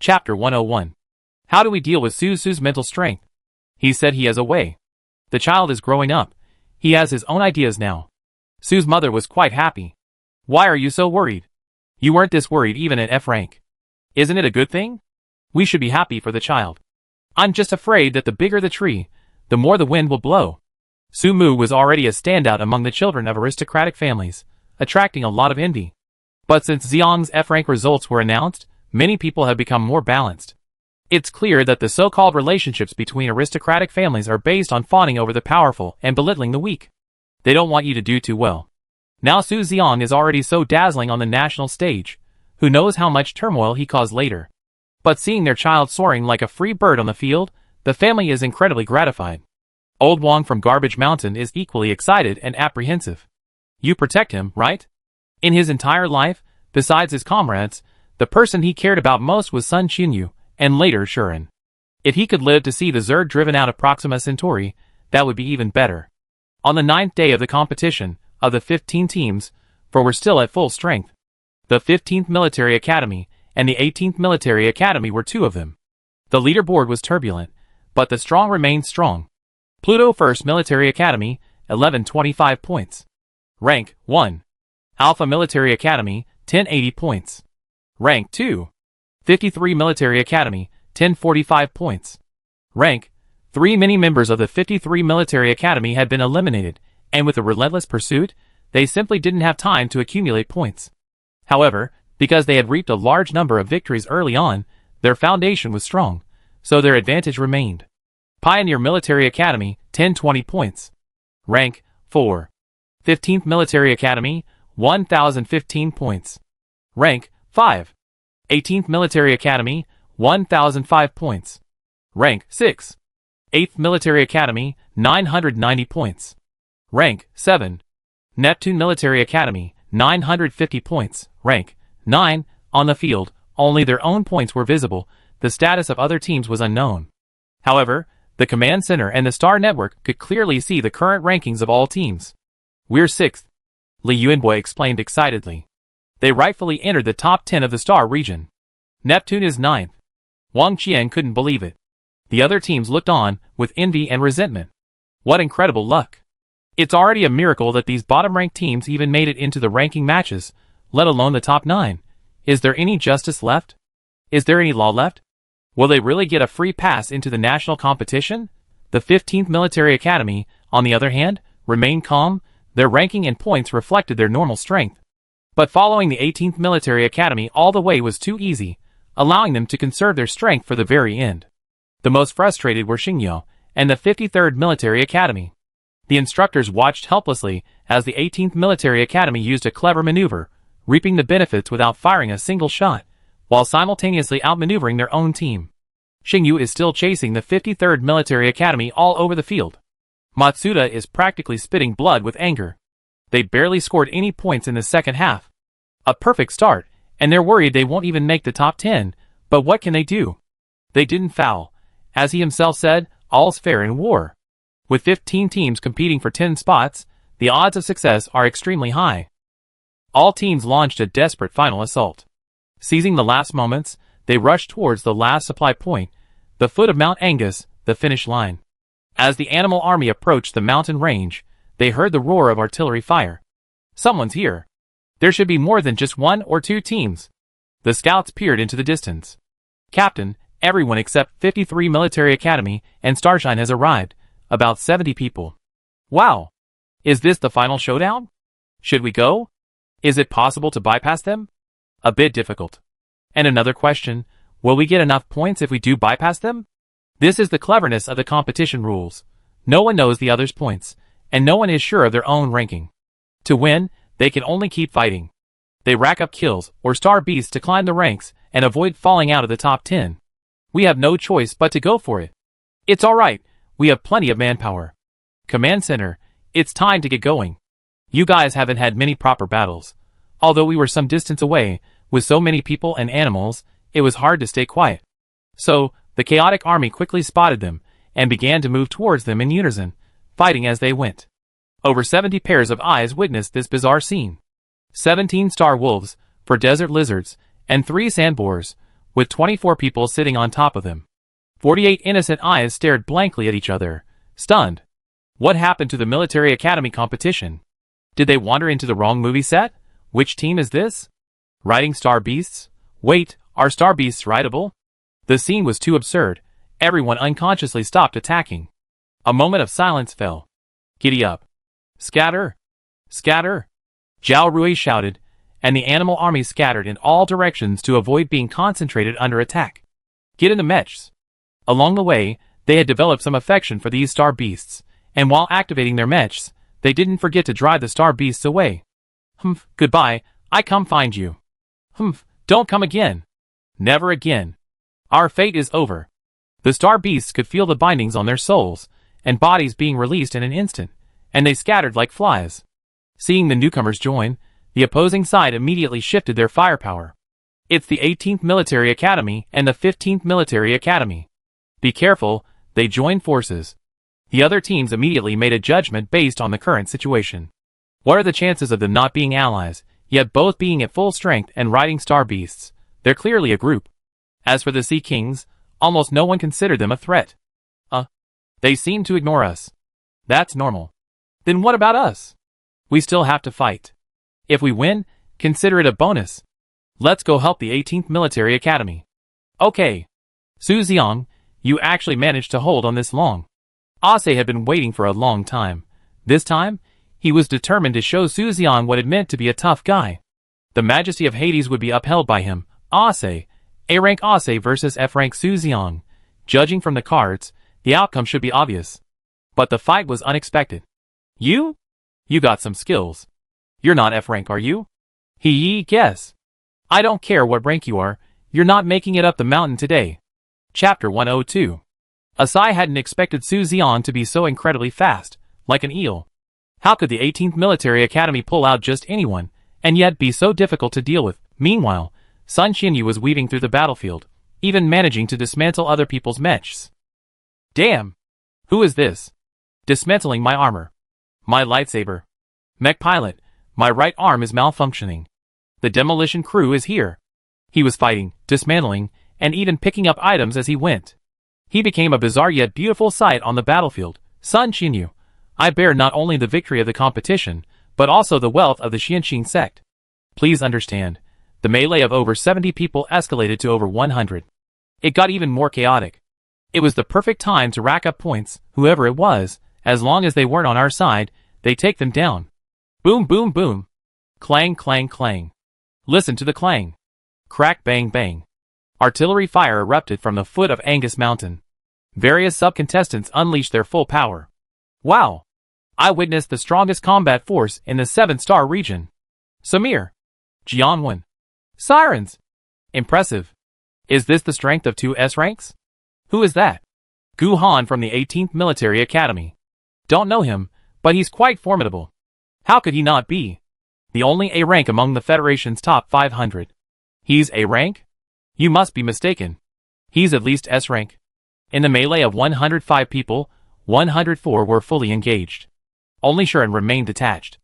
Chapter 101. How do we deal with Su's mental strength? He said he has a way. The child is growing up. He has his own ideas now. Su's mother was quite happy. Why are you so worried? You weren't this worried even at F rank. Isn't it a good thing? We should be happy for the child. I'm just afraid that the bigger the tree, the more the wind will blow. Su Mu was already a standout among the children of aristocratic families, attracting a lot of envy. But since Xiang's F rank results were announced, many people have become more balanced. It's clear that the so-called relationships between aristocratic families are based on fawning over the powerful and belittling the weak. They don't want you to do too well. Now Su Xiang is already so dazzling on the national stage. Who knows how much turmoil he caused later. But seeing their child soaring like a free bird on the field, the family is incredibly gratified. Old Wang from Garbage Mountain is equally excited and apprehensive. You protect him, right? In his entire life, besides his comrades, the person he cared about most was Sun Qinyu, and later Shuren. If he could live to see the Zerg driven out of Proxima Centauri, that would be even better. On the 9th day of the competition, of the 15 teams, for we're still at full strength, the 15th Military Academy and the 18th Military Academy were two of them. The leaderboard was turbulent, but the strong remained strong. Pluto 1st Military Academy, 1125 points. Rank 1. Alpha Military Academy, 1080 points. Rank 2. 53 Military Academy, 1045 points. Rank 3. Many members of the 53 Military Academy had been eliminated, and with a relentless pursuit, they simply didn't have time to accumulate points. However, because they had reaped a large number of victories early on, their foundation was strong, so their advantage remained. Pioneer Military Academy, 1020 points. Rank 4. 15th Military Academy, 1015 points. Rank 5. 18th Military Academy, 1005 points. Rank 6. 8th Military Academy, 990 points. Rank 7. Neptune Military Academy, 950 points. Rank 9. On the field, only their own points were visible, the status of other teams was unknown. However, the Command Center and the Star Network could clearly see the current rankings of all teams. We're 6th. Li Yuanboi explained excitedly. They rightfully entered the top 10 of the Star region. Neptune is 9th. Wang Qian couldn't believe it. The other teams looked on, with envy and resentment. What incredible luck. It's already a miracle that these bottom-ranked teams even made it into the ranking matches, let alone the top 9. Is there any justice left? Is there any law left? Will they really get a free pass into the national competition? The 15th Military Academy, on the other hand, remained calm. Their ranking and points reflected their normal strength. But following the 18th Military Academy all the way was too easy, allowing them to conserve their strength for the very end. The most frustrated were Xingyou and the 53rd Military Academy. The instructors watched helplessly as the 18th Military Academy used a clever maneuver, reaping the benefits without firing a single shot, while simultaneously outmaneuvering their own team. Xingyou is still chasing the 53rd Military Academy all over the field. Matsuda is practically spitting blood with anger. They barely scored any points in the second half. A perfect start, and they're worried they won't even make the top 10, but what can they do? They didn't foul. As he himself said, all's fair in war. With 15 teams competing for 10 spots, the odds of success are extremely high. All teams launched a desperate final assault. Seizing the last moments, they rushed towards the last supply point, the foot of Mount Angus, the finish line. As the animal army approached the mountain range, they heard the roar of artillery fire. Someone's here. There should be more than just 1 or 2 teams. The scouts peered into the distance. Captain, everyone except 53 Military Academy and Starshine has arrived, about 70 people. Wow! Is this the final showdown? Should we go? Is it possible to bypass them? A bit difficult. And another question, will we get enough points if we do bypass them? This is the cleverness of the competition rules. No one knows the other's points, and no one is sure of their own ranking. To win, they can only keep fighting. They rack up kills or star beasts to climb the ranks and avoid falling out of the top 10. We have no choice but to go for it. It's alright, we have plenty of manpower. Command Center, it's time to get going. You guys haven't had many proper battles. Although we were some distance away, with so many people and animals, it was hard to stay quiet. So, the chaotic army quickly spotted them, and began to move towards them in unison, fighting as they went. Over 70 pairs of eyes witnessed this bizarre scene. 17 star wolves, 4 desert lizards, and 3 sand boars, with 24 people sitting on top of him. 48 innocent eyes stared blankly at each other, stunned. What happened to the military academy competition? Did they wander into the wrong movie set? Which team is this? Riding star beasts? Wait, are star beasts rideable? The scene was too absurd. Everyone unconsciously stopped attacking. A moment of silence fell. Giddy up. Scatter! Scatter! Zhao Rui shouted, and the animal army scattered in all directions to avoid being concentrated under attack. Get in the mechs. Along the way, they had developed some affection for these star beasts, and while activating their mechs, they didn't forget to drive the star beasts away. Humph, goodbye, I come find you. Humph, don't come again. Never again. Our fate is over. The star beasts could feel the bindings on their souls, and bodies being released in an instant, and they scattered like flies. Seeing the newcomers join, the opposing side immediately shifted their firepower. It's the 18th Military Academy and the 15th Military Academy. Be careful, they joined forces. The other teams immediately made a judgment based on the current situation. What are the chances of them not being allies, yet both being at full strength and riding star beasts? They're clearly a group. As for the Sea Kings, almost no one considered them a threat. They seem to ignore us. That's normal. Then what about us? We still have to fight. If we win, consider it a bonus. Let's go help the 18th Military Academy. Okay. Su Xiang, you actually managed to hold on this long. Ase had been waiting for a long time. This time, he was determined to show Su Xiang what it meant to be a tough guy. The majesty of Hades would be upheld by him. Ase, A-rank Ase versus F-rank Su Xiang. Judging from the cards, the outcome should be obvious. But the fight was unexpected. You? You got some skills. You're not F-rank, are you? Guess. I don't care what rank you are, you're not making it up the mountain today. Chapter 102. Asai hadn't expected Su Xiang to be so incredibly fast, like an eel. How could the 18th Military Academy pull out just anyone, and yet be so difficult to deal with? Meanwhile, Sun Xinyu was weaving through the battlefield, even managing to dismantle other people's mechs. Damn! Who is this? Dismantling my armor. My lightsaber. Mech pilot, my right arm is malfunctioning. The demolition crew is here. He was fighting, dismantling, and even picking up items as he went. He became a bizarre yet beautiful sight on the battlefield. Sun Xinyu, I bear not only the victory of the competition, but also the wealth of the Xianxin sect. Please understand, the melee of over 70 people escalated to over 100. It got even more chaotic. It was the perfect time to rack up points, whoever it was, as long as they weren't on our side, they take them down. Boom boom boom. Clang clang clang. Listen to the clang. Crack bang bang. Artillery fire erupted from the foot of Angus Mountain. Various sub-contestants unleashed their full power. Wow! I witnessed the strongest combat force in the 7-star region. Samir. Jianwen. Sirens. Impressive. Is this the strength of 2 S-ranks? Who is that? Gu Han from the 18th Military Academy. Don't know him, but he's quite formidable. How could he not be? The only A rank among the Federation's top 500. He's A rank? You must be mistaken. He's at least S rank. In the melee of 105 people, 104 were fully engaged. Only Sharon remained detached.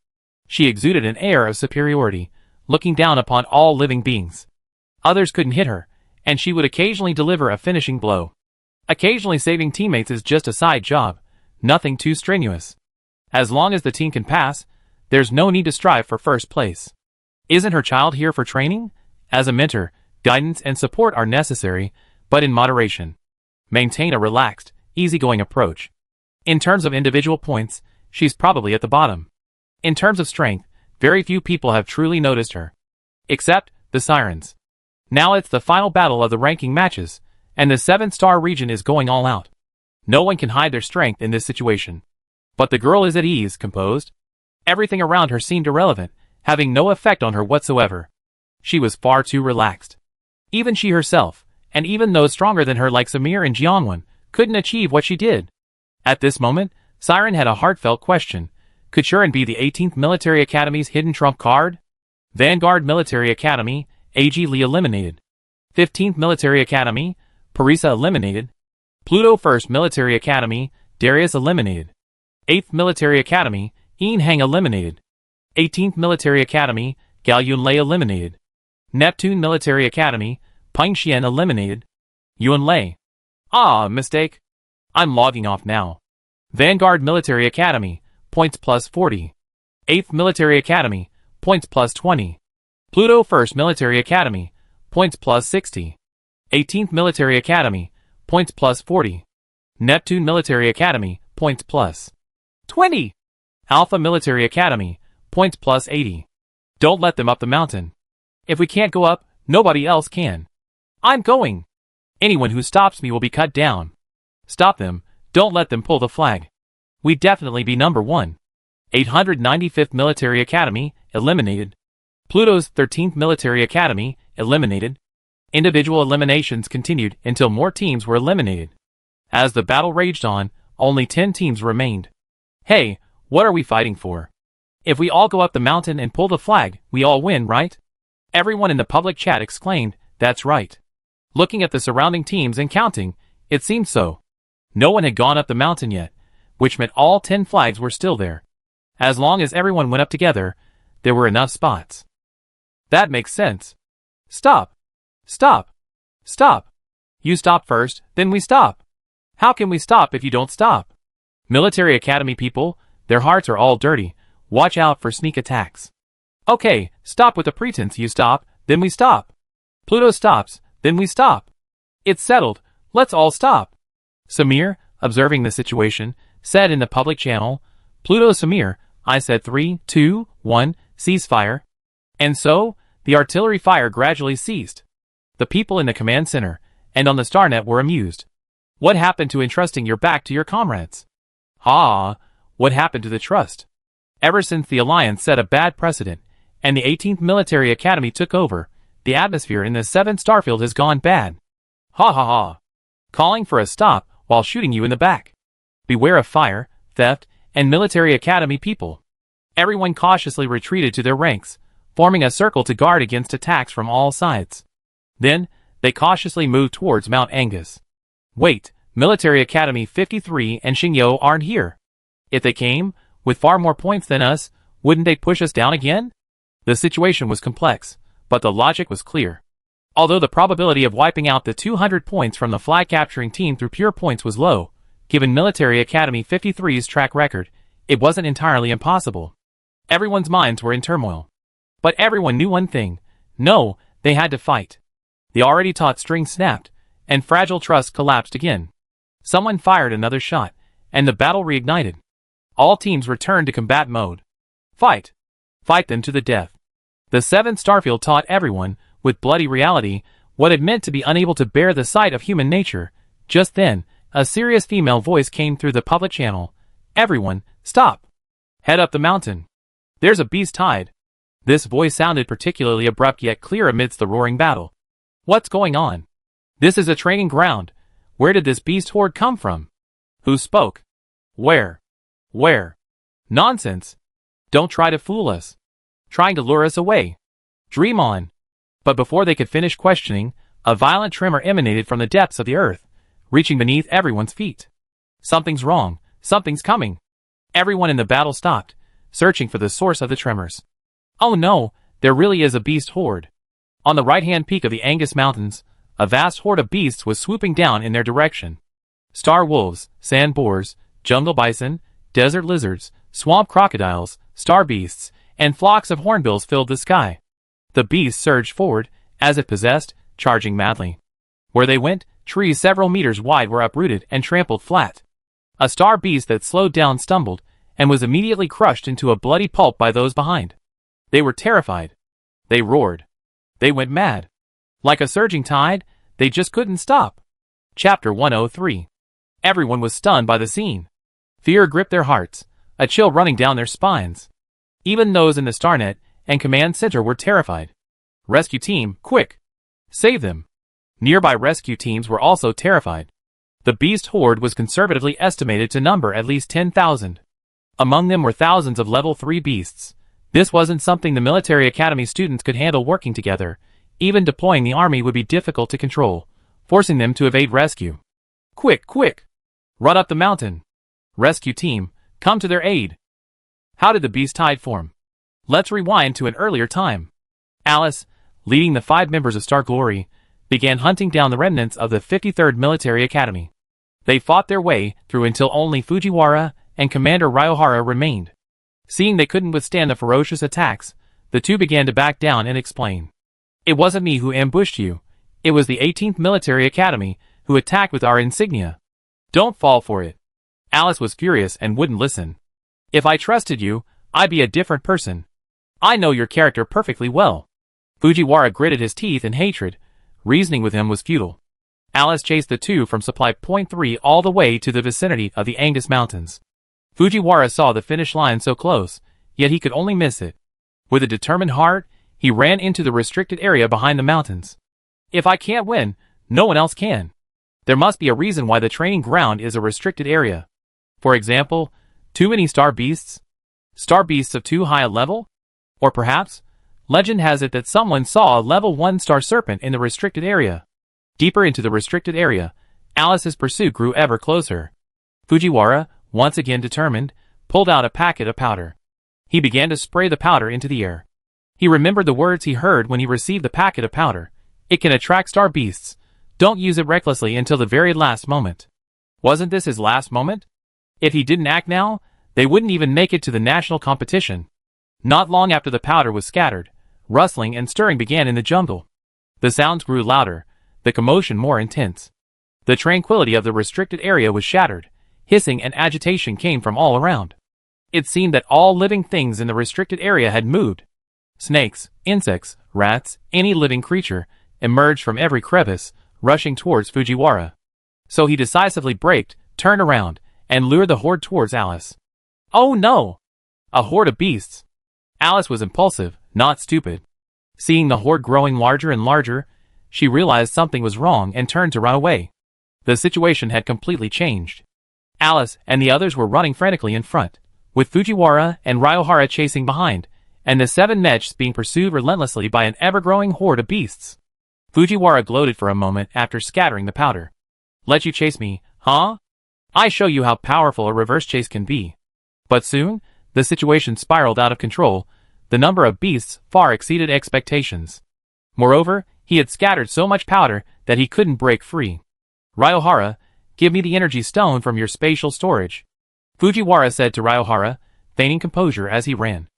She exuded an air of superiority, looking down upon all living beings. Others couldn't hit her, and she would occasionally deliver a finishing blow. Occasionally saving teammates is just a side job, nothing too strenuous. As long as the team can pass, there's no need to strive for first place. Isn't her child here for training? As a mentor, guidance and support are necessary, but in moderation. Maintain a relaxed, easygoing approach. In terms of individual points, she's probably at the bottom. In terms of strength, very few people have truly noticed her. Except the Sirens. Now it's the final battle of the ranking matches, and the 7-star region is going all out. No one can hide their strength in this situation. But the girl is at ease, composed. Everything around her seemed irrelevant, having no effect on her whatsoever. She was far too relaxed. Even she herself, and even those stronger than her like Samir and Jianwen, couldn't achieve what she did. At this moment, Siren had a heartfelt question. Could Sharon be the 18th Military Academy's hidden trump card? Vanguard Military Academy, A.G. Lee eliminated. 15th Military Academy, Parisa eliminated. Pluto 1st Military Academy, Darius eliminated. 8th Military Academy, Ian Hang eliminated. 18th Military Academy, Gal Yunlei eliminated. Neptune Military Academy, Peng Xian eliminated. Yuan Lei. Ah, mistake. I'm logging off now. Vanguard Military Academy, points plus 40. 8th Military Academy, points plus 20. Pluto 1st Military Academy, points plus 60. 18th Military Academy, points plus 40. Neptune Military Academy, points plus 20. Alpha Military Academy, points plus 80. Don't let them up the mountain. If we can't go up, nobody else can. I'm going. Anyone who stops me will be cut down. Stop them, don't let them pull the flag. We'd definitely be number 1. 895th Military Academy, eliminated. Pluto's 13th Military Academy, eliminated. Individual eliminations continued until more teams were eliminated. As the battle raged on, only 10 teams remained. Hey, what are we fighting for? If we all go up the mountain and pull the flag, we all win, right? Everyone in the public chat exclaimed, that's right. Looking at the surrounding teams and counting, it seemed so. No one had gone up the mountain yet, which meant all 10 flags were still there. As long as everyone went up together, there were enough spots. That makes sense. Stop. Stop. Stop. You stop first, then we stop. How can we stop if you don't stop? Military Academy people, their hearts are all dirty. Watch out for sneak attacks. Okay, stop with the pretense. You stop, then we stop. Pluto stops, then we stop. It's settled, let's all stop. Samir, observing the situation, said in the public channel, Pluto Samir, I said 3, 2, 1, ceasefire. And so, the artillery fire gradually ceased. The people in the command center and on the StarNet were amused. What happened to entrusting your back to your comrades? Ah, what happened to the trust? Ever since the Alliance set a bad precedent, and the 18th Military Academy took over, the atmosphere in the 7th Starfield has gone bad. Ha ha ha. Calling for a stop while shooting you in the back. Beware of fire, theft, and Military Academy people. Everyone cautiously retreated to their ranks, forming a circle to guard against attacks from all sides. Then, they cautiously moved towards Mount Angus. Wait, Military Academy 53 and Xingyo aren't here. If they came, with far more points than us, wouldn't they push us down again? The situation was complex, but the logic was clear. Although the probability of wiping out the 200 points from the flag-capturing team through pure points was low, given Military Academy 53's track record, it wasn't entirely impossible. Everyone's minds were in turmoil. But everyone knew one thing. No, they had to fight. The already taut string snapped, and fragile trust collapsed again. Someone fired another shot, and the battle reignited. All teams returned to combat mode. Fight! Fight them to the death. The 7th Starfield taught everyone, with bloody reality, what it meant to be unable to bear the sight of human nature. Just then, a serious female voice came through the public channel. Everyone, stop! Head up the mountain. There's a beast hide. This voice sounded particularly abrupt yet clear amidst the roaring battle. What's going on? This is a training ground. Where did this beast horde come from? Who spoke? Where? Where? Nonsense. Don't try to fool us. Trying to lure us away. Dream on. But before they could finish questioning, a violent tremor emanated from the depths of the earth, reaching beneath everyone's feet. Something's wrong. Something's coming. Everyone in the battle stopped, searching for the source of the tremors. Oh no, there really is a beast horde. On the right-hand peak of the Angus Mountains, a vast horde of beasts was swooping down in their direction. Star wolves, sand boars, jungle bison, desert lizards, swamp crocodiles, star beasts, and flocks of hornbills filled the sky. The beasts surged forward, as if possessed, charging madly. Where they went, trees several meters wide were uprooted and trampled flat. A star beast that slowed down stumbled, and was immediately crushed into a bloody pulp by those behind. They were terrified. They roared. They went mad. Like a surging tide, they just couldn't stop. Chapter 103. Everyone was stunned by the scene. Fear gripped their hearts, a chill running down their spines. Even those in the StarNet and command center were terrified. Rescue team, quick! Save them! Nearby rescue teams were also terrified. The beast horde was conservatively estimated to number at least 10,000. Among them were thousands of level 3 beasts. This wasn't something the Military Academy students could handle working together. Even deploying the army would be difficult to control, forcing them to evade rescue. Quick, quick! Run up the mountain! Rescue team, come to their aid! How did the beast tide form? Let's rewind to an earlier time. Alice, leading the 5 members of Star Glory, began hunting down the remnants of the 53rd Military Academy. They fought their way through until only Fujiwara and Commander Ryohara remained. Seeing they couldn't withstand the ferocious attacks, the two began to back down and explain. It wasn't me who ambushed you. It was the 18th Military Academy who attacked with our insignia. Don't fall for it. Alice was furious and wouldn't listen. If I trusted you, I'd be a different person. I know your character perfectly well. Fujiwara gritted his teeth in hatred. Reasoning with him was futile. Alice chased the two from supply point 3 all the way to the vicinity of the Angus Mountains. Fujiwara saw the finish line so close, yet he could only miss it. With a determined heart, he ran into the restricted area behind the mountains. If I can't win, no one else can. There must be a reason why the training ground is a restricted area. For example, too many star beasts? Star beasts of too high a level? Or perhaps, legend has it that someone saw a level 1 star serpent in the restricted area. Deeper into the restricted area, Alice's pursuit grew ever closer. Fujiwara, once again determined, pulled out a packet of powder. He began to spray the powder into the air. He remembered the words he heard when he received the packet of powder. It can attract star beasts. Don't use it recklessly until the very last moment. Wasn't this his last moment? If he didn't act now, they wouldn't even make it to the national competition. Not long after the powder was scattered, rustling and stirring began in the jungle. The sounds grew louder, the commotion more intense. The tranquility of the restricted area was shattered. Hissing and agitation came from all around. It seemed that all living things in the restricted area had moved. Snakes, insects, rats, any living creature, emerged from every crevice, rushing towards Fujiwara. So he decisively braked, turned around, and lured the horde towards Alice. Oh no! A horde of beasts! Alice was impulsive, not stupid. Seeing the horde growing larger and larger, she realized something was wrong and turned to run away. The situation had completely changed. Alice and the others were running frantically in front, with Fujiwara and Ryohara chasing behind, and the 7 mechs being pursued relentlessly by an ever-growing horde of beasts. Fujiwara gloated for a moment after scattering the powder. Let you chase me, huh? I show you how powerful a reverse chase can be. But soon, the situation spiraled out of control. The number of beasts far exceeded expectations. Moreover, he had scattered so much powder that he couldn't break free. Ryohara, give me the energy stone from your spatial storage. Fujiwara said to Ryohara, feigning composure as he ran.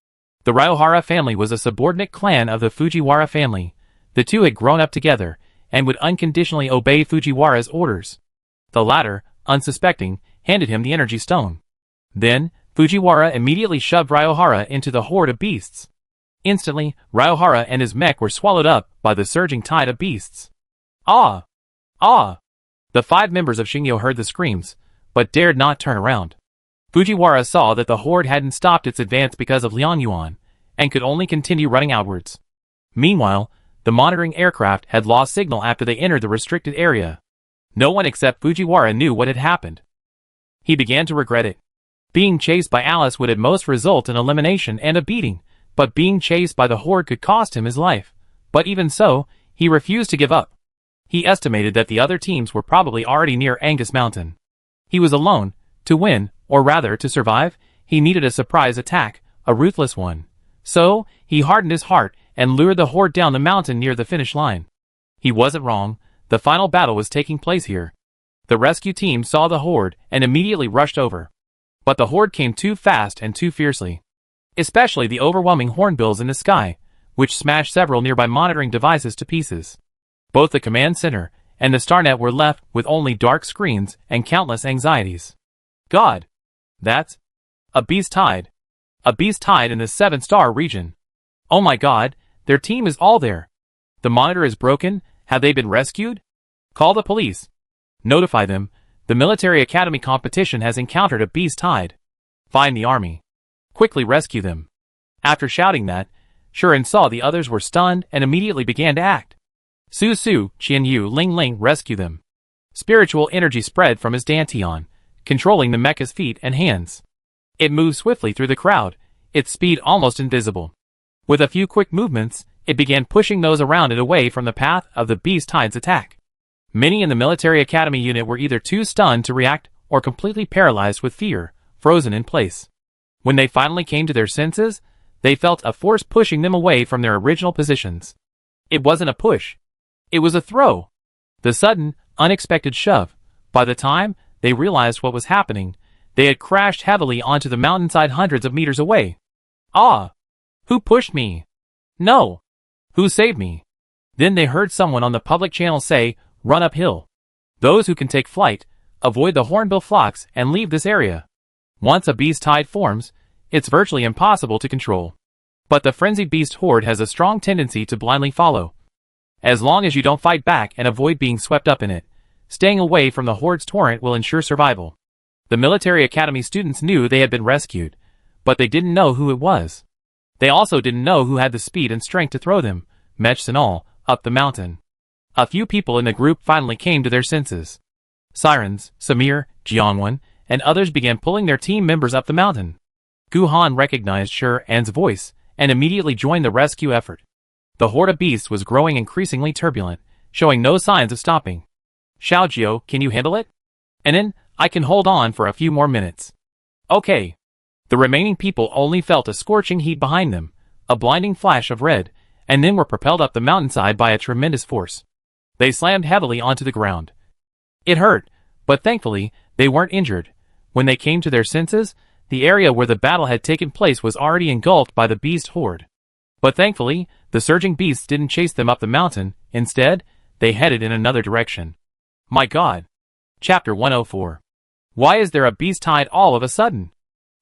The Ryohara family was a subordinate clan of the Fujiwara family. The two had grown up together, and would unconditionally obey Fujiwara's orders. The latter, unsuspecting, handed him the energy stone. Then, Fujiwara immediately shoved Ryohara into the horde of beasts. Instantly, Ryohara and his mech were swallowed up by the surging tide of beasts. Ah! Ah! The 5 members of Shingyo heard the screams, but dared not turn around. Fujiwara saw that the horde hadn't stopped its advance because of Lianyuan, and could only continue running outwards. Meanwhile, the monitoring aircraft had lost signal after they entered the restricted area. No one except Fujiwara knew what had happened. He began to regret it. Being chased by Alice would at most result in elimination and a beating, but being chased by the horde could cost him his life. But even so, he refused to give up. He estimated that the other teams were probably already near Angus Mountain. He was alone. To win, or rather to survive, he needed a surprise attack, a ruthless one. So, he hardened his heart and lured the horde down the mountain near the finish line. He wasn't wrong. The final battle was taking place here. The rescue team saw the horde and immediately rushed over. But the horde came too fast and too fiercely. Especially the overwhelming hornbills in the sky, which smashed several nearby monitoring devices to pieces. Both the command center and the StarNet were left with only dark screens and countless anxieties. God! That's a beast tide. A beast tide in the 7-star region. Oh my God, their team is all there. The monitor is broken. Have they been rescued? Call the police. Notify them. The military academy competition has encountered a beast tide. Find the army. Quickly rescue them. After shouting that, Shuren saw the others were stunned and immediately began to act. Su Su, Qian Yu, Ling Ling, rescue them. Spiritual energy spread from his dantian, controlling the mecha's feet and hands. It moved swiftly through the crowd, its speed almost invisible. With a few quick movements, it began pushing those around it away from the path of the beast tide's attack. Many in the military academy unit were either too stunned to react or completely paralyzed with fear, frozen in place. When they finally came to their senses, they felt a force pushing them away from their original positions. It wasn't a push. It was a throw. The sudden, unexpected shove. By the time they realized what was happening, they had crashed heavily onto the mountainside hundreds of meters away. Ah! Who pushed me? No. Who saved me? Then they heard someone on the public channel say, "Run uphill. Those who can take flight, avoid the hornbill flocks and leave this area." Once a beast tide forms, it's virtually impossible to control. But the frenzied beast horde has a strong tendency to blindly follow. As long as you don't fight back and avoid being swept up in it, staying away from the horde's torrent will ensure survival. The military academy students knew they had been rescued, but they didn't know who it was. They also didn't know who had the speed and strength to throw them, mechs and all, up the mountain. A few people in the group finally came to their senses. Sirens, Samir, Jiangwan, and others began pulling their team members up the mountain. Gu Han recognized Shi-An's voice and immediately joined the rescue effort. The horde of beasts was growing increasingly turbulent, showing no signs of stopping. "Xiaojiu, can you handle it?" "And then, I can hold on for a few more minutes." "Okay." The remaining people only felt a scorching heat behind them, a blinding flash of red, and then were propelled up the mountainside by a tremendous force. They slammed heavily onto the ground. It hurt, but thankfully, they weren't injured. When they came to their senses, the area where the battle had taken place was already engulfed by the beast horde. But thankfully, the surging beasts didn't chase them up the mountain. Instead, they headed in another direction. My God. Chapter 104. Why is there a beast tide all of a sudden?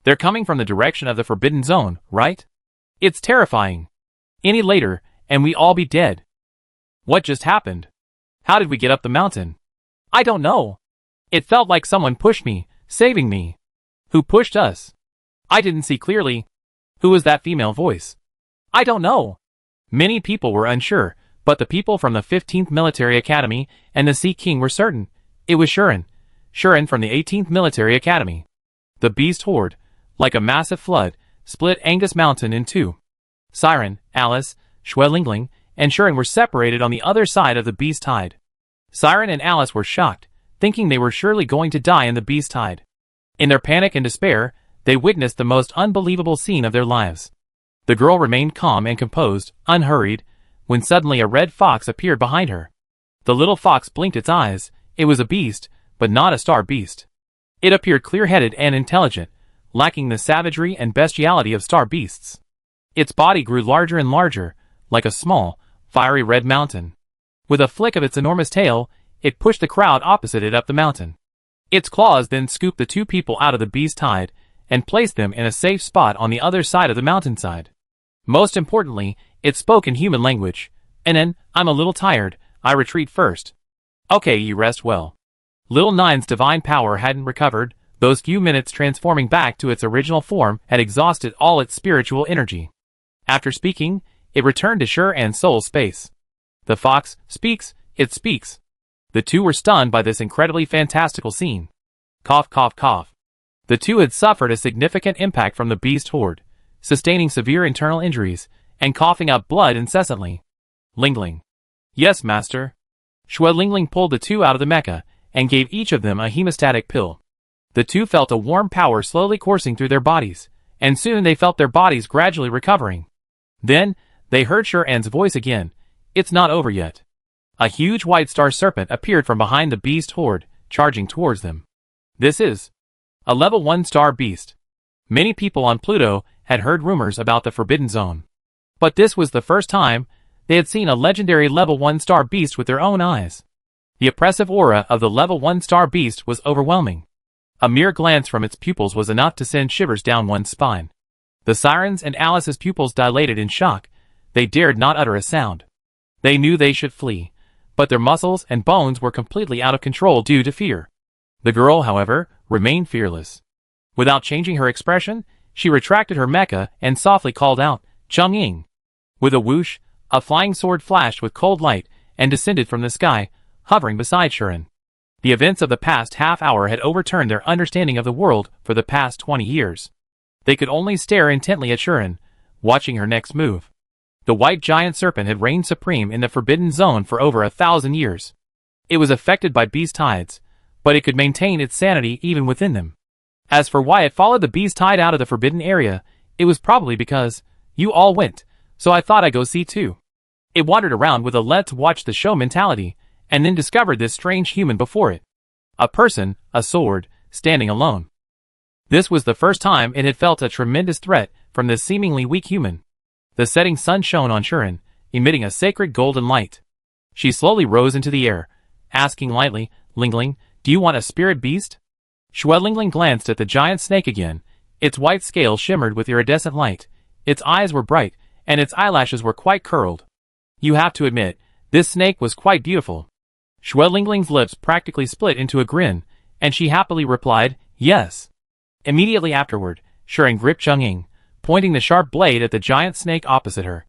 They're coming from the direction of the Forbidden Zone, right? It's terrifying. Any later, and we all be dead. What just happened? How did we get up the mountain? I don't know. It felt like someone pushed me, saving me. Who pushed us? I didn't see clearly. Who was that female voice? I don't know. Many people were unsure, but the people from the 15th Military Academy and the Sea King were certain. It was Shi-An. Shi-An from the 18th Military Academy. The beast horde, like a massive flood, split Angus Mountain in two. Siren, Alice, Lingling, and Shi-An were separated on the other side of the beast tide. Siren and Alice were shocked, thinking they were surely going to die in the beast tide. In their panic and despair, they witnessed the most unbelievable scene of their lives. The girl remained calm and composed, unhurried, when suddenly a red fox appeared behind her. The little fox blinked its eyes. It was a beast, but not a star beast. It appeared clear-headed and intelligent, lacking the savagery and bestiality of star beasts. Its body grew larger and larger, like a small, fiery red mountain. With a flick of its enormous tail, it pushed the crowd opposite it up the mountain. Its claws then scooped the two people out of the beast tide and placed them in a safe spot on the other side of the mountainside. Most importantly, it spoke in human language. "And then, I'm a little tired, I retreat first." "Okay, you rest well." Little Nine's divine power hadn't recovered. Those few minutes transforming back to its original form had exhausted all its spiritual energy. After speaking, it returned to Shi-An's soul space. The fox speaks, it speaks. The two were stunned by this incredibly fantastical scene. Cough, cough, cough. The two had suffered a significant impact from the beast horde, sustaining severe internal injuries, and coughing up blood incessantly. Lingling. "Yes, master." Lingling pulled the two out of the mecha, and gave each of them a hemostatic pill. The two felt a warm power slowly coursing through their bodies, and soon they felt their bodies gradually recovering. Then, they heard Shi-An's voice again. "It's not over yet." A huge white star serpent appeared from behind the beast horde, charging towards them. This is a level 1 star beast. Many people on Pluto had heard rumors about the Forbidden Zone. But this was the first time they had seen a legendary level 1 star beast with their own eyes. The oppressive aura of the level 1 star beast was overwhelming. A mere glance from its pupils was enough to send shivers down one's spine. The Siren's and Alice's pupils dilated in shock. They dared not utter a sound. They knew they should flee, but their muscles and bones were completely out of control due to fear. The girl, however, remained fearless. Without changing her expression, she retracted her mecha and softly called out, "Cheng-Ying." With a whoosh, a flying sword flashed with cold light and descended from the sky, hovering beside Shi-An. The events of the past half hour had overturned their understanding of the world for the past 20 years. They could only stare intently at Shi-An, watching her next move. The white giant serpent had reigned supreme in the Forbidden Zone for over 1,000 years. It was affected by beast tides, but it could maintain its sanity even within them. As for why it followed the beast tide out of the forbidden area, it was probably because, "You all went, so I thought I'd go see too." It wandered around with a let's watch the show mentality, and then discovered this strange human before it. A person, a sword, standing alone. This was the first time it had felt a tremendous threat from this seemingly weak human. The setting sun shone on Shuren, emitting a sacred golden light. She slowly rose into the air, asking lightly, Lingling, do you want a spirit beast? Lingling glanced at the giant snake again. Its white scales shimmered with iridescent light. Its eyes were bright, and its eyelashes were quite curled. You have to admit, this snake was quite beautiful. Lingling's lips practically split into a grin, and she happily replied, yes. Immediately afterward, Shuren gripped Chang'ing, pointing the sharp blade at the giant snake opposite her.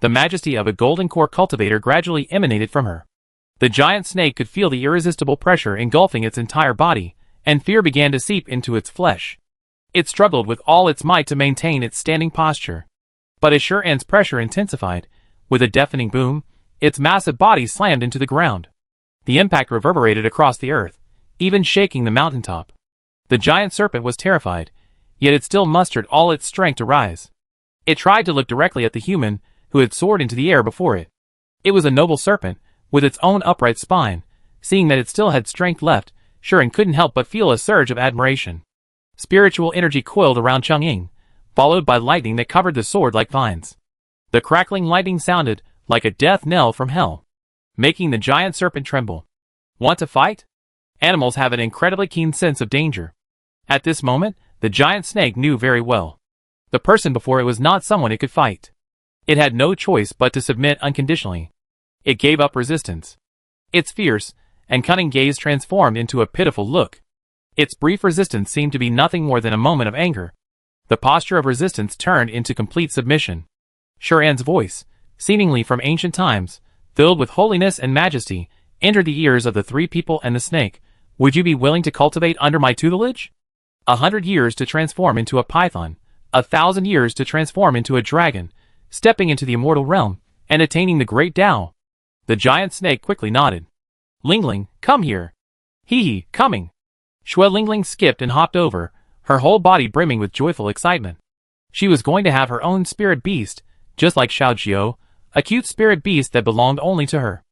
The majesty of a golden core cultivator gradually emanated from her. The giant snake could feel the irresistible pressure engulfing its entire body, and fear began to seep into its flesh. It struggled with all its might to maintain its standing posture. But as Shuren's pressure intensified, with a deafening boom, its massive body slammed into the ground. The impact reverberated across the earth, even shaking the mountaintop. The giant serpent was terrified, yet it still mustered all its strength to rise. It tried to look directly at the human who had soared into the air before it. It was a noble serpent, with its own upright spine. Seeing that it still had strength left, Shuren couldn't help but feel a surge of admiration. Spiritual energy coiled around Chang'ing, followed by lightning that covered the sword like vines. The crackling lightning sounded like a death knell from hell, making the giant serpent tremble. Want to fight? Animals have an incredibly keen sense of danger. At this moment, the giant snake knew very well. The person before it was not someone it could fight. It had no choice but to submit unconditionally. It gave up resistance. Its fierce and cunning gaze transformed into a pitiful look. Its brief resistance seemed to be nothing more than a moment of anger. The posture of resistance turned into complete submission. Shuren's voice, seemingly from ancient times, filled with holiness and majesty, entered the ears of the three people and the snake. Would you be willing to cultivate under my tutelage? 100 years to transform into a python, 1,000 years to transform into a dragon, stepping into the immortal realm, and attaining the great Tao. The giant snake quickly nodded. Lingling, come here. Hee, coming. Lingling skipped and hopped over, her whole body brimming with joyful excitement. She was going to have her own spirit beast, just like Xiaojiu, a cute spirit beast that belonged only to her.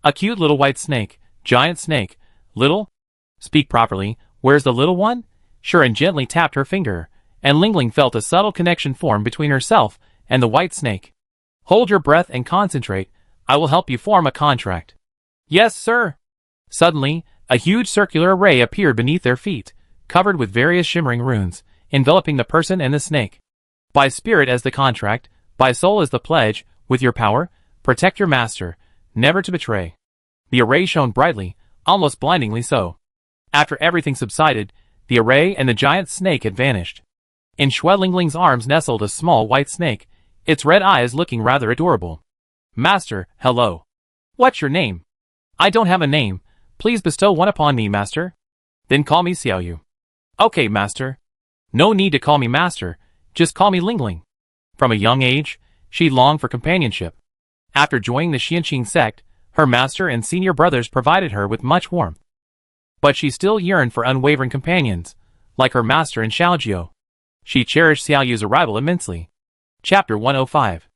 A cute little white snake, giant snake, little? Speak properly, where's the little one? Shuren gently tapped her finger, and Lingling felt a subtle connection form between herself and the white snake. Hold your breath and concentrate, I will help you form a contract. Yes, sir. Suddenly, a huge circular array appeared beneath their feet, covered with various shimmering runes, enveloping the person and the snake. By spirit as the contract, by soul as the pledge, with your power, protect your master, never to betray. The array shone brightly, almost blindingly so. After everything subsided, the array and the giant snake had vanished. In Lingling's arms nestled a small white snake, its red eyes looking rather adorable. Master, hello. What's your name? I don't have a name. Please bestow one upon me, master. Then call me Xiaoyu. Okay, master. No need to call me master, just call me Lingling. From a young age, she longed for companionship. After joining the Xianqing sect, her master and senior brothers provided her with much warmth. But she still yearned for unwavering companions, like her master and Xiaojiu. She cherished Xiaoyu's arrival immensely. Chapter 105.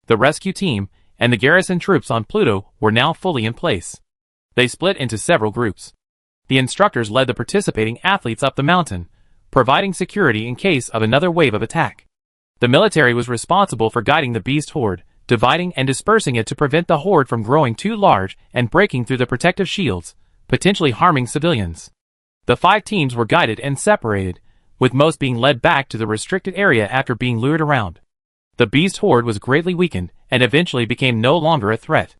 The rescue team and the garrison troops on Pluto were now fully in place. They split into several groups. The instructors led the participating athletes up the mountain, providing security in case of another wave of attack. The military was responsible for guiding the beast horde, dividing and dispersing it to prevent the horde from growing too large and breaking through the protective shields, potentially harming civilians. The 5 teams were guided and separated, with most being led back to the restricted area after being lured around. The beast horde was greatly weakened and eventually became no longer a threat.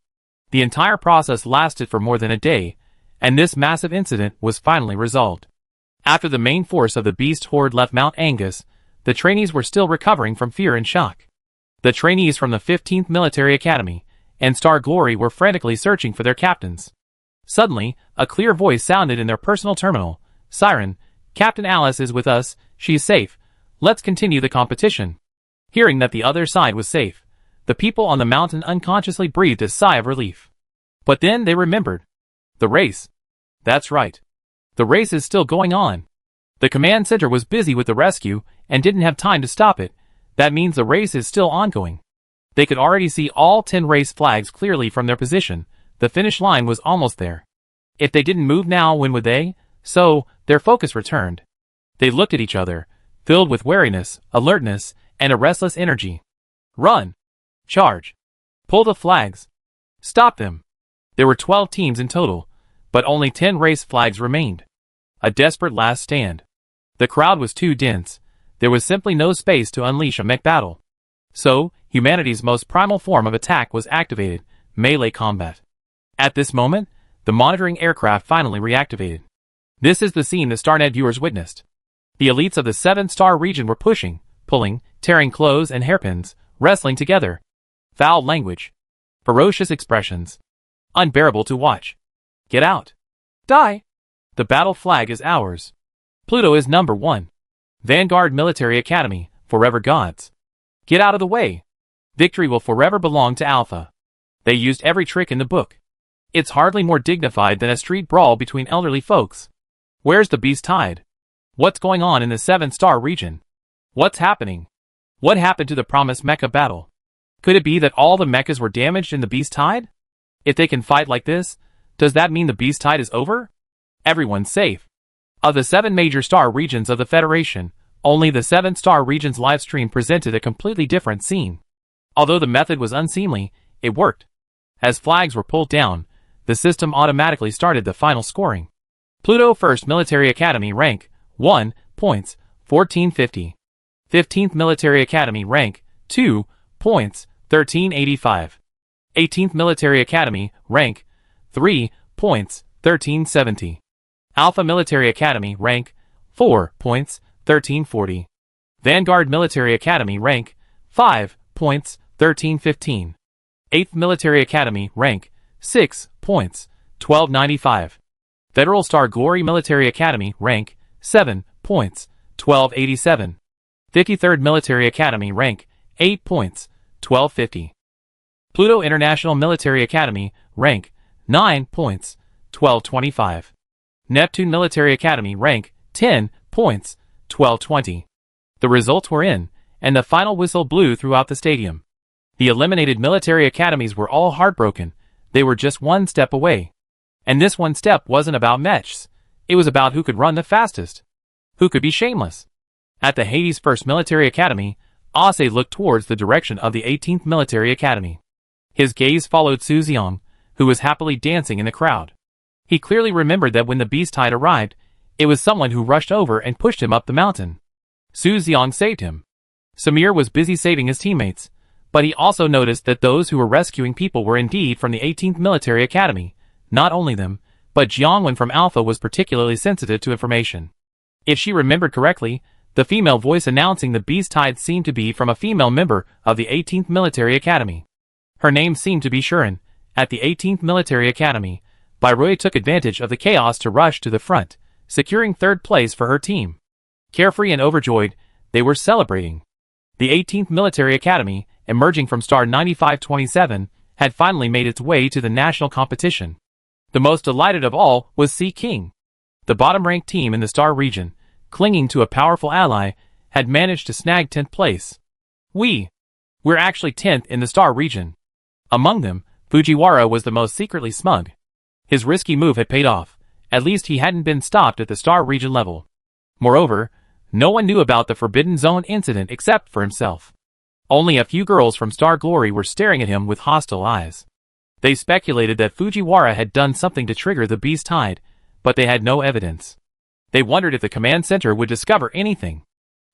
The entire process lasted for more than a day, and this massive incident was finally resolved. After the main force of the beast horde left Mount Angus, the trainees were still recovering from fear and shock. The trainees from the 15th Military Academy and Star Glory were frantically searching for their captains. Suddenly, a clear voice sounded in their personal terminal. Siren, Captain Alice is with us, she's safe. Let's continue the competition. Hearing that the other side was safe, the people on the mountain unconsciously breathed a sigh of relief. But then they remembered. The race. That's right. The race is still going on. The command center was busy with the rescue and didn't have time to stop it. That means the race is still ongoing. They could already see all 10 race flags clearly from their position. The finish line was almost there. If they didn't move now, when would they? So, their focus returned. They looked at each other, filled with wariness, alertness, and a restless energy. Run! Charge! Pull the flags! Stop them! There were 12 teams in total, but only 10 race flags remained. A desperate last stand. The crowd was too dense. There was simply no space to unleash a mech battle. So, humanity's most primal form of attack was activated, melee combat. At this moment, the monitoring aircraft finally reactivated. This is the scene the StarNet viewers witnessed. The elites of the 7-star region were pushing, pulling, tearing clothes and hairpins, wrestling together. Foul language. Ferocious expressions. Unbearable to watch. Get out. Die. The battle flag is ours. Pluto is number 1. Vanguard Military Academy, forever gods. Get out of the way. Victory will forever belong to Alpha. They used every trick in the book. It's hardly more dignified than a street brawl between elderly folks. Where's the beast tide? What's going on in the 7-star region? What's happening? What happened to the promised mecha battle? Could it be that all the mechas were damaged in the beast tide? If they can fight like this, does that mean the beast tide is over? Everyone's safe. Of the 7 major star regions of the Federation, only the 7-star region's livestream presented a completely different scene. Although the method was unseemly, it worked. As flags were pulled down, the system automatically started the final scoring. Pluto 1st Military Academy rank, 1, points, 1450. 15th Military Academy rank, 2, points, 1385. 18th Military Academy rank, 3, points, 1370. Alpha Military Academy rank, 4, points, 1340. Vanguard Military Academy rank, 5, points, 1315. 8th Military Academy rank, 6, points, 1295. Federal Star Glory Military Academy rank, 7, points, 1287. 53rd Military Academy rank, 8 points, 1250. Pluto International Military Academy rank, 9 points, 1225. Neptune Military Academy rank, 10 points, 1220. The results were in, and the final whistle blew throughout the stadium. The eliminated military academies were all heartbroken. They were just one step away. And this one step wasn't about mechs. It was about who could run the fastest. Who could be shameless. At the Hades 1st Military Academy, Ase looked towards the direction of the 18th Military Academy. His gaze followed Su Xiong, who was happily dancing in the crowd. He clearly remembered that when the beast tide arrived, it was someone who rushed over and pushed him up the mountain. Su Xiong saved him. Samir was busy saving his teammates, but he also noticed that those who were rescuing people were indeed from the 18th Military Academy. Not only them, but Jiangwen from Alpha was particularly sensitive to information. If she remembered correctly, the female voice announcing the beast tide seemed to be from a female member of the 18th Military Academy. Her name seemed to be Shuren. At the 18th Military Academy, Bairui took advantage of the chaos to rush to the front, securing 3rd place for her team. Carefree and overjoyed, they were celebrating. The 18th Military Academy, emerging from Star 9527, had finally made its way to the national competition. The most delighted of all was Sea King. The bottom-ranked team in the Star region, clinging to a powerful ally, had managed to snag 10th place. We're actually 10th in the Star region. Among them, Fujiwara was the most secretly smug. His risky move had paid off. At least he hadn't been stopped at the Star region level. Moreover, no one knew about the Forbidden Zone incident except for himself. Only a few girls from Star Glory were staring at him with hostile eyes. They speculated that Fujiwara had done something to trigger the beast tide, but they had no evidence. They wondered if the command center would discover anything.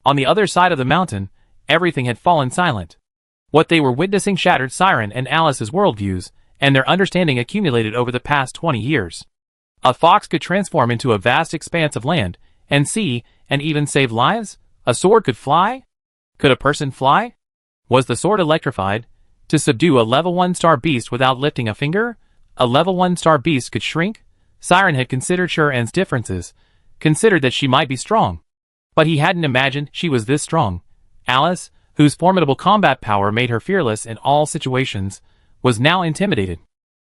On the other side of the mountain, everything had fallen silent. What they were witnessing shattered Siren and Alice's worldviews, and their understanding accumulated over the past 20 years. A fox could transform into a vast expanse of land, and sea, and even save lives? A sword could fly? Could a person fly? Was the sword electrified? To subdue a level 1 star beast without lifting a finger? A level 1 star beast could shrink? Siren had considered Shuren's differences, considered that she might be strong. But he hadn't imagined she was this strong. Alice, whose formidable combat power made her fearless in all situations, was now intimidated.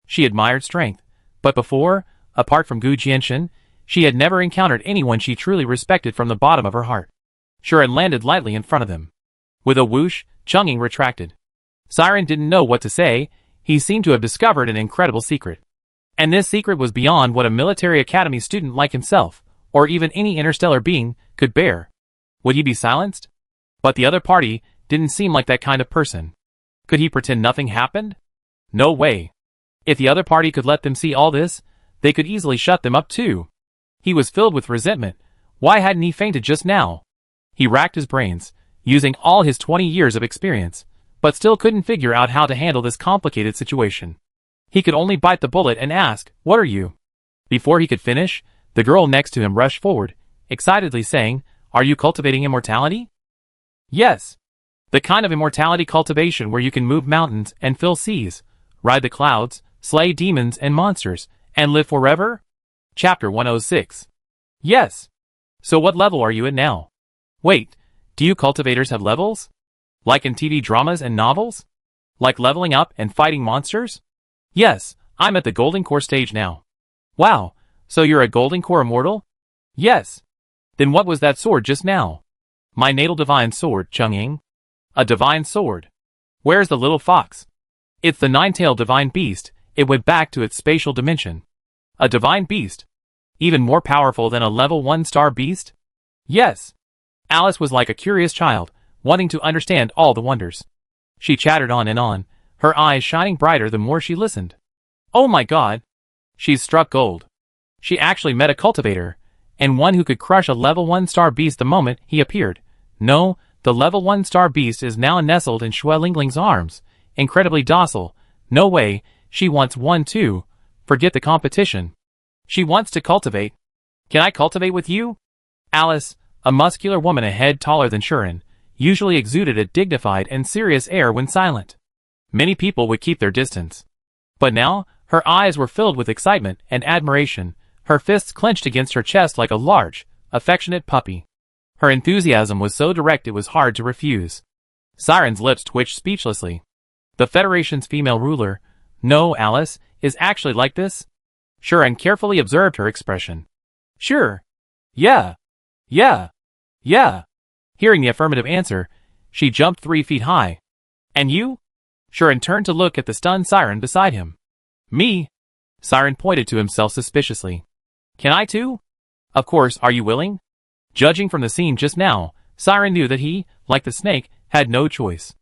She admired strength, but before, apart from Gu Jianshan, she had never encountered anyone she truly respected from the bottom of her heart. Shuren landed lightly in front of them. With a whoosh, Chang'ing retracted. Siren didn't know what to say. He seemed to have discovered an incredible secret. And this secret was beyond what a military academy student like himself, or even any interstellar being, could bear. Would he be silenced? But the other party didn't seem like that kind of person. Could he pretend nothing happened? No way. If the other party could let them see all this, they could easily shut them up too. He was filled with resentment. Why hadn't he fainted just now? He racked his brains, using all his 20 years of experience, but still couldn't figure out how to handle this complicated situation. He could only bite the bullet and ask, "What are you?" Before he could finish, the girl next to him rushed forward, excitedly saying, "Are you cultivating immortality?" "Yes. The kind of immortality cultivation where you can move mountains and fill seas, ride the clouds, slay demons and monsters, and live forever?" Chapter 106. Yes. So what level are you at now? Wait, do you cultivators have levels? Like in TV dramas and novels? Like leveling up and fighting monsters? Yes, I'm at the Golden Core stage now. Wow, so you're a Golden Core immortal? Yes. Then what was that sword just now? My natal divine sword, Cheng-Ying. A divine sword. Where's the little fox? It's the nine-tailed divine beast. It went back to its spatial dimension. A divine beast? Even more powerful than a level 1-star beast? Yes. Alice was like a curious child, wanting to understand all the wonders. She chattered on and on, her eyes shining brighter the more she listened. Oh my god! She's struck gold. She actually met a cultivator, and one who could crush a level 1-star beast the moment he appeared. No, the level 1-star beast is now nestled in Xue Lingling's arms, incredibly docile. No way, she wants one too. Forget the competition. She wants to cultivate. Can I cultivate with you? Alice, a muscular woman a head taller than Shuren, usually exuded a dignified and serious air when silent. Many people would keep their distance. But now, her eyes were filled with excitement and admiration, her fists clenched against her chest like a large, affectionate puppy. Her enthusiasm was so direct it was hard to refuse. Siren's lips twitched speechlessly. The Federation's female ruler, no, Alice, is actually like this? Shuren carefully observed her expression. Sure. Yeah. Yeah. Yeah. Hearing the affirmative answer, she jumped 3 feet high. And you? Shuren turned to look at the stunned Siren beside him. Me? Siren pointed to himself suspiciously. Can I too? Of course, are you willing? Judging from the scene just now, Siren knew that he, like the snake, had no choice.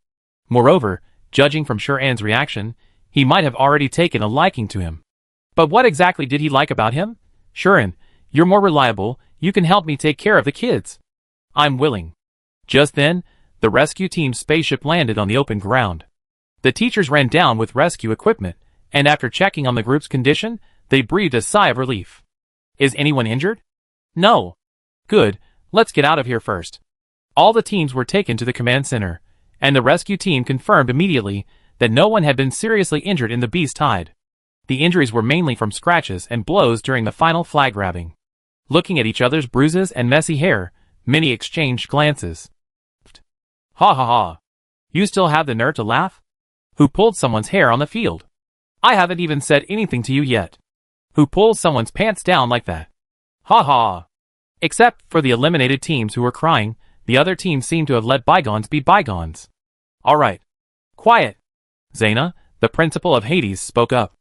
Moreover, judging from Shuren's reaction, he might have already taken a liking to him. But what exactly did he like about him? Shuren, you're more reliable, you can help me take care of the kids. I'm willing. Just then, the rescue team's spaceship landed on the open ground. The teachers ran down with rescue equipment, and after checking on the group's condition, they breathed a sigh of relief. Is anyone injured? No. Good, let's get out of here first. All the teams were taken to the command center, and the rescue team confirmed immediately that no one had been seriously injured in the beast tide. The injuries were mainly from scratches and blows during the final flag grabbing. Looking at each other's bruises and messy hair, many exchanged glances. Ha ha ha. You still have the nerve to laugh? Who pulled someone's hair on the field? I haven't even said anything to you yet. Who pulls someone's pants down like that? Ha ha. Except for the eliminated teams who were crying, the other teams seemed to have let bygones be bygones. Alright. Quiet. Zaina, the principal of Hades, spoke up.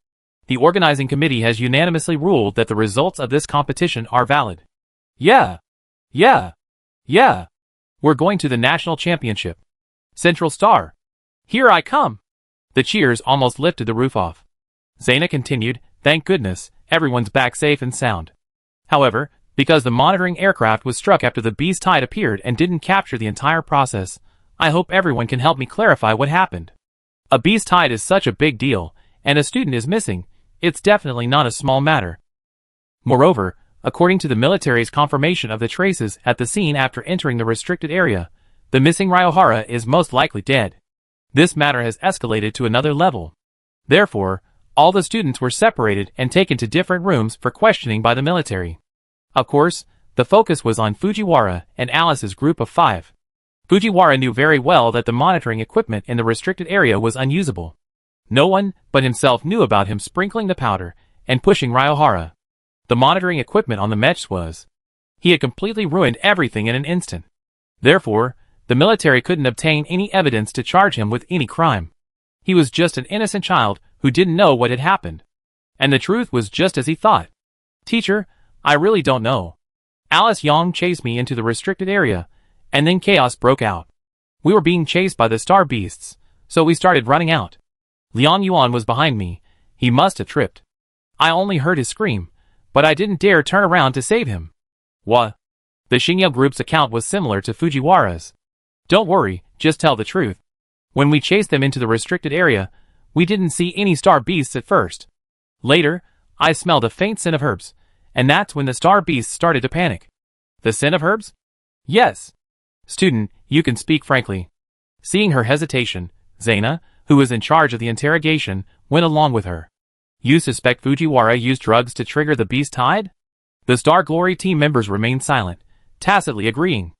The organizing committee has unanimously ruled that the results of this competition are valid. Yeah. Yeah. Yeah. We're going to the national championship. Central Star. Here I come. The cheers almost lifted the roof off. Zaina continued, thank goodness, everyone's back safe and sound. However, because the monitoring aircraft was struck after the beast tide appeared and didn't capture the entire process, I hope everyone can help me clarify what happened. A beast tide is such a big deal, and a student is missing. It's definitely not a small matter. Moreover, according to the military's confirmation of the traces at the scene after entering the restricted area, the missing Ryohara is most likely dead. This matter has escalated to another level. Therefore, all the students were separated and taken to different rooms for questioning by the military. Of course, the focus was on Fujiwara and Alice's group of 5. Fujiwara knew very well that the monitoring equipment in the restricted area was unusable. No one but himself knew about him sprinkling the powder and pushing Ryohara. The monitoring equipment on the mechs was. He had completely ruined everything in an instant. Therefore, the military couldn't obtain any evidence to charge him with any crime. He was just an innocent child who didn't know what had happened. And the truth was just as he thought. Teacher, I really don't know. Alice Yang chased me into the restricted area, and then chaos broke out. We were being chased by the star beasts, so we started running out. Liang Yuan was behind me. He must have tripped. I only heard his scream, but I didn't dare turn around to save him. What? The Xingyo group's account was similar to Fujiwara's. Don't worry, just tell the truth. When we chased them into the restricted area, we didn't see any star beasts at first. Later, I smelled a faint scent of herbs, and that's when the star beasts started to panic. The scent of herbs? Yes. Student, you can speak frankly. Seeing her hesitation, Zaina, who was in charge of the interrogation, went along with her. You suspect Fujiwara used drugs to trigger the beast tide? The Star Glory team members remained silent, tacitly agreeing.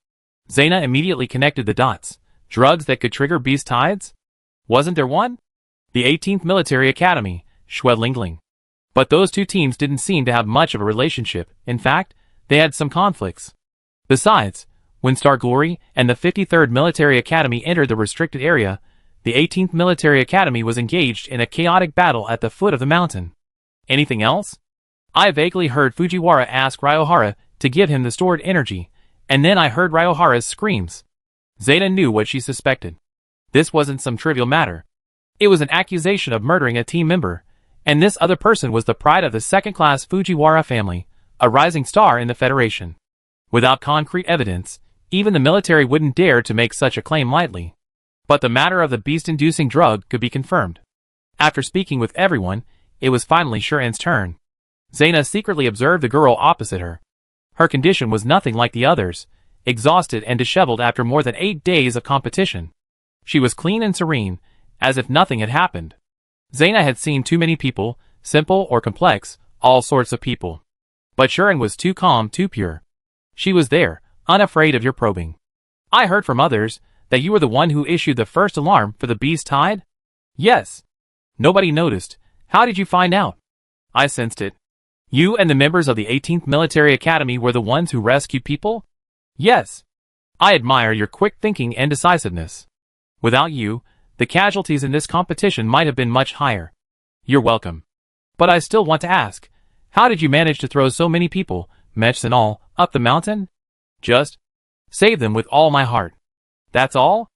Zaina immediately connected the dots. Drugs that could trigger beast tides? Wasn't there one? The 18th Military Academy, Schwedlingling. But those two teams didn't seem to have much of a relationship. In fact, they had some conflicts. Besides, when Star Glory and the 53rd Military Academy entered the restricted area, the 18th Military Academy was engaged in a chaotic battle at the foot of the mountain. Anything else? I vaguely heard Fujiwara ask Ryohara to give him the stored energy, and then I heard Ryohara's screams. Zaina knew what she suspected. This wasn't some trivial matter. It was an accusation of murdering a team member, and this other person was the pride of the second-class Fujiwara family, a rising star in the Federation. Without concrete evidence, even the military wouldn't dare to make such a claim lightly. But the matter of the beast-inducing drug could be confirmed. After speaking with everyone, it was finally Shuren's turn. Zaina secretly observed the girl opposite her. Her condition was nothing like the others, exhausted and disheveled after more than 8 days of competition. She was clean and serene, as if nothing had happened. Zaina had seen too many people, simple or complex, all sorts of people. But Shuren was too calm, too pure. She was there, unafraid of your probing. I heard from others that you were the one who issued the first alarm for the beast tide? Yes. Nobody noticed. How did you find out? I sensed it. You and the members of the 18th Military Academy were the ones who rescued people? Yes. I admire your quick thinking and decisiveness. Without you, the casualties in this competition might have been much higher. You're welcome. But I still want to ask, how did you manage to throw so many people, mechs and all, up the mountain? Just save them with all my heart. That's all?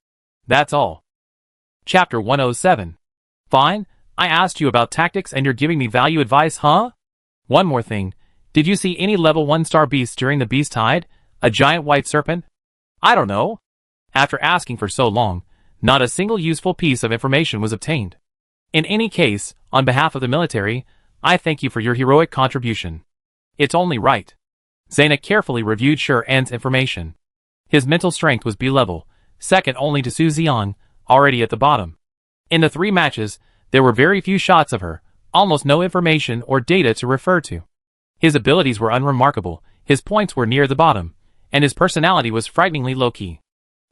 That's all. Chapter 107. Fine, I asked you about tactics and you're giving me value advice, huh? One more thing, did you see any level 1 star beasts during the beast tide? A giant white serpent? I don't know. After asking for so long, not a single useful piece of information was obtained. In any case, on behalf of the military, I thank you for your heroic contribution. It's only right. Zaina carefully reviewed Shuren's information. His mental strength was B-level, second only to Su Xiang, already at the bottom. In the 3 matches, there were very few shots of her, almost no information or data to refer to. His abilities were unremarkable, his points were near the bottom, and his personality was frighteningly low-key.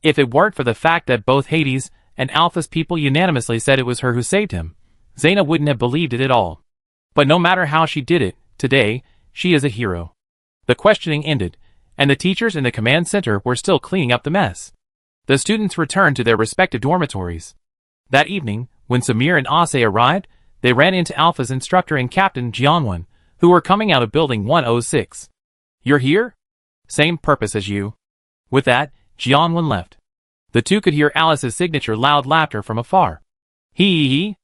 If it weren't for the fact that both Hades and Alpha's people unanimously said it was her who saved him, Zaina wouldn't have believed it at all. But no matter how she did it, today, she is a hero. The questioning ended, and the teachers in the command center were still cleaning up the mess. The students returned to their respective dormitories. That evening, when Samir and Ase arrived, they ran into Alpha's instructor and Captain Jianwen, who were coming out of Building 106. You're here? Same purpose as you. With that, Jianwen left. The two could hear Alice's signature loud laughter from afar. Hee.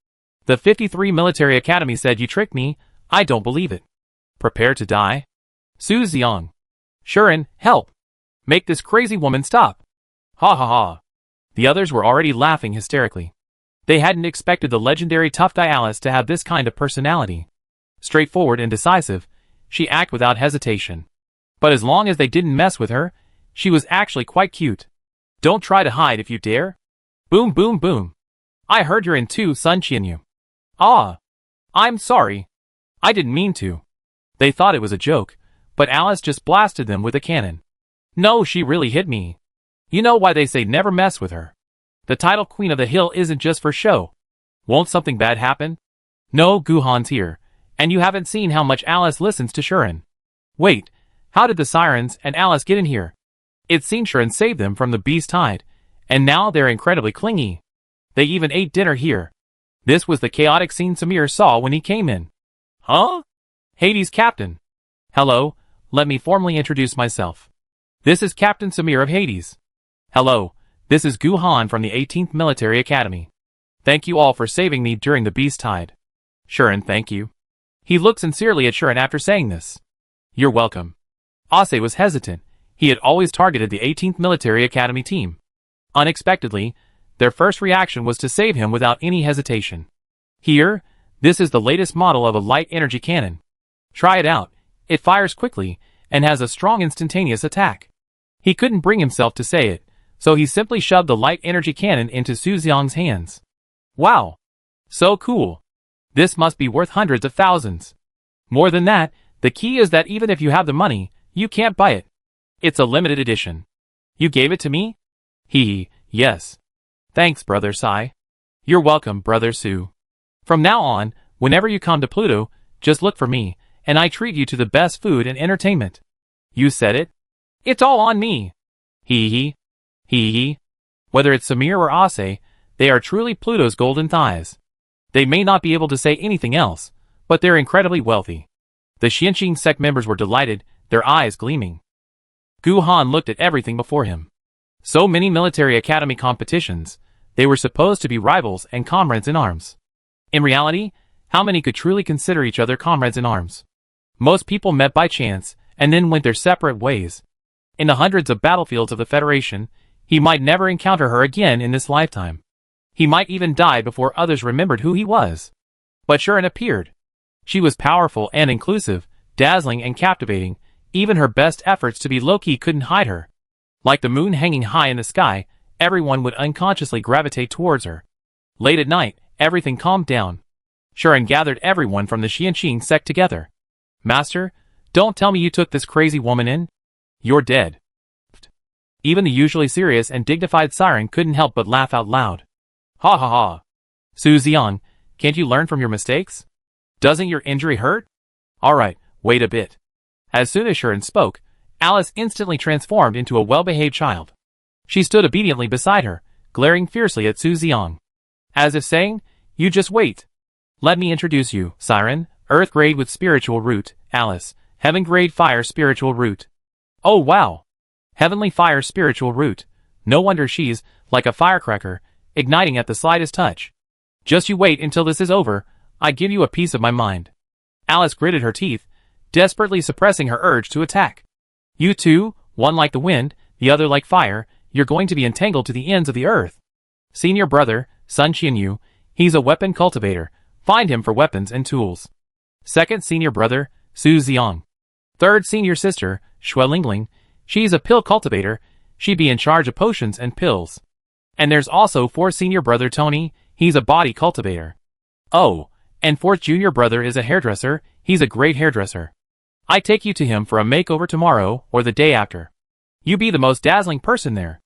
The 53 Military Academy said you tricked me, I don't believe it. Prepare to die? Su Xiang. Shuren, help! Make this crazy woman stop! Ha ha ha. The others were already laughing hysterically. They hadn't expected the legendary tough guy Alice to have this kind of personality. Straightforward and decisive, she acted without hesitation. But as long as they didn't mess with her, she was actually quite cute. Don't try to hide if you dare. Boom boom boom. I heard you're in too, Sun Qianyu. Ah. I'm sorry. I didn't mean to. They thought it was a joke, but Alice just blasted them with a cannon. No, she really hit me. You know why they say never mess with her. The title Queen of the Hill isn't just for show. Won't something bad happen? No, Guhan's here, and you haven't seen how much Alice listens to Shuren. Wait, how did the Sirens and Alice get in here? It seems Shuren saved them from the beast tide, and now they're incredibly clingy. They even ate dinner here. This was the chaotic scene Samir saw when he came in. Huh? Hades Captain. Hello, let me formally introduce myself. This is Captain Samir of Hades. Hello, this is Gu Han from the 18th Military Academy. Thank you all for saving me during the Beast Tide. Shuren, thank you. He looked sincerely at Shuren after saying this. You're welcome. Ase was hesitant. He had always targeted the 18th Military Academy team. Unexpectedly, their first reaction was to save him without any hesitation. Here, this is the latest model of a light energy cannon. Try it out. It fires quickly and has a strong instantaneous attack. He couldn't bring himself to say it, so he simply shoved the light energy cannon into Su Xiang's hands. Wow! So cool! This must be worth hundreds of thousands. More than that, the key is that even if you have the money, you can't buy it. It's a limited edition. You gave it to me? Yes. Thanks, Brother Sai. You're welcome, Brother Su. From now on, whenever you come to Pluto, just look for me, and I treat you to the best food and entertainment. You said it? It's all on me. Whether it's Samir or Ase, they are truly Pluto's golden thighs. They may not be able to say anything else, but they're incredibly wealthy. The Xianxing sect members were delighted, their eyes gleaming. Gu Han looked at everything before him. So many military academy competitions, they were supposed to be rivals and comrades in arms. In reality, how many could truly consider each other comrades in arms? Most people met by chance, and then went their separate ways. In the hundreds of battlefields of the Federation, he might never encounter her again in this lifetime. He might even die before others remembered who he was. But Shuren appeared. She was powerful and inclusive, dazzling and captivating. Even her best efforts to be low-key couldn't hide her. Like the moon hanging high in the sky, everyone would unconsciously gravitate towards her. Late at night, everything calmed down. Shuren gathered everyone from the Xianxing sect together. Master, don't tell me you took this crazy woman in? You're dead. Even the usually serious and dignified Siren couldn't help but laugh out loud. Ha ha ha. Su Xiang, can't you learn from your mistakes? Doesn't your injury hurt? Alright, wait a bit. As soon as Shuren spoke, Alice instantly transformed into a well-behaved child. She stood obediently beside her, glaring fiercely at Su Xiang. As if saying, you just wait. Let me introduce you, Siren, Earth grade with spiritual root, Alice, Heaven grade fire spiritual root. Oh wow! Heavenly fire spiritual root. No wonder she's, like a firecracker, igniting at the slightest touch. Just you wait until this is over, I give you a piece of my mind. Alice gritted her teeth, desperately suppressing her urge to attack. You two, one like the wind, the other like fire, you're going to be entangled to the ends of the earth. Senior brother, Sun Qianyu, he's a weapon cultivator, find him for weapons and tools. Second senior brother, Su Xiang. Third senior sister, Xue Lingling, she's a pill cultivator, she'd be in charge of potions and pills. And there's also fourth senior brother Tony, he's a body cultivator. Oh, and fourth junior brother is a hairdresser, he's a great hairdresser. I take you to him for a makeover tomorrow or the day after. You be the most dazzling person there.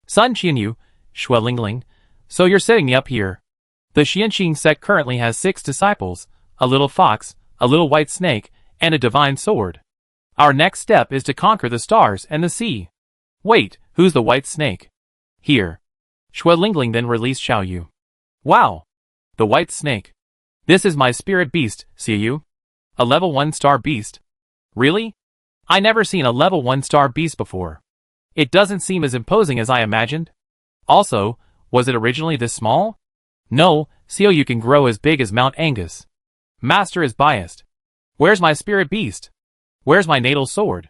Sun Qianyu, Xue Lingling, so you're setting me up here. The Xianxing sect currently has 6 disciples, a little fox, a little white snake, and a divine sword. Our next step is to conquer the stars and the sea. Wait, who's the white snake? Here. Xue Lingling then released Xiao Yu. Wow! The white snake. This is my spirit beast, see you? A level 1 star beast. Really? I never seen a level 1 star beast before. It doesn't seem as imposing as I imagined. Also, was it originally this small? No, Xiao Yu can grow as big as Mount Angus. Master is biased. Where's my spirit beast? Where's my natal sword?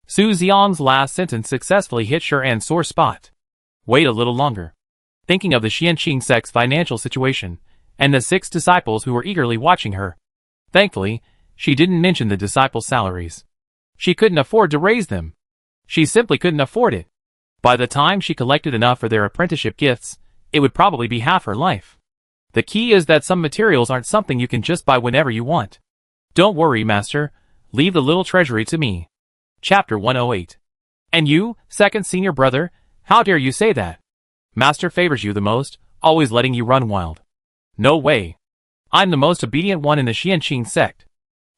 Su Xiang's last sentence successfully hit Shuren's sore spot. Wait a little longer. Thinking of the Xianxing sect's financial situation, and the 6 disciples who were eagerly watching her. Thankfully, she didn't mention the disciples' salaries. She couldn't afford to raise them. She simply couldn't afford it. By the time she collected enough for their apprenticeship gifts, it would probably be half her life. The key is that some materials aren't something you can just buy whenever you want. Don't worry, Master. Leave the little treasury to me. Chapter 108. And you, second senior brother, how dare you say that? Master favors you the most, always letting you run wild. No way. I'm the most obedient one in the Xianxing sect.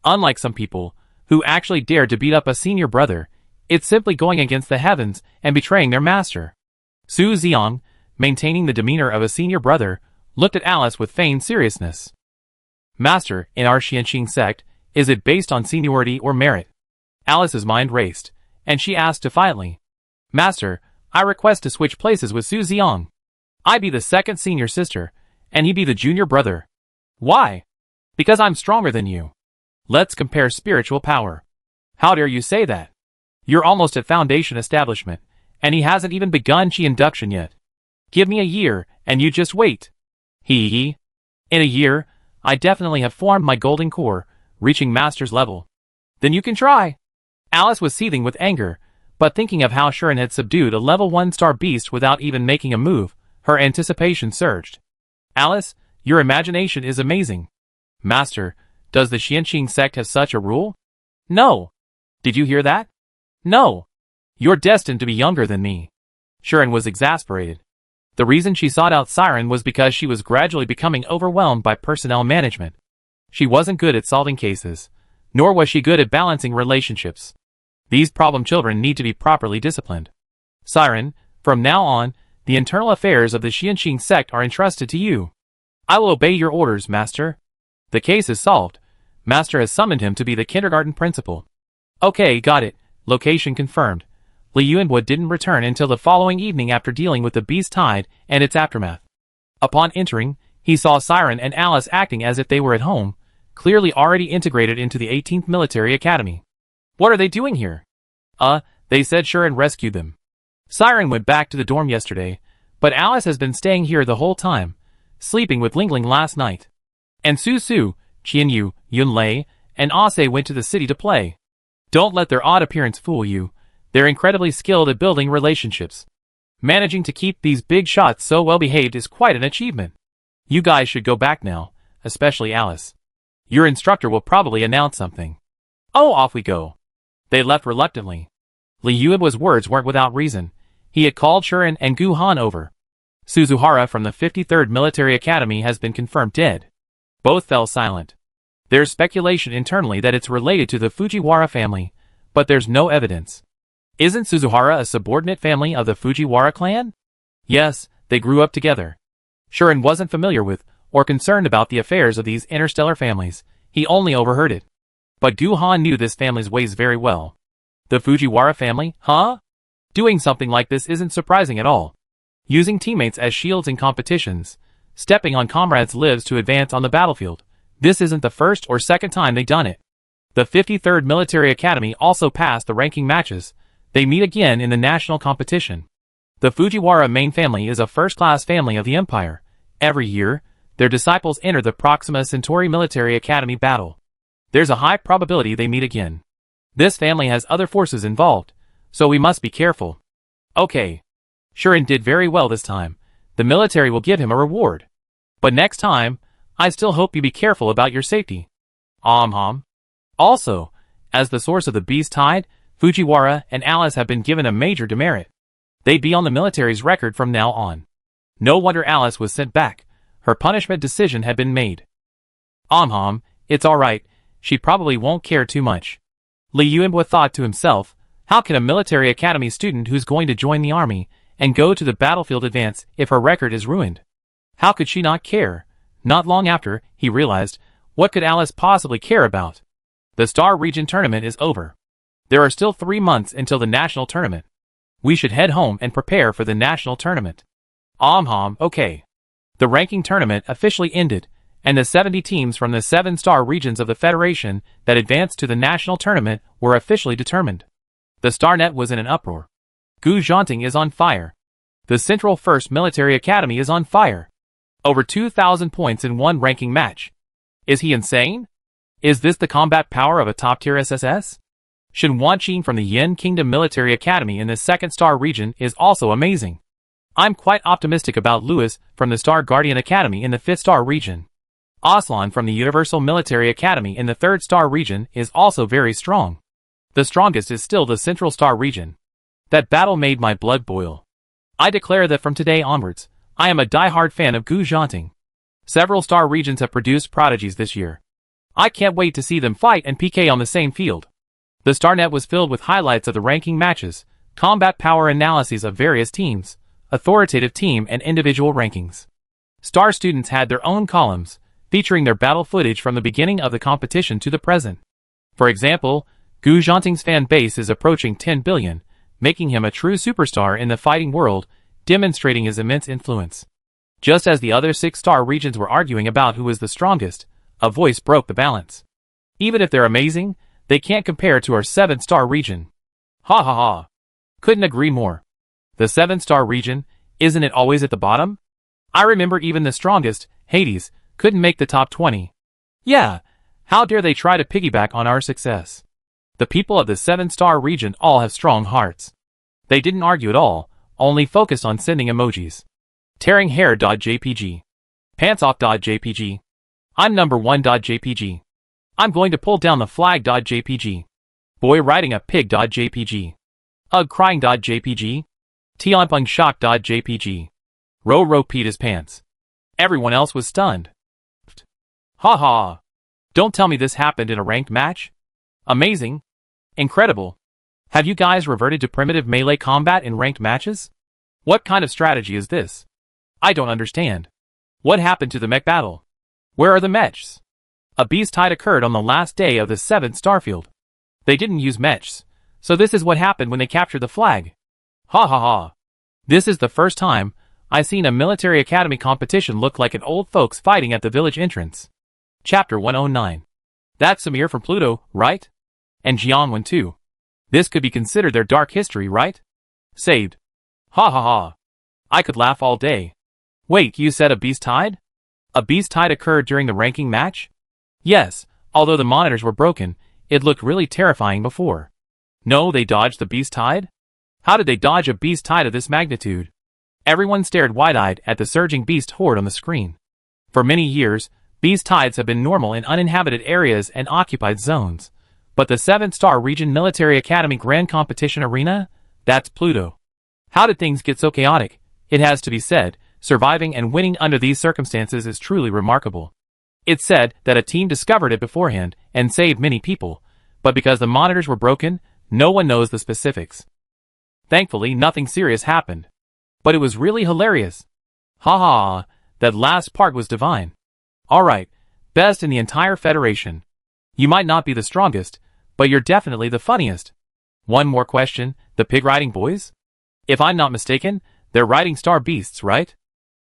Unlike some people, who actually dared to beat up a senior brother, it's simply going against the heavens and betraying their master. Su Xiang, maintaining the demeanor of a senior brother, looked at Alice with feigned seriousness. Master, in our Xianxing sect, is it based on seniority or merit? Alice's mind raced, and she asked defiantly. Master, I request to switch places with Su Xiang. I be the second senior sister, and he be the junior brother. Why? Because I'm stronger than you. Let's compare spiritual power. How dare you say that? You're almost at foundation establishment, and he hasn't even begun Qi induction yet. Give me a year, and you just wait. Hee. In a year, I definitely have formed my golden core, reaching master's level. Then you can try. Alice was seething with anger, but thinking of how Shuren had subdued a level 1-star beast without even making a move, her anticipation surged. Alice, your imagination is amazing. Master, does the Xianxing sect have such a rule? No. Did you hear that? No. You're destined to be younger than me. Shuren was exasperated. The reason she sought out Siren was because she was gradually becoming overwhelmed by personnel management. She wasn't good at solving cases, nor was she good at balancing relationships. These problem children need to be properly disciplined. Siren, from now on, the internal affairs of the Xianxing sect are entrusted to you. I will obey your orders, Master. The case is solved. Master has summoned him to be the kindergarten principal. Okay, got it. Location confirmed. Li Yuanwood didn't return until the following evening after dealing with the beast tide and its aftermath. Upon entering, he saw Siren and Alice acting as if they were at home, clearly already integrated into the 18th Military Academy. What are they doing here? They said Shuren rescued them. Siren went back to the dorm yesterday, but Alice has been staying here the whole time, sleeping with Lingling last night. And Su, Qianyu, Yunlei, and Ase went to the city to play. Don't let their odd appearance fool you. They're incredibly skilled at building relationships. Managing to keep these big shots so well behaved is quite an achievement. You guys should go back now, especially Alice. Your instructor will probably announce something. Oh, off we go. They left reluctantly. Li Yuanwood's words weren't without reason. He had called Shuren and Gu Han over. Suzuhara from the 53rd Military Academy has been confirmed dead. Both fell silent. There's speculation internally that it's related to the Fujiwara family, but there's no evidence. Isn't Suzuhara a subordinate family of the Fujiwara clan? Yes, they grew up together. Shuren wasn't familiar with or concerned about the affairs of these interstellar families. He only overheard it. But Gu Han knew this family's ways very well. The Fujiwara family, huh? Doing something like this isn't surprising at all. Using teammates as shields in competitions, stepping on comrades' lives to advance on the battlefield. This isn't the first or second time they've done it. The 53rd Military Academy also passed the ranking matches. They meet again in the national competition. The Fujiwara main family is a first-class family of the Empire. Every year, their disciples enter the Proxima Centauri Military Academy battle. There's a high probability they meet again. This family has other forces involved, so we must be careful. Okay. Shuren did very well this time. The military will give him a reward. But next time, I still hope you be careful about your safety. Also, as the source of the beast tide, Fujiwara and Alice have been given a major demerit. They'd be on the military's record from now on. No wonder Alice was sent back. Her punishment decision had been made. It's alright. She probably won't care too much. Li Yuanwo thought to himself, how can a military academy student who's going to join the army and go to the battlefield advance if her record is ruined? How could she not care? Not long after, he realized, what could Alice possibly care about? The Star Region tournament is over. There are still 3 months until the national tournament. We should head home and prepare for the national tournament. Okay. The ranking tournament officially ended, and the 70 teams from the 7-star regions of the Federation that advanced to the national tournament were officially determined. The StarNet was in an uproar. Gu Zhanting is on fire. The Central 1st Military Academy is on fire. Over 2,000 points in one ranking match. Is he insane? Is this the combat power of a top-tier SSS? Shen Wanqing from the Yin Kingdom Military Academy in the 2nd-star region is also amazing. I'm quite optimistic about Lewis from the Star Guardian Academy in the 5th-star region. Aslan from the Universal Military Academy in the 3rd-star region is also very strong. The strongest is still the Central Star region. That battle made my blood boil. I declare that from today onwards, I am a die-hard fan of Gu Zhanting. Several star regions have produced prodigies this year. I can't wait to see them fight and PK on the same field. The StarNet was filled with highlights of the ranking matches, combat power analyses of various teams, authoritative team and individual rankings. Star students had their own columns, featuring their battle footage from the beginning of the competition to the present. For example, Gu Zhanting's fan base is approaching 10 billion, making him a true superstar in the fighting world, demonstrating his immense influence. Just as the other 6-star regions were arguing about who was the strongest, a voice broke the balance. Even if they're amazing, they can't compare to our 7-star region. Ha ha ha. Couldn't agree more. The 7-star region, isn't it always at the bottom? I remember even the strongest, Hades, couldn't make the top 20. Yeah, how dare they try to piggyback on our success? The people of the 7-star region all have strong hearts. They didn't argue at all, only focused on sending emojis. Tearing hair.jpg. Pants off.jpg. I'm number 1.jpg. I'm going to pull down the flag.jpg. Boy riding a pig.jpg. Ugh crying.jpg. Tianpeng shock.jpg. Ro peed his pants. Everyone else was stunned. Ha ha. Don't tell me this happened in a ranked match? Amazing. Incredible. Have you guys reverted to primitive melee combat in ranked matches? What kind of strategy is this? I don't understand. What happened to the mech battle? Where are the mechs? A beast tide occurred on the last day of the 7th starfield. They didn't use mechs, so this is what happened when they captured the flag. Ha ha ha. This is the first time I've seen a military academy competition look like an old folks fighting at the village entrance. Chapter 109. That's Samir from Pluto, right? And Jianwen too. This could be considered their dark history, right? Saved. Ha ha ha. I could laugh all day. Wait, you said a beast tide? A beast tide occurred during the ranking match? Yes, although the monitors were broken, it looked really terrifying before. No, they dodged the beast tide? How did they dodge a beast tide of this magnitude? Everyone stared wide-eyed at the surging beast horde on the screen. For many years, beast tides have been normal in uninhabited areas and occupied zones. But the 7-star region military academy grand competition arena? That's Pluto. How did things get so chaotic? It has to be said, surviving and winning under these circumstances is truly remarkable. It's said that a team discovered it beforehand and saved many people, but because the monitors were broken, no one knows the specifics. Thankfully, nothing serious happened. But it was really hilarious. Ha ha, that last part was divine. Alright, best in the entire Federation. You might not be the strongest, but you're definitely the funniest. One more question, the pig riding boys? If I'm not mistaken, they're riding star beasts, right?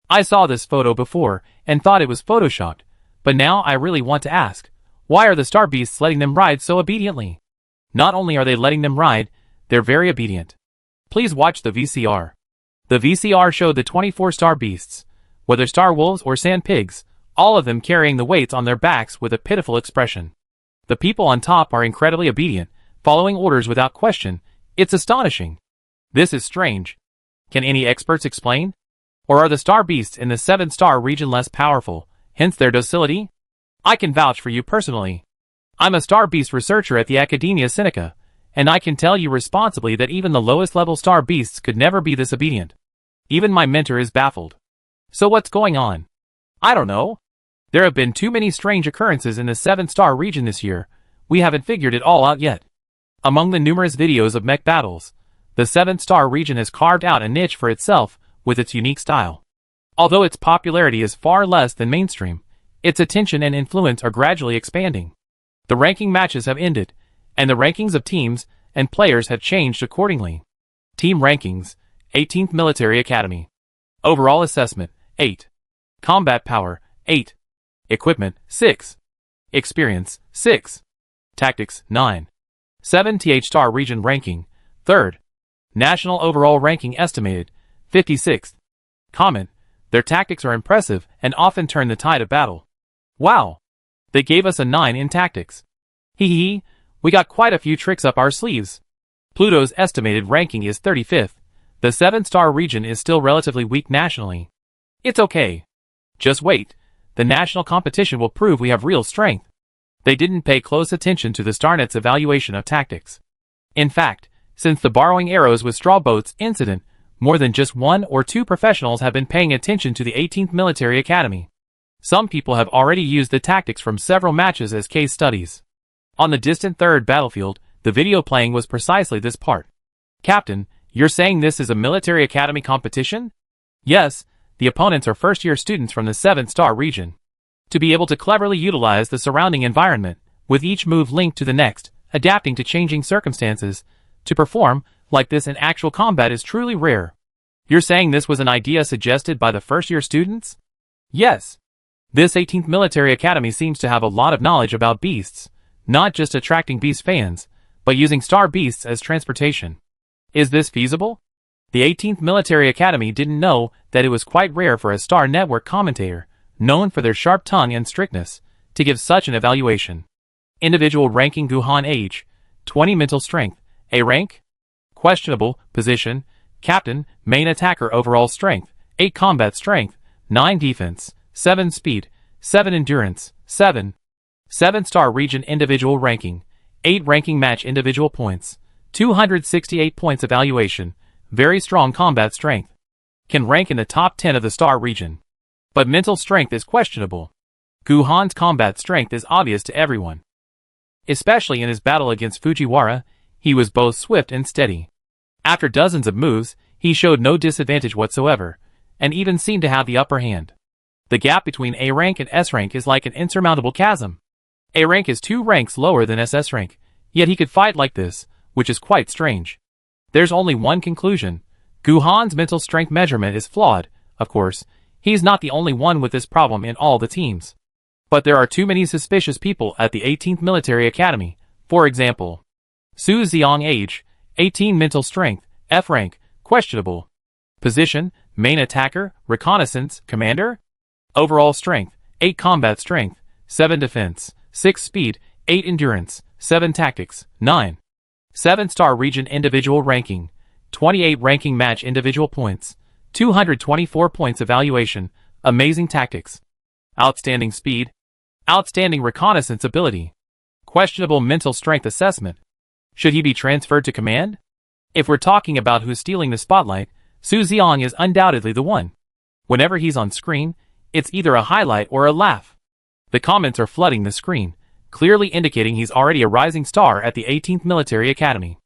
I saw this photo before and thought it was photoshopped, but now I really want to ask, why are the star beasts letting them ride so obediently? Not only are they letting them ride, they're very obedient. Please watch the VCR. The VCR showed the 24 star beasts, whether star wolves or sand pigs, all of them carrying the weights on their backs with a pitiful expression. The people on top are incredibly obedient, following orders without question. It's astonishing. This is strange. Can any experts explain? Or are the star beasts in the 7-star region less powerful, hence their docility? I can vouch for you personally. I'm a star beast researcher at the Academia Sinica, and I can tell you responsibly that even the lowest level star beasts could never be this obedient. Even my mentor is baffled. So what's going on? I don't know. There have been too many strange occurrences in the 7-star region this year. We haven't figured it all out yet. Among the numerous videos of mech battles, the 7-star region has carved out a niche for itself with its unique style. Although its popularity is far less than mainstream, its attention and influence are gradually expanding. The ranking matches have ended, and the rankings of teams and players have changed accordingly. Team rankings, 18th Military Academy. Overall assessment, 8. Combat power, 8. Equipment, 6. Experience, 6. Tactics, 9. 7th Star Region Ranking, 3rd. National Overall Ranking estimated, 56th. Comment, their tactics are impressive and often turn the tide of battle. Wow! They gave us a 9 in tactics. Hee hee, we got quite a few tricks up our sleeves. Pluto's estimated ranking is 35th. The 7-star region is still relatively weak nationally. It's okay. Just wait. The national competition will prove we have real strength. They didn't pay close attention to the StarNet's evaluation of tactics. In fact, since the borrowing arrows with straw boats incident, more than just 1 or 2 professionals have been paying attention to the 18th Military Academy. Some people have already used the tactics from several matches as case studies. On the distant 3rd battlefield, the video playing was precisely this part. Captain, you're saying this is a military academy competition? Yes, the opponents are first-year students from the 7-star region. To be able to cleverly utilize the surrounding environment, with each move linked to the next, adapting to changing circumstances, to perform like this in actual combat is truly rare. You're saying this was an idea suggested by the first-year students? Yes. This 18th Military Academy seems to have a lot of knowledge about beasts, not just attracting beast fans, but using star beasts as transportation. Is this feasible? The 18th Military Academy didn't know that it was quite rare for a Star Network commentator, known for their sharp tongue and strictness, to give such an evaluation. Individual ranking: Guhan age, 20 mental strength, A rank? Questionable, position, captain, main attacker overall strength, 8 combat strength, 9 defense, 7 speed, 7 endurance, 7-star region individual ranking, 8 ranking match individual points, 268 points evaluation, very strong combat strength. Can rank in the top 10 of the star region. But mental strength is questionable. Guhan's combat strength is obvious to everyone. Especially in his battle against Fujiwara, he was both swift and steady. After dozens of moves, he showed no disadvantage whatsoever, and even seemed to have the upper hand. The gap between A rank and S rank is like an insurmountable chasm. A rank is 2 ranks lower than SS rank, yet he could fight like this, which is quite strange. There's only one conclusion. Guhan's mental strength measurement is flawed. Of course, he's not the only one with this problem in all the teams. But there are too many suspicious people at the 18th Military Academy. For example, Su Xiang age, 18 mental strength, F rank, questionable. Position, main attacker, reconnaissance, commander. Overall strength, 8 combat strength, 7 defense, 6 speed, 8 endurance, 7 tactics, 9. 7-star region individual ranking, 28 ranking match individual points, 224 points evaluation, amazing tactics, outstanding speed, outstanding reconnaissance ability, questionable mental strength assessment. Should he be transferred to command? If we're talking about who's stealing the spotlight, Su Xiang is undoubtedly the one. Whenever he's on screen, it's either a highlight or a laugh. The comments are flooding the screen, clearly indicating he's already a rising star at the 18th Military Academy.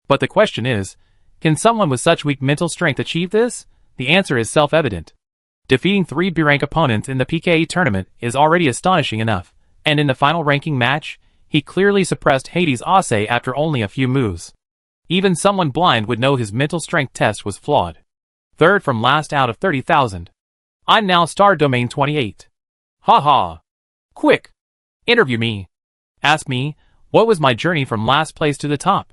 But the question is, can someone with such weak mental strength achieve this? The answer is self-evident. Defeating 3 B-rank opponents in the PKE tournament is already astonishing enough, and in the final ranking match, he clearly suppressed Hades Ase after only a few moves. Even someone blind would know his mental strength test was flawed. Third from last out of 30,000. I'm now star domain 28. Ha. Quick! Interview me. Ask me, what was my journey from last place to the top?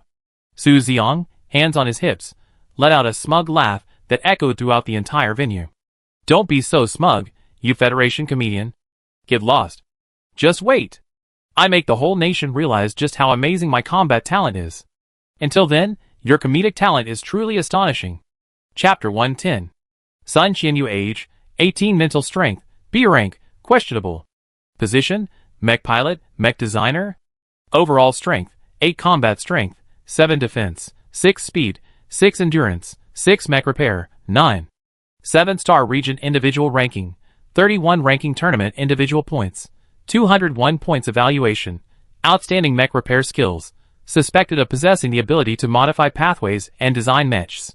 Su Xiang, hands on his hips, let out a smug laugh that echoed throughout the entire venue. Don't be so smug, you Federation comedian. Get lost. Just wait. I make the whole nation realize just how amazing my combat talent is. Until then, your comedic talent is truly astonishing. Chapter 110. Sun Qianyu age, 18 mental strength, B rank, questionable. Position, mech pilot, mech designer. Overall strength, 8 combat strength, 7 defense, 6 speed, 6 endurance, 6 mech repair, 9. 7-star region individual ranking, 31 ranking tournament individual points, 201 points evaluation, outstanding mech repair skills, suspected of possessing the ability to modify pathways and design mechs.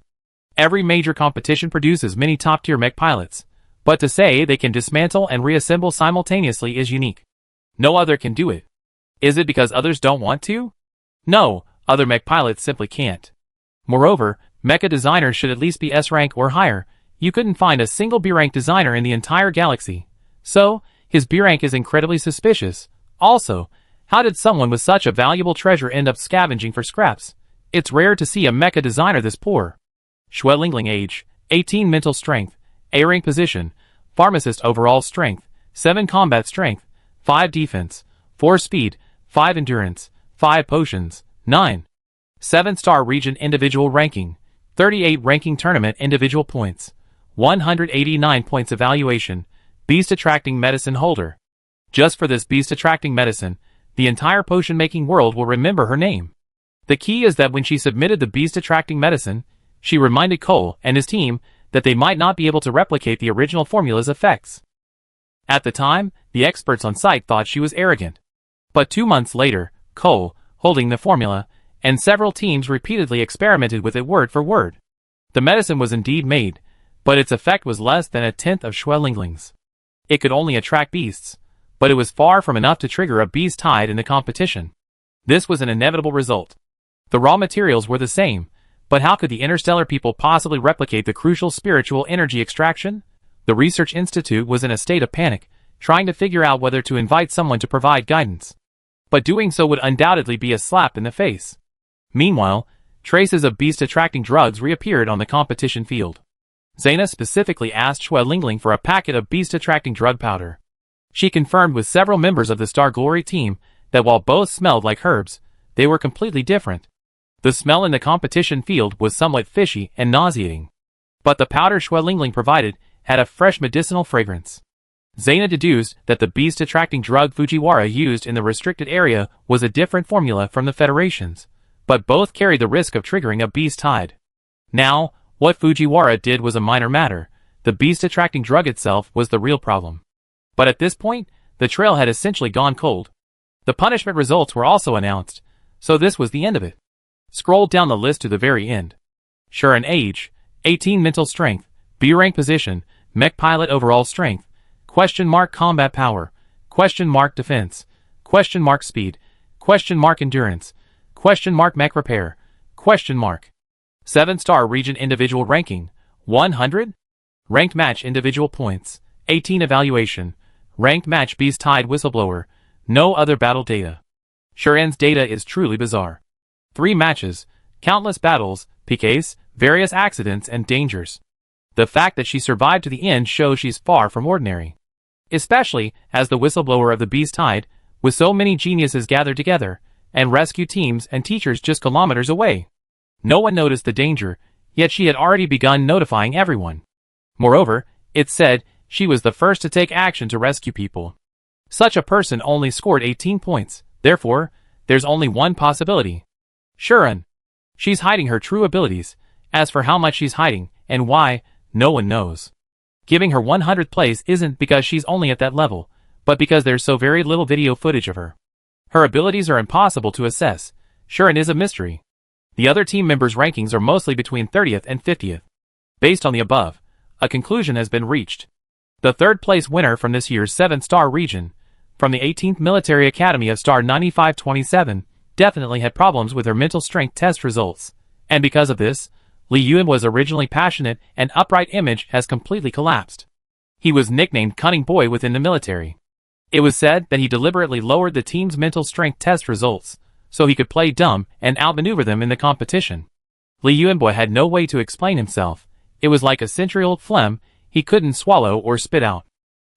Every major competition produces many top-tier mech pilots, but to say they can dismantle and reassemble simultaneously is unique. No other can do it. Is it because others don't want to? No, other mech pilots simply can't. Moreover, mecha designers should at least be S rank or higher. You couldn't find a single B rank designer in the entire galaxy. So, his B rank is incredibly suspicious. Also, how did someone with such a valuable treasure end up scavenging for scraps? It's rare to see a mecha designer this poor. Xuelingling age, 18 mental strength, A rank position, pharmacist overall strength, 7 combat strength, 5 defense, 4 speed, 5 endurance, 5 potions, 9. 7-star region individual ranking, 38 ranking tournament individual points, 189 points evaluation, beast attracting medicine holder. Just for this beast attracting medicine, the entire potion-making world will remember her name. The key is that when she submitted the beast attracting medicine, she reminded Cole and his team that they might not be able to replicate the original formula's effects. At the time, the experts on site thought she was arrogant. But 2 months later, Cole, holding the formula, and several teams repeatedly experimented with it word for word. The medicine was indeed made, but its effect was less than a tenth of Schwellingling's. It could only attract beasts, but it was far from enough to trigger a beast tide in the competition. This was an inevitable result. The raw materials were the same, but how could the Interstellar people possibly replicate the crucial spiritual energy extraction? The Research Institute was in a state of panic, trying to figure out whether to invite someone to provide guidance. But doing so would undoubtedly be a slap in the face. Meanwhile, traces of beast-attracting drugs reappeared on the competition field. Zaina specifically asked Schwelingling for a packet of beast-attracting drug powder. She confirmed with several members of the Star Glory team that while both smelled like herbs, they were completely different. The smell in the competition field was somewhat fishy and nauseating. But the powder Schwelingling provided had a fresh medicinal fragrance. Zaina deduced that the beast-attracting drug Fujiwara used in the restricted area was a different formula from the Federation's, but both carried the risk of triggering a beast tide. Now, what Fujiwara did was a minor matter. The beast-attracting drug itself was the real problem. But at this point, the trail had essentially gone cold. The punishment results were also announced, so this was the end of it. Scroll down the list to the very end. Shuren age, 18 mental strength, B rank position, mech pilot overall strength, combat power, defense, speed, endurance, mech repair, 7-star region individual ranking, 100? Ranked match individual points, 18 evaluation, ranked match beast tide whistleblower, no other battle data. Shuren's data is truly bizarre. 3 matches, countless battles, PKs, various accidents and dangers. The fact that she survived to the end shows she's far from ordinary. Especially as the whistleblower of the beast tide, with so many geniuses gathered together, and rescue teams and teachers just kilometers away. No one noticed the danger, yet she had already begun notifying everyone. Moreover, it said she was the first to take action to rescue people. Such a person only scored 18 points, therefore, there's only one possibility. Shuren. She's hiding her true abilities. As for how much she's hiding, and why, no one knows. Giving her 100th place isn't because she's only at that level, but because there's so very little video footage of her. Her abilities are impossible to assess. Shuren is a mystery. The other team members' rankings are mostly between 30th and 50th. Based on the above, a conclusion has been reached. The third place winner from this year's 7-star region, from the 18th Military Academy of Star 9527, definitely had problems with her mental strength test results, and because of this, Li Yuan was originally passionate and upright image has completely collapsed. He was nicknamed Cunning Boy within the military. It was said that he deliberately lowered the team's mental strength test results, so he could play dumb and outmaneuver them in the competition. Li Yuanboy had no way to explain himself. It was like a century-old phlegm he couldn't swallow or spit out.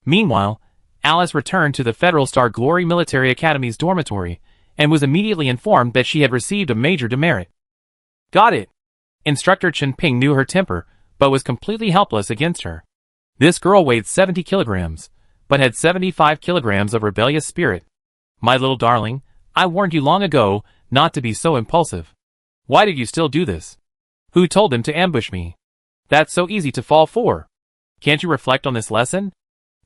Meanwhile, Alice returned to the Federal Star Glory Military Academy's dormitory, and was immediately informed that she had received a major demerit. Got it! Instructor Chen Ping knew her temper, but was completely helpless against her. This girl weighed 70 kilograms, but had 75 kilograms of rebellious spirit. My little darling, I warned you long ago not to be so impulsive. Why did you still do this? Who told them to ambush me? That's so easy to fall for. Can't you reflect on this lesson?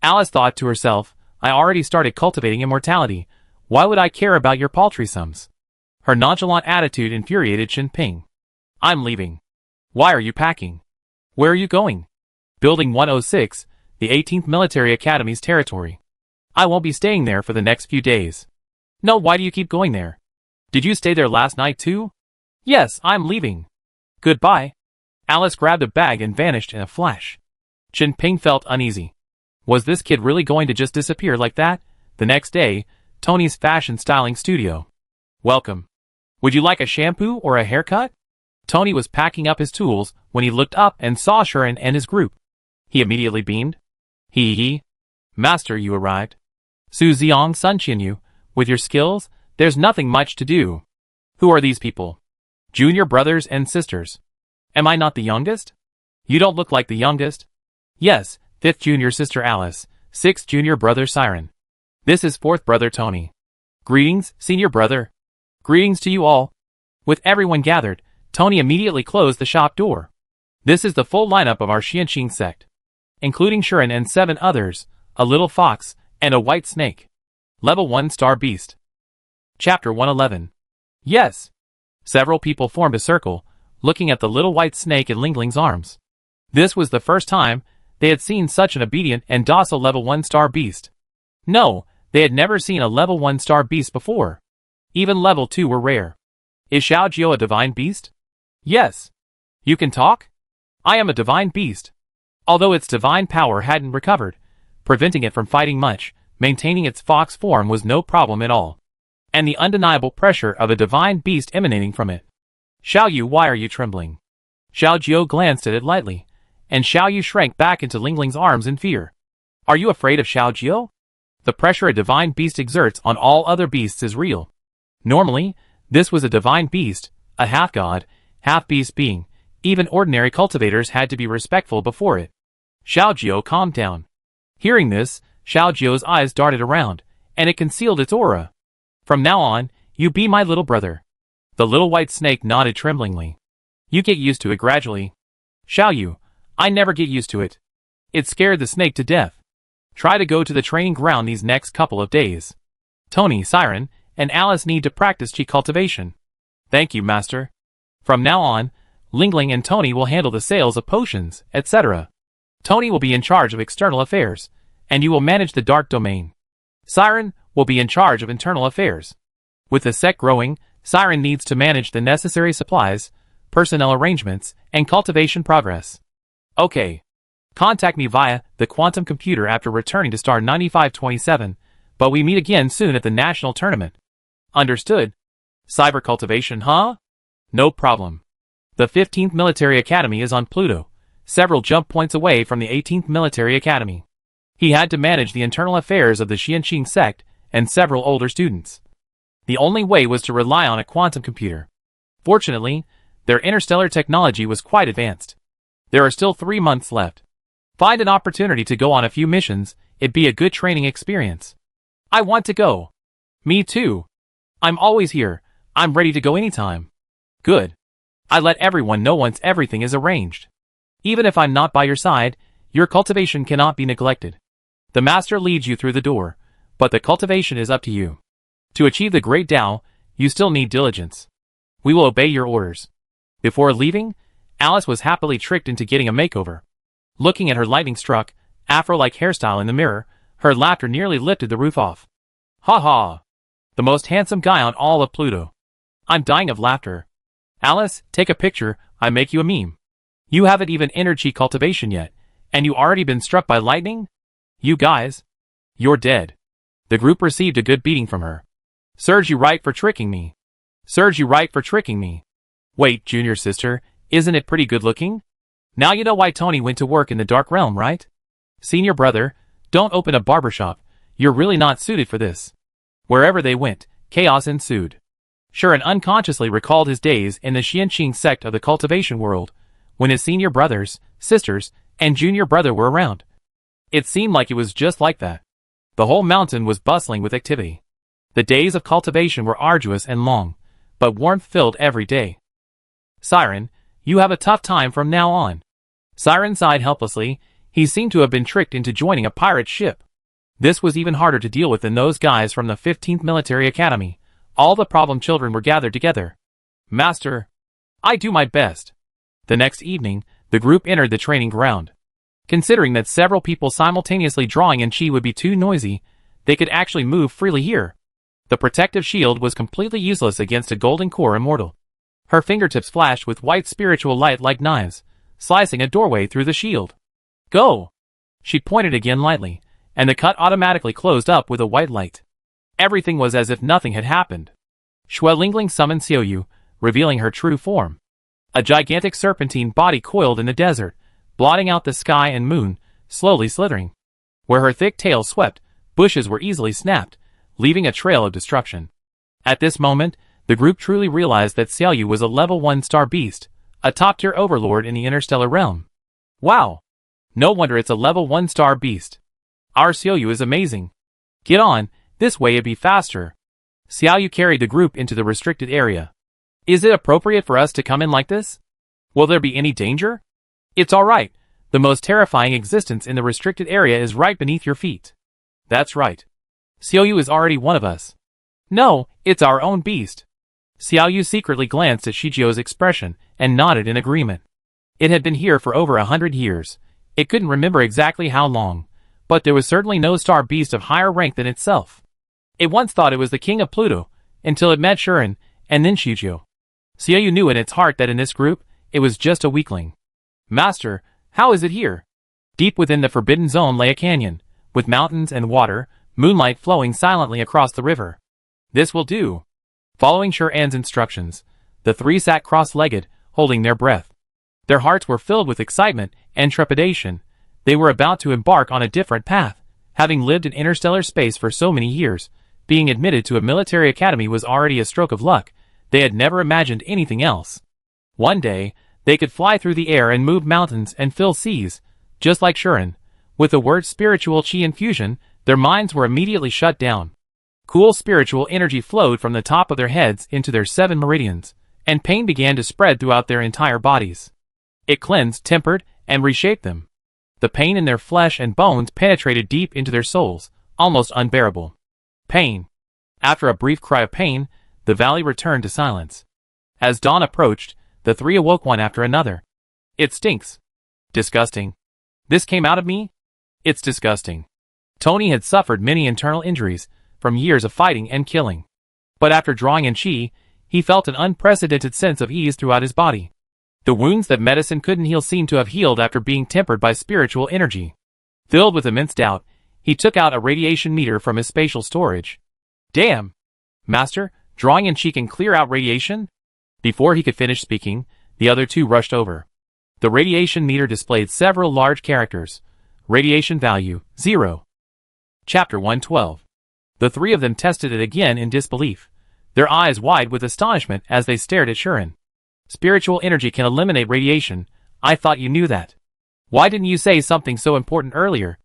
Alice thought to herself, I already started cultivating immortality. Why would I care about your paltry sums? Her nonchalant attitude infuriated Chen Ping. I'm leaving. Why are you packing? Where are you going? Building 106, the 18th Military Academy's territory. I won't be staying there for the next few days. No, why do you keep going there? Did you stay there last night too? Yes, I'm leaving. Goodbye. Alice grabbed a bag and vanished in a flash. Chen Ping felt uneasy. Was this kid really going to just disappear like that? The next day, Tony's fashion styling studio. Welcome. Would you like a shampoo or a haircut? Tony was packing up his tools when he looked up and saw Shuren and his group. He immediately beamed. Hee. Master, you arrived. Su Xiong Sun Qianyu, with your skills, there's nothing much to do. Who are these people? Junior brothers and sisters. Am I not the youngest? You don't look like the youngest. Yes, 5th junior sister Alice, 6th junior brother Siren. This is 4th brother Tony. Greetings, senior brother. Greetings to you all. With everyone gathered, Tony immediately closed the shop door. This is the full lineup of our Xianqing sect, including Shuren and 7 others, a little fox, and a white snake. Level 1 Star Beast. Chapter 111. Yes. Several people formed a circle, looking at the little white snake in Lingling's arms. This was the first time they had seen such an obedient and docile level 1-star beast. No, they had never seen a level 1-star beast before. Even level 2 were rare. Is Xiaojiu a divine beast? Yes. You can talk? I am a divine beast. Although its divine power hadn't recovered, preventing it from fighting much, maintaining its fox form was no problem at all. And the undeniable pressure of a divine beast emanating from it. Xiaoyu, why are you trembling? Xiaojiu glanced at it lightly, and Xiaoyu shrank back into Lingling's arms in fear. Are you afraid of Xiaojiu? The pressure a divine beast exerts on all other beasts is real. Normally, this was a divine beast, a half-god, half-beast being. Even ordinary cultivators had to be respectful before it. Xiaojiu calmed down. Hearing this, Xiaojiu's eyes darted around, and it concealed its aura. From now on, you be my little brother. The little white snake nodded tremblingly. You get used to it gradually. Xiaoyu, I never get used to it. It scared the snake to death. Try to go to the training ground these next couple of days. Tony, Siren, and Alice need to practice chi cultivation. Thank you, Master. From now on, Lingling and Tony will handle the sales of potions, etc. Tony will be in charge of external affairs, and you will manage the dark domain. Siren will be in charge of internal affairs. With the sect growing, Siren needs to manage the necessary supplies, personnel arrangements, and cultivation progress. Okay. Contact me via the quantum computer after returning to Star 9527, but we meet again soon at the national tournament. Understood. Cyber cultivation, huh? No problem. The 15th Military Academy is on Pluto, several jump points away from the 18th Military Academy. He had to manage the internal affairs of the Xianqing sect and several older students. The only way was to rely on a quantum computer. Fortunately, their interstellar technology was quite advanced. There are still 3 months left. Find an opportunity to go on a few missions, it'd be a good training experience. I want to go. Me too. I'm always here, I'm ready to go anytime. Good. I let everyone know once everything is arranged. Even if I'm not by your side, your cultivation cannot be neglected. The Master leads you through the door, but the cultivation is up to you. To achieve the Great Tao, you still need diligence. We will obey your orders. Before leaving, Alice was happily tricked into getting a makeover. Looking at her lightning-struck, afro-like hairstyle in the mirror, her laughter nearly lifted the roof off. Ha ha! The most handsome guy on all of Pluto. I'm dying of laughter. Alice, take a picture, I make you a meme. You haven't even entered chi cultivation yet, and you already been struck by lightning? You guys. You're dead. The group received a good beating from her. Serves you right for tricking me. Serves you right for tricking me. Wait, junior sister, isn't it pretty good looking? Now you know why Tony went to work in the dark realm, right? Senior brother, don't open a barbershop, you're really not suited for this. Wherever they went, chaos ensued. Shuren unconsciously recalled his days in the Xianqing sect of the cultivation world, when his senior brothers, sisters, and junior brother were around. It seemed like it was just like that. The whole mountain was bustling with activity. The days of cultivation were arduous and long, but warmth filled every day. Siren, you have a tough time from now on. Siren sighed helplessly, he seemed to have been tricked into joining a pirate ship. This was even harder to deal with than those guys from the 15th Military Academy. All the problem children were gathered together. Master, I do my best. The next evening, the group entered the training ground. Considering that several people simultaneously drawing in chi would be too noisy, they could actually move freely here. The protective shield was completely useless against a golden core immortal. Her fingertips flashed with white spiritual light like knives, slicing a doorway through the shield. Go! She pointed again lightly, and the cut automatically closed up with a white light. Everything was as if nothing had happened. Lingling summoned Xiaoyu, revealing her true form. A gigantic serpentine body coiled in the desert, blotting out the sky and moon, slowly slithering. Where her thick tail swept, bushes were easily snapped, leaving a trail of destruction. At this moment, the group truly realized that Xiaoyu was a level 1-star beast, a top-tier overlord in the interstellar realm. Wow! No wonder it's a level 1-star beast. Our Xiaoyu is amazing. Get on, this way it'd be faster. Xiaoyu carried the group into the restricted area. Is it appropriate for us to come in like this? Will there be any danger? It's alright. The most terrifying existence in the restricted area is right beneath your feet. That's right. Xiaoyu is already one of us. No, it's our own beast. Xiaoyu secretly glanced at Shijiu's expression and nodded in agreement. It had been here for over 100 years. It couldn't remember exactly how long, but there was certainly no star beast of higher rank than itself. It once thought it was the king of Pluto, until it met Shuren, and then Shuju. Xiaoyu knew in its heart that in this group, it was just a weakling. Master, how is it here? Deep within the forbidden zone lay a canyon, with mountains and water, moonlight flowing silently across the river. This will do. Following Shuren's instructions, the three sat cross-legged, holding their breath. Their hearts were filled with excitement and trepidation. They were about to embark on a different path. Having lived in interstellar space for so many years, being admitted to a military academy was already a stroke of luck. They had never imagined anything else. One day, they could fly through the air and move mountains and fill seas, just like Shuren. With the word spiritual chi infusion, their minds were immediately shut down. Cool spiritual energy flowed from the top of their heads into their 7 meridians, and pain began to spread throughout their entire bodies. It cleansed, tempered, and reshaped them. The pain in their flesh and bones penetrated deep into their souls, almost unbearable. Pain. After a brief cry of pain, the valley returned to silence. As dawn approached, the three awoke one after another. It stinks. Disgusting. This came out of me? It's disgusting. Tony had suffered many internal injuries from years of fighting and killing. But after drawing in chi, he felt an unprecedented sense of ease throughout his body. The wounds that medicine couldn't heal seemed to have healed after being tempered by spiritual energy. Filled with immense doubt, he took out a radiation meter from his spatial storage. Damn! Master, drawing in chi can clear out radiation? Before he could finish speaking, the other two rushed over. The radiation meter displayed several large characters. Radiation value, 0. Chapter 112. The three of them tested it again in disbelief, their eyes wide with astonishment as they stared at Shuren. Spiritual energy can eliminate radiation. I thought you knew that. Why didn't you say something so important earlier?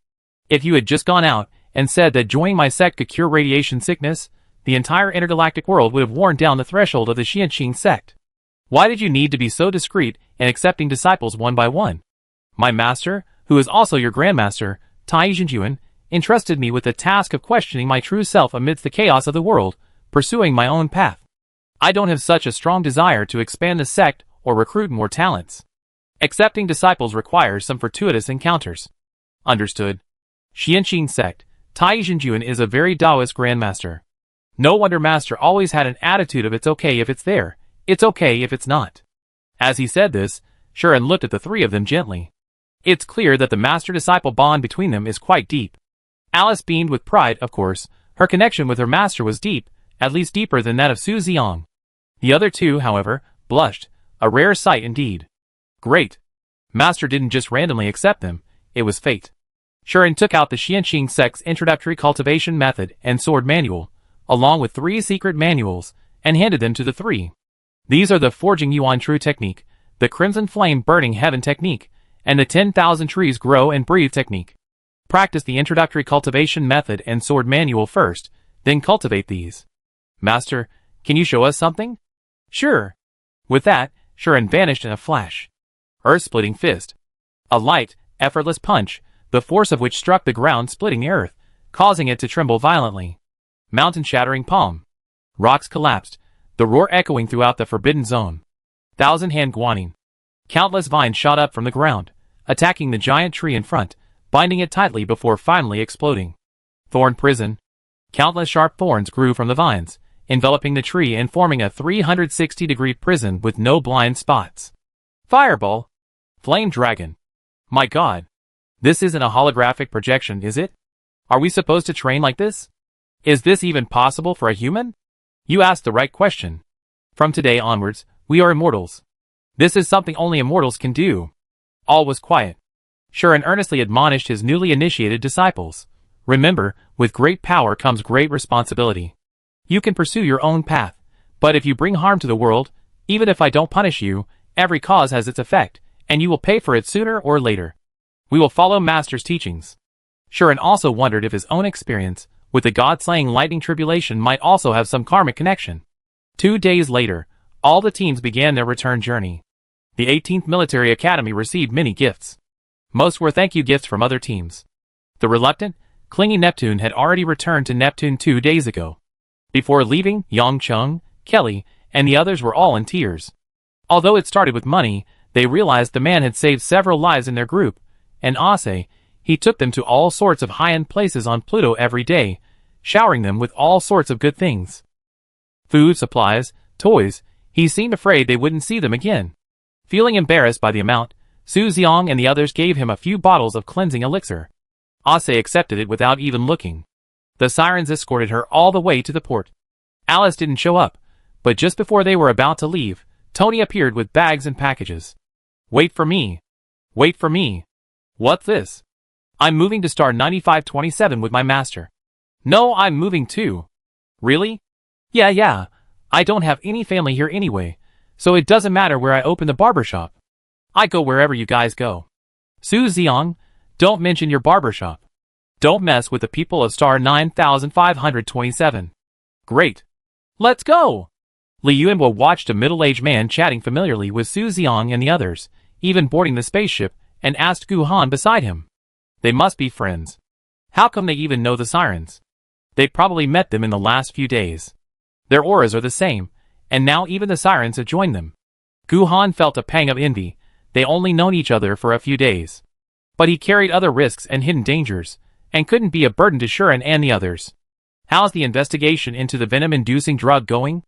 If you had just gone out and said that joining my sect could cure radiation sickness, the entire intergalactic world would have worn down the threshold of the Xianqing sect. Why did you need to be so discreet in accepting disciples one by one? My master, who is also your grandmaster, Tai Zhenjuan, entrusted me with the task of questioning my true self amidst the chaos of the world, pursuing my own path. I don't have such a strong desire to expand the sect or recruit more talents. Accepting disciples requires some fortuitous encounters. Understood. Xianqing sect, Tai Zhenjuan is a very Taoist grandmaster. No wonder master always had an attitude of it's okay if it's there, it's okay if it's not. As he said this, Shuren looked at the three of them gently. It's clear that the master-disciple bond between them is quite deep. Alice beamed with pride, of course. Her connection with her master was deep, at least deeper than that of Su Xiang. The other two, however, blushed, a rare sight indeed. Great. Master didn't just randomly accept them, it was fate. Shuren took out the Xianqing sect's introductory cultivation method and sword manual, along with 3 secret manuals, and handed them to the three. These are the Forging Yuan True technique, the Crimson Flame Burning Heaven technique, and the 10,000 Trees Grow and Breathe technique. Practice the introductory cultivation method and sword manual first, then cultivate these. Master, can you show us something? Sure. With that, Shuren vanished in a flash. Earth-splitting fist. A light, effortless punch, the force of which struck the ground, splitting the earth, causing it to tremble violently. Mountain-shattering palm. Rocks collapsed, the roar echoing throughout the forbidden zone. Thousand-hand guanin. Countless vines shot up from the ground, attacking the giant tree in front, binding it tightly before finally exploding. Thorn prison. Countless sharp thorns grew from the vines, enveloping the tree and forming a 360-degree prison with no blind spots. Fireball. Flame dragon. My god. This isn't a holographic projection, is it? Are we supposed to train like this? Is this even possible for a human? You asked the right question. From today onwards, we are immortals. This is something only immortals can do. All was quiet. Shuren earnestly admonished his newly initiated disciples. Remember, with great power comes great responsibility. You can pursue your own path, but if you bring harm to the world, even if I don't punish you, every cause has its effect, and you will pay for it sooner or later. We will follow Master's teachings. Shuren also wondered if his own experience with the god-slaying lightning tribulation might also have some karmic connection. 2 days later, all the teams began their return journey. The 18th Military Academy received many gifts. Most were thank you gifts from other teams. The reluctant, clingy Neptune had already returned to Neptune 2 days ago. Before leaving, Yang Chung, Kelly, and the others were all in tears. Although it started with money, They realized the man had saved several lives in their group, and he took them to all sorts of high-end places on Pluto every day, showering them with all sorts of good things. Food, supplies, toys. He seemed afraid they wouldn't see them again. Feeling embarrassed by the amount, Su Xiang and the others gave him a few bottles of cleansing elixir. Accepted it without even looking. The sirens escorted her all the way to the port. Alice didn't show up, but just before they were about to leave, Tony appeared with bags and packages. Wait for me. Wait for me. What's this? I'm moving to star 9527 with my master. No, I'm moving too. Really? Yeah. I don't have any family here anyway, so it doesn't matter where I open the barbershop. I go wherever you guys go. Su Xiang, don't mention your barbershop. Don't mess with the people of star 9527. Great. Let's go! Li Yuanbo watched a middle-aged man chatting familiarly with Su Xiang and the others, even boarding the spaceship, and asked Gu Han beside him. They must be friends. How come they even know the sirens? They probably met them in the last few days. Their auras are the same, and now even the sirens have joined them. Gu Han felt a pang of envy. They only known each other for a few days. But he carried other risks and hidden dangers, and couldn't be a burden to Shuren and the others. How's the investigation into the venom-inducing drug going?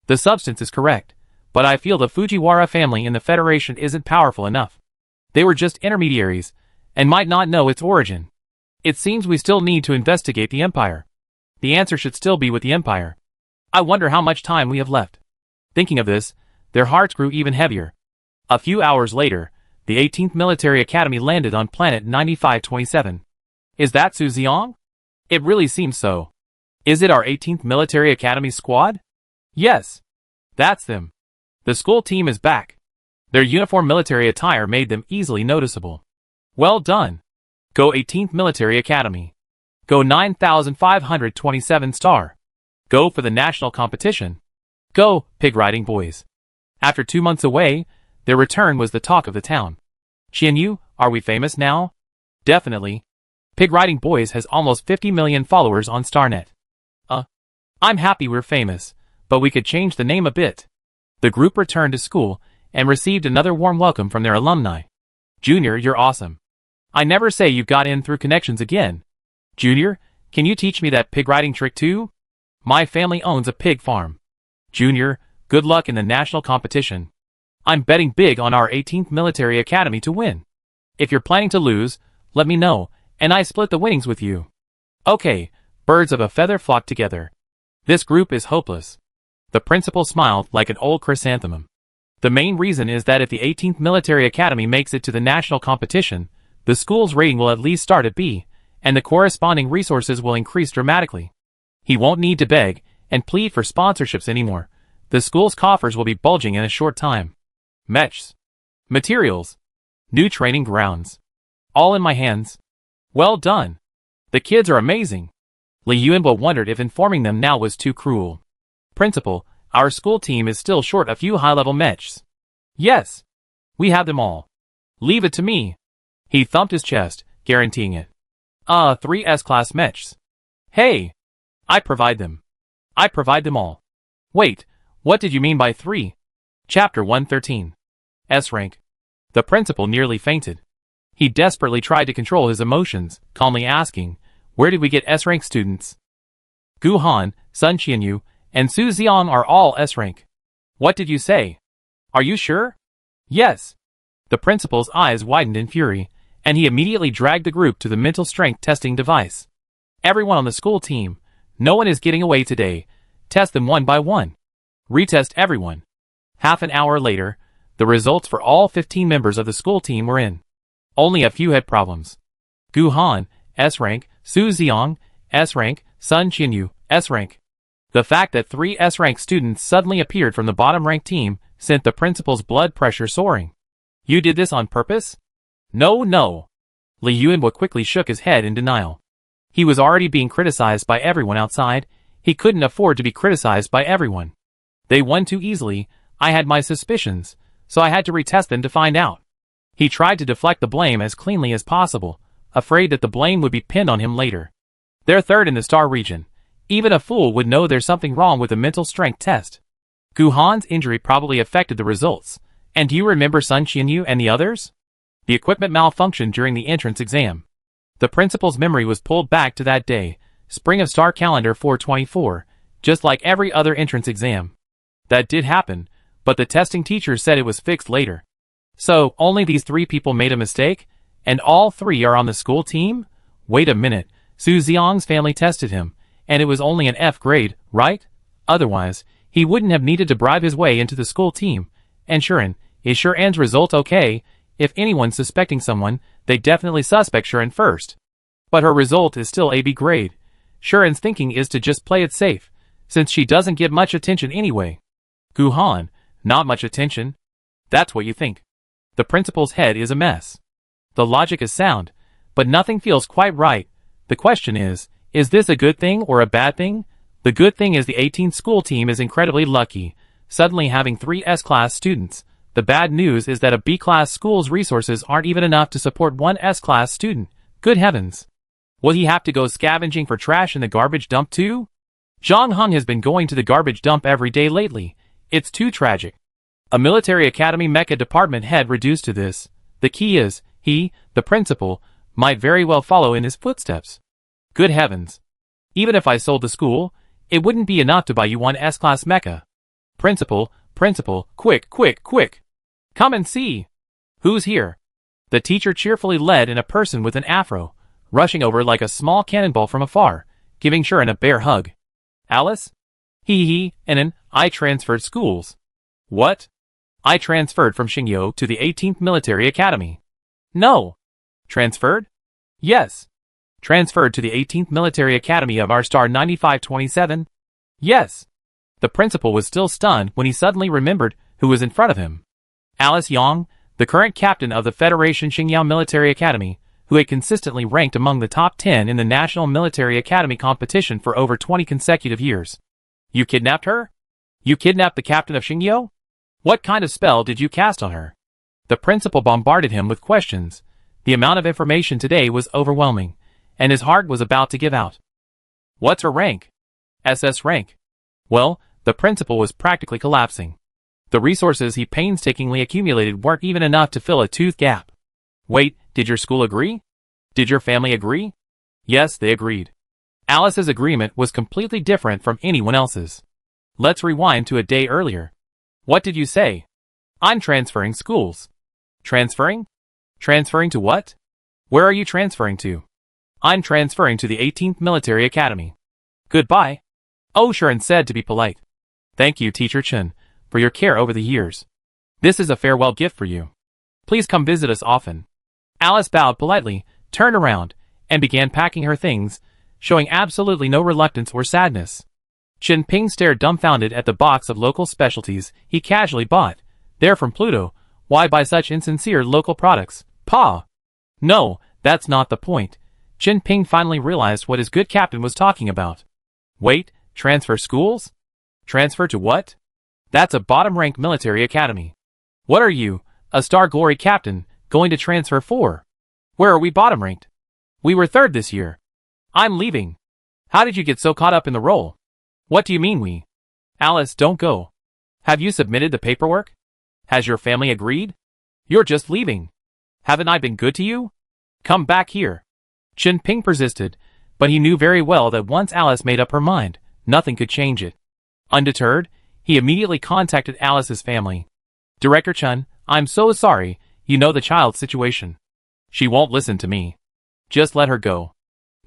The substance is correct, but I feel the Fujiwara family in the Federation isn't powerful enough. They were just intermediaries, and might not know its origin. It seems we still need to investigate the Empire. The answer should still be with the Empire. I wonder how much time we have left. Thinking of this, their hearts grew even heavier. A few hours later, the 18th Military Academy landed on planet 9527. Is that Su Xiang? It really seems so. Is it our 18th Military Academy squad? Yes. That's them. The school team is back. Their uniform military attire made them easily noticeable. Well done. Go 18th Military Academy. Go 9527 star. Go for the national competition. Go, pig riding boys. After 2 months away, their return was the talk of the town. Qianyu, are we famous now? Definitely. Pig riding boys has almost 50 million followers on Starnet. I'm happy we're famous, but we could change the name a bit. The group returned to school and received another warm welcome from their alumni. Junior, you're awesome. I never say you got in through connections again. Junior, can you teach me that pig riding trick too? My family owns a pig farm. Junior, good luck in the national competition. I'm betting big on our 18th Military Academy to win. If you're planning to lose, let me know, and I split the winnings with you. Okay, birds of a feather flock together. This group is hopeless. The principal smiled like an old chrysanthemum. The main reason is that if the 18th Military Academy makes it to the national competition, the school's rating will at least start at B, and the corresponding resources will increase dramatically. He won't need to beg and plead for sponsorships anymore. The school's coffers will be bulging in a short time. Mechs. Materials. New training grounds. All in my hands. Well done. The kids are amazing. Li Yuanbo wondered if informing them now was too cruel. Principal, our school team is still short a few high-level mechs. Yes. We have them all. Leave it to me. He thumped his chest, guaranteeing it. 3 S-class mechs. Hey. I provide them. I provide them all. Wait, what did you mean by 3? Chapter 113. S-rank. The principal nearly fainted. He desperately tried to control his emotions, calmly asking, where did we get S-rank students? Gu Han, Sun Qianyu, and Su Xiang are all S-rank. What did you say? Are you sure? Yes. The principal's eyes widened in fury, and he immediately dragged the group to the mental strength testing device. Everyone on the school team, no one is getting away today. Test them one by one. Retest everyone. Half an hour later, the results for all 15 members of the school team were in. Only a few had problems. Gu Han, S-rank, Su Xiang, S-rank, Sun Qianyu, S-rank. The fact that 3 S-rank students suddenly appeared from the bottom-ranked team sent the principal's blood pressure soaring. You did this on purpose? No. Li Yuanbo quickly shook his head in denial. He was already being criticized by everyone outside. He couldn't afford to be criticized by everyone. They won too easily. I had my suspicions, so I had to retest them to find out. He tried to deflect the blame as cleanly as possible, afraid that the blame would be pinned on him later. They're third in the star region. Even a fool would know there's something wrong with the mental strength test. Gu Han's injury probably affected the results, And do you remember Sun Qianyu and the others? The equipment malfunctioned during the entrance exam. The principal's memory was pulled back to that day, spring of star calendar 424, just like every other entrance exam. That did happen, but the testing teacher said it was fixed later. So, only these 3 people made a mistake? And all 3 are on the school team? Wait a minute, Su Xiang's family tested him, and it was only an F grade, right? Otherwise, he wouldn't have needed to bribe his way into the school team. And Shuren, is Shuren's result okay? If anyone's suspecting someone, they definitely suspect Shuren first. But her result is still AB grade. Shuren's thinking is to just play it safe, since she doesn't get much attention anyway. Guhan, not much attention? That's what you think. The principal's head is a mess. The logic is sound, but nothing feels quite right. The question is this a good thing or a bad thing? The good thing is the 18th school team is incredibly lucky, suddenly having 3 S-class students. The bad news is that a B-class school's resources aren't even enough to support 1 S-class student. Good heavens. Will he have to go scavenging for trash in the garbage dump too? Zhang Heng has been going to the garbage dump every day lately. It's too tragic. A military academy mecha department head reduced to this. The key is, he, the principal, might very well follow in his footsteps. Good heavens. Even if I sold the school, it wouldn't be enough to buy you 1 S-class mecha. Principal, quick, quick, quick. Come and see. Who's here? The teacher cheerfully led in a person with an afro, rushing over like a small cannonball from afar, giving Shuren a bear hug. Alice? And I transferred schools. What? I transferred from Xingyo to the 18th Military Academy. No. Transferred? Yes. Transferred to the 18th Military Academy of our star 9527? Yes. The principal was still stunned when he suddenly remembered who was in front of him. Alice Yang, the current captain of the Federation Xingyao Military Academy, who had consistently ranked among the top 10 in the National Military Academy competition for over 20 consecutive years. You kidnapped her? You kidnapped the captain of Xingyao? What kind of spell did you cast on her? The principal bombarded him with questions. The amount of information today was overwhelming, and his heart was about to give out. What's her rank? SS rank. Well, the principal was practically collapsing. The resources he painstakingly accumulated weren't even enough to fill a tooth gap. Wait, did your school agree? Did your family agree? Yes, they agreed. Alice's agreement was completely different from anyone else's. Let's rewind to a day earlier. What did you say? I'm transferring schools. Transferring? Transferring to what? Where are you transferring to? I'm transferring to the 18th Military Academy. Goodbye. Oh, Shuren said to be polite. Thank you, Teacher Chen, for your care over the years. This is a farewell gift for you. Please come visit us often. Alice bowed politely, turned around, and began packing her things, showing absolutely no reluctance or sadness. Chen Ping stared dumbfounded at the box of local specialties he casually bought. They're from Pluto. Why buy such insincere local products? Pa! No, that's not the point. Chen Ping finally realized what his good captain was talking about. Wait, transfer schools? Transfer to what? That's a bottom-ranked military academy. What are you, a Star Glory captain, going to transfer for? Where are we bottom-ranked? We were 3rd this year. I'm leaving. How did you get so caught up in the role? What do you mean we? Alice, don't go. Have you submitted the paperwork? Has your family agreed? You're just leaving. Haven't I been good to you? Come back here. Chen Ping persisted, but he knew very well that once Alice made up her mind, nothing could change it. Undeterred, he immediately contacted Alice's family. Director Chen, I'm so sorry, you know the child's situation. She won't listen to me. Just let her go.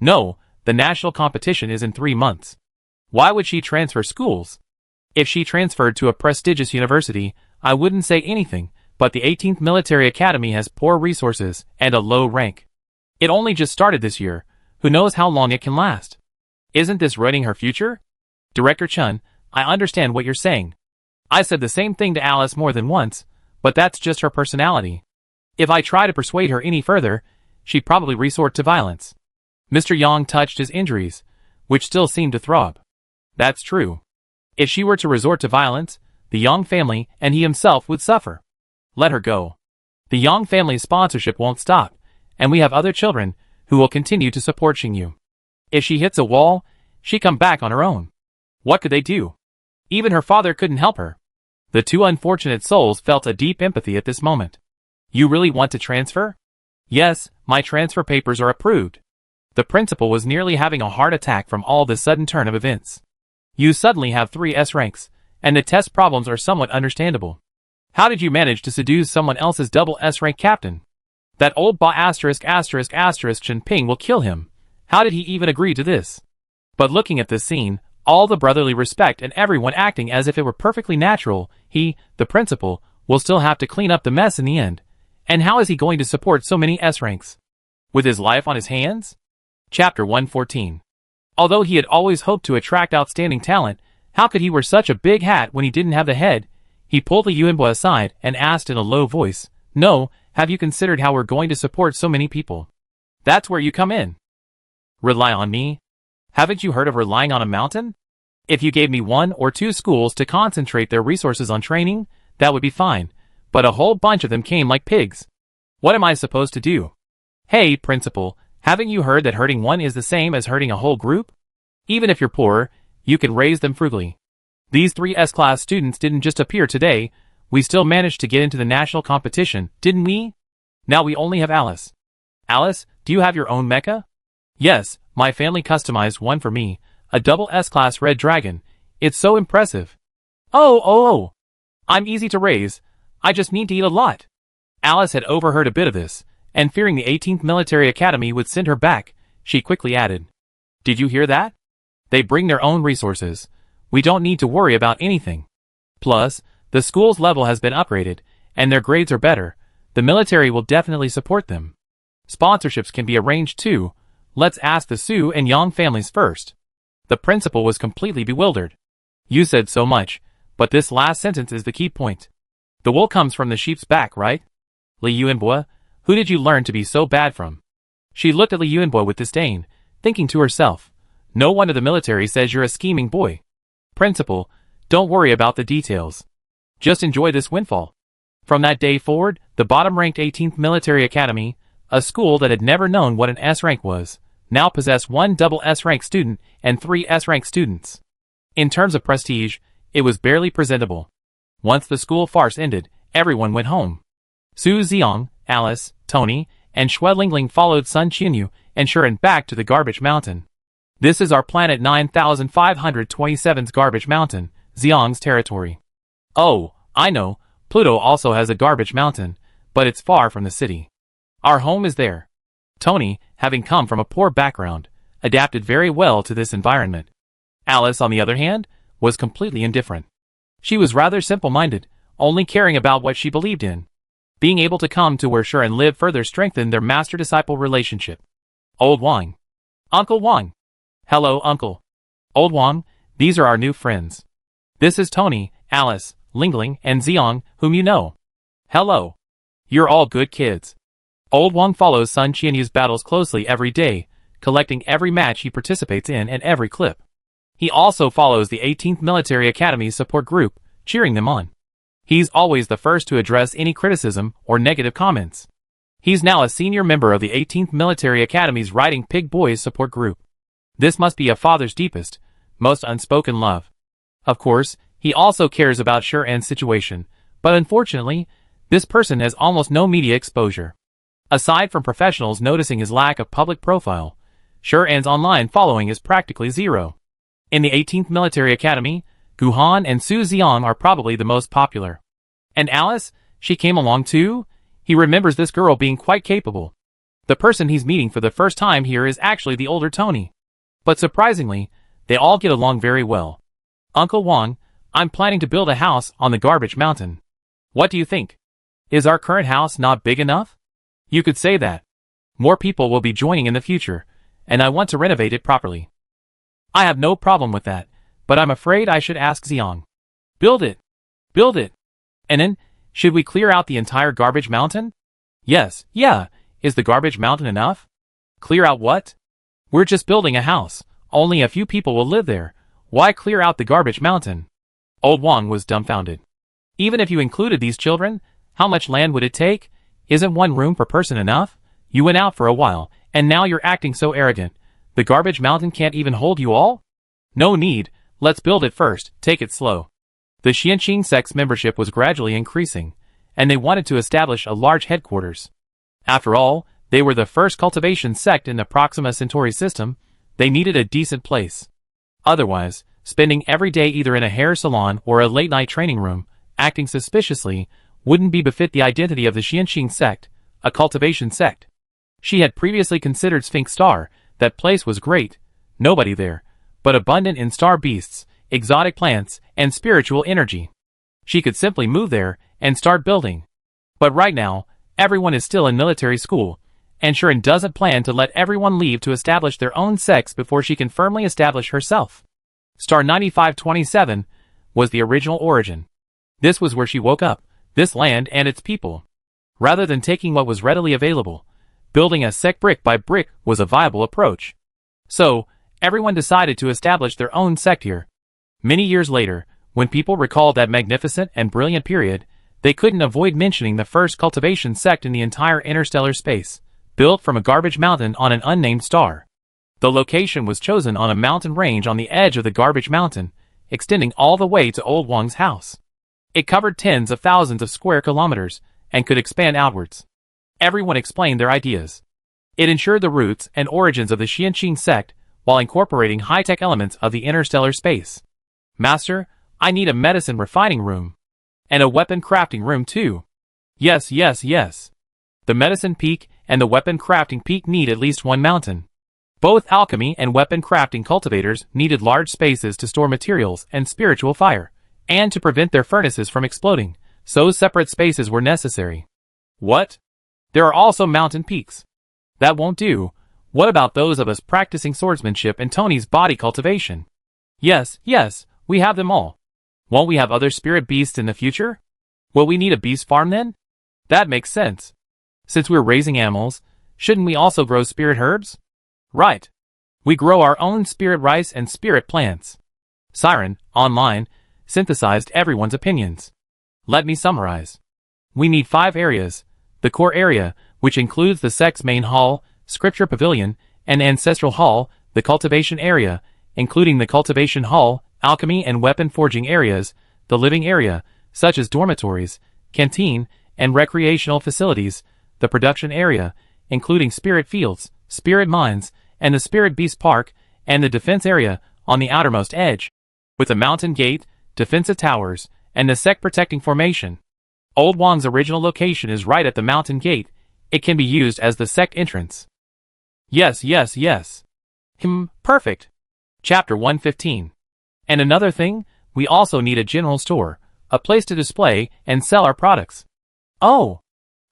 No, the national competition is in 3 months. Why would she transfer schools? If she transferred to a prestigious university, I wouldn't say anything, but the 18th Military Academy has poor resources and a low rank. It only just started this year. Who knows how long it can last? Isn't this ruining her future? Director Chen, I understand what you're saying. I said the same thing to Alice more than once, but that's just her personality. If I try to persuade her any further, she'd probably resort to violence. Mr. Yang touched his injuries, which still seemed to throb. That's true. If she were to resort to violence, the Yang family and he himself would suffer. Let her go. The Yang family's sponsorship won't stop, and we have other children who will continue to support Xingyu. If she hits a wall, she come back on her own. What could they do? Even her father couldn't help her. The two unfortunate souls felt a deep empathy at this moment. You really want to transfer? Yes, my transfer papers are approved. The principal was nearly having a heart attack from all this sudden turn of events. You suddenly have 3 S ranks, and the test problems are somewhat understandable. How did you manage to seduce someone else's double S rank captain? That old Chen Ping will kill him. How did he even agree to this? But looking at this scene, all the brotherly respect and everyone acting as if it were perfectly natural, he, the principal, will still have to clean up the mess in the end. And how is he going to support so many S ranks? With his life on his hands? Chapter 114. Although he had always hoped to attract outstanding talent, how could he wear such a big hat when he didn't have the head? He pulled Li Yuanbo aside and asked in a low voice, "No, have you considered how we're going to support so many people?" That's where you come in. Rely on me? Haven't you heard of relying on a mountain? If you gave me 1 or 2 schools to concentrate their resources on training, that would be fine. But a whole bunch of them came like pigs. What am I supposed to do? Hey, principal, haven't you heard that hurting one is the same as hurting a whole group? Even if you're poor, you can raise them frugally. These 3 S-class students didn't just appear today, we still managed to get into the national competition, didn't we? Now we only have Alice. Alice, do you have your own mecha? Yes, my family customized one for me, a double S-class red dragon. It's so impressive. Oh. I'm easy to raise. I just need to eat a lot. Alice had overheard a bit of this, and fearing the 18th Military Academy would send her back, she quickly added, "Did you hear that? They bring their own resources. We don't need to worry about anything. Plus, the school's level has been upgraded, and their grades are better. The military will definitely support them. Sponsorships can be arranged too. Let's ask the Su and Yang families first." The principal was completely bewildered. You said so much, but this last sentence is the key point. The wool comes from the sheep's back, right? Li Yuanbo, who did you learn to be so bad from? She looked at Li Yuanbo with disdain, thinking to herself, no wonder the military says you're a scheming boy. Principal, don't worry about the details. Just enjoy this windfall. From that day forward, the bottom-ranked 18th Military Academy, a school that had never known what an S rank was, now possessed 1 double S rank student and 3 S rank students. In terms of prestige, it was barely presentable. Once the school farce ended, everyone went home. Su Xiang, Alice, Tony, and Xue Lingling followed Sun Qianyu and Shuren back to the Garbage Mountain. This is our planet 9527's Garbage Mountain, Xiang's territory. Oh, I know, Pluto also has a Garbage Mountain, but it's far from the city. Our home is there. Tony, having come from a poor background, adapted very well to this environment. Alice, on the other hand, was completely indifferent. She was rather simple-minded, only caring about what she believed in. Being able to come to where Shuren lived further strengthened their master-disciple relationship. Old Wang. Uncle Wang. Hello, Uncle. Old Wang, these are our new friends. This is Tony, Alice, Lingling, and Xiang, whom you know. Hello. You're all good kids. Old Wang follows Sun Qianyu's battles closely every day, collecting every match he participates in and every clip. He also follows the 18th Military Academy's support group, cheering them on. He's always the first to address any criticism or negative comments. He's now a senior member of the 18th Military Academy's Riding Pig Boys support group. This must be a father's deepest, most unspoken love. Of course, he also cares about Shuren's situation, but unfortunately, this person has almost no media exposure. Aside from professionals noticing his lack of public profile, Shuren's online following is practically zero. In the 18th Military Academy, Guhan and Su Xiang are probably the most popular. And Alice, she came along too? He remembers this girl being quite capable. The person he's meeting for the first time here is actually the older Tony. But surprisingly, they all get along very well. Uncle Wang, I'm planning to build a house on the Garbage Mountain. What do you think? Is our current house not big enough? You could say that. More people will be joining in the future, and I want to renovate it properly. I have no problem with that, but I'm afraid I should ask Xiang. Build it. Build it. And then, should we clear out the entire Garbage Mountain? Yes, yeah. Is the Garbage Mountain enough? Clear out what? We're just building a house. Only a few people will live there. Why clear out the Garbage Mountain? Old Wang was dumbfounded. Even if you included these children, how much land would it take? Isn't 1 room per person enough? You went out for a while, and now you're acting so arrogant. The Garbage Mountain can't even hold you all? No need, let's build it first, take it slow. The Xianqing sect's membership was gradually increasing, and they wanted to establish a large headquarters. After all, they were the first cultivation sect in the Proxima Centauri system. They needed a decent place. Otherwise, spending every day either in a hair salon or a late-night training room, acting suspiciously, wouldn't be befit the identity of the Xianqing sect, a cultivation sect. She had previously considered Sphinx Star. That place was great, nobody there, but abundant in star beasts, exotic plants, and spiritual energy. She could simply move there and start building. But right now, everyone is still in military school, and Sharon doesn't plan to let everyone leave to establish their own sects before she can firmly establish herself. Star 9527 was the original origin. This was where she woke up, this land and its people. Rather than taking what was readily available, building a sect brick by brick was a viable approach. So, everyone decided to establish their own sect here. Many years later, when people recalled that magnificent and brilliant period, they couldn't avoid mentioning the first cultivation sect in the entire interstellar space, built from a garbage mountain on an unnamed star. The location was chosen on a mountain range on the edge of the garbage mountain, extending all the way to Old Wang's house. It covered tens of thousands of square kilometers, and could expand outwards. Everyone explained their ideas. It ensured the roots and origins of the Xianqing sect, while incorporating high-tech elements of the interstellar space. Master, I need a medicine refining room. And a weapon crafting room too. Yes. The medicine peak and the weapon crafting peak need at least one mountain. Both alchemy and weapon crafting cultivators needed large spaces to store materials and spiritual fire, and to prevent their furnaces from exploding, so separate spaces were necessary. What? There are also mountain peaks. That won't do. What about those of us practicing swordsmanship and Tony's body cultivation? Yes, we have them all. Won't we have other spirit beasts in the future? Will we need a beast farm then? That makes sense. Since we're raising animals, shouldn't we also grow spirit herbs? Right. We grow our own spirit rice and spirit plants. Siren, online, synthesized everyone's opinions. Let me summarize. We need 5 areas. The core area, which includes the sect's main hall, scripture pavilion, and ancestral hall, the cultivation area, including the cultivation hall, alchemy and weapon forging areas, the living area, such as dormitories, canteen, and recreational facilities, the production area, including spirit fields, spirit mines, and the spirit beast park, and the defense area, on the outermost edge, with a mountain gate, defensive towers, and the sect protecting formation. Old Wang's original location is right at the mountain gate. It can be used as the sect entrance. Yes. Perfect. Chapter 115. And another thing, we also need a general store, a place to display and sell our products. Oh,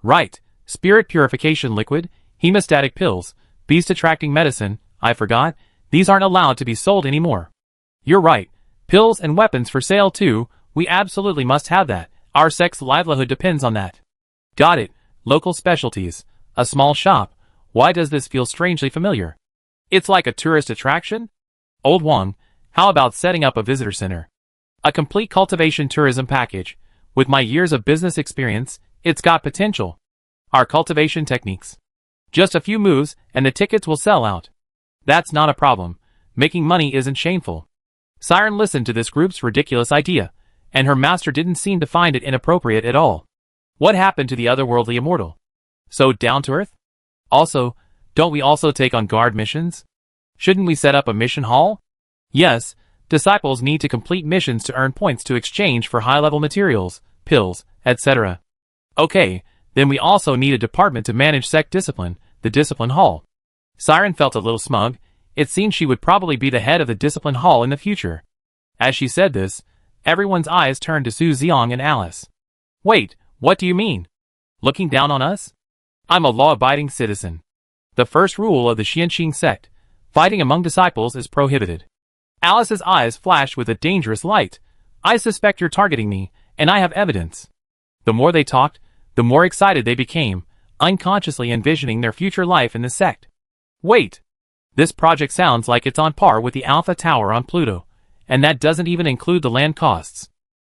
right, spirit purification liquid, hemostatic pills, beast-attracting medicine, I forgot, these aren't allowed to be sold anymore. You're right, pills and weapons for sale too, we absolutely must have that, our sect's livelihood depends on that. Got it, local specialties, a small shop, why does this feel strangely familiar? It's like a tourist attraction? Old Wang, how about setting up a visitor center? A complete cultivation tourism package. With my years of business experience, it's got potential. Our cultivation techniques. Just a few moves and the tickets will sell out. That's not a problem. Making money isn't shameful. Siren listened to this group's ridiculous idea, and her master didn't seem to find it inappropriate at all. What happened to the otherworldly immortal? So down to earth? Also, don't we also take on guard missions? Shouldn't we set up a mission hall? Yes, disciples need to complete missions to earn points to exchange for high-level materials, pills, etc. Okay, then we also need a department to manage sect discipline, the discipline hall. Siren felt a little smug. It seemed she would probably be the head of the discipline hall in the future. As she said this, everyone's eyes turned to Su Xiang and Alice. Wait, what do you mean? Looking down on us? I'm a law-abiding citizen. The first rule of the Xianqing sect, fighting among disciples is prohibited. Alice's eyes flashed with a dangerous light. I suspect you're targeting me, and I have evidence. The more they talked, the more excited they became, unconsciously envisioning their future life in the sect. Wait! This project sounds like it's on par with the Alpha Tower on Pluto, and that doesn't even include the land costs.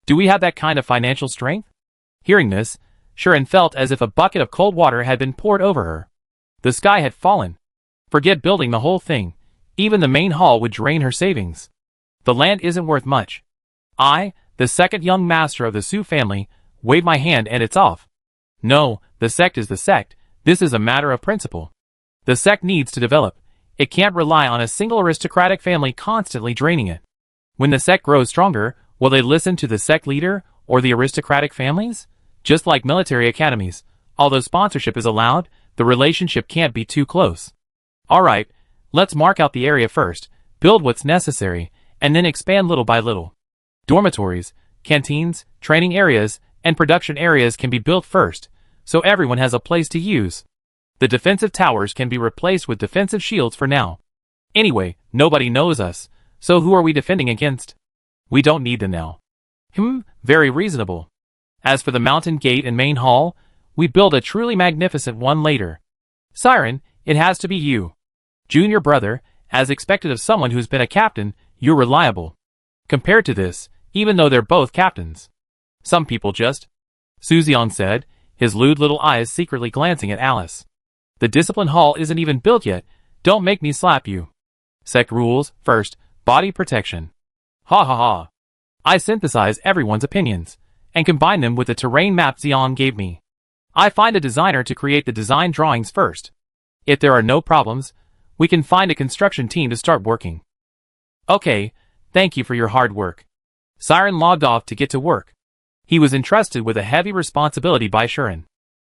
Do we have that kind of financial strength? Hearing this, Sharon felt as if a bucket of cold water had been poured over her. The sky had fallen. Forget building the whole thing. Even the main hall would drain her savings. The land isn't worth much. the second young master of the Su family, wave my hand and it's off. No, the sect is the sect. This is a matter of principle. The sect needs to develop. It can't rely on a single aristocratic family constantly draining it. When the sect grows stronger, will they listen to the sect leader or the aristocratic families? Just like military academies, although sponsorship is allowed, the relationship can't be too close. Alright, let's mark out the area first, build what's necessary, and then expand little by little. Dormitories, canteens, training areas, and production areas can be built first, so everyone has a place to use. The defensive towers can be replaced with defensive shields for now. Anyway, nobody knows us, so who are we defending against? We don't need them now. Very reasonable. As for the mountain gate and main hall, we build a truly magnificent one later. Siren, it has to be you. Junior brother, as expected of someone who's been a captain, you're reliable. Compared to this, even though they're both captains. Some people just... Su Ziyang said, his lewd little eyes secretly glancing at Alice. The discipline hall isn't even built yet, don't make me slap you. Sect rules, first, body protection. Ha ha ha. I synthesize everyone's opinions, and combine them with the terrain map Ziyang gave me. I find a designer to create the design drawings first. If there are no problems, we can find a construction team to start working. Okay, thank you for your hard work. Siren logged off to get to work. He was entrusted with a heavy responsibility by Shuren.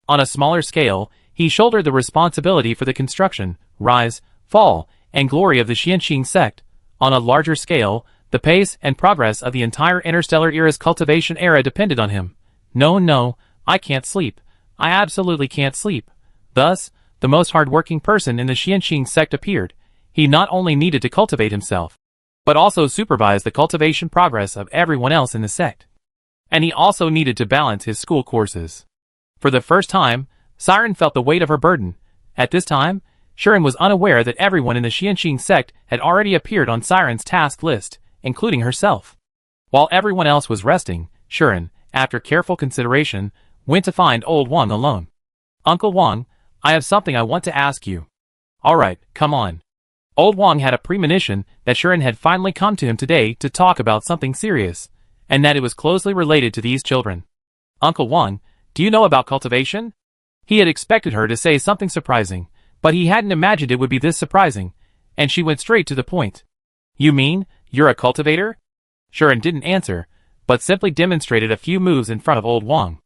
On a smaller scale, he shouldered the responsibility for the construction, rise, fall, and glory of the Xianxing sect. On a larger scale, the pace and progress of the entire Interstellar era's cultivation era depended on him. No, I can't sleep. I absolutely can't sleep. Thus, the most hard-working person in the Xianxing sect appeared. He not only needed to cultivate himself, but also supervise the cultivation progress of everyone else in the sect. And he also needed to balance his school courses. For the first time, Siren felt the weight of her burden. At this time, Shuren was unaware that everyone in the Xianxing sect had already appeared on Siren's task list, including herself. While everyone else was resting, Shuren, after careful consideration, went to find old Wang alone. Uncle Wang, I have something I want to ask you. Alright, come on. Old Wang had a premonition that Shuren had finally come to him today to talk about something serious, and that it was closely related to these children. Uncle Wang, do you know about cultivation? He had expected her to say something surprising, but he hadn't imagined it would be this surprising, and she went straight to the point. You mean, you're a cultivator? Shuren didn't answer, but simply demonstrated a few moves in front of old Wang.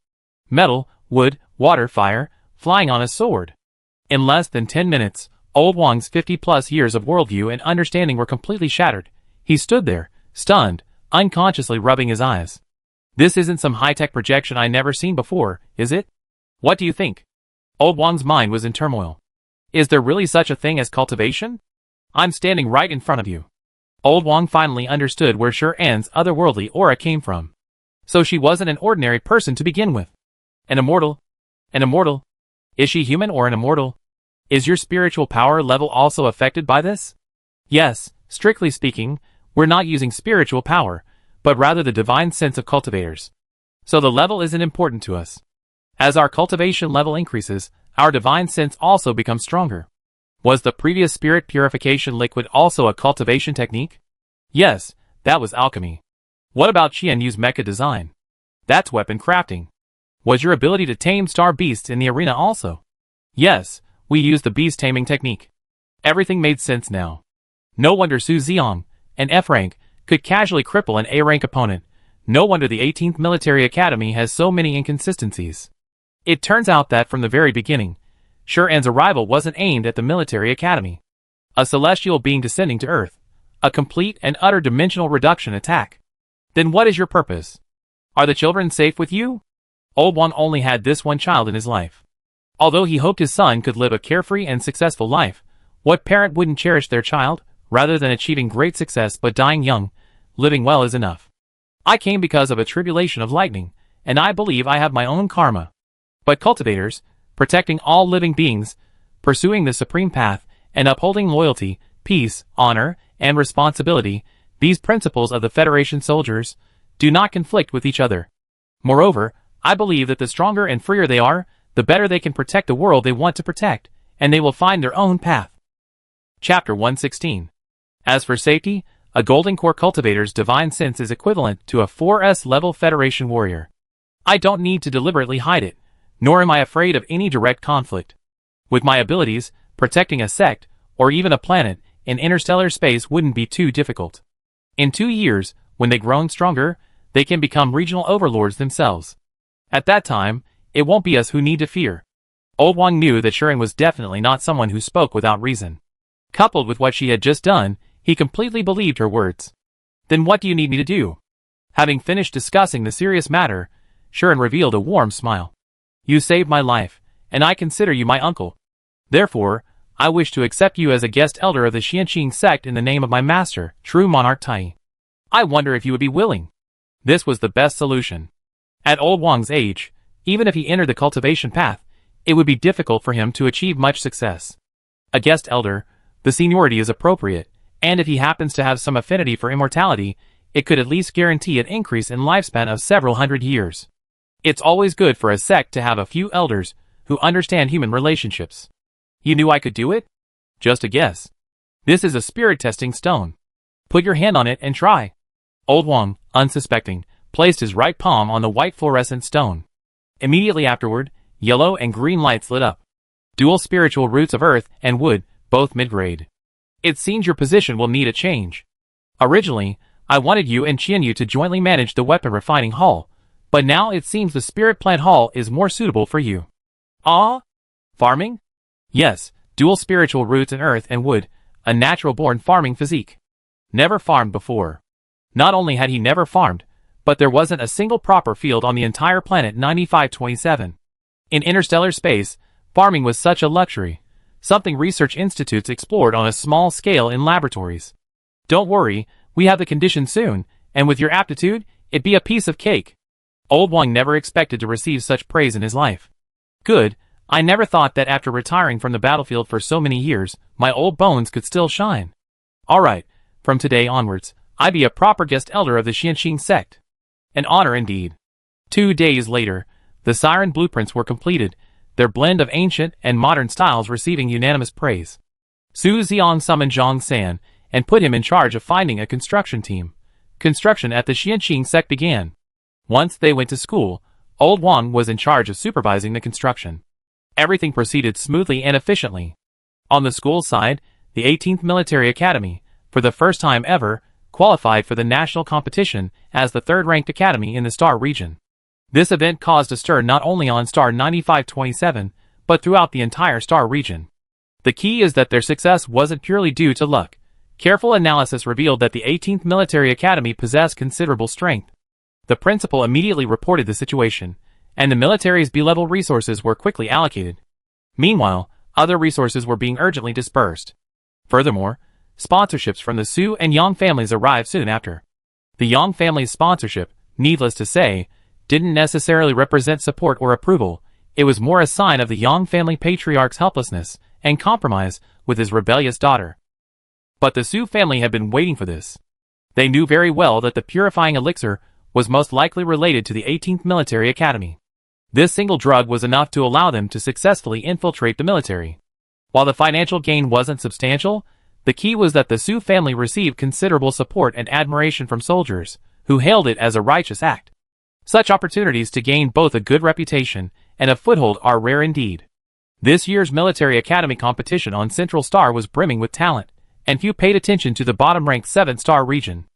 Metal, wood, water, fire, flying on a sword. In less than 10 minutes, old Wang's 50-plus years of worldview and understanding were completely shattered. He stood there, stunned, unconsciously rubbing his eyes. This isn't some high-tech projection I never seen before, is it? What do you think? Old Wang's mind was in turmoil. Is there really such a thing as cultivation? I'm standing right in front of you. Old Wang finally understood where Shuren's otherworldly aura came from. So she wasn't an ordinary person to begin with. An immortal? An immortal? Is she human or an immortal? Is your spiritual power level also affected by this? Yes, strictly speaking, we're not using spiritual power, but rather the divine sense of cultivators. So the level isn't important to us. As our cultivation level increases, our divine sense also becomes stronger. Was the previous spirit purification liquid also a cultivation technique? Yes, that was alchemy. What about Qian Yu's mecha design? That's weapon crafting. Was your ability to tame star beasts in the arena also? Yes, we used the beast taming technique. Everything made sense now. No wonder Su Ziyang, an F rank, could casually cripple an A rank opponent. No wonder the 18th Military Academy has so many inconsistencies. It turns out that from the very beginning, Shuren's arrival wasn't aimed at the Military Academy. A celestial being descending to Earth. A complete and utter dimensional reduction attack. Then what is your purpose? Are the children safe with you? Old Wang only had this one child in his life. Although he hoped his son could live a carefree and successful life, what parent wouldn't cherish their child, rather than achieving great success but dying young? Living well is enough. I came because of a tribulation of lightning, and I believe I have my own karma. But cultivators, protecting all living beings, pursuing the supreme path, and upholding loyalty, peace, honor, and responsibility, these principles of the Federation soldiers, do not conflict with each other. Moreover, I believe that the stronger and freer they are, the better they can protect the world they want to protect, and they will find their own path. Chapter 116. As for safety, A Golden Core cultivator's divine sense is equivalent to a 4S level Federation warrior. I don't need to deliberately hide it, nor am I afraid of any direct conflict. With my abilities, protecting a sect, or even a planet, in interstellar space wouldn't be too difficult. In 2 years, when they've grown stronger, they can become regional overlords themselves. At that time, it won't be us who need to fear. Old Wang knew that Sharon was definitely not someone who spoke without reason. Coupled with what she had just done, he completely believed her words. Then what do you need me to do? Having finished discussing the serious matter, Sharon revealed a warm smile. You saved my life, and I consider you my uncle. Therefore, I wish to accept you as a guest elder of the Xianqing sect in the name of my master, true monarch Tai. I wonder if you would be willing. This was the best solution. At Old Wang's age, even if he entered the cultivation path, it would be difficult for him to achieve much success. A guest elder, the seniority is appropriate, and if he happens to have some affinity for immortality, it could at least guarantee an increase in lifespan of several hundred years. It's always good for a sect to have a few elders who understand human relationships. You knew I could do it? Just a guess. This is a spirit testing stone. Put your hand on it and try. Old Wang, unsuspecting, placed his right palm on the white fluorescent stone. Immediately afterward, yellow and green lights lit up. Dual spiritual roots of earth and wood, both mid-grade. It seems your position will need a change. Originally, I wanted you and Qianyu to jointly manage the weapon refining hall, but now it seems the spirit plant hall is more suitable for you. Ah? Farming? Yes, dual spiritual roots in earth and wood, a natural-born farming physique. Never farmed before. Not only had he never farmed, but there wasn't a single proper field on the entire planet 9527. In interstellar space, farming was such a luxury, something research institutes explored on a small scale in laboratories. Don't worry, we have the conditions soon, and with your aptitude, it'd be a piece of cake. Old Wang never expected to receive such praise in his life. Good, I never thought that after retiring from the battlefield for so many years, my old bones could still shine. Alright, from today onwards, I be a proper guest elder of the Xianqing sect. An honor indeed. 2 days later, the siren blueprints were completed, their blend of ancient and modern styles receiving unanimous praise. Su Xiang summoned Zhang San and put him in charge of finding a construction team. Construction at the Xianqing sect began. Once they went to school, Old Wang was in charge of supervising the construction. Everything proceeded smoothly and efficiently. On the school side, the 18th Military Academy, for the first time ever, qualified for the national competition as the third-ranked academy in the Star region. This event caused a stir not only on Star 9527, but throughout the entire Star region. The key is that their success wasn't purely due to luck. Careful analysis revealed that the 18th Military Academy possessed considerable strength. The principal immediately reported the situation, and the military's B-level resources were quickly allocated. Meanwhile, other resources were being urgently dispersed. Furthermore, sponsorships from the Su and Yang families arrived soon after. The Yang family's sponsorship, needless to say, didn't necessarily represent support or approval. It was more a sign of the Yang family patriarch's helplessness and compromise with his rebellious daughter. But the Su family had been waiting for this. They knew very well that the purifying elixir was most likely related to the 18th Military Academy. This single drug was enough to allow them to successfully infiltrate the military. While the financial gain wasn't substantial, the key was that the Su family received considerable support and admiration from soldiers, who hailed it as a righteous act. Such opportunities to gain both a good reputation and a foothold are rare indeed. This year's military academy competition on Central Star was brimming with talent, and few paid attention to the bottom-ranked 7-star region.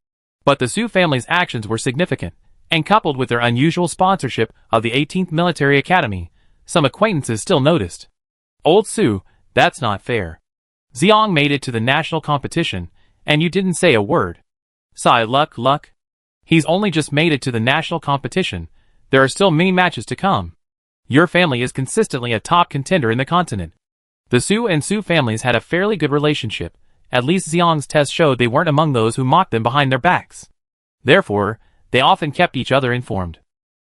But the Su family's actions were significant, and coupled with their unusual sponsorship of the 18th Military Academy, some acquaintances still noticed. Old Su, that's not fair. Xiang made it to the national competition, and you didn't say a word. Sigh, luck. He's only just made it to the national competition. There are still many matches to come. Your family is consistently a top contender in the continent. The Su and Su families had a fairly good relationship. At least Xiang's test showed they weren't among those who mocked them behind their backs. Therefore, they often kept each other informed.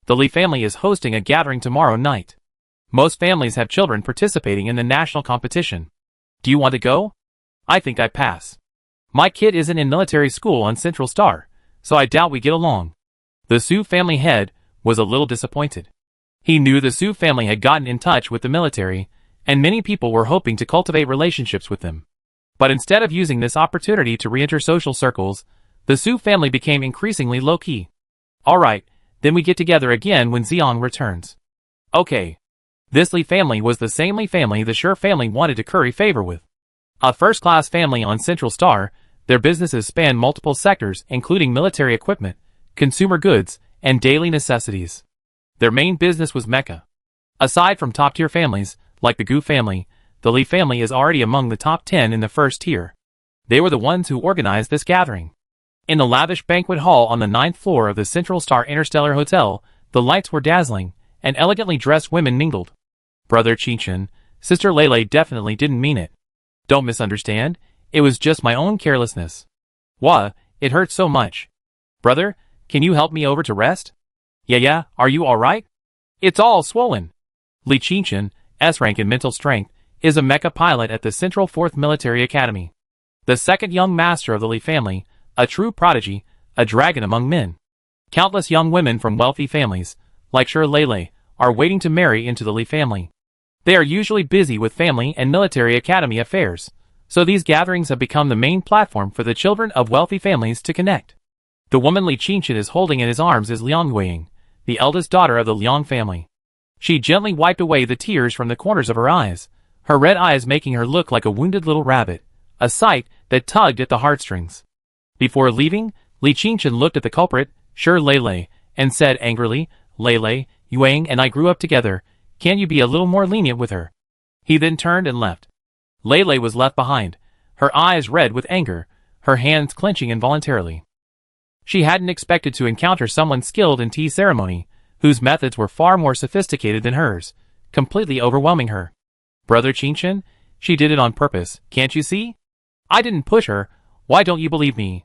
The Li family is hosting a gathering tomorrow night. Most families have children participating in the national competition. Do you want to go? I think I pass. My kid isn't in military school on Central Star, so I doubt we get along. The Su family head was a little disappointed. He knew the Su family had gotten in touch with the military, and many people were hoping to cultivate relationships with them. But instead of using this opportunity to re-enter social circles, The Su family became increasingly low-key. Alright, then we get together again when Xiang returns. Okay. This Li family was the same Li family the Shi family wanted to curry favor with. A first-class family on Central Star, their businesses span multiple sectors including military equipment, consumer goods, and daily necessities. Their main business was mecha. Aside from top-tier families, like the Gu family, the Li family is already among the top 10 in the first tier. They were the ones who organized this gathering. In the lavish banquet hall on the 9th floor of the Central Star Interstellar Hotel, the lights were dazzling, and elegantly dressed women mingled. Brother Qichen, Sister Lele definitely didn't mean it. Don't misunderstand, it was just my own carelessness. Wah, it hurt so much. Brother, can you help me over to rest? Yeah, are you alright? It's all swollen. Li Qichen, S-rank in mental strength, is a mecha pilot at the Central 4th Military Academy. The second young master of the Li family, a true prodigy, a dragon among men. Countless young women from wealthy families, like Shi Lele, are waiting to marry into the Li family. They are usually busy with family and military academy affairs, so these gatherings have become the main platform for the children of wealthy families to connect. The woman Li Qichen is holding in his arms is Liang Yueying, the eldest daughter of the Liang family. She gently wiped away the tears from the corners of her eyes, her red eyes making her look like a wounded little rabbit, a sight that tugged at the heartstrings. Before leaving, Li Qichen looked at the culprit, Shi Lele, and said angrily, Lele, Yueying and I grew up together, can't you be a little more lenient with her? He then turned and left. Lele was left behind, her eyes red with anger, her hands clenching involuntarily. She hadn't expected to encounter someone skilled in tea ceremony, whose methods were far more sophisticated than hers, completely overwhelming her. Brother Qichen, she did it on purpose, can't you see? I didn't push her, why don't you believe me?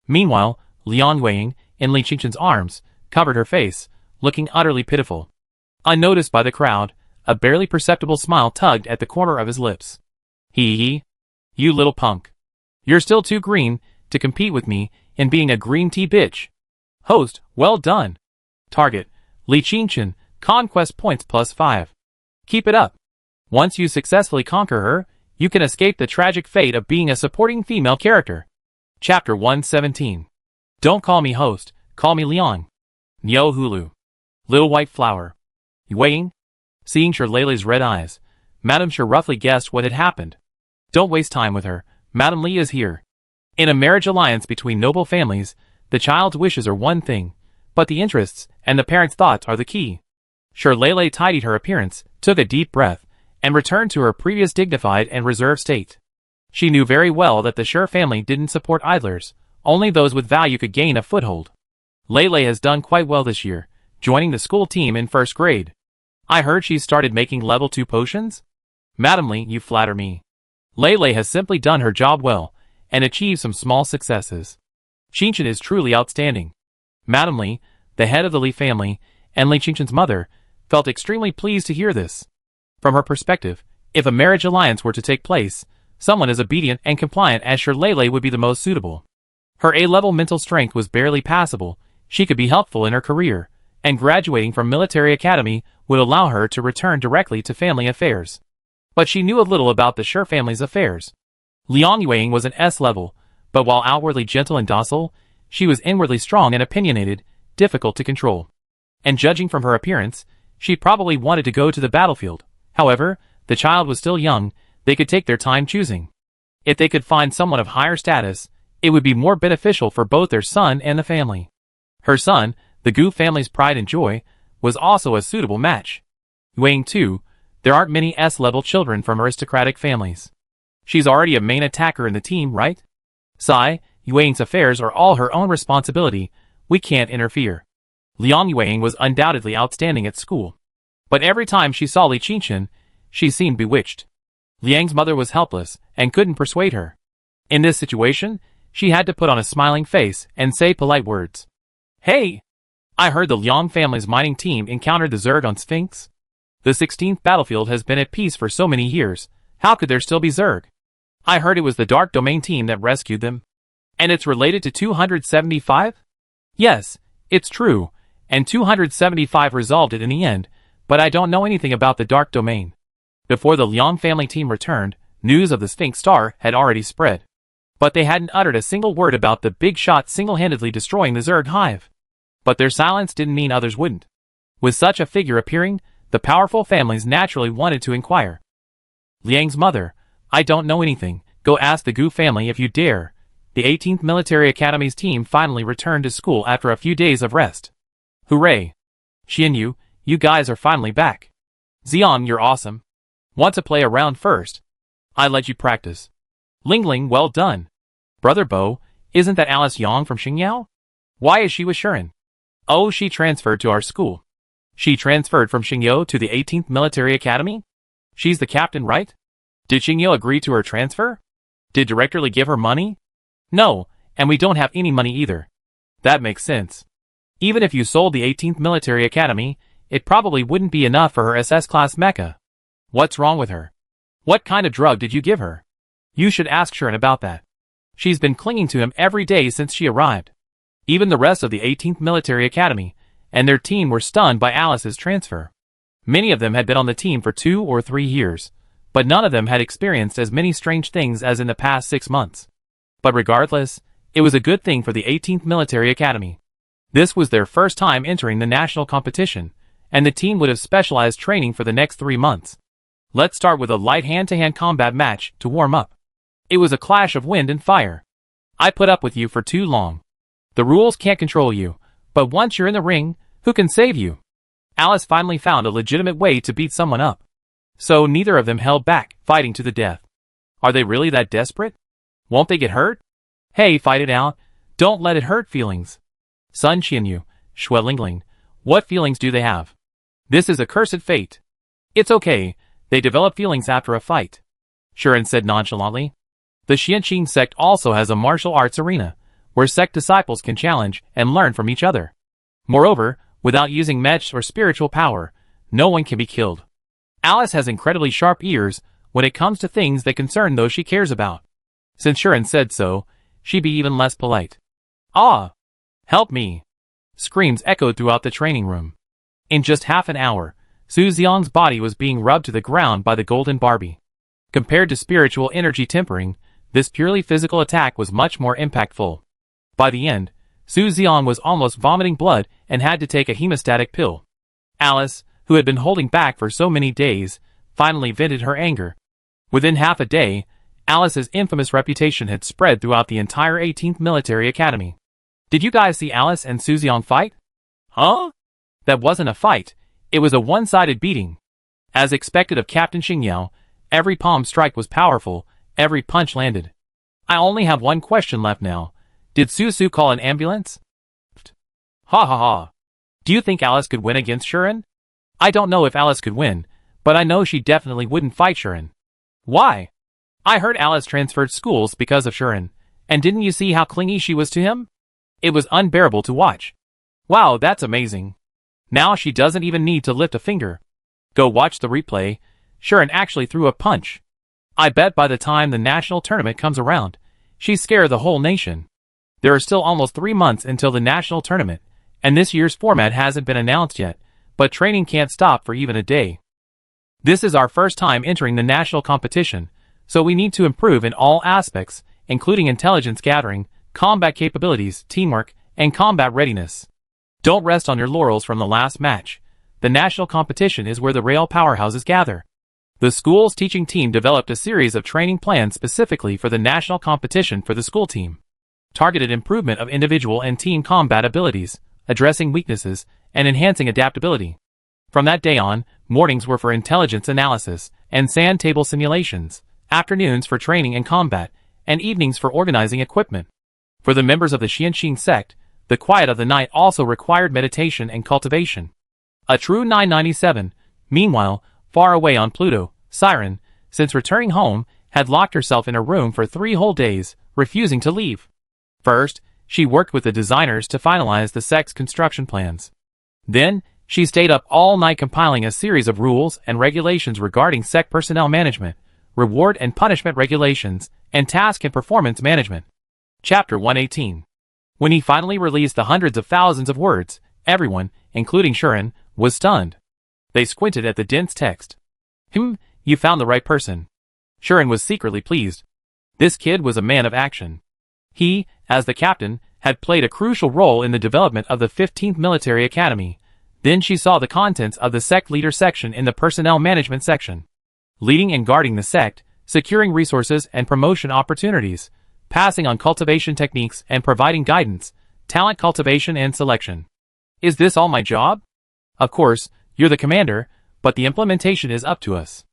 Meanwhile, Liang Yueying, in Li Qichen's arms, covered her face, looking utterly pitiful. Unnoticed by the crowd, a barely perceptible smile tugged at the corner of his lips. Hee. You little punk. You're still too green to compete with me in being a green tea bitch. Host, well done. Target, Li Qichen, conquest points +5. Keep it up. Once you successfully conquer her, you can escape the tragic fate of being a supporting female character. Chapter 117. Don't call me host, call me Liang. Nyo Hulu. Little white flower. Yueying? Seeing Shi Lele's red eyes, Madame Shi roughly guessed what had happened. Don't waste time with her, Madame Li is here. In a marriage alliance between noble families, the child's wishes are one thing, but the interests and the parents' thoughts are the key. Shi Lele tidied her appearance, took a deep breath, and returned to her previous dignified and reserved state. She knew very well that the Shi family didn't support idlers, only those with value could gain a foothold. Lele has done quite well this year, joining the school team in first grade. I heard she's started making level 2 potions? Madame Li, you flatter me. Lele has simply done her job well, and achieved some small successes. Qichen is truly outstanding. Madame Li, the head of the Li family, and Li Qichen's mother, felt extremely pleased to hear this. From her perspective, if a marriage alliance were to take place, someone as obedient and compliant as Shi Lele would be the most suitable. Her A-level mental strength was barely passable, she could be helpful in her career, and graduating from military academy would allow her to return directly to family affairs. But she knew a little about the Shi family's affairs. Liang Yueying was an S-level, but while outwardly gentle and docile, she was inwardly strong and opinionated, difficult to control. And judging from her appearance, she probably wanted to go to the battlefield. However, the child was still young, they could take their time choosing. If they could find someone of higher status, it would be more beneficial for both their son and the family. Her son, the Gu family's pride and joy, was also a suitable match. Yueying too, there aren't many S-level children from aristocratic families. She's already a main attacker in the team, right? Sigh, Yueying's affairs are all her own responsibility, we can't interfere. Liang Yueying was undoubtedly outstanding at school. But every time she saw Li Qichen, she seemed bewitched. Liang's mother was helpless, and couldn't persuade her. In this situation, she had to put on a smiling face and say polite words. Hey! I heard the Liang family's mining team encountered the Zerg on Sphinx. The 16th battlefield has been at peace for so many years, how could there still be Zerg? I heard it was the Dark Domain team that rescued them. And it's related to 275? Yes, it's true, and 275 resolved it in the end, but I don't know anything about the Dark Domain. Before the Liang family team returned, news of the Sphinx Star had already spread. But they hadn't uttered a single word about the big shot single-handedly destroying the Zerg hive. But their silence didn't mean others wouldn't. With such a figure appearing, the powerful families naturally wanted to inquire. Liang's mother, I don't know anything, go ask the Gu family if you dare. The 18th Military Academy's team finally returned to school after a few days of rest. Hooray! Xianyu, you guys are finally back. Xian, you're awesome. Want to play a round first? I let you practice. Lingling, well done. Brother Bo, isn't that Alice Yang from Xingyao? Why is she with Shuren? Oh, she transferred to our school. She transferred from Xingyao to the 18th Military Academy? She's the captain, right? Did Xingyao agree to her transfer? Did Director Li give her money? No, and we don't have any money either. That makes sense. Even if you sold the 18th Military Academy, it probably wouldn't be enough for her SS-class mecha. What's wrong with her? What kind of drug did you give her? You should ask Shuren about that. She's been clinging to him every day since she arrived. Even the rest of the 18th Military Academy and their team were stunned by Alice's transfer. Many of them had been on the team for 2 or 3 years, but none of them had experienced as many strange things as in the past 6 months. But regardless, it was a good thing for the 18th Military Academy. This was their first time entering the national competition, and the team would have specialized training for the next 3 months. Let's start with a light hand-to-hand combat match to warm up. It was a clash of wind and fire. I put up with you for too long. The rules can't control you, but once you're in the ring, who can save you? Alice finally found a legitimate way to beat someone up. So neither of them held back, fighting to the death. Are they really that desperate? Won't they get hurt? Hey, fight it out. Don't let it hurt feelings. Sun Qianyu, Shui Lingling, what feelings do they have? This is a cursed fate. It's okay, they develop feelings after a fight. Shuren said nonchalantly. The Xianqing sect also has a martial arts arena, where sect disciples can challenge and learn from each other. Moreover, without using mech or spiritual power, no one can be killed. Alice has incredibly sharp ears when it comes to things that concern those she cares about. Since Shuren said so, she'd be even less polite. Ah! Help me! Screams echoed throughout the training room. In just half an hour, Su Xiang's body was being rubbed to the ground by the golden Barbie. Compared to spiritual energy tempering, this purely physical attack was much more impactful. By the end, Su Xiang was almost vomiting blood and had to take a hemostatic pill. Alice, who had been holding back for so many days, finally vented her anger. Within half a day, Alice's infamous reputation had spread throughout the entire 18th Military Academy. Did you guys see Alice and Su Xiang fight? Huh? That wasn't a fight, it was a one-sided beating. As expected of Captain Xingyao, every palm strike was powerful, every punch landed. I only have one question left now. Did Su call an ambulance? Ha ha ha. Do you think Alice could win against Shuren? I don't know if Alice could win, but I know she definitely wouldn't fight Shuren. Why? I heard Alice transferred schools because of Shuren, and didn't you see how clingy she was to him? It was unbearable to watch. Wow, that's amazing. Now she doesn't even need to lift a finger. Go watch the replay. Shuren actually threw a punch. I bet by the time the national tournament comes around, she'd scare the whole nation. There are still almost 3 months until the national tournament, and this year's format hasn't been announced yet, but training can't stop for even a day. This is our first time entering the national competition, so we need to improve in all aspects, including intelligence gathering, combat capabilities, teamwork, and combat readiness. Don't rest on your laurels from the last match. The national competition is where the rail powerhouses gather. The school's teaching team developed a series of training plans specifically for the national competition for the school team. Targeted improvement of individual and team combat abilities, addressing weaknesses, and enhancing adaptability. From that day on, mornings were for intelligence analysis and sand table simulations, afternoons for training and combat, and evenings for organizing equipment. For the members of the Xianqing sect, the quiet of the night also required meditation and cultivation. A true 997, meanwhile, far away on Pluto, Siren, since returning home, had locked herself in a room for 3 whole days, refusing to leave. First, she worked with the designers to finalize the sect's construction plans. Then, she stayed up all night compiling a series of rules and regulations regarding sect personnel management, reward and punishment regulations, and task and performance management. Chapter 118. When he finally released the hundreds of thousands of words, everyone, including Shuren, was stunned. They squinted at the dense text. You found the right person. Shuren was secretly pleased. This kid was a man of action. He, as the captain, had played a crucial role in the development of the 15th Military Academy. Then she saw the contents of the sect leader section in the personnel management section. Leading and guarding the sect, securing resources and promotion opportunities, passing on cultivation techniques and providing guidance, talent cultivation and selection. Is this all my job? Of course, you're the commander, but the implementation is up to us.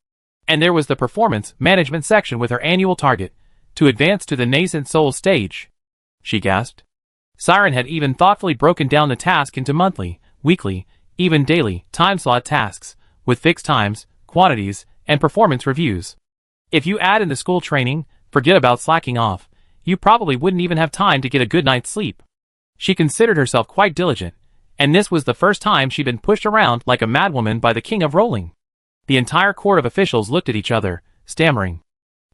And there was the performance management section with her annual target, to advance to the nascent soul stage. She gasped. Siren had even thoughtfully broken down the task into monthly, weekly, even daily, time slot tasks, with fixed times, quantities, and performance reviews. If you add in the school training, forget about slacking off, you probably wouldn't even have time to get a good night's sleep. She considered herself quite diligent, and this was the first time she'd been pushed around like a madwoman by the king of rolling. The entire court of officials looked at each other, stammering.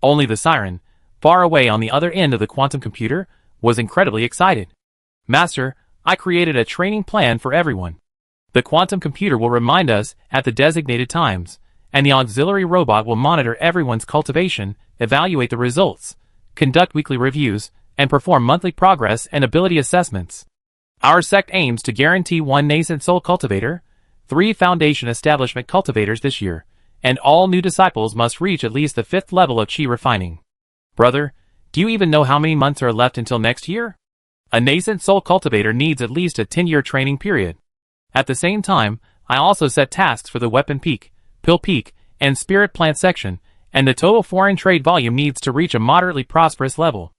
Only the Siren, far away on the other end of the quantum computer, was incredibly excited. Master, I created a training plan for everyone. The quantum computer will remind us at the designated times, and the auxiliary robot will monitor everyone's cultivation, evaluate the results, conduct weekly reviews, and perform monthly progress and ability assessments. Our sect aims to guarantee 1 nascent soul cultivator, 3 foundation establishment cultivators this year, and all new disciples must reach at least the 5th level of chi refining. Brother, do you even know how many months are left until next year? A nascent soul cultivator needs at least a 10-year training period. At the same time, I also set tasks for the weapon peak, pill peak, and spirit plant section, and the total foreign trade volume needs to reach a moderately prosperous level.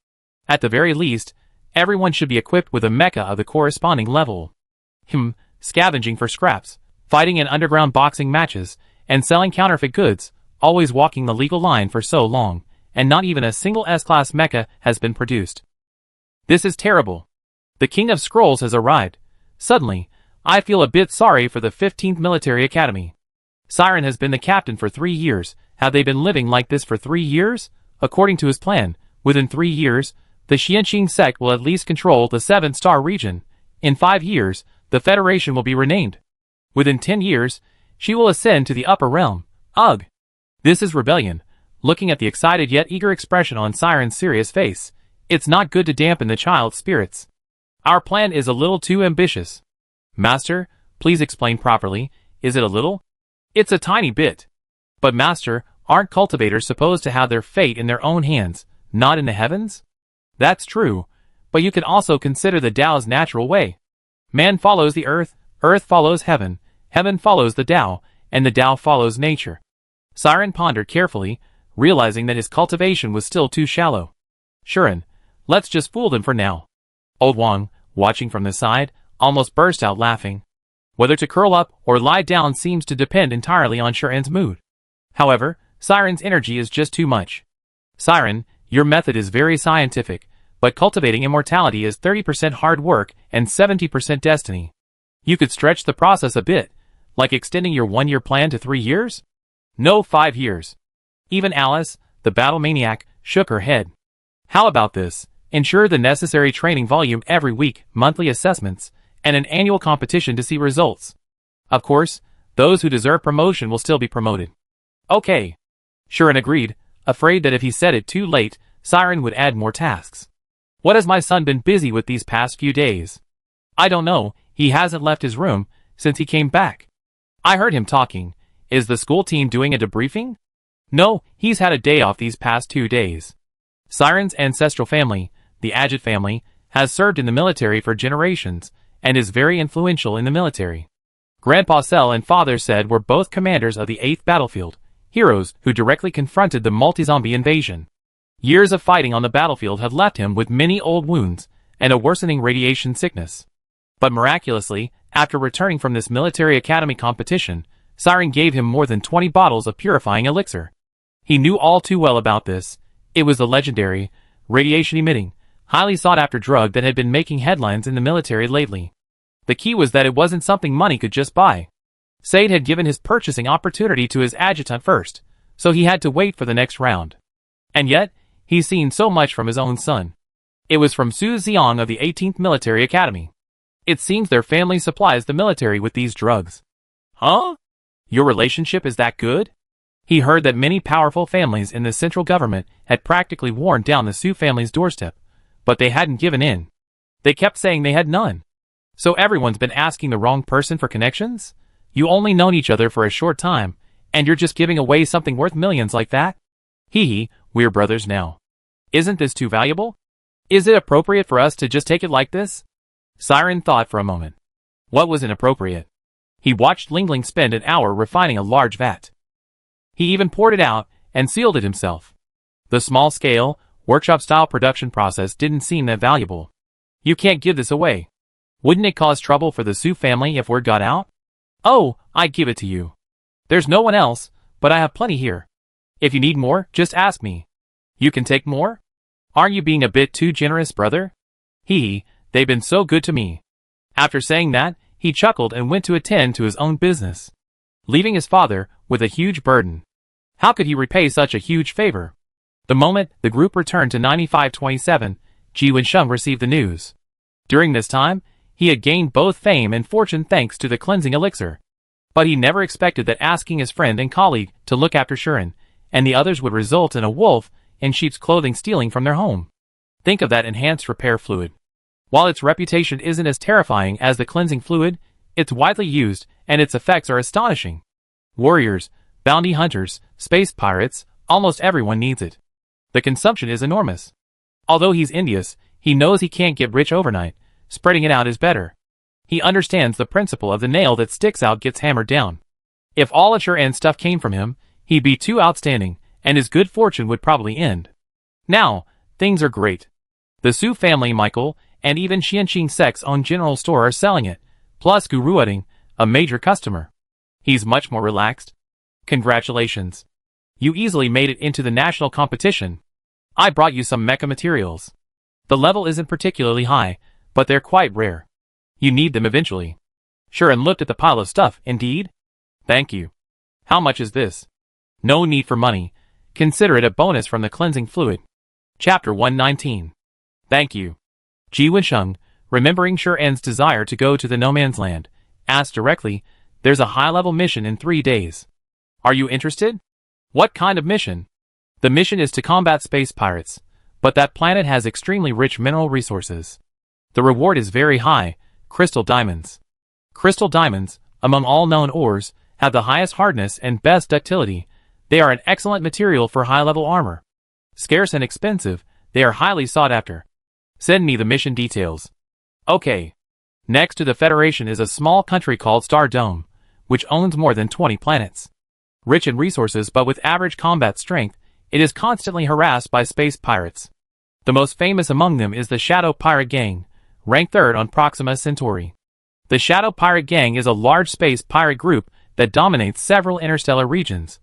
At the very least, everyone should be equipped with a mecha of the corresponding level. Scavenging for scraps, fighting in underground boxing matches, and selling counterfeit goods, always walking the legal line for so long, and not even a single S-class mecha has been produced. This is terrible. The King of Scrolls has arrived. Suddenly, I feel a bit sorry for the 15th Military Academy. Siren has been the captain for 3 years. Have they been living like this for 3 years? According to his plan, within 3 years, the Xianqing sect will at least control the 7-star region. In 5 years, the Federation will be renamed. Within 10 years, she will ascend to the upper realm. Ugh! This is rebellion. Looking at the excited yet eager expression on Siren's serious face, it's not good to dampen the child's spirits. Our plan is a little too ambitious. Master, please explain properly. Is it a little? It's a tiny bit. But Master, aren't cultivators supposed to have their fate in their own hands, not in the heavens? That's true, but you can also consider the Tao's natural way. Man follows the earth follows heaven follows the Tao, and the Tao follows nature. Siren pondered carefully, realizing that his cultivation was still too shallow. Shuren, let's just fool them for now. Old Wang, watching from the side, almost burst out laughing. Whether to curl up or lie down seems to depend entirely on Shuren's mood. However, Siren's energy is just too much. Siren, your method is very scientific, but cultivating immortality is 30% hard work and 70% destiny. You could stretch the process a bit, like extending your 1-year plan to 3 years? No, 5 years. Even Alice, the battle maniac, shook her head. How about this? Ensure the necessary training volume every week, monthly assessments, and an annual competition to see results. Of course, those who deserve promotion will still be promoted. Okay. Shuren agreed, afraid that if he said it too late, Siren would add more tasks. What has my son been busy with these past few days? I don't know, he hasn't left his room since he came back. I heard him talking. Is the school team doing a debriefing? No, he's had a day off these past 2 days. Siren's ancestral family, the Ajit family, has served in the military for generations, and is very influential in the military. Grandpa Cell and Father Said were both commanders of the 8th battlefield, heroes who directly confronted the multi-zombie invasion. Years of fighting on the battlefield had left him with many old wounds, and a worsening radiation sickness. But miraculously, after returning from this military academy competition, Siren gave him more than 20 bottles of purifying elixir. He knew all too well about this. It was the legendary, radiation-emitting, highly sought-after drug that had been making headlines in the military lately. The key was that it wasn't something money could just buy. Said had given his purchasing opportunity to his adjutant first, so he had to wait for the next round. And yet, he's seen so much from his own son. It was from Su Xiong of the 18th Military Academy. It seems their family supplies the military with these drugs. Huh? Your relationship is that good? He heard that many powerful families in the central government had practically worn down the Su family's doorstep, but they hadn't given in. They kept saying they had none. So everyone's been asking the wrong person for connections? You only known each other for a short time, and you're just giving away something worth millions like that? Hee hee, we're brothers now. Isn't this too valuable? Is it appropriate for us to just take it like this? Siren thought for a moment. What was inappropriate? He watched Ling Ling spend an hour refining a large vat. He even poured it out and sealed it himself. The small-scale, workshop-style production process didn't seem that valuable. You can't give this away. Wouldn't it cause trouble for the Su family if word got out? Oh, I'd give it to you. There's no one else, but I have plenty here. If you need more, just ask me. You can take more? Aren't you being a bit too generous, brother? Hee, they've been so good to me. After saying that, he chuckled and went to attend to his own business, leaving his father with a huge burden. How could he repay such a huge favor? The moment the group returned to 9527, Ji Wensheng received the news. During this time, he had gained both fame and fortune thanks to the cleansing elixir. But he never expected that asking his friend and colleague to look after Shuren and the others would result in a wolf in sheep's clothing stealing from their home. Think of that enhanced repair fluid. While its reputation isn't as terrifying as the cleansing fluid, it's widely used and its effects are astonishing. Warriors, bounty hunters, space pirates, almost everyone needs it. The consumption is enormous. Although he's envious, he knows he can't get rich overnight. Spreading it out is better. He understands the principle of the nail that sticks out gets hammered down. If all Asher and stuff came from him, he'd be too outstanding, and his good fortune would probably end. Now, things are great. The Su family, Michael, and even Xianqing Sec's own general store are selling it, plus Gu Ruoding, a major customer. He's much more relaxed. Congratulations. You easily made it into the national competition. I brought you some mecha materials. The level isn't particularly high, but they're quite rare. You need them eventually. Shuren looked at the pile of stuff. Indeed? Thank you. How much is this? No need for money. Consider it a bonus from the cleansing fluid. Chapter 119. Thank you. Ji Wensheng, remembering Shuren's desire to go to the no man's land, asked directly, there's a high-level mission in 3 days. Are you interested? What kind of mission? The mission is to combat space pirates, but that planet has extremely rich mineral resources. The reward is very high, crystal diamonds. Crystal diamonds, among all known ores, have the highest hardness and best ductility. They are an excellent material for high-level armor. Scarce and expensive, they are highly sought after. Send me the mission details. Okay. Next to the Federation is a small country called Star Dome, which owns more than 20 planets. Rich in resources but with average combat strength, it is constantly harassed by space pirates. The most famous among them is the Shadow Pirate Gang, ranked 3rd on Proxima Centauri. The Shadow Pirate Gang is a large space pirate group that dominates several interstellar regions,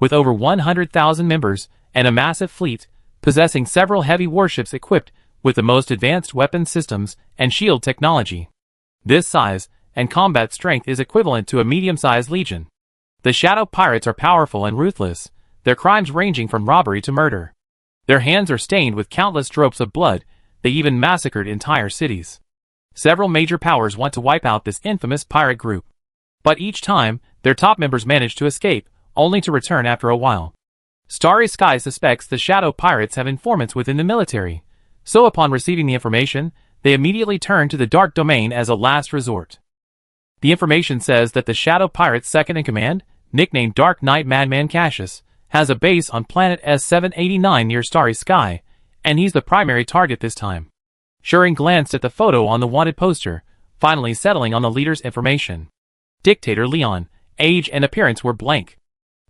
with over 100,000 members and a massive fleet, possessing several heavy warships equipped with the most advanced weapon systems and shield technology. This size and combat strength is equivalent to a medium-sized legion. The Shadow Pirates are powerful and ruthless, their crimes ranging from robbery to murder. Their hands are stained with countless drops of blood. They even massacred entire cities. Several major powers want to wipe out this infamous pirate group. But each time, their top members manage to escape, only to return after a while. Starry Sky suspects the Shadow Pirates have informants within the military, so upon receiving the information, they immediately turn to the Dark Domain as a last resort. The information says that the Shadow Pirates' second-in-command, nicknamed Dark Knight Madman Cassius, has a base on planet S789 near Starry Sky, and he's the primary target this time. Shuren glanced at the photo on the wanted poster, finally settling on the leader's information. Dictator Leon, age and appearance were blank.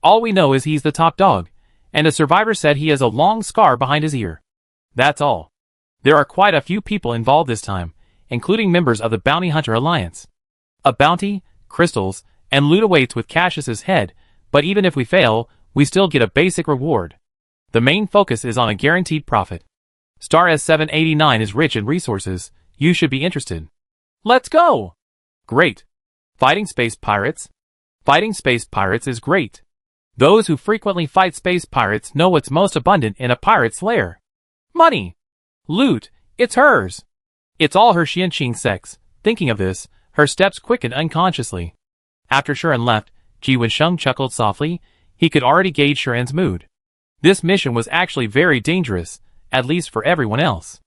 All we know is he's the top dog, and a survivor said he has a long scar behind his ear. That's all. There are quite a few people involved this time, including members of the Bounty Hunter Alliance. A bounty, crystals, and loot awaits with Cassius's head, but even if we fail, we still get a basic reward. The main focus is on a guaranteed profit. Star S789 is rich in resources. You should be interested. Let's go! Great. Fighting space pirates? Fighting space pirates is great. Those who frequently fight space pirates know what's most abundant in a pirate's lair. Money. Loot. It's hers. It's all her Xianqing Sec's. Thinking of this, her steps quickened unconsciously. After Shuren left, Ji Wensheng chuckled softly. He could already gauge Sharon's mood. This mission was actually very dangerous, at least for everyone else.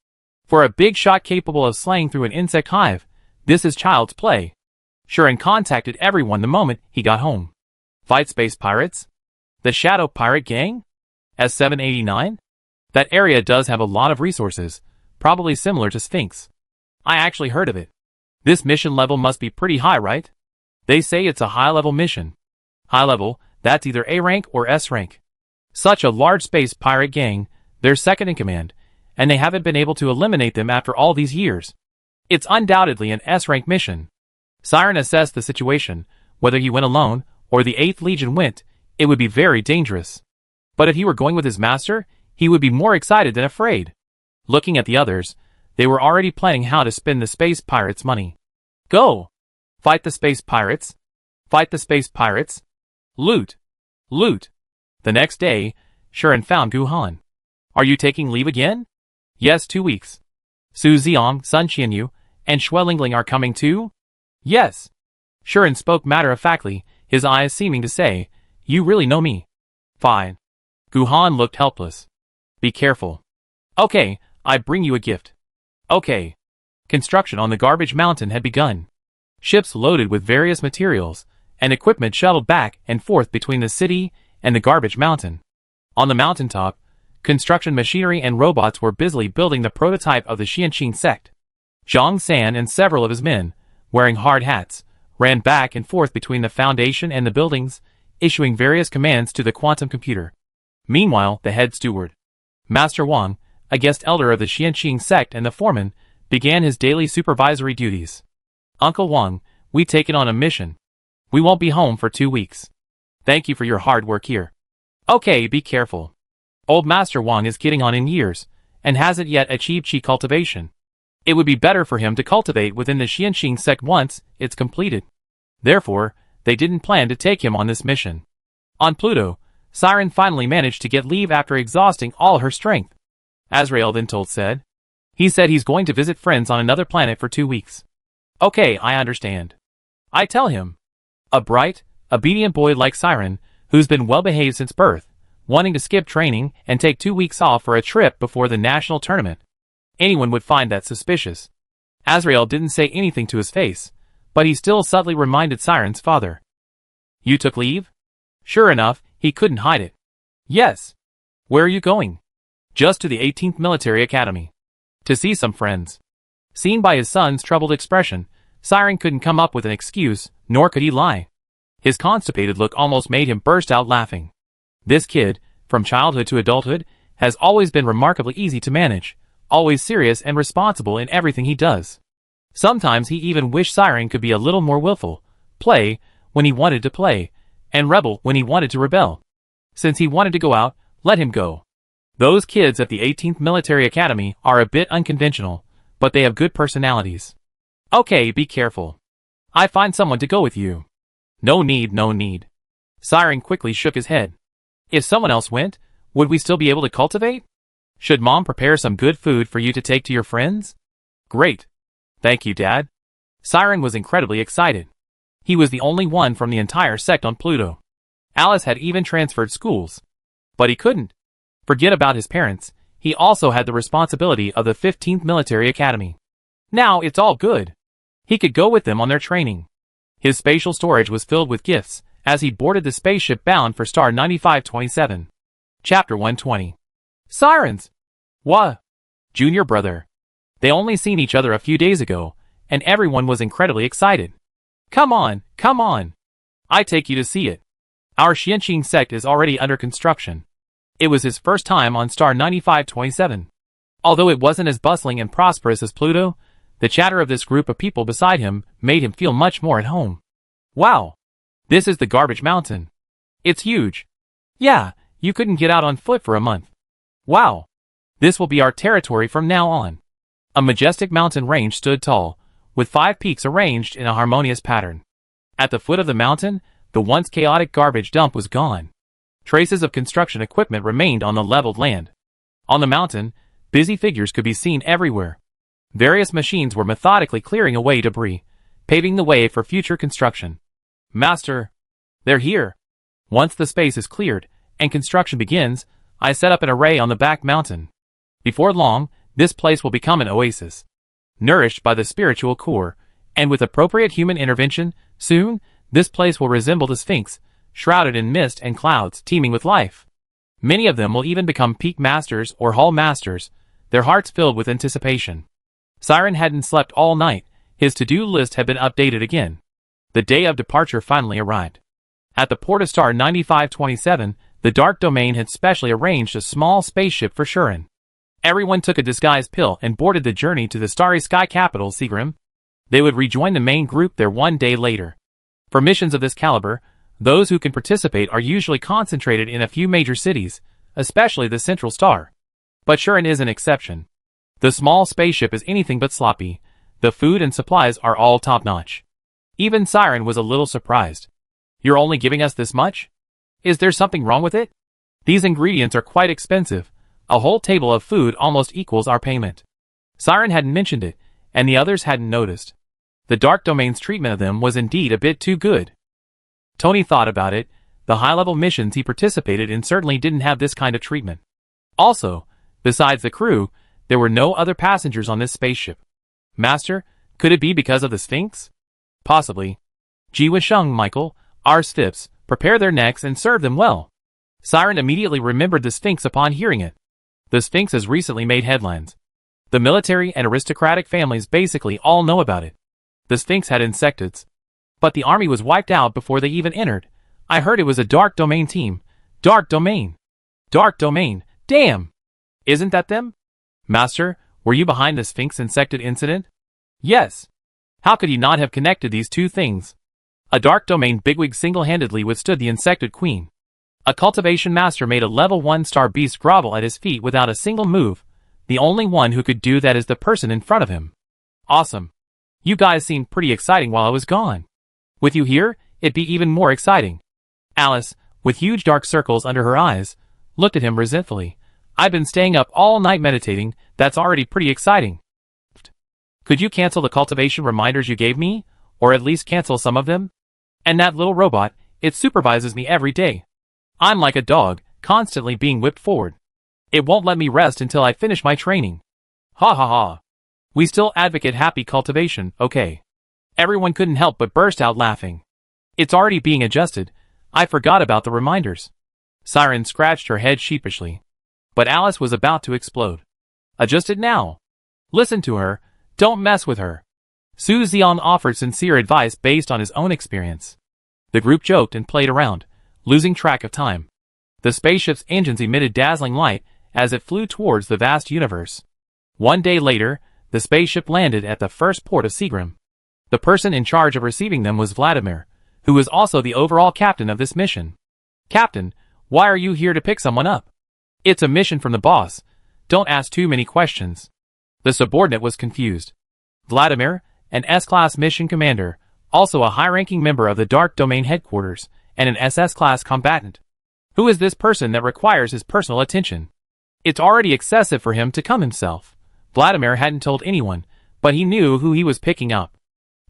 For a big shot capable of slaying through an insect hive, this is child's play. Sharon contacted everyone the moment he got home. Fight space pirates? The Shadow Pirate Gang? S789? That area does have a lot of resources, probably similar to Sphinx. I actually heard of it. This mission level must be pretty high, right? They say it's a high-level mission. High level, that's either A rank or S rank. Such a large space pirate gang, they're second in command, and they haven't been able to eliminate them after all these years. It's undoubtedly an S rank mission. Siren assessed the situation. Whether he went alone, or the 8th Legion went, it would be very dangerous. But if he were going with his master, he would be more excited than afraid. Looking at the others, they were already planning how to spend the space pirates' money. Go! Fight the space pirates. Fight the space pirates. Loot. Loot. The next day, Sharon found Guhan. Are you taking leave again? Yes, 2 weeks. Su Ziong, Sun Qianyu, and Xue Lingling are coming too? Yes. Sharon spoke matter-of-factly, his eyes seeming to say, you really know me. Fine. Guhan looked helpless. Be careful. Okay, I bring you a gift. Okay. Construction on the garbage mountain had begun. Ships loaded with various materials and equipment shuttled back and forth between the city and the garbage mountain. On the mountaintop, construction machinery and robots were busily building the prototype of the Xianqing sect. Zhang San and several of his men, wearing hard hats, ran back and forth between the foundation and the buildings, issuing various commands to the quantum computer. Meanwhile, the head steward, Master Wang, a guest elder of the Xianqing sect and the foreman, began his daily supervisory duties. Uncle Wang, we've taken on a mission. We won't be home for 2 weeks. Thank you for your hard work here. Okay, be careful. Old Master Wang is getting on in years, and hasn't yet achieved qi cultivation. It would be better for him to cultivate within the Xianqing sect once it's completed. Therefore, they didn't plan to take him on this mission. On Pluto, Siren finally managed to get leave after exhausting all her strength. Azrael then said. He said he's going to visit friends on another planet for 2 weeks. Okay, I understand. I tell him. A bright, obedient boy like Siren, who's been well-behaved since birth, wanting to skip training and take 2 weeks off for a trip before the national tournament. Anyone would find that suspicious. Azrael didn't say anything to his face, but he still subtly reminded Siren's father. You took leave? Sure enough, he couldn't hide it. Yes. Where are you going? Just to the 18th Military Academy. To see some friends. Seen by his son's troubled expression, Siren couldn't come up with an excuse, nor could he lie. His constipated look almost made him burst out laughing. This kid, from childhood to adulthood, has always been remarkably easy to manage, always serious and responsible in everything he does. Sometimes he even wished Siren could be a little more willful, play when he wanted to play, and rebel when he wanted to rebel. Since he wanted to go out, let him go. Those kids at the 18th Military Academy are a bit unconventional, but they have good personalities. Okay, be careful. I find someone to go with you. No need, no need. Siren quickly shook his head. If someone else went, would we still be able to cultivate? Should Mom prepare some good food for you to take to your friends? Great. Thank you, Dad. Siren was incredibly excited. He was the only one from the entire sect on Pluto. Alice had even transferred schools. But he couldn't. Forget about his parents, he also had the responsibility of the 15th Military Academy. Now it's all good. He could go with them on their training. His spatial storage was filled with gifts, as he boarded the spaceship bound for star 9527. Chapter 120. Sirens! What? Junior brother. They only seen each other a few days ago, and everyone was incredibly excited. Come on, come on. I take you to see it. Our Xianqing sect is already under construction. It was his first time on star 9527. Although it wasn't as bustling and prosperous as Pluto, the chatter of this group of people beside him made him feel much more at home. Wow! This is the garbage mountain. It's huge. Yeah, you couldn't get out on foot for a month. Wow! This will be our territory from now on. A majestic mountain range stood tall, with 5 peaks arranged in a harmonious pattern. At the foot of the mountain, the once chaotic garbage dump was gone. Traces of construction equipment remained on the leveled land. On the mountain, busy figures could be seen everywhere. Various machines were methodically clearing away debris, paving the way for future construction. Master! They're here! Once the space is cleared and construction begins, I set up an array on the back mountain. Before long, this place will become an oasis, nourished by the spiritual core, and with appropriate human intervention, soon, this place will resemble the Sphinx, shrouded in mist and clouds, teeming with life. Many of them will even become peak masters or hall masters, their hearts filled with anticipation. Siren hadn't slept all night. His to-do list had been updated again. The day of departure finally arrived. At the port of Star 9527, the Dark Domain had specially arranged a small spaceship for Shuren. Everyone took a disguise pill and boarded the journey to the starry sky capital, Seagrim. They would rejoin the main group there one day later. For missions of this caliber, those who can participate are usually concentrated in a few major cities, especially the Central Star. But Shuren is an exception. The small spaceship is anything but sloppy. The food and supplies are all top-notch. Even Siren was a little surprised. You're only giving us this much? Is there something wrong with it? These ingredients are quite expensive. A whole table of food almost equals our payment. Siren hadn't mentioned it, and the others hadn't noticed. The Dark Domain's treatment of them was indeed a bit too good. Tony thought about it. The high-level missions he participated in certainly didn't have this kind of treatment. Also, besides the crew, there were no other passengers on this spaceship. Master, could it be because of the Sphinx? Possibly. Jiwa Sheng, Michael, our stiffs, prepare their necks and serve them well. Siren immediately remembered the Sphinx upon hearing it. The Sphinx has recently made headlines. The military and aristocratic families basically all know about it. The Sphinx had insectids. But the army was wiped out before they even entered. I heard it was a Dark Domain team. Dark Domain. Dark Domain. Damn! Isn't that them? Master, were you behind the Sphinx insected incident? Yes. How could he not have connected these two things? A Dark Domain bigwig single-handedly withstood the insected queen. A cultivation master made a level 1-star beast grovel at his feet without a single move. The only one who could do that is the person in front of him. Awesome. You guys seemed pretty exciting while I was gone. With you here, it'd be even more exciting. Alice, with huge dark circles under her eyes, looked at him resentfully. I've been staying up all night meditating. That's already pretty exciting. Could you cancel the cultivation reminders you gave me? Or at least cancel some of them? And that little robot, it supervises me every day. I'm like a dog, constantly being whipped forward. It won't let me rest until I finish my training. Ha ha ha. We still advocate happy cultivation, okay? Everyone couldn't help but burst out laughing. It's already being adjusted. I forgot about the reminders. Siren scratched her head sheepishly. But Alice was about to explode. Adjust it now. Listen to her. Don't mess with her. Su Xian offered sincere advice based on his own experience. The group joked and played around, losing track of time. The spaceship's engines emitted dazzling light as it flew towards the vast universe. One day later, the spaceship landed at the first port of Seagrim. The person in charge of receiving them was Vladimir, who was also the overall captain of this mission. Captain, why are you here to pick someone up? It's a mission from the boss. Don't ask too many questions. The subordinate was confused. Vladimir, an S-Class mission commander, also a high-ranking member of the Dark Domain headquarters, and an SS-Class combatant. Who is this person that requires his personal attention? It's already excessive for him to come himself. Vladimir hadn't told anyone, but he knew who he was picking up.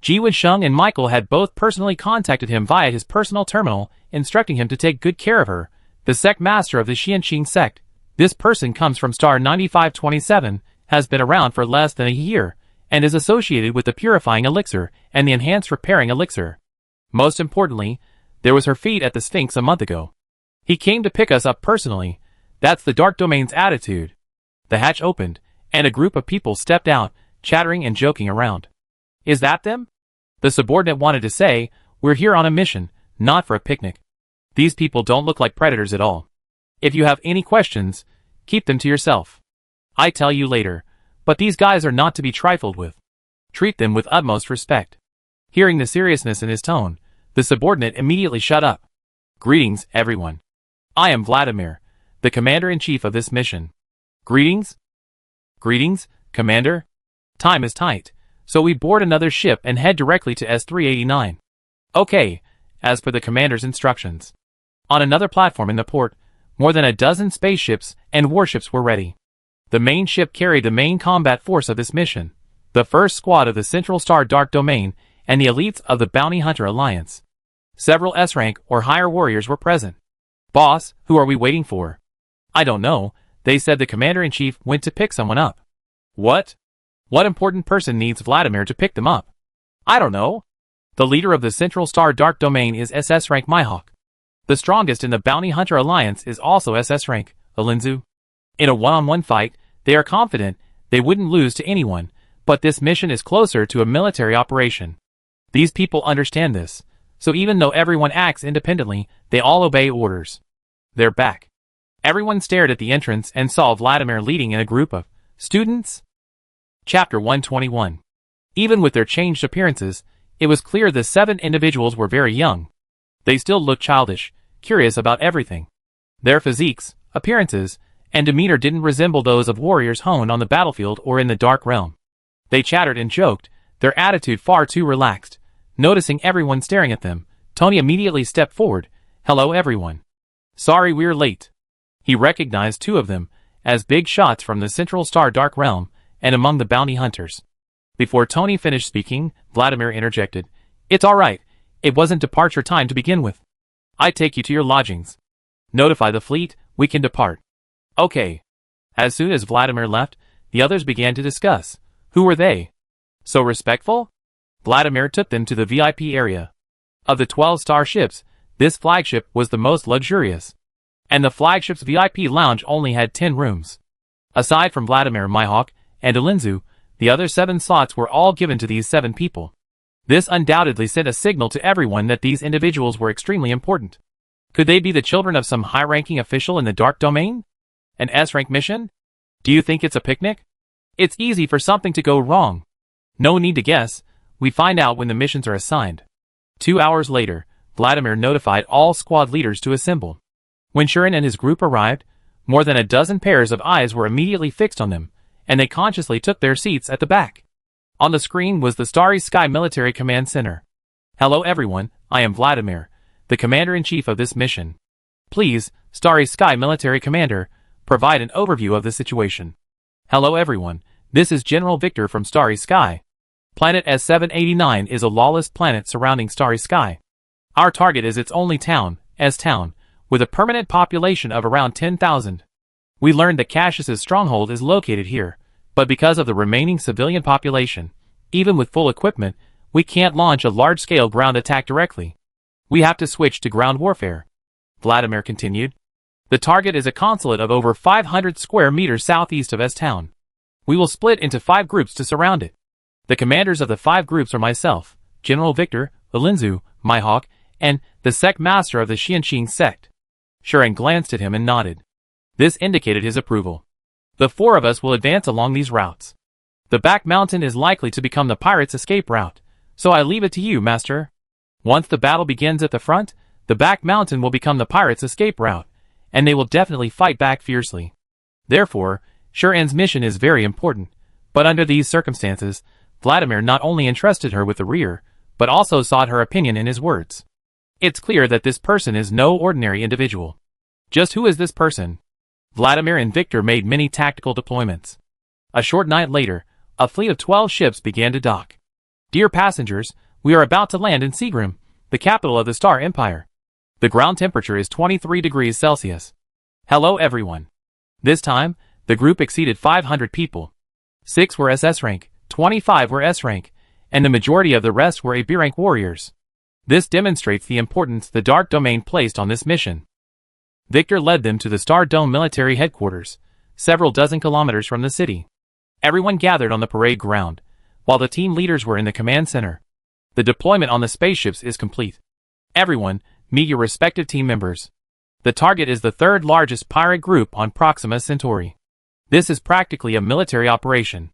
Jiwa Sheng and Michael had both personally contacted him via his personal terminal, instructing him to take good care of her, the sect master of the Xianqing sect. This person comes from Star 9527, has been around for less than a year, and is associated with the Purifying Elixir and the Enhanced Repairing Elixir. Most importantly, there was her feat at the Sphinx a month ago. He came to pick us up personally. That's the Dark Domain's attitude. The hatch opened, and a group of people stepped out, chattering and joking around. Is that them? The subordinate wanted to say, we're here on a mission, not for a picnic. These people don't look like predators at all. If you have any questions, keep them to yourself. I tell you later, but these guys are not to be trifled with. Treat them with utmost respect. Hearing the seriousness in his tone, the subordinate immediately shut up. Greetings, everyone. I am Vladimir, the commander-in-chief of this mission. Greetings? Greetings, Commander? Time is tight, so we board another ship and head directly to S-389. Okay, as per the commander's instructions. On another platform in the port, more than a dozen spaceships and warships were ready. The main ship carried the main combat force of this mission, the first squad of the Central Star Dark Domain, and the elites of the Bounty Hunter Alliance. Several S-rank or higher warriors were present. Boss, who are we waiting for? I don't know, they said the commander-in-chief went to pick someone up. What? What important person needs Vladimir to pick them up? I don't know. The leader of the Central Star Dark Domain is SS rank Mihawk. The strongest in the Bounty Hunter Alliance is also SS rank, Alinzu. In a one-on-one fight, they are confident they wouldn't lose to anyone, but this mission is closer to a military operation. These people understand this, so even though everyone acts independently, they all obey orders. They're back. Everyone stared at the entrance and saw Vladimir leading in a group of students. Chapter 121. Even with their changed appearances, it was clear the 7 individuals were very young. They still looked childish, curious about everything. Their physiques, appearances, and demeanor didn't resemble those of warriors honed on the battlefield or in the Dark Realm. They chattered and joked, their attitude far too relaxed. Noticing everyone staring at them, Tony immediately stepped forward. Hello everyone. Sorry we're late. He recognized 2 of them as big shots from the Central Star Dark Realm and among the bounty hunters. Before Tony finished speaking, Vladimir interjected. It's alright, it wasn't departure time to begin with. I take you to your lodgings. Notify the fleet, we can depart. Okay. As soon as Vladimir left, the others began to discuss. Who were they? So respectful? Vladimir took them to the VIP area. Of the 12 star ships, this flagship was the most luxurious. And the flagship's VIP lounge only had 10 rooms. Aside from Vladimir, Mihawk, and Alinzu, the other 7 slots were all given to these 7 people. This undoubtedly sent a signal to everyone that these individuals were extremely important. Could they be the children of some high-ranking official in the Dark Domain? An S-rank mission? Do you think it's a picnic? It's easy for something to go wrong. No need to guess, we find out when the missions are assigned. 2 hours later, Vladimir notified all squad leaders to assemble. When Shuren and his group arrived, more than a dozen pairs of eyes were immediately fixed on them, and they consciously took their seats at the back. On the screen was the Starry Sky Military Command Center. Hello everyone, I am Vladimir, the Commander-in-Chief of this mission. Please, Starry Sky Military Commander, provide an overview of the situation. Hello everyone, this is General Victor from Starry Sky. Planet S789 is a lawless planet surrounding Starry Sky. Our target is its only town, S-Town, with a permanent population of around 10,000. We learned that Cassius's stronghold is located here, but because of the remaining civilian population, even with full equipment, we can't launch a large-scale ground attack directly. We have to switch to ground warfare. Vladimir continued. The target is a consulate of over 500 square meters southeast of S-Town. We will split into 5 groups to surround it. The commanders of the 5 groups are myself, General Victor, Alinzu, Mihawk, and the sect master of the Xianxing sect. Shuren glanced at him and nodded. This indicated his approval. The 4 of us will advance along these routes. The back mountain is likely to become the pirates' escape route, so I leave it to you, Master. Once the battle begins at the front, the back mountain will become the pirates' escape route, and they will definitely fight back fiercely. Therefore, Shuren's mission is very important, but under these circumstances, Vladimir not only entrusted her with the rear, but also sought her opinion in his words. It's clear that this person is no ordinary individual. Just who is this person? Vladimir and Victor made many tactical deployments. A short night later, a fleet of 12 ships began to dock. Dear passengers, we are about to land in Seagram, the capital of the Star Empire. The ground temperature is 23 degrees Celsius. Hello everyone. This time, the group exceeded 500 people. 6 were SS rank, 25 were S rank, and the majority of the rest were AB rank warriors. This demonstrates the importance the Dark Domain placed on this mission. Victor led them to the Star Dome military headquarters, several dozen kilometers from the city. Everyone gathered on the parade ground, while the team leaders were in the command center. The deployment on the spaceships is complete. Everyone, meet your respective team members. The target is the 3rd largest pirate group on Proxima Centauri. This is practically a military operation.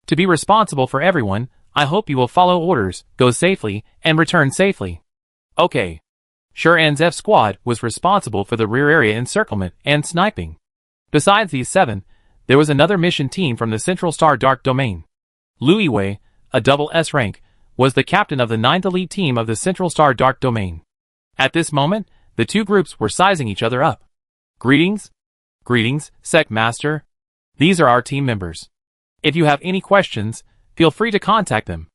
To be responsible for everyone, I hope you will follow orders, go safely, and return safely. Okay. Shuren's F squad was responsible for the rear area encirclement and sniping. Besides these 7, there was another mission team from the Central Star Dark Domain. Louis Wei, a double S rank, was the captain of the 9th elite team of the Central Star Dark Domain. At this moment, the 2 groups were sizing each other up. Greetings? Greetings, Sect Master. These are our team members. If you have any questions, feel free to contact them.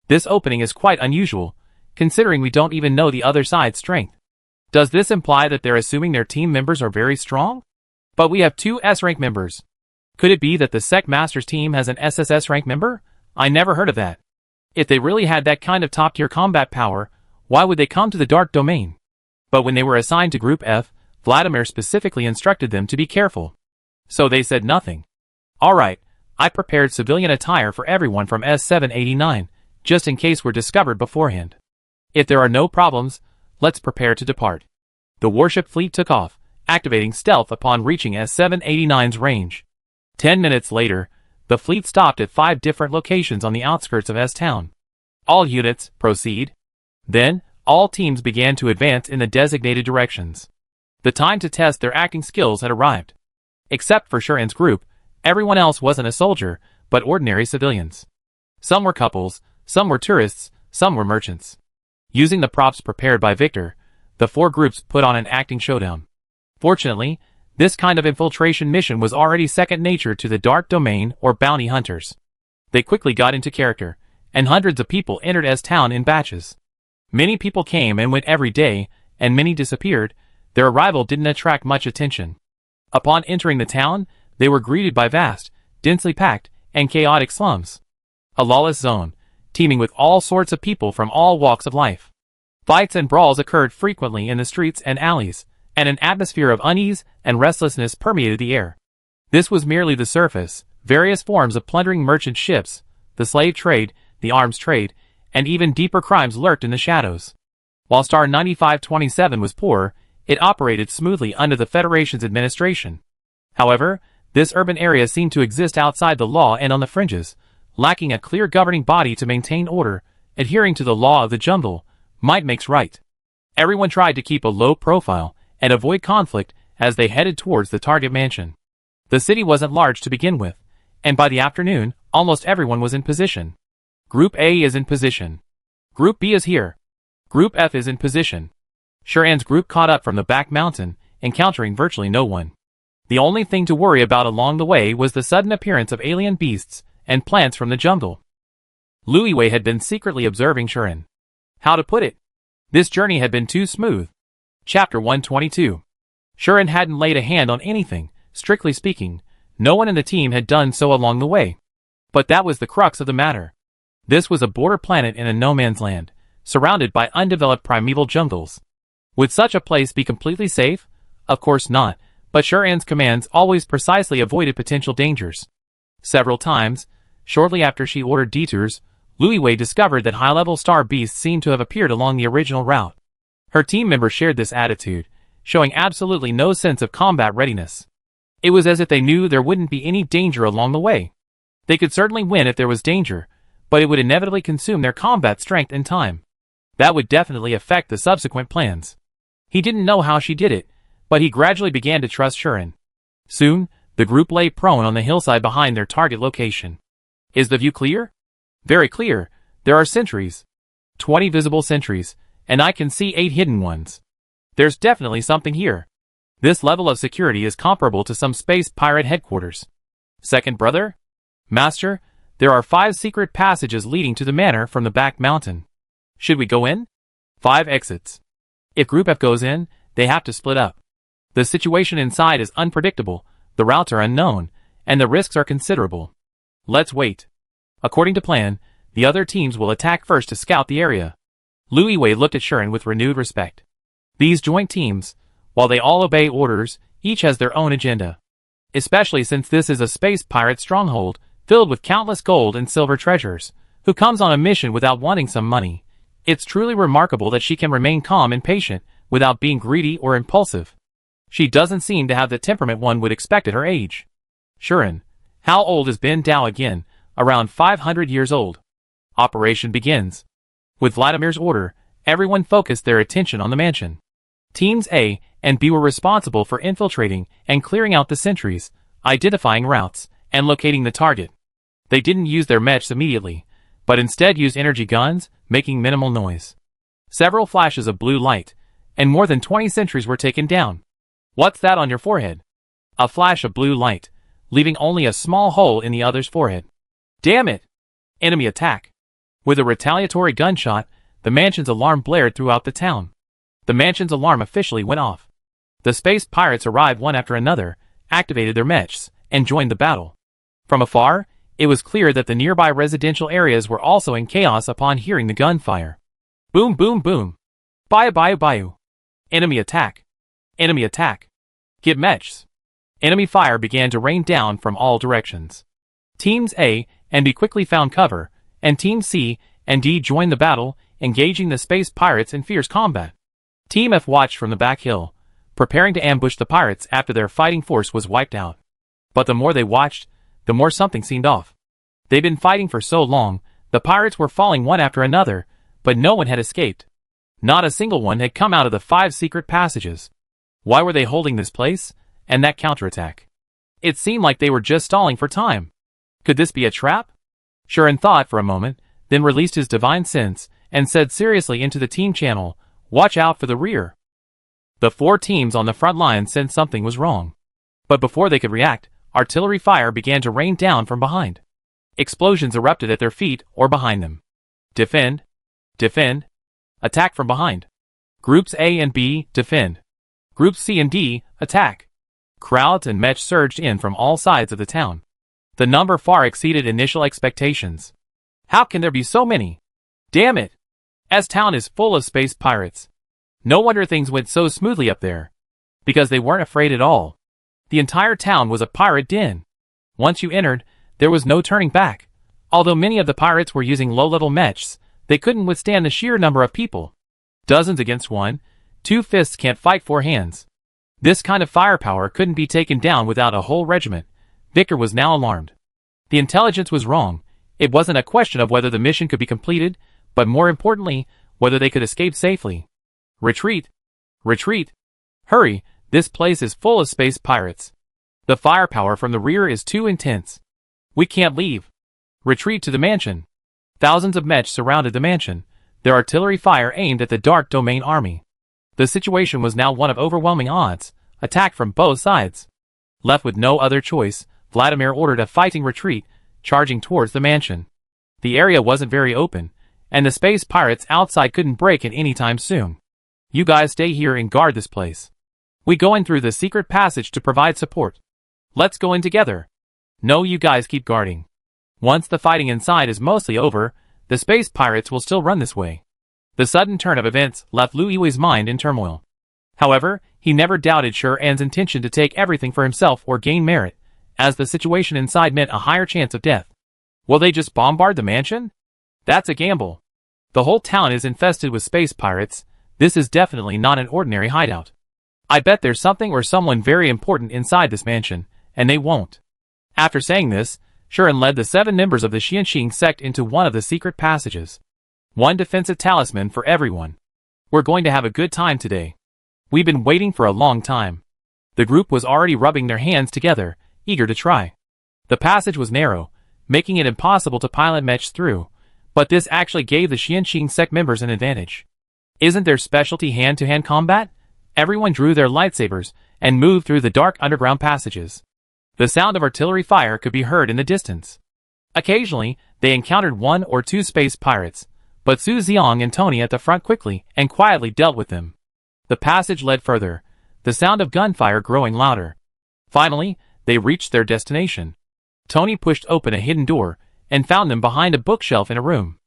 This opening is quite unusual, considering we don't even know the other side's strength. Does this imply that they're assuming their team members are very strong? But we have 2 S-rank members. Could it be that the Sect Masters team has an SSS rank member? I never heard of that. If they really had that kind of top-tier combat power, why would they come to the Dark Domain? But when they were assigned to Group F, Vladimir specifically instructed them to be careful. So they said nothing. Alright, I prepared civilian attire for everyone from S789, just in case we're discovered beforehand. If there are no problems, let's prepare to depart. The warship fleet took off, activating stealth upon reaching S789's range. 10 minutes later, the fleet stopped at 5 different locations on the outskirts of S-Town. All units, proceed. Then, all teams began to advance in the designated directions. The time to test their acting skills had arrived. Except for Shuren's group, everyone else wasn't a soldier, but ordinary civilians. Some were couples, some were tourists, some were merchants. Using the props prepared by Victor, the 4 groups put on an acting showdown. Fortunately, this kind of infiltration mission was already second nature to the Dark Domain or bounty hunters. They quickly got into character, and hundreds of people entered S-Town in batches. Many people came and went every day, and many disappeared. Their arrival didn't attract much attention. Upon entering the town, they were greeted by vast, densely packed, and chaotic slums. A lawless zone, teeming with all sorts of people from all walks of life. Fights and brawls occurred frequently in the streets and alleys, and an atmosphere of unease and restlessness permeated the air. This was merely the surface. Various forms of plundering merchant ships, the slave trade, the arms trade, and even deeper crimes lurked in the shadows. While Star 9527 was poor, it operated smoothly under the Federation's administration. However, this urban area seemed to exist outside the law and on the fringes, lacking a clear governing body to maintain order. Adhering to the law of the jungle, might makes right. Everyone tried to keep a low profile and avoid conflict as they headed towards the target mansion. The city wasn't large to begin with, and by the afternoon, almost everyone was in position. Group A is in position. Group B is here. Group F is in position. Shuren's group caught up from the back mountain, encountering virtually no one. The only thing to worry about along the way was the sudden appearance of alien beasts and plants from the jungle. Louis Wei had been secretly observing Shuren. How to put it? This journey had been too smooth. Chapter 122. Shuren hadn't laid a hand on anything, strictly speaking. No one in the team had done so along the way. But that was the crux of the matter. This was a border planet in a no-man's land, surrounded by undeveloped primeval jungles. Would such a place be completely safe? Of course not, but Shuren's commands always precisely avoided potential dangers. Several times, shortly after she ordered detours, Louis Wei discovered that high-level star beasts seemed to have appeared along the original route. Her team members shared this attitude, showing absolutely no sense of combat readiness. It was as if they knew there wouldn't be any danger along the way. They could certainly win if there was danger, but it would inevitably consume their combat strength and time. That would definitely affect the subsequent plans. He didn't know how she did it, but he gradually began to trust Shuren. Soon, the group lay prone on the hillside behind their target location. Is the view clear? Very clear. There are sentries. 20 visible sentries, and I can see 8 hidden ones. There's definitely something here. This level of security is comparable to some space pirate headquarters. Second brother? Master, there are 5 secret passages leading to the manor from the back mountain. Should we go in? 5 exits. If Group F goes in, they have to split up. The situation inside is unpredictable, the routes are unknown, and the risks are considerable. Let's wait. According to plan, the other teams will attack first to scout the area. Louis Wei looked at Shuren with renewed respect. These joint teams, while they all obey orders, each has their own agenda. Especially since this is a space pirate stronghold, filled with countless gold and silver treasures, who comes on a mission without wanting some money. It's truly remarkable that she can remain calm and patient, without being greedy or impulsive. She doesn't seem to have the temperament one would expect at her age. Shuren, how old is Ben Dao again? Around 500 years old. Operation begins. With Vladimir's order, everyone focused their attention on the mansion. Teams A and B were responsible for infiltrating and clearing out the sentries, identifying routes, and locating the target. They didn't use their mechs immediately, but instead used energy guns, making minimal noise. Several flashes of blue light, and more than 20 sentries were taken down. What's that on your forehead? A flash of blue light, leaving only a small hole in the other's forehead. Damn it! Enemy attack. With a retaliatory gunshot, The mansion's alarm blared throughout the town. The mansion's alarm officially went off. The space pirates arrived one after another, activated their mechs, and joined the battle. From afar, it was clear that the nearby residential areas were also in chaos upon hearing the gunfire. Boom boom boom. Bayou bayou bayou. Enemy attack. Enemy attack. Get mechs. Enemy fire began to rain down from all directions. Teams A and B quickly found cover, and Teams C and D joined the battle, engaging the space pirates in fierce combat. Team F watched from the back hill, preparing to ambush the pirates after their fighting force was wiped out. But the more they watched, the more something seemed off. They'd been fighting for so long, the pirates were falling one after another, but no one had escaped. Not a single one had come out of the 5 secret passages. Why were they holding this place, and that counterattack? It seemed like they were just stalling for time. Could this be a trap? Shuren thought for a moment, then released his divine sense, and said seriously into the team channel, "Watch out for the rear." The 4 teams on the front line sensed something was wrong. But before they could react, artillery fire began to rain down from behind. Explosions erupted at their feet or behind them. Defend. Defend. Attack from behind. Groups A and B, defend. Groups C and D, attack. Crowds and mech surged in from all sides of the town. The number far exceeded initial expectations. How can there be so many? Damn it! This town is full of space pirates. No wonder things went so smoothly up there. Because they weren't afraid at all. The entire town was a pirate den. Once you entered, there was no turning back. Although many of the pirates were using low-level mechs, they couldn't withstand the sheer number of people. Dozens against one, 2 fists can't fight 4 hands. This kind of firepower couldn't be taken down without a whole regiment. Victor was now alarmed. The intelligence was wrong. It wasn't a question of whether the mission could be completed, but more importantly, whether they could escape safely. Retreat! Retreat! Hurry, this place is full of space pirates. The firepower from the rear is too intense. We can't leave. Retreat to the mansion. Thousands of mechs surrounded the mansion, their artillery fire aimed at the Dark Domain army. The situation was now one of overwhelming odds, attack from both sides. Left with no other choice, Vladimir ordered a fighting retreat, charging towards the mansion. The area wasn't very open, and the space pirates outside couldn't break it anytime soon. You guys stay here and guard this place. We go in through the secret passage to provide support. Let's go in together. No, you guys keep guarding. Once the fighting inside is mostly over, the space pirates will still run this way. The sudden turn of events left Lu Yui's mind in turmoil. However, he never doubted Shuren's intention to take everything for himself or gain merit, as the situation inside meant a higher chance of death. Will they just bombard the mansion? That's a gamble. The whole town is infested with space pirates. This is definitely not an ordinary hideout. I bet there's something or someone very important inside this mansion, and they won't. After saying this, Shuren led the 7 members of the Xianxing sect into one of the secret passages. One defensive talisman for everyone. We're going to have a good time today. We've been waiting for a long time. The group was already rubbing their hands together, eager to try. The passage was narrow, making it impossible to pilot mechs through, but this actually gave the Xianxing sect members an advantage. Isn't their specialty hand-to-hand combat? Everyone drew their lightsabers and moved through the dark underground passages. The sound of artillery fire could be heard in the distance. Occasionally, they encountered 1 or 2 space pirates, but Su Xiang and Tony at the front quickly and quietly dealt with them. The passage led further, the sound of gunfire growing louder. Finally, they reached their destination. Tony pushed open a hidden door and found them behind a bookshelf in a room.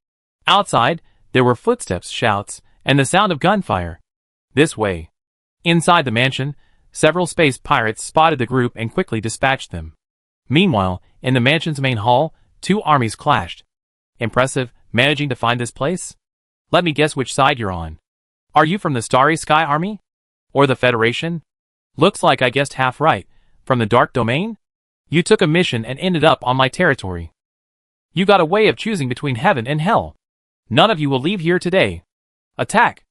Outside, there were footsteps, shouts, and the sound of gunfire. This way. Inside the mansion, several space pirates spotted the group and quickly dispatched them. Meanwhile, in the mansion's main hall, 2 armies clashed. Impressive, managing to find this place? Let me guess which side you're on. Are you from the Starry Sky Army? Or the Federation? Looks like I guessed half right. From the Dark Domain? You took a mission and ended up on my territory. You got a way of choosing between heaven and hell. None of you will leave here today. Attack!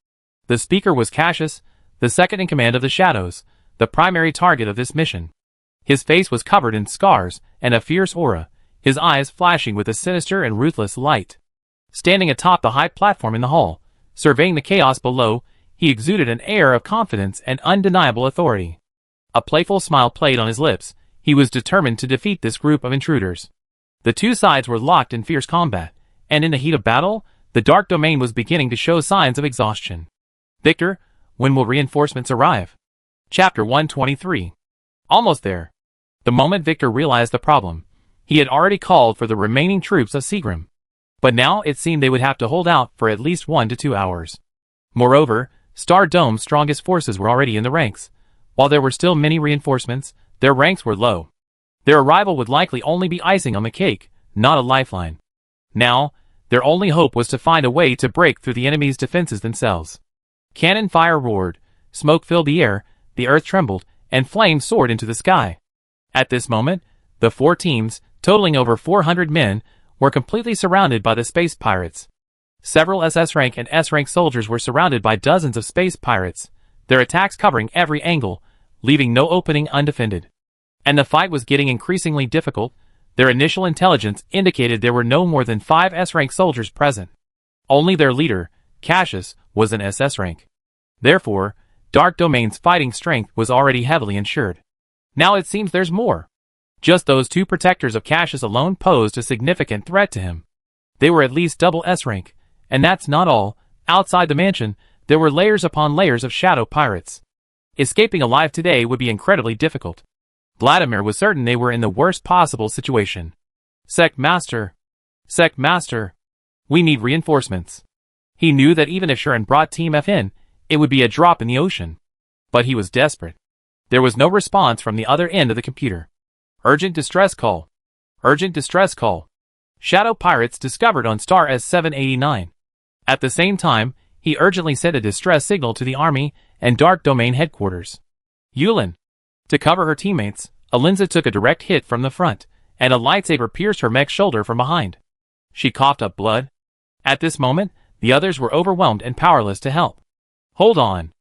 The speaker was Cassius, the second in command of the Shadows, the primary target of this mission. His face was covered in scars and a fierce aura, his eyes flashing with a sinister and ruthless light. Standing atop the high platform in the hall, surveying the chaos below, he exuded an air of confidence and undeniable authority. A playful smile played on his lips. He was determined to defeat this group of intruders. The 2 sides were locked in fierce combat, and in the heat of battle, The dark domain was beginning to show signs of exhaustion. Victor, when will reinforcements arrive? Chapter 123. Almost there. The moment Victor realized the problem, he had already called for the remaining troops of Seagram. But now it seemed they would have to hold out for at least 1 to 2 hours. Moreover, Star Dome's strongest forces were already in the ranks. While there were still many reinforcements, their ranks were low. Their arrival would likely only be icing on the cake, not a lifeline. Now, their only hope was to find a way to break through the enemy's defenses themselves. Cannon fire roared, smoke filled the air, the earth trembled, and flames soared into the sky. At this moment, the 4 teams, totaling over 400 men, were completely surrounded by the space pirates. Several SS rank and S rank soldiers were surrounded by dozens of space pirates, their attacks covering every angle, leaving no opening undefended. And the fight was getting increasingly difficult. Their initial intelligence indicated there were no more than 5 S rank soldiers present. Only their leader, Cassius, was an SS rank. Therefore, Dark Domain's fighting strength was already heavily insured. Now it seems there's more. Just those 2 protectors of Cassius alone posed a significant threat to him. They were at least double S rank, and that's not all. Outside the mansion, there were layers upon layers of shadow pirates. Escaping alive today would be incredibly difficult. Vladimir was certain they were in the worst possible situation. Sect Master, we need reinforcements. He knew that even if Shuren brought Team F in, it would be a drop in the ocean. But he was desperate. There was no response from the other end of the computer. Urgent distress call. Urgent distress call. Shadow pirates discovered on star S789. At the same time, he urgently sent a distress signal to the army and Dark Domain headquarters. Yulin. To cover her teammates, Alinza took a direct hit from the front, and a lightsaber pierced her mech's shoulder from behind. She coughed up blood. At this moment, the others were overwhelmed and powerless to help. Hold on.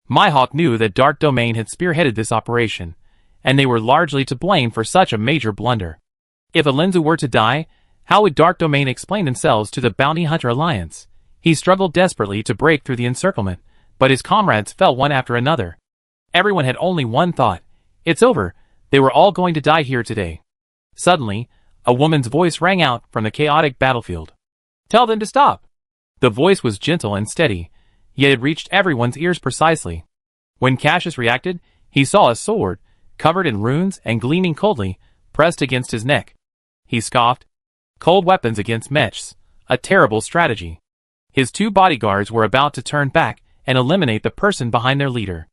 Mihawk knew that Dark Domain had spearheaded this operation, and they were largely to blame for such a major blunder. If Alinza were to die, how would Dark Domain explain themselves to the Bounty Hunter Alliance? He struggled desperately to break through the encirclement, but his comrades fell one after another. Everyone had only one thought. It's over. They were all going to die here today. Suddenly, a woman's voice rang out from the chaotic battlefield. Tell them to stop. The voice was gentle and steady, yet it reached everyone's ears precisely. When Cassius reacted, he saw a sword, covered in runes and gleaming coldly, pressed against his neck. He scoffed. Cold weapons against mechs, a terrible strategy. His 2 bodyguards were about to turn back and eliminate the person behind their leader.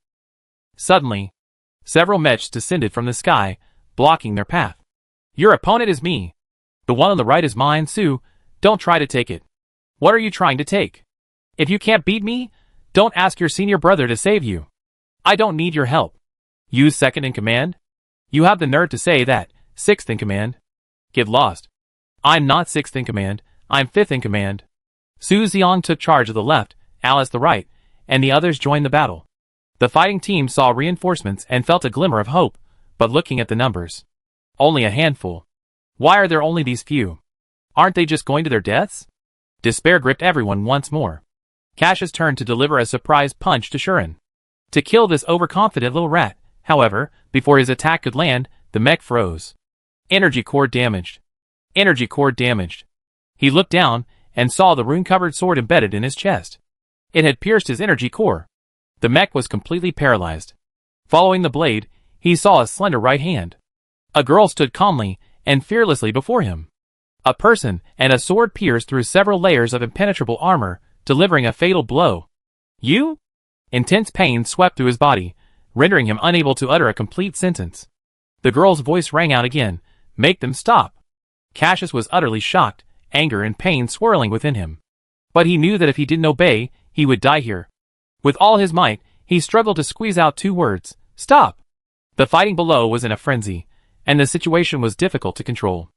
Suddenly, several mechs descended from the sky, blocking their path. Your opponent is me. The one on the right is mine, Sue. Don't try to take it. What are you trying to take? If you can't beat me, don't ask your senior brother to save you. I don't need your help. You second in command? You have the nerve to say that, 6th in command. Get lost. I'm not 6th in command, I'm 5th in command. Su Xiong took charge of the left, Alice the right, and the others joined the battle. The fighting team saw reinforcements and felt a glimmer of hope, but looking at the numbers. Only a handful. Why are there only these few? Aren't they just going to their deaths? Despair gripped everyone once more. Cassius turned to deliver a surprise punch to Shuren. To kill this overconfident little rat, however, before his attack could land, the mech froze. Energy core damaged. Energy core damaged. He looked down and saw the rune-covered sword embedded in his chest. It had pierced his energy core. The mech was completely paralyzed. Following the blade, he saw a slender right hand. A girl stood calmly and fearlessly before him. A person and a sword pierced through several layers of impenetrable armor, delivering a fatal blow. You? Intense pain swept through his body, rendering him unable to utter a complete sentence. The girl's voice rang out again. Make them stop. Cassius was utterly shocked, anger and pain swirling within him. But he knew that if he didn't obey, he would die here. With all his might, he struggled to squeeze out 2 words. Stop! The fighting below was in a frenzy, and the situation was difficult to control.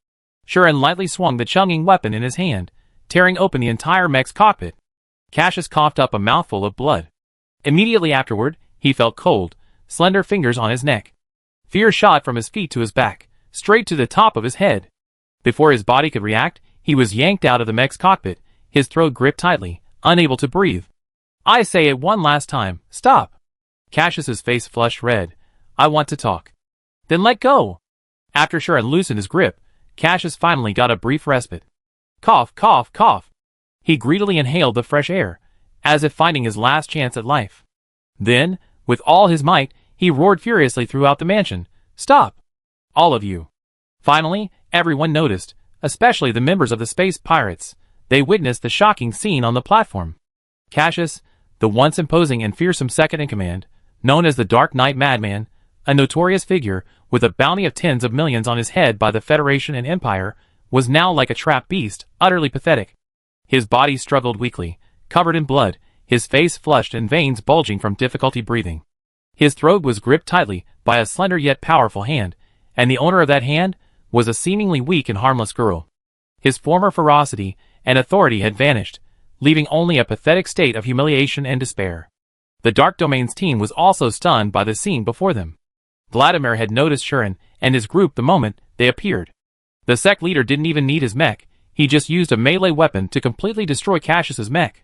Shuren lightly swung the chunging weapon in his hand, tearing open the entire mech's cockpit. Cassius coughed up a mouthful of blood. Immediately afterward, he felt cold, slender fingers on his neck. Fear shot from his feet to his back, straight to the top of his head. Before his body could react, he was yanked out of the mech's cockpit, his throat gripped tightly, unable to breathe. I say it one last time, stop! Cassius's face flushed red. I want to talk. Then let go! After Shuren loosened his grip, Cassius finally got a brief respite. Cough, cough, cough. He greedily inhaled the fresh air, as if finding his last chance at life. Then, with all his might, he roared furiously throughout the mansion, "Stop! All of you!" Finally, everyone noticed, especially the members of the space pirates. They witnessed the shocking scene on the platform. Cassius, the once imposing and fearsome second-in-command, known as the Dark Knight Madman, a notorious figure with a bounty of tens of millions on his head by the Federation and Empire, was now like a trapped beast, utterly pathetic. His body struggled weakly, covered in blood, his face flushed and veins bulging from difficulty breathing. His throat was gripped tightly by a slender yet powerful hand, and the owner of that hand was a seemingly weak and harmless girl. His former ferocity and authority had vanished, leaving only a pathetic state of humiliation and despair. The Dark Domain's team was also stunned by the scene before them. Vladimir had noticed Shuren and his group the moment they appeared. The sect leader didn't even need his mech, he just used a melee weapon to completely destroy Cassius's mech.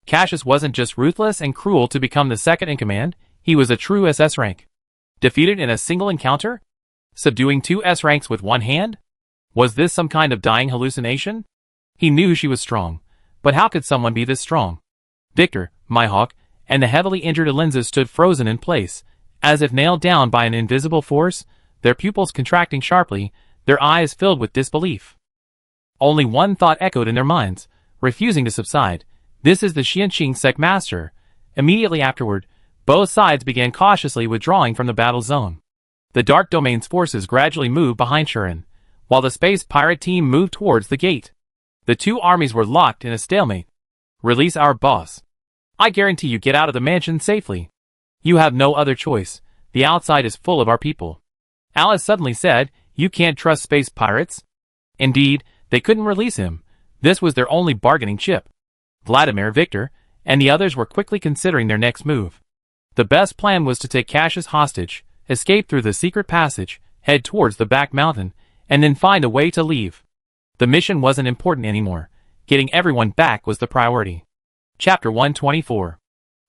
Cassius wasn't just ruthless and cruel to become the second-in-command, he was a true SS rank. Defeated in a single encounter? Subduing 2 S ranks with one hand? Was this some kind of dying hallucination? He knew she was strong, but how could someone be this strong? Victor, Mihawk, and the heavily injured Alenza stood frozen in place, as if nailed down by an invisible force, their pupils contracting sharply, their eyes filled with disbelief. Only one thought echoed in their minds, refusing to subside. This is the Xianqing sect master. Immediately afterward, both sides began cautiously withdrawing from the battle zone. The Dark Domain's forces gradually moved behind Shuren, while the space pirate team moved towards the gate. The two armies were locked in a stalemate. "Release our boss. I guarantee you get out of the mansion safely. You have no other choice. The outside is full of our people." Alice suddenly said, "You can't trust space pirates?" Indeed, they couldn't release him. This was their only bargaining chip. Vladimir, Victor, and the others were quickly considering their next move. The best plan was to take Cassius hostage, escape through the secret passage, head towards the back mountain, and then find a way to leave. The mission wasn't important anymore. Getting everyone back was the priority. Chapter 124.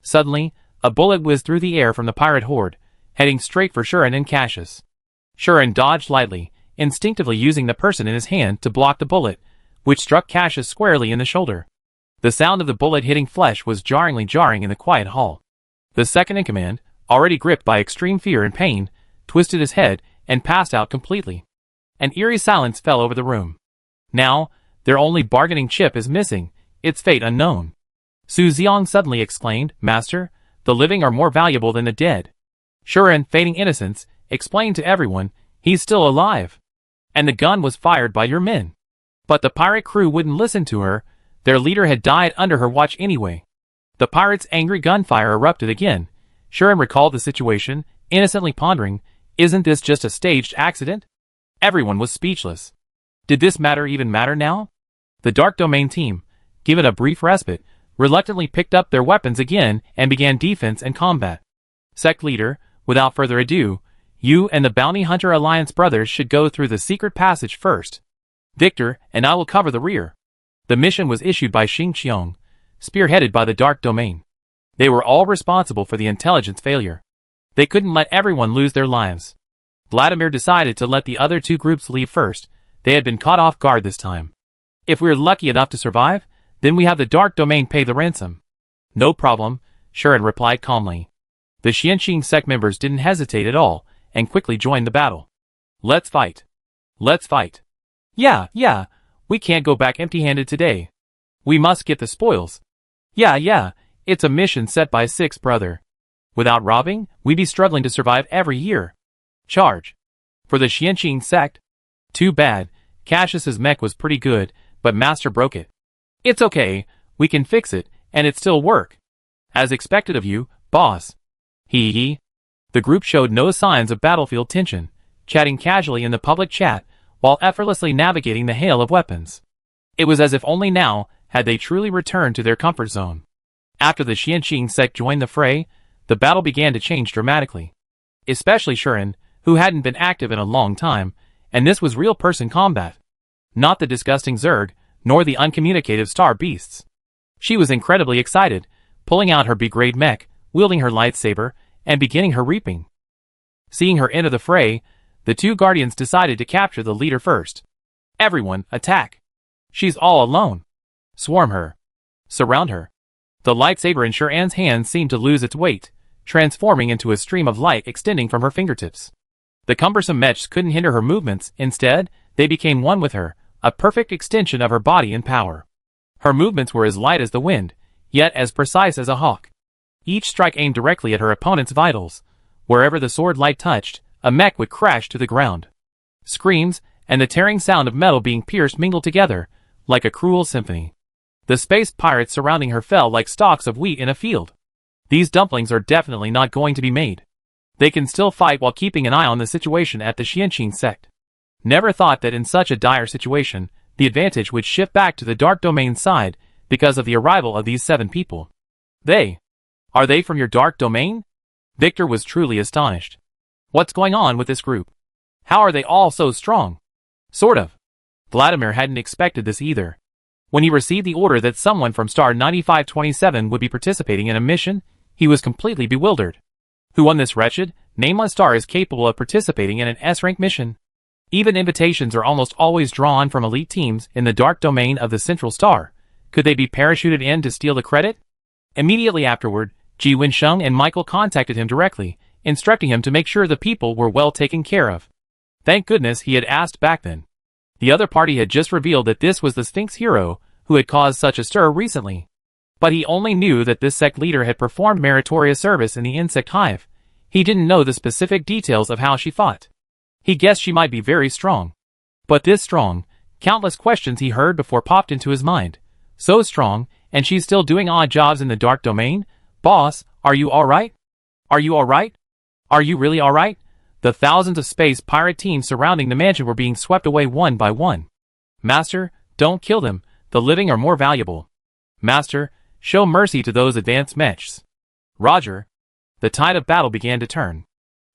Suddenly, a bullet whizzed through the air from the pirate horde, heading straight for Shuren and Cassius. Shuren dodged lightly, instinctively using the person in his hand to block the bullet, which struck Cassius squarely in the shoulder. The sound of the bullet hitting flesh was jarring in the quiet hall. The second-in-command, already gripped by extreme fear and pain, twisted his head and passed out completely. An eerie silence fell over the room. Now, their only bargaining chip is missing, its fate unknown. Su Xiong suddenly exclaimed, "Master, the living are more valuable than the dead." Shuren, feigning innocence, explained to everyone, "He's still alive. And the gun was fired by your men." But the pirate crew wouldn't listen to her. Their leader had died under her watch anyway. The pirates' angry gunfire erupted again. Shuren recalled the situation, innocently pondering, isn't this just a staged accident? Everyone was speechless. Did this matter even matter now? The Dark Domain team, given a brief respite, reluctantly picked up their weapons again and began defense and combat. Sect leader, without further ado, you and the Bounty Hunter Alliance brothers should go through the secret passage first. Victor and I will cover the rear. The mission was issued by Xing Qiong, spearheaded by the Dark Domain. They were all responsible for the intelligence failure. They couldn't let everyone lose their lives. Vladimir decided to let the other two groups leave first. They had been caught off guard this time. If we're lucky enough to survive, then we have the Dark Domain pay the ransom. No problem, Shuren replied calmly. The Xianqing sect members didn't hesitate at all, and quickly joined the battle. Let's fight. Let's fight. Yeah, we can't go back empty-handed today. We must get the spoils. Yeah, it's a mission set by Six Brother. Without robbing, we'd be struggling to survive every year. Charge. For the Xianqing sect? Too bad, Cassius's mech was pretty good, but Master broke it. It's okay, we can fix it, and it still work. As expected of you, boss. Hee. The group showed no signs of battlefield tension, chatting casually in the public chat, while effortlessly navigating the hail of weapons. It was as if only now had they truly returned to their comfort zone. After the Xianqing sect joined the fray, the battle began to change dramatically. Especially Shuren, who hadn't been active in a long time, and this was real person combat. Not the disgusting Zerg, nor the uncommunicative star beasts. She was incredibly excited, pulling out her B-grade mech, wielding her lightsaber, and beginning her reaping. Seeing her enter the fray, the two guardians decided to capture the leader first. Everyone, attack! She's all alone. Swarm her. surround her. The lightsaber in Shuran's hands seemed to lose its weight, transforming into a stream of light extending from her fingertips. The cumbersome mechs couldn't hinder her movements. Instead, they became one with her, a perfect extension of her body and power. Her movements were as light as the wind, yet as precise as a hawk. Each strike aimed directly at her opponent's vitals. Wherever the sword light touched, a mech would crash to the ground. Screams and the tearing sound of metal being pierced mingled together, like a cruel symphony. The space pirates surrounding her fell like stalks of wheat in a field. These dumplings are definitely not going to be made. They can still fight while keeping an eye on the situation at the Xianqing sect. Never thought that in such a dire situation, the advantage would shift back to the Dark Domain side because of the arrival of these 7 people. Are they from your Dark Domain? Victor was truly astonished. What's going on with this group? How are they all so strong? Sort of. Vladimir hadn't expected this either. When he received the order that someone from Star 9527 would be participating in a mission, he was completely bewildered. Who on this wretched, nameless star is capable of participating in an S-rank mission? Even invitations are almost always drawn from elite teams in the Dark Domain of the Central Star. Could they be parachuted in to steal the credit? Immediately afterward, Ji Wensheng and Michael contacted him directly, instructing him to make sure the people were well taken care of. Thank goodness he had asked back then. The other party had just revealed that this was the Sphinx hero who had caused such a stir recently. But he only knew that this sect leader had performed meritorious service in the insect hive. He didn't know the specific details of how she fought. He guessed she might be very strong. But this strong, countless questions he heard before popped into his mind. So strong, and she's still doing odd jobs in the Dark Domain? Boss, are you alright? Are you alright? Are you really alright? The thousands of space pirate teams surrounding the mansion were being swept away one by one. Master, don't kill them. The living are more valuable. Master, show mercy to those advanced mechs. Roger. The tide of battle began to turn.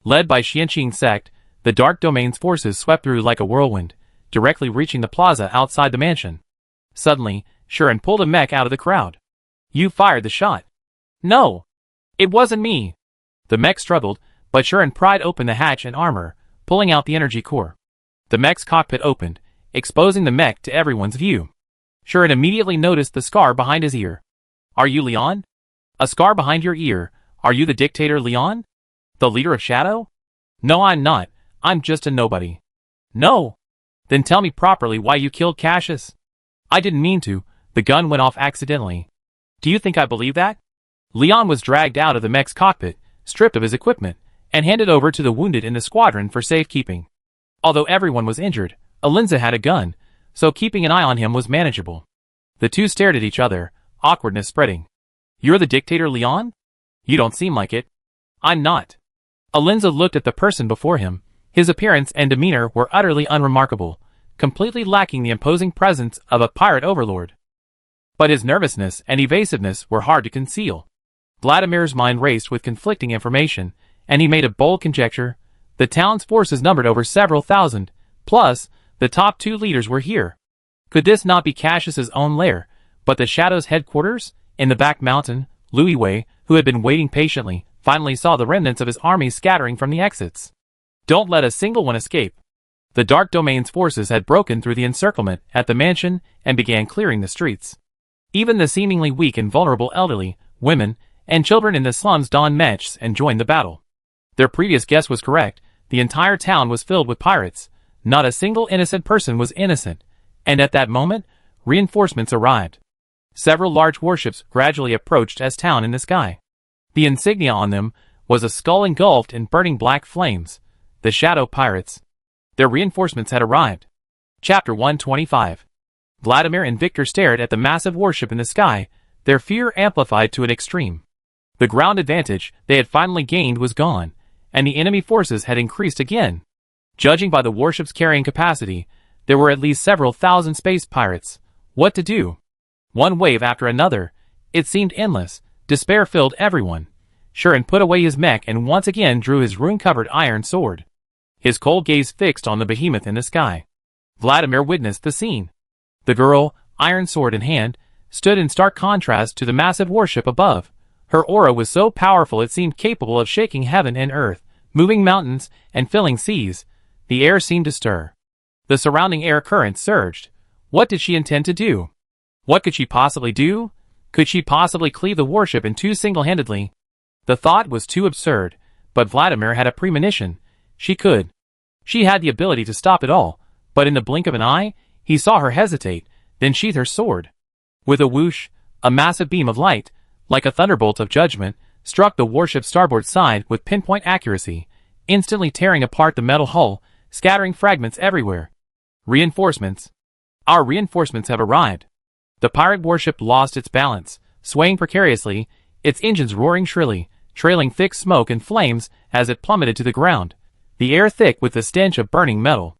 Led by Xianqing sect, the Dark Domain's forces swept through like a whirlwind, directly reaching the plaza outside the mansion. Suddenly, Shuran pulled a mech out of the crowd. You fired the shot. No. It wasn't me. The mech struggled, but Shuran pried open the hatch and armor, pulling out the energy core. The mech's cockpit opened, exposing the mech to everyone's view. Shuran immediately noticed the scar behind his ear. Are you Leon? A scar behind your ear. Are you the dictator Leon? The leader of Shadow? No, I'm not. I'm just a nobody. No. Then tell me properly why you killed Cassius. I didn't mean to. The gun went off accidentally. Do you think I believe that? Leon was dragged out of the mech's cockpit, stripped of his equipment, and handed over to the wounded in the squadron for safekeeping. Although everyone was injured, Alinza had a gun, so keeping an eye on him was manageable. The two stared at each other, awkwardness spreading. You're the dictator Leon? You don't seem like it. I'm not. Alinza looked at the person before him. His appearance and demeanor were utterly unremarkable, completely lacking the imposing presence of a pirate overlord. But his nervousness and evasiveness were hard to conceal. Vladimir's mind raced with conflicting information, and he made a bold conjecture. The town's forces numbered over several thousand, plus, the top 2 leaders were here. Could this not be Cassius's own lair, but the Shadow's headquarters? In the back mountain, Louis Wei, who had been waiting patiently, finally saw the remnants of his army scattering from the exits. Don't let a single one escape. The Dark Domain's forces had broken through the encirclement at the mansion and began clearing the streets. Even the seemingly weak and vulnerable elderly, women, and children in the slums donned mechs and joined the battle. Their previous guess was correct. The entire town was filled with pirates. Not a single innocent person was innocent. And at that moment, reinforcements arrived. Several large warships gradually approached S-Town in the sky. The insignia on them was a skull engulfed in burning black flames. The Shadow Pirates. Their reinforcements had arrived. Chapter 125. Vladimir and Victor stared at the massive warship in the sky, their fear amplified to an extreme. The ground advantage they had finally gained was gone, and the enemy forces had increased again. Judging by the warship's carrying capacity, there were at least several thousand space pirates. What to do? One wave after another. It seemed endless. Despair filled everyone. Shuran put away his mech and once again drew his rune-covered iron sword. His cold gaze fixed on the behemoth in the sky. Vladimir witnessed the scene. The girl, iron sword in hand, stood in stark contrast to the massive warship above. Her aura was so powerful it seemed capable of shaking heaven and earth, moving mountains, and filling seas. The air seemed to stir. The surrounding air currents surged. What did she intend to do? What could she possibly do? Could she possibly cleave the warship in two single-handedly? The thought was too absurd, but Vladimir had a premonition. She could. She had the ability to stop it all, but in the blink of an eye, he saw her hesitate, then sheath her sword. With a whoosh, a massive beam of light, like a thunderbolt of judgment, struck the warship's starboard side with pinpoint accuracy, instantly tearing apart the metal hull, scattering fragments everywhere. Reinforcements. Our reinforcements have arrived. The pirate warship lost its balance, swaying precariously, its engines roaring shrilly, trailing thick smoke and flames as it plummeted to the ground, the air thick with the stench of burning metal.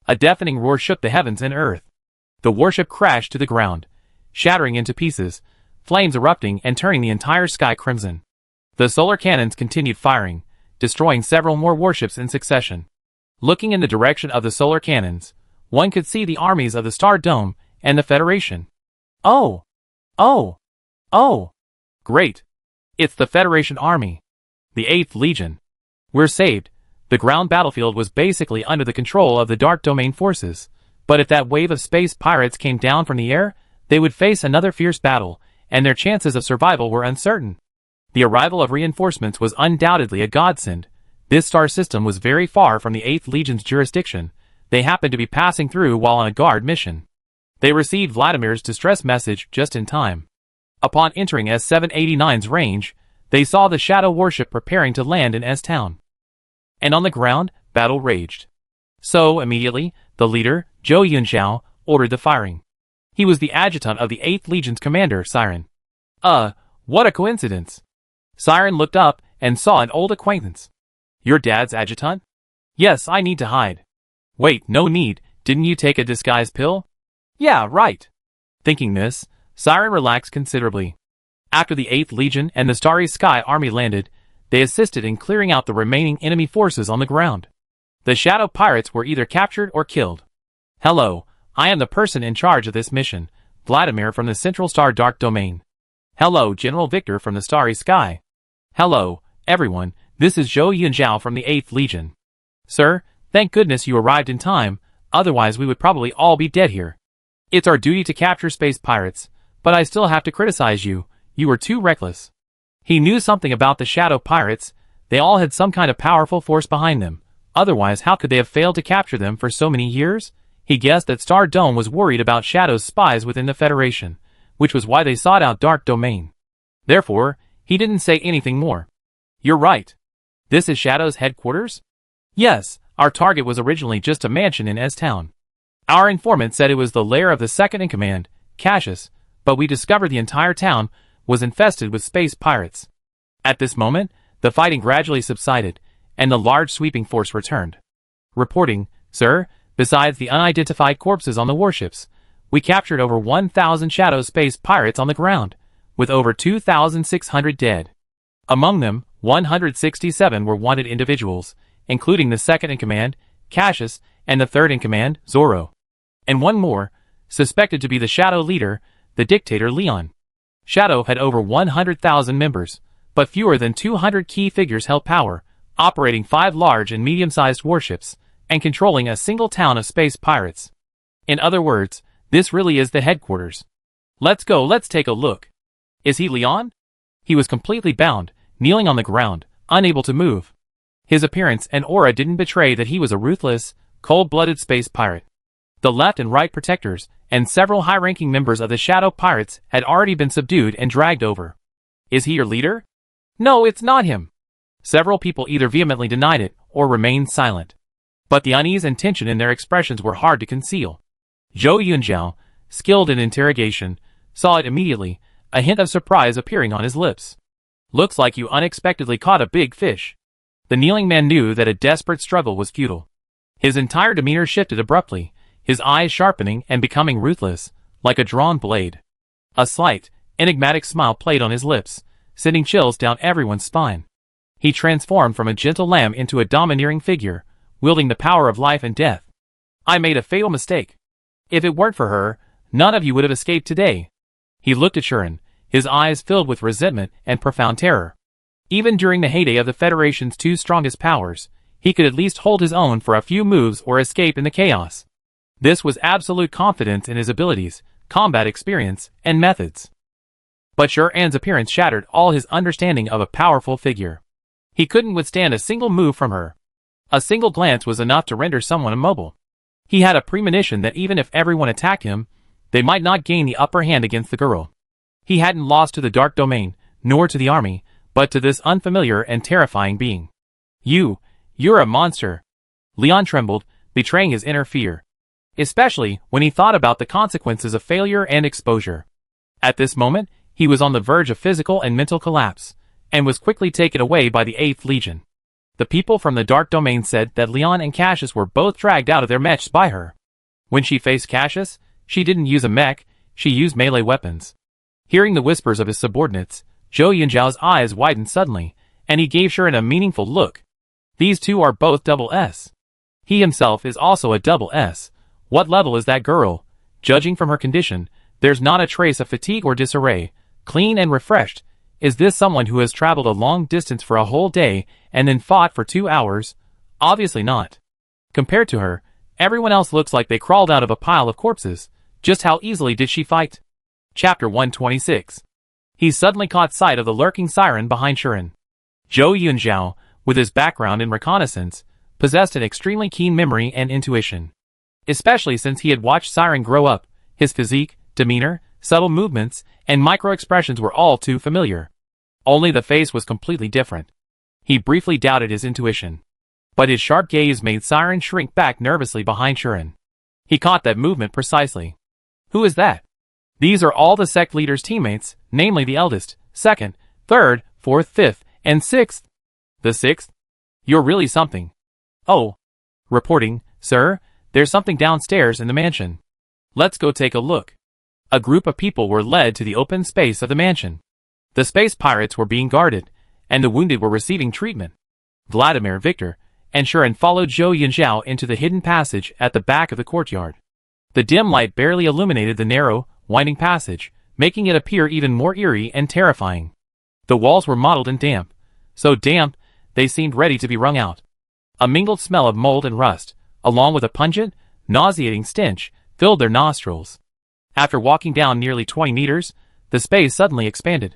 A deafening roar shook the heavens and earth. The warship crashed to the ground, shattering into pieces, flames erupting and turning the entire sky crimson. The solar cannons continued firing, destroying several more warships in succession. Looking in the direction of the solar cannons, one could see the armies of the Star Dome and the Federation. Oh! Oh! Oh! Great! It's the Federation Army. The 8th Legion. We're saved. The ground battlefield was basically under the control of the Dark Domain forces, but if that wave of space pirates came down from the air, they would face another fierce battle, and their chances of survival were uncertain. The arrival of reinforcements was undoubtedly a godsend. This star system was very far from the 8th Legion's jurisdiction. They happened to be passing through while on a guard mission. They received Vladimir's distress message just in time. Upon entering S-789's range, they saw the Shadow warship preparing to land in S-Town. And on the ground, battle raged. So, immediately, the leader, Zhou Yunxiao, ordered the firing. He was the adjutant of the 8th Legion's commander, Siren. What a coincidence. Siren looked up and saw an old acquaintance. Your dad's adjutant? Yes, I need to hide. Wait, no need, didn't you take a disguise pill? Yeah, right. Thinking this, Siren relaxed considerably. After the 8th Legion and the Starry Sky Army landed, they assisted in clearing out the remaining enemy forces on the ground. The Shadow Pirates were either captured or killed. Hello, I am the person in charge of this mission, Vladimir from the Central Star Dark Domain. Hello, General Victor from the Starry Sky. Hello, everyone, this is Zhou Yunxiao from the 8th Legion. Sir, thank goodness you arrived in time, otherwise we would probably all be dead here. It's our duty to capture space pirates, but I still have to criticize you, you were too reckless. He knew something about the Shadow Pirates, they all had some kind of powerful force behind them, otherwise how could they have failed to capture them for so many years? He guessed that Star Dome was worried about Shadow's spies within the Federation, which was why they sought out Dark Domain. Therefore, he didn't say anything more. You're right. This is Shadow's headquarters? Yes, our target was originally just a mansion in S-Town. Our informant said it was the lair of the second-in-command, Cassius, but we discovered the entire town was infested with space pirates. At this moment, the fighting gradually subsided, and the large sweeping force returned. Reporting, sir, besides the unidentified corpses on the warships, we captured over 1,000 Shadow space pirates on the ground, with over 2,600 dead. Among them, 167 were wanted individuals, including the second-in-command, Cassius, and the third-in-command, Zoro. And one more, suspected to be the Shadow leader, the dictator Leon. Shadow had over 100,000 members, but fewer than 200 key figures held power, operating 5 large and medium-sized warships, and controlling a single town of space pirates. In other words, this really is the headquarters. Let's go, let's take a look. Is he Leon? He was completely bound, kneeling on the ground, unable to move. His appearance and aura didn't betray that he was a ruthless, cold-blooded space pirate. The left and right protectors, and several high-ranking members of the Shadow Pirates had already been subdued and dragged over. Is he your leader? No, it's not him. Several people either vehemently denied it, or remained silent. But the unease and tension in their expressions were hard to conceal. Zhou Yunxiao, skilled in interrogation, saw it immediately, a hint of surprise appearing on his lips. Looks like you unexpectedly caught a big fish. The kneeling man knew that a desperate struggle was futile. His entire demeanor shifted abruptly, his eyes sharpening and becoming ruthless, like a drawn blade. A slight, enigmatic smile played on his lips, sending chills down everyone's spine. He transformed from a gentle lamb into a domineering figure, wielding the power of life and death. I made a fatal mistake. If it weren't for her, none of you would have escaped today. He looked at Shuren, his eyes filled with resentment and profound terror. Even during the heyday of the Federation's 2 strongest powers, he could at least hold his own for a few moves or escape in the chaos. This was absolute confidence in his abilities, combat experience, and methods. But Shuran's appearance shattered all his understanding of a powerful figure. He couldn't withstand a single move from her. A single glance was enough to render someone immobile. He had a premonition that even if everyone attacked him, they might not gain the upper hand against the girl. He hadn't lost to the dark domain, nor to the army, but to this unfamiliar and terrifying being. You're a monster. Leon trembled, betraying his inner fear. Especially when he thought about the consequences of failure and exposure. At this moment, he was on the verge of physical and mental collapse, and was quickly taken away by the 8th Legion. The people from the Dark Domain said that Leon and Cassius were both dragged out of their mechs by her. When she faced Cassius, she didn't use a mech, she used melee weapons. Hearing the whispers of his subordinates, Zhou Yunzhao's eyes widened suddenly, and he gave Shuran a meaningful look. These two are both double S. He himself is also a double S. What level is that girl? Judging from her condition, there's not a trace of fatigue or disarray, clean and refreshed. Is this someone who has traveled a long distance for a whole day and then fought for 2 hours? Obviously not. Compared to her, everyone else looks like they crawled out of a pile of corpses. Just how easily did she fight? Chapter 126. He suddenly caught sight of the lurking siren behind Shuran. Zhou Yunzhao, with his background in reconnaissance, possessed an extremely keen memory and intuition. Especially since he had watched Siren grow up, his physique, demeanor, subtle movements, and micro-expressions were all too familiar. Only the face was completely different. He briefly doubted his intuition. But his sharp gaze made Siren shrink back nervously behind Shuran. He caught that movement precisely. Who is that? These are all the sect leader's teammates, namely the eldest, second, third, fourth, fifth, and sixth. The sixth? You're really something. Oh. Reporting, sir, there's something downstairs in the mansion. Let's go take a look. A group of people were led to the open space of the mansion. The space pirates were being guarded, and the wounded were receiving treatment. Vladimir, Victor, and Shuran followed Zhou Yunzhao into the hidden passage at the back of the courtyard. The dim light barely illuminated the narrow, winding passage, making it appear even more eerie and terrifying. The walls were mottled and damp, so damp they seemed ready to be wrung out. A mingled smell of mold and rust, along with a pungent, nauseating stench, filled their nostrils. After walking down nearly 20 meters, the space suddenly expanded.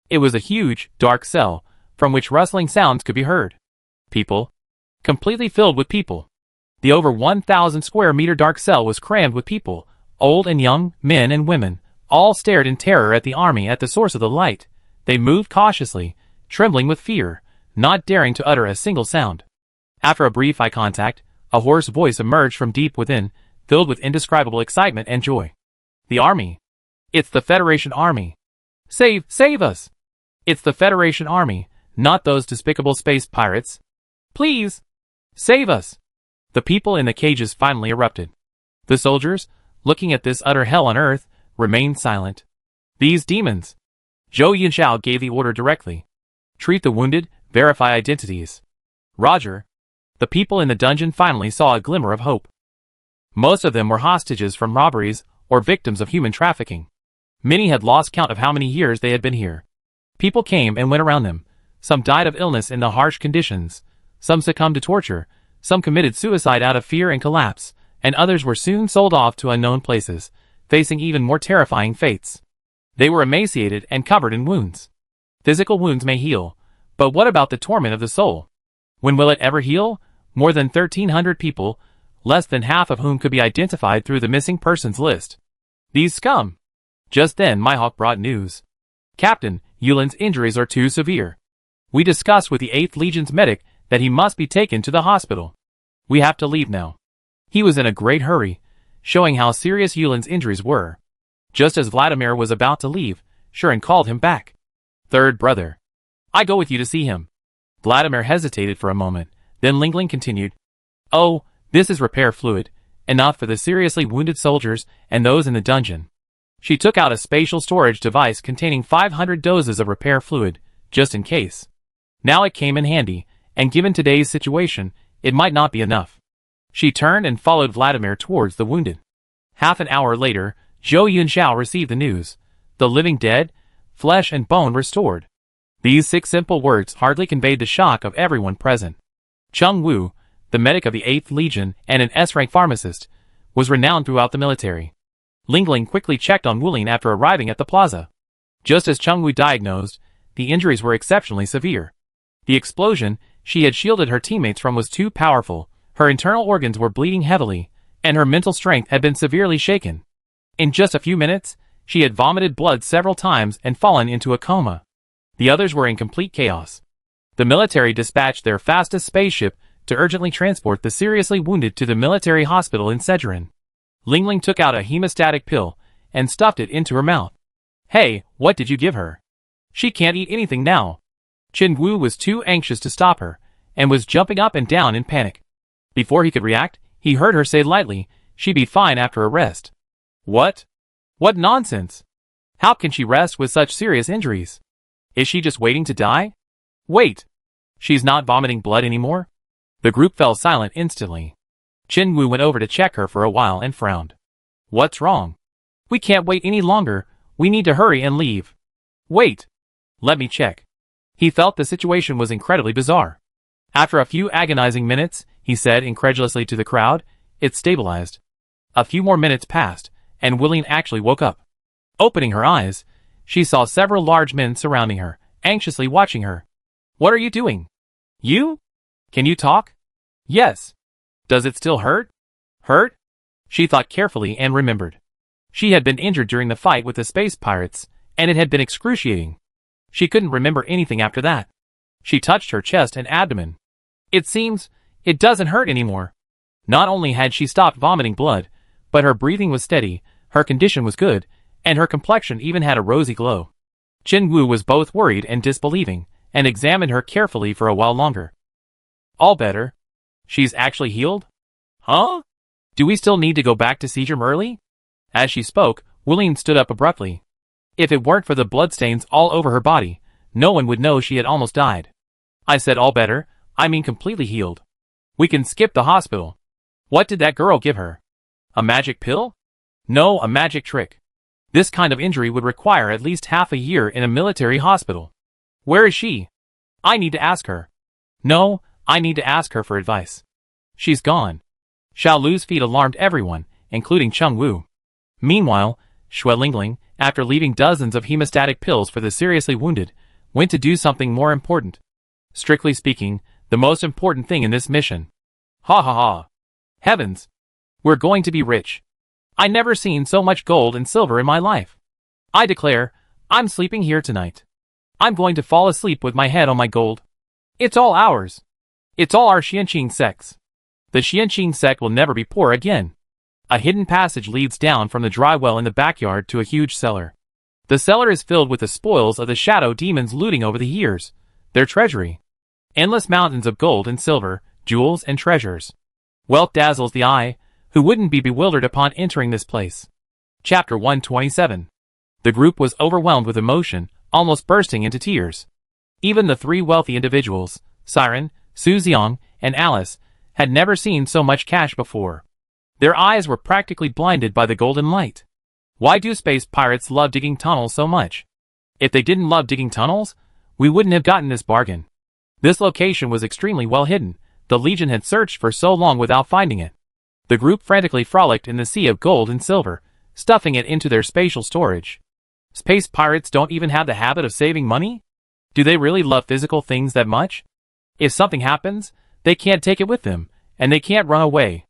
It was a huge, dark cell, from which rustling sounds could be heard. People. Completely filled with people. The over 1,000 square meter dark cell was crammed with people, old and young, men and women, all stared in terror at the army at the source of the light. They moved cautiously, trembling with fear, not daring to utter a single sound. After a brief eye contact, a hoarse voice emerged from deep within, filled with indescribable excitement and joy. The army. It's the Federation army. Save us! It's the Federation army, not those despicable space pirates. Please! Save us! The people in the cages finally erupted. The soldiers, looking at this utter hell on earth, remained silent. These demons! Zhou Yunzhao gave the order directly. Treat the wounded, verify identities. Roger. The people in the dungeon finally saw a glimmer of hope. Most of them were hostages from robberies or victims of human trafficking. Many had lost count of how many years they had been here. People came and went around them. Some died of illness in the harsh conditions. Some succumbed to torture. Some committed suicide out of fear and collapse, and others were soon sold off to unknown places, facing even more terrifying fates. They were emaciated and covered in wounds. Physical wounds may heal, but what about the torment of the soul? When will it ever heal? More than 1,300 people, less than half of whom could be identified through the missing persons list. These scum! Just then Mihawk brought news. Captain, Yulin's injuries are too severe. We discussed with the 8th Legion's medic that he must be taken to the hospital. We have to leave now. He was in a great hurry, showing how serious Yulin's injuries were. Just as Vladimir was about to leave, Shuran called him back. Third brother. I go with you to see him. Vladimir hesitated for a moment, then Lingling continued. Oh, this is repair fluid, enough for the seriously wounded soldiers and those in the dungeon. She took out a spatial storage device containing 500 doses of repair fluid, just in case. Now it came in handy, and given today's situation, it might not be enough. She turned and followed Vladimir towards the wounded. Half an hour later, Zhou Yunzhao received the news. The living dead, flesh and bone restored. These 6 simple words hardly conveyed the shock of everyone present. Chung Wu, the medic of the 8th Legion and an S-rank pharmacist, was renowned throughout the military. Lingling quickly checked on Wuling after arriving at the plaza. Just as Chung Woo diagnosed, the injuries were exceptionally severe. The explosion she had shielded her teammates from was too powerful, her internal organs were bleeding heavily, and her mental strength had been severely shaken. In just a few minutes, she had vomited blood several times and fallen into a coma. The others were in complete chaos. The military dispatched their fastest spaceship to urgently transport the seriously wounded to the military hospital in Sejerin. Lingling took out a hemostatic pill and stuffed it into her mouth. Hey, what did you give her? She can't eat anything now. Chen Wu was too anxious to stop her, and was jumping up and down in panic. Before he could react, he heard her say lightly, she'd be fine after a rest. What? What nonsense! How can she rest with such serious injuries? Is she just waiting to die? Wait! She's not vomiting blood anymore? The group fell silent instantly. Chen Wu went over to check her for a while and frowned. What's wrong? We can't wait any longer, we need to hurry and leave. Wait! Let me check. He felt the situation was incredibly bizarre. After a few agonizing minutes, he said incredulously to the crowd, it's stabilized. A few more minutes passed, and Willing actually woke up. Opening her eyes, she saw several large men surrounding her, anxiously watching her. What are you doing? You? Can you talk? Yes. Does it still hurt? Hurt? She thought carefully and remembered. She had been injured during the fight with the space pirates, and it had been excruciating. She couldn't remember anything after that. She touched her chest and abdomen. It seems, it doesn't hurt anymore. Not only had she stopped vomiting blood, but her breathing was steady, her condition was good, and her complexion even had a rosy glow. Chen Wu was both worried and disbelieving, and examined her carefully for a while longer. All better. She's actually healed? Huh? Do we still need to go back to Sejerim early? As she spoke, William stood up abruptly. If it weren't for the bloodstains all over her body, no one would know she had almost died. I said all better, I mean completely healed. We can skip the hospital. What did that girl give her? A magic pill? No, a magic trick. This kind of injury would require at least half a year in a military hospital. Where is she? I need to ask her. No, I need to ask her for advice. She's gone. Xiao Lu's feet alarmed everyone, including Chung Wu. Meanwhile, Xue Lingling, after leaving dozens of hemostatic pills for the seriously wounded, went to do something more important. Strictly speaking, the most important thing in this mission. Ha ha ha. Heavens! We're going to be rich. I never seen so much gold and silver in my life. I declare, I'm sleeping here tonight. I'm going to fall asleep with my head on my gold. It's all ours. It's all our Xianqing sects. The Xianqing sect will never be poor again. A hidden passage leads down from the dry well in the backyard to a huge cellar. The cellar is filled with the spoils of the shadow demons looting over the years, their treasury. Endless mountains of gold and silver, jewels and treasures. Wealth dazzles the eye, who wouldn't be bewildered upon entering this place. Chapter 127. The group was overwhelmed with emotion, almost bursting into tears. Even the three wealthy individuals, Siren, Su Xiang, and Alice, had never seen so much cash before. Their eyes were practically blinded by the golden light. Why do space pirates love digging tunnels so much? If they didn't love digging tunnels, we wouldn't have gotten this bargain. This location was extremely well hidden. The Legion had searched for so long without finding it. The group frantically frolicked in the sea of gold and silver, stuffing it into their spatial storage. Space pirates don't even have the habit of saving money? Do they really love physical things that much? If something happens, they can't take it with them, and they can't run away.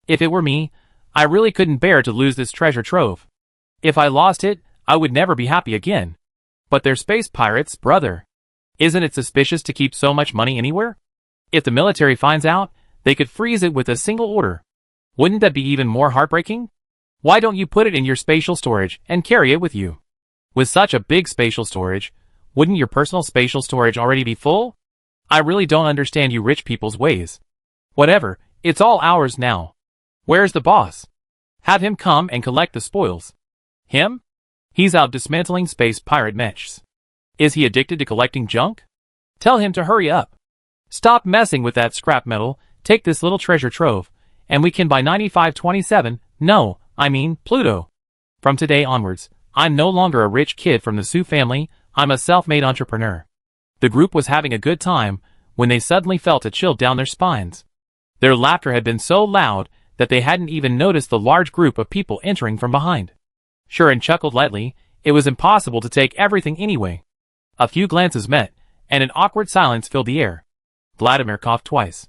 If it were me, I really couldn't bear to lose this treasure trove. If I lost it, I would never be happy again. But they're space pirates, brother. Isn't it suspicious to keep so much money anywhere? If the military finds out, they could freeze it with a single order. Wouldn't that be even more heartbreaking? Why don't you put it in your spatial storage and carry it with you? With such a big spatial storage, wouldn't your personal spatial storage already be full? I really don't understand you rich people's ways. Whatever, it's all ours now. Where's the boss? Have him come and collect the spoils. Him? He's out dismantling space pirate mechs. Is he addicted to collecting junk? Tell him to hurry up. Stop messing with that scrap metal, take this little treasure trove, and we can buy 9527, no, I mean Pluto. From today onwards, I'm no longer a rich kid from the Su family, I'm a self-made entrepreneur. The group was having a good time when they suddenly felt a chill down their spines. Their laughter had been so loud that they hadn't even noticed the large group of people entering from behind. Shuren chuckled lightly, It was impossible to take everything anyway. A few glances met, and an awkward silence filled the air. Vladimir coughed twice.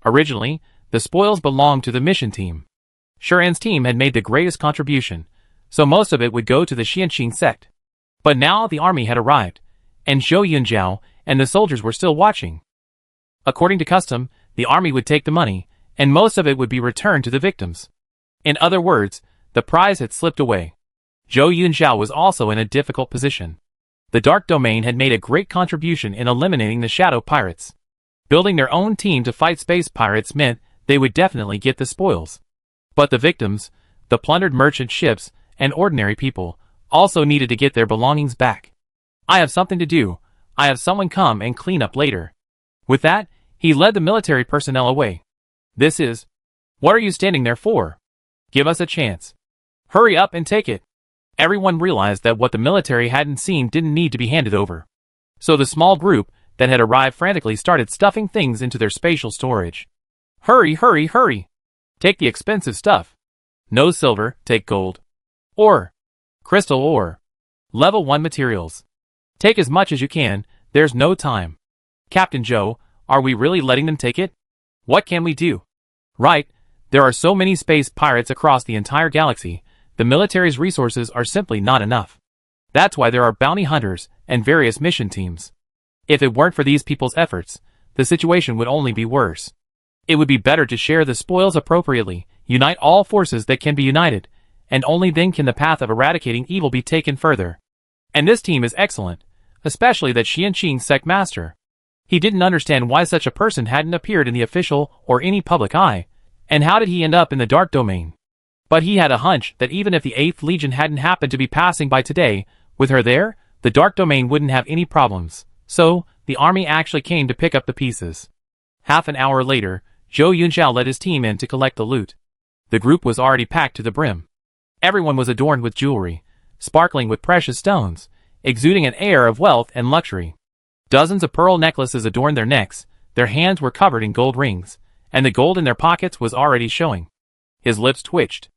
Originally, the spoils belonged to the mission team. Shuren's team had made the greatest contribution, so most of it would go to the Xianqing sect. But now the army had arrived, and Zhou Yunjiao and the soldiers were still watching. According to custom, the army would take the money, and most of it would be returned to the victims. In other words, the prize had slipped away. Zhou Yunjiao was also in a difficult position. The Dark Domain had made a great contribution in eliminating the Shadow Pirates. Building their own team to fight space pirates meant they would definitely get the spoils. But the victims, the plundered merchant ships, and ordinary people, also needed to get their belongings back. I have something to do. I have someone come and clean up later. With that, he led the military personnel away. This is... What are you standing there for? Give us a chance. Hurry up and take it. Everyone realized that what the military hadn't seen didn't need to be handed over. So the small group that had arrived frantically started stuffing things into their spatial storage. Hurry, hurry, hurry! Take the expensive stuff. No silver, take gold. Ore. Crystal ore. Level 1 materials. Take as much as you can, there's no time. Captain Zhou, are we really letting them take it? What can we do? Right, there are so many space pirates across the entire galaxy, the military's resources are simply not enough. That's why there are bounty hunters and various mission teams. If it weren't for these people's efforts, the situation would only be worse. It would be better to share the spoils appropriately, unite all forces that can be united, and only then can the path of eradicating evil be taken further. And this team is excellent, especially that Xianqing sect master. He didn't understand why such a person hadn't appeared in the official or any public eye, and how did he end up in the Dark Domain? But he had a hunch that even if the 8th Legion hadn't happened to be passing by today, with her there, the Dark Domain wouldn't have any problems. So, the army actually came to pick up the pieces. Half an hour later, Zhou Yunjiao led his team in to collect the loot. The group was already packed to the brim. Everyone was adorned with jewelry, sparkling with precious stones, exuding an air of wealth and luxury. Dozens of pearl necklaces adorned their necks, their hands were covered in gold rings, and the gold in their pockets was already showing. His lips twitched.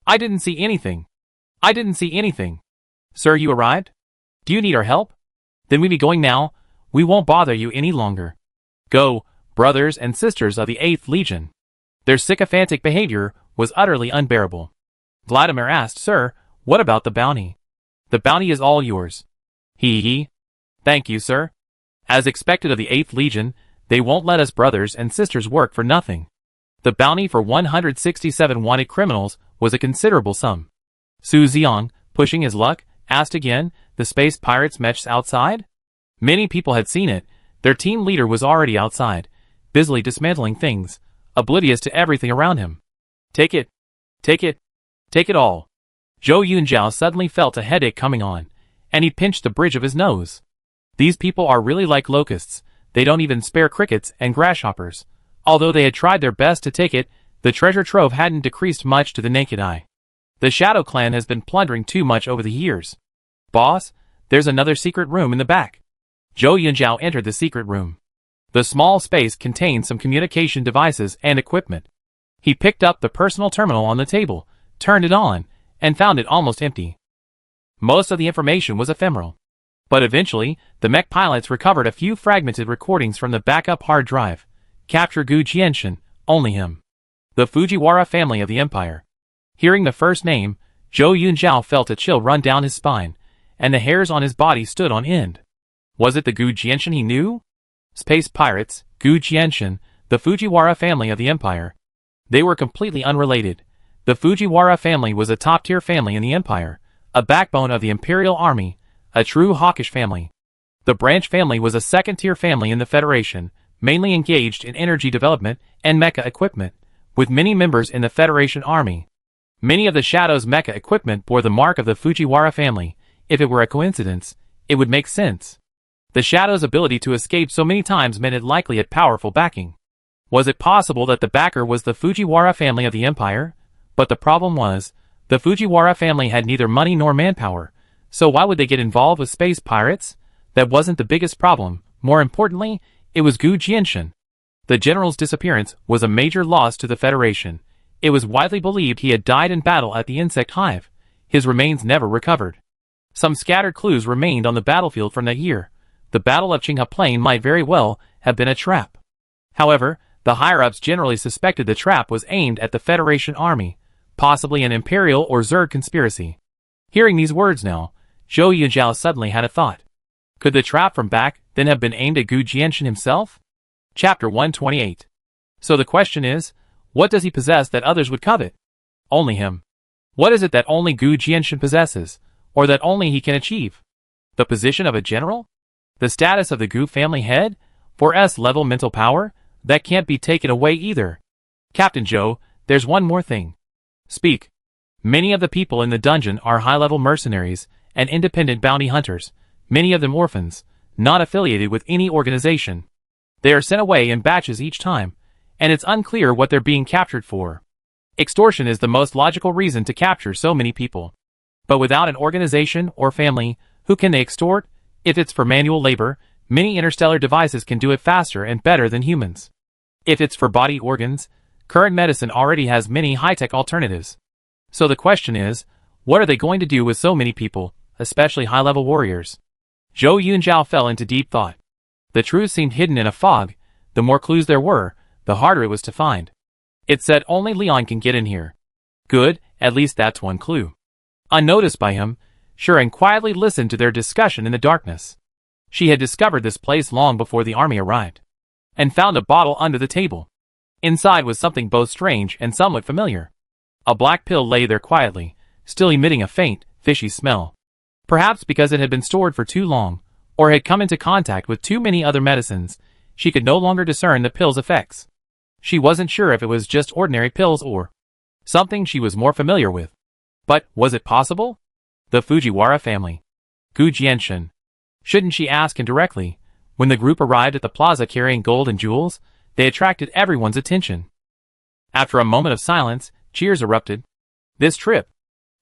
I didn't see anything. I didn't see anything. Sir, you arrived? Do you need our help? Then we be going now. We won't bother you any longer. Go, brothers and sisters of the 8th Legion. Their sycophantic behavior was utterly unbearable. Vladimir asked, Sir, what about the bounty? The bounty is all yours. He. Thank you, sir. As expected of the 8th Legion, they won't let us brothers and sisters work for nothing. The bounty for 167 wanted criminals was a considerable sum. Su Xiang, pushing his luck, asked again, the space pirates mechs outside? Many people had seen it. Their team leader was already outside, busily dismantling things, oblivious to everything around him. Take it. Take it. Take it all. Zhou Yunjiao suddenly felt a headache coming on, and he pinched the bridge of his nose. These people are really like locusts. They don't even spare crickets and grasshoppers. Although they had tried their best to take it, the treasure trove hadn't decreased much to the naked eye. The Shadow Clan has been plundering too much over the years. Boss, there's another secret room in the back. Zhou Yunjiao entered the secret room. The small space contained some communication devices and equipment. He picked up the personal terminal on the table, turned it on, and found it almost empty. Most of the information was ephemeral. But eventually, the mech pilots recovered a few fragmented recordings from the backup hard drive. Capture Gu Jianshin, only him. The Fujiwara family of the Empire. Hearing the first name, Zhou Yunjiao felt a chill run down his spine, and the hairs on his body stood on end. Was it the Gu Jianshin he knew? Space pirates, Gu Jianshin, the Fujiwara family of the Empire. They were completely unrelated. The Fujiwara family was a top-tier family in the Empire, a backbone of the Imperial Army, a true hawkish family. The Branch family was a second-tier family in the Federation, mainly engaged in energy development and mecha equipment, with many members in the Federation Army. Many of the Shadow's mecha equipment bore the mark of the Fujiwara family. If it were a coincidence, it would make sense. The Shadow's ability to escape so many times meant it likely had powerful backing. Was it possible that the backer was the Fujiwara family of the Empire? But the problem was, the Fujiwara family had neither money nor manpower, so why would they get involved with space pirates? That wasn't the biggest problem. More importantly, it was Gu Jianshin. The general's disappearance was a major loss to the Federation. It was widely believed he had died in battle at the insect hive. His remains never recovered. Some scattered clues remained on the battlefield from that year. The Battle of Qinghe Plain might very well have been a trap. However, the higher-ups generally suspected the trap was aimed at the Federation army, possibly an Imperial or Zerg conspiracy. Hearing these words now, Zhou Yunjiao suddenly had a thought. Could the trap from back then have been aimed at Gu Jianshan himself? Chapter 128. So the question is, what does he possess that others would covet? Only him. What is it that only Gu Jianshan possesses, or that only he can achieve? The position of a general? The status of the Gu family head? For S-level mental power? That can't be taken away either. Captain Zhou, there's one more thing. Speak. Many of the people in the dungeon are high-level mercenaries and independent bounty hunters, many of them orphans, not affiliated with any organization. They are sent away in batches each time, and it's unclear what they're being captured for. Extortion is the most logical reason to capture so many people. But without an organization or family, who can they extort? If it's for manual labor, many interstellar devices can do it faster and better than humans. If it's for body organs, current medicine already has many high-tech alternatives. So the question is, what are they going to do with so many people, especially high-level warriors? Zhou Yunjiao fell into deep thought. The truth seemed hidden in a fog. The more clues there were, the harder it was to find. It said only Leon can get in here. Good, at least that's one clue. Unnoticed by him, Shuren quietly listened to their discussion in the darkness. She had discovered this place long before the army arrived, and found a bottle under the table. Inside was something both strange and somewhat familiar. A black pill lay there quietly, still emitting a faint, fishy smell. Perhaps because it had been stored for too long, or had come into contact with too many other medicines, she could no longer discern the pill's effects. She wasn't sure if it was just ordinary pills or something she was more familiar with. But, was it possible? The Fujiwara family. Gu Jianshan. Shouldn't she ask him directly? When the group arrived at the plaza carrying gold and jewels, they attracted everyone's attention. After a moment of silence, cheers erupted. This trip.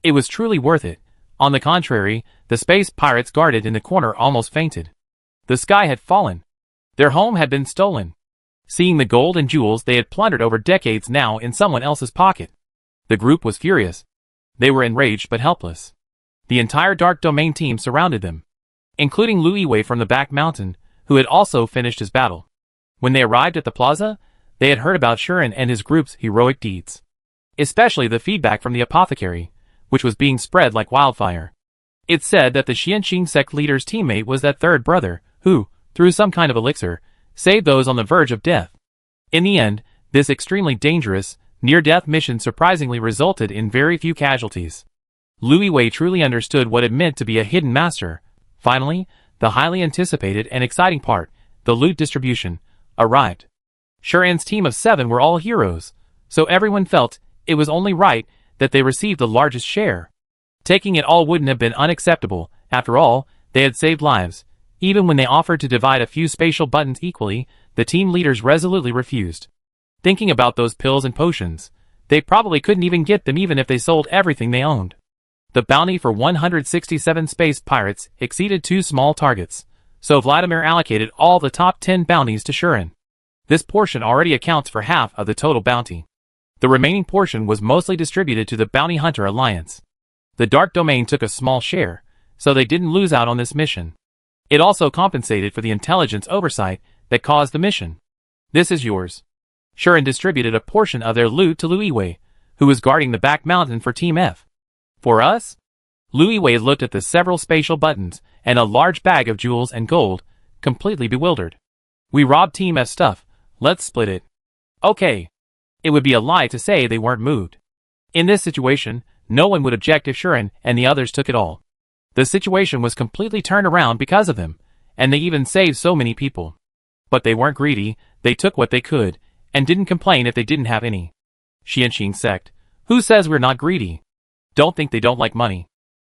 It was truly worth it. On the contrary, the space pirates guarded in the corner almost fainted. The sky had fallen. Their home had been stolen. Seeing the gold and jewels they had plundered over decades now in someone else's pocket. The group was furious. They were enraged but helpless. The entire Dark Domain team surrounded them, including Lu Yiwei from the back mountain, who had also finished his battle. When they arrived at the plaza, they had heard about Shuren and his group's heroic deeds. Especially the feedback from the apothecary, which was being spread like wildfire. It said that the Xianqing sect leader's teammate was that third brother, who, through some kind of elixir, saved those on the verge of death. In the end, this extremely dangerous, near-death mission surprisingly resulted in very few casualties. Lu Yiwei truly understood what it meant to be a hidden master. Finally, the highly anticipated and exciting part, the loot distribution, arrived. Shuren's team of 7 were all heroes, so everyone felt it was only right that they received the largest share. Taking it all wouldn't have been unacceptable. After all, they had saved lives. Even when they offered to divide a few spatial buttons equally, the team leaders resolutely refused. Thinking about those pills and potions, they probably couldn't even get them even if they sold everything they owned. The bounty for 167 space pirates exceeded 2 small targets, so Vladimir allocated all the top 10 bounties to Shuren. This portion already accounts for half of the total bounty. The remaining portion was mostly distributed to the Bounty Hunter Alliance. The Dark Domain took a small share, so they didn't lose out on this mission. It also compensated for the intelligence oversight that caused the mission. This is yours. Shuren distributed a portion of their loot to Lu Yiwei, who was guarding the back mountain for Team F. For us? Lu Yiwei looked at the several spatial buttons and a large bag of jewels and gold, completely bewildered. We robbed Team F stuff, let's split it. Okay. It would be a lie to say they weren't moved. In this situation, no one would object if Shuren and the others took it all. The situation was completely turned around because of them, and they even saved so many people. But they weren't greedy, they took what they could, and didn't complain if they didn't have any. Xianqing sect. Who says we're not greedy? Don't think they don't like money.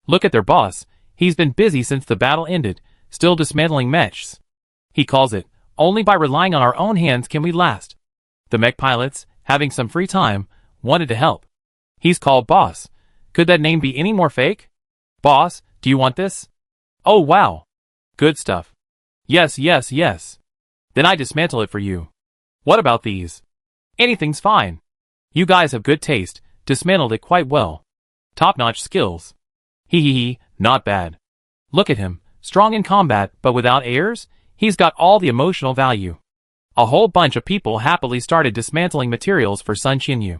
Look at their boss, he's been busy since the battle ended, still dismantling mechs. He calls it, only by relying on our own hands can we last. The mech pilots, having some free time, wanted to help. He's called Boss. Could that name be any more fake? Boss, do you want this? Oh wow. Good stuff. Yes, yes, yes. Then I dismantle it for you. What about these? Anything's fine. You guys have good taste, dismantled it quite well. Top-notch skills. Hee, not bad. Look at him, strong in combat but without airs, he's got all the emotional value. A whole bunch of people happily started dismantling materials for Sun Qianyu.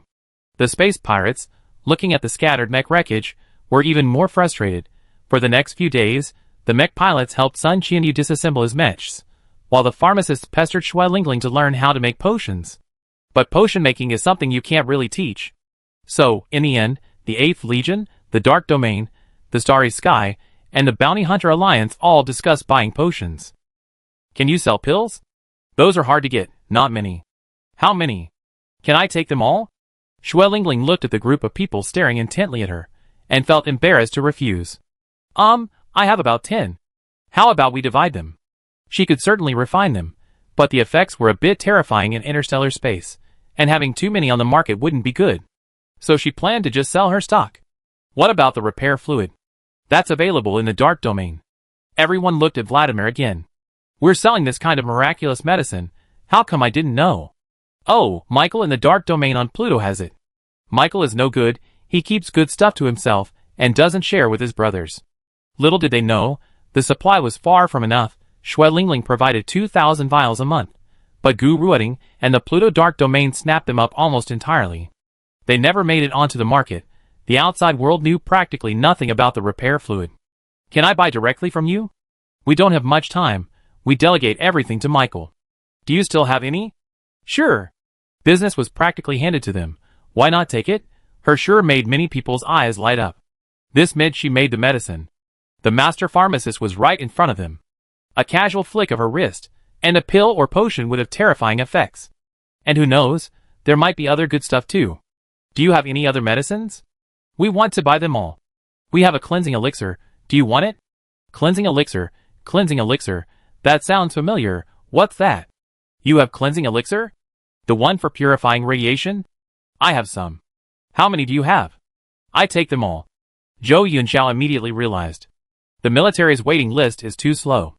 The space pirates, looking at the scattered mech wreckage, were even more frustrated. For the next few days, the mech pilots helped Sun Qianyu disassemble his mechs, while the pharmacists pestered Shui Lingling to learn how to make potions. But potion making is something you can't really teach. So, in the end, the 8th Legion, the Dark Domain, the Starry Sky, and the Bounty Hunter Alliance all discussed buying potions. Can you sell pills? Those are hard to get, not many. How many? Can I take them all? Shui Lingling looked at the group of people staring intently at her, and felt embarrassed to refuse. I have about 10. How about we divide them? She could certainly refine them, but the effects were a bit terrifying in interstellar space, and having too many on the market wouldn't be good. So she planned to just sell her stock. What about the repair fluid? That's available in the Dark Domain. Everyone looked at Vladimir again. We're selling this kind of miraculous medicine. How come I didn't know? Oh, Michael in the Dark Domain on Pluto has it. Michael is no good, he keeps good stuff to himself, and doesn't share with his brothers. Little did they know, the supply was far from enough. Shui Lingling provided 2,000 vials a month, but Gu Ruoding and the Pluto Dark Domain snapped them up almost entirely. They never made it onto the market. The outside world knew practically nothing about the repair fluid. Can I buy directly from you? We don't have much time. We delegate everything to Michael. Do you still have any? Sure. Business was practically handed to them. Why not take it? Her sure made many people's eyes light up. This meant she made the medicine. The master pharmacist was right in front of them. A casual flick of her wrist, and a pill or potion would have terrifying effects. And who knows, there might be other good stuff too. Do you have any other medicines? We want to buy them all. We have a cleansing elixir, do you want it? Cleansing elixir, that sounds familiar, what's that? You have cleansing elixir? The one for purifying radiation? I have some. How many do you have? I take them all. Zhou Yunxiao immediately realized. The military's waiting list is too slow.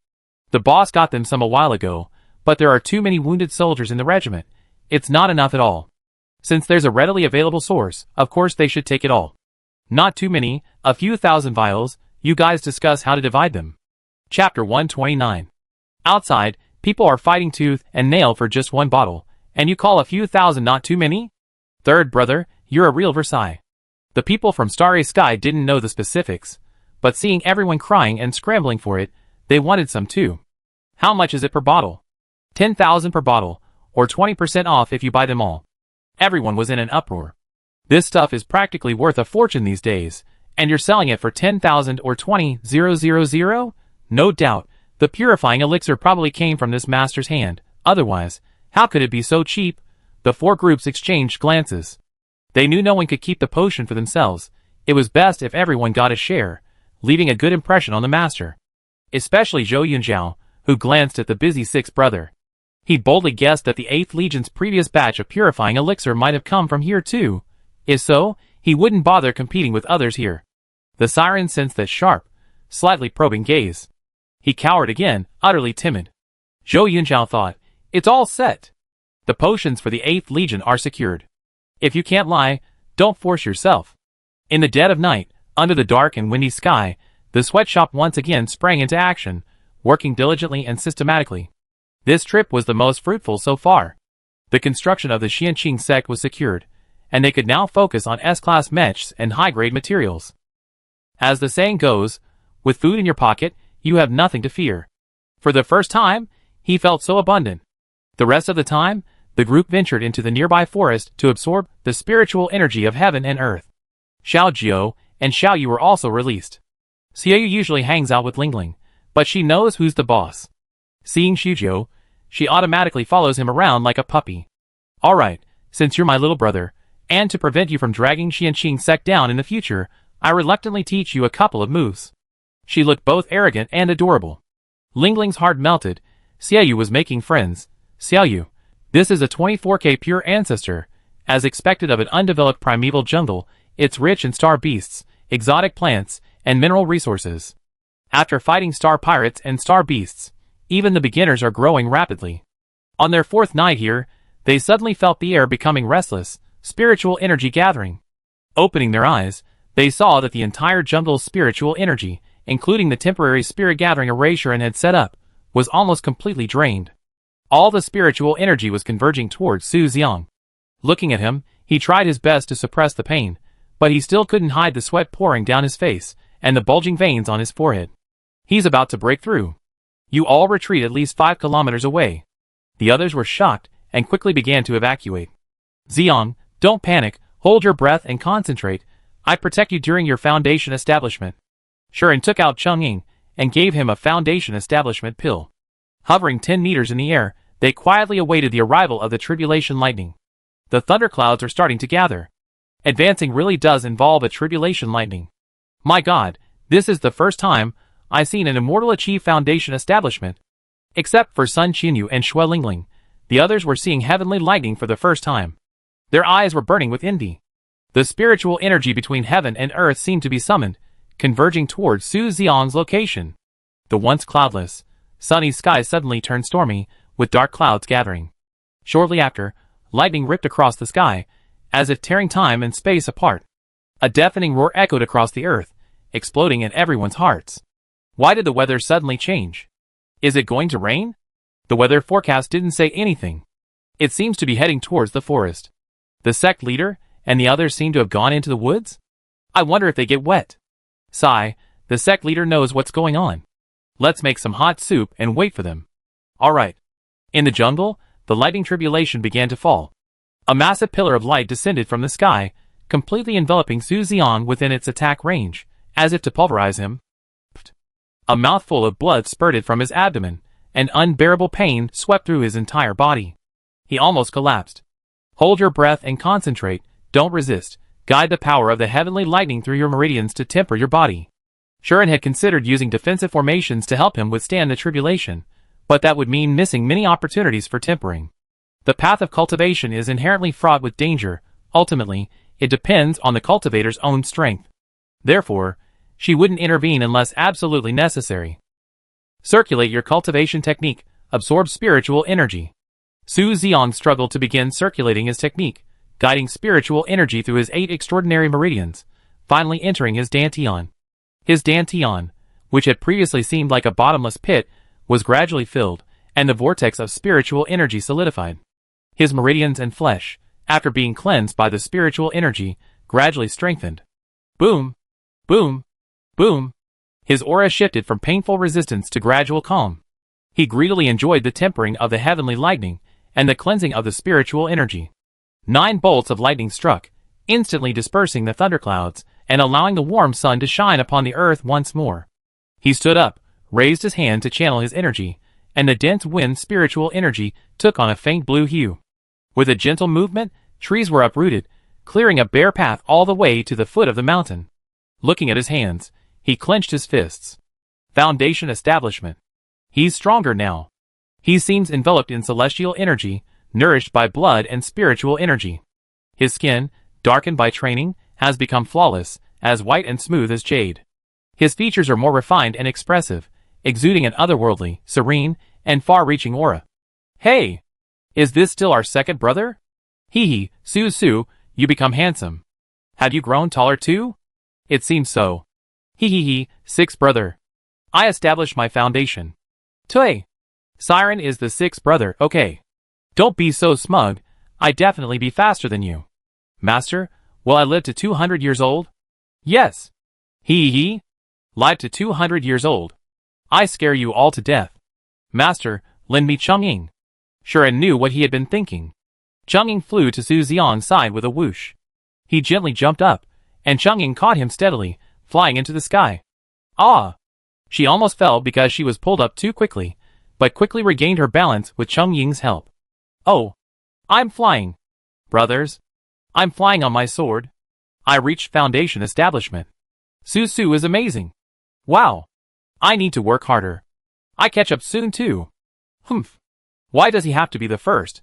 The boss got them some a while ago, but there are too many wounded soldiers in the regiment. It's not enough at all. Since there's a readily available source, of course they should take it all. Not too many, a few thousand vials, you guys discuss how to divide them. Chapter 129. Outside, people are fighting tooth and nail for just one bottle, and you call a few thousand not too many? Third brother, you're a real Versailles. The people from Starry Sky didn't know the specifics, but seeing everyone crying and scrambling for it, they wanted some too. How much is it per bottle? 10,000 per bottle, or 20% off if you buy them all. Everyone was in an uproar. This stuff is practically worth a fortune these days, and you're selling it for 10,000 or 20,000? No doubt, the purifying elixir probably came from this master's hand, otherwise, how could it be so cheap? The four groups exchanged glances. They knew no one could keep the potion for themselves. It was best if everyone got a share, leaving a good impression on the master. Especially Zhou Yunxiao, who glanced at the busy sixth brother. He boldly guessed that the 8th Legion's previous batch of purifying elixir might have come from here too. If so, he wouldn't bother competing with others here. The siren sensed that sharp, slightly probing gaze. He cowered again, utterly timid. Zhou Yunxiao thought, it's all set. The potions for the 8th Legion are secured. If you can't lie, don't force yourself. In the dead of night, under the dark and windy sky, the sweatshop once again sprang into action, working diligently and systematically. This trip was the most fruitful so far. The construction of the Xianqing sect was secured, and they could now focus on S-class mechs and high-grade materials. As the saying goes, with food in your pocket, you have nothing to fear. For the first time, he felt so abundant. The rest of the time, the group ventured into the nearby forest to absorb the spiritual energy of heaven and earth. Xiao Jiao and Xiao Yu were also released. Xiao Yu usually hangs out with Lingling, but she knows who's the boss. Seeing Xiao, she automatically follows him around like a puppy. Alright, since you're my little brother, and to prevent you from dragging Xianqing sect down in the future, I reluctantly teach you a couple of moves. She looked both arrogant and adorable. Lingling's heart melted. Xiao Yu was making friends. Xiao Yu, this is a 24K pure ancestor. As expected of an undeveloped primeval jungle, it's rich in star beasts, exotic plants, and mineral resources. After fighting star pirates and star beasts, even the beginners are growing rapidly. On their 4th night here, they suddenly felt the air becoming restless, spiritual energy gathering. Opening their eyes, they saw that the entire jungle's spiritual energy, including the temporary spirit gathering array Sharon had set up, was almost completely drained. All the spiritual energy was converging towards Su Xiang. Looking at him, he tried his best to suppress the pain, but he still couldn't hide the sweat pouring down his face and the bulging veins on his forehead. He's about to break through. You all retreat at least 5 kilometers away. The others were shocked and quickly began to evacuate. Xiang, don't panic, hold your breath and concentrate. I protect you during your foundation establishment. Sharon took out Cheng-Ying and gave him a foundation establishment pill. Hovering 10 meters in the air, they quietly awaited the arrival of the tribulation lightning. The thunderclouds are starting to gather. Advancing really does involve a tribulation lightning. My God, this is the first time I've seen an immortal achieve foundation establishment. Except for Sun Qianyu and Xue Lingling, the others were seeing heavenly lightning for the first time. Their eyes were burning with envy. The spiritual energy between heaven and earth seemed to be summoned, converging towards Su Xiang's location. The once cloudless, sunny sky suddenly turned stormy, with dark clouds gathering. Shortly after, lightning ripped across the sky, as if tearing time and space apart. A deafening roar echoed across the earth, exploding in everyone's hearts. Why did the weather suddenly change? Is it going to rain? The weather forecast didn't say anything. It seems to be heading towards the forest. The sect leader and the others seem to have gone into the woods? I wonder if they get wet. Sigh, the sect leader knows what's going on. Let's make some hot soup and wait for them. Alright. In the jungle, the lightning tribulation began to fall. A massive pillar of light descended from the sky, completely enveloping Su Xiang within its attack range, as if to pulverize him. A mouthful of blood spurted from his abdomen, and unbearable pain swept through his entire body. He almost collapsed. Hold your breath and concentrate, don't resist. Guide the power of the heavenly lightning through your meridians to temper your body. Sharon had considered using defensive formations to help him withstand the tribulation, but that would mean missing many opportunities for tempering. The path of cultivation is inherently fraught with danger. Ultimately, it depends on the cultivator's own strength. Therefore, she wouldn't intervene unless absolutely necessary. Circulate your cultivation technique, absorb spiritual energy. Su Xiang struggled to begin circulating his technique, guiding spiritual energy through his 8 extraordinary meridians, finally entering his dantian. His dantian, which had previously seemed like a bottomless pit, was gradually filled, and the vortex of spiritual energy solidified. His meridians and flesh, after being cleansed by the spiritual energy, gradually strengthened. Boom! Boom! Boom! His aura shifted from painful resistance to gradual calm. He greedily enjoyed the tempering of the heavenly lightning and the cleansing of the spiritual energy. 9 bolts of lightning struck, instantly dispersing the thunderclouds and allowing the warm sun to shine upon the earth once more. He stood up, raised his hand to channel his energy, and the dense wind spiritual energy took on a faint blue hue. With a gentle movement, trees were uprooted, clearing a bare path all the way to the foot of the mountain. Looking at his hands, he clenched his fists. Foundation establishment. He's stronger now. He seems enveloped in celestial energy, nourished by blood and spiritual energy. His skin, darkened by training, has become flawless, as white and smooth as jade. His features are more refined and expressive, exuding an otherworldly, serene, and far-reaching aura. Hey! Is this still our second brother? Hee, Su, you become handsome. Have you grown taller too? It seems so. Hee, sixth brother. I established my foundation. Tui! Siren is the sixth brother, okay. Don't be so smug, I'd definitely be faster than you. Master, will I live to 200 years old? Yes. Hee, live to 200 years old. I scare you all to death. Master, lend me Cheng-Ying. Sharon knew what he had been thinking. Cheng-Ying flew to Su Xiang's side with a whoosh. He gently jumped up, and Cheng-Ying caught him steadily, flying into the sky. Ah! She almost fell because she was pulled up too quickly, but quickly regained her balance with Cheng-Ying's help. Oh! I'm flying! Brothers! I'm flying on my sword. I reached foundation establishment. Su is amazing. Wow! I need to work harder. I catch up soon too. Humph! Why does he have to be the first?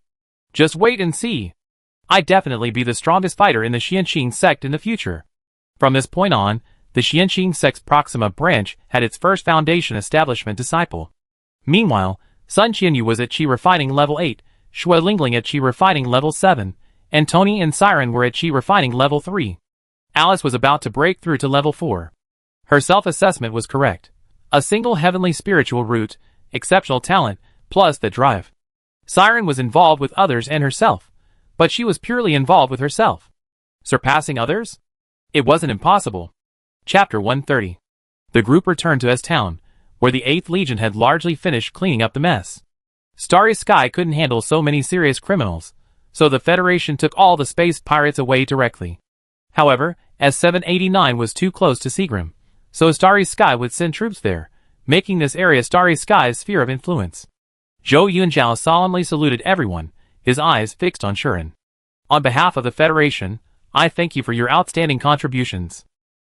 Just wait and see. I'd definitely be the strongest fighter in the Xianxing sect in the future. From this point on, the Xianxing sect's Proxima branch had its first foundation establishment disciple. Meanwhile, Sun Qianyu was at Qi Refining level 8, Xue Lingling at Qi Refining level 7, and Tony and Siren were at Qi Refining level 3. Alice was about to break through to level 4. Her self-assessment was correct. A single heavenly spiritual root, exceptional talent, plus the drive. Siren was involved with others and herself, but she was purely involved with herself. Surpassing others? It wasn't impossible. Chapter 130. The group returned to S-Town, where the 8th Legion had largely finished cleaning up the mess. Starry Sky couldn't handle so many serious criminals, so the Federation took all the space pirates away directly. However, S-789 was too close to Seagram, so Starry Sky would send troops there, making this area Starry Sky's sphere of influence. Zhou Yunzhao solemnly saluted everyone, his eyes fixed on Shuren. On behalf of the Federation, I thank you for your outstanding contributions.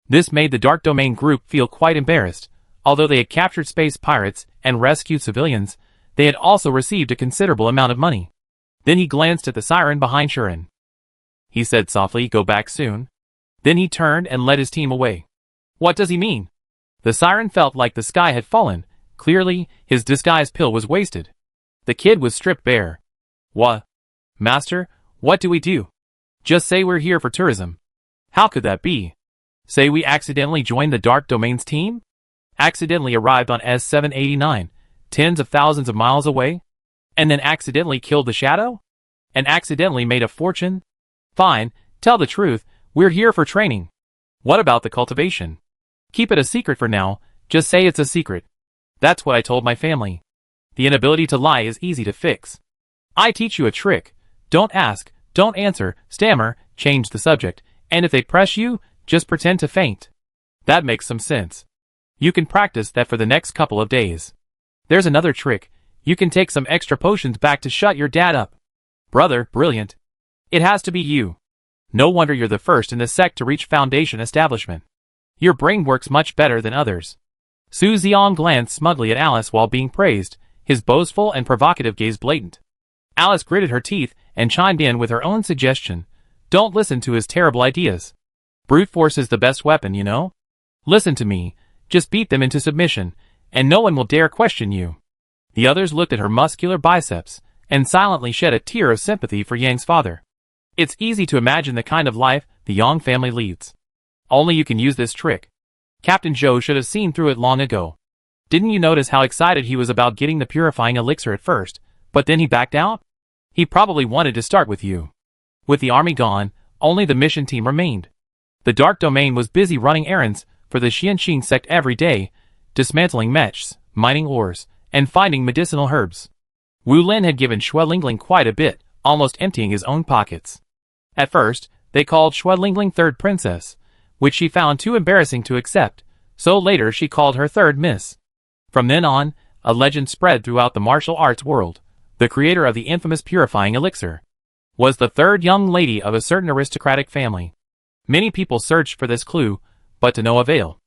This made the Dark Domain group feel quite embarrassed. Although they had captured space pirates and rescued civilians, they had also received a considerable amount of money. Then he glanced at the siren behind Shuren. He said softly, "Go back soon." Then he turned and led his team away. What does he mean? The siren felt like the sky had fallen. Clearly, his disguise pill was wasted. The kid was stripped bare. What? Master, what do we do? Just say we're here for tourism. How could that be? Say we accidentally joined the Dark Domain's team? Accidentally arrived on S-789, tens of thousands of miles away? And then accidentally killed the Shadow? And accidentally made a fortune? Fine, tell the truth, we're here for training. What about the cultivation? Keep it a secret for now, just say it's a secret. That's what I told my family. The inability to lie is easy to fix. I teach you a trick. Don't ask, don't answer, stammer, change the subject, and if they press you, just pretend to faint. That makes some sense. You can practice that for the next couple of days. There's another trick. You can take some extra potions back to shut your dad up. Brother, brilliant. It has to be you. No wonder you're the first in the sect to reach Foundation establishment. Your brain works much better than others. Su Xiong glanced smugly at Alice while being praised, his boastful and provocative gaze blatant. Alice gritted her teeth and chimed in with her own suggestion. Don't listen to his terrible ideas. Brute force is the best weapon, you know? Listen to me. Just beat them into submission, and no one will dare question you. The others looked at her muscular biceps, and silently shed a tear of sympathy for Yang's father. It's easy to imagine the kind of life the Yang family leads. Only you can use this trick. Captain Zhou should have seen through it long ago. Didn't you notice how excited he was about getting the purifying elixir at first, but then he backed out? He probably wanted to start with you. With the army gone, only the mission team remained. The Dark Domain was busy running errands for the Xianqing sect every day, dismantling mechs, mining ores, and finding medicinal herbs. Wu Lin had given Xuelingling quite a bit, almost emptying his own pockets. At first, they called Xuelingling Third Princess, which she found too embarrassing to accept, so later she called her Third Miss. From then on, a legend spread throughout the martial arts world. The creator of the infamous purifying elixir was the third young lady of a certain aristocratic family. Many people searched for this clue, but to no avail.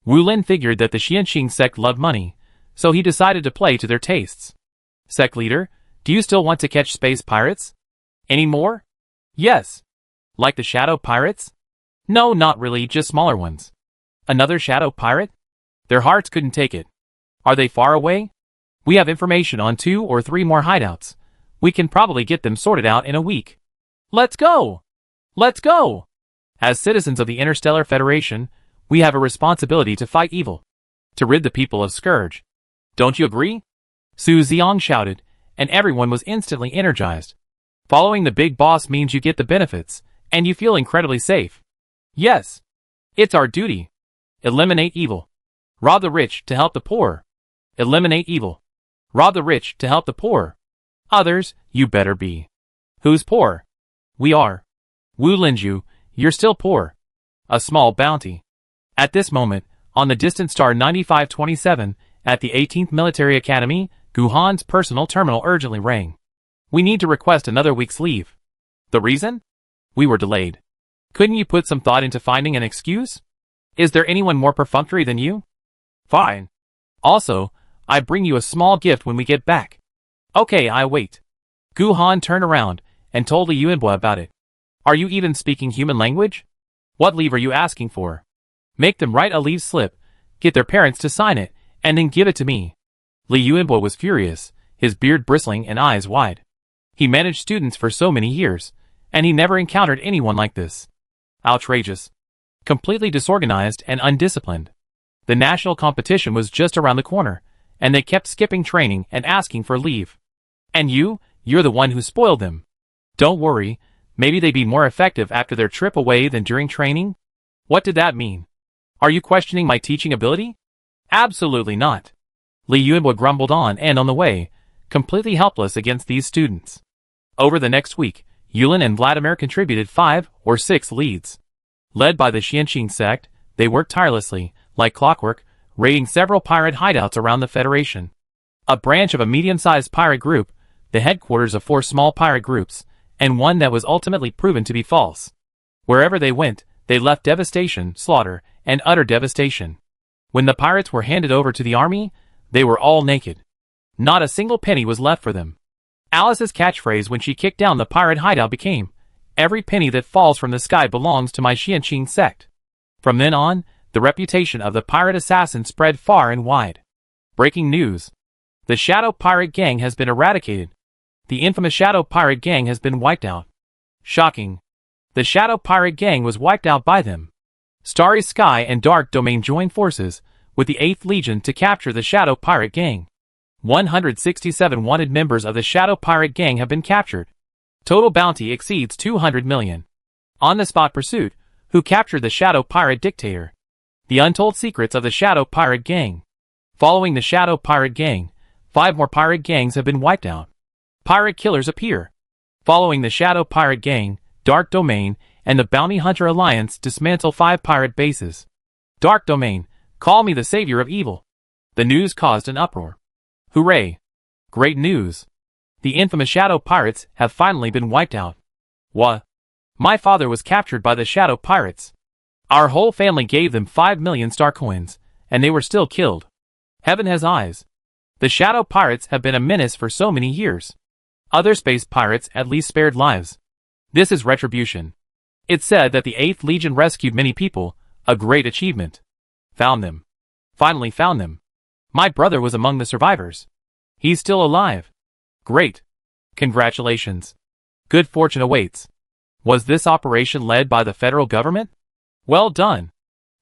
Wu Lin figured that the Xianqing sect loved money, so he decided to play to their tastes. Sect leader, do you still want to catch space pirates? Any more? Yes. Like the shadow pirates? No, not really, just smaller ones. Another shadow pirate? Their hearts couldn't take it. Are they far away? We have information on 2 or 3 more hideouts. We can probably get them sorted out in a week. Let's go! Let's go! As citizens of the Interstellar Federation, we have a responsibility to fight evil, to rid the people of Scourge. Don't you agree? Su Xiong shouted, and everyone was instantly energized. Following the big boss means you get the benefits, and you feel incredibly safe. Yes. It's our duty. Eliminate evil. Rob the rich to help the poor. Eliminate evil. Rob the rich to help the poor. Others, you better be. Who's poor? We are. Wu Linju, you're still poor. A small bounty. At this moment, on the distant star 9527, at the 18th Military Academy, Guhan's personal terminal urgently rang. We need to request another week's leave. The reason? We were delayed. Couldn't you put some thought into finding an excuse? Is there anyone more perfunctory than you? Fine. Also, I bring you a small gift when we get back. Okay, I wait. Guhan turned around and told Li Yuanbo about it. Are you even speaking human language? What leave are you asking for? Make them write a leave slip, get their parents to sign it, and then give it to me. Li Yuanbo was furious, his beard bristling and eyes wide. He managed students for so many years, and he never encountered anyone like this. Outrageous. Completely disorganized and undisciplined. The national competition was just around the corner, and they kept skipping training and asking for leave. And you're the one who spoiled them. Don't worry, maybe they'd be more effective after their trip away than during training? What did that mean? Are you questioning my teaching ability? Absolutely not. Li Yunhua grumbled on and on the way, completely helpless against these students. Over the next week, Yulin and Vladimir contributed 5 or 6 leads. Led by the Xianqing sect, they worked tirelessly, like clockwork, raiding several pirate hideouts around the Federation. A branch of a medium-sized pirate group, the headquarters of 4 small pirate groups, and one that was ultimately proven to be false. Wherever they went, they left devastation, slaughter, and utter devastation. When the pirates were handed over to the army, they were all naked. Not a single penny was left for them. Alice's catchphrase when she kicked down the pirate hideout became, "Every penny that falls from the sky belongs to my Xianqing sect." From then on, the reputation of the pirate assassin spread far and wide. Breaking news. The Shadow Pirate Gang has been eradicated. The infamous Shadow Pirate Gang has been wiped out. Shocking. The Shadow Pirate Gang was wiped out by them. Starry Sky and Dark Domain joined forces with the 8th Legion to capture the Shadow Pirate Gang. 167 wanted members of the Shadow Pirate Gang have been captured. Total bounty exceeds 200 million. On-the-spot pursuit, who captured the Shadow Pirate Dictator. The untold secrets of the Shadow Pirate Gang. Following the Shadow Pirate Gang, 5 more pirate gangs have been wiped out. Pirate killers appear. Following the Shadow Pirate Gang, Dark Domain, and the Bounty Hunter Alliance dismantle 5 pirate bases. Dark Domain, call me the savior of evil. The news caused an uproar. Hooray! Great news! The infamous Shadow Pirates have finally been wiped out. What? My father was captured by the Shadow Pirates. Our whole family gave them 5 million star coins, and they were still killed. Heaven has eyes. The Shadow Pirates have been a menace for so many years. Other space pirates at least spared lives. This is retribution. It's said that the 8th Legion rescued many people, a great achievement. Found them. Finally found them. My brother was among the survivors. He's still alive. Great. Congratulations. Good fortune awaits. Was this operation led by the federal government? Well done.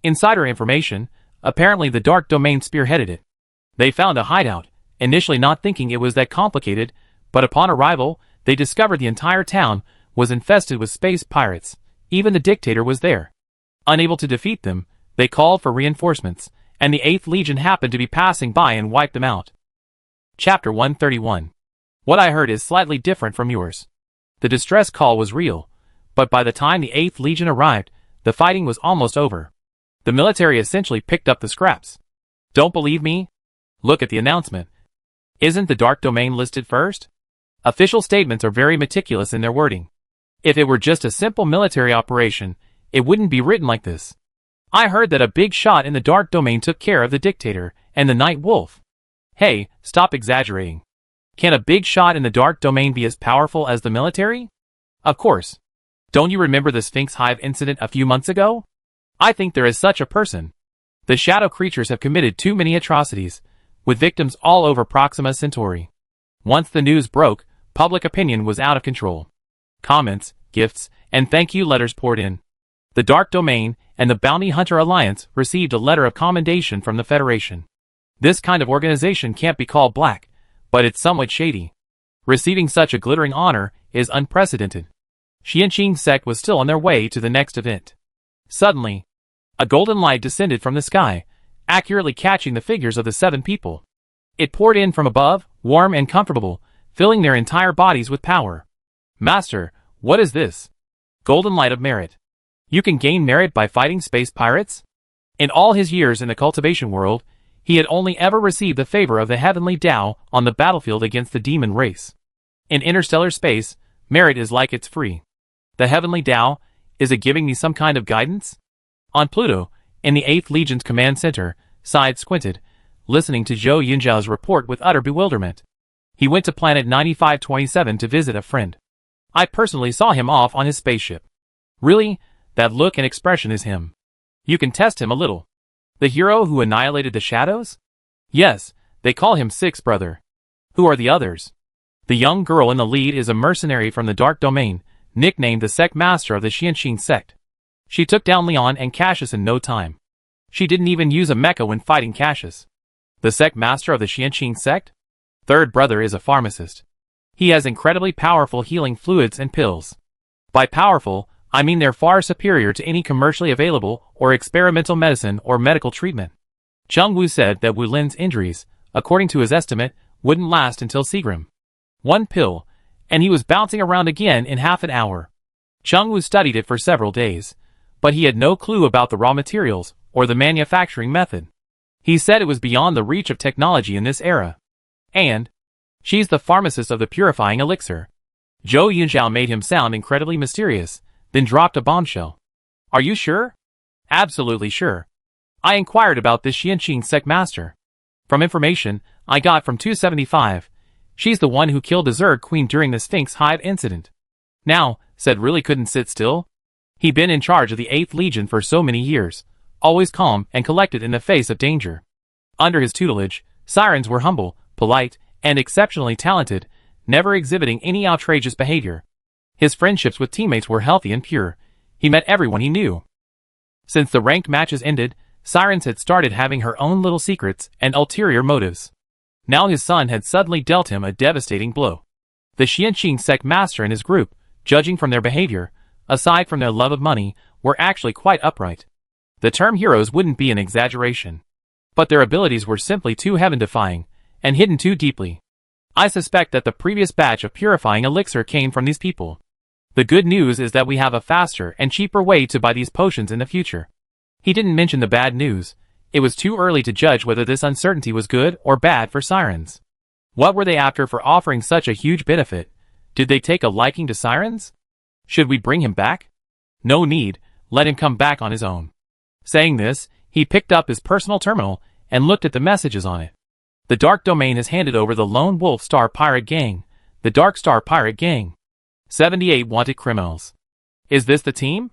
Insider information, apparently the Dark Domain spearheaded it. They found a hideout, initially not thinking it was that complicated, but upon arrival, they discovered the entire town was infested with space pirates. Even the dictator was there. Unable to defeat them, they called for reinforcements, and the 8th Legion happened to be passing by and wiped them out. Chapter 131. What I heard is slightly different from yours. The distress call was real, but by the time the 8th Legion arrived, the fighting was almost over. The military essentially picked up the scraps. Don't believe me? Look at the announcement. Isn't the Dark Domain listed first? Official statements are very meticulous in their wording. If it were just a simple military operation, it wouldn't be written like this. I heard that a big shot in the Dark Domain took care of the dictator and the Night Wolf. Hey, stop exaggerating. Can a big shot in the Dark Domain be as powerful as the military? Of course. Don't you remember the Sphinx Hive incident a few months ago? I think there is such a person. The shadow creatures have committed too many atrocities, with victims all over Proxima Centauri. Once the news broke, public opinion was out of control. Comments, gifts, and thank you letters poured in. The Dark Domain and the Bounty Hunter Alliance received a letter of commendation from the Federation. This kind of organization can't be called black, but it's somewhat shady. Receiving such a glittering honor is unprecedented. Xianqing sect was still on their way to the next event. Suddenly, a golden light descended from the sky, accurately catching the figures of the 7 people. It poured in from above, warm and comfortable, filling their entire bodies with power. Master, what is this? Golden light of merit. You can gain merit by fighting space pirates? In all his years in the cultivation world, he had only ever received the favor of the heavenly Tao on the battlefield against the demon race. In interstellar space, merit is like it's free. The heavenly Tao, is it giving me some kind of guidance? On Pluto, in the 8th Legion's command center, Side squinted, listening to Zhou Yunzhao's report with utter bewilderment. He went to planet 9527 to visit a friend. I personally saw him off on his spaceship. Really? That look and expression is him. You can test him a little. The hero who annihilated the shadows? Yes, they call him Six Brother. Who are the others? The young girl in the lead is a mercenary from the Dark Domain, nicknamed the Sect Master of the Xianqing sect. She took down Leon and Cassius in no time. She didn't even use a mecha when fighting Cassius. The sect master of the Xianqing sect? Third brother is a pharmacist. He has incredibly powerful healing fluids and pills. By powerful, I mean they're far superior to any commercially available or experimental medicine or medical treatment. Chung Wu said that Wu Lin's injuries, according to his estimate, wouldn't last until Seagram. One pill, and he was bouncing around again in half an hour. Chung Wu studied it for several days, but he had no clue about the raw materials or the manufacturing method. He said it was beyond the reach of technology in this era. And she's the pharmacist of the purifying elixir. Zhou Yunxiao made him sound incredibly mysterious, then dropped a bombshell. Are you sure? Absolutely sure. I inquired about this Xianqing sect master. From information I got from 275, she's the one who killed the Zerg Queen during the Sphinx Hive incident. Now, said really couldn't sit still. He'd been in charge of the 8th Legion for so many years, always calm and collected in the face of danger. Under his tutelage, Sirens were humble, polite, and exceptionally talented, never exhibiting any outrageous behavior. His friendships with teammates were healthy and pure. He met everyone he knew. Since the ranked matches ended, Sirens had started having her own little secrets and ulterior motives. Now his son had suddenly dealt him a devastating blow. The Xianqing sect master and his group, judging from their behavior, aside from their love of money, were actually quite upright. The term heroes wouldn't be an exaggeration. But their abilities were simply too heaven-defying, and hidden too deeply. I suspect that the previous batch of purifying elixir came from these people. The good news is that we have a faster and cheaper way to buy these potions in the future. He didn't mention the bad news. It was too early to judge whether this uncertainty was good or bad for Sirens. What were they after for offering such a huge benefit? Did they take a liking to Sirens? Should we bring him back? No need, let him come back on his own. Saying this, he picked up his personal terminal and looked at the messages on it. The Dark Domain has handed over the Lone Wolf Star Pirate Gang, the Dark Star Pirate Gang. 78 wanted criminals. Is this the team?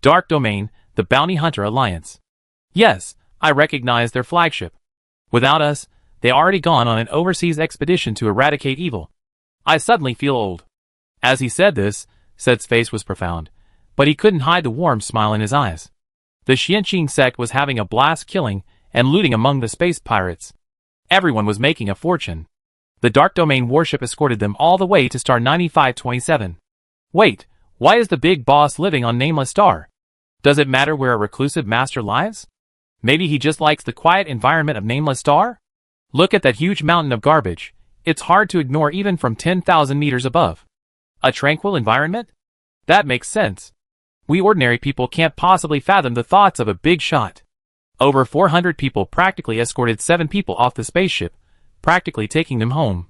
Dark Domain, the Bounty Hunter Alliance. Yes, I recognize their flagship. Without us, they already gone on an overseas expedition to eradicate evil. I suddenly feel old. As he said this, Sed's face was profound, but he couldn't hide the warm smile in his eyes. The Xianqing sect was having a blast killing and looting among the space pirates. Everyone was making a fortune. The Dark Domain warship escorted them all the way to star 9527. Wait, why is the big boss living on Nameless Star? Does it matter where a reclusive master lives? Maybe he just likes the quiet environment of Nameless Star? Look at that huge mountain of garbage. It's hard to ignore even from 10,000 meters above. A tranquil environment? That makes sense. We ordinary people can't possibly fathom the thoughts of a big shot. Over 400 people practically escorted 7 people off the spaceship, practically taking them home.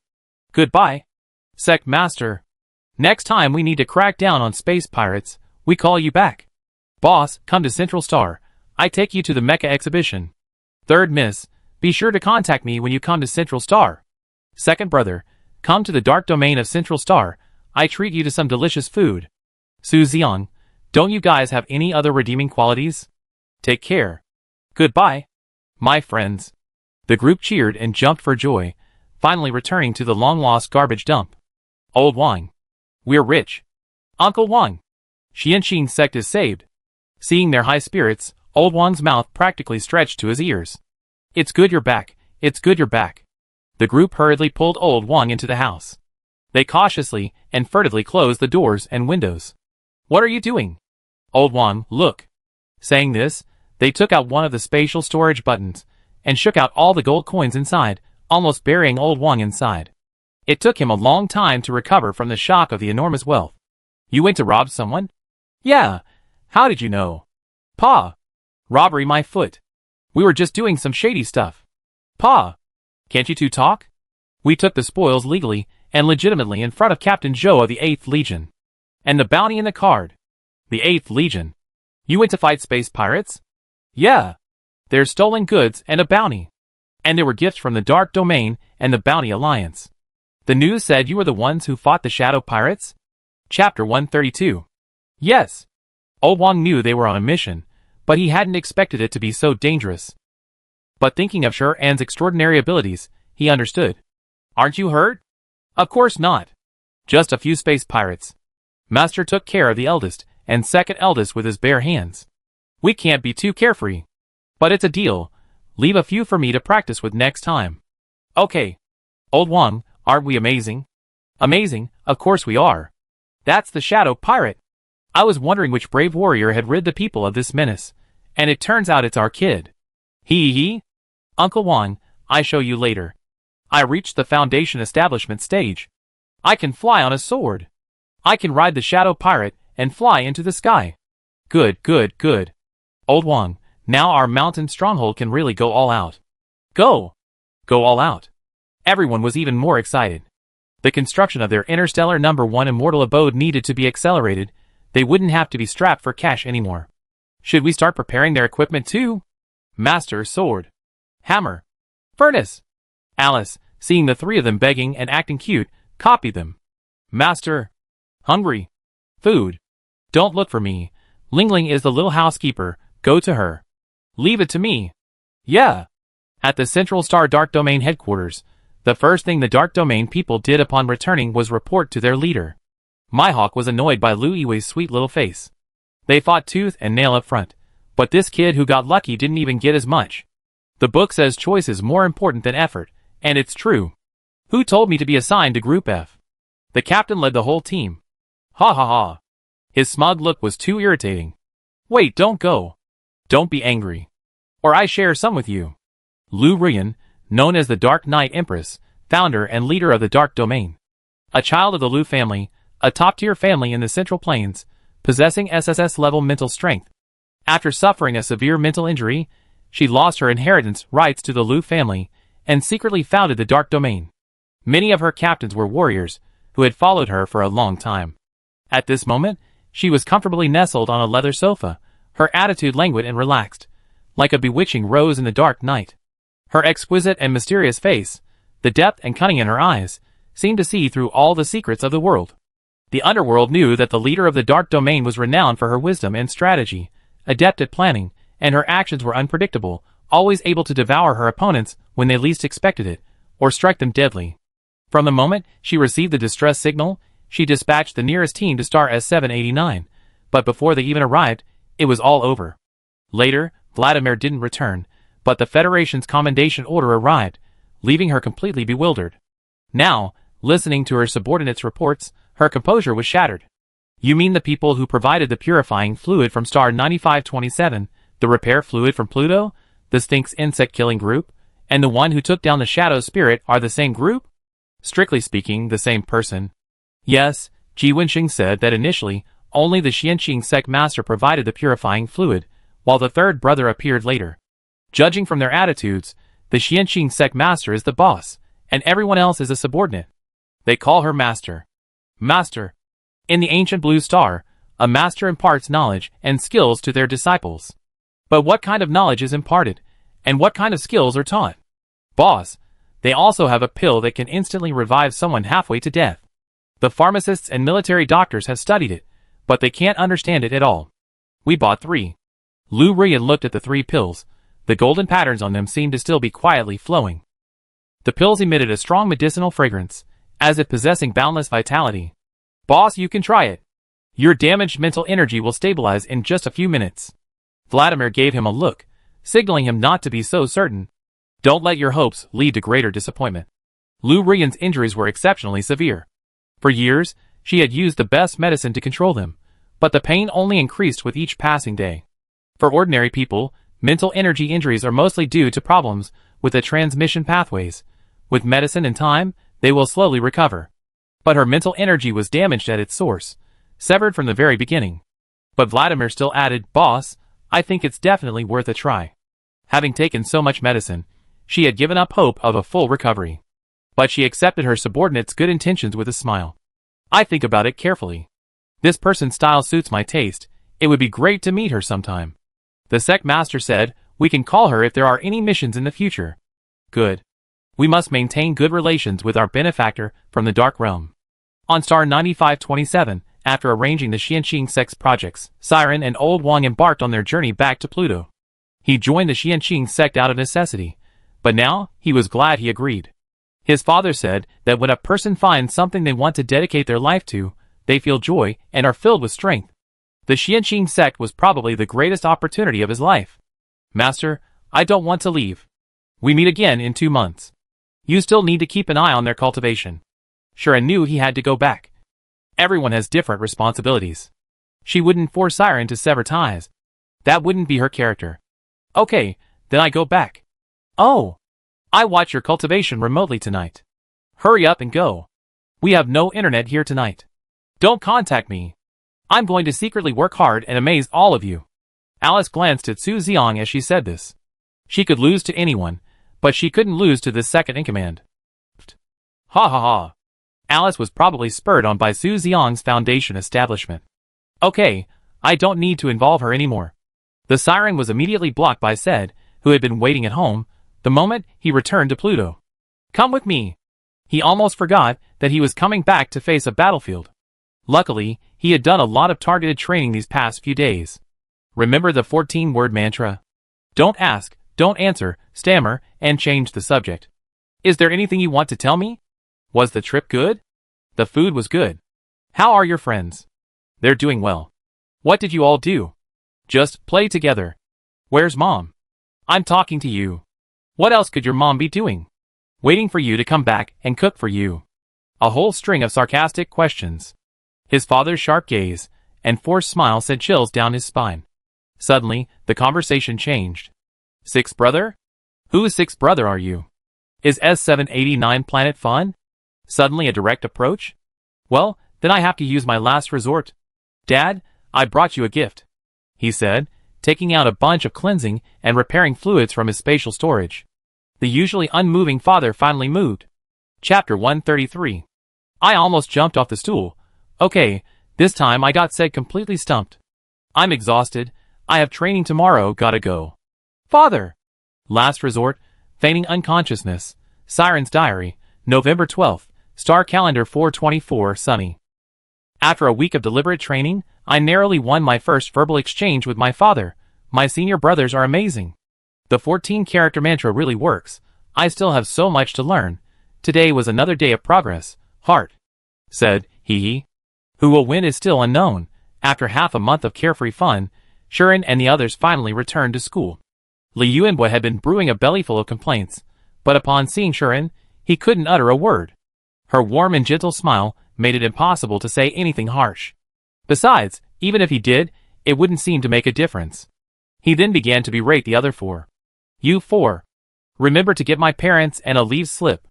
Goodbye, Sect Master. Next time we need to crack down on space pirates, we call you back. Boss, come to Central Star. I take you to the Mecha exhibition. Third Miss, be sure to contact me when you come to Central Star. Second Brother, come to the Dark Domain of Central Star. I treat you to some delicious food. Su Xiang, don't you guys have any other redeeming qualities? Take care. Goodbye, my friends. The group cheered and jumped for joy, finally returning to the long-lost garbage dump. Old Wang. We're rich. Uncle Wang. Xianqing sect is saved. Seeing their high spirits, Old Wang's mouth practically stretched to his ears. It's good you're back. It's good you're back. The group hurriedly pulled Old Wang into the house. They cautiously and furtively closed the doors and windows. What are you doing? Old Wang, look. Saying this, they took out one of the spatial storage buttons and shook out all the gold coins inside, almost burying Old Wang inside. It took him a long time to recover from the shock of the enormous wealth. You went to rob someone? Yeah. How did you know? Pa. Robbery my foot. We were just doing some shady stuff. Pa. Can't you two talk? We took the spoils legally and legitimately in front of Captain Zhou of the 8th Legion. And the bounty in the card. The 8th Legion. You went to fight space pirates? Yeah. There's stolen goods and a bounty. And there were gifts from the Dark Domain and the Bounty Alliance. The news said you were the ones who fought the Shadow Pirates? Chapter 132. Yes. Old Wang knew they were on a mission, but he hadn't expected it to be so dangerous. But thinking of Sher An's extraordinary abilities, he understood. Aren't you hurt? Of course not. Just a few space pirates. Master took care of the eldest and second eldest with his bare hands. We can't be too carefree. But it's a deal. Leave a few for me to practice with next time. Okay. Old Wang, aren't we amazing? Amazing, of course we are. That's the Shadow Pirate. I was wondering which brave warrior had rid the people of this menace, and it turns out it's our kid. Hee. Uncle Wang, I show you later. I reached the Foundation establishment stage. I can fly on a sword. I can ride the Shadow Pirate and fly into the sky. Good. Old Wang, now our mountain stronghold can really go all out. Go all out. Everyone was even more excited. The construction of their Interstellar #1 immortal abode needed to be accelerated. They wouldn't have to be strapped for cash anymore. Should we start preparing their equipment too? Master, sword. Hammer. Furnace. Alice, seeing the three of them begging and acting cute, copied them. Master. Hungry. Food. Don't look for me. Lingling is the little housekeeper. Go to her. Leave it to me. Yeah. At the Central Star Dark Domain headquarters, the first thing the Dark Domain people did upon returning was report to their leader. Mihawk was annoyed by Lu Yiwei's sweet little face. They fought tooth and nail up front, but this kid who got lucky didn't even get as much. The book says choice is more important than effort, and it's true. Who told me to be assigned to Group F? The captain led the whole team. Ha. His smug look was too irritating. Wait, don't go. Don't be angry. Or I share some with you. Lu Ruyan, known as the Dark Knight Empress, founder and leader of the Dark Domain. A child of the Lu family, a top-tier family in the Central Plains, possessing SSS-level mental strength. After suffering a severe mental injury, she lost her inheritance rights to the Lu family, and secretly founded the Dark Domain. Many of her captains were warriors, who had followed her for a long time. At this moment, she was comfortably nestled on a leather sofa, her attitude languid and relaxed, like a bewitching rose in the dark night. Her exquisite and mysterious face, the depth and cunning in her eyes, seemed to see through all the secrets of the world. The underworld knew that the leader of the Dark Domain was renowned for her wisdom and strategy, adept at planning, and her actions were unpredictable, always able to devour her opponents when they least expected it, or strike them deadly. From the moment she received the distress signal, she dispatched the nearest team to Star S789, but before they even arrived, it was all over. Later, Vladimir didn't return, but the Federation's commendation order arrived, leaving her completely bewildered. Now, listening to her subordinates' reports, her composure was shattered. You mean the people who provided the purifying fluid from Star 9527, the repair fluid from Pluto, the Sphinx insect-killing group, and the one who took down the Shadow Spirit are the same group? Strictly speaking, the same person. Yes, Ji Wenxing said that initially, only the Xianqing sect master provided the purifying fluid, while the third brother appeared later. Judging from their attitudes, the Xianqing sect master is the boss, and everyone else is a subordinate. They call her master. Master. In the ancient blue star, a master imparts knowledge and skills to their disciples. But what kind of knowledge is imparted, and what kind of skills are taught? Boss. They also have a pill that can instantly revive someone halfway to death. The pharmacists and military doctors have studied it, but they can't understand it at all. We bought 3. Lu Ruyan looked at the 3 pills. The golden patterns on them seemed to still be quietly flowing. The pills emitted a strong medicinal fragrance, as if possessing boundless vitality. Boss, you can try it. Your damaged mental energy will stabilize in just a few minutes. Vladimir gave him a look, signaling him not to be so certain. Don't let your hopes lead to greater disappointment. Lu Ruyan's injuries were exceptionally severe. For years, she had used the best medicine to control them, but the pain only increased with each passing day. For ordinary people, mental energy injuries are mostly due to problems with the transmission pathways. With medicine and time, they will slowly recover. But her mental energy was damaged at its source, severed from the very beginning. But Vladimir still added, Boss, I think it's definitely worth a try. Having taken so much medicine, she had given up hope of a full recovery. But she accepted her subordinate's good intentions with a smile. I think about it carefully. This person's style suits my taste. It would be great to meet her sometime. The sect master said, we can call her if there are any missions in the future. Good. We must maintain good relations with our benefactor from the Dark Realm. On Star 9527, after arranging the Xianqing sect's projects, Siren and Old Wang embarked on their journey back to Pluto. He joined the Xianqing sect out of necessity, but now he was glad he agreed. His father said that when a person finds something they want to dedicate their life to, they feel joy and are filled with strength. The Xianqing sect was probably the greatest opportunity of his life. Master, I don't want to leave. We meet again in 2 months. You still need to keep an eye on their cultivation. Sharon knew he had to go back. Everyone has different responsibilities. She wouldn't force Siren to sever ties. That wouldn't be her character. Okay, then I go back. Oh, I watch your cultivation remotely tonight. Hurry up and go. We have no internet here tonight. Don't contact me. I'm going to secretly work hard and amaze all of you. Alice glanced at Su Xiang as she said this. She could lose to anyone, but she couldn't lose to this second-in-command. Ha ha ha. Alice was probably spurred on by Su Xiang's foundation establishment. Okay, I don't need to involve her anymore. The siren was immediately blocked by Ced, who had been waiting at home, the moment he returned to Pluto. Come with me. He almost forgot that he was coming back to face a battlefield. Luckily, he had done a lot of targeted training these past few days. Remember the 14-word mantra? Don't ask, don't answer, stammer, and change the subject. Is there anything you want to tell me? Was the trip good? The food was good. How are your friends? They're doing well. What did you all do? Just play together. Where's Mom? I'm talking to you. What else could your mom be doing? Waiting for you to come back and cook for you. A whole string of sarcastic questions. His father's sharp gaze and forced smile sent chills down his spine. Suddenly, the conversation changed. Sixth brother? Whose sixth brother are you? Is S789 planet fun? Suddenly a direct approach? Well, then I have to use my last resort. Dad, I brought you a gift, he said, taking out a bunch of cleansing and repairing fluids from his spatial storage. The usually unmoving father finally moved. Chapter 133. I almost jumped off the stool. Okay, this time I got Ced completely stumped. I'm exhausted. I have training tomorrow, gotta go. Father! Last resort, feigning unconsciousness. Siren's Diary, November 12th, Star Calendar 424, Sunny. After a week of deliberate training, I narrowly won my first verbal exchange with my father. My senior brothers are amazing. The 14-character mantra really works. I still have so much to learn. Today was another day of progress. Heart. Said, hee. Who will win is still unknown. After half a month of carefree fun, Sharon and the others finally returned to school. Li Yuanhua had been brewing a bellyful of complaints, but upon seeing Sharon, he couldn't utter a word. Her warm and gentle smile made it impossible to say anything harsh. Besides, even if he did, it wouldn't seem to make a difference. He then began to berate the other four. You four. Remember to give my parents and a leave slip.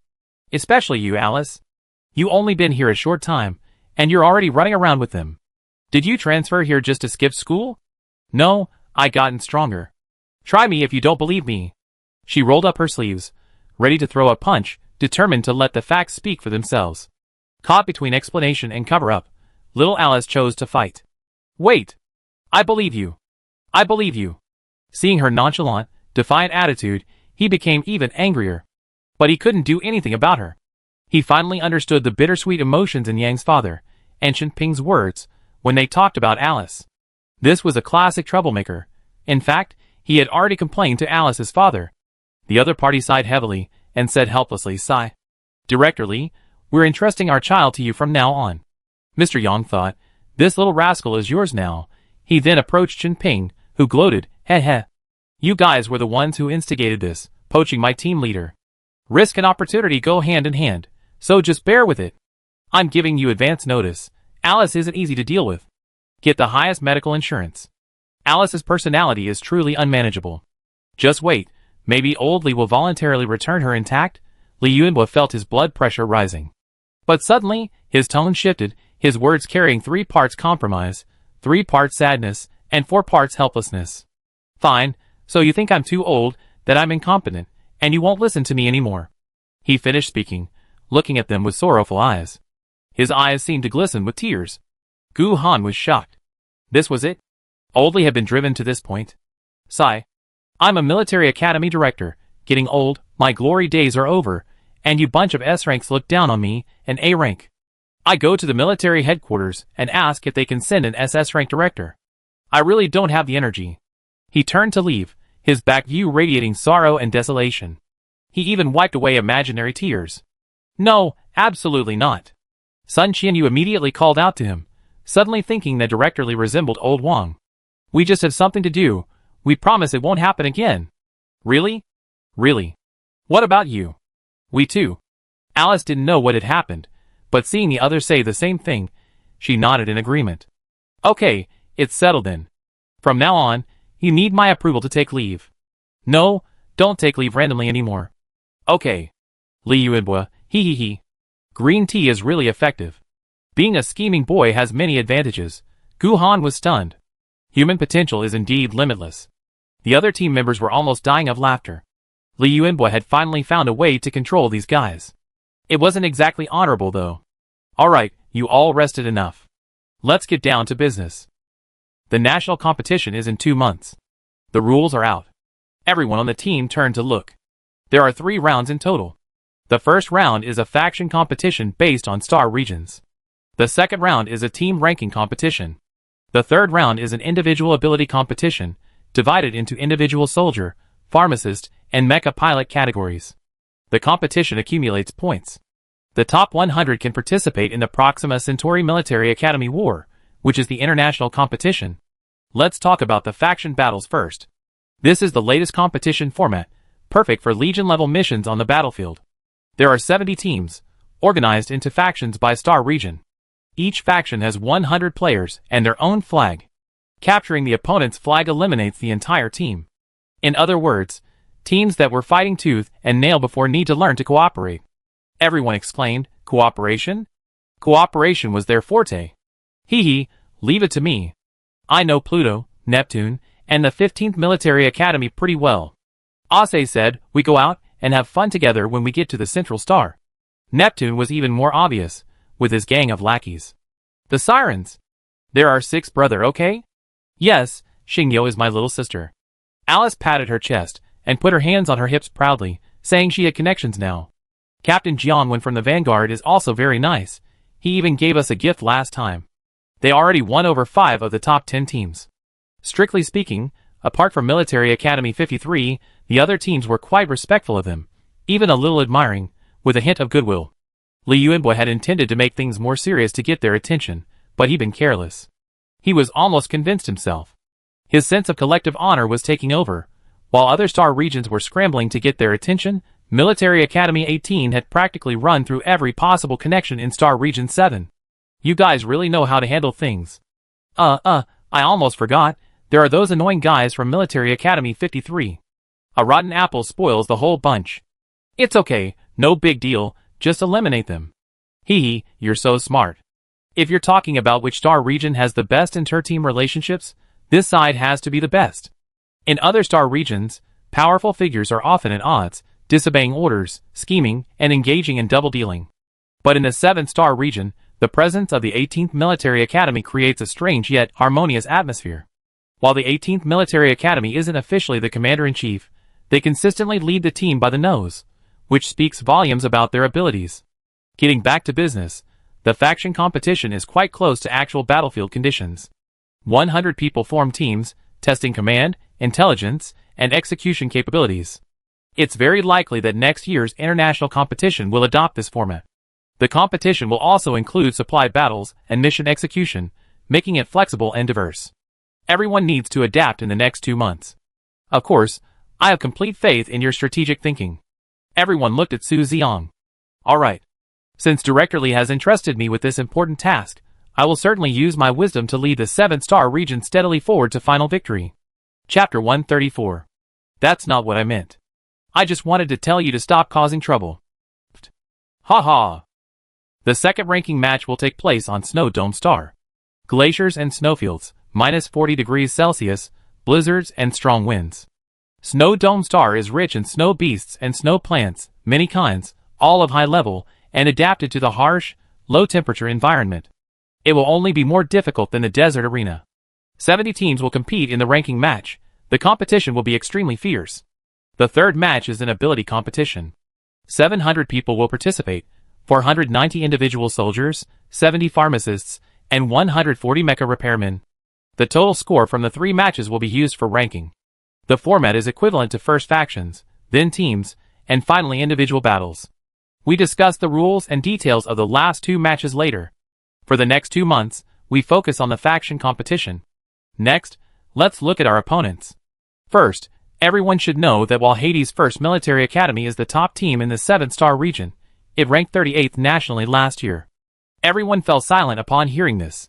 Especially you, Alice. You only been here a short time, and you're already running around with them. Did you transfer here just to skip school? No, I gotten stronger. Try me if you don't believe me. She rolled up her sleeves, ready to throw a punch, determined to let the facts speak for themselves. Caught between explanation and cover-up, little Alice chose to fight. Wait. I believe you. I believe you. Seeing her nonchalant, defiant attitude, he became even angrier. But he couldn't do anything about her. He finally understood the bittersweet emotions in Yang's father, and Shen Ping's words, when they talked about Alice. This was a classic troublemaker. In fact, he had already complained to Alice's father. The other party sighed heavily, and said helplessly, sigh. Director Li, we're entrusting our child to you from now on. Mr. Yang thought, this little rascal is yours now. He then approached Shen Ping, who gloated, heh heh. You guys were the ones who instigated this, poaching my team leader. Risk and opportunity go hand in hand, so just bear with it. I'm giving you advance notice. Alice isn't easy to deal with. Get the highest medical insurance. Alice's personality is truly unmanageable. Just wait, maybe old Li will voluntarily return her intact. Li Yuanhua felt his blood pressure rising. But suddenly, his tone shifted, his words carrying 3 parts compromise, 3 parts sadness, and 4 parts helplessness. Fine, so you think I'm too old, that I'm incompetent, and you won't listen to me anymore. He finished speaking, looking at them with sorrowful eyes. His eyes seemed to glisten with tears. Gu Han was shocked. This was it? Old Li had been driven to this point. Sigh. I'm a military academy director, getting old, my glory days are over, and you bunch of S ranks look down on me, an A rank. I go to the military headquarters and ask if they can send an SS rank director. I really don't have the energy. He turned to leave, his back view radiating sorrow and desolation. He even wiped away imaginary tears. No, absolutely not. Sun Qianyu immediately called out to him, suddenly thinking that Director Li resembled old Wang. We just have something to do. We promise it won't happen again. Really? Really? What about you? We too. Alice didn't know what had happened, but seeing the others say the same thing, she nodded in agreement. Okay, it's settled then. From now on, you need my approval to take leave. No, don't take leave randomly anymore. Okay. Li Yuanbua, hee. Green tea is really effective. Being a scheming boy has many advantages. Gu Han was stunned. Human potential is indeed limitless. The other team members were almost dying of laughter. Li Yuanbua had finally found a way to control these guys. It wasn't exactly honorable though. Alright, you all rested enough. Let's get down to business. The national competition is in 2 months. The rules are out. Everyone on the team turned to look. There are 3 rounds in total. The first round is a faction competition based on star regions. The second round is a team ranking competition. The third round is an individual ability competition, divided into individual soldier, pharmacist, and mecha pilot categories. The competition accumulates points. The top 100 can participate in the Proxima Centauri Military Academy War, which is the international competition. Let's talk about the faction battles first. This is the latest competition format, perfect for Legion-level missions on the battlefield. There are 70 teams, organized into factions by star region. Each faction has 100 players and their own flag. Capturing the opponent's flag eliminates the entire team. In other words, teams that were fighting tooth and nail before need to learn to cooperate. Everyone exclaimed, cooperation? Cooperation was their forte. Hee, leave it to me. I know Pluto, Neptune, and the 15th Military Academy pretty well. Ase said, we go out and have fun together when we get to the central star. Neptune was even more obvious, with his gang of lackeys. The sirens. There are 6 brother, okay? Yes, Xingyo is my little sister. Alice patted her chest and put her hands on her hips proudly, saying she had connections now. Captain Jiangwen from the Vanguard is also very nice. He even gave us a gift last time. They already won over 5 of the top 10 teams. Strictly speaking, apart from Military Academy 53, the other teams were quite respectful of them, even a little admiring, with a hint of goodwill. Li Yuanbua had intended to make things more serious to get their attention, but he'd been careless. He was almost convinced himself. His sense of collective honor was taking over. While other star regions were scrambling to get their attention, Military Academy 18 had practically run through every possible connection in Star Region 7. You guys really know how to handle things. I almost forgot, there are those annoying guys from Military Academy 53. A rotten apple spoils the whole bunch. It's okay, no big deal, just eliminate them. Hee, you're so smart. If you're talking about which star region has the best inter-team relationships, this side has to be the best. In other star regions, powerful figures are often at odds, disobeying orders, scheming, and engaging in double-dealing. But in the 7-star region, the presence of the 18th Military Academy creates a strange yet harmonious atmosphere. While the 18th Military Academy isn't officially the commander-in-chief, they consistently lead the team by the nose, which speaks volumes about their abilities. Getting back to business, the faction competition is quite close to actual battlefield conditions. 100 people form teams, testing command, intelligence, and execution capabilities. It's very likely that next year's international competition will adopt this format. The competition will also include supply battles and mission execution, making it flexible and diverse. Everyone needs to adapt in the next 2 months. Of course, I have complete faith in your strategic thinking. Everyone looked at Su Xiang. Alright. Since Director Li has entrusted me with this important task, I will certainly use my wisdom to lead the 7-star region steadily forward to final victory. Chapter 134. That's not what I meant. I just wanted to tell you to stop causing trouble. Haha. The second ranking match will take place on Snow Dome Star. Glaciers and snowfields, minus 40 degrees Celsius, blizzards and strong winds. Snow Dome Star is rich in snow beasts and snow plants, many kinds, all of high level, and adapted to the harsh, low-temperature environment. It will only be more difficult than the desert arena. 70 teams will compete in the ranking match. The competition will be extremely fierce. The third match is an ability competition. 700 people will participate, 490 individual soldiers, 70 pharmacists, and 140 mecha repairmen. The total score from the 3 matches will be used for ranking. The format is equivalent to first factions, then teams, and finally individual battles. We discuss the rules and details of the last 2 matches later. For the next 2 months, we focus on the faction competition. Next, let's look at our opponents. First, Everyone should know that while Haiti's 1st Military Academy is the top team in the 7-star region, it ranked 38th nationally last year. Everyone fell silent upon hearing this.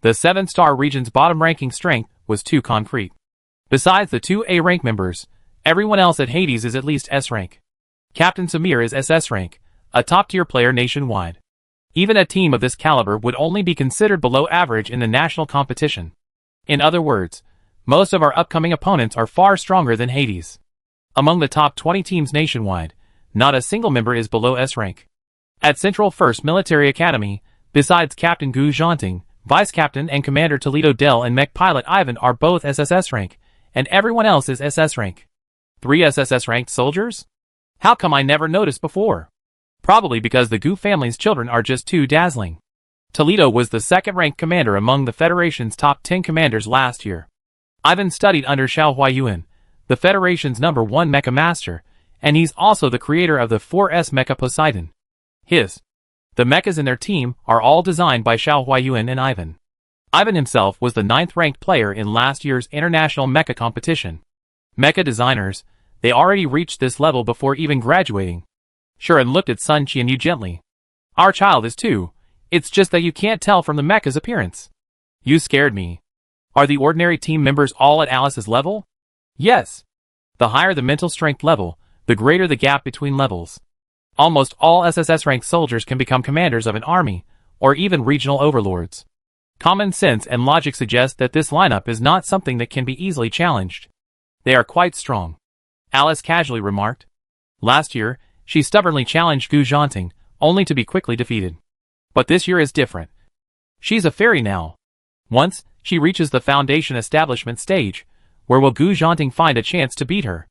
The 7-star region's bottom ranking strength was too concrete. Besides the 2 A rank members, everyone else at Hades is at least S rank. Captain Samir is SS rank, a top-tier player nationwide. Even a team of this caliber would only be considered below average in the national competition. In other words, most of our upcoming opponents are far stronger than Hades. Among the top 20 teams nationwide, not a single member is below S rank. At Central 1st Military Academy, besides Captain Gu Zhanting, Vice Captain and Commander Toledo Del and Mech Pilot Ivan are both SSS rank, and everyone else is SS rank. 3 SSS ranked soldiers? How come I never noticed before? Probably because the Gu family's children are just too dazzling. Toledo was the 2nd-ranked commander among the Federation's top 10 commanders last year. Ivan studied under Xiao Huayuan, the Federation's #1 mecha master, and he's also the creator of the 4S mecha Poseidon. The mechas in their team are all designed by Xiao Huayuan and Ivan. Ivan himself was the 9th-ranked player in last year's international mecha competition. Mecha designers, they already reached this level before even graduating. Shuren looked at Sun Qianyu gently. Our child is too. It's just that you can't tell from the mecha's appearance. You scared me. Are the ordinary team members all at Alice's level? Yes. The higher the mental strength level, the greater the gap between levels. Almost all SSS-ranked soldiers can become commanders of an army, or even regional overlords. Common sense and logic suggest that this lineup is not something that can be easily challenged. They are quite strong. Alice casually remarked. Last year, she stubbornly challenged Gu Zhanting, only to be quickly defeated. But this year is different. She's a fairy now. Once she reaches the Foundation establishment stage, where will Gu Zhanting find a chance to beat her?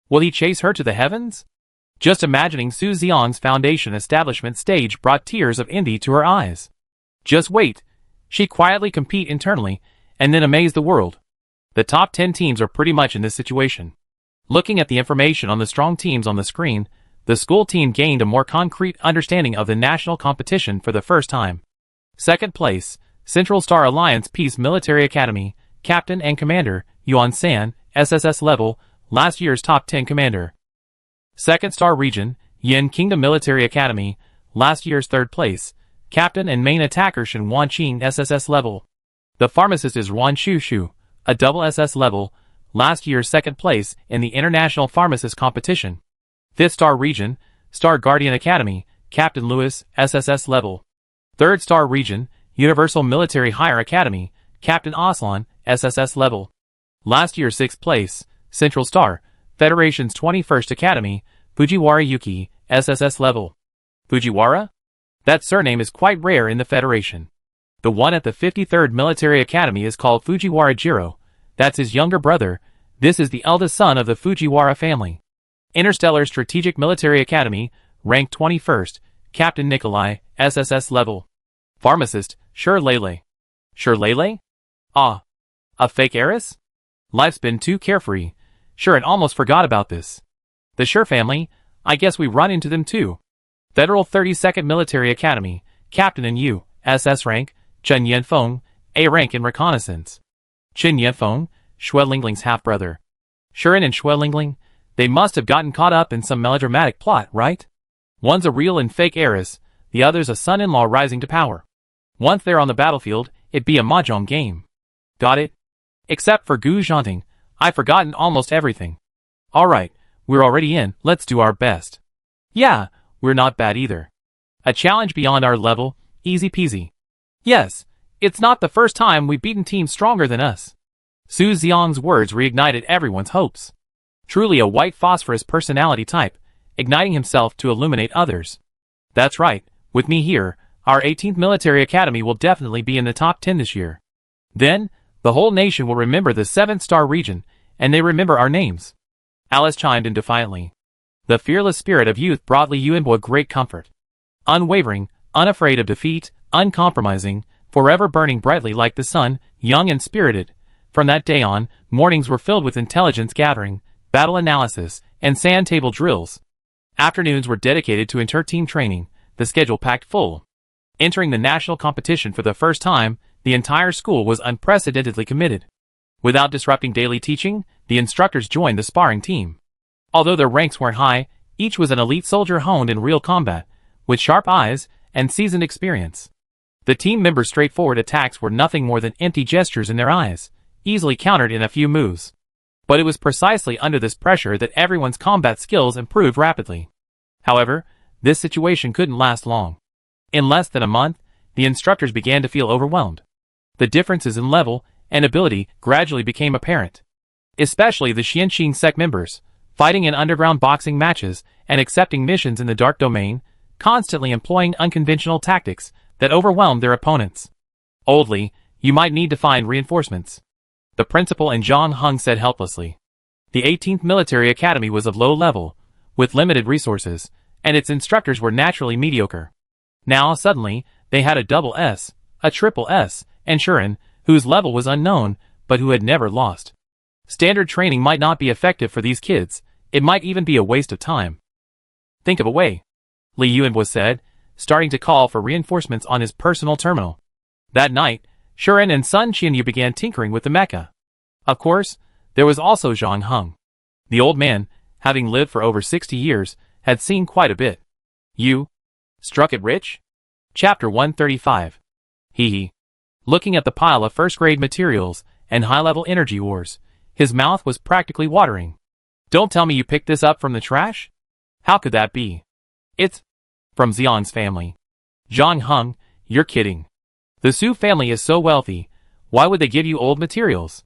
Will he chase her to the heavens? Just imagining Su Xiang's Foundation establishment stage brought tears of envy to her eyes. Just wait. She quietly compete internally, and then amaze the world. The top 10 teams are pretty much in this situation. Looking at the information on the strong teams on the screen, the school team gained a more concrete understanding of the national competition for the first time. 2nd place, Central Star Alliance Peace Military Academy, Captain and Commander, Yuan San, SSS level, last year's top 10 commander. 2nd Star Region, Yin Kingdom Military Academy, last year's 3rd place, Captain and Main Attacker Shen Wanqing SSS level. The pharmacist is Ruan Shushu, a double SS level, last year's 2nd place in the International Pharmacist Competition. 5th Star Region, Star Guardian Academy, Captain Lewis, SSS level. 3rd Star Region, Universal Military Higher Academy, Captain Aslan, SSS level. Last year's 6th place, Central Star, Federation's 21st Academy, Fujiwara Yuki, SSS level. Fujiwara? That surname is quite rare in the Federation. The one at the 53rd Military Academy is called Fujiwara Jiro. That's his younger brother. This is the eldest son of the Fujiwara family. Interstellar Strategic Military Academy, ranked 21st, Captain Nikolai, SSS level. Pharmacist, Sure Lele. Sure Lele? Ah. A fake heiress? Life's been too carefree. Sure, and almost forgot about this. The Sure family, I guess we run into them too. Federal 32nd Military Academy, Captain and U, SS rank, Chen Yanfeng, A rank in reconnaissance. Chen Yanfeng, Xue Lingling's half-brother. Shuren and Xue Lingling, they must have gotten caught up in some melodramatic plot, right? One's a real and fake heiress, the other's a son-in-law rising to power. Once they're on the battlefield, it'd be a mahjong game. Got it? Except for Gu Zhanting, I've forgotten almost everything. Alright, we're already in, let's do our best. Yeah, we're not bad either. A challenge beyond our level, easy peasy. Yes, it's not the first time we've beaten teams stronger than us. Su Xiang's words reignited everyone's hopes. Truly a white phosphorus personality type, igniting himself to illuminate others. That's right, with me here, our 18th Military Academy will definitely be in the top 10 this year. Then, the whole nation will remember the 7th Star Region, and they remember our names. Alice chimed in defiantly. The fearless spirit of youth brought Li Yuanbo great comfort. Unwavering, unafraid of defeat, uncompromising, forever burning brightly like the sun, young and spirited. From that day on, mornings were filled with intelligence gathering, battle analysis, and sand table drills. Afternoons were dedicated to inter-team training, the schedule packed full. Entering the national competition for the first time, the entire school was unprecedentedly committed. Without disrupting daily teaching, the instructors joined the sparring team. Although their ranks weren't high, each was an elite soldier honed in real combat, with sharp eyes and seasoned experience. The team members' straightforward attacks were nothing more than empty gestures in their eyes, easily countered in a few moves. But it was precisely under this pressure that everyone's combat skills improved rapidly. However, this situation couldn't last long. In less than a month, the instructors began to feel overwhelmed. The differences in level and ability gradually became apparent. Especially the Xianxin sect members, fighting in underground boxing matches and accepting missions in the dark domain, constantly employing unconventional tactics that overwhelmed their opponents. Oldly, you might need to find reinforcements, the principal and Zhang Heng said helplessly. The 18th Military Academy was of low level, with limited resources, and its instructors were naturally mediocre. Now, suddenly, they had a double S, a triple S, and Shuren, whose level was unknown, but who had never lost. Standard training might not be effective for these kids, it might even be a waste of time. Think of a way, Li Yuan was said, starting to call for reinforcements on his personal terminal. That night, Shuren and Sun Qianyu began tinkering with the mecha. Of course, there was also Zhang Heng. The old man, having lived for over 60 years, had seen quite a bit. You struck it rich? Chapter 135. Hee. Looking at the pile of first-grade materials and high-level energy ores, his mouth was practically watering. Don't tell me you picked this up from the trash? How could that be? It's from Xian's family. Zhang Heng, you're kidding. The Su family is so wealthy, why would they give you old materials?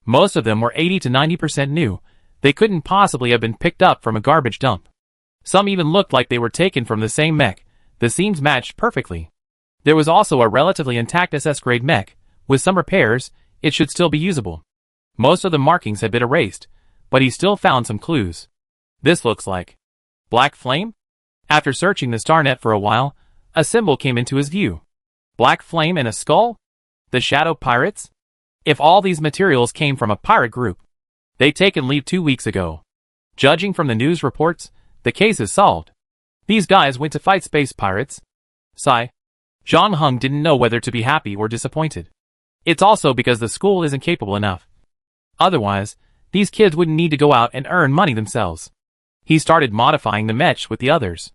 Most of them were 80 to 90% new, they couldn't possibly have been picked up from a garbage dump. Some even looked like they were taken from the same mech, the seams matched perfectly. There was also a relatively intact SS-grade mech, with some repairs, it should still be usable. Most of the markings had been erased, but he still found some clues. This looks like Black Flame? After searching the StarNet for a while, a symbol came into his view. Black Flame and a skull? The Shadow Pirates? If all these materials came from a pirate group, they'd taken leave 2 weeks ago. Judging from the news reports, the case is solved. These guys went to fight space pirates. Sigh. Zhang Heng didn't know whether to be happy or disappointed. It's also because the school isn't capable enough. Otherwise, these kids wouldn't need to go out and earn money themselves. He started modifying the mechs with the others.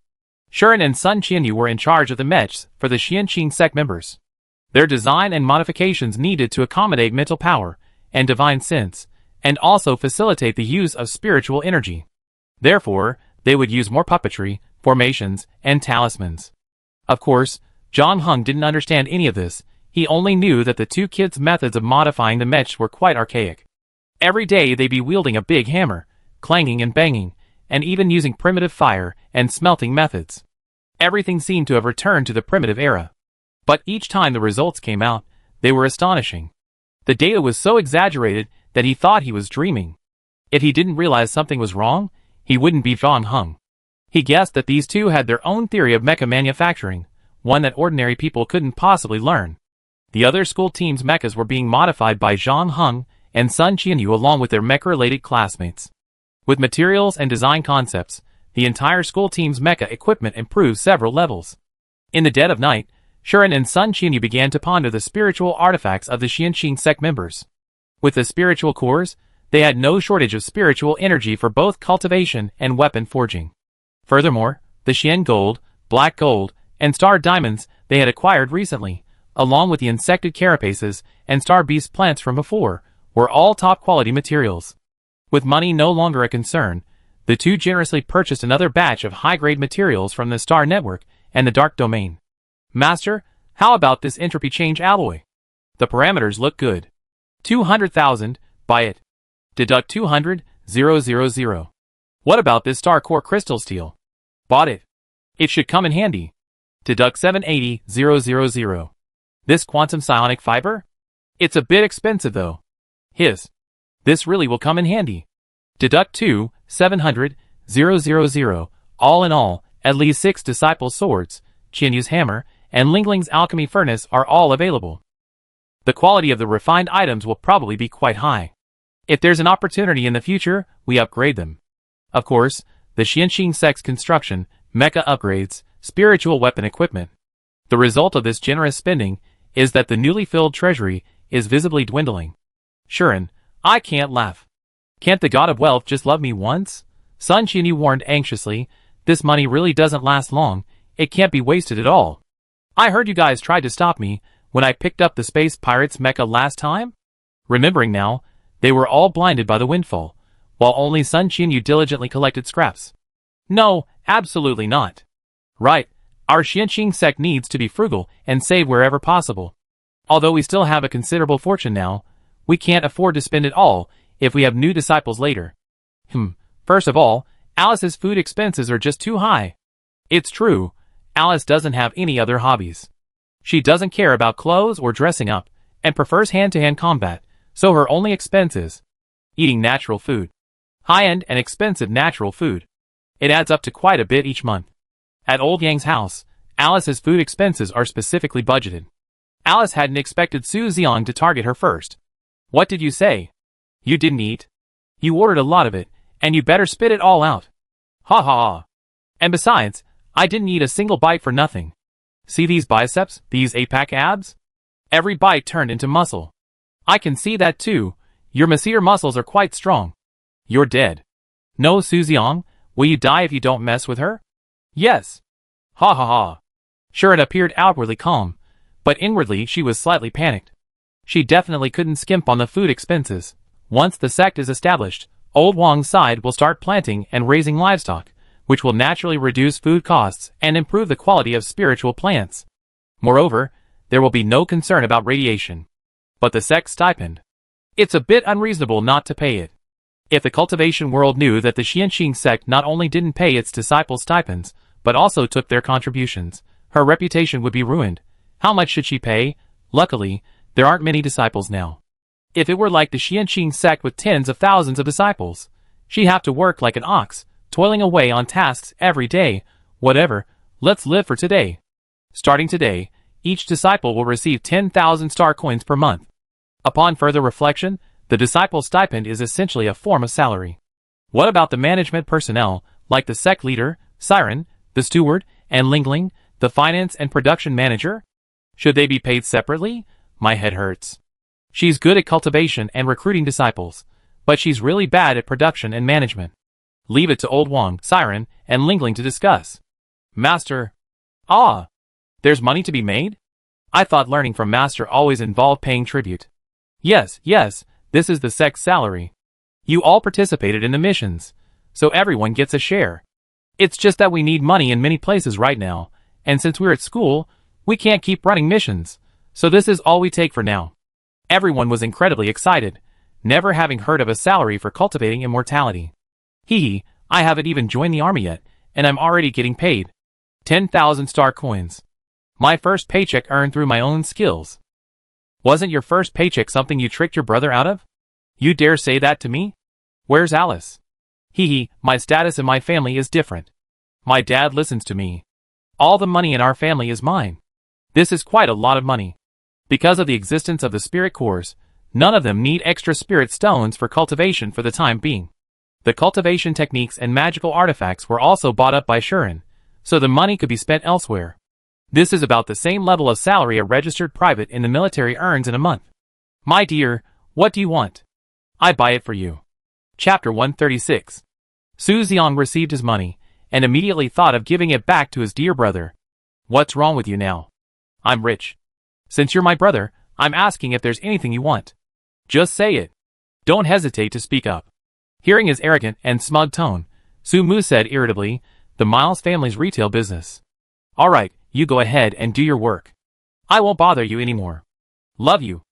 Shuren and Sun Qianyu were in charge of the mechs for the Xianxin sect members. Their design and modifications needed to accommodate mental power and divine sense, and also facilitate the use of spiritual energy. Therefore, they would use more puppetry, formations, and talismans. Of course, Zhang Heng didn't understand any of this, he only knew that the two kids' methods of modifying the mechs were quite archaic. Every day they'd be wielding a big hammer, clanging and banging, and even using primitive fire and smelting methods. Everything seemed to have returned to the primitive era. But each time the results came out, they were astonishing. The data was so exaggerated that he thought he was dreaming. If he didn't realize something was wrong, he wouldn't be Zhang Heng. He guessed that these two had their own theory of mecha manufacturing, one that ordinary people couldn't possibly learn. The other school team's mechas were being modified by Zhang Heng and Sun Qianyu along with their mecha-related classmates. With materials and design concepts, the entire school team's mecha equipment improved several levels. In the dead of night, Shuren and Sun Qianyu began to ponder the spiritual artifacts of the Xianxin sect members. With the spiritual cores, they had no shortage of spiritual energy for both cultivation and weapon forging. Furthermore, the Xian Gold, Black Gold, and Star Diamonds they had acquired recently, along with the insected carapaces and Star Beast plants from before, were all top-quality materials. With money no longer a concern, the two generously purchased another batch of high-grade materials from the Star Network and the Dark Domain. Master, how about this entropy change alloy? The parameters look good. 200,000, buy it. Deduct 200,000. What about this star core crystal steel? Bought it. It should come in handy. Deduct 780,000. This quantum psionic fiber? It's a bit expensive though. This really will come in handy. Deduct 700,000. All in all, at least 6 disciple swords, Qianyu's hammer, and Lingling's alchemy furnace are all available. The quality of the refined items will probably be quite high. If there's an opportunity in the future, we upgrade them. Of course, the Xianxin sect's construction, mecha upgrades, spiritual weapon equipment. The result of this generous spending is that the newly filled treasury is visibly dwindling. Shuren, I can't laugh. Can't the god of wealth just love me once? Sun Qianyu warned anxiously. This money really doesn't last long. It can't be wasted at all. I heard you guys tried to stop me when I picked up the space pirates mecha last time? Remembering now, they were all blinded by the windfall, while only Sun Qianyu diligently collected scraps. No, absolutely not. Right, our Xianqing sect needs to be frugal and save wherever possible. Although we still have a considerable fortune now, we can't afford to spend it all if we have new disciples later. First of all, Alice's food expenses are just too high. It's true, Alice doesn't have any other hobbies. She doesn't care about clothes or dressing up, and prefers hand-to-hand combat, so her only expense is eating natural food. High-end and expensive natural food. It adds up to quite a bit each month. At Old Yang's house, Alice's food expenses are specifically budgeted. Alice hadn't expected Su Xiang to target her first. What did you say? You didn't eat? You ordered a lot of it, and you better spit it all out. Ha ha ha. And besides, I didn't eat a single bite for nothing. See these biceps, these 8-pack abs? Every bite turned into muscle. I can see that too. Your masseter muscles are quite strong. You're dead. No, Su Xiang, will you die if you don't mess with her? Yes. Ha ha ha. Sure, it appeared outwardly calm, but inwardly she was slightly panicked. She definitely couldn't skimp on the food expenses. Once the sect is established, Old Wang's side will start planting and raising livestock, which will naturally reduce food costs and improve the quality of spiritual plants. Moreover, there will be no concern about radiation. But the sect stipend. It's a bit unreasonable not to pay it. If the cultivation world knew that the Xianqing sect not only didn't pay its disciples stipends, but also took their contributions, her reputation would be ruined. How much should she pay? Luckily, there aren't many disciples now. If it were like the Xianqing sect with tens of thousands of disciples, she'd have to work like an ox, toiling away on tasks every day. Whatever, let's live for today. Starting today, each disciple will receive 10,000 star coins per month. Upon further reflection, the disciple stipend is essentially a form of salary. What about the management personnel, like the sect leader, Siren, the steward, and Lingling, the finance and production manager? Should they be paid separately? My head hurts. She's good at cultivation and recruiting disciples, but she's really bad at production and management. Leave it to Old Wang, Siren, and Lingling to discuss. Master. Ah! There's money to be made? I thought learning from Master always involved paying tribute. Yes, this is the sect's salary. You all participated in the missions, so everyone gets a share. It's just that we need money in many places right now, and since we're at school, we can't keep running missions, so this is all we take for now. Everyone was incredibly excited, never having heard of a salary for cultivating immortality. Hee, I haven't even joined the army yet, and I'm already getting paid. 10,000 star coins. My first paycheck earned through my own skills. Wasn't your first paycheck something you tricked your brother out of? You dare say that to me? Where's Alice? My status in my family is different. My dad listens to me. All the money in our family is mine. This is quite a lot of money. Because of the existence of the spirit cores, none of them need extra spirit stones for cultivation for the time being. The cultivation techniques and magical artifacts were also bought up by Shuren, so the money could be spent elsewhere. This is about the same level of salary a registered private in the military earns in a month. My dear, what do you want? I buy it for you. Chapter 136. Su Xiang received his money, and immediately thought of giving it back to his dear brother. What's wrong with you now? I'm rich. Since you're my brother, I'm asking if there's anything you want. Just say it. Don't hesitate to speak up. Hearing his arrogant and smug tone, Su Mu said irritably, the Miles family's retail business. Alright, you go ahead and do your work. I won't bother you anymore. Love you.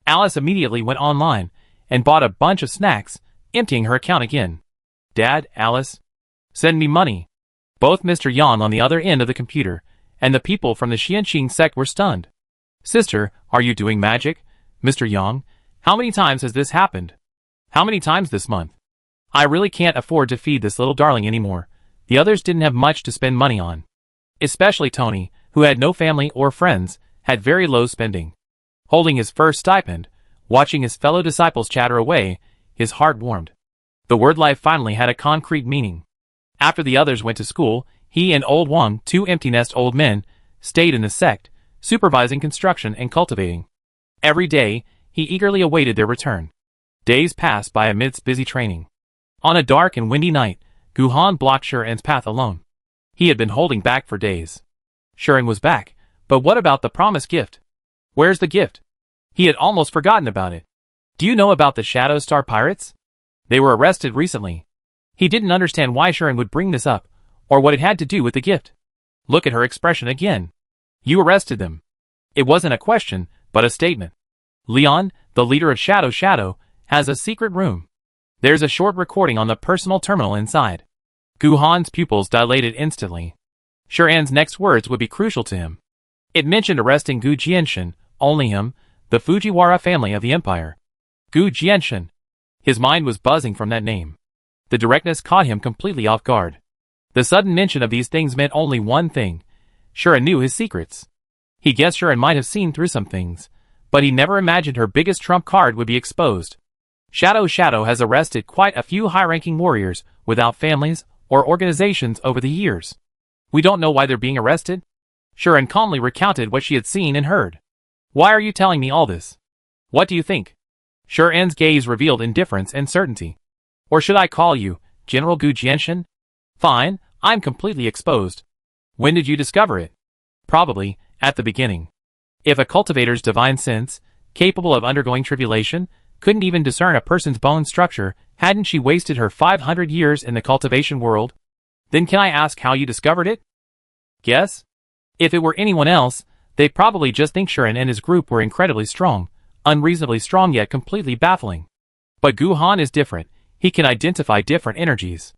Alice immediately went online and bought a bunch of snacks, emptying her account again. Dad, Alice, send me money. Both Mr. Yan on the other end of the computer and the people from the Xianqing sect were stunned. Sister, are you doing magic? Mr. Yang, how many times has this happened? How many times this month? I really can't afford to feed this little darling anymore. The others didn't have much to spend money on. Especially Tony, who had no family or friends, had very low spending. Holding his first stipend, watching his fellow disciples chatter away, his heart warmed. The word life finally had a concrete meaning. After the others went to school, he and Old Wang, two empty-nest old men, stayed in the sect, supervising construction and cultivating. Every day, he eagerly awaited their return. Days passed by amidst busy training. On a dark and windy night, Guhan blocked Shuren's path alone. He had been holding back for days. Shuren was back, but what about the promised gift? Where's the gift? He had almost forgotten about it. Do you know about the Shadow Star Pirates? They were arrested recently. He didn't understand why Shuren would bring this up, or what it had to do with the gift. Look at her expression again. You arrested them. It wasn't a question, but a statement. Leon, the leader of Shadow, has a secret room. There's a short recording on the personal terminal inside. Guhan's pupils dilated instantly. Shuren's next words would be crucial to him. It mentioned arresting Gu Jianshan, only him, the Fujiwara family of the empire. Gu Jianshan. His mind was buzzing from that name. The directness caught him completely off guard. The sudden mention of these things meant only one thing. Shuren knew his secrets. He guessed Shuren might have seen through some things, but he never imagined her biggest trump card would be exposed. Shadow has arrested quite a few high-ranking warriors without families or organizations over the years. We don't know why they're being arrested. Shuren calmly recounted what she had seen and heard. Why are you telling me all this? What do you think? Shuren's gaze revealed indifference and certainty. Or should I call you General Gu Jianshan? Fine, I'm completely exposed. When did you discover it? Probably at the beginning. If a cultivator's divine sense, capable of undergoing tribulation, couldn't even discern a person's bone structure, hadn't she wasted her 500 years in the cultivation world? Then can I ask how you discovered it? Guess? If it were anyone else, they'd probably just think Shuren and his group were incredibly strong, unreasonably strong yet completely baffling. But Guhan is different. He can identify different energies.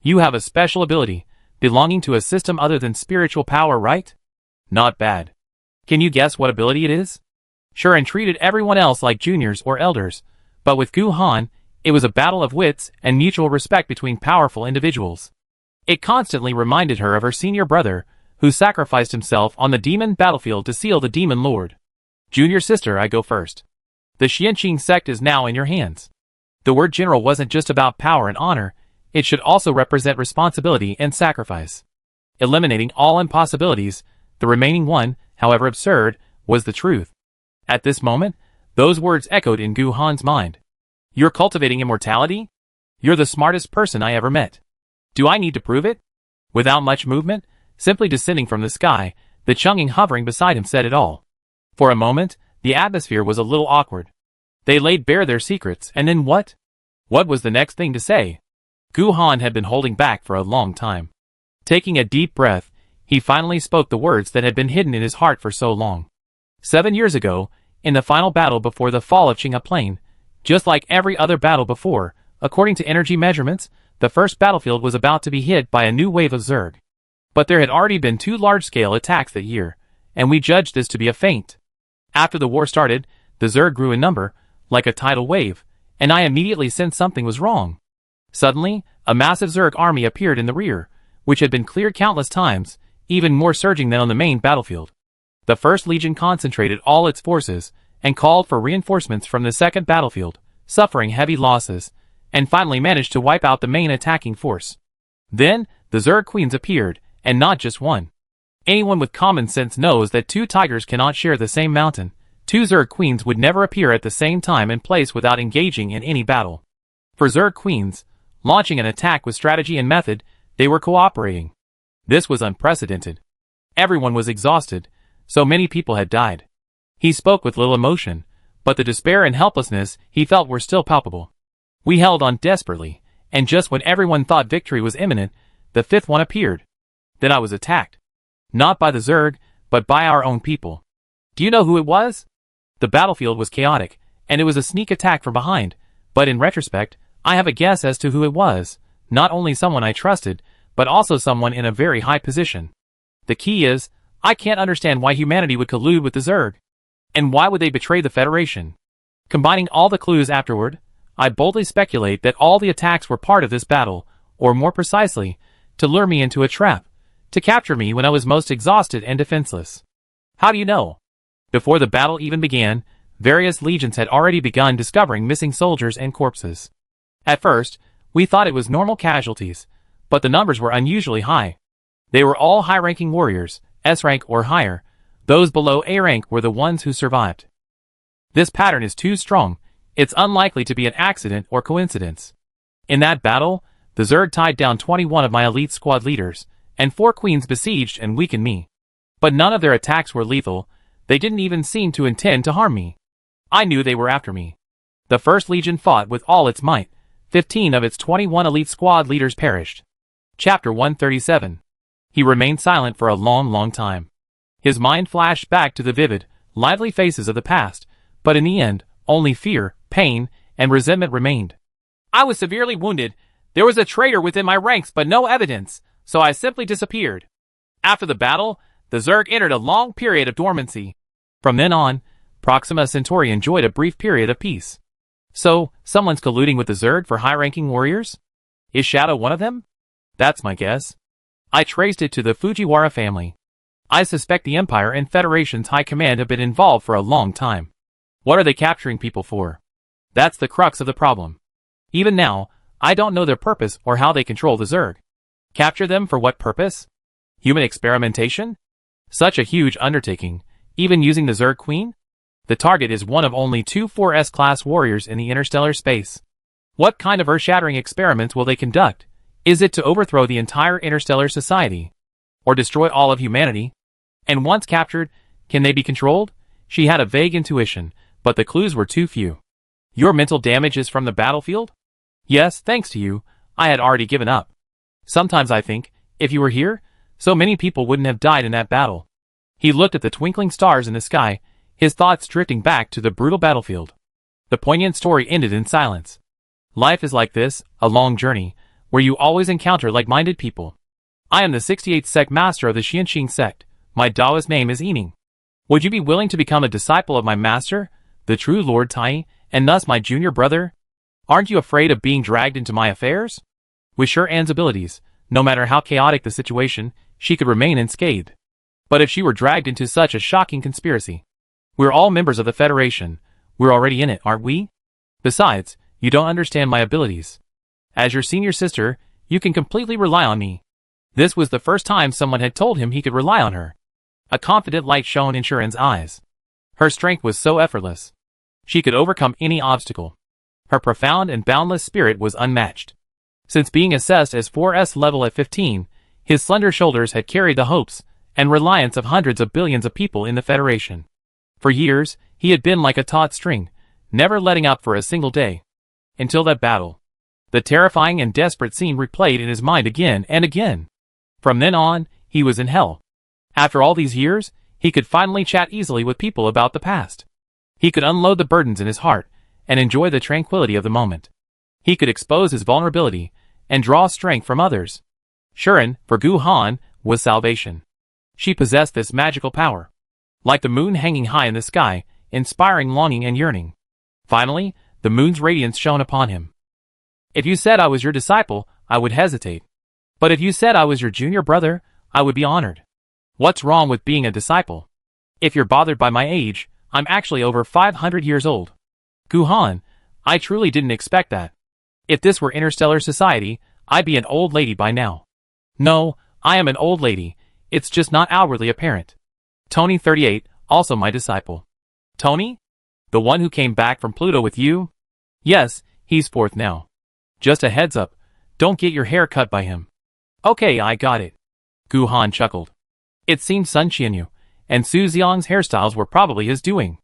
You have a special ability, belonging to a system other than spiritual power, right? Not bad. Can you guess what ability it is? Shuren treated everyone else like juniors or elders, but with Guhan, it was a battle of wits and mutual respect between powerful individuals. It constantly reminded her of her senior brother, who sacrificed himself on the demon battlefield to seal the demon lord. Junior sister, I go first. The Xianqing sect is now in your hands. The word general wasn't just about power and honor, it should also represent responsibility and sacrifice. Eliminating all impossibilities, the remaining one, however absurd, was the truth. At this moment, those words echoed in Guhan's mind. You're cultivating immortality? You're the smartest person I ever met. Do I need to prove it? Without much movement, simply descending from the sky, the Chang'ing hovering beside him said it all. For a moment, the atmosphere was a little awkward. They laid bare their secrets, and then what? What was the next thing to say? Guhan had been holding back for a long time. Taking a deep breath, he finally spoke the words that had been hidden in his heart for so long. 7 years ago, in the final battle before the fall of Qinghe Plain, just like every other battle before, according to energy measurements, the first battlefield was about to be hit by a new wave of Zerg. But there had already been 2 large-scale attacks that year, and we judged this to be a feint. After the war started, the Zerg grew in number, like a tidal wave, and I immediately sensed something was wrong. Suddenly, a massive Zerg army appeared in the rear, which had been cleared countless times, even more surging than on the main battlefield. The First Legion concentrated all its forces, and called for reinforcements from the second battlefield, suffering heavy losses, and finally managed to wipe out the main attacking force. Then, the Zerg queens appeared, and not just one. Anyone with common sense knows that 2 tigers cannot share the same mountain. 2 Zerg queens would never appear at the same time and place without engaging in any battle. For Zerg queens, launching an attack with strategy and method, they were cooperating. This was unprecedented. Everyone was exhausted, so many people had died. He spoke with little emotion, but the despair and helplessness he felt were still palpable. We held on desperately, and just when everyone thought victory was imminent, the 5th one appeared. Then I was attacked. Not by the Zerg, but by our own people. Do you know who it was? The battlefield was chaotic, and it was a sneak attack from behind, but in retrospect, I have a guess as to who it was, not only someone I trusted, but also someone in a very high position. The key is, I can't understand why humanity would collude with the Zerg. And why would they betray the Federation? Combining all the clues afterward, I boldly speculate that all the attacks were part of this battle, or more precisely, to lure me into a trap, to capture me when I was most exhausted and defenseless. How do you know? Before the battle even began, various legions had already begun discovering missing soldiers and corpses. At first, we thought it was normal casualties, but the numbers were unusually high. They were all high-ranking warriors, S rank or higher. Those below A rank were the ones who survived. This pattern is too strong. It's unlikely to be an accident or coincidence. In that battle, the Zerg tied down 21 of my elite squad leaders, and 4 queens besieged and weakened me. But none of their attacks were lethal. They didn't even seem to intend to harm me. I knew they were after me. The First Legion fought with all its might. 15 of its 21 elite squad leaders perished. Chapter 137. He remained silent for a long time. His mind flashed back to the vivid, lively faces of the past, but in the end, only fear, pain, and resentment remained. I was severely wounded. There was a traitor within my ranks but no evidence, so I simply disappeared. After the battle, the Zerg entered a long period of dormancy. From then on, Proxima Centauri enjoyed a brief period of peace. So, someone's colluding with the Zerg for high-ranking warriors? Is Shadow one of them? That's my guess. I traced it to the Fujiwara family. I suspect the Empire and Federation's high command have been involved for a long time. What are they capturing people for? That's the crux of the problem. Even now, I don't know their purpose or how they control the Zerg. Capture them for what purpose? Human experimentation? Such a huge undertaking, even using the Zerg Queen? The target is one of only 2 4S-class warriors in the interstellar space. What kind of earth-shattering experiments will they conduct? Is it to overthrow the entire interstellar society? Or destroy all of humanity? And once captured, can they be controlled? She had a vague intuition, but the clues were too few. Your mental damage is from the battlefield? Yes, thanks to you, I had already given up. Sometimes I think, if you were here, so many people wouldn't have died in that battle. He looked at the twinkling stars in the sky, his thoughts drifting back to the brutal battlefield. The poignant story ended in silence. Life is like this, a long journey, where you always encounter like-minded people. I am the 68th sect master of the Xianxing sect. My Taoist name is Yining. Would you be willing to become a disciple of my master, the true Lord Tai, and thus my junior brother? Aren't you afraid of being dragged into my affairs? With Sure-An's abilities, no matter how chaotic the situation, she could remain unscathed. But if she were dragged into such a shocking conspiracy? We're all members of the Federation. We're already in it, aren't we? Besides, you don't understand my abilities. As your senior sister, you can completely rely on me. This was the first time someone had told him he could rely on her. A confident light shone in Shuren's eyes. Her strength was so effortless. She could overcome any obstacle. Her profound and boundless spirit was unmatched. Since being assessed as 4S level at 15, his slender shoulders had carried the hopes and reliance of hundreds of billions of people in the Federation. For years, he had been like a taut string, never letting up for a single day. Until that battle. The terrifying and desperate scene replayed in his mind again and again. From then on, he was in hell. After all these years, he could finally chat easily with people about the past. He could unload the burdens in his heart and enjoy the tranquility of the moment. He could expose his vulnerability and draw strength from others. Shuren, for Gu Han, was salvation. She possessed this magical power. Like the moon hanging high in the sky, inspiring longing and yearning. Finally, the moon's radiance shone upon him. If you said I was your disciple, I would hesitate. But if you said I was your junior brother, I would be honored. What's wrong with being a disciple? If you're bothered by my age, I'm actually over 500 years old. Gu Han, I truly didn't expect that. If this were interstellar society, I'd be an old lady by now. No, I am an old lady, it's just not outwardly apparent. Tony 38, also my disciple. Tony? The one who came back from Pluto with you? Yes, he's 4th now. Just a heads up, don't get your hair cut by him. Okay, I got it. Gu Han chuckled. It seemed Sun Qianyu and Su Xiang's hairstyles were probably his doing.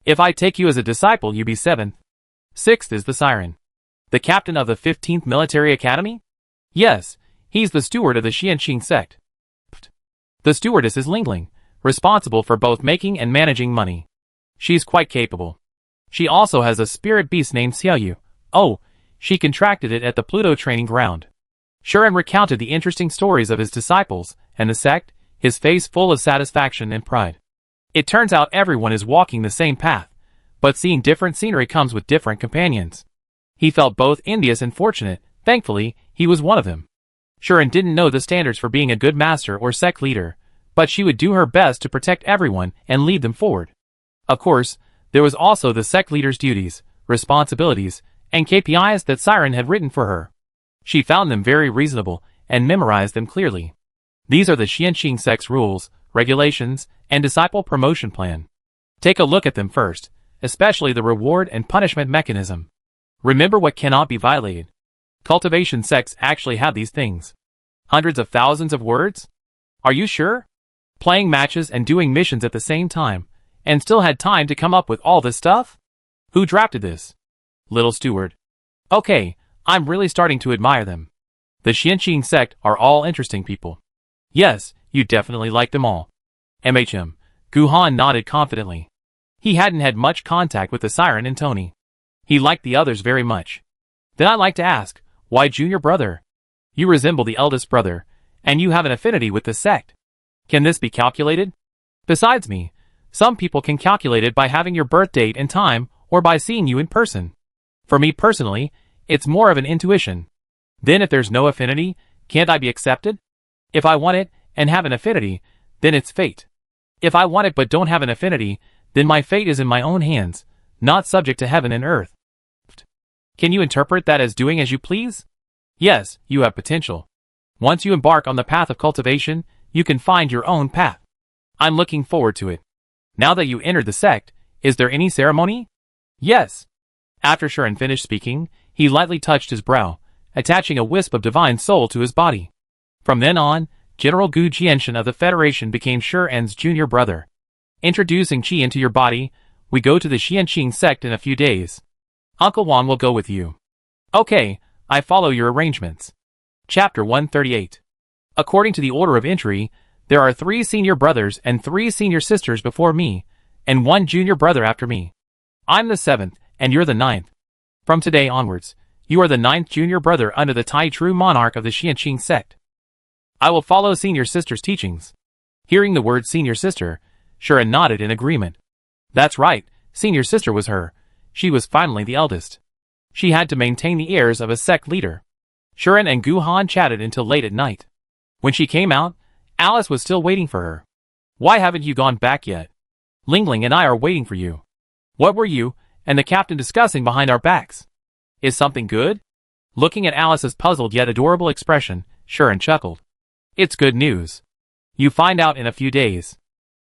If I take you as a disciple, you be 7th. 6th is the Siren. The captain of the 15th Military Academy? Yes, he's the steward of the Xianxing sect. The stewardess is Lingling, responsible for both making and managing money. She's quite capable. She also has a spirit beast named Xiaoyu. Oh, she contracted it at the Pluto training ground. Shuren recounted the interesting stories of his disciples and the sect, his face full of satisfaction and pride. It turns out everyone is walking the same path, but seeing different scenery comes with different companions. He felt both envious and fortunate. Thankfully, he was one of them. Shuren didn't know the standards for being a good master or sect leader, but she would do her best to protect everyone and lead them forward. Of course, there was also the sect leader's duties, responsibilities, and KPIs that Siren had written for her. She found them very reasonable and memorized them clearly. These are the Xianxing sect's rules, regulations, and disciple promotion plan. Take a look at them first, especially the reward and punishment mechanism. Remember what cannot be violated. Cultivation sects actually have these things. Hundreds of thousands of words? Are you sure? Playing matches and doing missions at the same time, and still had time to come up with all this stuff? Who drafted this? Little Steward. Okay, I'm really starting to admire them. The Xianqing sect are all interesting people. Yes, you definitely like them all. MHM. Guhan nodded confidently. He hadn't had much contact with the Siren and Tony. He liked the others very much. Then I'd like to ask, why junior brother? You resemble the eldest brother, and you have an affinity with the sect. Can this be calculated? Besides me, some people can calculate it by having your birth date and time, or by seeing you in person. For me personally, it's more of an intuition. Then if there's no affinity, can't I be accepted? If I want it, and have an affinity, then it's fate. If I want it but don't have an affinity, then my fate is in my own hands, not subject to heaven and earth. Can you interpret that as doing as you please? Yes, you have potential. Once you embark on the path of cultivation, you can find your own path. I'm looking forward to it. Now that you entered the sect, is there any ceremony? Yes. After Shuren finished speaking, he lightly touched his brow, attaching a wisp of divine soul to his body. From then on, General Gu Jianshan of the Federation became Shuren's junior brother. Introducing Qi into your body, we go to the Xianqing sect in a few days. Uncle Wan will go with you. Okay, I follow your arrangements. Chapter 138. According to the order of entry, there are 3 senior brothers and 3 senior sisters before me, and 1 junior brother after me. I'm the 7th, and you're the 9th. From today onwards, you are the 9th junior brother under the Tai True monarch of the Xianqing sect. I will follow senior sister's teachings. Hearing the word senior sister, Shuren nodded in agreement. That's right, senior sister was her. She was finally the eldest. She had to maintain the airs of a sect leader. Shuren and Guhan chatted until late at night. When she came out, Alice was still waiting for her. Why haven't you gone back yet? Lingling and I are waiting for you. What were you and the captain discussing behind our backs? Is something good? Looking at Alice's puzzled yet adorable expression, Shuren chuckled. It's good news. You find out in a few days.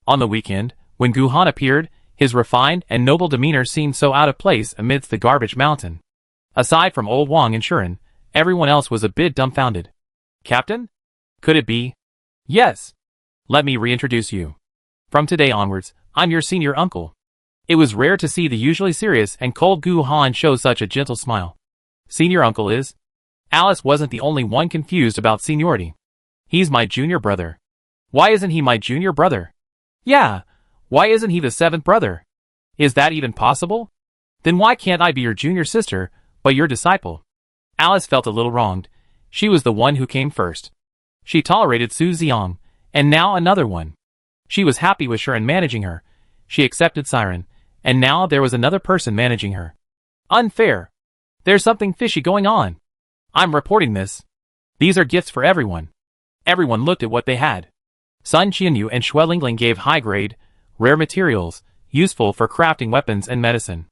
On the weekend, when Guhan appeared, his refined and noble demeanor seemed so out of place amidst the garbage mountain. Aside from old Wang and Shuren, everyone else was a bit dumbfounded. Captain? Could it be? Yes. Let me reintroduce you. From today onwards, I'm your senior uncle. It was rare to see the usually serious and cold Guhan show such a gentle smile. Senior uncle is? Alice wasn't the only one confused about seniority. He's my junior brother. Why isn't he my junior brother? Yeah, why isn't he the 7th brother? Is that even possible? Then why can't I be your junior sister, but your disciple? Alice felt a little wronged. She was the one who came first. She tolerated Su Xiang, and now another one. She was happy with Shuren managing her. She accepted Siren, and now there was another person managing her. Unfair. There's something fishy going on. I'm reporting this. These are gifts for everyone. Everyone looked at what they had. Sun Qianyu and Xue Lingling gave high-grade, rare materials, useful for crafting weapons and medicine.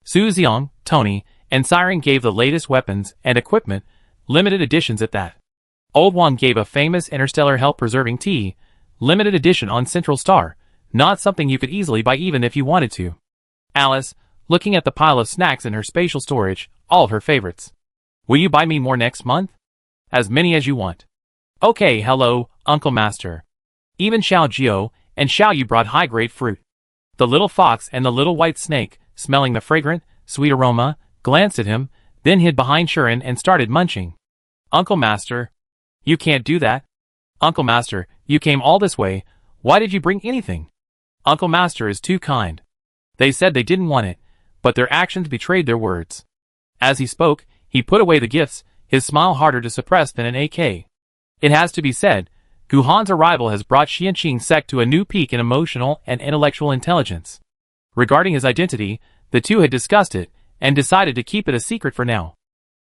Su Xiang, Tony, and Siren gave the latest weapons and equipment, limited editions at that. Old Wang gave a famous interstellar health-preserving tea, limited edition on Central Star, not something you could easily buy even if you wanted to. Alice, looking at the pile of snacks in her spatial storage, all of her favorites. Will you buy me more next month? As many as you want. Okay, hello, Uncle Master. Even Xiao Jiao and Xiao Yu brought high-grade fruit. The little fox and the little white snake, smelling the fragrant, sweet aroma, glanced at him, then hid behind Shuren and started munching. Uncle Master. You can't do that. Uncle Master, you came all this way, why did you bring anything? Uncle Master is too kind. They said they didn't want it, but their actions betrayed their words. As he spoke, he put away the gifts, his smile harder to suppress than an AK. It has to be said, Guhan's arrival has brought Xianqing sect to a new peak in emotional and intellectual intelligence. Regarding his identity, the two had discussed it, and decided to keep it a secret for now.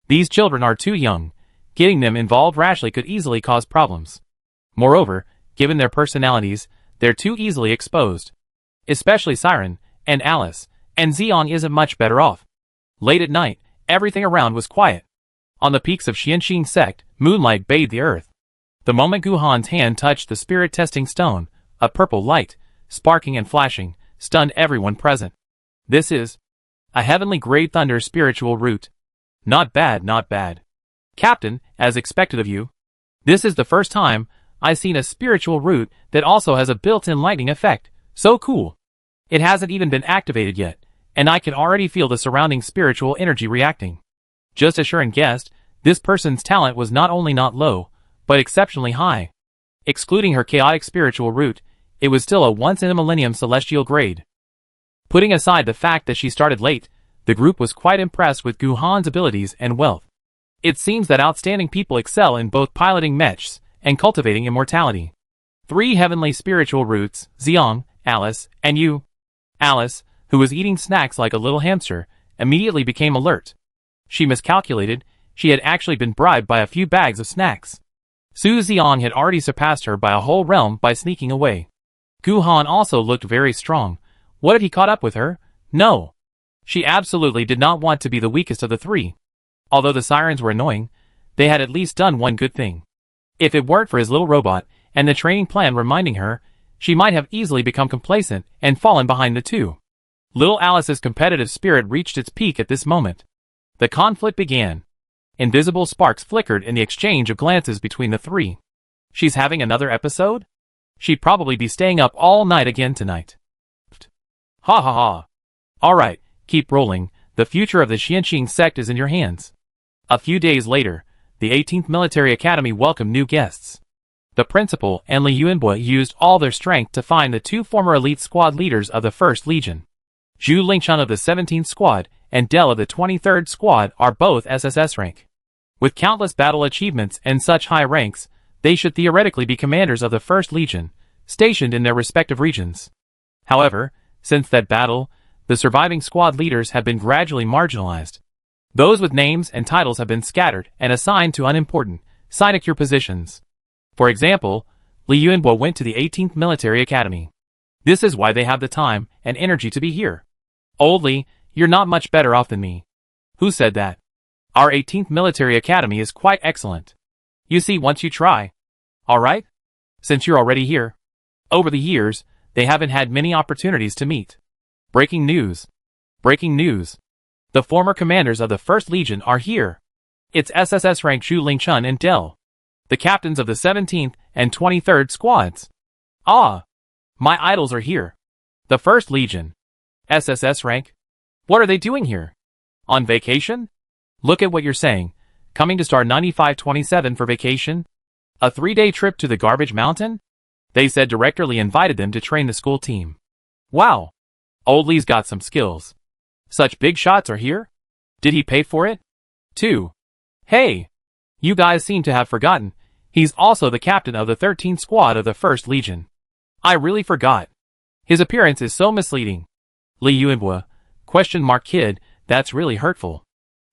These children are too young. Getting them involved rashly could easily cause problems. Moreover, given their personalities, they're too easily exposed. Especially Siren, and Alice, and Xiang isn't much better off. Late at night, everything around was quiet. On the peaks of Xianqing sect, moonlight bathed the earth. The moment Guhan's hand touched the spirit-testing stone, a purple light, sparking and flashing, stunned everyone present. This is a heavenly grade thunder spiritual root. Not bad, not bad. Captain, as expected of you. This is the first time I've seen a spiritual root that also has a built-in lightning effect. So cool. It hasn't even been activated yet, and I can already feel the surrounding spiritual energy reacting. Just as Sharon guessed, this person's talent was not only not low, but exceptionally high. Excluding her chaotic spiritual root, it was still a once-in-a-millennium celestial grade. Putting aside the fact that she started late, the group was quite impressed with Guhan's abilities and wealth. It seems that outstanding people excel in both piloting mechs and cultivating immortality. 3 heavenly spiritual roots, Xiong, Alice, and you. Alice, who was eating snacks like a little hamster, immediately became alert. She miscalculated, she had actually been bribed by a few bags of snacks. Su Xiong had already surpassed her by a whole realm by sneaking away. Guhan also looked very strong. What had he caught up with her? No. She absolutely did not want to be the weakest of the 3. Although the sirens were annoying, they had at least done one good thing. If it weren't for his little robot, and the training plan reminding her, she might have easily become complacent and fallen behind the 2. Little Alice's competitive spirit reached its peak at this moment. The conflict began. Invisible sparks flickered in the exchange of glances between the 3. She's having another episode? She'd probably be staying up all night again tonight. Ha ha ha. Alright, keep rolling, the future of the Xianqing sect is in your hands. A few days later, the 18th Military Academy welcomed new guests. The principal and Li Yuanbo used all their strength to find the 2 former elite squad leaders of the 1st Legion. Zhu Lingchun of the 17th Squad and Dell of the 23rd Squad are both SSS rank. With countless battle achievements and such high ranks, they should theoretically be commanders of the 1st Legion, stationed in their respective regions. However, since that battle, the surviving squad leaders have been gradually marginalized. Those with names and titles have been scattered and assigned to unimportant, sinecure positions. For example, Li Yuanbo went to the 18th Military Academy. This is why they have the time and energy to be here. Old Li, you're not much better off than me. Who said that? Our 18th Military Academy is quite excellent. You see once you try. Alright? Since you're already here. Over the years, they haven't had many opportunities to meet. Breaking news. Breaking news. The former commanders of the 1st Legion are here. It's SSS rank Zhu Lingchun and Dell, the captains of the 17th and 23rd squads. Ah! My idols are here. The 1st Legion. SSS rank? What are they doing here? On vacation? Look at what you're saying. Coming to Star 9527 for vacation? A 3-day trip to the Garbage Mountain? They said Director Lee invited them to train the school team. Wow! Old Lee's got some skills. Such big shots are here? Did he pay for it? 2. Hey! You guys seem to have forgotten. He's also the captain of the 13th Squad of the 1st Legion. I really forgot. His appearance is so misleading. Li Yuanbo, ? Kid, that's really hurtful.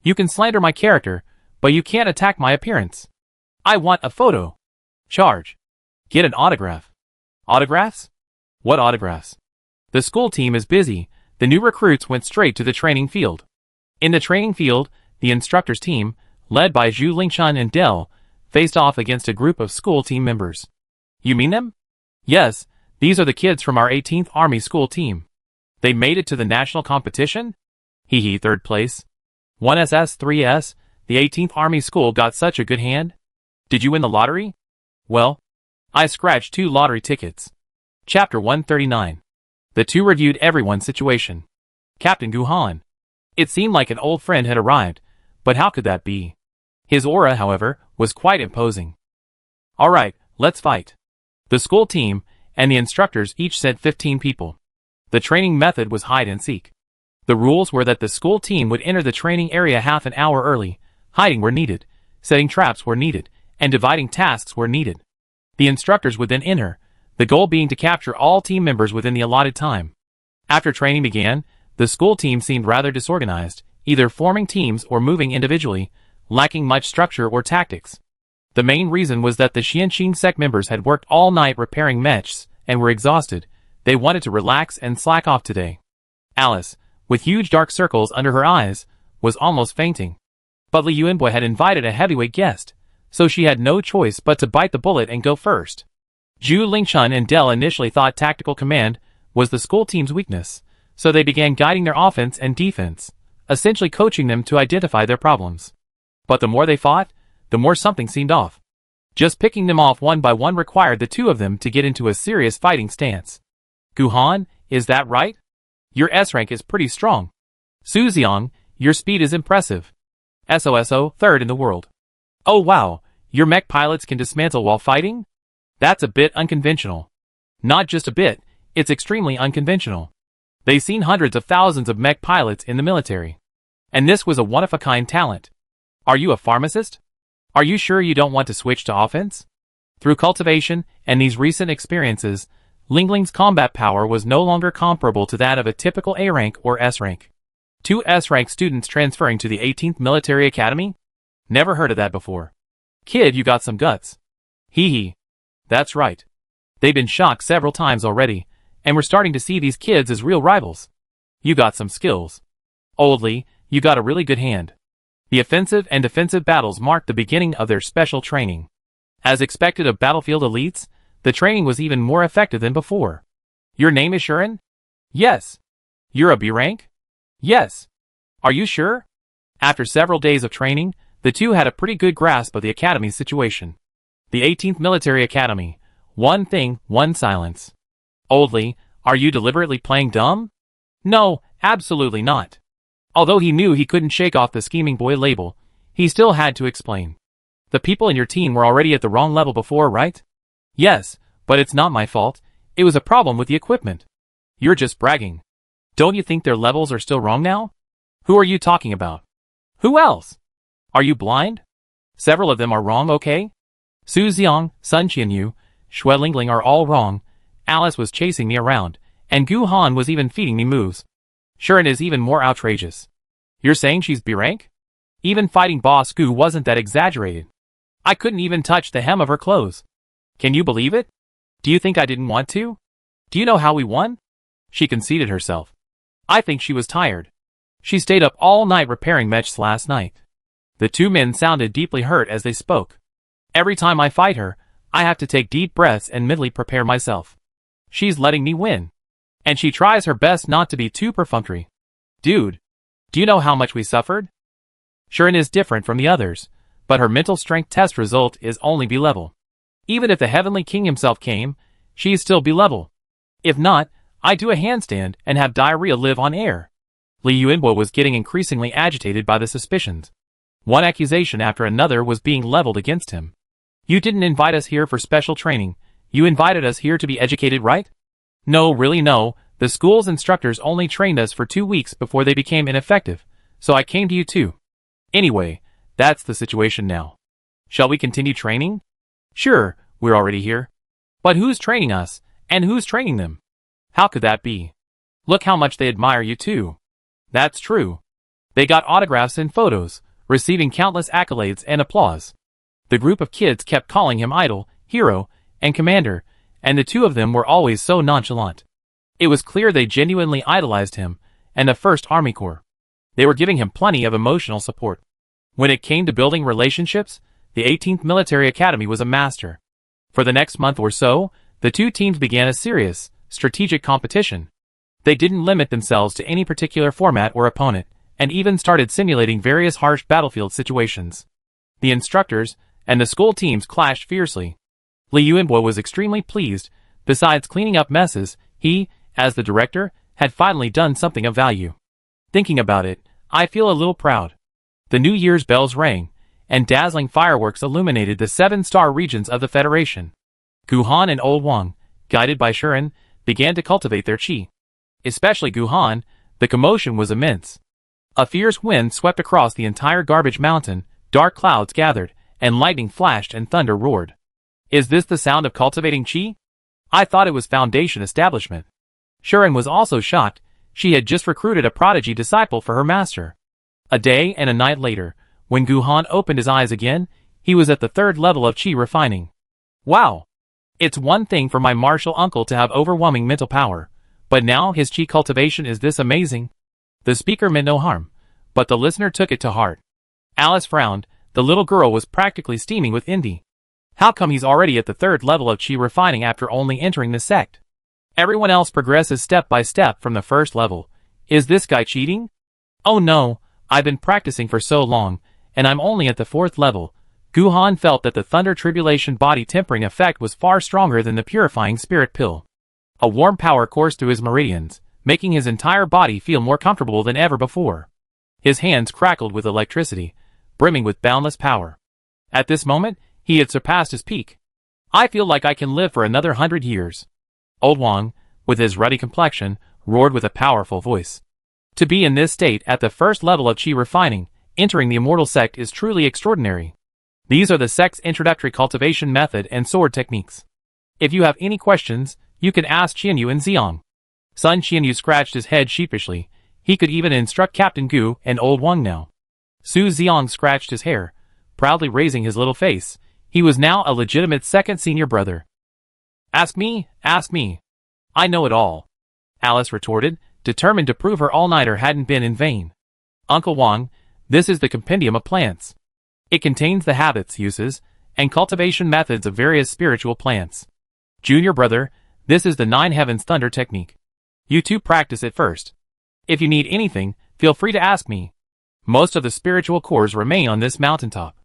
You can slander my character, but you can't attack my appearance. I want a photo. Charge. Get an autograph. Autographs? What autographs? The school team is busy. The new recruits went straight to the training field. In the training field, the instructors team, led by Zhu Lingchun and Dell, faced off against a group of school team members. You mean them? Yes, these are the kids from our 18th Army school team. They made it to the national competition? Hee hee, 3rd place. 1SS 3S, the 18th Army school got such a good hand. Did you win the lottery? Well, I scratched 2 lottery tickets. Chapter 139. The 2 reviewed everyone's situation. Captain Guhan. It seemed like an old friend had arrived, but how could that be? His aura, however, was quite imposing. Alright, let's fight. The school team and the instructors each sent 15 people. The training method was hide and seek. The rules were that the school team would enter the training area half an hour early, hiding where needed, setting traps where needed, and dividing tasks where needed. The instructors would then enter, the goal being to capture all team members within the allotted time. After training began, the school team seemed rather disorganized, either forming teams or moving individually, lacking much structure or tactics. The main reason was that the Xianqing sect members had worked all night repairing mechs and were exhausted. They wanted to relax and slack off today. Alice, with huge dark circles under her eyes, was almost fainting. But Li Yuanbo had invited a heavyweight guest, so she had no choice but to bite the bullet and go first. Zhu Lingchun and Dell initially thought tactical command was the school team's weakness, So they began guiding their offense and defense, essentially coaching them to identify their problems. But the more they fought, the more something seemed off. Just picking them off one by one required the two of them to get into a serious fighting stance. Guhan, is that right? Your S rank is pretty strong. Su Xiang, your speed is impressive. SOSO, third in the world. Oh wow, your mech pilots can dismantle while fighting? That's a bit unconventional. Not just a bit, it's extremely unconventional. They've seen hundreds of thousands of mech pilots in the military. And this was a one-of-a-kind talent. Are you a pharmacist? Are you sure you don't want to switch to offense? Through cultivation and these recent experiences, Lingling's combat power was no longer comparable to that of a typical A rank or S rank. 2 S rank students transferring to the 18th Military Academy? Never heard of that before. Kid, you got some guts. Hee hee. That's right. They've been shocked several times already, and we're starting to see these kids as real rivals. You got some skills. Oldly, you got a really good hand. The offensive and defensive battles marked the beginning of their special training. As expected of battlefield elites, the training was even more effective than before. Your name is Shuren? Yes. You're a B rank? Yes. Are you sure? After several days of training, the two had a pretty good grasp of the Academy's situation. The 18th Military Academy. One thing, one silence. Oldly, are you deliberately playing dumb? No, absolutely not. Although he knew he couldn't shake off the scheming boy label, he still had to explain. The people in your team were already at the wrong level before, right? Yes, but it's not my fault. It was a problem with the equipment. You're just bragging. Don't you think their levels are still wrong now? Who are you talking about? Who else? Are you blind? Several of them are wrong, okay? Su Xiang, Sun Qianyu, Xue Lingling are all wrong. Alice was chasing me around, and Gu Han was even feeding me moves. Shuren is even more outrageous. You're saying she's B rank? Even fighting Boss Gu wasn't that exaggerated. I couldn't even touch the hem of her clothes. Can you believe it? Do you think I didn't want to? Do you know how we won? She conceded herself. I think she was tired. She stayed up all night repairing mechs last night. The two men sounded deeply hurt as they spoke. Every time I fight her, I have to take deep breaths and mentally prepare myself. She's letting me win. And she tries her best not to be too perfunctory. Dude, do you know how much we suffered? Shuren is different from the others, but her mental strength test result is only B level. Even if the Heavenly King himself came, she is still B level. If not, I do a handstand and have diarrhea live on air. Li Yuanbo was getting increasingly agitated by the suspicions. One accusation after another was being leveled against him. You didn't invite us here for special training. You invited us here to be educated, right? No, really no. The school's instructors only trained us for 2 weeks before they became ineffective, so I came to you too. Anyway, that's the situation now. Shall we continue training? Sure, we're already here. But who's training us, and who's training them? How could that be? Look how much they admire you too. That's true. They got autographs and photos, receiving countless accolades and applause. The group of kids kept calling him idol, hero, and commander, and the two of them were always so nonchalant. It was clear they genuinely idolized him, and the 1st Army Corps. They were giving him plenty of emotional support. When it came to building relationships, the 18th Military Academy was a master. For the next month or so, the two teams began a serious, strategic competition. They didn't limit themselves to any particular format or opponent, and even started simulating various harsh battlefield situations. The instructors and the school teams clashed fiercely. Li Yuanbo was extremely pleased. Besides cleaning up messes, he, as the director, had finally done something of value. Thinking about it, I feel a little proud. The New Year's bells rang, and dazzling fireworks illuminated the 7-star regions of the Federation. Guhan and Old Wang, guided by Shuren, began to cultivate their qi. Especially Guhan, the commotion was immense. A fierce wind swept across the entire garbage mountain, dark clouds gathered, and lightning flashed and thunder roared. Is this the sound of cultivating qi? I thought it was Foundation establishment. Shuren was also shocked. She had just recruited a prodigy disciple for her master. A day and a night later, when Guhan opened his eyes again, he was at the 3rd level of qi refining. Wow! It's one thing for my martial uncle to have overwhelming mental power, but now his qi cultivation is this amazing. The speaker meant no harm, but the listener took it to heart. Alice frowned. The little girl was practically steaming with envy. How come he's already at the 3rd level of qi refining after only entering the sect? Everyone else progresses step by step from the first level. Is this guy cheating? Oh no, I've been practicing for so long, and I'm only at the 4th level. Guhan felt that the Thunder Tribulation body tempering effect was far stronger than the purifying spirit pill. A warm power coursed through his meridians, making his entire body feel more comfortable than ever before. His hands crackled with electricity, brimming with boundless power. At this moment, he had surpassed his peak. I feel like I can live for another 100 years. Old Wang, with his ruddy complexion, roared with a powerful voice. To be in this state at the 1st level of Qi refining, entering the immortal sect is truly extraordinary. These are the sect's introductory cultivation method and sword techniques. If you have any questions, you can ask Qianyu and Xiang. Sun Qianyu scratched his head sheepishly. He could even instruct Captain Gu and Old Wang now. Su Xiang scratched his hair, proudly raising his little face. He was now a legitimate second senior brother. Ask me, ask me. I know it all. Alice retorted, determined to prove her all-nighter hadn't been in vain. Uncle Wang, this is the compendium of plants. It contains the habits, uses, and cultivation methods of various spiritual plants. Junior brother, this is the 9 Heavens Thunder technique. You two practice it first. If you need anything, feel free to ask me. Most of the spiritual cores remain on this mountaintop.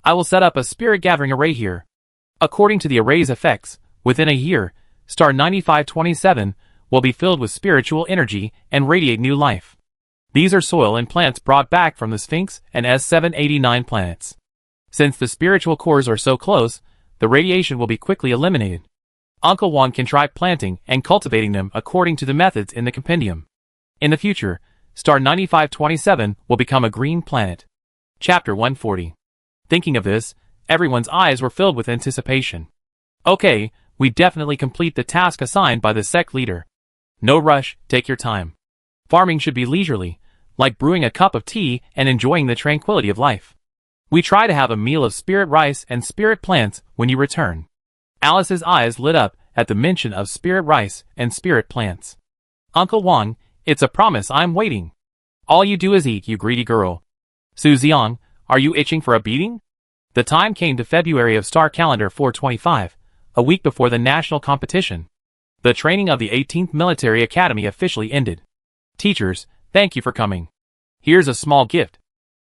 I will set up a spirit gathering array here. According to the array's effects, within a year, star 9527 will be filled with spiritual energy and radiate new life. These are soil and plants brought back from the Sphinx and S789 planets. Since the spiritual cores are so close, the radiation will be quickly eliminated. Uncle Wang can try planting and cultivating them according to the methods in the compendium. In the future, star 9527 will become a green planet. Chapter 140. Thinking of this, everyone's eyes were filled with anticipation. Okay, we definitely complete the task assigned by the sect leader. No rush, take your time. Farming should be leisurely, like brewing a cup of tea and enjoying the tranquility of life. We try to have a meal of spirit rice and spirit plants when you return. Alice's eyes lit up at the mention of spirit rice and spirit plants. Uncle Wang, it's a promise I'm waiting. All you do is eat, you greedy girl. Su Xiang, are you itching for a beating? The time came to February of star calendar 425, a week before the national competition. The training of the 18th Military Academy officially ended. Teachers, thank you for coming. Here's a small gift.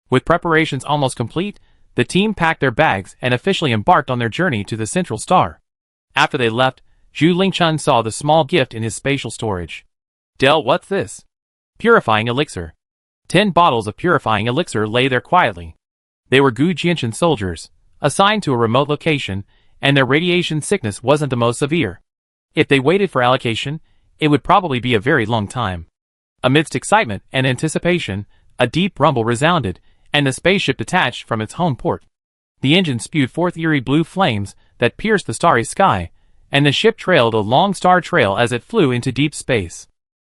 With preparations almost complete, the team packed their bags and officially embarked on their journey to the Central Star. After they left, Zhu Lingchun saw the small gift in his spatial storage. Del, what's this? Purifying elixir. 10 bottles of purifying elixir lay there quietly. They were Gu Jianchen soldiers, assigned to a remote location, and their radiation sickness wasn't the most severe. If they waited for allocation, it would probably be a very long time. Amidst excitement and anticipation, a deep rumble resounded, and the spaceship detached from its home port. The engine spewed forth eerie blue flames that pierced the starry sky, and the ship trailed a long star trail as it flew into deep space.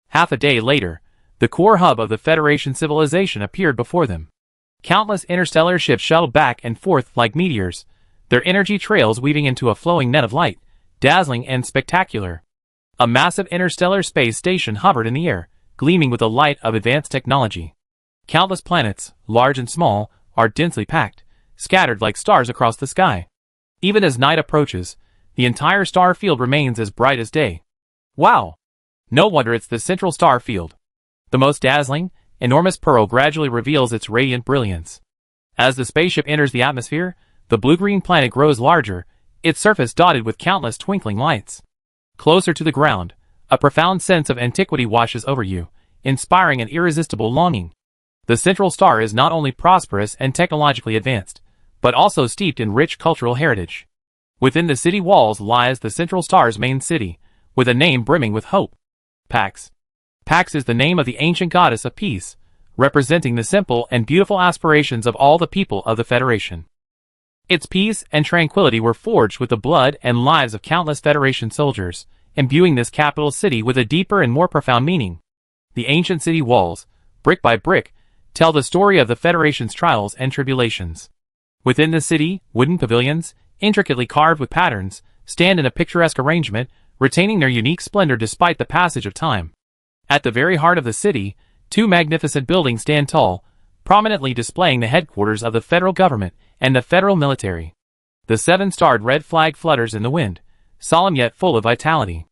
Half a day later, the core hub of the Federation civilization appeared before them. Countless interstellar ships shuttled back and forth like meteors, their energy trails weaving into a flowing net of light, dazzling and spectacular. A massive interstellar space station hovered in the air, gleaming with the light of advanced technology. Countless planets, large and small, are densely packed, scattered like stars across the sky. Even as night approaches, the entire star field remains as bright as day. Wow! No wonder it's the central star field. The most dazzling, enormous pearl gradually reveals its radiant brilliance. As the spaceship enters the atmosphere, the blue-green planet grows larger, its surface dotted with countless twinkling lights. Closer to the ground, a profound sense of antiquity washes over you, inspiring an irresistible longing. The central star is not only prosperous and technologically advanced, but also steeped in rich cultural heritage. Within the city walls lies the central star's main city, with a name brimming with hope. Pax. Pax is the name of the ancient goddess of peace, representing the simple and beautiful aspirations of all the people of the Federation. Its peace and tranquility were forged with the blood and lives of countless Federation soldiers, imbuing this capital city with a deeper and more profound meaning. The ancient city walls, brick by brick, tell the story of the Federation's trials and tribulations. Within the city, wooden pavilions, intricately carved with patterns, stand in a picturesque arrangement, retaining their unique splendor despite the passage of time. At the very heart of the city, 2 magnificent buildings stand tall, prominently displaying the headquarters of the federal government and the federal military. The 7-starred red flag flutters in the wind, solemn yet full of vitality.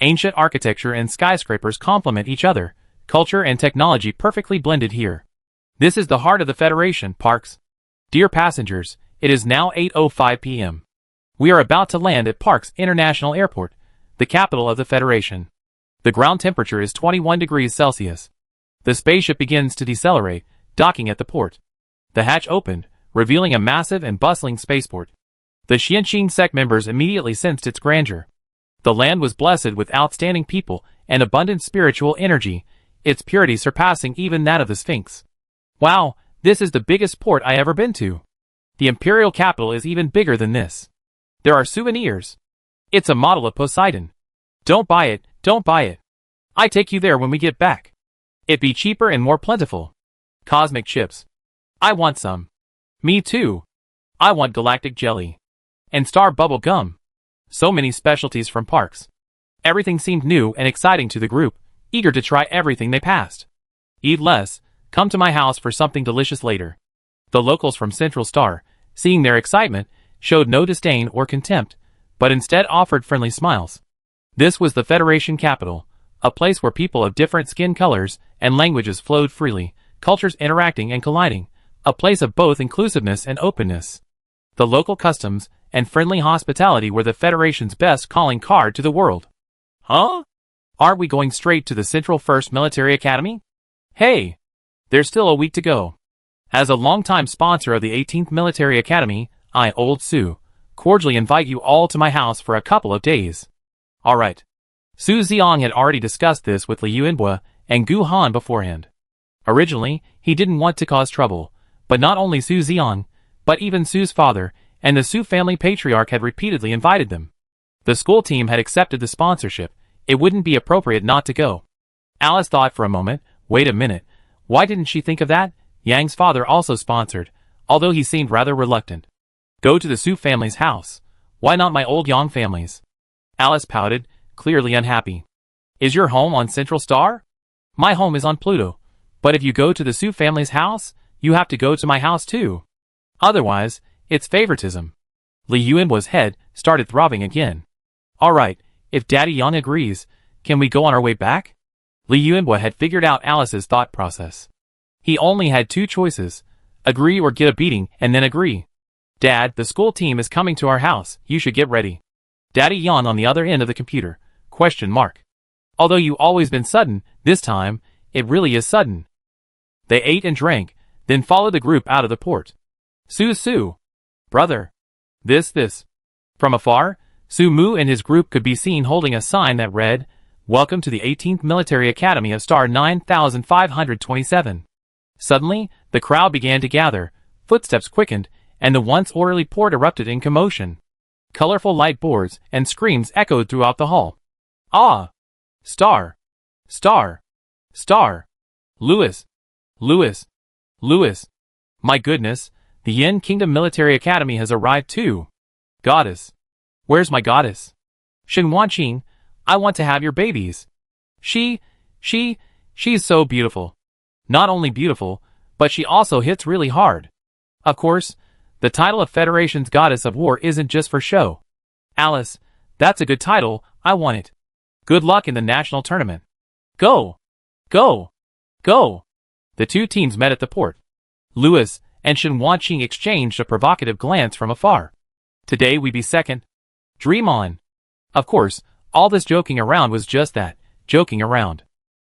Ancient architecture and skyscrapers complement each other, culture and technology perfectly blended here. This is the heart of the Federation, Parks. Dear passengers, it is now 8:05 p.m. We are about to land at Parks International Airport, the capital of the Federation. The ground temperature is 21 degrees Celsius. The spaceship begins to decelerate, docking at the port. The hatch opened, revealing a massive and bustling spaceport. The Xianxin sect members immediately sensed its grandeur. The land was blessed with outstanding people and abundant spiritual energy, its purity surpassing even that of the Sphinx. Wow, this is the biggest port I ever been to. The imperial capital is even bigger than this. There are souvenirs. It's a model of Poseidon. Don't buy it, don't buy it. I take you there when we get back. It'd be cheaper and more plentiful. Cosmic chips. I want some. Me too. I want galactic jelly. And star bubble gum. So many specialties from Parks. Everything seemed new and exciting to the group, eager to try everything they passed. Eat less, come to my house for something delicious later. The locals from Central Star, seeing their excitement, showed no disdain or contempt, but instead offered friendly smiles. This was the Federation capital, a place where people of different skin colors and languages flowed freely, cultures interacting and colliding, a place of both inclusiveness and openness. The local customs and friendly hospitality were the Federation's best calling card to the world. Huh? Aren't we going straight to the Central First Military Academy? Hey! There's still a week to go. As a longtime sponsor of the 18th Military Academy, I, Old Su, cordially invite you all to my house for a couple of days. Alright. Su Xiang had already discussed this with Liu Yunbei and Gu Han beforehand. Originally, he didn't want to cause trouble, but not only Su Xiang, but even Su's father and the Su family patriarch had repeatedly invited them. The school team had accepted the sponsorship. It wouldn't be appropriate not to go. Alice thought for a moment, wait a minute, why didn't she think of that? Yang's father also sponsored, although he seemed rather reluctant. Go to the Su family's house. Why not my old Yang family's? Alice pouted, clearly unhappy. Is your home on Central Star? My home is on Pluto. But if you go to the Su family's house, you have to go to my house too. Otherwise, it's favoritism. Li Yuan's head started throbbing again. Alright, if Daddy Yang agrees, can we go on our way back? Li Yuanbei had figured out Alice's thought process. He only had two choices, agree or get a beating and then agree. Dad, the school team is coming to our house, you should get ready. Daddy Yan on the other end of the computer, question mark. Although you always been sudden, this time, it really is sudden. They ate and drank, then followed the group out of the port. Su. Brother. This. From afar, Su Mu and his group could be seen holding a sign that read, Welcome to the 18th Military Academy of Star 9527. Suddenly, the crowd began to gather, footsteps quickened, and the once orderly port erupted in commotion. Colorful light boards and screams echoed throughout the hall. Ah! Star! Louis! My goodness, the Yin Kingdom Military Academy has arrived too. Goddess. Where's my goddess? Shen Wanqing, I want to have your babies. She's so beautiful. Not only beautiful, but she also hits really hard. Of course, the title of Federation's Goddess of War isn't just for show. Alice, that's a good title, I want it. Good luck in the national tournament. Go! The two teams met at the port. Louis and Shen Wanqing exchanged a provocative glance from afar. Today we be second. Dream on. Of course, all this joking around was just that, joking around.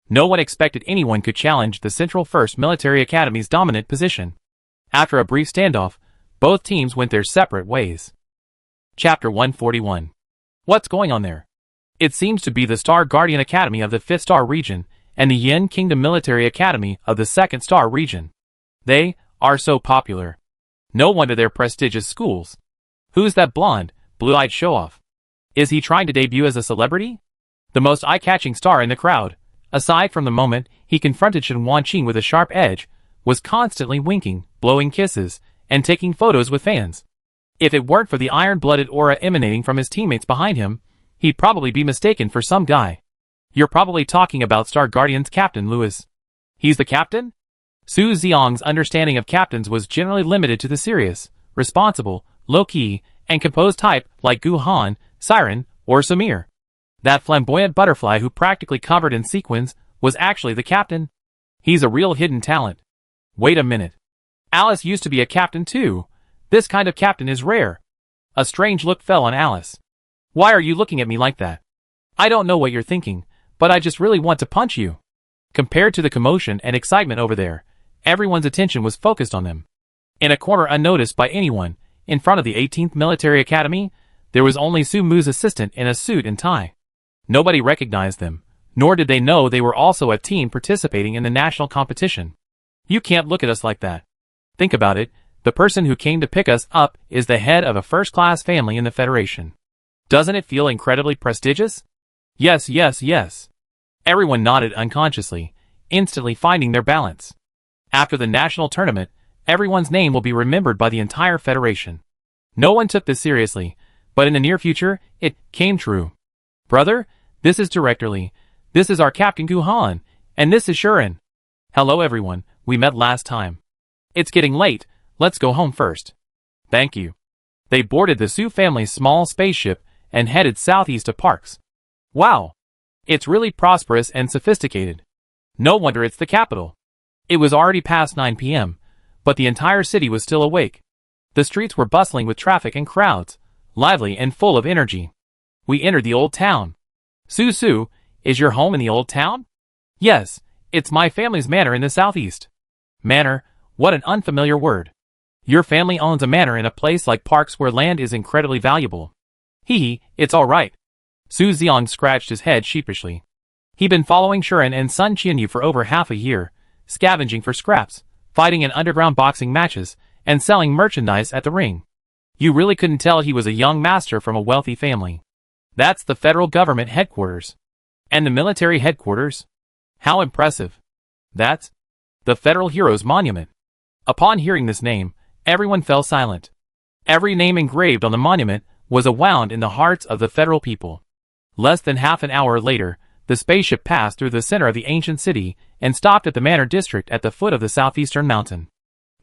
No one expected anyone could challenge the Central First Military Academy's dominant position. After a brief standoff, both teams went their separate ways. Chapter 141. What's going on there? It seems to be the Star Guardian Academy of the 5th Star Region and the Yin Kingdom Military Academy of the 2nd Star Region. They are so popular. No wonder they're prestigious schools. Who's that blonde, blue-eyed show-off? Is he trying to debut as a celebrity? The most eye-catching star in the crowd, aside from the moment he confronted Shen Wanqing with a sharp edge, was constantly winking, blowing kisses, and taking photos with fans. If it weren't for the iron-blooded aura emanating from his teammates behind him, he'd probably be mistaken for some guy. You're probably talking about Star Guardian's captain, Louis. He's the captain? Su Xiang's understanding of captains was generally limited to the serious, responsible, low-key, and composed type like Gu Han, Siren, or Samir. That flamboyant butterfly who practically covered in sequins was actually the captain. He's a real hidden talent. Wait a minute. Alice used to be a captain too. This kind of captain is rare. A strange look fell on Alice. Why are you looking at me like that? I don't know what you're thinking, but I just really want to punch you. Compared to the commotion and excitement over there, everyone's attention was focused on them. In a corner unnoticed by anyone, in front of the 18th Military Academy, there was only Su Mu's assistant in a suit and tie. Nobody recognized them, nor did they know they were also a team participating in the national competition. You can't look at us like that. Think about it, the person who came to pick us up is the head of a first-class family in the Federation. Doesn't it feel incredibly prestigious? Yes, yes, yes. Everyone nodded unconsciously, instantly finding their balance. After the national tournament, everyone's name will be remembered by the entire Federation. No one took this seriously, but in the near future, it came true. Brother, this is Director Lee, this is our Captain Guhan, and this is Shuren. Hello everyone, we met last time. It's getting late, let's go home first. Thank you. They boarded the Su family's small spaceship and headed southeast to Parks. Wow! It's really prosperous and sophisticated. No wonder it's the capital. It was already past 9 p.m., but the entire city was still awake. The streets were bustling with traffic and crowds, lively and full of energy. We entered the old town. Su, is your home in the old town? Yes, it's my family's manor in the southeast. Manor, what an unfamiliar word. Your family owns a manor in a place like Parks where land is incredibly valuable. It's all right. Su Xiong scratched his head sheepishly. He'd been following Shuren and Sun Qianyu for over half a year, scavenging for scraps, fighting in underground boxing matches, and selling merchandise at the ring. You really couldn't tell he was a young master from a wealthy family. That's the federal government headquarters. And the military headquarters? How impressive. That's the Federal Heroes Monument. Upon hearing this name, everyone fell silent. Every name engraved on the monument was a wound in the hearts of the federal people. Less than half an hour later, the spaceship passed through the center of the ancient city and stopped at the Manor District at the foot of the southeastern mountain.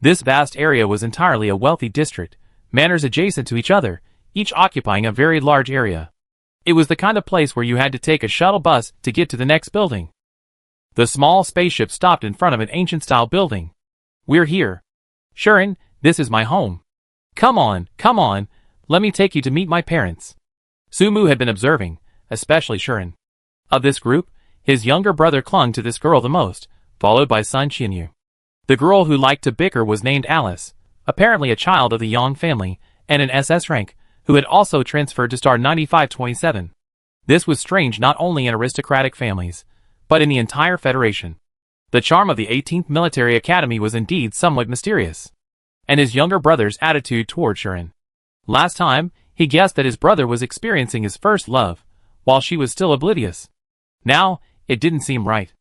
This vast area was entirely a wealthy district, manors adjacent to each other, each occupying a very large area. It was the kind of place where you had to take a shuttle bus to get to the next building. The small spaceship stopped in front of an ancient-style building. We're here. Shuren, this is my home. Come on, let me take you to meet my parents. Su Mu had been observing, especially Shuren. Of this group, his younger brother clung to this girl the most, followed by Sun Qianyu. The girl who liked to bicker was named Alice, apparently a child of the Yang family, and an SS rank, who had also transferred to Star 9527. This was strange not only in aristocratic families, but in the entire Federation. The charm of the 18th Military Academy was indeed somewhat mysterious. And his younger brother's attitude toward Shuren. Last time, he guessed that his brother was experiencing his first love, while she was still oblivious. Now, it didn't seem right.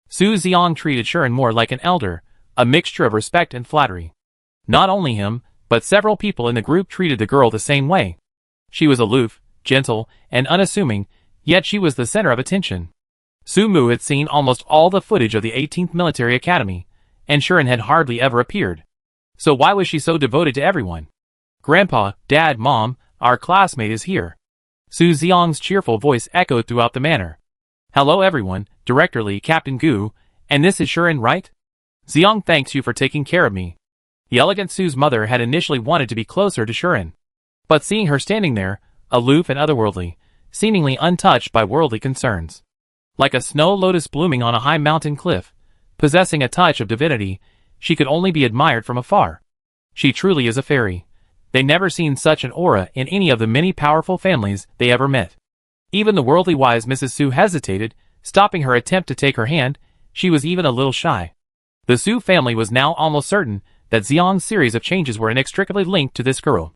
Su Xiong treated Shuren more like an elder, a mixture of respect and flattery. Not only him, but several people in the group treated the girl the same way. She was aloof, gentle, and unassuming, yet she was the center of attention. Su Mu had seen almost all the footage of the 18th Military Academy, and Shuren had hardly ever appeared. So why was she so devoted to everyone? Grandpa, Dad, Mom, our classmate is here. Su Xiong's cheerful voice echoed throughout the manor. Hello everyone, Director Lee, Captain Gu, and this is Shuren, right? Xiong thanks you for taking care of me. The elegant Su's mother had initially wanted to be closer to Shuren. But seeing her standing there, aloof and otherworldly, seemingly untouched by worldly concerns. Like a snow lotus blooming on a high mountain cliff, possessing a touch of divinity, she could only be admired from afar. She truly is a fairy. They never seen such an aura in any of the many powerful families they ever met. Even the worldly wise Mrs. Su hesitated, stopping her attempt to take her hand. She was even a little shy. The Su family was now almost certain that Xiong's series of changes were inextricably linked to this girl.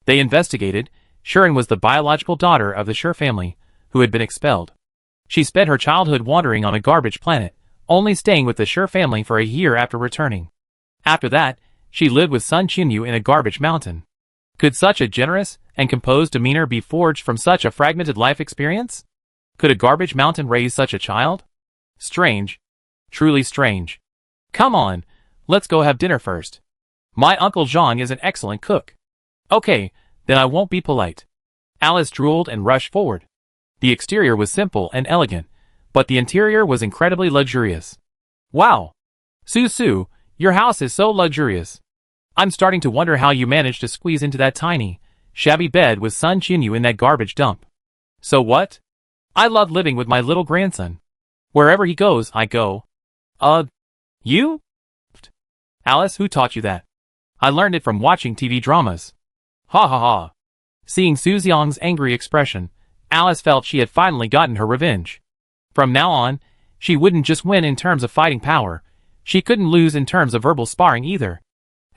They investigated. Shuren was the biological daughter of the Shur family, who had been expelled. She spent her childhood wandering on a garbage planet, only staying with the Shur family for a year after returning. After that, she lived with Sun Qianyu in a garbage mountain. Could such a generous and composed demeanor be forged from such a fragmented life experience? Could a garbage mountain raise such a child? Strange. Truly strange. Come on, let's go have dinner first. My Uncle Zhang is an excellent cook. Okay, then I won't be polite. Alice drooled and rushed forward. The exterior was simple and elegant, but the interior was incredibly luxurious. Wow! Su, your house is so luxurious. I'm starting to wonder how you managed to squeeze into that tiny, shabby bed with Sun Chinyu in that garbage dump. So what? I love living with my little grandson. Wherever he goes, I go. You? Alice, who taught you that? I learned it from watching TV dramas. Ha ha ha. Seeing Su Xiang's angry expression, Alice felt she had finally gotten her revenge. From now on, she wouldn't just win in terms of fighting power, she couldn't lose in terms of verbal sparring either.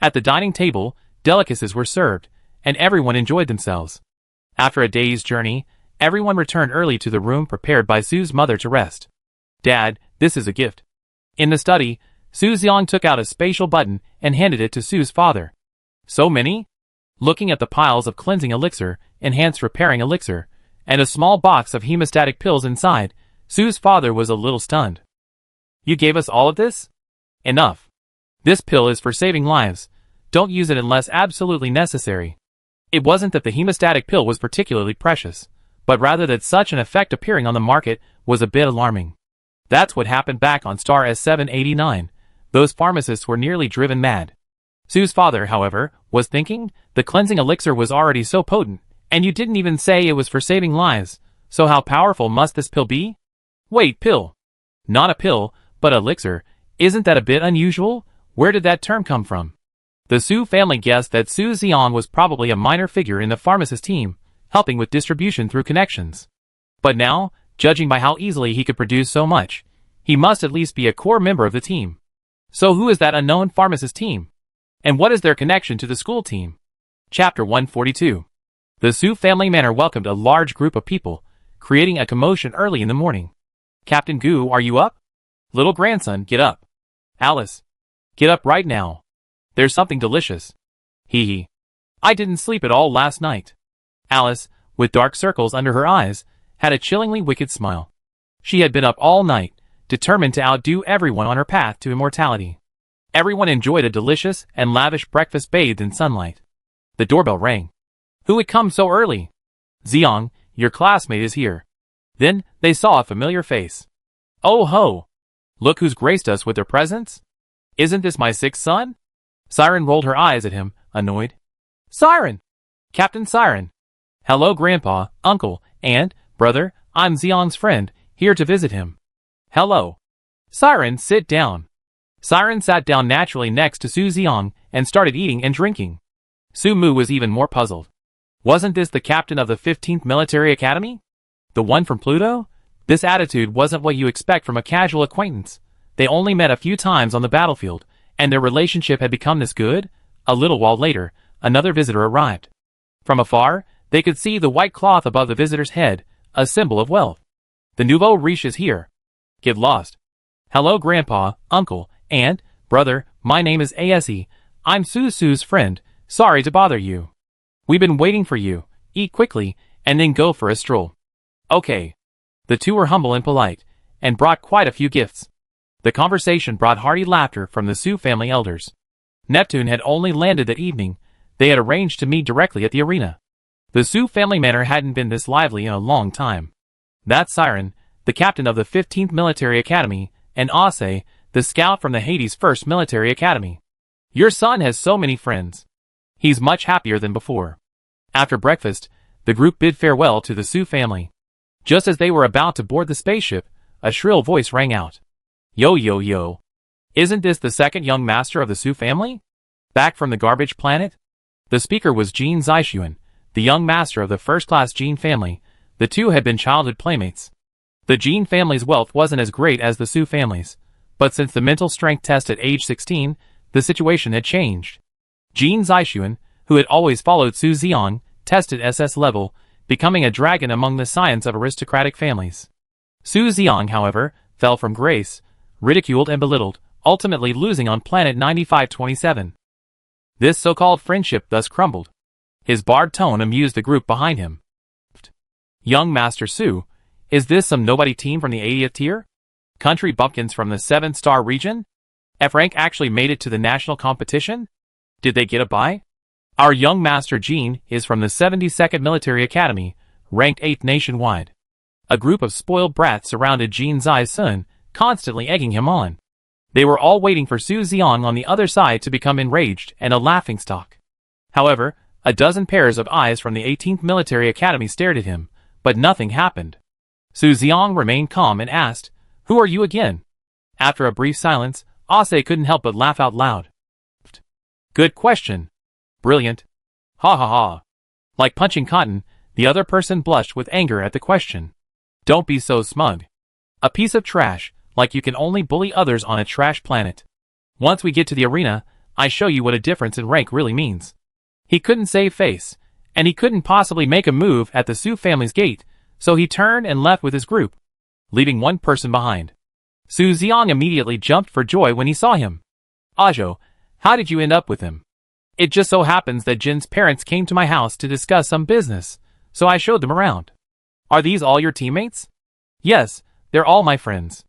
At the dining table, delicacies were served, and everyone enjoyed themselves. After a day's journey, everyone returned early to the room prepared by Su's mother to rest. Dad, this is a gift. In the study, Su Xiang took out a spatial button and handed it to Su's father. So many? Looking at the piles of cleansing elixir, enhanced repairing elixir, and a small box of hemostatic pills inside, Su's father was a little stunned. You gave us all of this? Enough. This pill is for saving lives. Don't use it unless absolutely necessary. It wasn't that the hemostatic pill was particularly precious, but rather that such an effect appearing on the market was a bit alarming. That's what happened back on Star S789. Those pharmacists were nearly driven mad. Su's father, however, was thinking, the cleansing elixir was already so potent, and you didn't even say it was for saving lives, so how powerful must this pill be? Wait, pill. Not a pill, but elixir. Isn't that a bit unusual? Where did that term come from? The Su family guessed that Su Xiang was probably a minor figure in the pharmacist team, helping with distribution through connections. But now, judging by how easily he could produce so much, he must at least be a core member of the team. So who is that unknown pharmacist team? And what is their connection to the school team? Chapter 142. The Su family manor welcomed a large group of people, creating a commotion early in the morning. Captain Gu, are you up? Little grandson, get up. Alice. Get up right now. There's something delicious. Hee hee. I didn't sleep at all last night. Alice, with dark circles under her eyes, had a chillingly wicked smile. She had been up all night, determined to outdo everyone on her path to immortality. Everyone enjoyed a delicious and lavish breakfast bathed in sunlight. The doorbell rang. Who had come so early? Xiang, your classmate is here. Then they saw a familiar face. Oh ho! Look who's graced us with their presence. Isn't this my sixth son? Siren rolled her eyes at him, annoyed. Siren! Captain Siren! Hello grandpa, uncle, and, brother, I'm Xiang's friend, here to visit him. Hello. Siren, sit down. Siren sat down naturally next to Su Xiang and started eating and drinking. Su Mu was even more puzzled. Wasn't this the captain of the 15th Military Academy? The one from Pluto? This attitude wasn't what you expect from a casual acquaintance. They only met a few times on the battlefield, and their relationship had become this good? A little while later, another visitor arrived. From afar, they could see the white cloth above the visitor's head, a symbol of wealth. The nouveau riche is here. Get lost. Hello grandpa, uncle, and, brother, my name is Ase. I'm Su's friend, sorry to bother you. We've been waiting for you. Eat quickly, and then go for a stroll. Okay. The two were humble and polite, and brought quite a few gifts. The conversation brought hearty laughter from the Su family elders. Neptune had only landed that evening. They had arranged to meet directly at the arena. The Su family manor hadn't been this lively in a long time. That Siren, the captain of the 15th Military Academy, and Ase, the scout from the Hades 1st Military Academy. Your son has so many friends. He's much happier than before. After breakfast, the group bid farewell to the Su family. Just as they were about to board the spaceship, a shrill voice rang out. Yo yo yo. Isn't this the second young master of the Su family? Back from the garbage planet? The speaker was Jean Zixuan, the young master of the first-class Jean family. The two had been childhood playmates. The Jean family's wealth wasn't as great as the Su family's, but since the mental strength test at age 16, the situation had changed. Jean Zixuan, who had always followed Su Xiang, tested SS level, becoming a dragon among the scions of aristocratic families. Su Xiang, however, fell from grace, ridiculed and belittled, ultimately losing on planet 9527. This so-called friendship thus crumbled. His barred tone amused the group behind him. Young Master Su, is this some nobody team from the 80th tier? Country bumpkins from the 7-star region? F rank actually made it to the national competition? Did they get a bye? Our young Master Jean is from the 72nd Military Academy, ranked 8th nationwide. A group of spoiled brats surrounded Jin Zai's son, constantly egging him on. They were all waiting for Su Xiang on the other side to become enraged and a laughingstock. However, a dozen pairs of eyes from the 18th Military Academy stared at him, but nothing happened. Su Xiang remained calm and asked, "Who are you again?" After a brief silence, Ase couldn't help but laugh out loud. "Good question. Brilliant. Ha ha ha." Like punching cotton, the other person blushed with anger at the question. "Don't be so smug. A piece of trash, like you can only bully others on a trash planet. Once we get to the arena, I show you what a difference in rank really means." He couldn't save face, and he couldn't possibly make a move at the Su family's gate, so he turned and left with his group, leaving one person behind. Su Xiang immediately jumped for joy when he saw him. "Ajo, how did you end up with him?" "It just so happens that Jin's parents came to my house to discuss some business, so I showed them around." "Are these all your teammates?" "Yes, they're all my friends."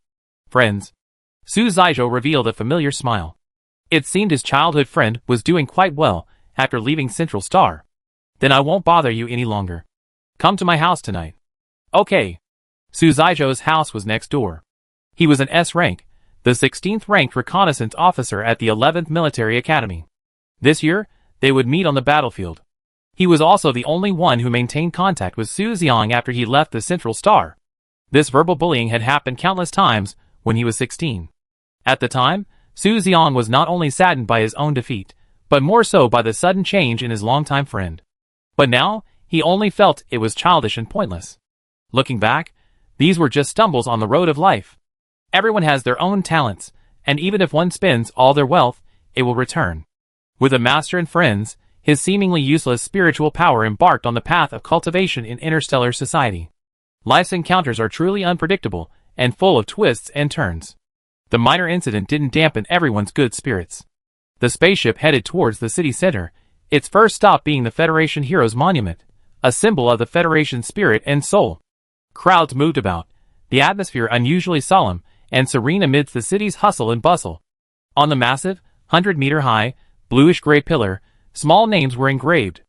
"Friends?" Su Zaijo revealed a familiar smile. It seemed his childhood friend was doing quite well after leaving Central Star. "Then I won't bother you any longer. Come to my house tonight." "Okay." Su Zaijo's house was next door. He was an S rank, the 16th ranked reconnaissance officer at the 11th Military Academy. This year, they would meet on the battlefield. He was also the only one who maintained contact with Su Xiang after he left the Central Star. This verbal bullying had happened countless times when he was 16. At the time, Su Xiang was not only saddened by his own defeat, but more so by the sudden change in his longtime friend. But now, he only felt it was childish and pointless. Looking back, these were just stumbles on the road of life. Everyone has their own talents, and even if one spends all their wealth, it will return. With a master and friends, his seemingly useless spiritual power embarked on the path of cultivation in interstellar society. Life's encounters are truly unpredictable and full of twists and turns. The minor incident didn't dampen everyone's good spirits. The spaceship headed towards the city center, its first stop being the Federation Heroes Monument, a symbol of the Federation's spirit and soul. Crowds moved about, the atmosphere unusually solemn and serene amidst the city's hustle and bustle. On the massive, 100-meter-high, bluish-gray pillar, small names were engraved,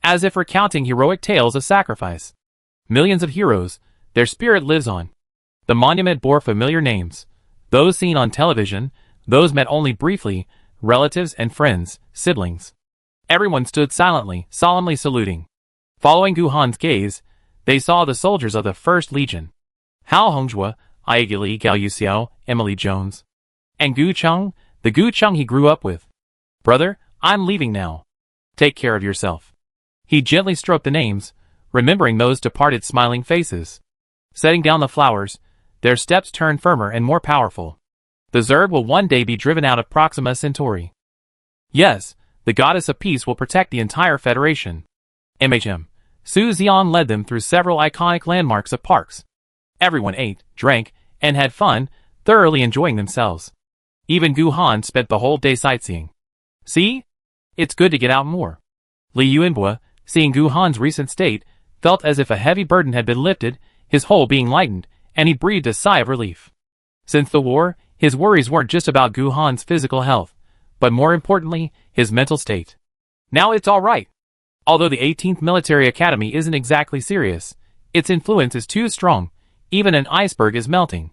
as if recounting heroic tales of sacrifice. Millions of heroes, their spirit lives on. The monument bore familiar names, those seen on television, those met only briefly, relatives and friends, siblings. Everyone stood silently, solemnly saluting. Following Gu Han's gaze, they saw the soldiers of the First Legion. Hao Hongjue, Aigili Gao Yuxiao, Emily Jones. And Gu Cheng, the Gu Cheng he grew up with. "Brother, I'm leaving now. Take care of yourself." He gently stroked the names, remembering those departed smiling faces. Setting down the flowers, their steps turned firmer and more powerful. The Zerg will one day be driven out of Proxima Centauri. Yes, the goddess of peace will protect the entire Federation. Su Xiang led them through several iconic landmarks of parks. Everyone ate, drank, and had fun, thoroughly enjoying themselves. Even Gu Han spent the whole day sightseeing. "See? It's good to get out more." Li Yuanbua, seeing Gu Han's recent state, felt as if a heavy burden had been lifted, his whole being lightened, and he breathed a sigh of relief. Since the war, his worries weren't just about Gu Han's physical health, but more importantly, his mental state. Now it's all right. Although the 18th Military Academy isn't exactly serious, its influence is too strong, even an iceberg is melting.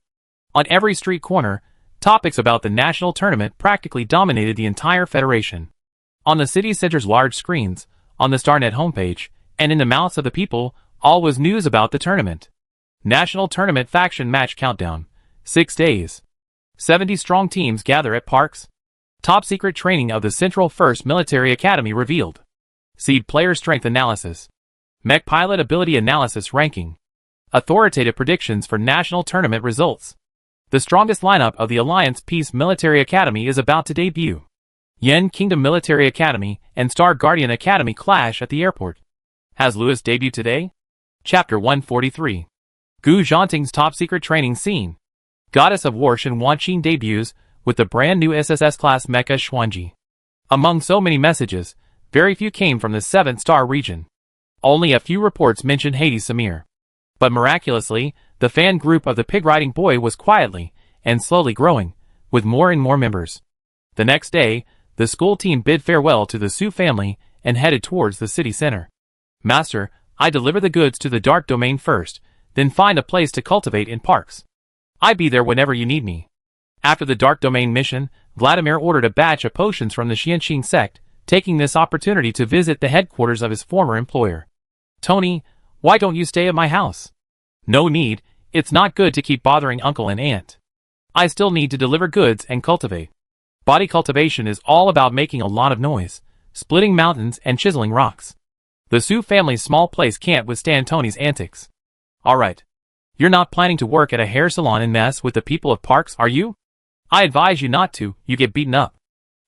On every street corner, topics about the national tournament practically dominated the entire Federation. On the city center's large screens, on the StarNet homepage, and in the mouths of the people, all was news about the tournament. National Tournament Faction Match Countdown. 6 days. 70 strong teams gather at parks. Top secret training of the Central 1st Military Academy revealed. Seed player strength analysis. Mech pilot ability analysis ranking. Authoritative predictions for national tournament results. The strongest lineup of the Alliance Peace Military Academy is about to debut. Yen Kingdom Military Academy and Star Guardian Academy clash at the airport. Has Lewis debuted today? Chapter 143. Gu Zhanting's top secret training scene. Goddess of War Shen Wanqin debuts with the brand new SSS-class mecha Xuanji. Among so many messages, very few came from the 7-star region. Only a few reports mentioned Hades Samir. But miraculously, the fan group of the pig-riding boy was quietly and slowly growing, with more and more members. The next day, the school team bid farewell to the Su family and headed towards the city center. "Master, I deliver the goods to the Dark Domain first, then find a place to cultivate in parks. I'd be there whenever you need me. After the Dark Domain mission, Vladimir ordered a batch of potions from the Xianqing sect, taking this opportunity to visit the headquarters of his former employer. Tony, why don't you stay at my house? No need, it's not good to keep bothering uncle and aunt. I still need to deliver goods and cultivate. Body cultivation is all about making a lot of noise, splitting mountains and chiseling rocks. The Su family's small place can't withstand Tony's antics. Alright. You're not planning to work at a hair salon and mess with the people of parks, are you? I advise you not to, you get beaten up.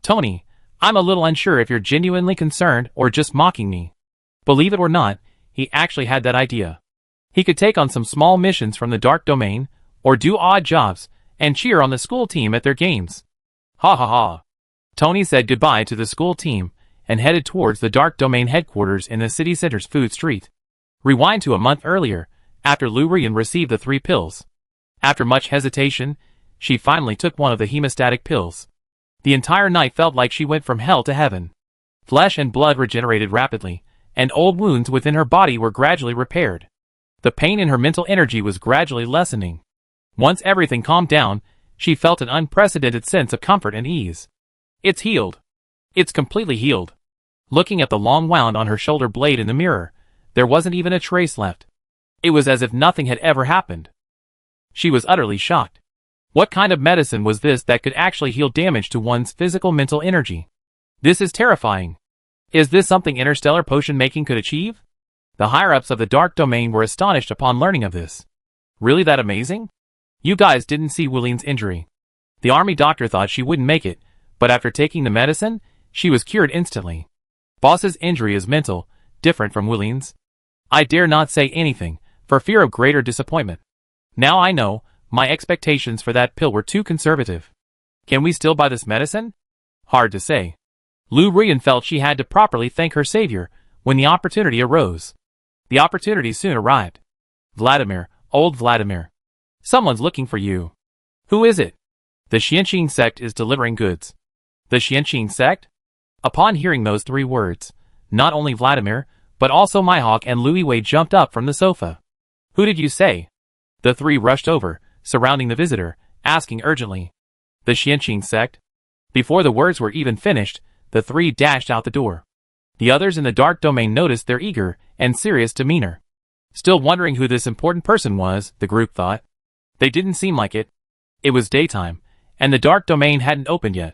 Tony, I'm a little unsure if you're genuinely concerned or just mocking me. Believe it or not, he actually had that idea. He could take on some small missions from the Dark Domain, or do odd jobs, and cheer on the school team at their games. Ha ha ha. Tony said goodbye to the school team, and headed towards the Dark Domain headquarters in the city center's food street. Rewind to a month earlier, after Lu Rian received the 3 pills. After much hesitation, she finally took one of the hemostatic pills. The entire night felt like she went from hell to heaven. Flesh and blood regenerated rapidly, and old wounds within her body were gradually repaired. The pain in her mental energy was gradually lessening. Once everything calmed down, she felt an unprecedented sense of comfort and ease. It's healed. It's completely healed. Looking at the long wound on her shoulder blade in the mirror, there wasn't even a trace left. It was as if nothing had ever happened. She was utterly shocked. What kind of medicine was this that could actually heal damage to one's physical mental energy? This is terrifying. Is this something interstellar potion making could achieve? The higher-ups of the Dark Domain were astonished upon learning of this. Really that amazing? You guys didn't see Wuline's injury. The army doctor thought she wouldn't make it, but after taking the medicine, she was cured instantly. Boss's injury is mental, different from Wuline's. I dare not say anything, for fear of greater disappointment. Now I know, my expectations for that pill were too conservative. Can we still buy this medicine? Hard to say. Lu Rian felt she had to properly thank her savior when the opportunity arose. The opportunity soon arrived. Vladimir, old Vladimir. Someone's looking for you. Who is it? The Xianqing sect is delivering goods. The Xianqing sect? Upon hearing those 3 words, not only Vladimir, but also Mihawk and Louis Wei jumped up from the sofa. Who did you say? The 3 rushed over, surrounding the visitor, asking urgently. The Xianqing sect? Before the words were even finished, the 3 dashed out the door. The others in the Dark Domain noticed their eager and serious demeanor. Still wondering who this important person was, the group thought. They didn't seem like it. It was daytime, and the Dark Domain hadn't opened yet.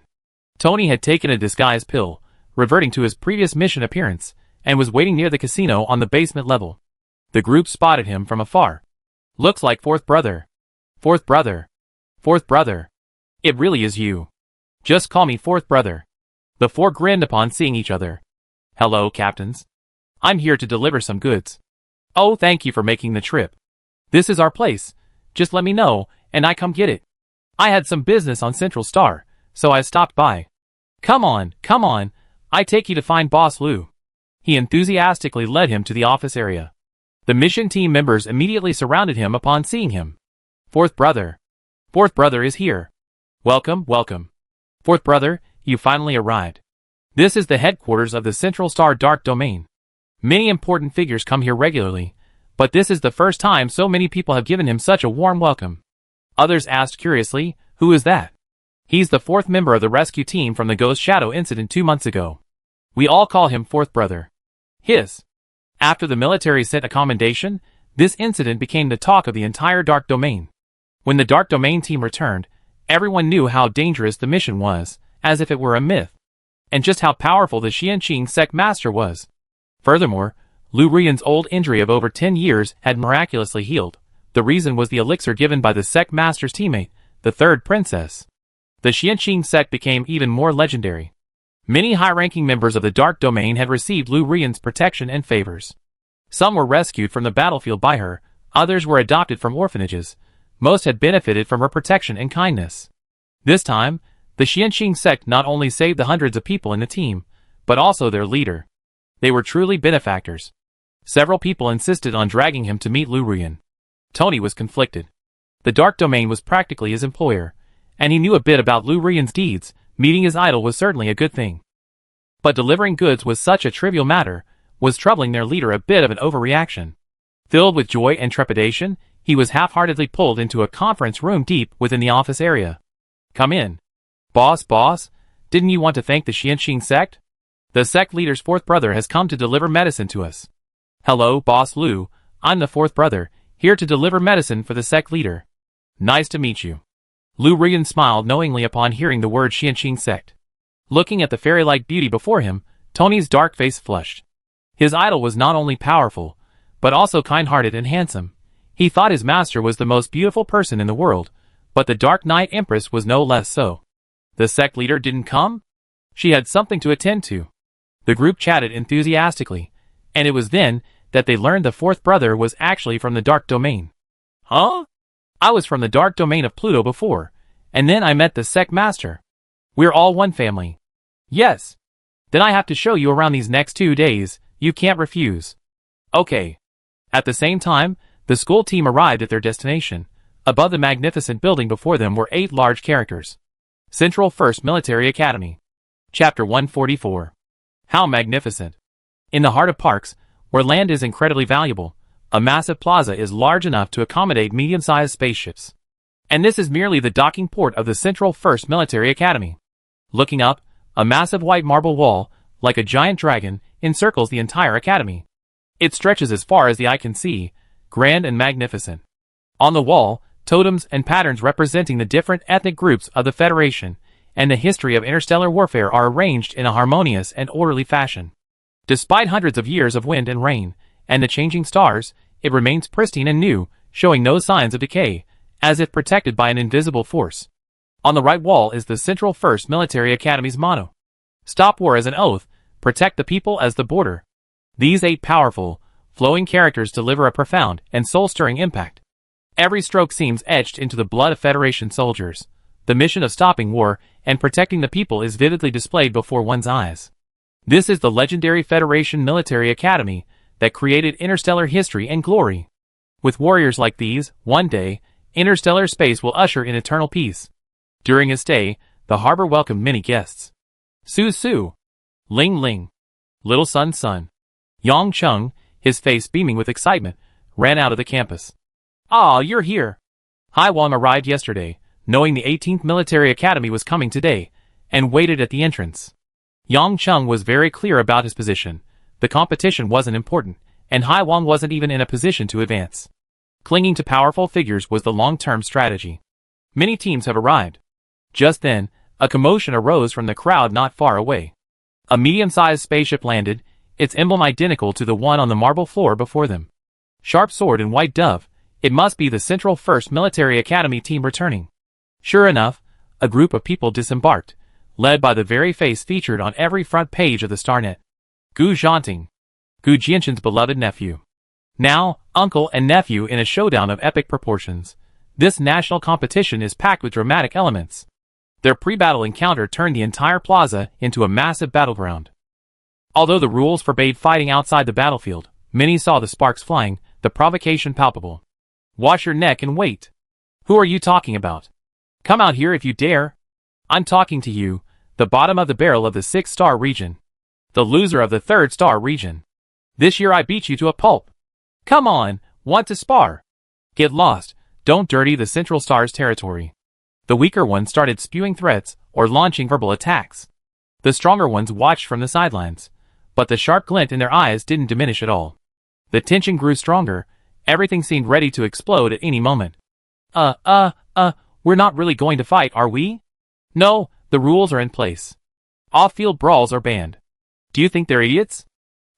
Tony had taken a disguise pill, reverting to his previous mission appearance, and was waiting near the casino on the basement level. The group spotted him from afar. Looks like fourth brother. Fourth brother. Fourth brother. It really is you. Just call me fourth brother. The 4 grinned upon seeing each other. Hello, captains. I'm here to deliver some goods. Oh, thank you for making the trip. This is our place. Just let me know, and I come get it. I had some business on Central Star, so I stopped by. Come on, I take you to find Boss Lu. He enthusiastically led him to the office area. The mission team members immediately surrounded him upon seeing him. Fourth brother. Fourth brother is here. Welcome, welcome. Fourth brother, you finally arrived. This is the headquarters of the Central Star Dark Domain. Many important figures come here regularly, but this is the first time so many people have given him such a warm welcome. Others asked curiously, who is that? He's the 4th member of the rescue team from the Ghost Shadow incident 2 months ago. We all call him fourth brother. After the military sent a commendation, this incident became the talk of the entire Dark Domain. When the Dark Domain team returned, everyone knew how dangerous the mission was, as if it were a myth, and just how powerful the Xianqing sect master was. Furthermore, Lu Rian's old injury of over 10 years had miraculously healed. The reason was the elixir given by the sect master's teammate, the 3rd princess. The Xianqing sect became even more legendary. Many high-ranking members of the Dark Domain had received Lu Rian's protection and favors. Some were rescued from the battlefield by her, others were adopted from orphanages. Most had benefited from her protection and kindness. This time, the Xianqing sect not only saved the hundreds of people in the team, but also their leader. They were truly benefactors. Several people insisted on dragging him to meet Lu Rian. Tony was conflicted. The Dark Domain was practically his employer, and he knew a bit about Lu Rian's deeds. Meeting his idol was certainly a good thing. But delivering goods was such a trivial matter, was troubling their leader a bit of an overreaction. Filled with joy and trepidation, he was half-heartedly pulled into a conference room deep within the office area. Come in. Boss, didn't you want to thank the Xianxing sect? The sect leader's fourth brother has come to deliver medicine to us. Hello, Boss Lu, I'm the fourth brother, here to deliver medicine for the sect leader. Nice to meet you. Lu Rian smiled knowingly upon hearing the word Xianxing sect. Looking at the fairy-like beauty before him, Tony's dark face flushed. His idol was not only powerful, but also kind-hearted and handsome. He thought his master was the most beautiful person in the world, but the Dark Knight Empress was no less so. The sect leader didn't come? She had something to attend to. The group chatted enthusiastically, and it was then that they learned the fourth brother was actually from the Dark Domain. Huh? I was from the Dark Domain of Pluto before, and then I met the sect master. We're all one family. Yes. Then I have to show you around these next 2 days, you can't refuse. Okay. At the same time, the school team arrived at their destination. Above the magnificent building before them were 8 large characters. Central First Military Academy. Chapter 144. How magnificent. In the heart of parks, where land is incredibly valuable, a massive plaza is large enough to accommodate medium-sized spaceships. And this is merely the docking port of the Central First Military Academy. Looking up, a massive white marble wall, like a giant dragon, encircles the entire academy. It stretches as far as the eye can see, grand and magnificent. On the wall, totems and patterns representing the different ethnic groups of the Federation and the history of interstellar warfare are arranged in a harmonious and orderly fashion. Despite hundreds of years of wind and rain, and the changing stars, it remains pristine and new, showing no signs of decay, as if protected by an invisible force. On the right wall is the Central First Military Academy's motto. Stop war as an oath, protect the people as the border. These 8 powerful, flowing characters deliver a profound and soul-stirring impact. Every stroke seems etched into the blood of Federation soldiers. The mission of stopping war and protecting the people is vividly displayed before one's eyes. This is the legendary Federation Military Academy that created interstellar history and glory. With warriors like these, one day, interstellar space will usher in eternal peace. During his stay, the harbor welcomed many guests. Su, Ling Ling, Little Sun, Yang Cheng, his face beaming with excitement, ran out of the campus. Ah, you're here. Hai Wang arrived yesterday, knowing the 18th Military Academy was coming today, and waited at the entrance. Yang Cheng was very clear about his position. The competition wasn't important, and Hai Wang wasn't even in a position to advance. Clinging to powerful figures was the long-term strategy. Many teams have arrived. Just then, a commotion arose from the crowd not far away. A medium-sized spaceship landed, its emblem identical to the one on the marble floor before them. Sharp sword and white dove, it must be the Central First Military Academy team returning. Sure enough, a group of people disembarked, led by the very face featured on every front page of the Starnet. Gu Zhanting, Gu Jianxin's beloved nephew. Now, uncle and nephew in a showdown of epic proportions. This national competition is packed with dramatic elements. Their pre-battle encounter turned the entire plaza into a massive battleground. Although the rules forbade fighting outside the battlefield, many saw the sparks flying, the provocation palpable. Wash your neck and wait. Who are you talking about? Come out here if you dare. I'm talking to you, the bottom of the barrel of the 6-star region. The loser of the 3rd-star region. This year I beat you to a pulp. Come on, want to spar? Get lost, don't dirty the Central Star's territory. The weaker ones started spewing threats or launching verbal attacks. The stronger ones watched from the sidelines, but the sharp glint in their eyes didn't diminish at all. The tension grew stronger, everything seemed ready to explode at any moment. We're not really going to fight, are we? No, the rules are in place. Off-field brawls are banned. Do you think they're idiots?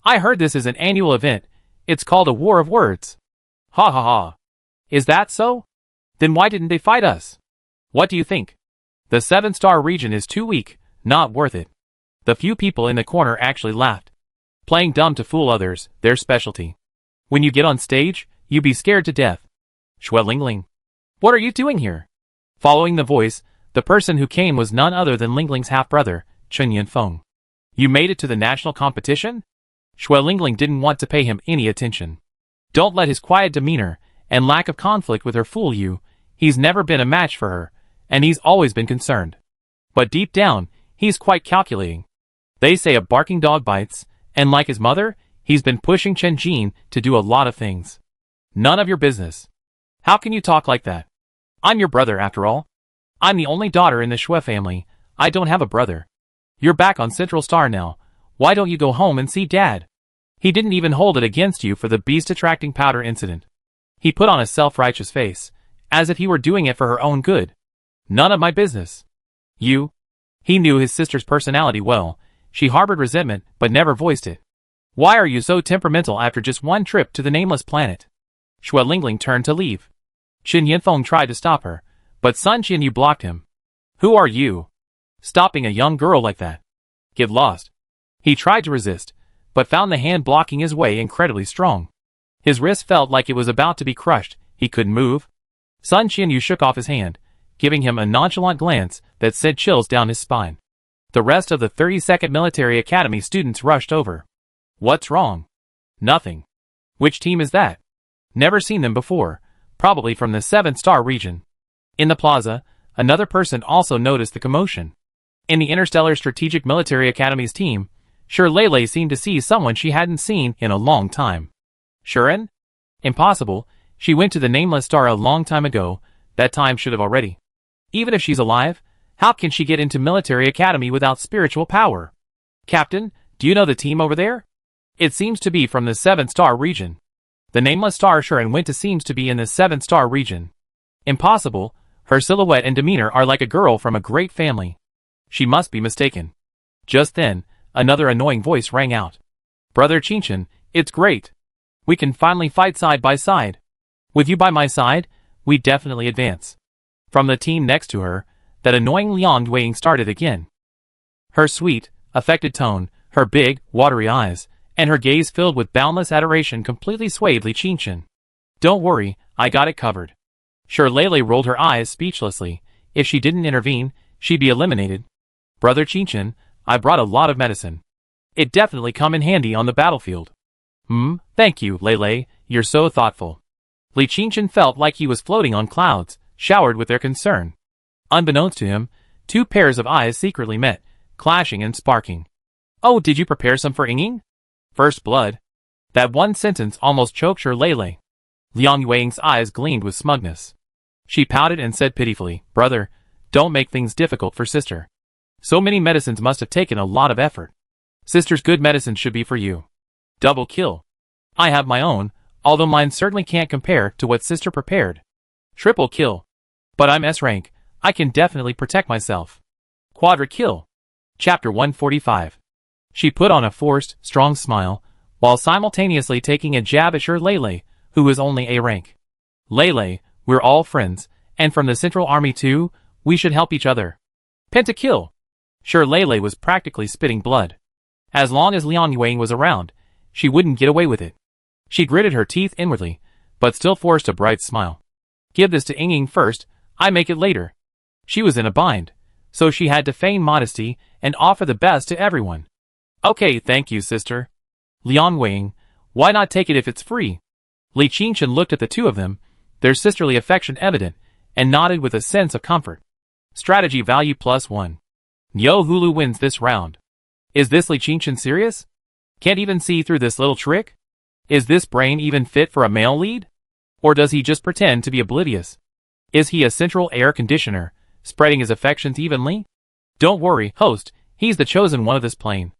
I heard this is an annual event, it's called a war of words. Ha ha ha. Is that so? Then why didn't they fight us? What do you think? The 7-star region is too weak, not worth it. The few people in the corner actually laughed. Playing dumb to fool others, their specialty. When you get on stage, you be scared to death. Xue Lingling. What are you doing here? Following the voice, the person who came was none other than Lingling's half-brother, Chen Yanfeng. You made it to the national competition? Xue Lingling didn't want to pay him any attention. Don't let his quiet demeanor and lack of conflict with her fool you. He's never been a match for her, and he's always been concerned. But deep down, he's quite calculating. They say a barking dog bites, and like his mother, he's been pushing Chen Jin to do a lot of things. None of your business. How can you talk like that? I'm your brother after all. I'm the only daughter in the Shui family. I don't have a brother. You're back on Central Star now. Why don't you go home and see Dad? He didn't even hold it against you for the beast-attracting powder incident. He put on a self-righteous face, as if he were doing it for her own good. None of my business. You? He knew his sister's personality well. She harbored resentment, but never voiced it. Why are you so temperamental after just one trip to the nameless planet? Shui Lingling turned to leave. Qin Yanfeng tried to stop her, but Sun Qianyu blocked him. Who are you? Stopping a young girl like that. Get lost. He tried to resist, but found the hand blocking his way incredibly strong. His wrist felt like it was about to be crushed. He couldn't move. Sun Qianyu shook off his hand, giving him a nonchalant glance that sent chills down his spine. The rest of the 32nd Military Academy students rushed over. What's wrong? Nothing. Which team is that? Never seen them before, probably from the 7-star region. In the plaza, another person also noticed the commotion. In the Interstellar Strategic Military Academy's team, Lei seemed to see someone she hadn't seen in a long time. Shuren? Impossible, she went to the nameless star a long time ago. That time should have already. Even if she's alive, how can she get into Military Academy without spiritual power? Captain, do you know the team over there? It seems to be from the 7-star region. The nameless star Shuren went to seems to be in the 7-star region. Impossible, her silhouette and demeanor are like a girl from a great family. She must be mistaken. Just then, another annoying voice rang out. Brother Qinchin, it's great. We can finally fight side by side. With you by my side, we definitely advance. From the team next to her, that annoying Liang Yueying started again. Her sweet, affected tone, her big, watery eyes, and her gaze filled with boundless adoration completely swayed Li Qinchin. Don't worry, I got it covered. Lei rolled her eyes speechlessly. If she didn't intervene, she'd be eliminated. Brother Qinchin, I brought a lot of medicine. It definitely come in handy on the battlefield. Thank you, Lei, you're so thoughtful. Li Qinchin felt like he was floating on clouds, showered with their concern. Unbeknownst to him, two pairs of eyes secretly met, clashing and sparking. Oh, did you prepare some for Yinging? First blood. That one sentence almost choked Lei. Liang Yueying's eyes gleamed with smugness. She pouted and said pitifully, Brother, don't make things difficult for sister. So many medicines must have taken a lot of effort. Sister's good medicine should be for you. Double kill. I have my own, although mine certainly can't compare to what sister prepared. Triple kill. But I'm S rank, I can definitely protect myself. Quadra kill. Chapter 145. She put on a forced, strong smile, while simultaneously taking a jab at Lei, who was only A rank. Lei, we're all friends, and from the Central Army too, we should help each other. Pentakill. Lei was practically spitting blood. As long as Liang Yueying was around, she wouldn't get away with it. She gritted her teeth inwardly, but still forced a bright smile. Give this to Yinging first, I make it later. She was in a bind, so she had to feign modesty and offer the best to everyone. Okay, thank you, sister. Liang Yueying, why not take it if it's free? Li Qinchin looked at the two of them, their sisterly affection evident, and nodded with a sense of comfort. Strategy value +1. Niu Hulu wins this round. Is this Li Qinchin serious? Can't even see through this little trick? Is this brain even fit for a male lead? Or does he just pretend to be oblivious? Is he a central air conditioner, spreading his affections evenly? Don't worry, host, he's the chosen one of this plane.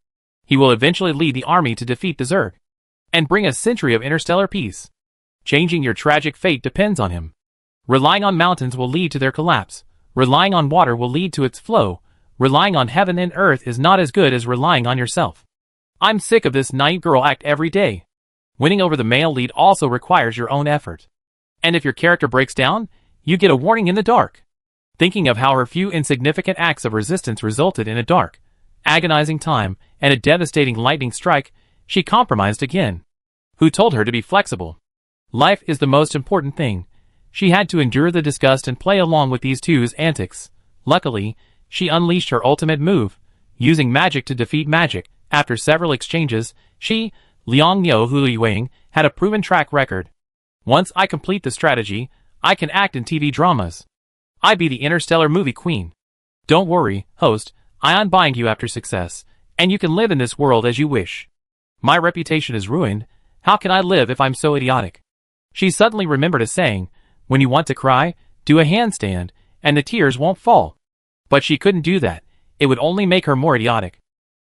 He will eventually lead the army to defeat the Zerg, and bring a century of interstellar peace. Changing your tragic fate depends on him. Relying on mountains will lead to their collapse. Relying on water will lead to its flow. Relying on heaven and earth is not as good as relying on yourself. I'm sick of this naive girl act every day. Winning over the male lead also requires your own effort. And if your character breaks down, you get a warning in the dark. Thinking of how her few insignificant acts of resistance resulted in a dark, agonizing time and a devastating lightning strike, she compromised again. Who told her to be flexible? Life is the most important thing. She had to endure the disgust and play along with these two's antics. Luckily, she unleashed her ultimate move, using magic to defeat magic. After several exchanges, she, Liang Yueying, had a proven track record. Once I complete the strategy, I can act in TV dramas. I be the interstellar movie queen. Don't worry, host, I unbind you after success, and you can live in this world as you wish. My reputation is ruined. How can I live if I'm so idiotic? She suddenly remembered a saying, when you want to cry, do a handstand, and the tears won't fall. But she couldn't do that. It would only make her more idiotic.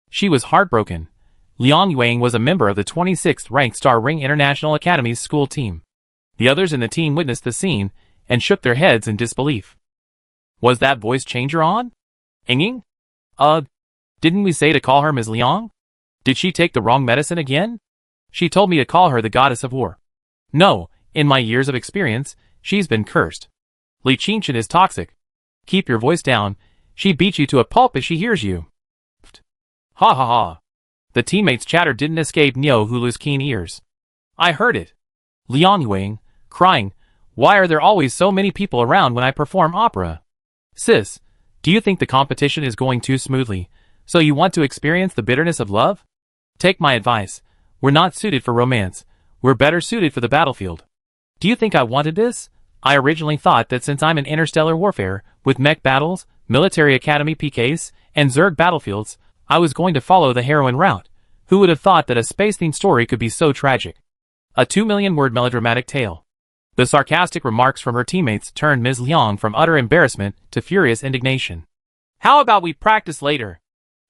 She was heartbroken. Liang Yuang was a member of the 26th-ranked Star Ring International Academy's school team. The others in the team witnessed the scene and shook their heads in disbelief. Was that voice changer on? Ying? Didn't we say to call her Ms. Liang? Did she take the wrong medicine again? She told me to call her the goddess of war. No, in my years of experience, she's been cursed. Li Qingshan is toxic. Keep your voice down. She beats you to a pulp if she hears you. Ha ha ha. The teammates' chatter didn't escape Niu Hulu's keen ears. I heard it. Liang Yuang, crying, why are there always so many people around when I perform opera? Sis, do you think the competition is going too smoothly, so you want to experience the bitterness of love? Take my advice. We're not suited for romance. We're better suited for the battlefield. Do you think I wanted this? I originally thought that since I'm in interstellar warfare, with mech battles, military academy PKs, and Zerg battlefields, I was going to follow the heroine route. Who would have thought that a space-themed story could be so tragic? A 2-million-word melodramatic tale. The sarcastic remarks from her teammates turned Ms. Liang from utter embarrassment to furious indignation. How about we practice later?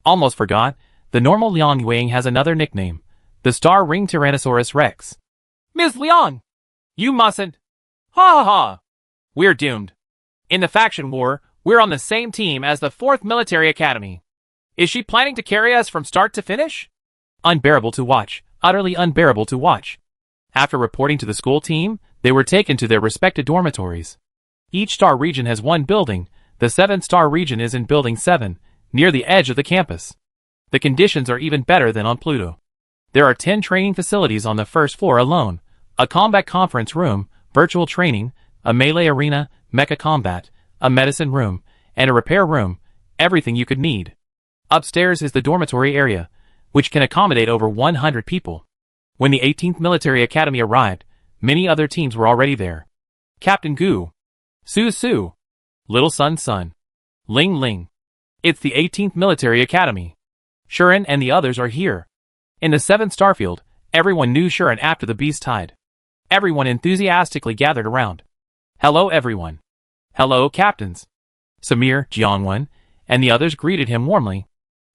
Almost forgot, the normal Liang Yuang has another nickname, the Star Ring Tyrannosaurus Rex. Ms. Liang! You mustn't! Ha ha ha! We're doomed. In the faction war, we're on the same team as the 4th Military Academy. Is she planning to carry us from start to finish? Unbearable to watch, utterly unbearable to watch. After reporting to the school team, they were taken to their respective dormitories. Each star region has one building. The 7-star region is in Building 7, near the edge of the campus. The conditions are even better than on Pluto. There are 10 training facilities on the first floor alone, a combat conference room, virtual training, a melee arena, mecha combat, a medicine room, and a repair room, everything you could need. Upstairs is the dormitory area, which can accommodate over 100 people. When the 18th Military Academy arrived, many other teams were already there. Captain Gu, Su, Little Sun, Ling Ling. It's the 18th Military Academy. Shuren and the others are here. In the 7th Starfield, everyone knew Shuren after the beast tide. Everyone enthusiastically gathered around. Hello everyone. Hello captains. Samir, Jiangwen, and the others greeted him warmly.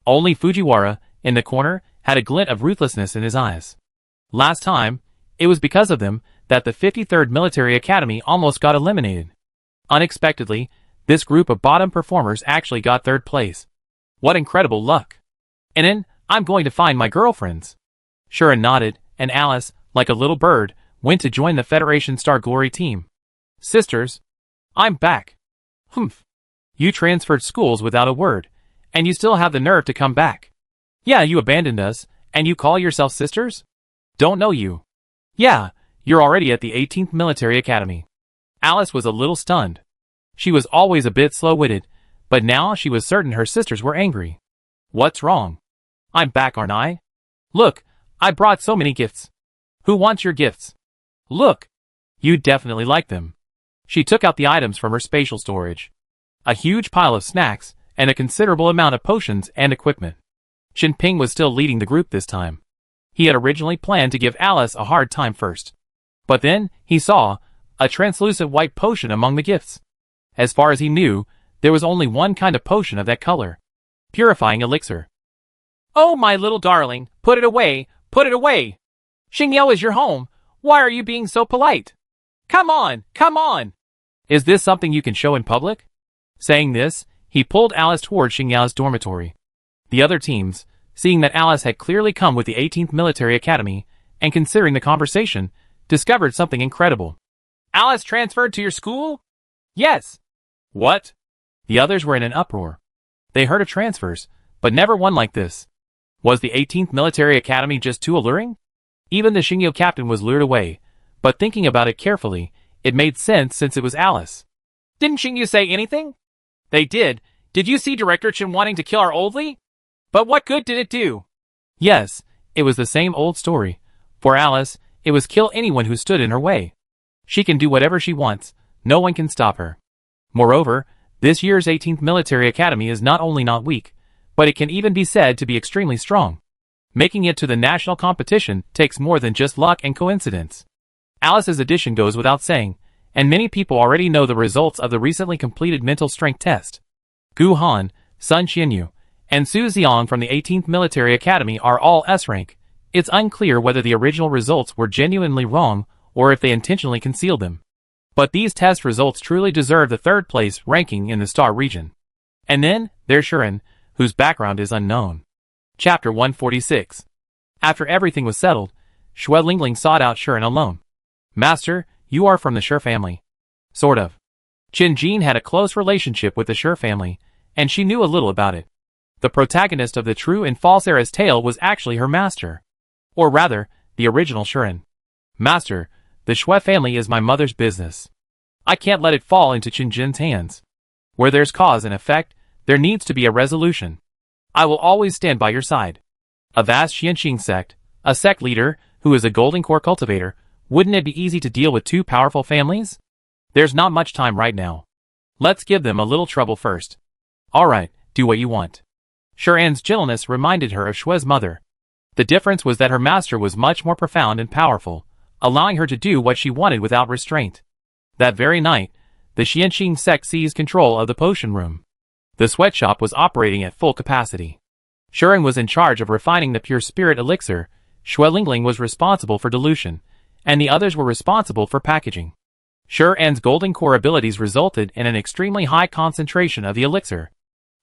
Only Fujiwara, in the corner, had a glint of ruthlessness in his eyes. Last time, it was because of them that the 53rd Military Academy almost got eliminated. Unexpectedly, this group of bottom performers actually got 3rd place. What incredible luck. And then, I'm going to find my girlfriends. Shuren nodded, and Alice, like a little bird, went to join the Federation Star Glory team. Sisters, I'm back. Humph. You transferred schools without a word, and you still have the nerve to come back. Yeah, you abandoned us, and you call yourself sisters? Don't know you. Yeah, you're already at the 18th Military Academy. Alice was a little stunned. She was always a bit slow-witted, but now she was certain her sisters were angry. What's wrong? I'm back, aren't I? Look, I brought so many gifts. Who wants your gifts? Look. You'd definitely like them. She took out the items from her spatial storage. A huge pile of snacks, and a considerable amount of potions and equipment. Shinping was still leading the group this time. He had originally planned to give Alice a hard time first. But then, he saw a translucent white potion among the gifts. As far as he knew, there was only one kind of potion of that color. Purifying elixir. Oh my little darling, put it away, put it away! Xingyao is your home, why are you being so polite? Come on, come on! Is this something you can show in public? Saying this, he pulled Alice toward Xingyao's dormitory. The other teams, seeing that Alice had clearly come with the 18th Military Academy, and considering the conversation, discovered something incredible. Alice transferred to your school? Yes. What? The others were in an uproar. They heard of transfers, but never one like this. Was the 18th Military Academy just too alluring? Even the Xingyao captain was lured away, but thinking about it carefully, it made sense since it was Alice. Didn't Xingyao say anything? They did. Did you see Director Chen wanting to kill our old Li? But what good did it do? Yes, it was the same old story. For Alice, it was kill anyone who stood in her way. She can do whatever she wants, no one can stop her. Moreover, this year's 18th Military Academy is not only not weak, but it can even be said to be extremely strong. Making it to the national competition takes more than just luck and coincidence. Alice's addition goes without saying, and many people already know the results of the recently completed mental strength test. Gu Han, Sun Xianyu, and Su Xiang from the 18th Military Academy are all S rank. It's unclear whether the original results were genuinely wrong or if they intentionally concealed them. But these test results truly deserve the third place ranking in the star region. And then, there's Shiren, whose background is unknown. Chapter 146. After everything was settled, Xue Lingling sought out Shiren alone. Master, you are from the Shi family. Sort of. Qin Jin had a close relationship with the Shi family, and she knew a little about it. The protagonist of the True and False Era's tale was actually her master. Or rather, the original Shiren. Master, the Xue family is my mother's business. I can't let it fall into Qin Jin's hands. Where there's cause and effect, there needs to be a resolution. I will always stand by your side. A vast Xianxing sect, a sect leader, who is a golden core cultivator, wouldn't it be easy to deal with two powerful families? There's not much time right now. Let's give them a little trouble first. Alright, do what you want. Shiren's gentleness reminded her of Xue's mother. The difference was that her master was much more profound and powerful, allowing her to do what she wanted without restraint. That very night, the Xianxing sect seized control of the potion room. The sweatshop was operating at full capacity. Shiren was in charge of refining the pure spirit elixir, Xue Lingling was responsible for dilution, and the others were responsible for packaging. Shiren's golden core abilities resulted in an extremely high concentration of the elixir.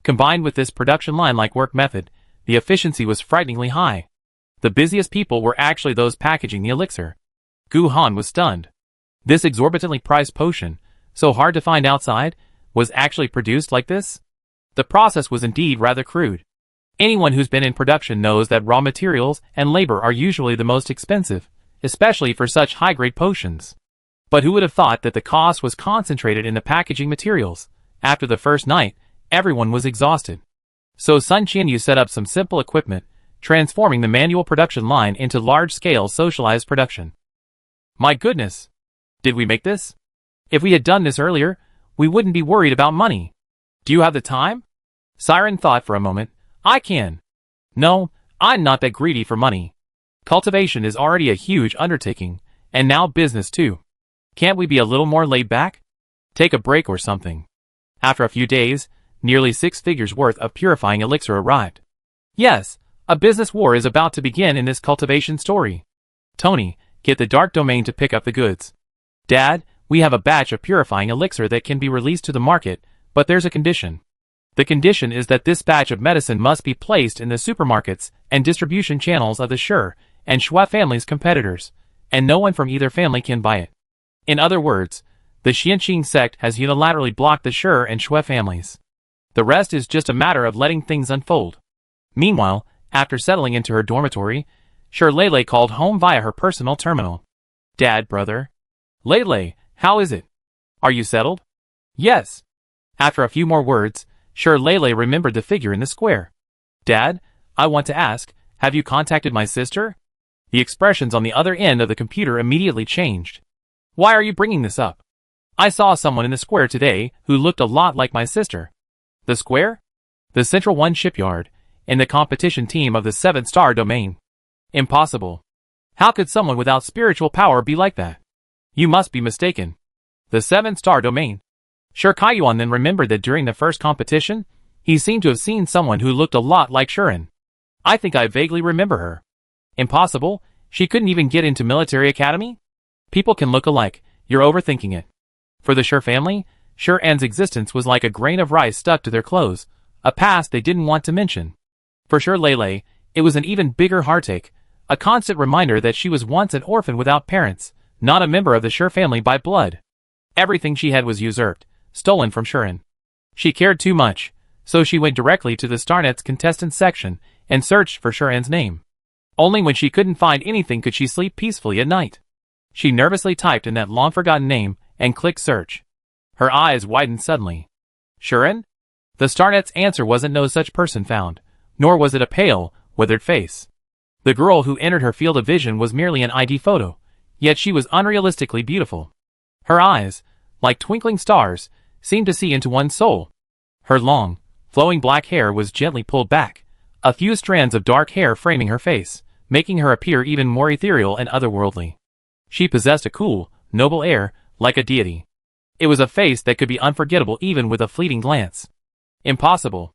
Combined with this production line-like work method, the efficiency was frighteningly high. The busiest people were actually those packaging the elixir. Gu Han was stunned. This exorbitantly priced potion, so hard to find outside, was actually produced like this? The process was indeed rather crude. Anyone who's been in production knows that raw materials and labor are usually the most expensive, especially for such high-grade potions. But who would have thought that the cost was concentrated in the packaging materials? After the first night, everyone was exhausted. So Sun Qianyu set up some simple equipment, transforming the manual production line into large-scale socialized production. My goodness! Did we make this? If we had done this earlier, we wouldn't be worried about money. Do you have the time? Siren thought for a moment. I can. No, I'm not that greedy for money. Cultivation is already a huge undertaking, and now business too. Can't we be a little more laid back? Take a break or something. After a few days, nearly 6 figures worth of purifying elixir arrived. Yes, a business war is about to begin in this cultivation story. Tony, get the dark domain to pick up the goods. Dad, we have a batch of purifying elixir that can be released to the market, but there's a condition. The condition is that this batch of medicine must be placed in the supermarkets and distribution channels of the Shi and Xue family's competitors, and no one from either family can buy it. In other words, the Xianxing sect has unilaterally blocked the Shi and Xue families. The rest is just a matter of letting things unfold. Meanwhile, after settling into her dormitory, Shi Lele called home via her personal terminal. Dad, brother. Lele, how is it? Are you settled? Yes. After a few more words, Shi Lele remembered the figure in the square. Dad, I want to ask, have you contacted my sister? The expressions on the other end of the computer immediately changed. Why are you bringing this up? I saw someone in the square today who looked a lot like my sister. The square? The Central 1 shipyard, in the competition team of the 7-star domain. Impossible. How could someone without spiritual power be like that? You must be mistaken. The 7-star domain. Shi Kaiyuan then remembered that during the first competition, he seemed to have seen someone who looked a lot like Shiren. I think I vaguely remember her. Impossible? She couldn't even get into military academy? People can look alike, you're overthinking it. For the Shi family, Shiren's existence was like a grain of rice stuck to their clothes, a past they didn't want to mention. For Shi Lele, it was an even bigger heartache, a constant reminder that she was once an orphan without parents, not a member of the Shi family by blood. Everything she had was usurped, stolen from Shiren. She cared too much, so she went directly to the StarNet's contestant section and searched for Shiren's name. Only when she couldn't find anything could she sleep peacefully at night. She nervously typed in that long-forgotten name and clicked search. Her eyes widened suddenly. Shiren? The StarNet's answer wasn't no such person found, nor was it a pale, withered face. The girl who entered her field of vision was merely an ID photo, yet she was unrealistically beautiful. Her eyes, like twinkling stars, seemed to see into one's soul. Her long, flowing black hair was gently pulled back, a few strands of dark hair framing her face, making her appear even more ethereal and otherworldly. She possessed a cool, noble air, like a deity. It was a face that could be unforgettable even with a fleeting glance. Impossible.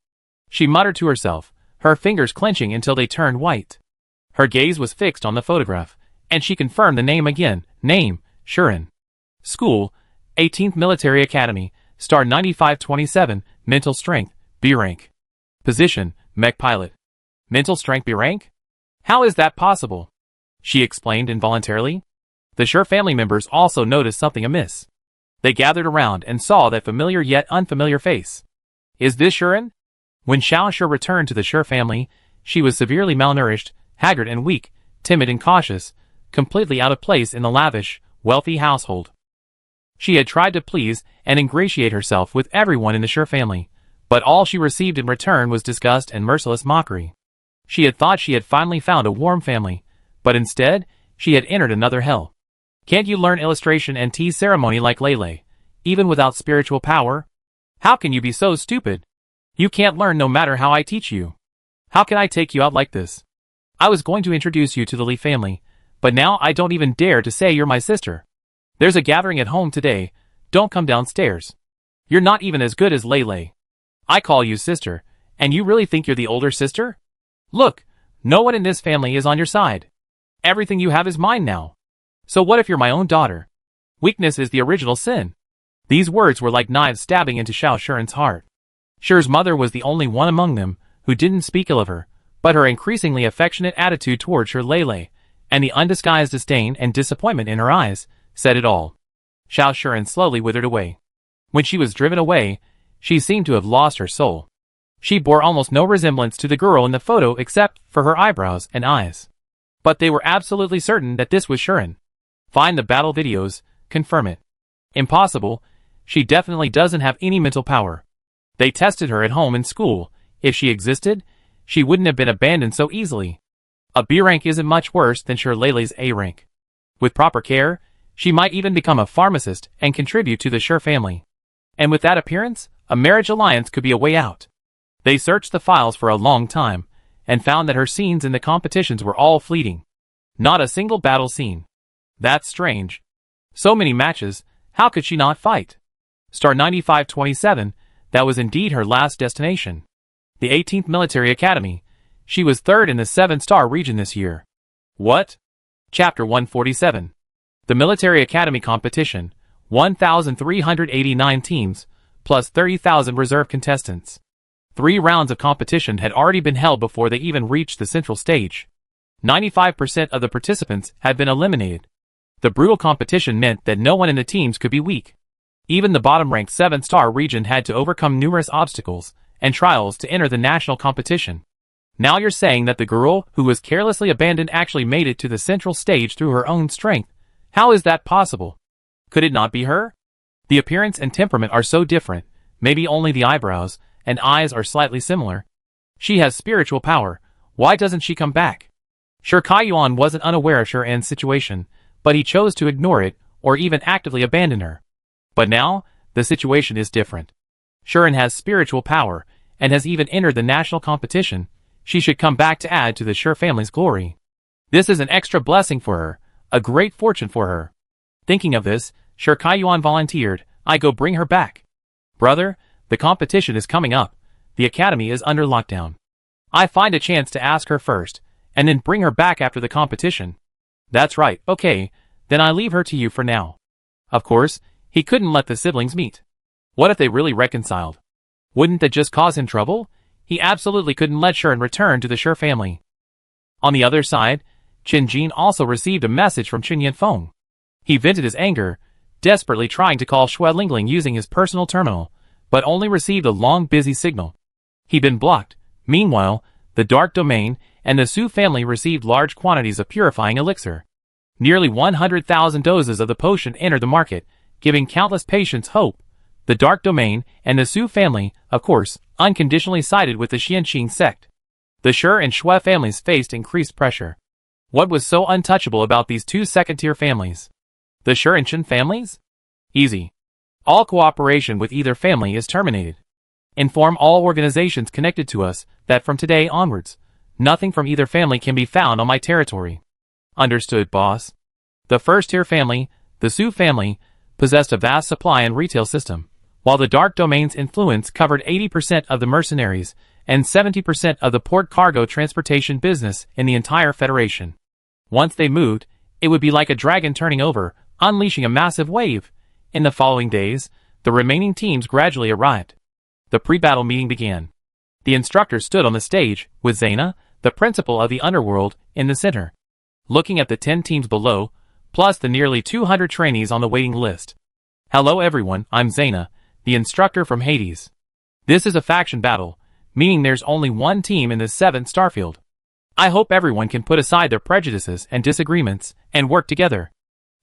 She muttered to herself, her fingers clenching until they turned white. Her gaze was fixed on the photograph, and she confirmed the name again. Name, Shuren. School, 18th Military Academy, star 9527, mental strength, B rank. Position, mech pilot. Mental strength B rank? How is that possible? She explained involuntarily. The Shur family members also noticed something amiss. They gathered around and saw that familiar yet unfamiliar face. Is this Shuren? When Xiao Shur returned to the Shur family, she was severely malnourished, haggard and weak, timid and cautious, completely out of place in the lavish, wealthy household. She had tried to please and ingratiate herself with everyone in the Shur family, but all she received in return was disgust and merciless mockery. She had thought she had finally found a warm family, but instead, she had entered another hell. Can't you learn illustration and tea ceremony like Lele, even without spiritual power? How can you be so stupid? You can't learn no matter how I teach you. How can I take you out like this? I was going to introduce you to the Li family, but now I don't even dare to say you're my sister. There's a gathering at home today, don't come downstairs. You're not even as good as Lele. I call you sister, and you really think you're the older sister? Look, no one in this family is on your side. Everything you have is mine now. So what if you're my own daughter? Weakness is the original sin. These words were like knives stabbing into Xiao Shuren's heart. Shur's mother was the only one among them who didn't speak ill of her, but her increasingly affectionate attitude toward Shur Lele, and the undisguised disdain and disappointment in her eyes, said it all. Xiao Shuren slowly withered away. When she was driven away, she seemed to have lost her soul. She bore almost no resemblance to the girl in the photo except for her eyebrows and eyes. But they were absolutely certain that this was Shuren. Find the battle videos, confirm it. Impossible, she definitely doesn't have any mental power. They tested her at home and school. If she existed, she wouldn't have been abandoned so easily. A B rank isn't much worse than Shur Lele's A rank. With proper care, she might even become a pharmacist and contribute to the Shur family. And with that appearance, a marriage alliance could be a way out. They searched the files for a long time, and found that her scenes in the competitions were all fleeting. Not a single battle scene. That's strange. So many matches, how could she not fight? Star 9527, that was indeed her last destination. The 18th Military Academy. She was third in the 7-star region this year. What? Chapter 147. The Military Academy competition, 1,389 teams, plus 30,000 reserve contestants. 3 rounds of competition had already been held before they even reached the central stage. 95% of the participants had been eliminated. The brutal competition meant that no one in the teams could be weak. Even the bottom-ranked 7-star region had to overcome numerous obstacles and trials to enter the national competition. Now you're saying that the girl who was carelessly abandoned actually made it to the central stage through her own strength. How is that possible? Could it not be her? The appearance and temperament are so different, maybe only the eyebrows and eyes are slightly similar. She has spiritual power, why doesn't she come back? Shur Kaiyuan wasn't unaware of Shuren's situation, but he chose to ignore it or even actively abandon her. But now, the situation is different. Shuren has spiritual power and has even entered the national competition. She should come back to add to the Shur family's glory. This is an extra blessing for her, a great fortune for her. Thinking of this, Shur Kaiyuan volunteered, I go bring her back. Brother, the competition is coming up. The academy is under lockdown. I find a chance to ask her first, and then bring her back after the competition. That's right, okay, then I leave her to you for now. Of course, he couldn't let the siblings meet. What if they really reconciled? Wouldn't that just cause him trouble? He absolutely couldn't let Shuren return to the Shur family. On the other side, Qin Jin also received a message from Qin Yanfeng. He vented his anger, desperately trying to call Xue Lingling using his personal terminal, but only received a long busy signal. He'd been blocked. Meanwhile, the Dark Domain and the Su family received large quantities of purifying elixir. Nearly 100,000 doses of the potion entered the market, giving countless patients hope. The Dark Domain and the Su family, of course, unconditionally sided with the Xianqing sect. The Shur and Xue families faced increased pressure. What was so untouchable about these two second-tier families? The Shur and Qin families? Easy. All cooperation with either family is terminated. Inform all organizations connected to us that from today onwards, nothing from either family can be found on my territory. Understood, boss. The first-tier family, the Su family, possessed a vast supply and retail system, while the Dark Domain's influence covered 80% of the mercenaries and 70% of the port cargo transportation business in the entire Federation. Once they moved, it would be like a dragon turning over, unleashing a massive wave. In the following days, the remaining teams gradually arrived. The pre-battle meeting began. The instructor stood on the stage, with Zaina, the principal of the underworld, in the center, looking at the 10 teams below, plus the nearly 200 trainees on the waiting list. Hello everyone, I'm Zaina, the instructor from Hades. This is a faction battle, meaning there's only one team in the 7th starfield. I hope everyone can put aside their prejudices and disagreements, and work together.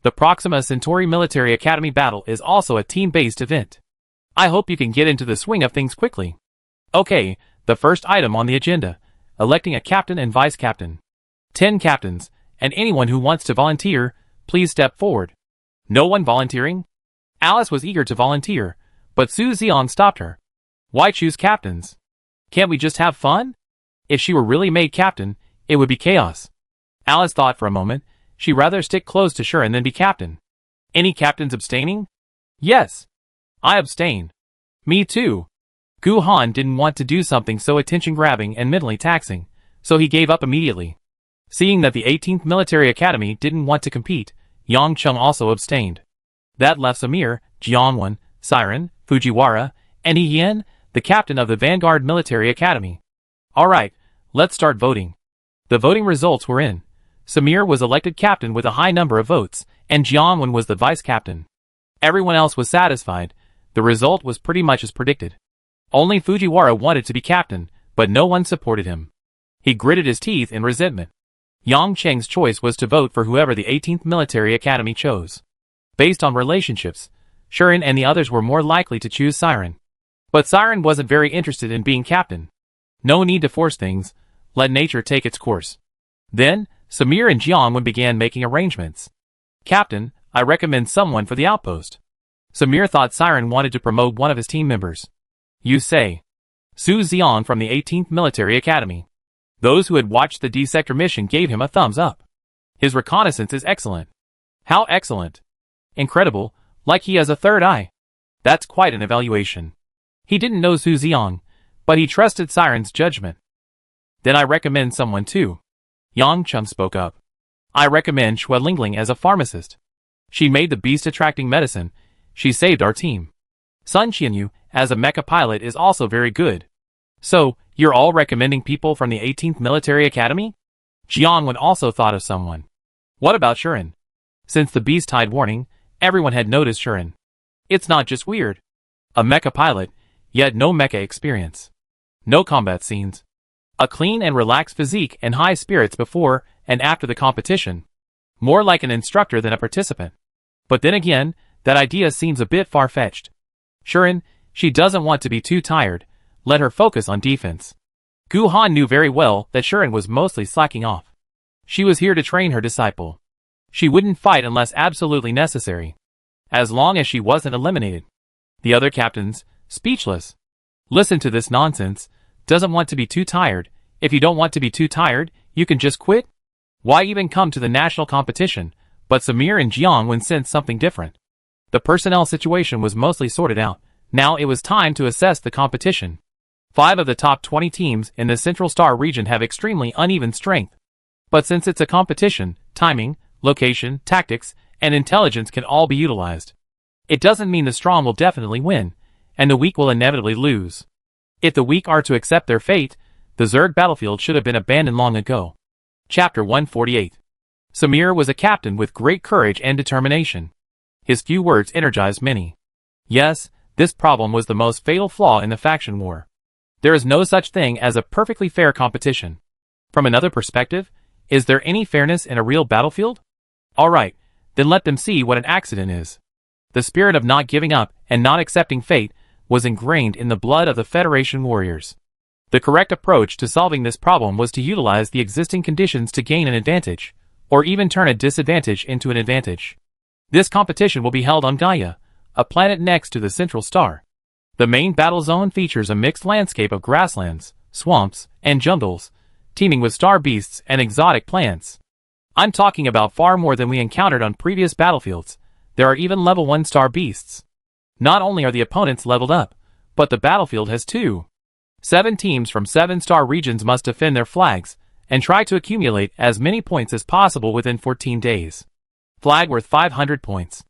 The Proxima Centauri Military Academy battle is also a team-based event. I hope you can get into the swing of things quickly. Okay, the first item on the agenda, electing a captain and vice captain. 10 captains, and anyone who wants to volunteer, please step forward. No one volunteering? Alice was eager to volunteer, but Su Xian stopped her. Why choose captains? Can't we just have fun? If she were really made captain, it would be chaos. Alice thought for a moment. She'd rather stick close to Shuren than be captain. Any captains abstaining? Yes. I abstain. Me too. Gu Han didn't want to do something so attention-grabbing and mentally taxing, so he gave up immediately. Seeing that the 18th Military Academy didn't want to compete, Yang Chung also abstained. That left Samir, Jiangwan, Siren, Fujiwara, and Yi Yen, the captain of the Vanguard Military Academy. Alright, let's start voting. The voting results were in. Samir was elected captain with a high number of votes, and Jiangwan was the vice captain. Everyone else was satisfied. The result was pretty much as predicted. Only Fujiwara wanted to be captain, but no one supported him. He gritted his teeth in resentment. Yang Cheng's choice was to vote for whoever the 18th Military Academy chose. Based on relationships, Shuren and the others were more likely to choose Siren. But Siren wasn't very interested in being captain. No need to force things, let nature take its course. Then, Samir and Jiangwan began making arrangements. Captain, I recommend someone for the outpost. Samir thought Siren wanted to promote one of his team members. You say. Su Xian from the 18th Military Academy. Those who had watched the D-Sector mission gave him a thumbs up. His reconnaissance is excellent. How excellent? Incredible, like he has a third eye. That's quite an evaluation. He didn't know Su Xian, but he trusted Siren's judgment. Then I recommend someone too. Yang Chun spoke up. I recommend Xue Lingling as a pharmacist. She made the beast-attracting medicine. She saved our team. Sun Qianyu, as a mecha pilot, is also very good. So, you're all recommending people from the 18th Military Academy? Jiangwan also thought of someone. What about Shuren? Since the beast tide warning, everyone had noticed Shuren. It's not just weird. A mecha pilot, yet no mecha experience. No combat scenes. A clean and relaxed physique and high spirits before and after the competition. More like an instructor than a participant. But then again, that idea seems a bit far-fetched. Shuren, she doesn't want to be too tired. Let her focus on defense. Gu Han knew very well that Shuren was mostly slacking off. She was here to train her disciple. She wouldn't fight unless absolutely necessary. As long as she wasn't eliminated. The other captains, speechless. Listen to this nonsense. Doesn't want to be too tired. If you don't want to be too tired, you can just quit. Why even come to the national competition? But Samir and Jiangwan sensed something different. The personnel situation was mostly sorted out. Now it was time to assess the competition. 5 of the top 20 teams in the Central Star region have extremely uneven strength. But since it's a competition, timing, location, tactics, and intelligence can all be utilized. It doesn't mean the strong will definitely win, and the weak will inevitably lose. If the weak are to accept their fate, the Zerg battlefield should have been abandoned long ago. Chapter 148. Samir was a captain with great courage and determination. His few words energized many. Yes, this problem was the most fatal flaw in the faction war. There is no such thing as a perfectly fair competition. From another perspective, is there any fairness in a real battlefield? Alright, then let them see what an accident is. The spirit of not giving up and not accepting fate was ingrained in the blood of the Federation warriors. The correct approach to solving this problem was to utilize the existing conditions to gain an advantage, or even turn a disadvantage into an advantage. This competition will be held on Gaia, a planet next to the central star. The main battle zone features a mixed landscape of grasslands, swamps, and jungles, teeming with star beasts and exotic plants. I'm talking about far more than we encountered on previous battlefields. There are even level 1-star beasts. Not only are the opponents leveled up, but the battlefield has too. 7 teams from 7-star regions must defend their flags and try to accumulate as many points as possible within 14 days. Flag worth 500 points.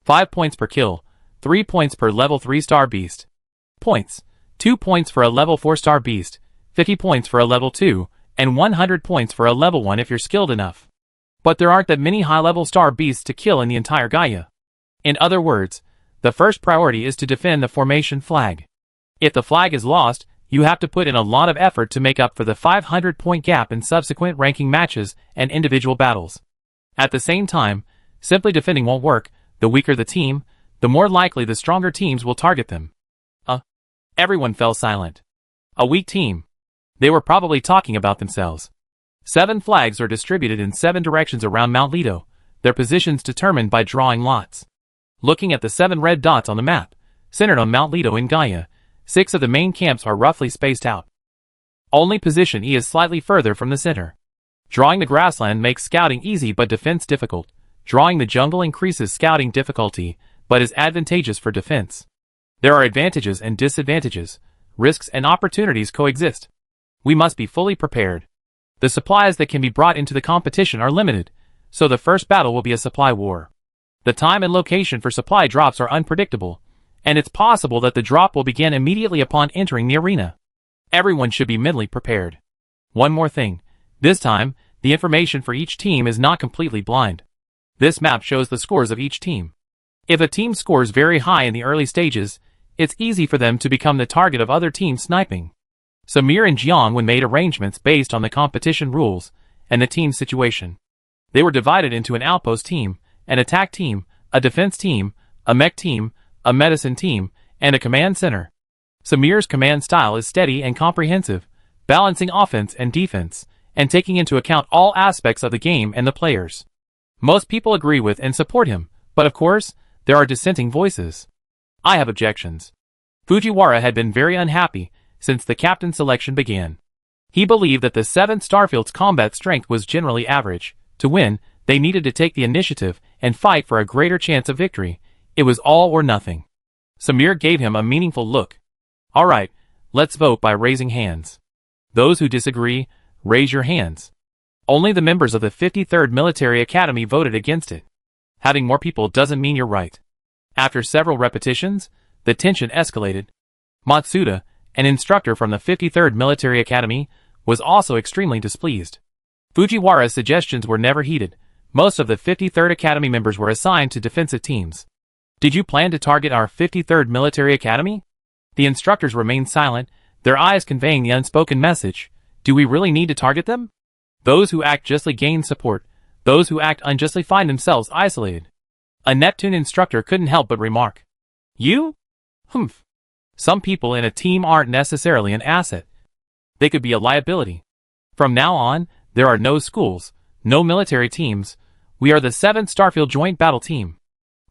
5 points per kill, 3 points per level 3-star beast. Points: 2 points for a level 4-star beast, 50 points for a level 2, and 100 points for a level 1 if you're skilled enough. But there aren't that many high-level star beasts to kill in the entire Gaia. In other words, the first priority is to defend the formation flag. If the flag is lost, you have to put in a lot of effort to make up for the 500-point gap in subsequent ranking matches and individual battles. At the same time, simply defending won't work. The weaker the team, the more likely the stronger teams will target them. Everyone fell silent. A weak team. They were probably talking about themselves. 7 flags are distributed in 7 directions around Mount Leto, their positions determined by drawing lots. Looking at the 7 red dots on the map, centered on Mount Leto in Gaia, 6 of the main camps are roughly spaced out. Only position E is slightly further from the center. Drawing the grassland makes scouting easy but defense difficult. Drawing the jungle increases scouting difficulty, but is advantageous for defense. There are advantages and disadvantages. Risks and opportunities coexist. We must be fully prepared. The supplies that can be brought into the competition are limited, so the first battle will be a supply war. The time and location for supply drops are unpredictable, and it's possible that the drop will begin immediately upon entering the arena. Everyone should be mentally prepared. One more thing. This time, the information for each team is not completely blind. This map shows the scores of each team. If a team scores very high in the early stages, it's easy for them to become the target of other teams sniping. Samir and Jiangwen made arrangements based on the competition rules and the team situation. They were divided into an outpost team, an attack team, a defense team, a mech team, a medicine team, and a command center. Samir's command style is steady and comprehensive, balancing offense and defense, and taking into account all aspects of the game and the players. Most people agree with and support him, but of course, there are dissenting voices. I have objections. Fujiwara had been very unhappy since the captain selection began. He believed that the 7th Starfield's combat strength was generally average. To win, they needed to take the initiative and fight for a greater chance of victory. It was all or nothing. Samir gave him a meaningful look. Alright, let's vote by raising hands. Those who disagree, raise your hands. Only the members of the 53rd Military Academy voted against it. Having more people doesn't mean you're right. After several repetitions, the tension escalated. Matsuda, an instructor from the 53rd Military Academy, was also extremely displeased. Fujiwara's suggestions were never heeded. Most of the 53rd Academy members were assigned to defensive teams. Did you plan to target our 53rd Military Academy? The instructors remained silent, their eyes conveying the unspoken message. Do we really need to target them? Those who act justly gain support. Those who act unjustly find themselves isolated. A Neptune instructor couldn't help but remark. You? Humph. Some people in a team aren't necessarily an asset. They could be a liability. From now on, there are no schools, no military teams. We are the 7th Starfield Joint Battle Team.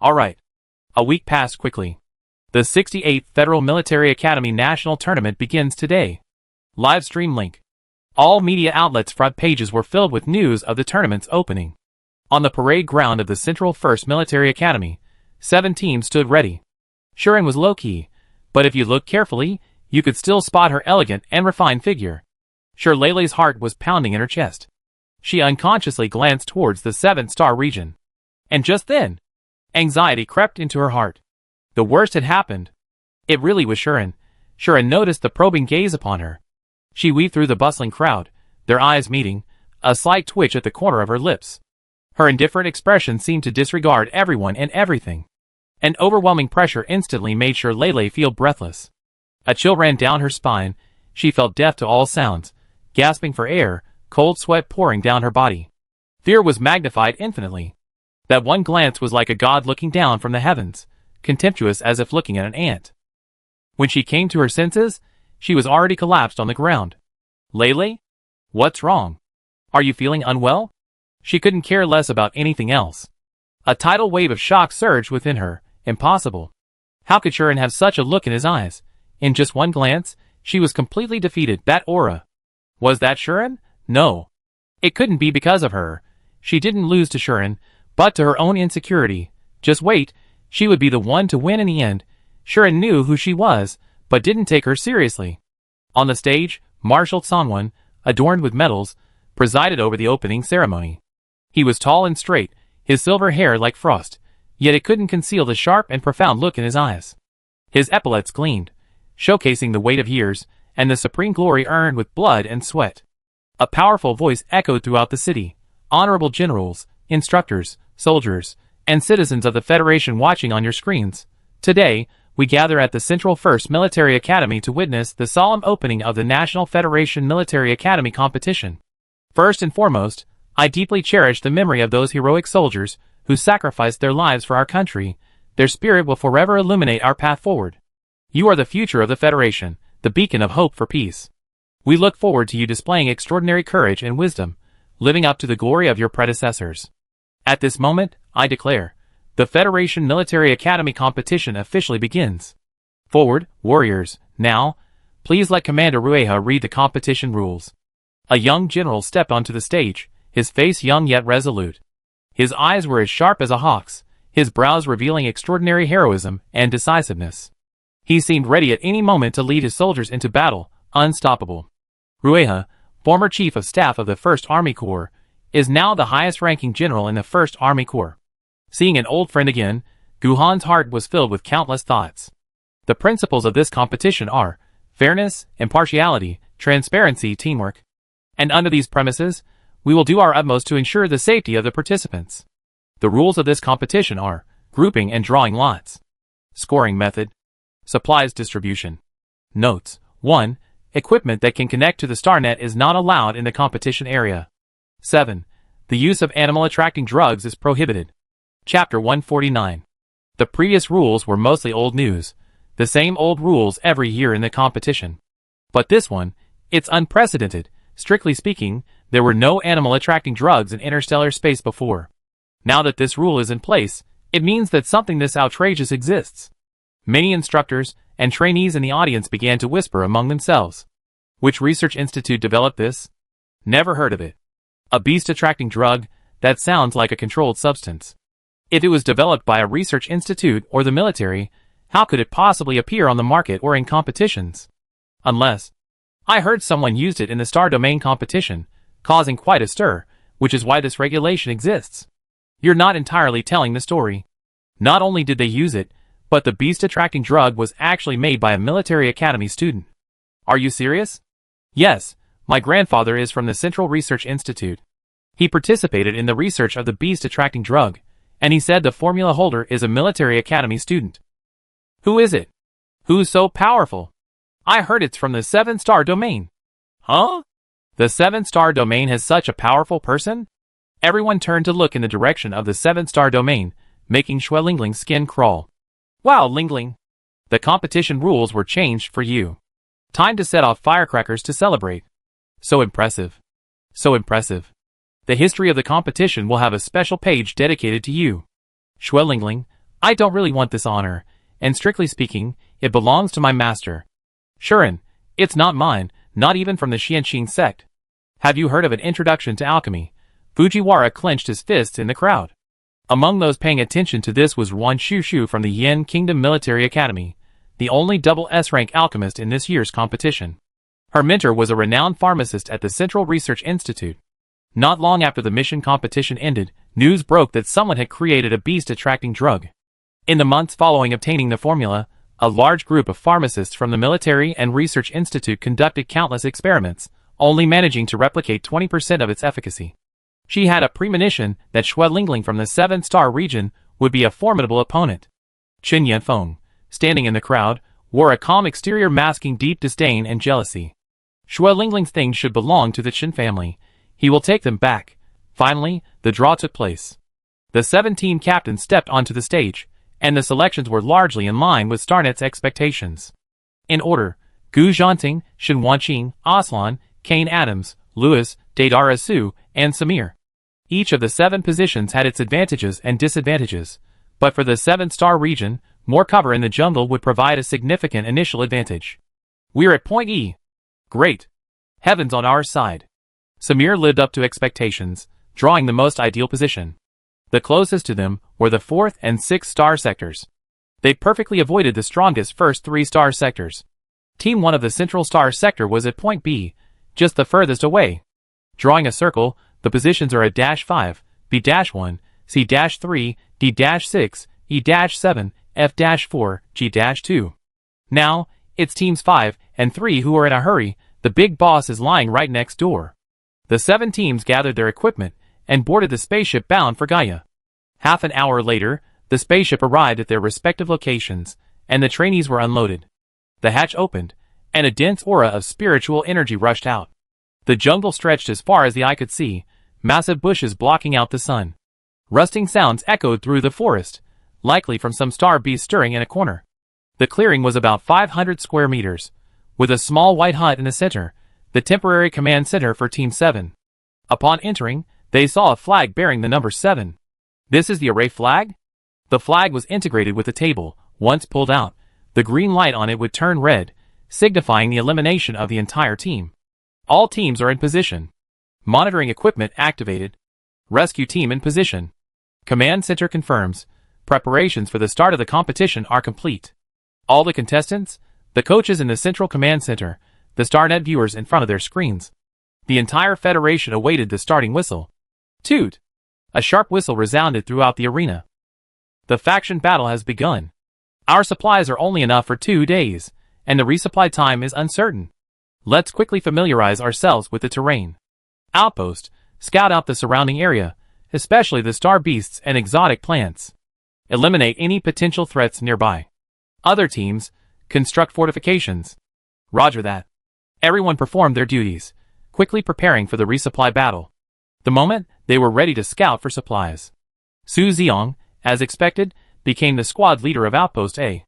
Alright. A week passed quickly. The 68th Federal Military Academy National Tournament begins today. Live stream link. All media outlets' front pages were filled with news of the tournament's opening. On the parade ground of the Central 1st Military Academy, 7 teams stood ready. Shuren was low-key, but if you looked carefully, you could still spot her elegant and refined figure. Shirleyle's heart was pounding in her chest. She unconsciously glanced towards the 7-star region. And just then, anxiety crept into her heart. The worst had happened. It really was Shuren. Shuren noticed the probing gaze upon her. She weaved through the bustling crowd, their eyes meeting, a slight twitch at the corner of her lips. Her indifferent expression seemed to disregard everyone and everything. An overwhelming pressure instantly made Shirley feel breathless. A chill ran down her spine. She felt deaf to all sounds, gasping for air, cold sweat pouring down her body. Fear was magnified infinitely. That one glance was like a god looking down from the heavens, contemptuous as if looking at an ant. When she came to her senses, she was already collapsed on the ground. Lele? What's wrong? Are you feeling unwell? She couldn't care less about anything else. A tidal wave of shock surged within her. Impossible. How could Shuren have such a look in his eyes? In just one glance, she was completely defeated. That aura. Was that Shuren? No. It couldn't be because of her. she didn't lose to Shuren, but to her own insecurity. Just wait, she would be the one to win in the end. Shuren knew who she was, but didn't take her seriously. On the stage, Marshal Songwon, adorned with medals, presided over the opening ceremony. He was tall and straight, his silver hair like frost, yet it couldn't conceal the sharp and profound look in his eyes. His epaulets gleamed, showcasing the weight of years, and the supreme glory earned with blood and sweat. A powerful voice echoed throughout the city. Honorable generals, instructors, soldiers, and citizens of the Federation watching on your screens. Today, we gather at the Central First Military Academy to witness the solemn opening of the National Federation Military Academy competition. First and foremost, I deeply cherish the memory of those heroic soldiers who sacrificed their lives for our country. Their spirit will forever illuminate our path forward. You are the future of the Federation, the beacon of hope for peace. We look forward to you displaying extraordinary courage and wisdom, living up to the glory of your predecessors. At this moment, I declare, the Federation Military Academy competition officially begins. Forward, warriors. Now, please let Commander Rueha read the competition rules. A young general stepped onto the stage, his face young yet resolute. His eyes were as sharp as a hawk's, his brows revealing extraordinary heroism and decisiveness. He seemed ready at any moment to lead his soldiers into battle, unstoppable. Rueha, former Chief of Staff of the 1st Army Corps, is now the highest-ranking general in the 1st Army Corps. Seeing an old friend again, Guhan's heart was filled with countless thoughts. The principles of this competition are fairness, impartiality, transparency, teamwork. And under these premises, we will do our utmost to ensure the safety of the participants. The rules of this competition are grouping and drawing lots. Scoring method. Supplies distribution. Notes. 1. Equipment that can connect to the StarNet is not allowed in the competition area. 7. The use of animal-attracting drugs is prohibited. Chapter 149. The previous rules were mostly old news, the same old rules every year in the competition. But this one, it's unprecedented. Strictly speaking, there were no animal-attracting drugs in interstellar space before. Now that this rule is in place, it means that something this outrageous exists. Many instructors and trainees in the audience began to whisper among themselves. Which research institute developed this? Never heard of it. A beast-attracting drug? That sounds like a controlled substance. If it was developed by a research institute or the military, how could it possibly appear on the market or in competitions? Unless, I heard someone used it in the Star Domain competition, causing quite a stir, which is why this regulation exists. You're not entirely telling the story. Not only did they use it, but the beast-attracting drug was actually made by a military academy student. Are you serious? Yes, my grandfather is from the Central Research Institute. He participated in the research of the beast-attracting drug, and he said the formula holder is a military academy student. Who is it? Who's so powerful? I heard it's from the 7-star domain. Huh? The 7-star domain has such a powerful person? Everyone turned to look in the direction of the 7-star domain, making Xue Lingling's skin crawl. Wow, Lingling! The competition rules were changed for you. Time to set off firecrackers to celebrate. So impressive. So impressive. The history of the competition will have a special page dedicated to you. Xue Lingling, I don't really want this honor, and strictly speaking, it belongs to my master. Shuren, it's not mine, not even from the Xianxin sect. Have you heard of an introduction to alchemy? Fujiwara clenched his fists in the crowd. Among those paying attention to this was Ruan Shushu from the Yin Kingdom Military Academy, the only double S-rank alchemist in this year's competition. Her mentor was a renowned pharmacist at the Central Research Institute. Not long after the mission competition ended, news broke that someone had created a beast-attracting drug. In the months following obtaining the formula, a large group of pharmacists from the Military and Research Institute conducted countless experiments, only managing to replicate 20% of its efficacy. She had a premonition that Xue Lingling from the 7-star region would be a formidable opponent. Chen Yanfeng, standing in the crowd, wore a calm exterior masking deep disdain and jealousy. Xue Lingling's things should belong to the Chen family. He will take them back. Finally, the draw took place. The 7-team captains stepped onto the stage, and the selections were largely in line with StarNet's expectations. In order, Gu Zhanting, Shen Wanqing, Aslan, Kane Adams, Louis, Deidara Su, and Samir. Each of the 7 positions had its advantages and disadvantages, but for the 7-star region, more cover in the jungle would provide a significant initial advantage. We're at point E. Great. Heaven's on our side. Samir lived up to expectations, drawing the most ideal position. The closest to them were the 4th and 6th star sectors. They perfectly avoided the strongest first 3 star sectors. Team 1 of the central star sector was at point B, just the furthest away. Drawing a circle, the positions are at -5, B-1, C-3, D-6, E-7, F-4, G-2. Now, it's teams 5 and 3 who are in a hurry. The big boss is lying right next door. The 7 teams gathered their equipment and boarded the spaceship bound for Gaia. Half an hour later, the spaceship arrived at their respective locations, and the trainees were unloaded. The hatch opened, and a dense aura of spiritual energy rushed out. The jungle stretched as far as the eye could see, massive bushes blocking out the sun. Rusting sounds echoed through the forest, likely from some star beast stirring in a corner. The clearing was about 500 square meters, with a small white hut in the center, the temporary command center for Team 7. Upon entering, they saw a flag bearing the number 7. This is the array flag? The flag was integrated with the table. Once pulled out, the green light on it would turn red, signifying the elimination of the entire team. All teams are in position. Monitoring equipment activated. Rescue team in position. Command center confirms. Preparations for the start of the competition are complete. All the contestants, the coaches in the central command center, the StarNet viewers in front of their screens. The entire Federation awaited the starting whistle. Toot! A sharp whistle resounded throughout the arena. The faction battle has begun. Our supplies are only enough for 2 days, and the resupply time is uncertain. Let's quickly familiarize ourselves with the terrain. Outpost, scout out the surrounding area, especially the star beasts and exotic plants. Eliminate any potential threats nearby. Other teams, construct fortifications. Roger that. Everyone performed their duties, quickly preparing for the resupply battle. The moment, they were ready to scout for supplies. Su Xiong, as expected, became the squad leader of Outpost A.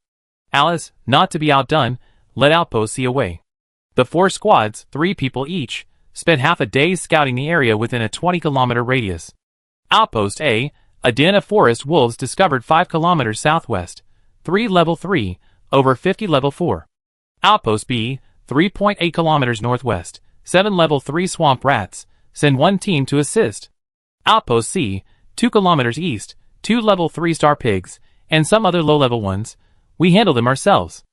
Alice, not to be outdone, led Outpost C away. The 4 squads, 3 people each, spent half a day scouting the area within a 20-kilometer radius. Outpost A, a den of forest wolves discovered 5 kilometers southwest, 3 level 3, over 50 level 4. Outpost B, 3.8 kilometers northwest, 7 level 3 swamp rats, send 1 team to assist. Outpost C, 2 kilometers east, 2 level 3 star pigs, and some other low-level ones. We handle them ourselves.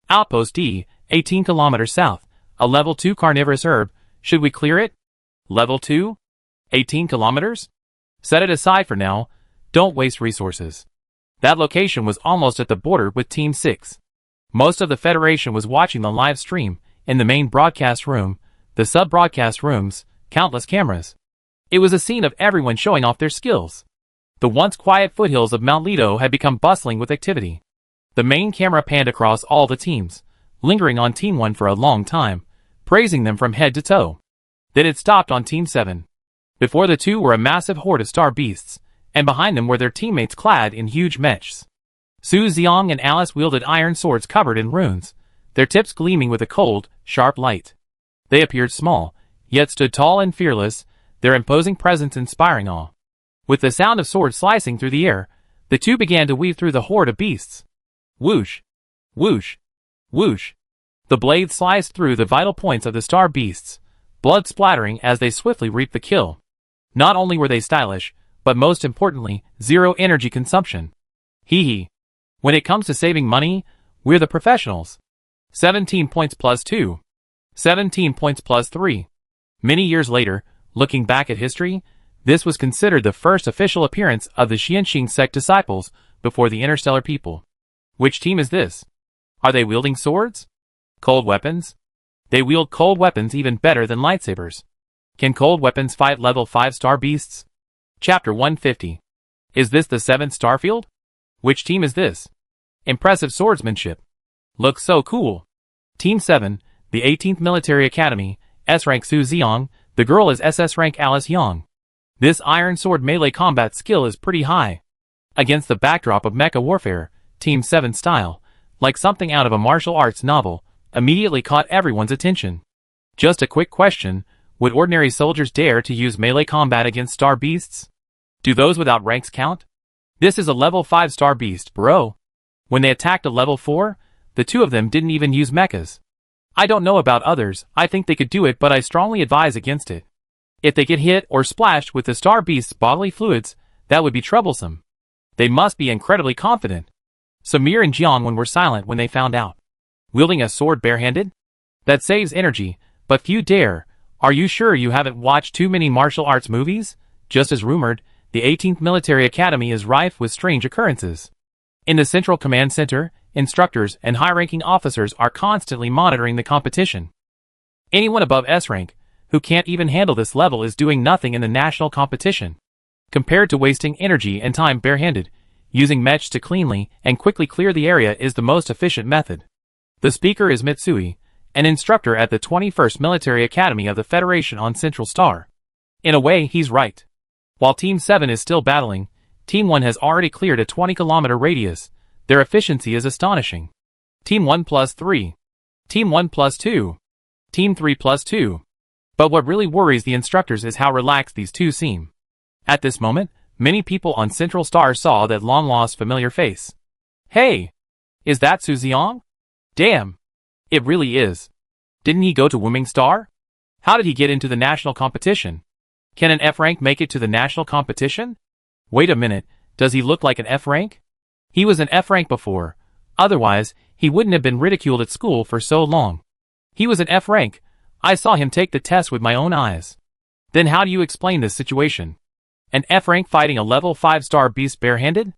Outpost D, 18 kilometers south, a level 2 carnivorous herb. Should we clear it? Level 2? 18 kilometers? Set it aside for now. Don't waste resources. That location was almost at the border with Team 6. Most of the Federation was watching the live stream in the main broadcast room, the sub-broadcast rooms, countless cameras. It was a scene of everyone showing off their skills. The once quiet foothills of Mount Lido had become bustling with activity. The main camera panned across all the teams, lingering on Team 1 for a long time, praising them from head to toe. Then it stopped on Team 7. Before the two were a massive horde of star beasts, and behind them were their teammates clad in huge mechs. Su Xiong and Alice wielded iron swords covered in runes, their tips gleaming with a cold, sharp light. They appeared small, yet stood tall and fearless, their imposing presence inspiring awe. With the sound of swords slicing through the air, the two began to weave through the horde of beasts. Whoosh! Whoosh! Whoosh! The blades sliced through the vital points of the star beasts, blood splattering as they swiftly reaped the kill. Not only were they stylish, but most importantly, zero energy consumption. Hee hee. When it comes to saving money, we're the professionals. 17 points plus 2. 17 points plus 3. Many years later, looking back at history, this was considered the first official appearance of the Xianxing sect disciples before the Interstellar people. Which team is this? Are they wielding swords? Cold weapons? They wield cold weapons even better than lightsabers. Can cold weapons fight level 5 star beasts? Chapter 150. Is this the 7th starfield? Which team is this? Impressive swordsmanship. Looks so cool. Team 7, the 18th Military Academy, S-Rank Su Xiong, the girl is SS Rank Alice Yang. This iron sword melee combat skill is pretty high. Against the backdrop of mecha warfare, Team 7 style, like something out of a martial arts novel, immediately caught everyone's attention. Just a quick question, would ordinary soldiers dare to use melee combat against star beasts? Do those without ranks count? This is a level 5 star beast, bro. When they attacked a level 4, the two of them didn't even use mechas. I don't know about others, I think they could do it, but I strongly advise against it. If they get hit or splashed with the star beast's bodily fluids, that would be troublesome. They must be incredibly confident. Samir and Jiangwen were silent when they found out. Wielding a sword barehanded? That saves energy, but few dare. Are you sure you haven't watched too many martial arts movies? Just as rumored, the 18th Military Academy is rife with strange occurrences. In the Central Command Center, instructors and high-ranking officers are constantly monitoring the competition. Anyone above S rank, who can't even handle this level, is doing nothing in the national competition. Compared to wasting energy and time barehanded, using mech to cleanly and quickly clear the area is the most efficient method. The speaker is Mitsui, an instructor at the 21st Military Academy of the Federation on Central Star. In a way, he's right. While Team 7 is still battling, Team 1 has already cleared a 20-kilometer radius. Their efficiency is astonishing. Team 1 plus 3. Team 1 plus 2. Team 3 plus 2. But what really worries the instructors is how relaxed these two seem. At this moment, many people on Central Star saw that long-lost familiar face. Hey! Is that Su Xiang? Damn! It really is. Didn't he go to Wuming Star? How did he get into the national competition? Can an F rank make it to the national competition? Wait a minute, does he look like an F rank? He was an F rank before, otherwise, he wouldn't have been ridiculed at school for so long. He was an F rank. I saw him take the test with my own eyes. Then how do you explain this situation? An F rank fighting a level 5-star beast barehanded?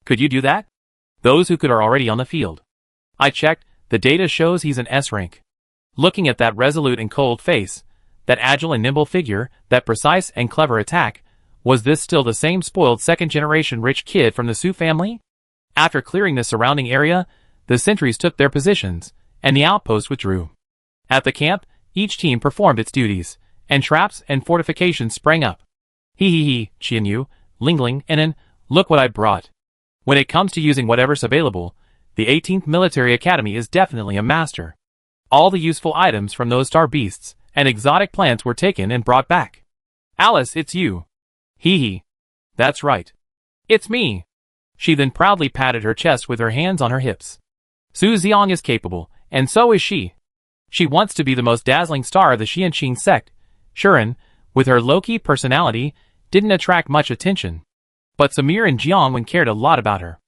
Could you do that? Those who could are already on the field. I checked, the data shows he's an S rank. Looking at that resolute and cold face, that agile and nimble figure, that precise and clever attack, was this still the same spoiled second-generation rich kid from the Su family? After clearing the surrounding area, the sentries took their positions, and the outpost withdrew. At the camp, each team performed its duties, and traps and fortifications sprang up. Hee, Qianyu, Lingling, and look what I brought. When it comes to using whatever's available, the 18th Military Academy is definitely a master. All the useful items from those star beasts and exotic plants were taken and brought back. Alice, it's you. Hee. That's right. It's me. She then proudly patted her chest with her hands on her hips. Su Xiang is capable, and so is she. She wants to be the most dazzling star of the Xianqing sect. Shuren, with her low-key personality, didn't attract much attention. But Samir and Jiangwen cared a lot about her.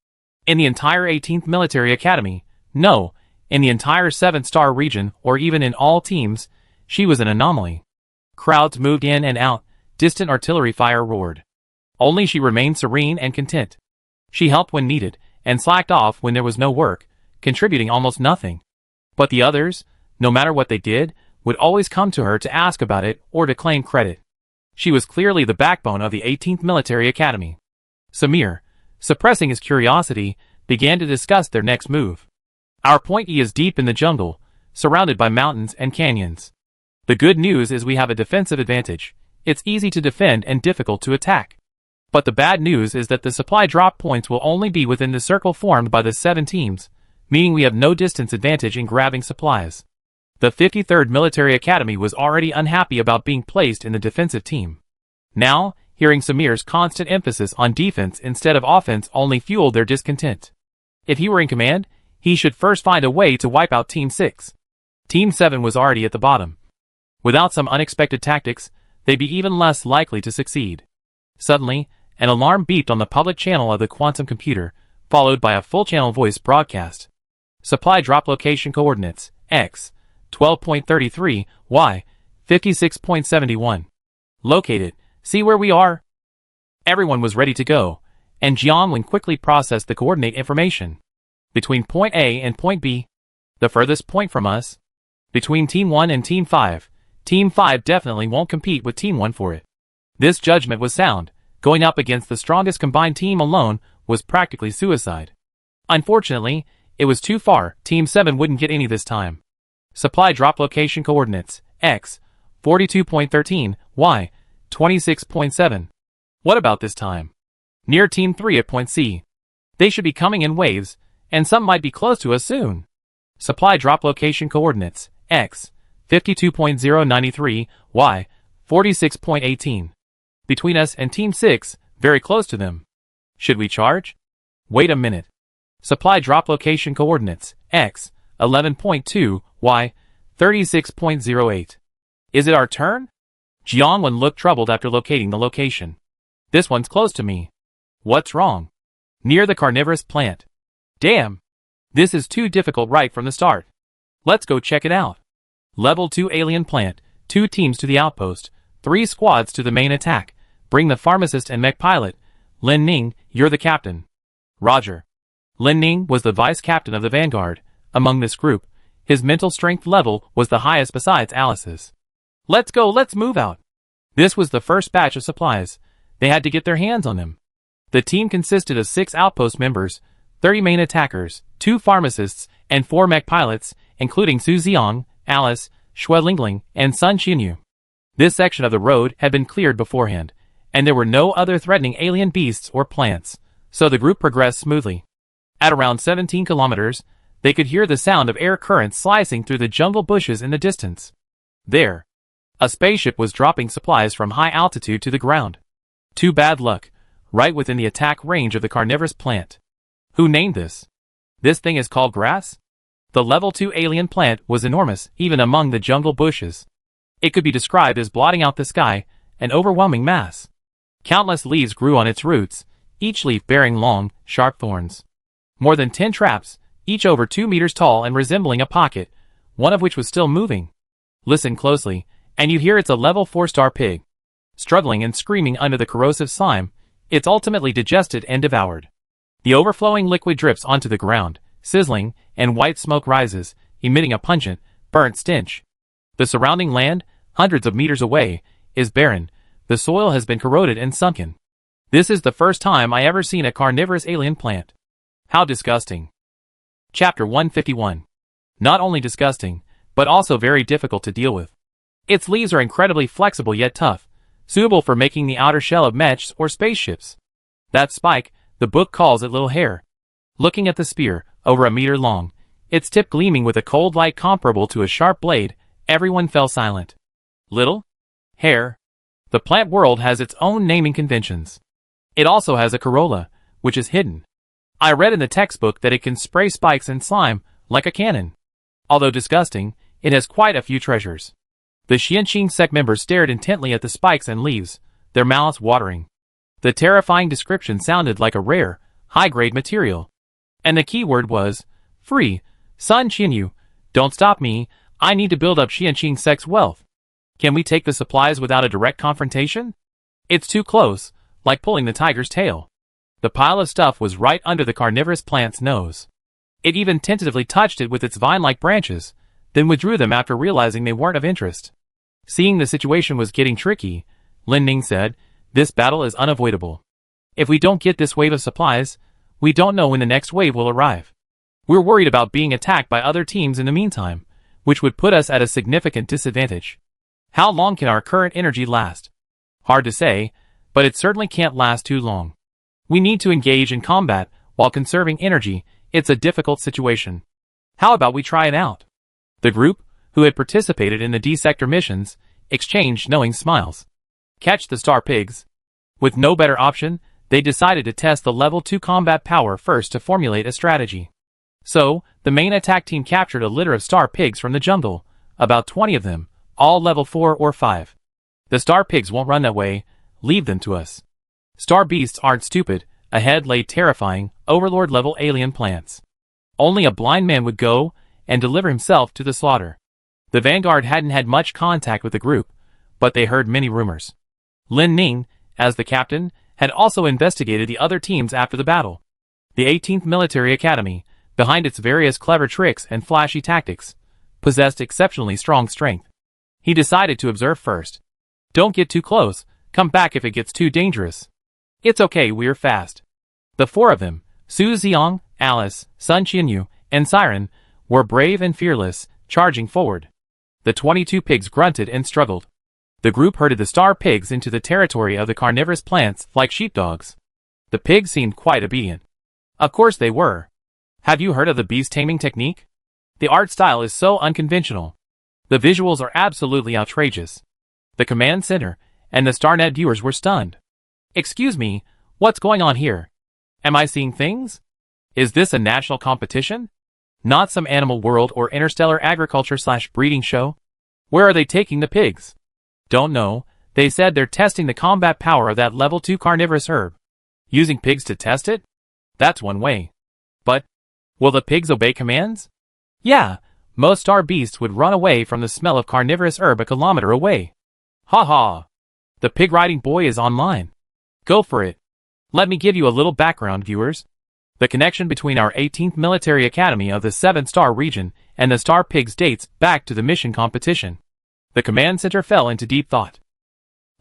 In the entire 18th Military Academy, no, in the entire 7-star region or even in all teams, she was an anomaly. Crowds moved in and out, distant artillery fire roared. Only she remained serene and content. She helped when needed, and slacked off when there was no work, contributing almost nothing. But the others, no matter what they did, would always come to her to ask about it or to claim credit. She was clearly the backbone of the 18th Military Academy. Samir, suppressing his curiosity, began to discuss their next move. Our point E is deep in the jungle, surrounded by mountains and canyons. The good news is we have a defensive advantage. It's easy to defend and difficult to attack. But the bad news is that the supply drop points will only be within the circle formed by the 7 teams, meaning we have no distance advantage in grabbing supplies. The 53rd Military Academy was already unhappy about being placed in the defensive team. Now, hearing Samir's constant emphasis on defense instead of offense only fueled their discontent. If he were in command, he should first find a way to wipe out Team 6. Team 7 was already at the bottom. Without some unexpected tactics, they'd be even less likely to succeed. Suddenly, an alarm beeped on the public channel of the quantum computer, followed by a full-channel voice broadcast. Supply drop location coordinates, X, 12.33, Y, 56.71. Located, see where we are? Everyone was ready to go, and Jiangwen quickly processed the coordinate information. Between point A and point B, the furthest point from us. Between Team 1 and Team 5, Team 5 definitely won't compete with Team 1 for it. This judgment was sound. Going up against the strongest combined team alone was practically suicide. Unfortunately, it was too far. Team 7 wouldn't get any this time. Supply drop location coordinates, X, 42.13, Y, 26.7. What about this time? Near Team 3 at point C. They should be coming in waves, and some might be close to us soon. Supply drop location coordinates, X, 52.093, Y, 46.18. Between us and Team 6, very close to them. Should we charge? Wait a minute. Supply drop location coordinates, X, 11.2, Y, 36.08. Is it our turn? Jiangwen looked troubled after locating the location. This one's close to me. What's wrong? Near the carnivorous plant. Damn. This is too difficult right from the start. Let's go check it out. Level 2 alien plant, 2 teams to the outpost, 3 squads to the main attack. Bring the pharmacist and mech pilot. Lin Ning, you're the captain. Roger. Lin Ning was the vice captain of the Vanguard. Among this group, his mental strength level was the highest besides Alice's. Let's go, let's move out. This was the first batch of supplies. They had to get their hands on them. The team consisted of 6 outpost members, 30 main attackers, 2 pharmacists, and 4 mech pilots, including Su Xiang, Alice, Xue Lingling, and Sun Xinyu. This section of the road had been cleared beforehand, and there were no other threatening alien beasts or plants, so the group progressed smoothly. At around 17 kilometers, they could hear the sound of air currents slicing through the jungle bushes in the distance. There, a spaceship was dropping supplies from high altitude to the ground. Too bad luck, right within the attack range of the carnivorous plant. Who named this? This thing is called grass? The level 2 alien plant was enormous, even among the jungle bushes. It could be described as blotting out the sky, an overwhelming mass. Countless leaves grew on its roots, each leaf bearing long, sharp thorns. More than 10 traps, each over 2 meters tall and resembling a pocket, one of which was still moving. Listen closely, and you hear it's a level 4-star pig. Struggling and screaming under the corrosive slime, it's ultimately digested and devoured. The overflowing liquid drips onto the ground, sizzling, and white smoke rises, emitting a pungent, burnt stench. The surrounding land, hundreds of meters away, is barren. The soil has been corroded and sunken. This is the first time I ever seen a carnivorous alien plant. How disgusting. Chapter 151. Not only disgusting, but also very difficult to deal with. Its leaves are incredibly flexible yet tough, suitable for making the outer shell of mechs or spaceships. That spike, the book calls it little hair. Looking at the spear, over a meter long, its tip gleaming with a cold light comparable to a sharp blade, everyone fell silent. Little hair. The plant world has its own naming conventions. It also has a corolla, which is hidden. I read in the textbook that it can spray spikes and slime, like a cannon. Although disgusting, it has quite a few treasures. The Xianqing sect members stared intently at the spikes and leaves, their mouths watering. The terrifying description sounded like a rare, high-grade material. And the key word was, free. Sun Xinyu, don't stop me, I need to build up Xianqing sect's wealth. Can we take the supplies without a direct confrontation? It's too close, like pulling the tiger's tail. The pile of stuff was right under the carnivorous plant's nose. It even tentatively touched it with its vine-like branches, then withdrew them after realizing they weren't of interest. Seeing the situation was getting tricky, Lin Ning said, this battle is unavoidable. If we don't get this wave of supplies, we don't know when the next wave will arrive. We're worried about being attacked by other teams in the meantime, which would put us at a significant disadvantage. How long can our current energy last? Hard to say, but it certainly can't last too long. We need to engage in combat while conserving energy. It's a difficult situation. How about we try it out? The group, who had participated in the D-sector missions, exchanged knowing smiles. Catch the star pigs. With no better option, they decided to test the level 2 combat power first to formulate a strategy. So, the main attack team captured a litter of star pigs from the jungle, about 20 of them, all level 4 or 5. The star pigs won't run that way, leave them to us. Star beasts aren't stupid, ahead lay terrifying, overlord-level alien plants. Only a blind man would go and deliver himself to the slaughter. The Vanguard hadn't had much contact with the group, but they heard many rumors. Lin Ning, as the captain, had also investigated the other teams after the battle. The 18th Military Academy, behind its various clever tricks and flashy tactics, possessed exceptionally strong strength. He decided to observe first. Don't get too close, come back if it gets too dangerous. It's okay, we're fast. The 4 of them, Su Xiang, Alice, Sun Xinyu, and Siren, were brave and fearless, charging forward. The 22 pigs grunted and struggled. The group herded the star pigs into the territory of the carnivorous plants like sheepdogs. The pigs seemed quite obedient. Of course they were. Have you heard of the beast taming technique? The art style is so unconventional. The visuals are absolutely outrageous. The command center and the StarNet viewers were stunned. Excuse me, what's going on here? Am I seeing things? Is this a national competition? Not some Animal World or Interstellar agriculture/breeding show? Where are they taking the pigs? Don't know, They said they're testing the combat power of that level 2 carnivorous herb. Using pigs to test it? That's one way. But, will the pigs obey commands? Yeah, most star beasts would run away from the smell of carnivorous herb a kilometer away. Ha ha! The pig riding boy is online. Go for it. Let me give you a little background, viewers. The connection between our 18th Military Academy of the 7-star region and the Star Pigs dates back to the mission competition. The command center fell into deep thought.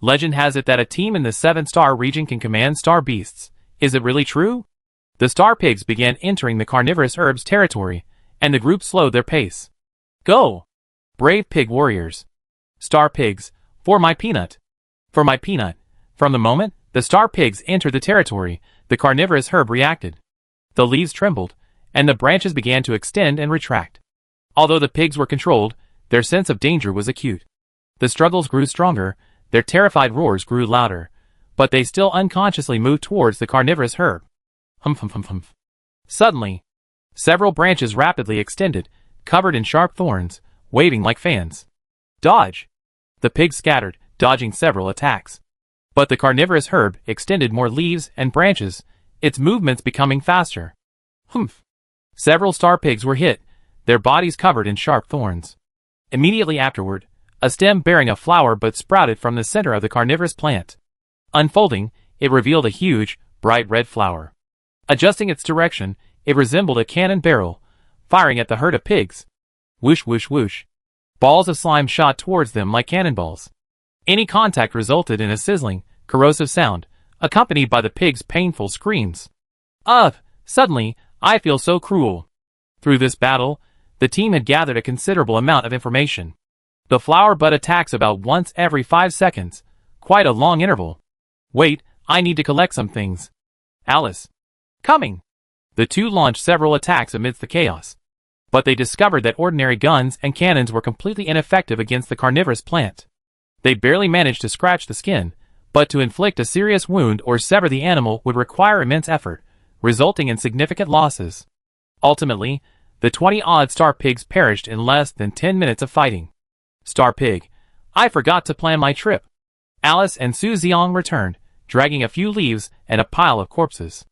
Legend has it that a team in the 7-star region can command star beasts. Is it really true? The Star Pigs began entering the carnivorous herbs territory, and the group slowed their pace. Go! Brave pig warriors. Star Pigs, for my peanut. For my peanut. From the moment the Star Pigs entered the territory, the carnivorous herb reacted. The leaves trembled, and the branches began to extend and retract. Although the pigs were controlled, their sense of danger was acute. The struggles grew stronger, their terrified roars grew louder, but they still unconsciously moved towards the carnivorous herb. Humph humph humph humph. Suddenly, several branches rapidly extended, covered in sharp thorns, waving like fans. Dodge! The pigs scattered, dodging several attacks. But the carnivorous herb extended more leaves and branches, its movements becoming faster. Humph! Several star pigs were hit, their bodies covered in sharp thorns. Immediately afterward, a stem bearing a flower bud sprouted from the center of the carnivorous plant. Unfolding, it revealed a huge, bright red flower. Adjusting its direction, it resembled a cannon barrel, firing at the herd of pigs. Whoosh whoosh whoosh. Balls of slime shot towards them like cannonballs. Any contact resulted in a sizzling, corrosive sound, accompanied by the pigs' painful screams. Ugh! Suddenly, I feel so cruel. Through this battle, the team had gathered a considerable amount of information. The flower bud attacks about once every 5 seconds, quite a long interval. Wait, I need to collect some things. Alice. Coming! The two launched several attacks amidst the chaos. But they discovered that ordinary guns and cannons were completely ineffective against the carnivorous plant. They barely managed to scratch the skin, but to inflict a serious wound or sever the animal would require immense effort, resulting in significant losses. Ultimately, the 20-odd star pigs perished in less than 10 minutes of fighting. Star Pig, I forgot to plan my trip. Alice and Su Xiong returned, dragging a few leaves and a pile of corpses.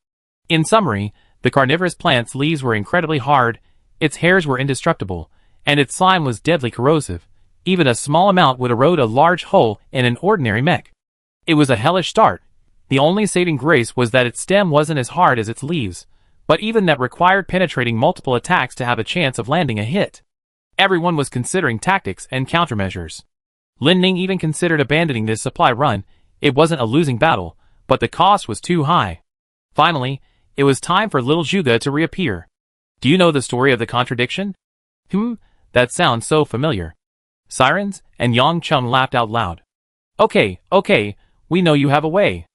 In summary, the carnivorous plant's leaves were incredibly hard, its hairs were indestructible, and its slime was deadly corrosive. Even a small amount would erode a large hole in an ordinary mech. It was a hellish start. The only saving grace was that its stem wasn't as hard as its leaves, but even that required penetrating multiple attacks to have a chance of landing a hit. Everyone was considering tactics and countermeasures. Lin Ning even considered abandoning this supply run. It wasn't a losing battle, but the cost was too high. Finally, it was time for little Zhuge to reappear. Do you know the story of the contradiction? That sounds so familiar. Sirens and Yang Cheng laughed out loud. Okay, we know you have a way.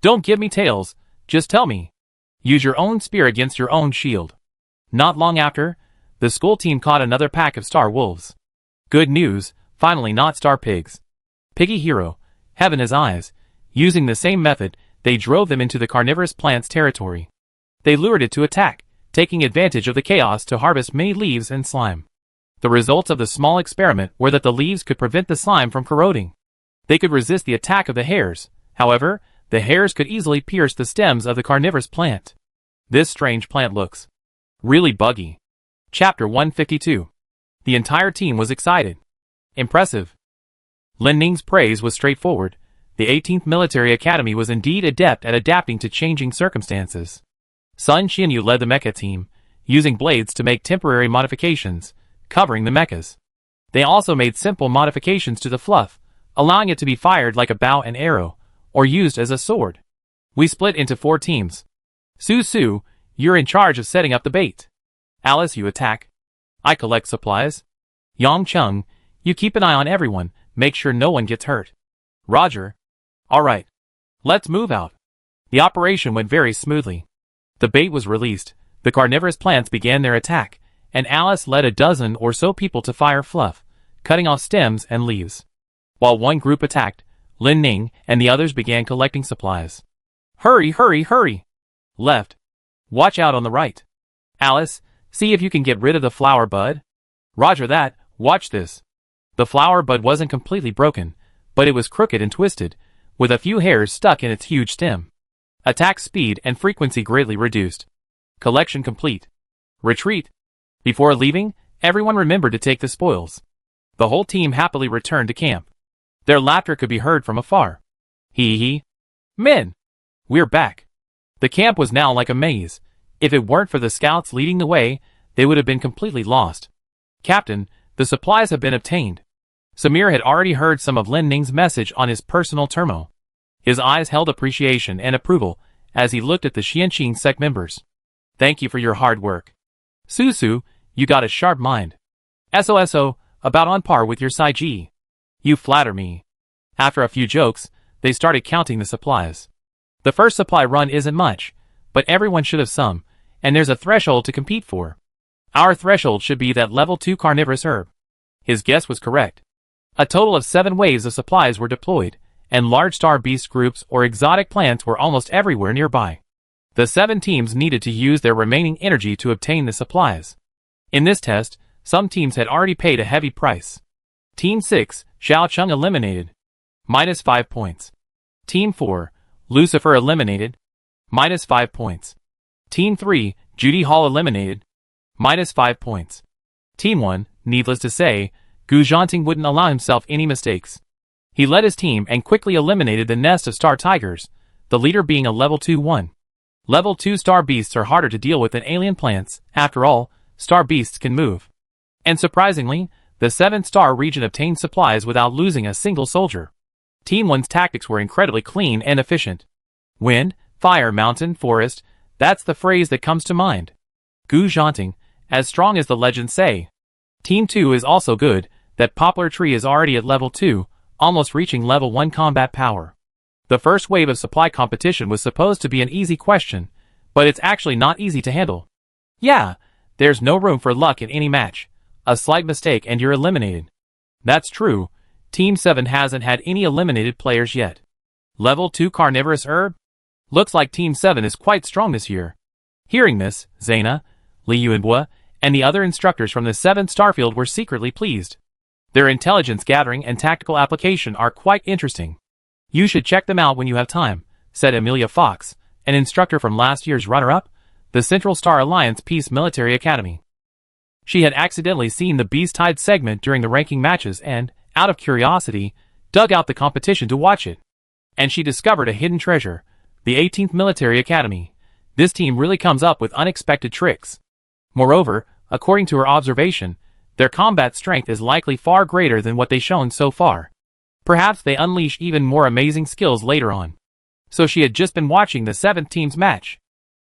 Don't give me tales, just tell me. Use your own spear against your own shield. Not long after, the school team caught another pack of star wolves. Good news, finally not star pigs. Piggy Hero, heaven has eyes. Using the same method, they drove them into the carnivorous plant's territory. They lured it to attack, taking advantage of the chaos to harvest many leaves and slime. The results of the small experiment were that the leaves could prevent the slime from corroding. They could resist the attack of the hairs. However, the hairs could easily pierce the stems of the carnivorous plant. This strange plant looks really buggy. Chapter 152. The entire team was excited. Impressive. Lin Ning's praise was straightforward. The 18th Military Academy was indeed adept at adapting to changing circumstances. Sun Xianyu led the mecha team, using blades to make temporary modifications, covering the mechas. They also made simple modifications to the fluff, allowing it to be fired like a bow and arrow, or used as a sword. We split into 4 teams. Su, you're in charge of setting up the bait. Alice, you attack. I collect supplies. Yang Cheng, you keep an eye on everyone, make sure no one gets hurt. Roger. Alright. Let's move out. The operation went very smoothly. The bait was released, the carnivorous plants began their attack, and Alice led a dozen or so people to fire fluff, cutting off stems and leaves. While one group attacked, Lin Ning and the others began collecting supplies. Hurry! Left. Watch out on the right. Alice, see if you can get rid of the flower bud. Roger that, watch this. The flower bud wasn't completely broken, but it was crooked and twisted, with a few hairs stuck in its huge stem. Attack speed and frequency greatly reduced. Collection complete. Retreat. Before leaving, everyone remembered to take the spoils. The whole team happily returned to camp. Their laughter could be heard from afar. Hee hee. Men! We're back. The camp was now like a maze. If it weren't for the scouts leading the way, they would have been completely lost. Captain, the supplies have been obtained. Samir had already heard some of Lin Ning's message on his personal termo. His eyes held appreciation and approval as he looked at the Xianqing sect members. Thank you for your hard work. Susu, you got a sharp mind. SOSO, about on par with your Saiji. You flatter me. After a few jokes, they started counting the supplies. The first supply run isn't much, but everyone should have some, and there's a threshold to compete for. Our threshold should be that level 2 carnivorous herb. His guess was correct. A total of 7 waves of supplies were deployed, and large star beast groups or exotic plants were almost everywhere nearby. The 7 teams needed to use their remaining energy to obtain the supplies. In this test, some teams had already paid a heavy price. Team 6, Xiaocheng eliminated. -5 points. Team 4, Lucifer eliminated. -5 points. Team 3, Judy Hall eliminated. -5 points. Team 1, needless to say, Gu Zhanting wouldn't allow himself any mistakes. He led his team and quickly eliminated the nest of star tigers, the leader being a level 2-1. Level 2 star beasts are harder to deal with than alien plants. After all, star beasts can move. And surprisingly, the 7-star region obtained supplies without losing a single soldier. Team 1's tactics were incredibly clean and efficient. Wind, fire, mountain, forest, that's the phrase that comes to mind. Gu Zhanting, as strong as the legends say. Team 2 is also good. That poplar tree is already at level 2, almost reaching level 1 combat power. The first wave of supply competition was supposed to be an easy question, but it's actually not easy to handle. Yeah, there's no room for luck in any match. A slight mistake and you're eliminated. That's true. Team 7 hasn't had any eliminated players yet. Level 2 carnivorous herb? Looks like Team 7 is quite strong this year. Hearing this, Zaina, Li Yuanbua, and the other instructors from the 7th Starfield were secretly pleased. Their intelligence gathering and tactical application are quite interesting. You should check them out when you have time, said Amelia Fox, an instructor from last year's runner-up, the Central Star Alliance Peace Military Academy. She had accidentally seen the Beast Tide segment during the ranking matches and, out of curiosity, dug out the competition to watch it. And she discovered a hidden treasure, the 18th Military Academy. This team really comes up with unexpected tricks. Moreover, according to her observation, their combat strength is likely far greater than what they've shown so far. Perhaps they unleash even more amazing skills later on. So she had just been watching the 7th team's match.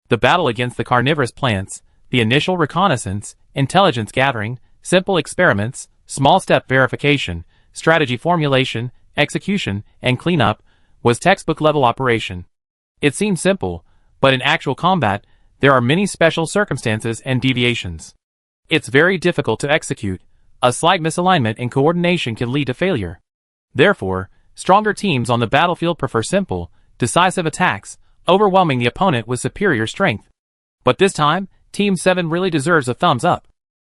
The battle against the carnivorous plants, the initial reconnaissance, intelligence gathering, simple experiments, small step verification, strategy formulation, execution, and cleanup, was textbook level operation. It seemed simple, but in actual combat, there are many special circumstances and deviations. It's very difficult to execute. A slight misalignment in coordination can lead to failure. Therefore, stronger teams on the battlefield prefer simple, decisive attacks, overwhelming the opponent with superior strength. But this time, Team 7 really deserves a thumbs up.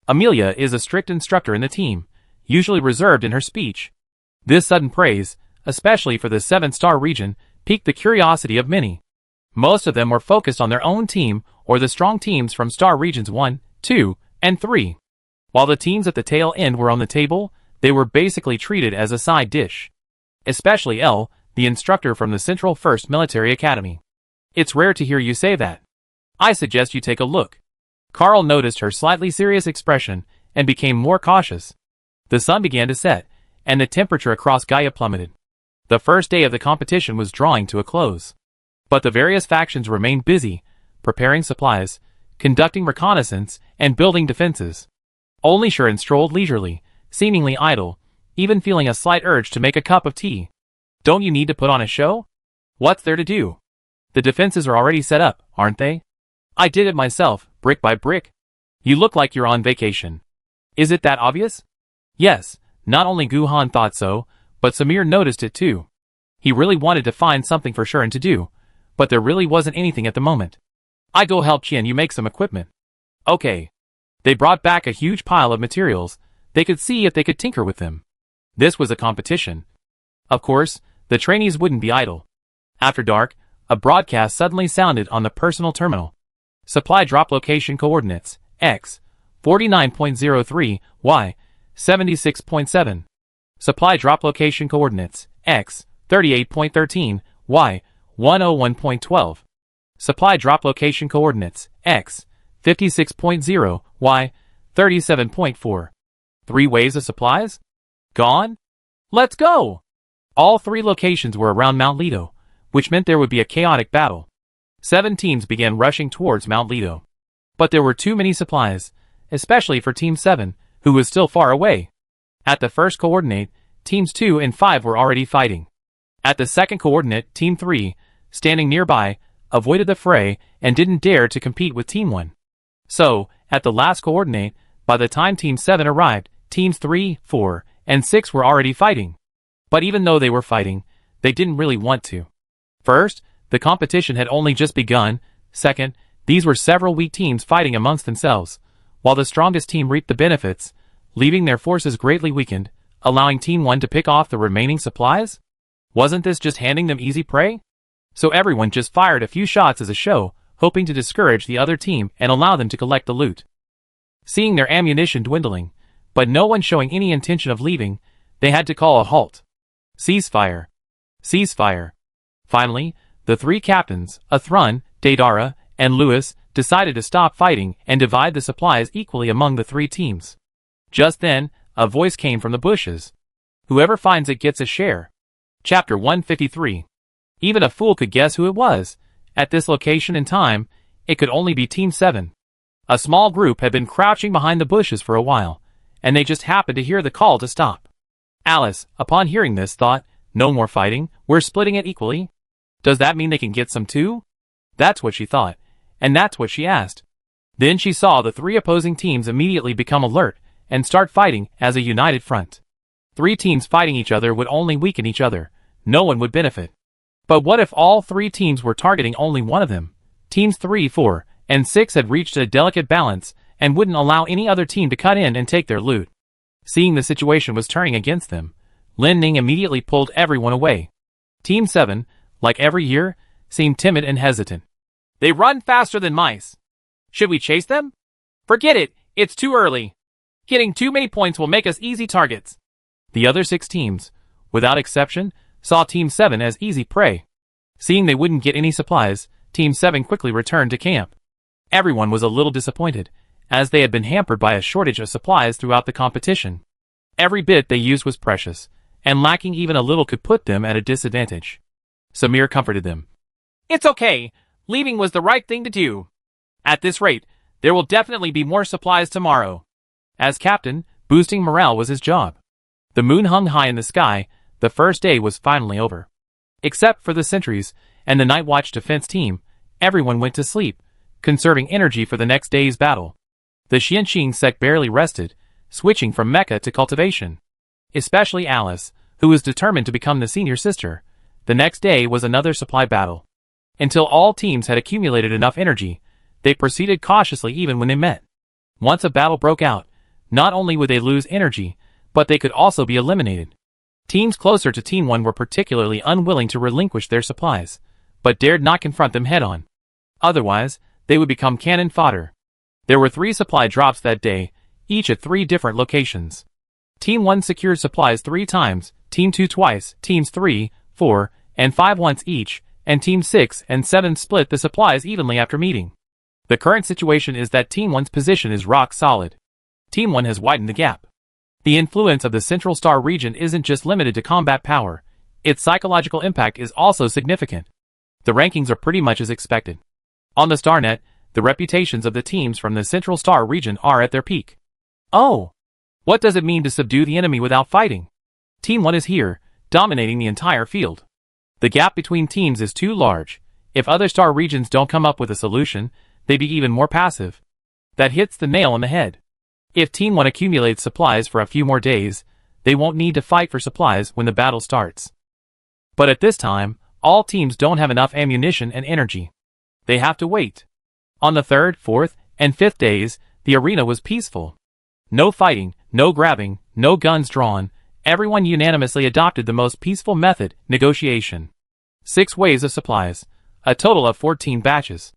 Amelia is a strict instructor in the team, usually reserved in her speech. This sudden praise, especially for the 7-star region, piqued the curiosity of many. Most of them were focused on their own team or the strong teams from star regions 1, 2, and 3. While the teams at the tail end were on the table, they were basically treated as a side dish. Especially Elle, the instructor from the Central 1st Military Academy. It's rare to hear you say that. I suggest you take a look. Carl noticed her slightly serious expression and became more cautious. The sun began to set, and the temperature across Gaia plummeted. The first day of the competition was drawing to a close. But the various factions remained busy, preparing supplies, conducting reconnaissance, and building defenses. Only Shuren strolled leisurely, seemingly idle, even feeling a slight urge to make a cup of tea. Don't you need to put on a show? What's there to do? The defenses are already set up, aren't they? I did it myself, brick by brick. You look like you're on vacation. Is it that obvious? Yes, not only Guhan thought so, but Samir noticed it too. He really wanted to find something for Shuren to do, but there really wasn't anything at the moment. I go help Qian you make some equipment. Okay. They brought back a huge pile of materials. They could see if they could tinker with them. This was a competition. Of course, the trainees wouldn't be idle. After dark, a broadcast suddenly sounded on the personal terminal. Supply drop location coordinates, X, 49.03, Y, 76.7. Supply drop location coordinates, X, 38.13, Y, 101.12. Supply drop location coordinates, X, 56.0, Y, 37.4. 3 waves of supplies? Gone? Let's go! All 3 locations were around Mount Leto, which meant there would be a chaotic battle. 7 teams began rushing towards Mount Leto. But there were too many supplies, especially for Team 7, who was still far away. At the first coordinate, Teams 2 and 5 were already fighting. At the second coordinate, Team 3, standing nearby, avoided the fray and didn't dare to compete with Team 1. So, at the last coordinate, by the time Team 7 arrived, Teams 3, 4, and 6 were already fighting. But even though they were fighting, they didn't really want to. First, the competition had only just begun. Second, these were several weak teams fighting amongst themselves, while the strongest team reaped the benefits, leaving their forces greatly weakened, allowing Team 1 to pick off the remaining supplies? Wasn't this just handing them easy prey? So everyone just fired a few shots as a show, hoping to discourage the other team and allow them to collect the loot. Seeing their ammunition dwindling, but no one showing any intention of leaving, they had to call a halt. Ceasefire. Ceasefire. Finally, the 3 captains, Athrun, Daedara, and Lewis, decided to stop fighting and divide the supplies equally among the 3 teams. Just then, a voice came from the bushes. Whoever finds it gets a share. Chapter 153. Even a fool could guess who it was. At this location and time, it could only be Team 7. A small group had been crouching behind the bushes for a while, and they just happened to hear the call to stop. Alice, upon hearing this, thought, "No more fighting, we're splitting it equally? Does that mean they can get some too?" That's what she thought, and that's what she asked. Then she saw the 3 opposing teams immediately become alert and start fighting as a united front. 3 teams fighting each other would only weaken each other. No one would benefit. But what if all 3 teams were targeting only one of them? Teams 3, 4, and 6 had reached a delicate balance and wouldn't allow any other team to cut in and take their loot. Seeing the situation was turning against them, Lin Ning immediately pulled everyone away. Team 7, like every year, seemed timid and hesitant. They run faster than mice. Should we chase them? Forget it, it's too early. Getting too many points will make us easy targets. The other 6 teams, without exception, saw Team 7 as easy prey. Seeing they wouldn't get any supplies, Team 7 quickly returned to camp. Everyone was a little disappointed, as they had been hampered by a shortage of supplies throughout the competition. Every bit they used was precious, and lacking even a little could put them at a disadvantage. Samir comforted them. It's okay, leaving was the right thing to do. At this rate, there will definitely be more supplies tomorrow. As captain, boosting morale was his job. The moon hung high in the sky. The first day was finally over. Except for the sentries and the night watch defense team, everyone went to sleep, conserving energy for the next day's battle. The Xianxing sect barely rested, switching from mecha to cultivation. Especially Alice, who was determined to become the senior sister. The next day was another supply battle. Until all teams had accumulated enough energy, they proceeded cautiously even when they met. Once a battle broke out, not only would they lose energy, but they could also be eliminated. Teams closer to Team 1 were particularly unwilling to relinquish their supplies, but dared not confront them head-on. Otherwise, they would become cannon fodder. There were 3 supply drops that day, each at 3 different locations. Team 1 secured supplies 3 times, Team 2 twice, Teams 3, 4, and 5 once each, and Team 6 and 7 split the supplies evenly after meeting. The current situation is that Team 1's position is rock solid. Team 1 has widened the gap. The influence of the Central Star region isn't just limited to combat power, its psychological impact is also significant. The rankings are pretty much as expected. On the StarNet, the reputations of the teams from the Central Star region are at their peak. Oh! What does it mean to subdue the enemy without fighting? Team 1 is here, dominating the entire field. The gap between teams is too large. If other star regions don't come up with a solution, they'd be even more passive. That hits the nail on the head. If Team 1 accumulates supplies for a few more days, they won't need to fight for supplies when the battle starts. But at this time, all teams don't have enough ammunition and energy. They have to wait. On the 3rd, 4th, and 5th days, the arena was peaceful. No fighting, no grabbing, no guns drawn, Everyone unanimously adopted the most peaceful method, negotiation. 6 waves of supplies. A total of 14 batches.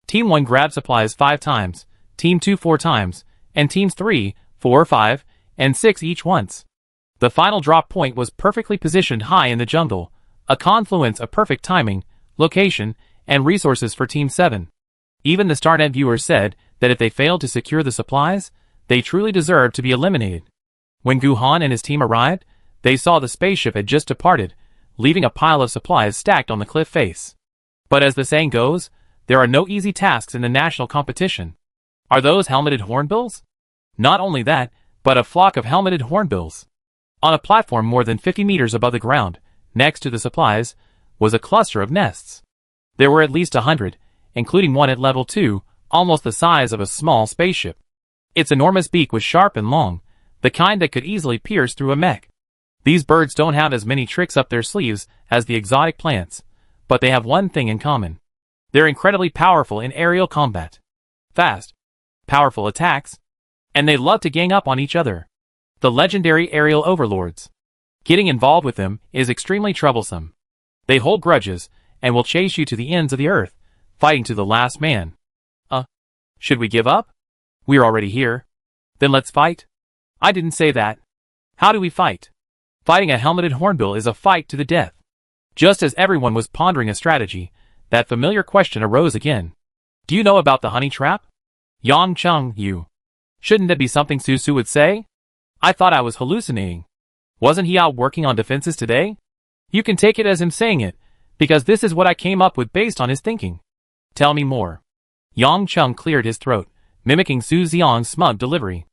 Team 1 grabbed supplies 5 times, Team 2 4 times, and Teams 3, 4, 5, and 6 each once. The final drop point was perfectly positioned high in the jungle, a confluence of perfect timing, location, and resources for Team 7. Even the StarNet viewers said that if they failed to secure the supplies, they truly deserved to be eliminated. When Guhan and his team arrived, they saw the spaceship had just departed, leaving a pile of supplies stacked on the cliff face. But as the saying goes, there are no easy tasks in the national competition. Are those helmeted hornbills? Not only that, but a flock of helmeted hornbills. On a platform more than 50 meters above the ground, next to the supplies, was a cluster of nests. There were at least 100, including one at level 2, almost the size of a small spaceship. Its enormous beak was sharp and long, the kind that could easily pierce through a mech. These birds don't have as many tricks up their sleeves as the exotic plants, but they have one thing in common. They're incredibly powerful in aerial combat. Fast, powerful attacks, and they love to gang up on each other. The legendary aerial overlords. Getting involved with them is extremely troublesome. They hold grudges and will chase you to the ends of the earth, fighting to the last man. Should we give up? We're already here. Then let's fight? I didn't say that. How do we fight? Fighting a helmeted hornbill is a fight to the death. Just as everyone was pondering a strategy, that familiar question arose again. Do you know about the honey trap? Yang Chung, you. Shouldn't that be something Susu would say? I thought I was hallucinating. Wasn't he out working on defenses today? You can take it as him saying it, because this is what I came up with based on his thinking. Tell me more. Yang Chung cleared his throat, mimicking Su Xiang's smug delivery.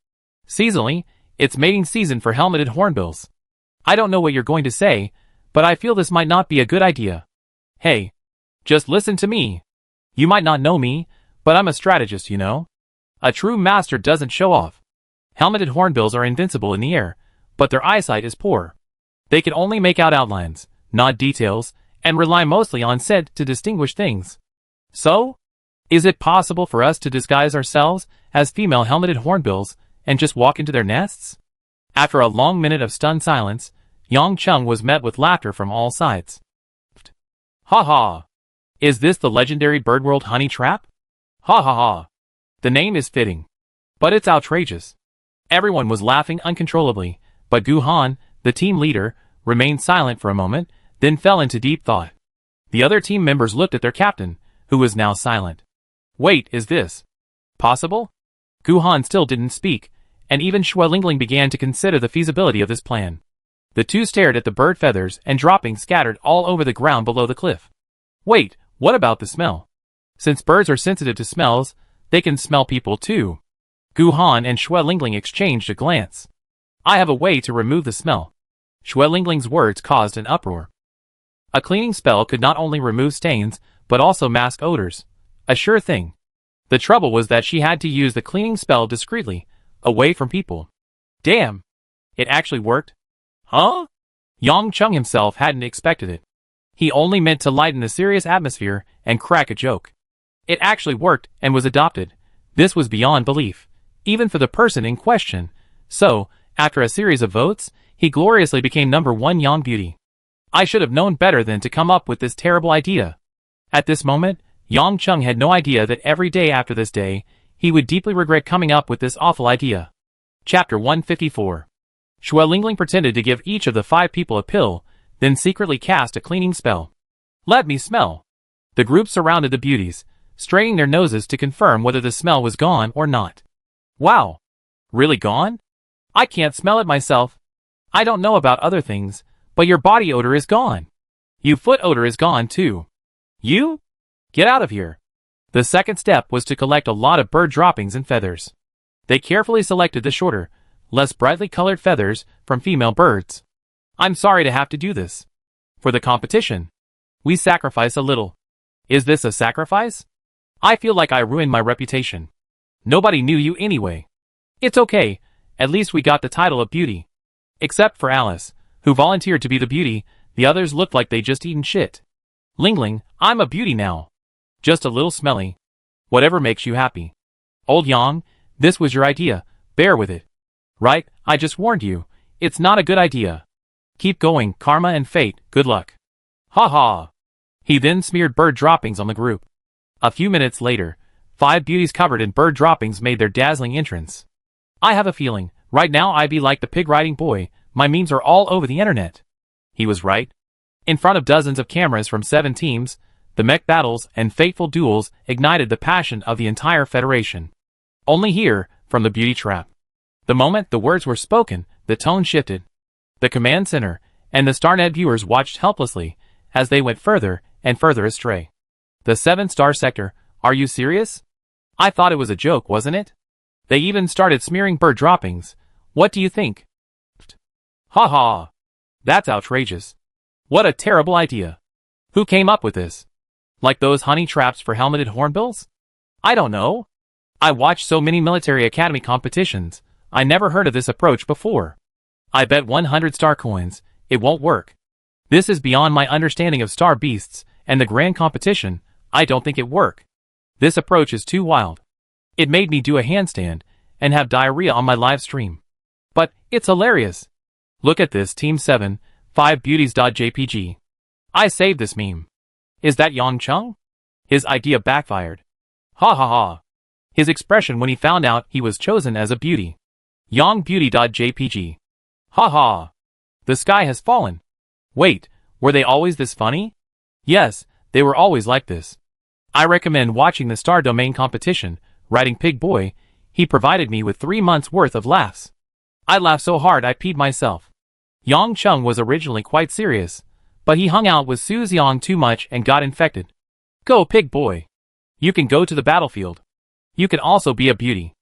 Seasonally, it's mating season for helmeted hornbills. I don't know what you're going to say, but I feel this might not be a good idea. Hey, just listen to me. You might not know me, but I'm a strategist, you know. A true master doesn't show off. Helmeted hornbills are invincible in the air, but their eyesight is poor. They can only make out outlines, not details, and rely mostly on scent to distinguish things. So, is it possible for us to disguise ourselves as female helmeted hornbills and just walk into their nests? After a long minute of stunned silence, Yang Chung was met with laughter from all sides. Ha ha! Is this the legendary birdworld honey trap? Ha ha ha! The name is fitting, but it's outrageous. Everyone was laughing uncontrollably, but Guhan, the team leader, remained silent for a moment, then fell into deep thought. The other team members looked at their captain, who was now silent. Wait, is this possible? Guhan still didn't speak, and even Lingling began to consider the feasibility of this plan. The two stared at the bird feathers and droppings scattered all over the ground below the cliff. Wait, what about the smell? Since birds are sensitive to smells, they can smell people too. Guhan and Lingling exchanged a glance. I have a way to remove the smell. Lingling's words caused an uproar. A cleaning spell could not only remove stains, but also mask odors. A sure thing. The trouble was that she had to use the cleaning spell discreetly, away from people. Damn! It actually worked? Huh? Yang Chung himself hadn't expected it. He only meant to lighten the serious atmosphere and crack a joke. It actually worked and was adopted. This was beyond belief, even for the person in question. So, after a series of votes, he gloriously became #1 Yang Beauty. I should have known better than to come up with this terrible idea. At this moment, Yang Chung had no idea that every day after this day, he would deeply regret coming up with this awful idea. Chapter 154. Lingling pretended to give each of the 5 people a pill, then secretly cast a cleaning spell. Let me smell. The group surrounded the beauties, straining their noses to confirm whether the smell was gone or not. Wow! Really gone? I can't smell it myself. I don't know about other things, but your body odor is gone. Your foot odor is gone too. You? Get out of here. The second step was to collect a lot of bird droppings and feathers. They carefully selected the shorter, less brightly colored feathers from female birds. I'm sorry to have to do this. For the competition, we sacrifice a little. Is this a sacrifice? I feel like I ruined my reputation. Nobody knew you anyway. It's okay, at least we got the title of beauty. Except for Alice, who volunteered to be the beauty, the others looked like they just eaten shit. Lingling, I'm a beauty now. Just a little smelly. Whatever makes you happy. Old Yang, this was your idea, bear with it. Right, I just warned you, It's not a good idea. Keep going, karma and fate, good luck. Ha ha. He then smeared bird droppings on the group. A few minutes later, 5 beauties covered in bird droppings made their dazzling entrance. I have a feeling, right now I be like the pig riding boy, my memes are all over the internet. He was right. In front of dozens of cameras from 7 teams, the mech battles and fateful duels ignited the passion of the entire Federation. Only here, from the beauty trap. The moment the words were spoken, the tone shifted. The command center and the StarNet viewers watched helplessly as they went further and further astray. The 7-star sector, are you serious? I thought it was a joke, wasn't it? They even started smearing bird droppings. What do you think? Ha ha. That's outrageous. What a terrible idea. Who came up with this? Like those honey traps for helmeted hornbills? I don't know. I watched so many military academy competitions. I never heard of this approach before. I bet 100 star coins, it won't work. This is beyond my understanding of star beasts and the grand competition. I don't think it work. This approach is too wild. It made me do a handstand and have diarrhea on my live stream. But it's hilarious. Look at this, Team 7, 5beauties.jpg. I saved this meme. Is that Yang Chung? His idea backfired. Ha ha ha. His expression when he found out he was chosen as a beauty. YangBeauty.jpg. Ha ha. The sky has fallen. Wait, were they always this funny? Yes, they were always like this. I recommend watching the Star Domain competition, Riding Pig Boy. He provided me with 3 months worth of laughs. I laughed so hard I peed myself. Yang Chung was originally quite serious, but he hung out with Su Xiang too much and got infected. Go Pig Boy. You can go to the battlefield. You can also be a beauty.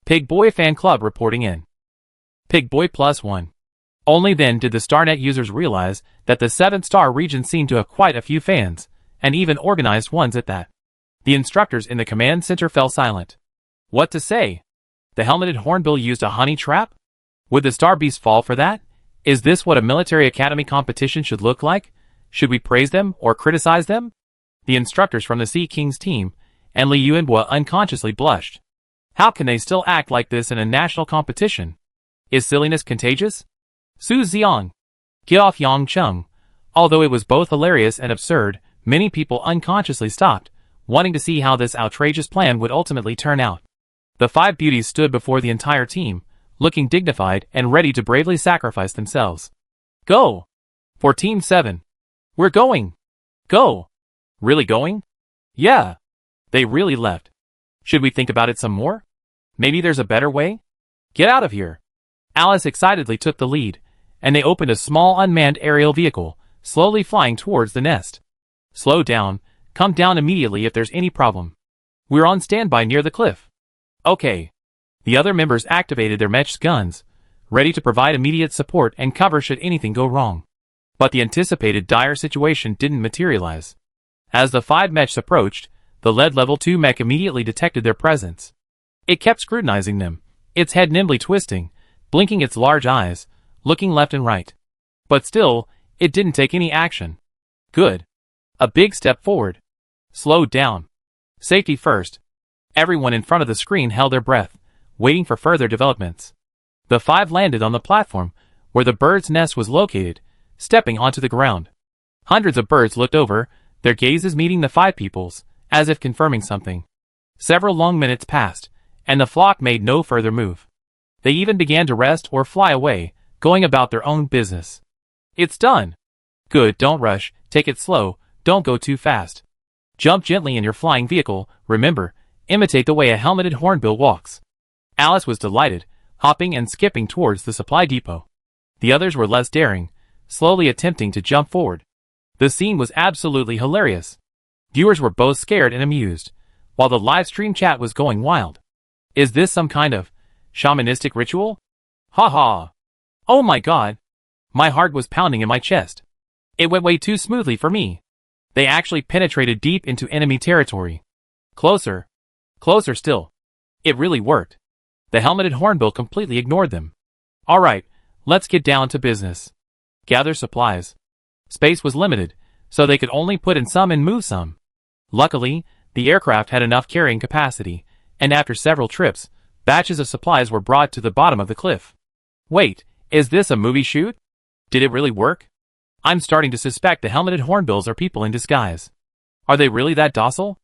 Pig Boy Fan Club reporting in. Pig Boy +1. Only then did the StarNet users realize that the 7-star region seemed to have quite a few fans, and even organized ones at that. The instructors in the command center fell silent. What to say? The helmeted hornbill used a honey trap? Would the Star Beast fall for that? Is this what a military academy competition should look like? Should we praise them or criticize them? The instructors from the Sea Kings team and Li Yuanhua unconsciously blushed. How can they still act like this in a national competition? Is silliness contagious? Su Xiang. Get off Yang Chung. Although it was both hilarious and absurd, many people unconsciously stopped, wanting to see how this outrageous plan would ultimately turn out. The 5 beauties stood before the entire team, looking dignified and ready to bravely sacrifice themselves. Go! For Team 7. We're going! Go! Really going? Yeah! They really left. Should we think about it some more? Maybe there's a better way? Get out of here! Alice excitedly took the lead, and they opened a small unmanned aerial vehicle, slowly flying towards the nest. Slow down, come down immediately if there's any problem. We're on standby near the cliff. Okay. The other members activated their mech's guns, ready to provide immediate support and cover should anything go wrong. But the anticipated dire situation didn't materialize. As the 5 mechs approached, the lead level 2 mech immediately detected their presence. It kept scrutinizing them, its head nimbly twisting, blinking its large eyes, looking left and right. But still, it didn't take any action. Good. A big step forward. Slowed down. Safety first. Everyone in front of the screen held their breath, waiting for further developments. The 5 landed on the platform where the bird's nest was located, stepping onto the ground. Hundreds of birds looked over, their gazes meeting the 5 people's, as if confirming something. Several long minutes passed, and the flock made no further move. They even began to rest or fly away, going about their own business. It's done. Good, don't rush, take it slow, don't go too fast. Jump gently in your flying vehicle, remember, imitate the way a helmeted hornbill walks. Alice was delighted, hopping and skipping towards the supply depot. The others were less daring, slowly attempting to jump forward. The scene was absolutely hilarious. Viewers were both scared and amused, while the live stream chat was going wild. Is this some kind of shamanistic ritual? Ha ha. Oh my god. My heart was pounding in my chest. It went way too smoothly for me. They actually penetrated deep into enemy territory. Closer. Closer still. It really worked. The helmeted hornbill completely ignored them. Alright, let's get down to business. Gather supplies. Space was limited, so they could only put in some and move some. Luckily, the aircraft had enough carrying capacity, and after several trips, batches of supplies were brought to the bottom of the cliff. Wait, Is this a movie shoot? Did it really work? I'm starting to suspect the helmeted hornbills are people in disguise. Are they really that docile?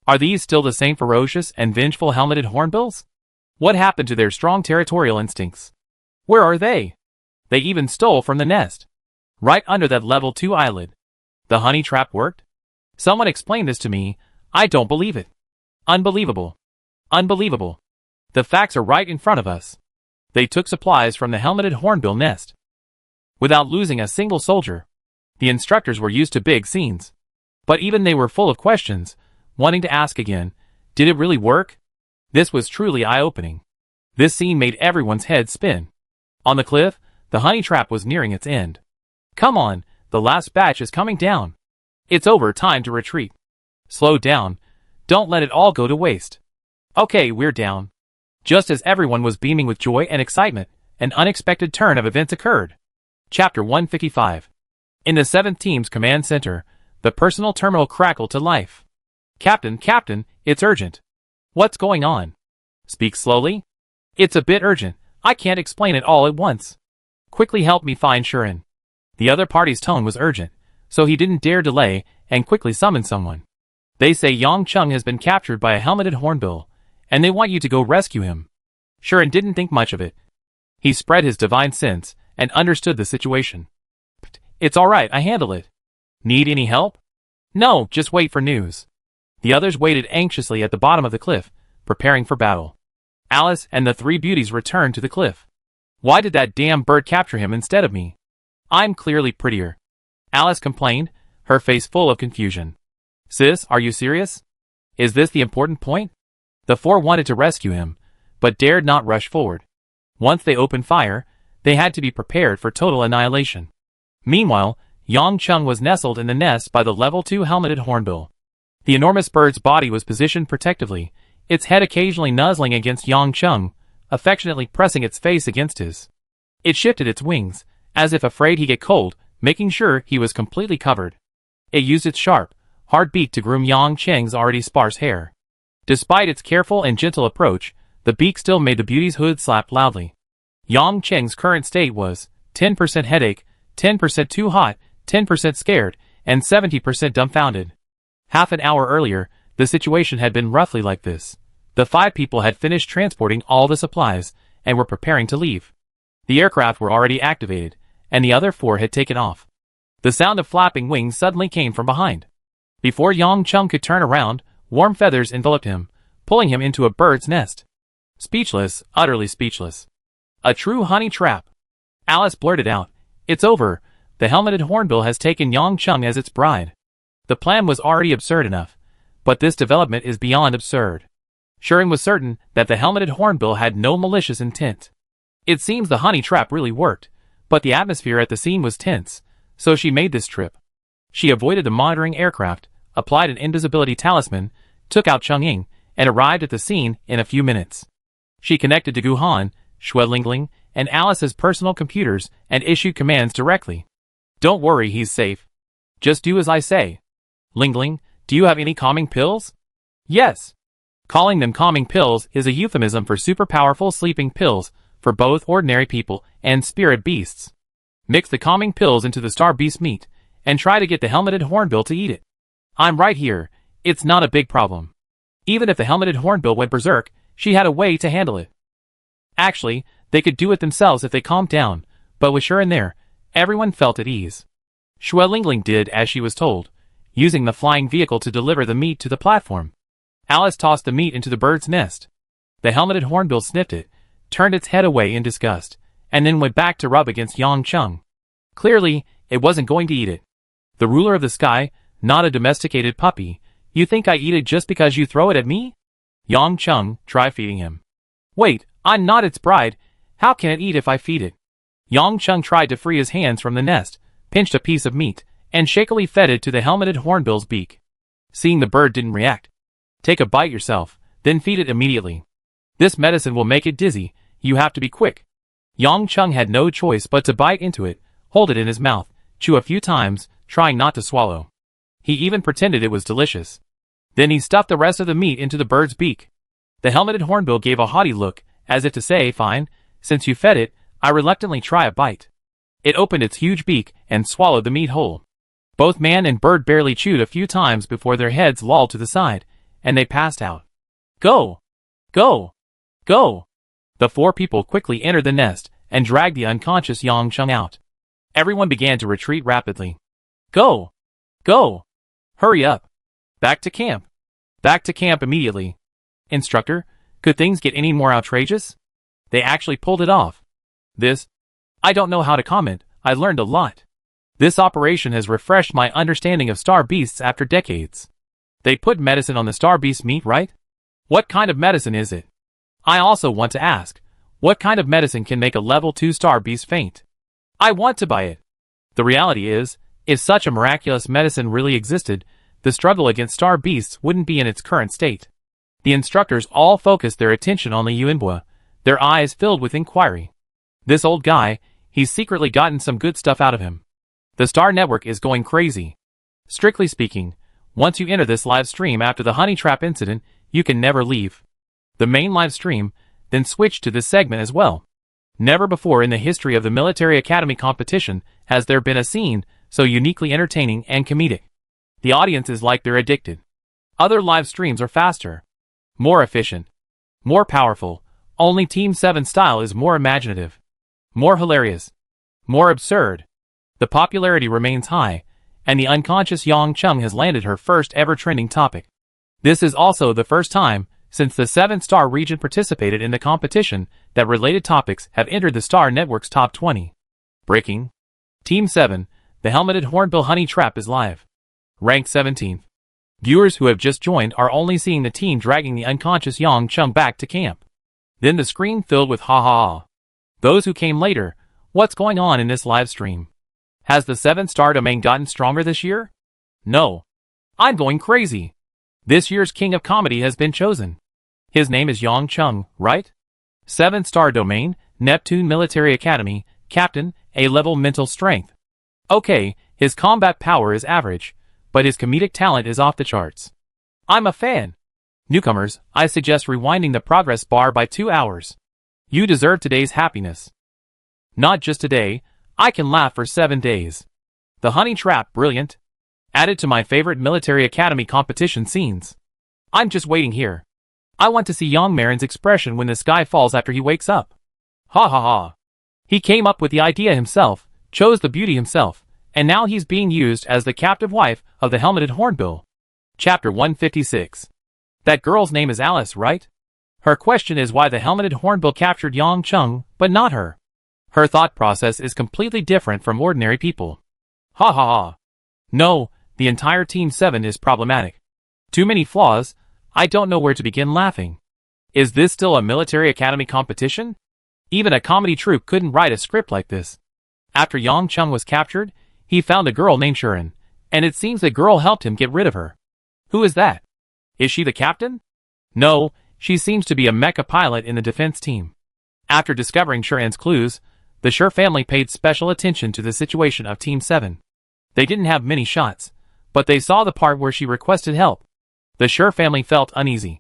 Are these still the same ferocious and vengeful helmeted hornbills? What happened to their strong territorial instincts? Where are they? They even stole from the nest. Right under that level 2 eyelid. The honey trap worked? Someone explain this to me. I don't believe it. Unbelievable. Unbelievable. The facts are right in front of us. They took supplies from the helmeted hornbill nest. Without losing a single soldier. The instructors were used to big scenes. But even they were full of questions, wanting to ask again, did it really work? This was truly eye-opening. This scene made everyone's head spin. On the cliff, the honey trap was nearing its end. Come on, the last batch is coming down. It's over, time to retreat. Slow down. Don't let it all go to waste. Okay, we're down. Just as everyone was beaming with joy and excitement, an unexpected turn of events occurred. Chapter 155. In the 7th Team's command center, the personal terminal crackled to life. Captain, it's urgent. What's going on? Speak slowly. It's a bit urgent. I can't explain it all at once. Quickly help me find Shuren. The other party's tone was urgent, so he didn't dare delay and quickly summoned someone. They say Yang Chung has been captured by a helmeted hornbill, and they want you to go rescue him. Shuren didn't think much of it. He spread his divine sense and understood the situation. It's alright, I handle it. Need any help? No, just wait for news. The others waited anxiously at the bottom of the cliff, preparing for battle. Alice and the 3 beauties returned to the cliff. Why did that damn bird capture him instead of me? I'm clearly prettier. Alice complained, her face full of confusion. Sis, are you serious? Is this the important point? The 4 wanted to rescue him, but dared not rush forward. Once they opened fire, they had to be prepared for total annihilation. Meanwhile, Yang Chung was nestled in the nest by the level 2 helmeted hornbill. The enormous bird's body was positioned protectively, its head occasionally nuzzling against Yang Chung, affectionately pressing its face against his. It shifted its wings, as if afraid he'd get cold, making sure he was completely covered. It used its sharp, hard beak to groom Yang Cheng's already sparse hair. Despite its careful and gentle approach, the beak still made the beauty's hood slap loudly. Yang Cheng's current state was 10% headache, 10% too hot, 10% scared, and 70% dumbfounded. Half an hour earlier, the situation had been roughly like this. The 5 people had finished transporting all the supplies, and were preparing to leave. The aircraft were already activated, and the other 4 had taken off. The sound of flapping wings suddenly came from behind. Before Yang Chung could turn around, warm feathers enveloped him, pulling him into a bird's nest. Speechless, utterly speechless. A true honey trap. Alice blurted out, it's over, the helmeted hornbill has taken Yang Chung as its bride. The plan was already absurd enough, but this development is beyond absurd. Shuren was certain that the helmeted hornbill had no malicious intent. It seems the honey trap really worked, but the atmosphere at the scene was tense, so she made this trip. She avoided the monitoring aircraft, applied an invisibility talisman, took out Cheng-Ying, and arrived at the scene in a few minutes. She connected to Guhan, Lingling, and Alice's personal computers and issued commands directly. Don't worry, he's safe. Just do as I say. Lingling, do you have any calming pills? Yes. Calling them calming pills is a euphemism for super powerful sleeping pills for both ordinary people and spirit beasts. Mix the calming pills into the star beast meat, and try to get the helmeted hornbill to eat it. I'm right here, it's not a big problem. Even if the helmeted hornbill went berserk, she had a way to handle it. Actually, they could do it themselves if they calmed down, but with Shuren there, everyone felt at ease. Lingling did as she was told, using the flying vehicle to deliver the meat to the platform. Alice tossed the meat into the bird's nest. The helmeted hornbill sniffed it, turned its head away in disgust, and then went back to rub against Yang Chung. Clearly, it wasn't going to eat it. The ruler of the sky, not a domesticated puppy, you think I eat it just because you throw it at me? Yang Chung, try feeding him. Wait, I'm not its bride, how can it eat if I feed it? Yang Chung tried to free his hands from the nest, pinched a piece of meat, and shakily fed it to the helmeted hornbill's beak. Seeing the bird didn't react. Take a bite yourself, then feed it immediately. This medicine will make it dizzy, you have to be quick. Yang Chung had no choice but to bite into it, hold it in his mouth, chew a few times, trying not to swallow. He even pretended it was delicious. Then he stuffed the rest of the meat into the bird's beak. The helmeted hornbill gave a haughty look, as if to say, fine, since you fed it, I reluctantly try a bite. It opened its huge beak and swallowed the meat whole. Both man and bird barely chewed a few times before their heads lolled to the side, and they passed out. Go! Go! Go! The four people quickly entered the nest and dragged the unconscious Yang Chung out. Everyone began to retreat rapidly. Go! Go! Hurry up! Back to camp! Back to camp immediately! Instructor, could things get any more outrageous? They actually pulled it off. I don't know how to comment. I learned a lot. This operation has refreshed my understanding of star beasts after decades. They put medicine on the star beast meat, right? What kind of medicine is it? I also want to ask, what kind of medicine can make a level 2 star beast faint? I want to buy it. The reality is, if such a miraculous medicine really existed, the struggle against star beasts wouldn't be in its current state. The instructors all focused their attention on Li Yuanbua, their eyes filled with inquiry. This old guy, he's secretly gotten some good stuff out of him. The Star Network is going crazy. Strictly speaking, once you enter this live stream after the honey trap incident, you can never leave. The main live stream, then switch to this segment as well. Never before in the history of the Military Academy competition has there been a scene so uniquely entertaining and comedic. The audience is like they're addicted. Other live streams are faster, more efficient, more powerful. Only Team 7 style is more imaginative, more hilarious, more absurd. The popularity remains high, and the unconscious Yang Chung has landed her first ever trending topic. This is also the first time since the 7-star region participated in the competition that related topics have entered the Star Network's top 20. Breaking. Team 7, the helmeted hornbill honey trap is live. Ranked 17th. Viewers who have just joined are only seeing the team dragging the unconscious Yang Chung back to camp. Then the screen filled with ha ha ha. Those who came later, what's going on in this live stream? Has the 7-star domain gotten stronger this year? No. I'm going crazy. This year's king of comedy has been chosen. His name is Yang Chung, right? 7-star domain, Neptune Military Academy, Captain, A-level mental strength. Okay, his combat power is average, but his comedic talent is off the charts. I'm a fan. Newcomers, I suggest rewinding the progress bar by 2 hours. You deserve today's happiness. Not just today, I can laugh for 7 days. The honey trap, brilliant. Added to my favorite military academy competition scenes. I'm just waiting here. I want to see Yang Marin's expression when the sky falls after he wakes up. Ha ha ha. He came up with the idea himself, chose the beauty himself, and now he's being used as the captive wife of the helmeted hornbill. Chapter 156. That girl's name is Alice, right? Her question is why the helmeted hornbill captured Yang Chung, but not her. Her thought process is completely different from ordinary people. Ha ha ha. No, the entire Team 7 is problematic. Too many flaws, I don't know where to begin laughing. Is this still a military academy competition? Even a comedy troupe couldn't write a script like this. After Yang Chung was captured, he found a girl named Sharon, and it seems the girl helped him get rid of her. Who is that? Is she the captain? No, she seems to be a mecha pilot in the defense team. After discovering Sharon's clues, the Sher family paid special attention to the situation of Team 7. They didn't have many shots, but they saw the part where she requested help. The Sher family felt uneasy.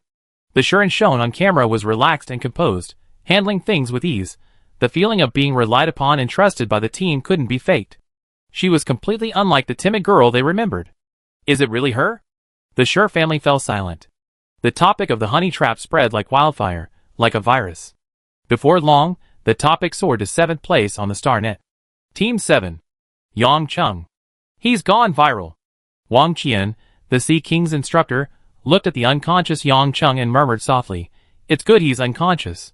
The Sharon shown on camera was relaxed and composed, handling things with ease. The feeling of being relied upon and trusted by the team couldn't be faked. She was completely unlike the timid girl they remembered. Is it really her? The Sher family fell silent. The topic of the honey trap spread like wildfire, like a virus. Before long, the topic soared to 7th place on the StarNet. Team 7. Yang Chung. He's gone viral. Wang Qian, the Sea King's instructor, looked at the unconscious Yang Chung and murmured softly, "It's good he's unconscious.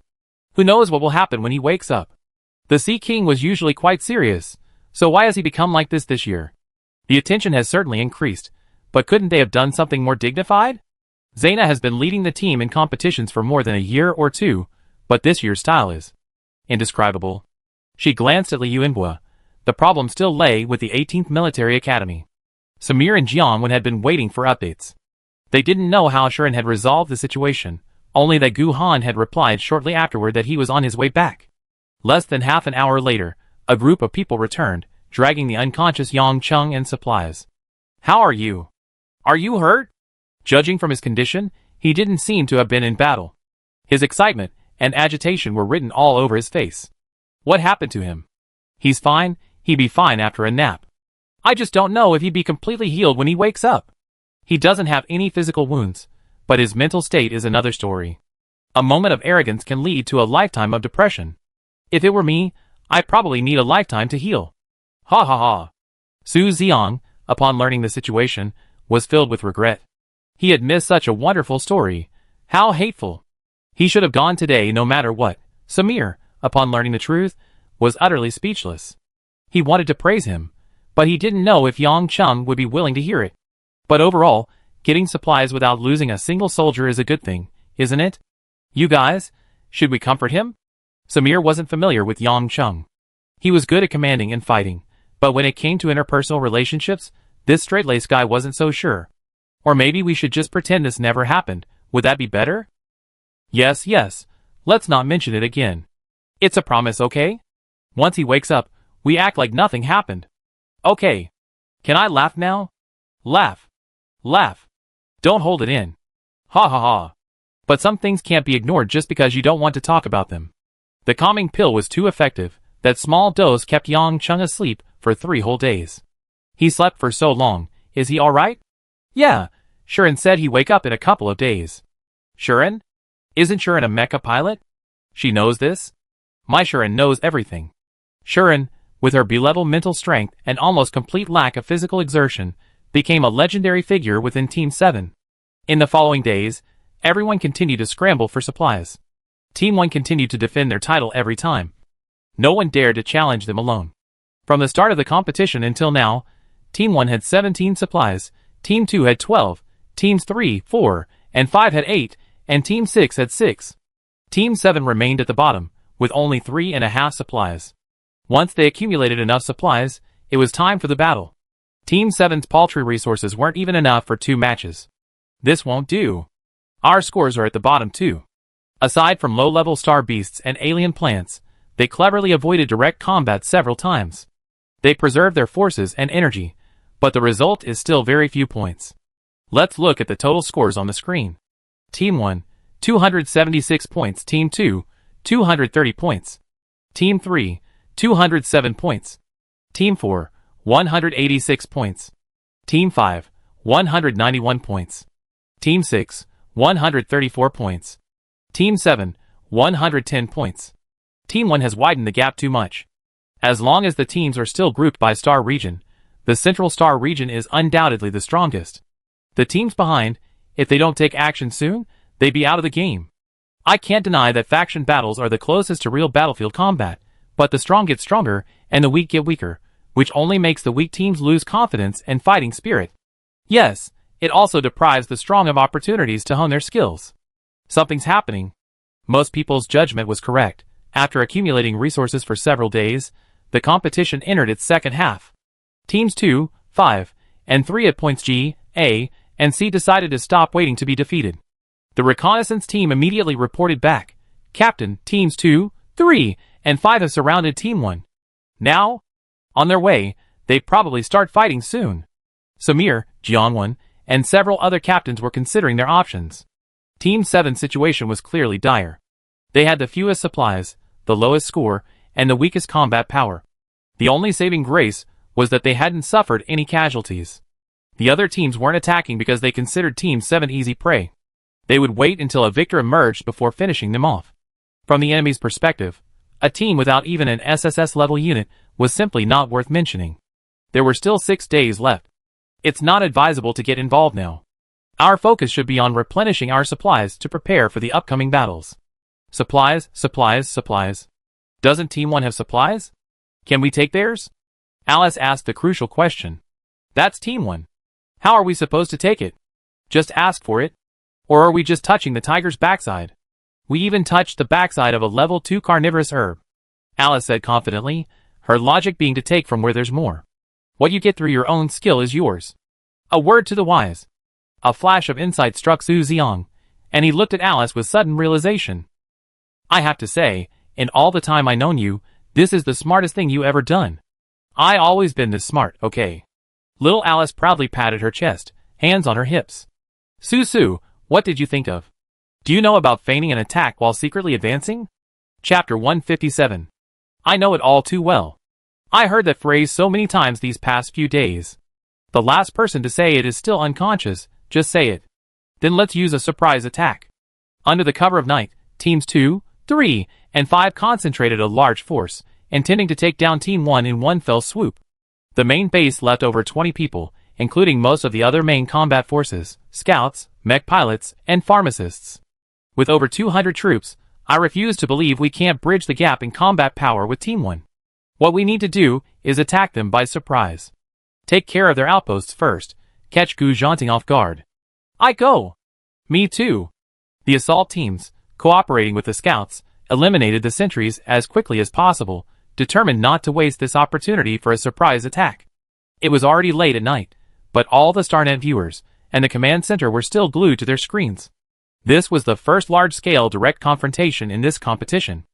Who knows what will happen when he wakes up?" The Sea King was usually quite serious, so why has he become like this year? The attention has certainly increased, but couldn't they have done something more dignified? Zaina has been leading the team in competitions for more than a year or two, but this year's style is indescribable. She glanced at Li Yuanbua. The problem still lay with the 18th Military Academy. Samir and Jianwen had been waiting for updates. They didn't know how Sharon had resolved the situation, only that Gu Han had replied shortly afterward that he was on his way back. Less than half an hour later, a group of people returned, dragging the unconscious Yang Chung and supplies. "How are you? Are you hurt?" Judging from his condition, he didn't seem to have been in battle. His excitement and agitation were written all over his face. What happened to him? He's fine, he'd be fine after a nap. I just don't know if he'd be completely healed when he wakes up. He doesn't have any physical wounds, but his mental state is another story. A moment of arrogance can lead to a lifetime of depression. If it were me, I'd probably need a lifetime to heal. Ha ha ha. Su Xiang, upon learning the situation, was filled with regret. He had missed such a wonderful story. How hateful. He should have gone today no matter what. Samir, upon learning the truth, was utterly speechless. He wanted to praise him, but he didn't know if Yang Cheng would be willing to hear it. But overall, getting supplies without losing a single soldier is a good thing, isn't it? You guys, should we comfort him? Samir wasn't familiar with Yang Cheng. He was good at commanding and fighting, but when it came to interpersonal relationships, this straight-laced guy wasn't so sure. Or maybe we should just pretend this never happened. Would that be better? Yes, yes. Let's not mention it again. It's a promise, okay? Once he wakes up, we act like nothing happened. Okay. Can I laugh now? Laugh. Laugh. Don't hold it in. Ha ha ha. But some things can't be ignored just because you don't want to talk about them. The calming pill was too effective. That small dose kept Yang Cheng asleep for 3 whole days. He slept for so long. Is he alright? Yeah. Shuren said he'd wake up in a couple of days. Shuren? Isn't Shuren a mecha pilot? She knows this? My Shuren knows everything. Shuren, with her B-level mental strength and almost complete lack of physical exertion, became a legendary figure within Team 7. In the following days, everyone continued to scramble for supplies. Team 1 continued to defend their title every time. No one dared to challenge them alone. From the start of the competition until now, Team 1 had 17 supplies, Team 2 had 12, Teams 3, 4, and 5 had 8, and Team 6 had 6. Team 7 remained at the bottom, with only 3.5 supplies. Once they accumulated enough supplies, it was time for the battle. Team 7's paltry resources weren't even enough for 2 matches. This won't do. Our scores are at the bottom too. Aside from low-level star beasts and alien plants, they cleverly avoided direct combat several times. They preserved their forces and energy, but the result is still very few points. Let's look at the total scores on the screen. Team 1, 276 points. Team 2, 230 points. Team 3, 207 points. Team 4, 186 points. Team 5, 191 points. Team 6, 134 points. Team 7, 110 points. Team 1 has widened the gap too much. As long as the teams are still grouped by star region, the Central Star region is undoubtedly the strongest. The teams behind, if they don't take action soon, they'd be out of the game. I can't deny that faction battles are the closest to real battlefield combat, but the strong get stronger and the weak get weaker, which only makes the weak teams lose confidence and fighting spirit. Yes, it also deprives the strong of opportunities to hone their skills. Something's happening. Most people's judgment was correct. After accumulating resources for several days, the competition entered its second half. Teams 2, 5, and 3 at points G, A, and C decided to stop waiting to be defeated. The reconnaissance team immediately reported back. Captain, Teams 2, 3, and 5 have surrounded Team 1. Now? On their way, they'd probably start fighting soon. Samir, Jianwen, and several other captains were considering their options. Team 7's situation was clearly dire. They had the fewest supplies, the lowest score, and the weakest combat power. The only saving grace was that they hadn't suffered any casualties. The other teams weren't attacking because they considered Team 7 easy prey. They would wait until a victor emerged before finishing them off. From the enemy's perspective, a team without even an SSS-level unit was simply not worth mentioning. There were still 6 days left. It's not advisable to get involved now. Our focus should be on replenishing our supplies to prepare for the upcoming battles. Supplies, supplies, supplies. Doesn't Team 1 have supplies? Can we take theirs? Alice asked the crucial question. That's Team 1. How are we supposed to take it? Just ask for it? Or are we just touching the tiger's backside? We even touched the backside of a level 2 carnivorous herb. Alice said confidently, her logic being to take from where there's more. What you get through your own skill is yours. A word to the wise. A flash of insight struck Su Xiang, and he looked at Alice with sudden realization. I have to say, in all the time I've known you, this is the smartest thing you ever done. I always been this smart, okay? Little Alice proudly patted her chest, hands on her hips. Su, what did you think of? Do you know about feigning an attack while secretly advancing? Chapter 157. I know it all too well. I heard that phrase so many times these past few days. The last person to say it is still unconscious, just say it. Then let's use a surprise attack. Under the cover of night, Teams 2, 3, and 5 concentrated a large force, intending to take down Team 1 in one fell swoop. The main base left over 20 people, including most of the other main combat forces, scouts, mech pilots, and pharmacists. With over 200 troops, I refuse to believe we can't bridge the gap in combat power with Team 1. What we need to do is attack them by surprise. Take care of their outposts first, catch Gu Zhanting off guard. I go! Me too! The assault teams, cooperating with the scouts, eliminated the sentries as quickly as possible, determined not to waste this opportunity for a surprise attack. It was already late at night, but all the StarNet viewers and the command center were still glued to their screens. This was the first large-scale direct confrontation in this competition.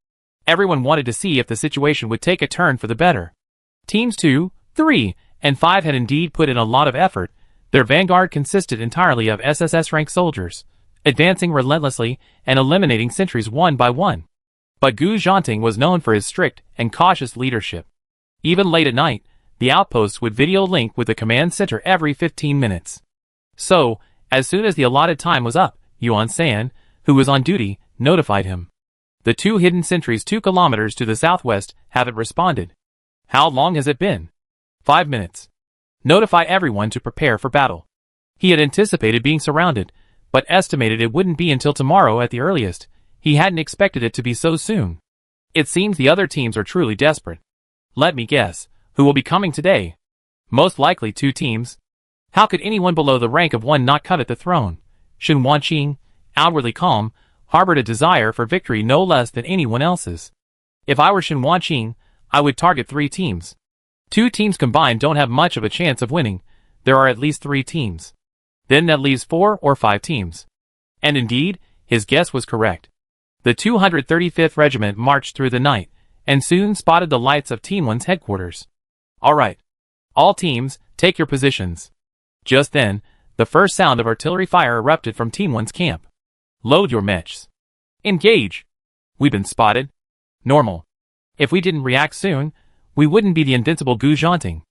Everyone wanted to see if the situation would take a turn for the better. Teams 2, 3, and 5 had indeed put in a lot of effort. Their vanguard consisted entirely of SSS-rank soldiers, advancing relentlessly and eliminating sentries one by one. But Gu Zhanting was known for his strict and cautious leadership. Even late at night, the outposts would video link with the command center every 15 minutes. So, as soon as the allotted time was up, Yuan San, who was on duty, notified him. The 2 hidden sentries 2 kilometers to the southwest haven't responded. How long has it been? 5 minutes. Notify everyone to prepare for battle. He had anticipated being surrounded, but estimated it wouldn't be until tomorrow at the earliest. He hadn't expected it to be so soon. It seems the other teams are truly desperate. Let me guess, who will be coming today? Most likely 2 teams. How could anyone below the rank of 1 not covet the throne? Shen Wanqing, outwardly calm, harbored a desire for victory no less than anyone else's. If I were Shen Wanqing, I would target 3 teams. 2 teams combined don't have much of a chance of winning. There are at least 3 teams. Then that leaves 4 or 5 teams. And indeed, his guess was correct. The 235th Regiment marched through the night, and soon spotted the lights of Team 1's headquarters. All right. All teams, take your positions. Just then, the first sound of artillery fire erupted from Team 1's camp. Load your mechs. Engage. We've been spotted. Normal. If we didn't react soon, we wouldn't be the invincible Gu Zhanting.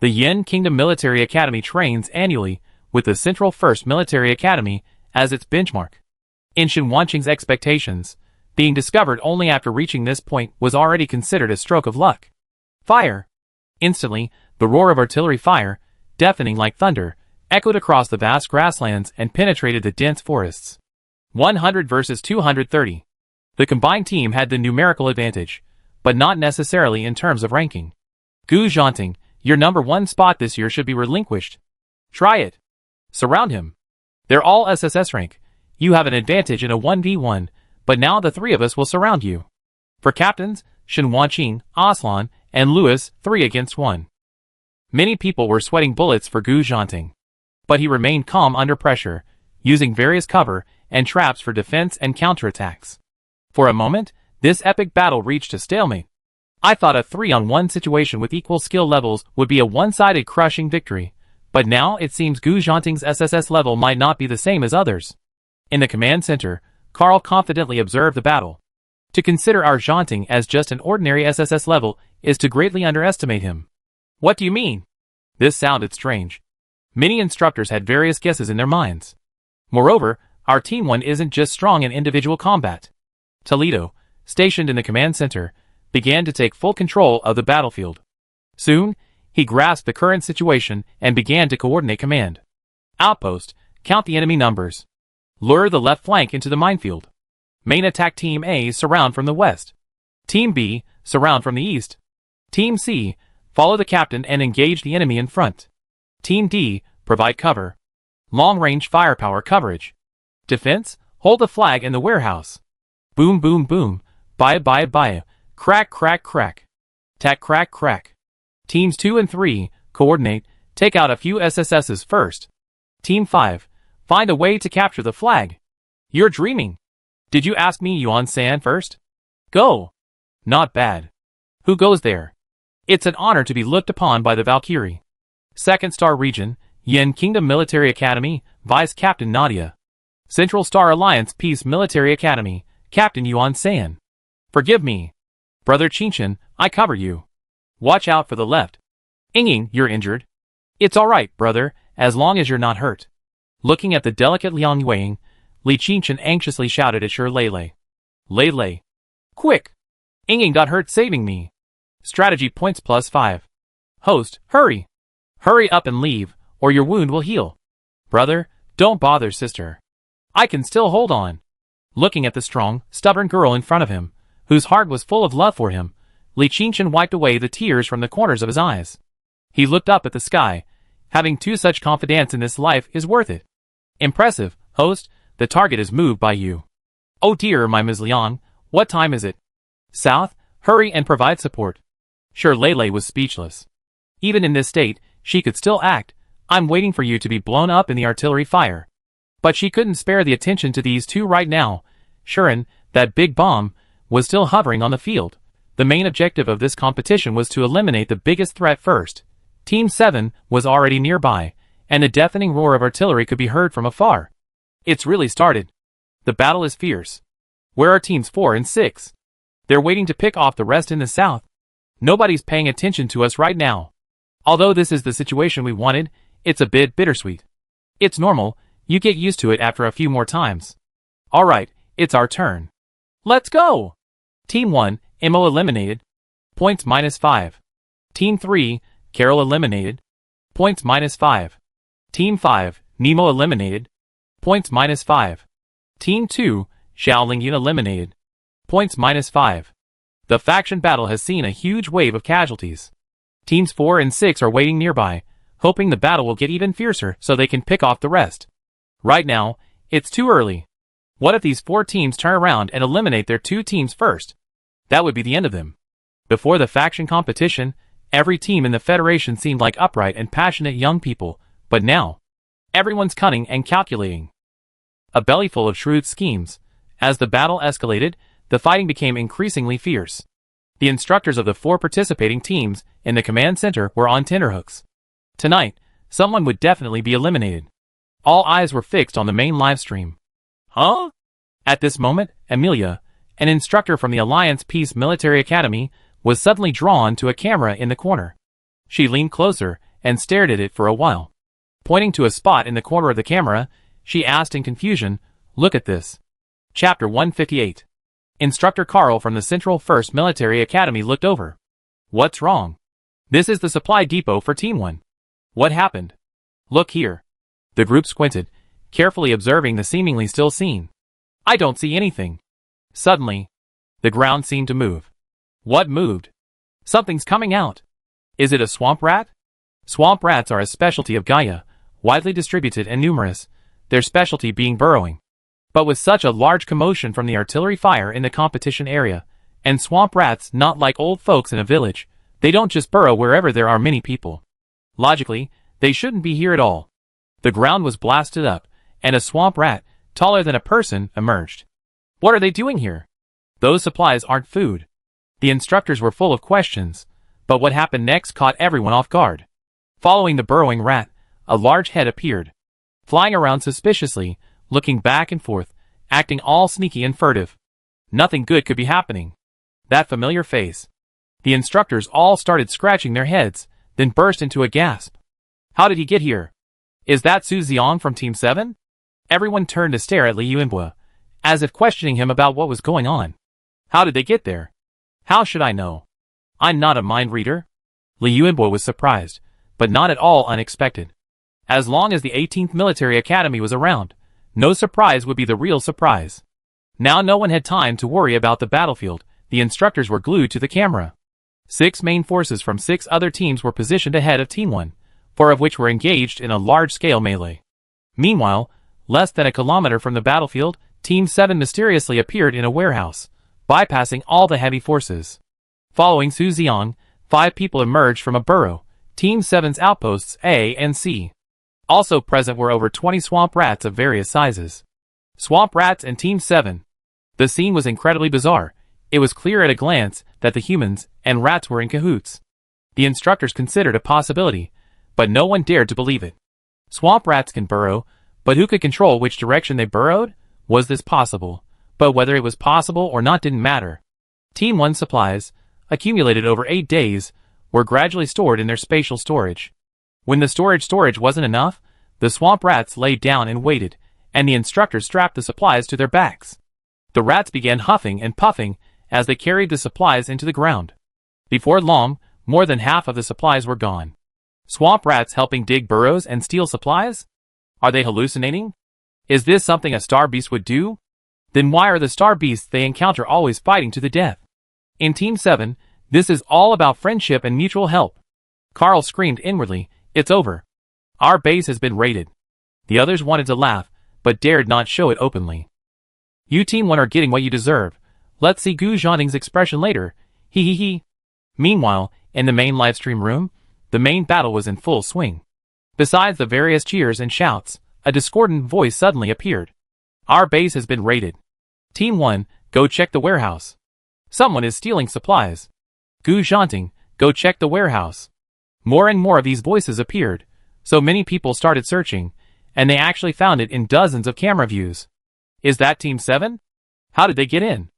The Yin Kingdom Military Academy trains annually, with the Central First Military Academy as its benchmark. In Shen Wanqing's expectations, being discovered only after reaching this point was already considered a stroke of luck. Fire! Instantly, the roar of artillery fire, deafening like thunder, echoed across the vast grasslands and penetrated the dense forests. 100 versus 230. The combined team had the numerical advantage, but not necessarily in terms of ranking. Gu Zhanting, your number 1 spot this year should be relinquished. Try it. Surround him. They're all SSS rank. You have an advantage in a 1v1, but now the 3 of us will surround you. For captains, Shen Wanqing, Aslan, and Louis, 3 against 1. Many people were sweating bullets for Gu Zhanting. But he remained calm under pressure, using various cover and traps for defense and counterattacks. For a moment, this epic battle reached a stalemate. I thought a 3-on-1 situation with equal skill levels would be a one-sided crushing victory, but now it seems Gu Zhanting's SSS level might not be the same as others. In the command center, Carl confidently observed the battle. To consider our Zhanting as just an ordinary SSS level is to greatly underestimate him. What do you mean? This sounded strange. Many instructors had various guesses in their minds. Moreover, our Team 1 isn't just strong in individual combat. Toledo, stationed in the command center, began to take full control of the battlefield. Soon, he grasped the current situation and began to coordinate command. Outpost, count the enemy numbers. Lure the left flank into the minefield. Main attack Team A surround from the west. Team B, surround from the east. Team C, follow the captain and engage the enemy in front. Team D, provide cover. Long-range firepower coverage. Defense, hold the flag in the warehouse. Boom boom boom, bye, crack crack crack. Tack crack crack. Teams 2 and 3, coordinate, take out a few SSSs first. Team 5, find a way to capture the flag. You're dreaming. Did you ask me Yuan San first? Go. Not bad. Who goes there? It's an honor to be looked upon by the Valkyrie. Second Star Region, Yin Kingdom Military Academy, Vice Captain Nadia. Central Star Alliance Peace Military Academy, Captain Yuan San. Forgive me. Brother Chinchin, I cover you. Watch out for the left. Ying, you're injured. It's alright, brother, as long as you're not hurt. Looking at the delicate Liang Yueying, Li Chinchin anxiously shouted at Shi Lei. Lei. Quick! Ying got hurt saving me. Strategy points +5. Host, hurry! Hurry up and leave, or your wound will heal. Brother, don't bother sister. I can still hold on. Looking at the strong, stubborn girl in front of him, whose heart was full of love for him, Li Chinchin wiped away the tears from the corners of his eyes. He looked up at the sky. Having two such confidants in this life is worth it. Impressive, host, the target is moved by you. Oh dear, my Ms. Liang, what time is it? South, hurry and provide support. Shi Lei was speechless. Even in this state, she could still act. I'm waiting for you to be blown up in the artillery fire. But she couldn't spare the attention to these two right now. Shirin, that big bomb, was still hovering on the field. The main objective of this competition was to eliminate the biggest threat first. Team 7 was already nearby, and a deafening roar of artillery could be heard from afar. It's really started. The battle is fierce. Where are teams 4 and 6? They're waiting to pick off the rest in the south. Nobody's paying attention to us right now. Although this is the situation we wanted, it's a bit bittersweet. It's normal, you get used to it after a few more times. Alright, it's our turn. Let's go! Team 1, Imo eliminated. Points -5. Team 3, Carol eliminated. Points -5. Team 5, Nemo eliminated. Points -5. Team 2, Xiao Lingyun eliminated. Points -5. The faction battle has seen a huge wave of casualties. Teams 4 and 6 are waiting nearby, hoping the battle will get even fiercer so they can pick off the rest. Right now, it's too early. What if these 4 teams turn around and eliminate their 2 teams first? That would be the end of them. Before the faction competition, every team in the Federation seemed like upright and passionate young people, but now, everyone's cunning and calculating. A belly full of shrewd schemes. As the battle escalated, the fighting became increasingly fierce. The instructors of the 4 participating teams in the command center were on tenterhooks. Tonight, someone would definitely be eliminated. All eyes were fixed on the main live stream. Huh? At this moment, Amelia, an instructor from the Alliance Peace Military Academy, was suddenly drawn to a camera in the corner. She leaned closer and stared at it for a while. Pointing to a spot in the corner of the camera, she asked in confusion, "Look at this." Chapter 158. Instructor Carl from the Central 1st Military Academy looked over. What's wrong? This is the supply depot for Team 1. What happened? Look here. The group squinted, carefully observing the seemingly still scene. I don't see anything. Suddenly, the ground seemed to move. What moved? Something's coming out. Is it a swamp rat? Swamp rats are a specialty of Gaia, widely distributed and numerous, their specialty being burrowing. But with such a large commotion from the artillery fire in the competition area, and swamp rats not like old folks in a village, they don't just burrow wherever there are many people. Logically, they shouldn't be here at all. The ground was blasted up, and a swamp rat, taller than a person, emerged. What are they doing here? Those supplies aren't food. The instructors were full of questions, but what happened next caught everyone off guard. Following the burrowing rat, a large head appeared. Flying around suspiciously, looking back and forth, acting all sneaky and furtive. Nothing good could be happening. That familiar face. The instructors all started scratching their heads, then burst into a gasp. How did he get here? Is that Su Xiong from Team 7? Everyone turned to stare at Li Yuanbua, as if questioning him about what was going on. How did they get there? How should I know? I'm not a mind reader. Li Yuanbua was surprised, but not at all unexpected. As long as the 18th Military Academy was around, no surprise would be the real surprise. Now no one had time to worry about the battlefield, the instructors were glued to the camera. 6 main forces from 6 other teams were positioned ahead of Team 1, 4 of which were engaged in a large-scale melee. Meanwhile, less than a kilometer from the battlefield, Team 7 mysteriously appeared in a warehouse, bypassing all the heavy forces. Following Su Xiong, 5 people emerged from a burrow, Team 7's outposts A and C. Also present were over 20 swamp rats of various sizes. Swamp rats and Team 7. The scene was incredibly bizarre. It was clear at a glance that the humans and rats were in cahoots. The instructors considered a possibility, but no one dared to believe it. Swamp rats can burrow, but who could control which direction they burrowed? Was this possible? But whether it was possible or not didn't matter. Team 1 supplies, accumulated over 8 days, were gradually stored in their spatial storage. When the storage wasn't enough, the swamp rats laid down and waited, and the instructors strapped the supplies to their backs. The rats began huffing and puffing as they carried the supplies into the ground. Before long, more than half of the supplies were gone. Swamp rats helping dig burrows and steal supplies? Are they hallucinating? Is this something a star beast would do? Then why are the star beasts they encounter always fighting to the death? In Team 7, this is all about friendship and mutual help. Carl screamed inwardly, "It's over. Our base has been raided." The others wanted to laugh, but dared not show it openly. You Team 1 are getting what you deserve. Let's see Gu Zhanting's expression later. He. Meanwhile, in the main livestream room, the main battle was in full swing. Besides the various cheers and shouts, a discordant voice suddenly appeared. Our base has been raided. Team 1, go check the warehouse. Someone is stealing supplies. Gu Zhanting, go check the warehouse. More and more of these voices appeared, so many people started searching, and they actually found it in dozens of camera views. Is that Team 7? How did they get in?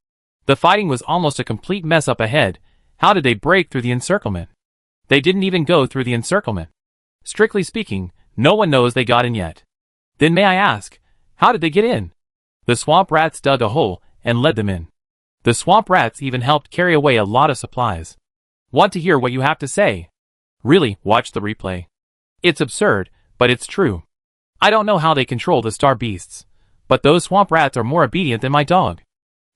The fighting was almost a complete mess up ahead. How did they break through the encirclement? They didn't even go through the encirclement. Strictly speaking, no one knows they got in yet. Then may I ask, how did they get in? The swamp rats dug a hole and led them in. The swamp rats even helped carry away a lot of supplies. Want to hear what you have to say? Really, watch the replay. It's absurd, but it's true. I don't know how they control the star beasts, but those swamp rats are more obedient than my dog.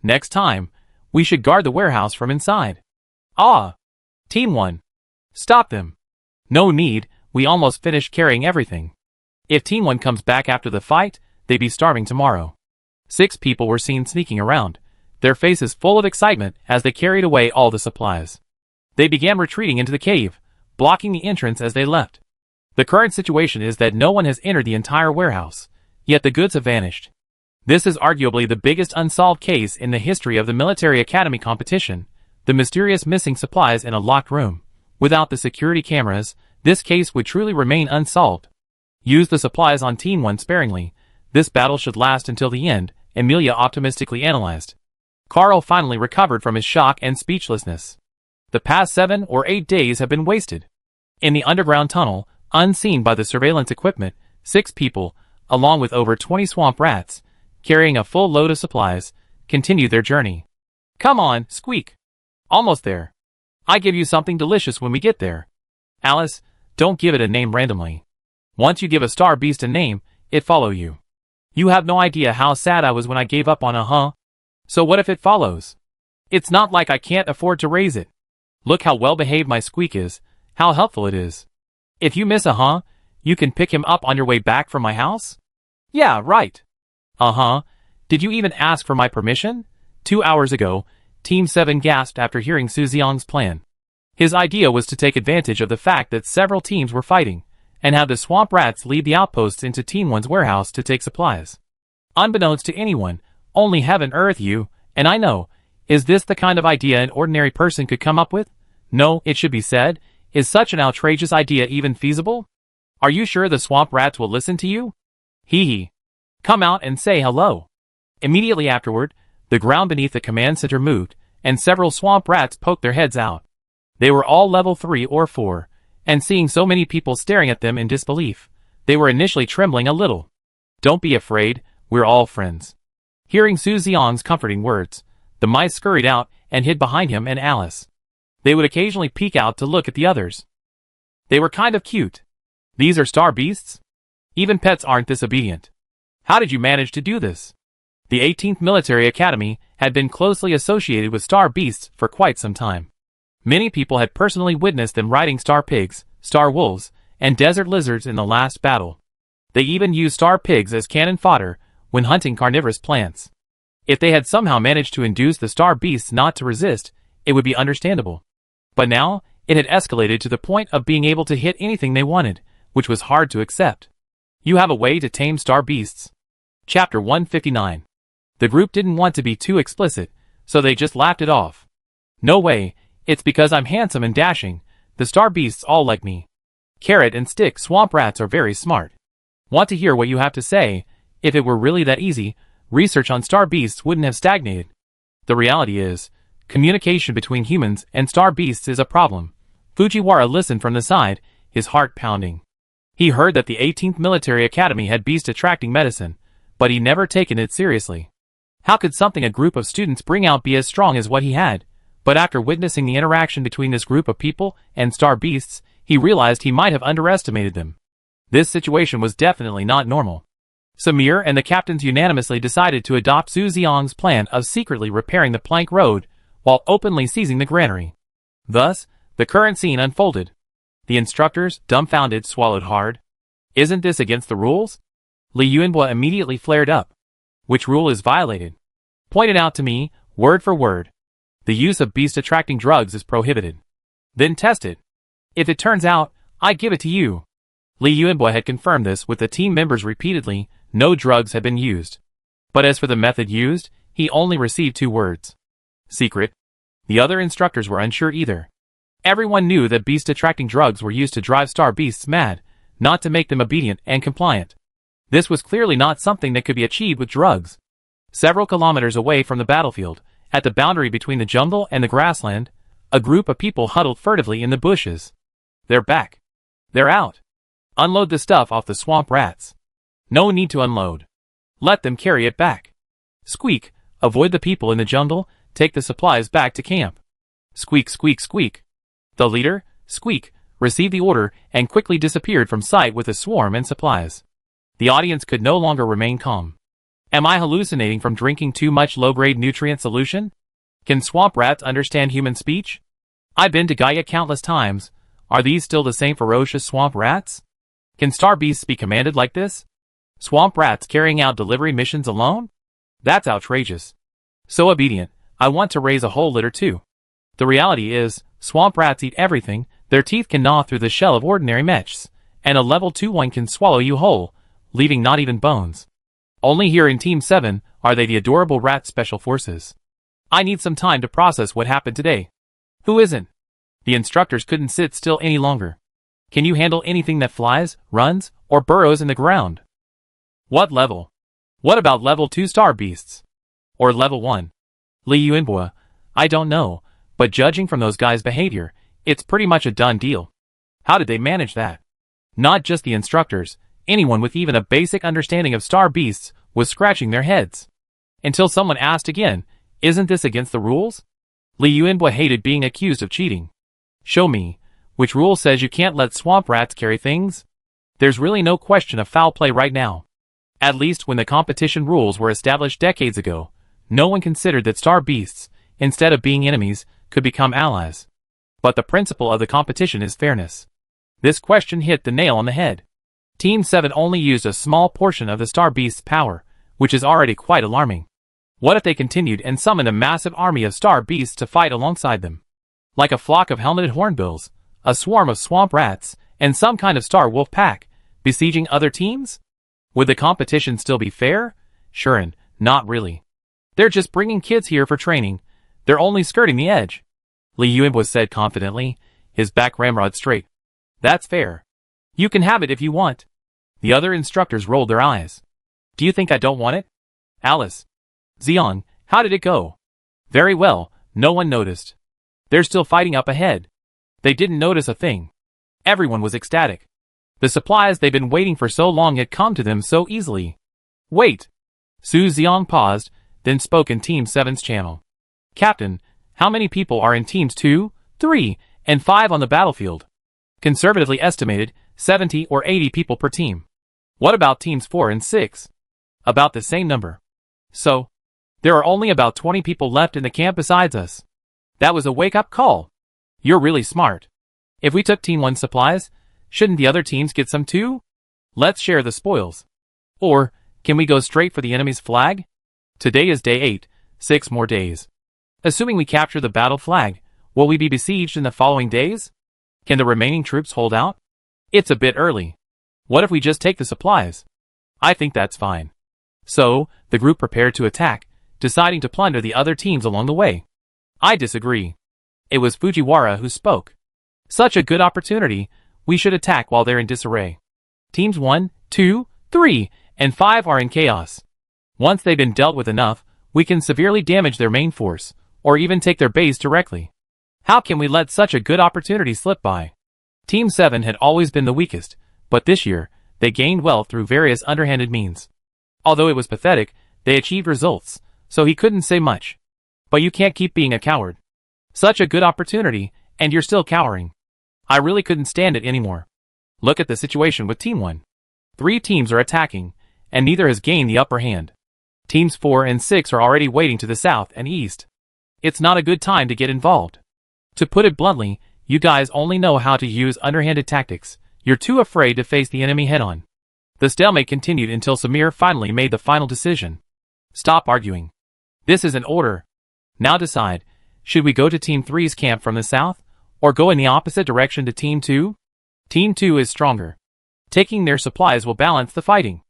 Next time, we should guard the warehouse from inside. Ah! Team 1. Stop them. No need, we almost finished carrying everything. If Team 1 comes back after the fight, they'd be starving tomorrow. 6 people were seen sneaking around, their faces full of excitement as they carried away all the supplies. They began retreating into the cave, blocking the entrance as they left. The current situation is that no one has entered the entire warehouse, yet the goods have vanished. This is arguably the biggest unsolved case in the history of the military academy competition, the mysterious missing supplies in a locked room. Without the security cameras, this case would truly remain unsolved. Use the supplies on Team 1 sparingly. This battle should last until the end, Amelia optimistically analyzed. Carl finally recovered from his shock and speechlessness. The past 7 or 8 days have been wasted. In the underground tunnel, unseen by the surveillance equipment, 6 people, along with over 20 swamp rats, carrying a full load of supplies, continued their journey. Come on, Squeak. Almost there. I give you something delicious when we get there. Alice, don't give it a name randomly. Once you give a star beast a name, it follow you. You have no idea how sad I was when I gave up on a. So what if it follows? It's not like I can't afford to raise it. Look how well behaved my Squeak is, how helpful it is. If you miss a you can pick him up on your way back from my house? Yeah, right. Did you even ask for my permission? 2 hours ago, Team 7 gasped after hearing Su Xiang's plan. His idea was to take advantage of the fact that several teams were fighting, and have the swamp rats lead the outposts into Team 1's warehouse to take supplies. Unbeknownst to anyone, only heaven earth you, and I know, is this the kind of idea an ordinary person could come up with? No, it should be said, is such an outrageous idea even feasible? Are you sure the swamp rats will listen to you? Hee. Come out and say hello. Immediately afterward, the ground beneath the command center moved, and several swamp rats poked their heads out. They were all level 3 or 4, and seeing so many people staring at them in disbelief, they were initially trembling a little. Don't be afraid, we're all friends. Hearing Su Xiang's comforting words, the mice scurried out and hid behind him and Alice. They would occasionally peek out to look at the others. They were kind of cute. These are star beasts? Even pets aren't this obedient. How did you manage to do this? The 18th Military Academy had been closely associated with star beasts for quite some time. Many people had personally witnessed them riding star pigs, star wolves, and desert lizards in the last battle. They even used star pigs as cannon fodder when hunting carnivorous plants. If they had somehow managed to induce the star beasts not to resist, it would be understandable. But now, it had escalated to the point of being able to hit anything they wanted, which was hard to accept. You have a way to tame star beasts. Chapter 159. The group didn't want to be too explicit, so they just laughed it off. No way, it's because I'm handsome and dashing, the star beasts all like me. Carrot and Stick swamp rats are very smart. Want to hear what you have to say? If it were really that easy, research on star beasts wouldn't have stagnated. The reality is, Communication between humans and star beasts is a problem. Fujiwara listened from the side, his heart pounding. He heard that the 18th Military Academy had beast-attracting medicine, but he never taken it seriously. How could something a group of students bring out be as strong as what he had? But after witnessing the interaction between this group of people and star beasts, he realized he might have underestimated them. This situation was definitely not normal. Samir and the captains unanimously decided to adopt Su Xiang's plan of secretly repairing the plank road, while openly seizing the granary. Thus, the current scene unfolded. The instructors, dumbfounded, swallowed hard. Isn't this against the rules? Li Yuanhua immediately flared up. Which rule is violated? Point it out to me, word for word. The use of beast-attracting drugs is prohibited. Then test it. If it turns out, I give it to you. Li Yuanhua had confirmed this with the team members repeatedly. No drugs had been used. But as for the method used, he only received 2 words. Secret. The other instructors were unsure either. Everyone knew that beast-attracting drugs were used to drive star beasts mad, not to make them obedient and compliant. This was clearly not something that could be achieved with drugs. Several kilometers away from the battlefield, at the boundary between the jungle and the grassland, a group of people huddled furtively in the bushes. They're back. They're out. Unload the stuff off the swamp rats. No need to unload. Let them carry it back. Squeak, avoid the people in the jungle, take the supplies back to camp. Squeak, squeak, squeak. The leader, Squeak, received the order and quickly disappeared from sight with a swarm and supplies. The audience could no longer remain calm. Am I hallucinating from drinking too much low-grade nutrient solution? Can swamp rats understand human speech? I've been to Gaia countless times. Are these still the same ferocious swamp rats? Can star beasts be commanded like this? Swamp rats carrying out delivery missions alone? That's outrageous. So obedient, I want to raise a whole litter too. The reality is, swamp rats eat everything. Their teeth can gnaw through the shell of ordinary mechs, and a level 2 one can swallow you whole, leaving not even bones. Only here in Team 7 are they the adorable rat special forces. I need some time to process what happened today. Who isn't? The instructors couldn't sit still any longer. Can you handle anything that flies, runs, or burrows in the ground? What level? What about level 2 star beasts? Or level 1? Li Yuanhua, I don't know, but judging from those guys' behavior, it's pretty much a done deal. How did they manage that? Not just the instructors, anyone with even a basic understanding of star beasts was scratching their heads. Until someone asked again, isn't this against the rules? Li Yuanhua hated being accused of cheating. Show me, which rule says you can't let swamp rats carry things? There's really no question of foul play right now. At least when the competition rules were established decades ago, no one considered that star beasts, instead of being enemies, could become allies. But the principle of the competition is fairness. This question hit the nail on the head. Team 7 only used a small portion of the star beast's power, which is already quite alarming. What if they continued and summoned a massive army of star beasts to fight alongside them? Like a flock of helmeted hornbills, a swarm of swamp rats, and some kind of star wolf pack, besieging other teams? Would the competition still be fair? Sure, not really. They're just bringing kids here for training. They're only skirting the edge. Li Yuanhua said confidently, his back ramrod straight. That's fair. You can have it if you want. The other instructors rolled their eyes. Do you think I don't want it? Alice. Xiang, how did it go? Very well, no one noticed. They're still fighting up ahead. They didn't notice a thing. Everyone was ecstatic. The supplies they've been waiting for so long had come to them so easily. Wait. Su Xiang paused, then spoke in Team 7's channel. Captain, how many people are in Teams 2, 3, and 5 on the battlefield? Conservatively estimated, 70 or 80 people per team. What about Teams 4 and 6? About the same number. So, there are only about 20 people left in the camp besides us. That was a wake-up call. You're really smart. If we took Team 1's supplies, shouldn't the other teams get some too? Let's share the spoils. Or, can we go straight for the enemy's flag? Today is day 8, 6 more days. Assuming we capture the battle flag, will we be besieged in the following days? Can the remaining troops hold out? It's a bit early. What if we just take the supplies? I think that's fine. So, the group prepared to attack, deciding to plunder the other teams along the way. I disagree. It was Fujiwara who spoke. Such a good opportunity, we should attack while they're in disarray. Teams 1, 2, 3, and 5 are in chaos. Once they've been dealt with enough, we can severely damage their main force, or even take their base directly. How can we let such a good opportunity slip by? Team 7 had always been the weakest, but this year, they gained wealth through various underhanded means. Although it was pathetic, they achieved results, so he couldn't say much. But you can't keep being a coward. Such a good opportunity, and you're still cowering. I really couldn't stand it anymore. Look at the situation with Team 1. 3 teams are attacking, and neither has gained the upper hand. Teams 4 and 6 are already waiting to the south and east. It's not a good time to get involved. To put it bluntly, you guys only know how to use underhanded tactics. You're too afraid to face the enemy head-on. The stalemate continued until Samir finally made the final decision. Stop arguing. This is an order. Now decide, should we go to Team 3's camp from the south, or go in the opposite direction to Team 2? Team 2 is stronger. Taking their supplies will balance the fighting.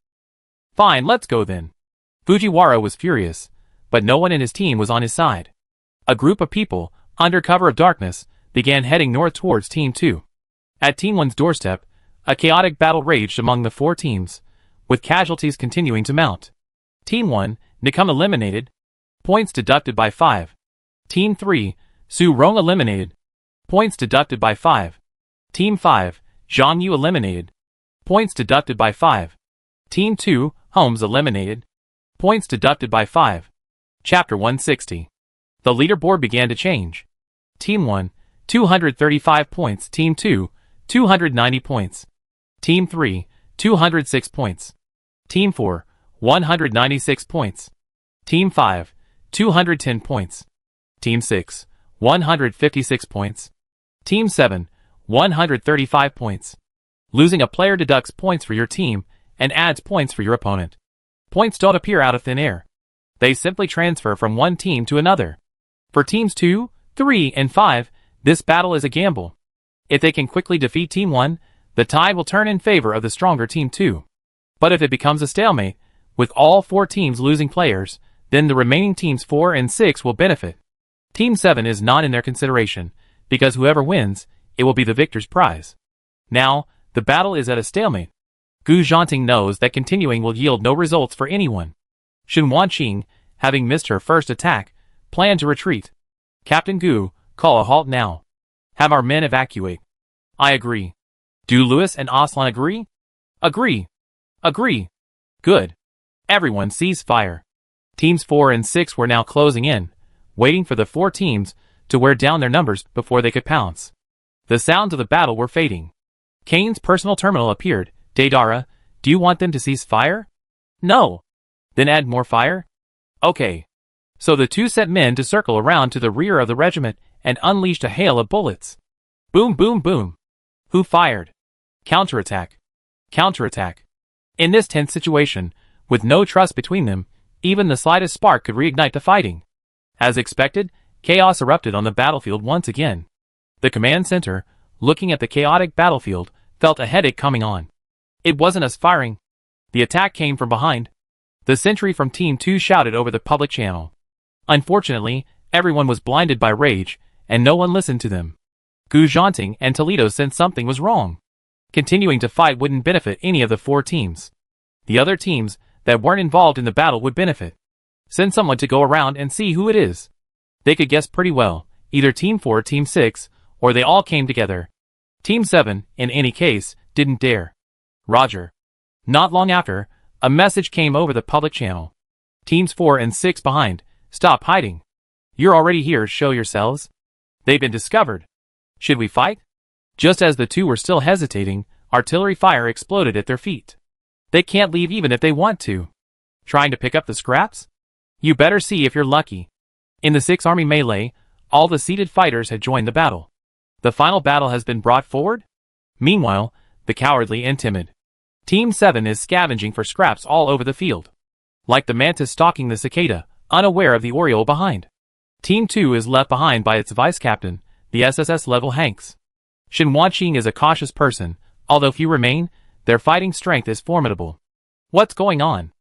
Fine, let's go then. Fujiwara was furious, but no one in his team was on his side. A group of people, under cover of darkness, began heading north towards Team 2. At Team 1's doorstep, a chaotic battle raged among the 4 teams, with casualties continuing to mount. Team 1, Nikam eliminated. Points deducted by 5. Team 3, Su Rong eliminated. Points deducted by 5. Team 5, Zhang Yu eliminated. Points deducted by 5. Team 2, Holmes eliminated. Points deducted by 5. Chapter 160. The leaderboard began to change. Team 1, 235 points. Team 2, 290 points. Team 3, 206 points. Team 4, 196 points. Team 5, 210 points. Team 6, 156 points. Team 7, 135 points. Losing a player deducts points for your team and adds points for your opponent. Points don't appear out of thin air. They simply transfer from one team to another. For teams 2, 3, and 5, this battle is a gamble. If they can quickly defeat Team 1, the tide will turn in favor of the stronger Team 2. But if it becomes a stalemate, with all 4 teams losing players, then the remaining teams 4 and 6 will benefit. Team 7 is not in their consideration, because whoever wins, it will be the victor's prize. Now, the battle is at a stalemate. Gu Zhanting knows that continuing will yield no results for anyone. Shen Wanqing, having missed her first attack, planned to retreat. Captain Gu, call a halt now. Have our men evacuate. I agree. Do Lewis and Aslan agree? Agree. Agree. Good. Everyone cease fire. Teams 4 and 6 were now closing in, waiting for the 4 teams to wear down their numbers before they could pounce. The sounds of the battle were fading. Kane's personal terminal appeared. Deidara, do you want them to cease fire? No. Then add more fire? Okay. So the 2 set men to circle around to the rear of the regiment and unleashed a hail of bullets. Boom, boom, boom. Who fired? Counterattack. Counterattack. In this tense situation, with no trust between them, even the slightest spark could reignite the fighting. As expected, chaos erupted on the battlefield once again. The command center, looking at the chaotic battlefield, felt a headache coming on. It wasn't us firing. The attack came from behind. The sentry from Team 2 shouted over the public channel. Unfortunately, everyone was blinded by rage, and no one listened to them. Gu Zhanting and Toledo sensed something was wrong. Continuing to fight wouldn't benefit any of the 4 teams. The other teams that weren't involved in the battle would benefit. Send someone to go around and see who it is. They could guess pretty well, either Team 4 or Team 6, or they all came together. Team 7, in any case, didn't dare. Roger. Not long after, a message came over the public channel. Teams 4 and 6 behind, stop hiding. You're already here, show yourselves. They've been discovered. Should we fight? Just as the 2 were still hesitating, artillery fire exploded at their feet. They can't leave even if they want to. Trying to pick up the scraps? You better see if you're lucky. In the 6 army melee, all the seated fighters had joined the battle. The final battle has been brought forward? Meanwhile, the cowardly and timid Team 7 is scavenging for scraps all over the field. Like the mantis stalking the cicada, unaware of the oriole behind. Team 2 is left behind by its vice-captain, the SSS-level Hanks. Shen Wanqing is a cautious person, although few remain, their fighting strength is formidable. What's going on?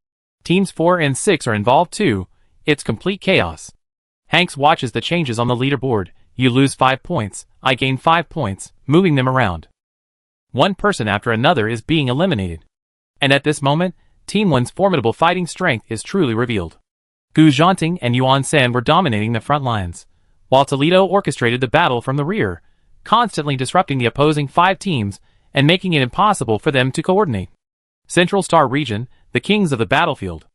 Teams 4 and 6 are involved too, it's complete chaos. Hanks watches the changes on the leaderboard. You lose 5 points, I gain 5 points, moving them around. One person after another is being eliminated. And at this moment, Team 1's formidable fighting strength is truly revealed. Gu Zhanting and Yuan San were dominating the front lines, while Toledo orchestrated the battle from the rear, constantly disrupting the opposing 5 teams and making it impossible for them to coordinate. Central Star Region, the kings of the battlefield.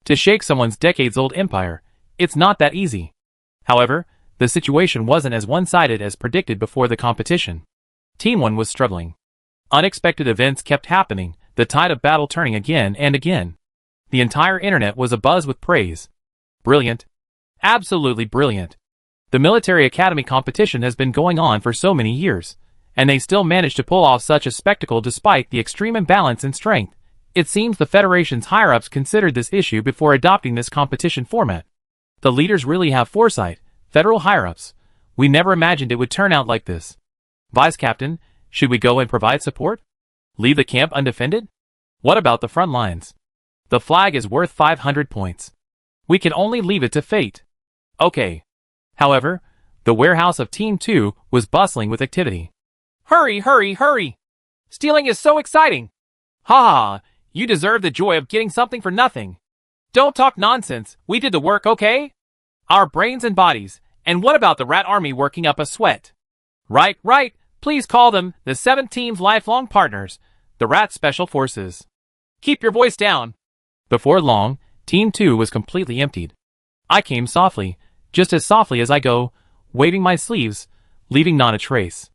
To shake someone's decades-old empire, it's not that easy. However, the situation wasn't as one-sided as predicted before the competition. Team 1 was struggling. Unexpected events kept happening, the tide of battle turning again and again. The entire internet was abuzz with praise. Brilliant. Absolutely brilliant. The military academy competition has been going on for so many years, and they still managed to pull off such a spectacle despite the extreme imbalance in strength. It seems the Federation's higher-ups considered this issue before adopting this competition format. The leaders really have foresight, Federal higher-ups. We never imagined it would turn out like this. Vice Captain, should we go and provide support? Leave the camp undefended? What about the front lines? The flag is worth 500 points. We can only leave it to fate. Okay. However, the warehouse of Team 2 was bustling with activity. Hurry, hurry, hurry! Stealing is so exciting! Ha ha! You deserve the joy of getting something for nothing. Don't talk nonsense, we did the work, okay? Our brains and bodies, and what about the rat army working up a sweat? Right, right, please call them the 7 team's lifelong partners, the rat special forces. Keep your voice down. Before long, Team 2 was completely emptied. I came softly, just as softly as I go, waving my sleeves, leaving not a trace.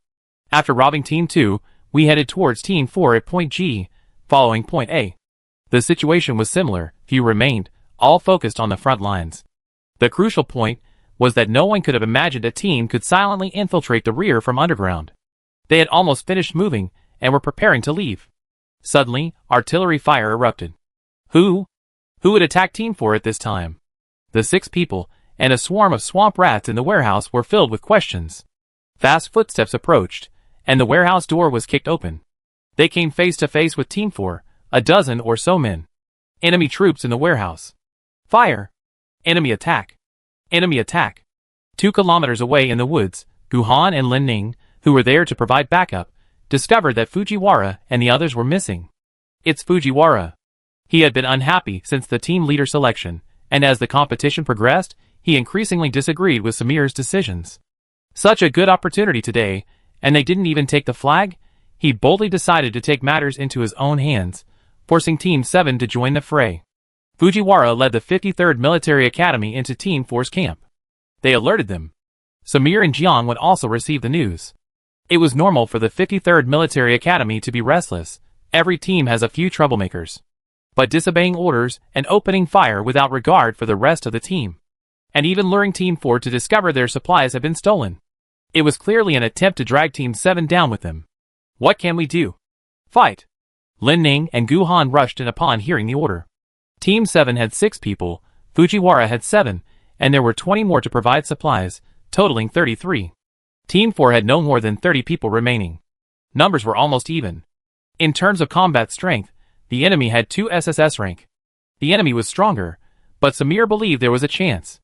After robbing Team 2, we headed towards Team 4 at Point G, following Point A. The situation was similar, few remained, all focused on the front lines. The crucial point was that no one could have imagined a team could silently infiltrate the rear from underground. They had almost finished moving, and were preparing to leave. Suddenly, artillery fire erupted. Who would attack Team 4 at this time? The 6 people, and a swarm of swamp rats in the warehouse were filled with questions. Fast footsteps approached, and the warehouse door was kicked open. They came face to face with Team 4, a dozen or so men. Enemy troops in the warehouse. Fire! Enemy attack! Enemy attack! 2 kilometers away in the woods, Guhan and Lin Ning, who were there to provide backup, discovered that Fujiwara and the others were missing. It's Fujiwara. He had been unhappy since the team leader selection, and as the competition progressed, he increasingly disagreed with Samir's decisions. Such a good opportunity today, and they didn't even take the flag? He boldly decided to take matters into his own hands, forcing Team 7 to join the fray. Fujiwara led the 53rd Military Academy into Team 4's camp. They alerted them. Samir and Jiang would also receive the news. It was normal for the 53rd Military Academy to be restless. Every team has a few troublemakers. But disobeying orders and opening fire without regard for the rest of the team. And even luring Team 4 to discover their supplies had been stolen. It was clearly an attempt to drag Team 7 down with them. What can we do? Fight! Lin Ning and Gu Han rushed in upon hearing the order. Team 7 had 6 people, Fujiwara had 7, and there were 20 more to provide supplies, totaling 33. Team 4 had no more than 30 people remaining. Numbers were almost even. In terms of combat strength, the enemy had 2 SSS rank. The enemy was stronger, but Samir believed there was a chance.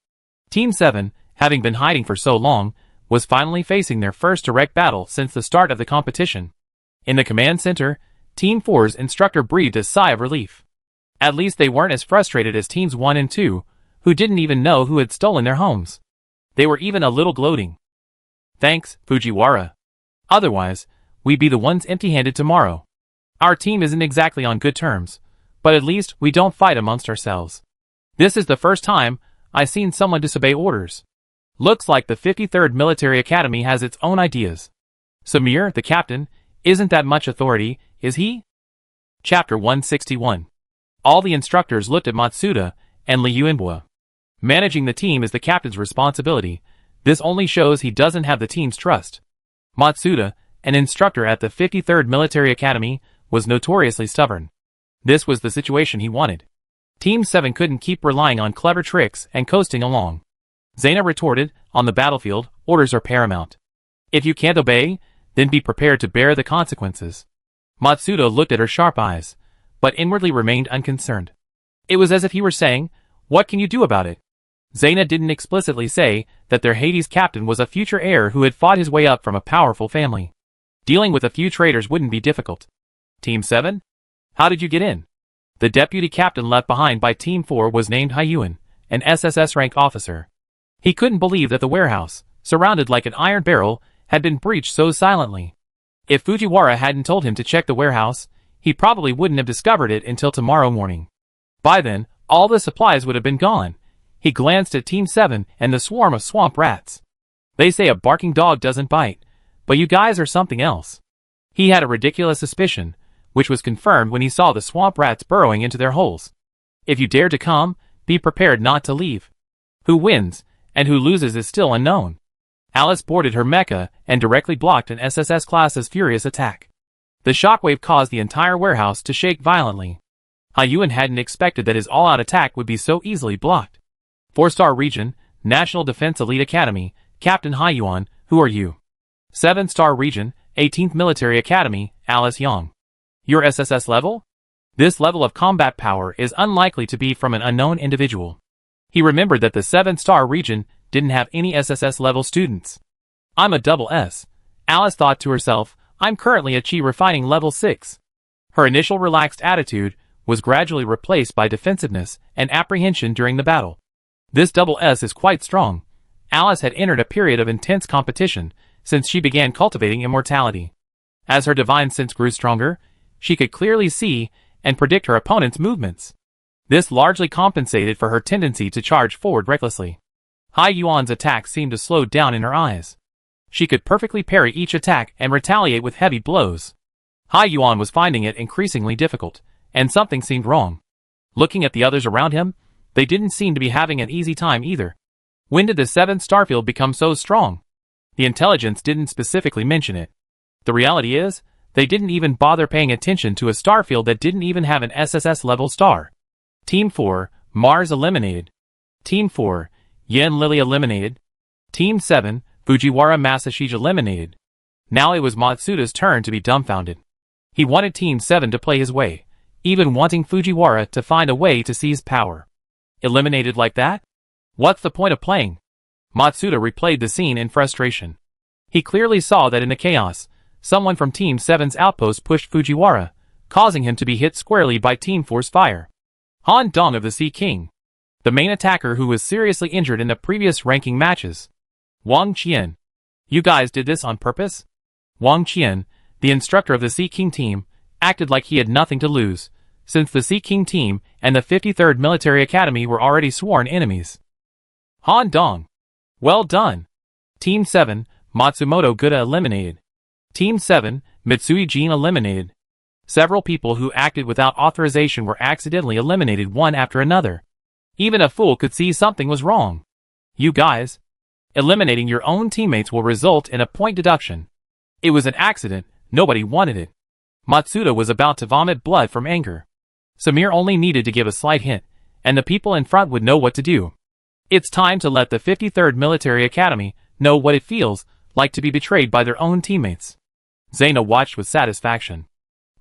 Team 7, having been hiding for so long, was finally facing their first direct battle since the start of the competition. In the command center, Team 4's instructor breathed a sigh of relief. At least they weren't as frustrated as Teams 1 and 2, who didn't even know who had stolen their homes. They were even a little gloating. Thanks, Fujiwara. Otherwise, we'd be the ones empty-handed tomorrow. Our team isn't exactly on good terms, but at least we don't fight amongst ourselves. This is the first time I've seen someone disobey orders. Looks like the 53rd Military Academy has its own ideas. Samir, the captain, isn't that much authority, is he? Chapter 161. All the instructors looked at Matsuda and Liu Yuanbua. Managing the team is the captain's responsibility. This only shows he doesn't have the team's trust. Matsuda, an instructor at the 53rd Military Academy, was notoriously stubborn. This was the situation he wanted. Team 7 couldn't keep relying on clever tricks and coasting along. Zaina retorted, on the battlefield, orders are paramount. If you can't obey, then be prepared to bear the consequences. Matsuda looked at her sharp eyes, but inwardly remained unconcerned. It was as if he were saying, what can you do about it? Zaina didn't explicitly say that their Hades captain was a future heir who had fought his way up from a powerful family. Dealing with a few traitors wouldn't be difficult. Team 7? How did you get in? The deputy captain left behind by Team 4 was named Haiyuan, an SSS rank officer. He couldn't believe that the warehouse, surrounded like an iron barrel, had been breached so silently. If Fujiwara hadn't told him to check the warehouse, he probably wouldn't have discovered it until tomorrow morning. By then, all the supplies would have been gone. He glanced at Team 7 and the swarm of swamp rats. They say a barking dog doesn't bite, but you guys are something else. He had a ridiculous suspicion, which was confirmed when he saw the swamp rats burrowing into their holes. If you dare to come, be prepared not to leave. Who wins, and who loses is still unknown. Alice boarded her mecha and directly blocked an SSS class's furious attack. The shockwave caused the entire warehouse to shake violently. Hyun hadn't expected that his all-out attack would be so easily blocked. 4-star region, National Defense Elite Academy, Captain Hyun, who are you? 7-star region, 18th Military Academy, Alice Young. Your SSS level? This level of combat power is unlikely to be from an unknown individual. He remembered that the 7-star region didn't have any SSS level students. I'm a double S. Alice thought to herself, I'm currently a chi refining level 6. Her initial relaxed attitude was gradually replaced by defensiveness and apprehension during the battle. This double S is quite strong. Alice had entered a period of intense competition since she began cultivating immortality. As her divine sense grew stronger, she could clearly see and predict her opponent's movements. This largely compensated for her tendency to charge forward recklessly. Hyun's attack seemed to slow down in her eyes. She could perfectly parry each attack and retaliate with heavy blows. Hyun was finding it increasingly difficult, and something seemed wrong. Looking at the others around him, they didn't seem to be having an easy time either. When did the 7th starfield become so strong? The intelligence didn't specifically mention it. The reality is, they didn't even bother paying attention to a starfield that didn't even have an SSS level star. Team 4, Mars eliminated. Team 4, Yen Lily eliminated. Team 7, Fujiwara Masashige eliminated. Now it was Matsuda's turn to be dumbfounded. He wanted Team 7 to play his way, even wanting Fujiwara to find a way to seize power. Eliminated like that? What's the point of playing? Matsuda replayed the scene in frustration. He clearly saw that in the chaos, someone from Team 7's outpost pushed Fujiwara, causing him to be hit squarely by Team 4's fire. Han Dong of the Sea King, the main attacker who was seriously injured in the previous ranking matches. Wang Qian. You guys did this on purpose? Wang Qian, the instructor of the Sea King team, acted like he had nothing to lose, since the Sea King team and the 53rd Military Academy were already sworn enemies. Han Dong. Well done. Team 7, Matsumoto Guda eliminated. Team 7, Mitsui Jin eliminated. Several people who acted without authorization were accidentally eliminated one after another. Even a fool could see something was wrong. You guys. Eliminating your own teammates will result in a point deduction. It was an accident, nobody wanted it. Matsuda was about to vomit blood from anger. Samir only needed to give a slight hint, and the people in front would know what to do. It's time to let the 53rd Military Academy know what it feels like to be betrayed by their own teammates. Zaina watched with satisfaction.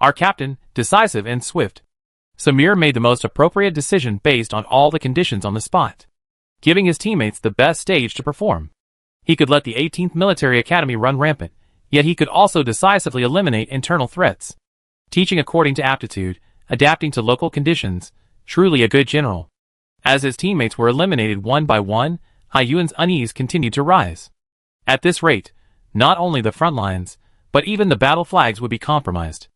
Our captain, decisive and swift. Samir made the most appropriate decision based on all the conditions on the spot, giving his teammates the best stage to perform. He could let the 18th Military Academy run rampant, yet he could also decisively eliminate internal threats. Teaching according to aptitude, adapting to local conditions, truly a good general. As his teammates were eliminated one by one, Hyun's unease continued to rise. At this rate, not only the front lines, but even the battle flags would be compromised.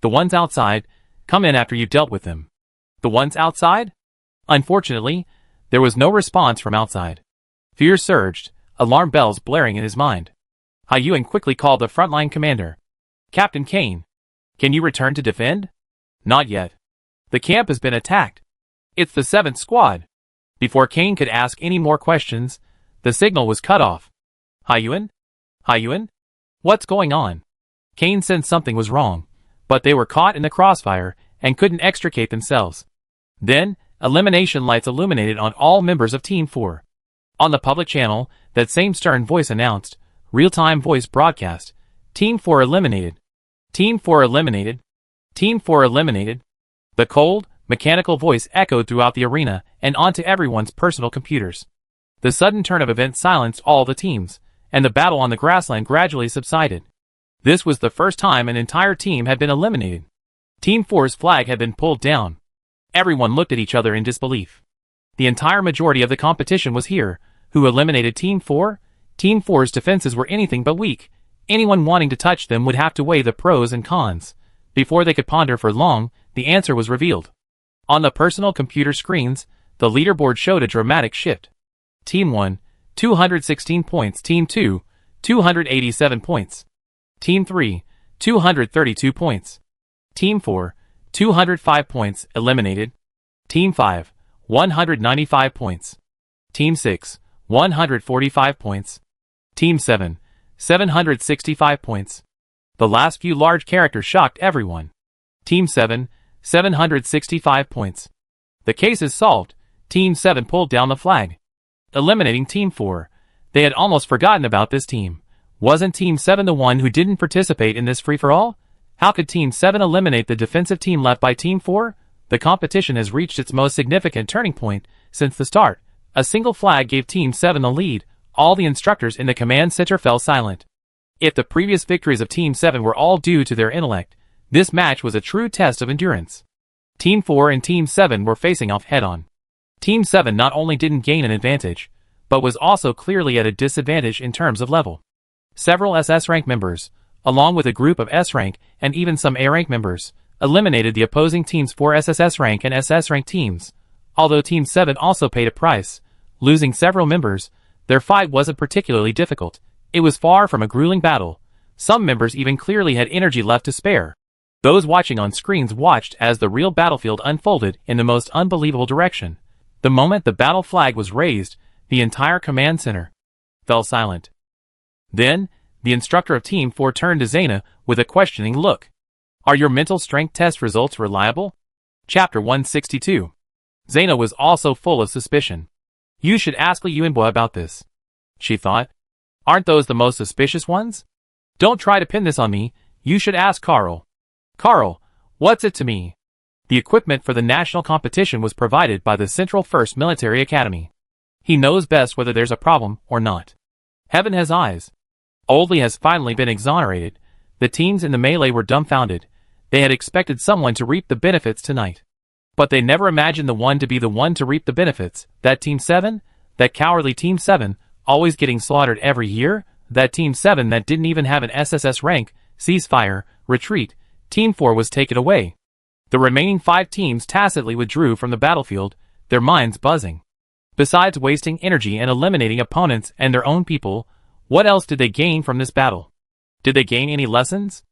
The ones outside, come in after you've dealt with them. The ones outside? Unfortunately, there was no response from outside. Fear surged, alarm bells blaring in his mind. Hyun quickly called the frontline commander. Captain Kane. Can you return to defend? Not yet. The camp has been attacked. It's the 7th squad. Before Kane could ask any more questions, the signal was cut off. Hyun? Hyun? What's going on? Kane sensed something was wrong, but they were caught in the crossfire and couldn't extricate themselves. Then, elimination lights illuminated on all members of Team 4. On the public channel, that same stern voice announced, real-time voice broadcast, Team 4 eliminated. Team 4 eliminated. Team 4 eliminated. The cold, mechanical voice echoed throughout the arena and onto everyone's personal computers. The sudden turn of events silenced all the teams, and the battle on the grassland gradually subsided. This was the first time an entire team had been eliminated. Team 4's flag had been pulled down. Everyone looked at each other in disbelief. The entire majority of the competition was here, who eliminated Team 4. Team 4's defenses were anything but weak. Anyone wanting to touch them would have to weigh the pros and cons. Before they could ponder for long, the answer was revealed. On the personal computer screens, the leaderboard showed a dramatic shift. Team 1, 216 points. Team 2, 287 points. Team 3, 232 points. Team 4, 205 points, eliminated. Team 5, 195 points. Team 6, 145 points. Team 7, 765 points. The last few large characters shocked everyone. Team 7, 765 points. The case is solved. Team 7 pulled down the flag, eliminating Team 4. They had almost forgotten about this team. Wasn't Team 7 the one who didn't participate in this free-for-all? How could Team 7 eliminate the defensive team left by Team 4? The competition has reached its most significant turning point since the start. A single flag gave Team 7 the lead. All the instructors in the command center fell silent. If the previous victories of Team 7 were all due to their intellect, this match was a true test of endurance. Team 4 and Team 7 were facing off head-on. Team 7 not only didn't gain an advantage, but was also clearly at a disadvantage in terms of level. Several SS rank members, along with a group of S rank and even some A rank members, eliminated the opposing team's 4 SSS rank and SS rank teams. Although Team 7 also paid a price, losing several members, their fight wasn't particularly difficult. It was far from a grueling battle. Some members even clearly had energy left to spare. Those watching on screens watched as the real battlefield unfolded in the most unbelievable direction. The moment the battle flag was raised, the entire command center fell silent. Then, the instructor of Team 4 turned to Zaina with a questioning look. Are your mental strength test results reliable? Chapter 162. Zaina was also full of suspicion. You should ask Li Yuanbo about this, she thought. Aren't those the most suspicious ones? Don't try to pin this on me. You should ask Carl. Carl, what's it to me? The equipment for the national competition was provided by the Central 1st Military Academy. He knows best whether there's a problem or not. Heaven has eyes. Old Li has finally been exonerated. The teams in the melee were dumbfounded. They had expected someone to reap the benefits tonight. But they never imagined the one to be the one to reap the benefits. That Team 7? That cowardly Team 7, always getting slaughtered every year? That Team 7 that didn't even have an SSS rank? Ceasefire, retreat. Team 4 was taken away. The remaining 5 teams tacitly withdrew from the battlefield, their minds buzzing. Besides wasting energy and eliminating opponents and their own people, what else did they gain from this battle? Did they gain any lessons?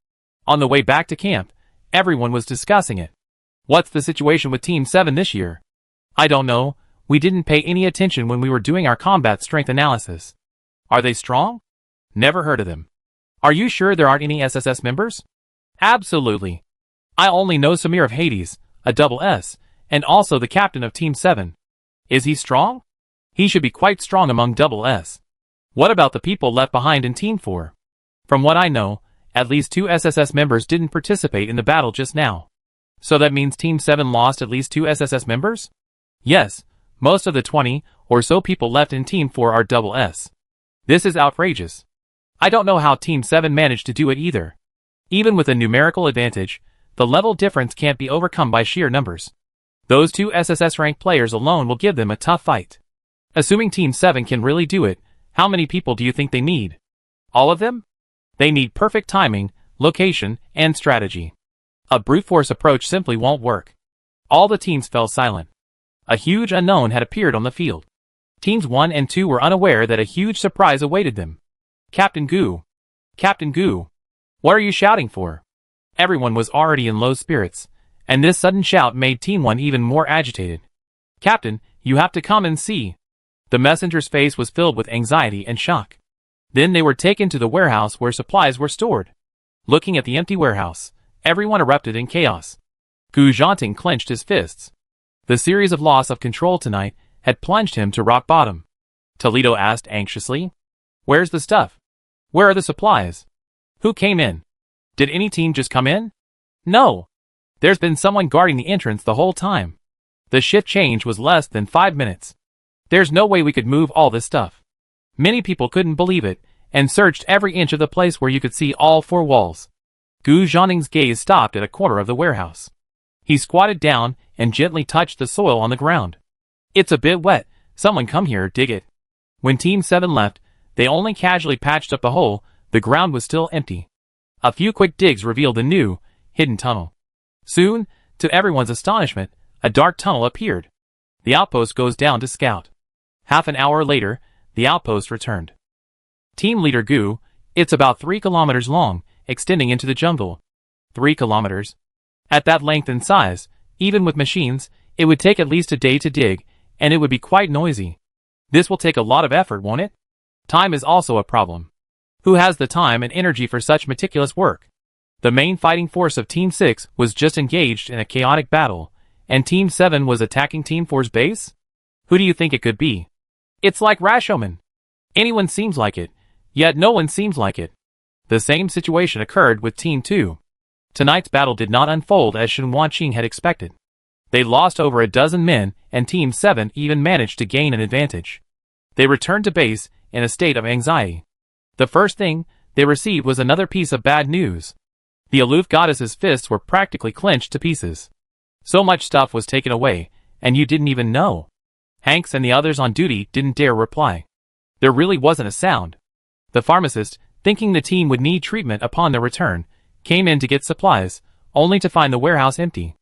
On the way back to camp, everyone was discussing it. What's the situation with Team 7 this year? I don't know. We didn't pay any attention when we were doing our combat strength analysis. Are they strong? Never heard of them. Are you sure there aren't any SSS members? Absolutely. I only know Samir of Hades, a double S, and also the captain of Team 7. Is he strong? He should be quite strong among double S. What about the people left behind in Team 4? From what I know, at least 2 SSS members didn't participate in the battle just now. So that means Team 7 lost at least 2 SSS members? Yes, most of the 20 or so people left in Team 4 are double S. This is outrageous. I don't know how Team 7 managed to do it either. Even with a numerical advantage, the level difference can't be overcome by sheer numbers. Those 2 SSS rank players alone will give them a tough fight. Assuming Team 7 can really do it, how many people do you think they need? All of them? They need perfect timing, location, and strategy. A brute force approach simply won't work. All the teams fell silent. A huge unknown had appeared on the field. Teams 1 and 2 were unaware that a huge surprise awaited them. Captain Gu. Captain Gu. What are you shouting for? Everyone was already in low spirits, and this sudden shout made Team 1 even more agitated. Captain, you have to come and see. The messenger's face was filled with anxiety and shock. Then they were taken to the warehouse where supplies were stored. Looking at the empty warehouse, everyone erupted in chaos. Gu Zhanting clenched his fists. The series of loss of control tonight had plunged him to rock bottom. Toledo asked anxiously. Where's the stuff? Where are the supplies? Who came in? Did any team just come in? No. There's been someone guarding the entrance the whole time. The shift change was less than 5 minutes. There's no way we could move all this stuff. Many people couldn't believe it, and searched every inch of the place where you could see all 4 walls. Gu Zhanting's gaze stopped at a corner of the warehouse. He squatted down and gently touched the soil on the ground. It's a bit wet, someone come here, dig it. When Team 7 left, they only casually patched up the hole, the ground was still empty. A few quick digs revealed a new, hidden tunnel. Soon, to everyone's astonishment, a dark tunnel appeared. The outpost goes down to scout. Half an hour later, the outpost returned. Team leader Gu, it's about 3 kilometers long, extending into the jungle. 3 kilometers. At that length and size, even with machines, it would take at least a day to dig, and it would be quite noisy. This will take a lot of effort, won't it? Time is also a problem. Who has the time and energy for such meticulous work? The main fighting force of Team 6 was just engaged in a chaotic battle, and Team 7 was attacking Team 4's base? Who do you think it could be? It's like Rashomon. Anyone seems like it, yet no one seems like it. The same situation occurred with Team 2. Tonight's battle did not unfold as Shen Wanqing had expected. They lost over a dozen men, and Team 7 even managed to gain an advantage. They returned to base in a state of anxiety. The first thing they received was another piece of bad news. The aloof goddess's fists were practically clenched to pieces. So much stuff was taken away, and you didn't even know. Hanks and the others on duty didn't dare reply. There really wasn't a sound. The pharmacist, thinking the team would need treatment upon their return, came in to get supplies, only to find the warehouse empty.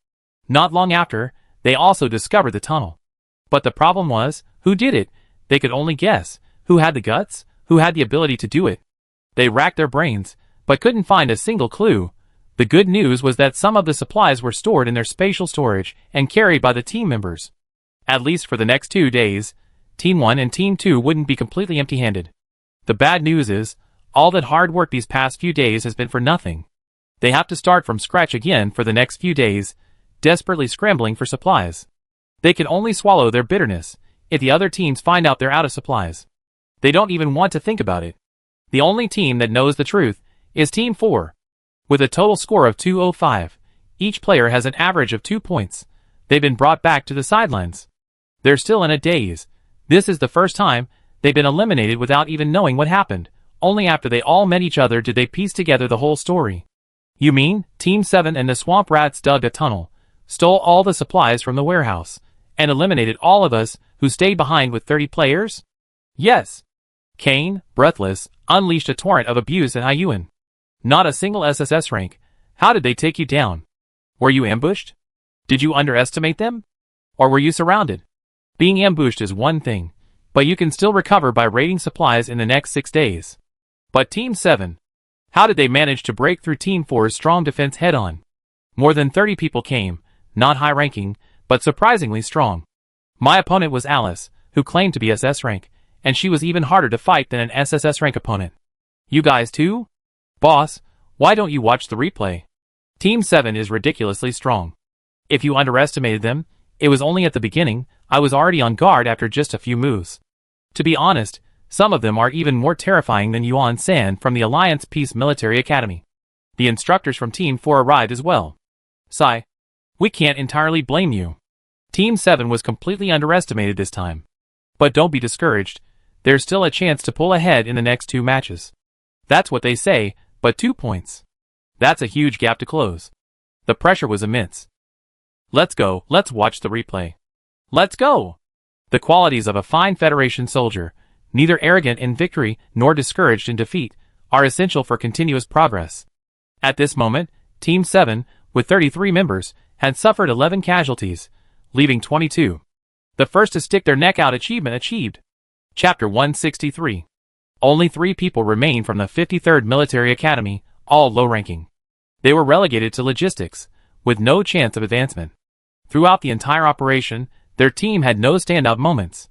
Not long after, they also discovered the tunnel. But the problem was, who did it? They could only guess. Who had the guts? Who had the ability to do it? They racked their brains, but couldn't find a single clue. The good news was that some of the supplies were stored in their spatial storage and carried by the team members. At least for the next 2 days, Team 1 and Team 2 wouldn't be completely empty-handed. The bad news is, all that hard work these past few days has been for nothing. They have to start from scratch again for the next few days, desperately scrambling for supplies. They can only swallow their bitterness if the other teams find out they're out of supplies. They don't even want to think about it. The only team that knows the truth is Team 4. With a total score of 205, each player has an average of 2 points. They've been brought back to the sidelines. They're still in a daze. This is the first time they've been eliminated without even knowing what happened. Only after they all met each other did they piece together the whole story. You mean, Team 7 and the swamp rats dug a tunnel, stole all the supplies from the warehouse, and eliminated all of us who stayed behind with 30 players? Yes. Kane, breathless, unleashed a torrent of abuse at Hyuan. Not a single SSS rank. How did they take you down? Were you ambushed? Did you underestimate them? Or were you surrounded? Being ambushed is one thing, but you can still recover by raiding supplies in the next 6 days. But Team 7, how did they manage to break through Team 4's strong defense head-on? More than 30 people came, not high-ranking, but surprisingly strong. My opponent was Alice, who claimed to be SS rank, and she was even harder to fight than an SSS rank opponent. You guys too? Boss, why don't you watch the replay? Team 7 is ridiculously strong. If you underestimated them, it was only at the beginning. I was already on guard after just a few moves. To be honest, some of them are even more terrifying than Yuan San from the Alliance Peace Military Academy. The instructors from Team 4 arrived as well. Sigh. We can't entirely blame you. Team 7 was completely underestimated this time. But don't be discouraged. There's still a chance to pull ahead in the next 2 matches. That's what they say, but 2 points. That's a huge gap to close. The pressure was immense. Let's go, let's watch the replay. Let's go! The qualities of a fine Federation soldier, neither arrogant in victory nor discouraged in defeat, are essential for continuous progress. At this moment, Team 7, with 33 members, had suffered 11 casualties, leaving 22. The first to stick their neck out achievement achieved. Chapter 163. Only 3 people remain from the 53rd Military Academy, all low-ranking. They were relegated to logistics, with no chance of advancement. Throughout the entire operation, their team had no standout moments.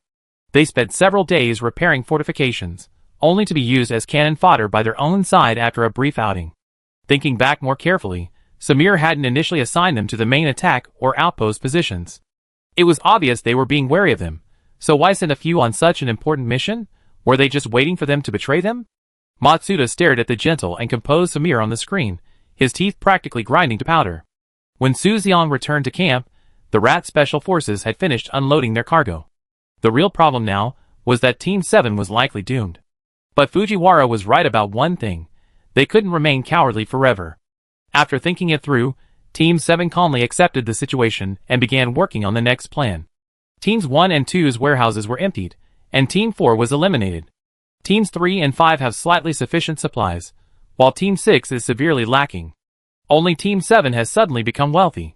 They spent several days repairing fortifications, only to be used as cannon fodder by their own side after a brief outing. Thinking back more carefully, Samir hadn't initially assigned them to the main attack or outpost positions. It was obvious they were being wary of them, so why send a few on such an important mission? Were they just waiting for them to betray them? Matsuda stared at the gentle and composed Samir on the screen, his teeth practically grinding to powder. When Su Xiang returned to camp, the Rat Special Forces had finished unloading their cargo. The real problem now was that Team 7 was likely doomed. But Fujiwara was right about one thing. They couldn't remain cowardly forever. After thinking it through, Team 7 calmly accepted the situation and began working on the next plan. Teams 1 and 2's warehouses were emptied, and Team 4 was eliminated. Teams 3 and 5 have slightly sufficient supplies, while Team 6 is severely lacking. Only Team 7 has suddenly become wealthy.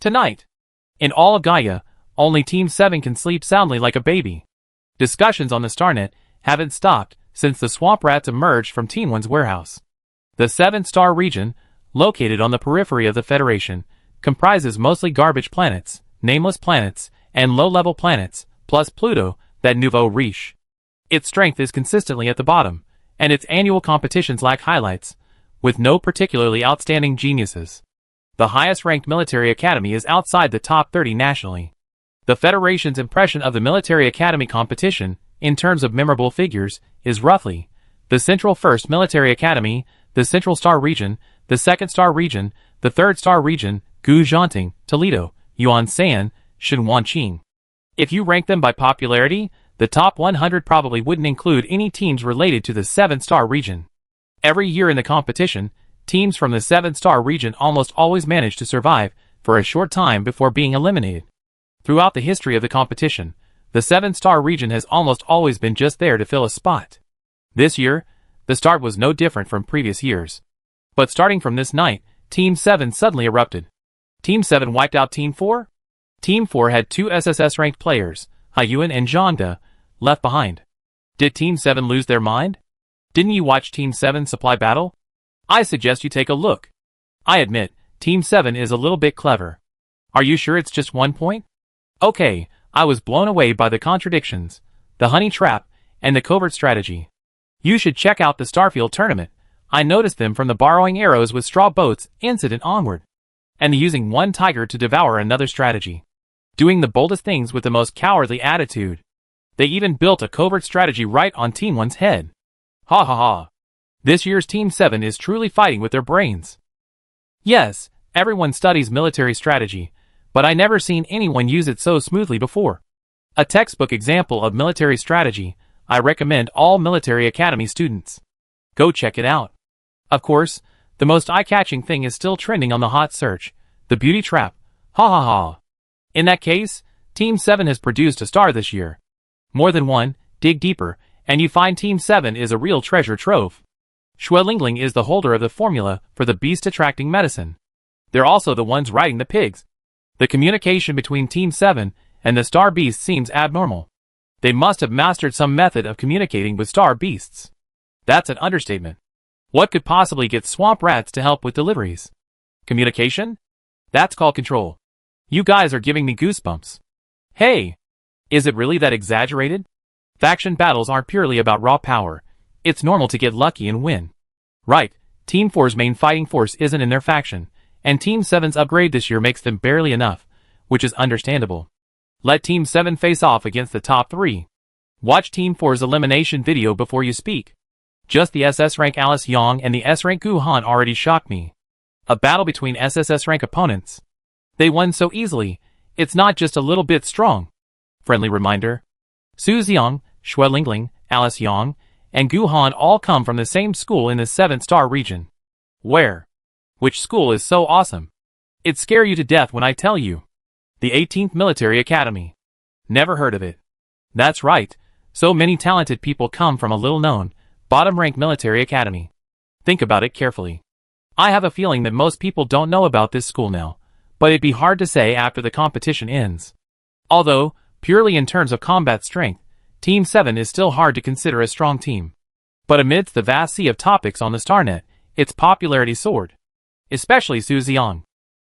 Tonight, in all of Gaia, only Team 7 can sleep soundly like a baby. Discussions on the StarNet haven't stopped since the swamp rats emerged from Team 1's warehouse. The 7-star region, located on the periphery of the Federation, comprises mostly garbage planets, nameless planets, and low-level planets, plus Pluto, that nouveau riche. Its strength is consistently at the bottom, and its annual competitions lack highlights, with no particularly outstanding geniuses. The highest-ranked military academy is outside the top 30 nationally. The Federation's impression of the military academy competition, in terms of memorable figures, is roughly the Central First Military Academy, the Central Star Region, the Second Star Region, the Third Star Region, Gujianting, Toledo, Yuan-San, Shenwanqing. If you rank them by popularity, the top 100 probably wouldn't include any teams related to the 7-star region. Every year in the competition, teams from the 7-star region almost always manage to survive for a short time before being eliminated. Throughout the history of the competition, the 7-star region has almost always been just there to fill a spot. This year, the start was no different from previous years. But starting from this night, Team 7 suddenly erupted. Team 7 wiped out Team 4? Team 4 had 2 SSS-ranked players, Haiyuan and Zhangde, left behind. Did Team 7 lose their mind? Didn't you watch Team 7's supply battle? I suggest you take a look. I admit, Team 7 is a little bit clever. Are you sure it's just 1 point? Okay, I was blown away by the contradictions, the honey trap, and the covert strategy. You should check out the Starfield tournament. I noticed them from the borrowing arrows with straw boats incident onward. And the using one tiger to devour another strategy. Doing the boldest things with the most cowardly attitude. They even built a covert strategy right on Team 1's head. Ha ha ha. This year's Team 7 is truly fighting with their brains. Yes, everyone studies military strategy, but I never seen anyone use it so smoothly before. A textbook example of military strategy, I recommend all military academy students. Go check it out. Of course, the most eye-catching thing is still trending on the hot search, the beauty trap. Ha ha ha. In that case, Team 7 has produced a star this year. More than one, dig deeper, and you find Team 7 is a real treasure trove. Xuelingling is the holder of the formula for the beast-attracting medicine. They're also the ones riding the pigs. The communication between Team 7 and the star beast seems abnormal. They must have mastered some method of communicating with star beasts. That's an understatement. What could possibly get swamp rats to help with deliveries? Communication? That's called control. You guys are giving me goosebumps. Hey! Is it really that exaggerated? Faction battles aren't purely about raw power. It's normal to get lucky and win. Right, Team 4's main fighting force isn't in their faction, and Team 7's upgrade this year makes them barely enough, which is understandable. Let Team 7 face off against the top 3. Watch Team 4's elimination video before you speak. Just the SS rank Alice Yang and the S rank Gu Han already shocked me. A battle between SSS rank opponents. They won so easily, it's not just a little bit strong. Friendly reminder. Su Xiang, Xuelingling, Alice Yang, and Gu Han all come from the same school in the 7-star region. Where? Which school is so awesome? It'd scare you to death when I tell you. The 18th Military Academy. Never heard of it. That's right, so many talented people come from a little-known, bottom-ranked military academy. Think about it carefully. I have a feeling that most people don't know about this school now, but it'd be hard to say after the competition ends. Although, purely in terms of combat strength, Team 7 is still hard to consider a strong team. But amidst the vast sea of topics on the StarNet, its popularity soared. Especially Su Xiang.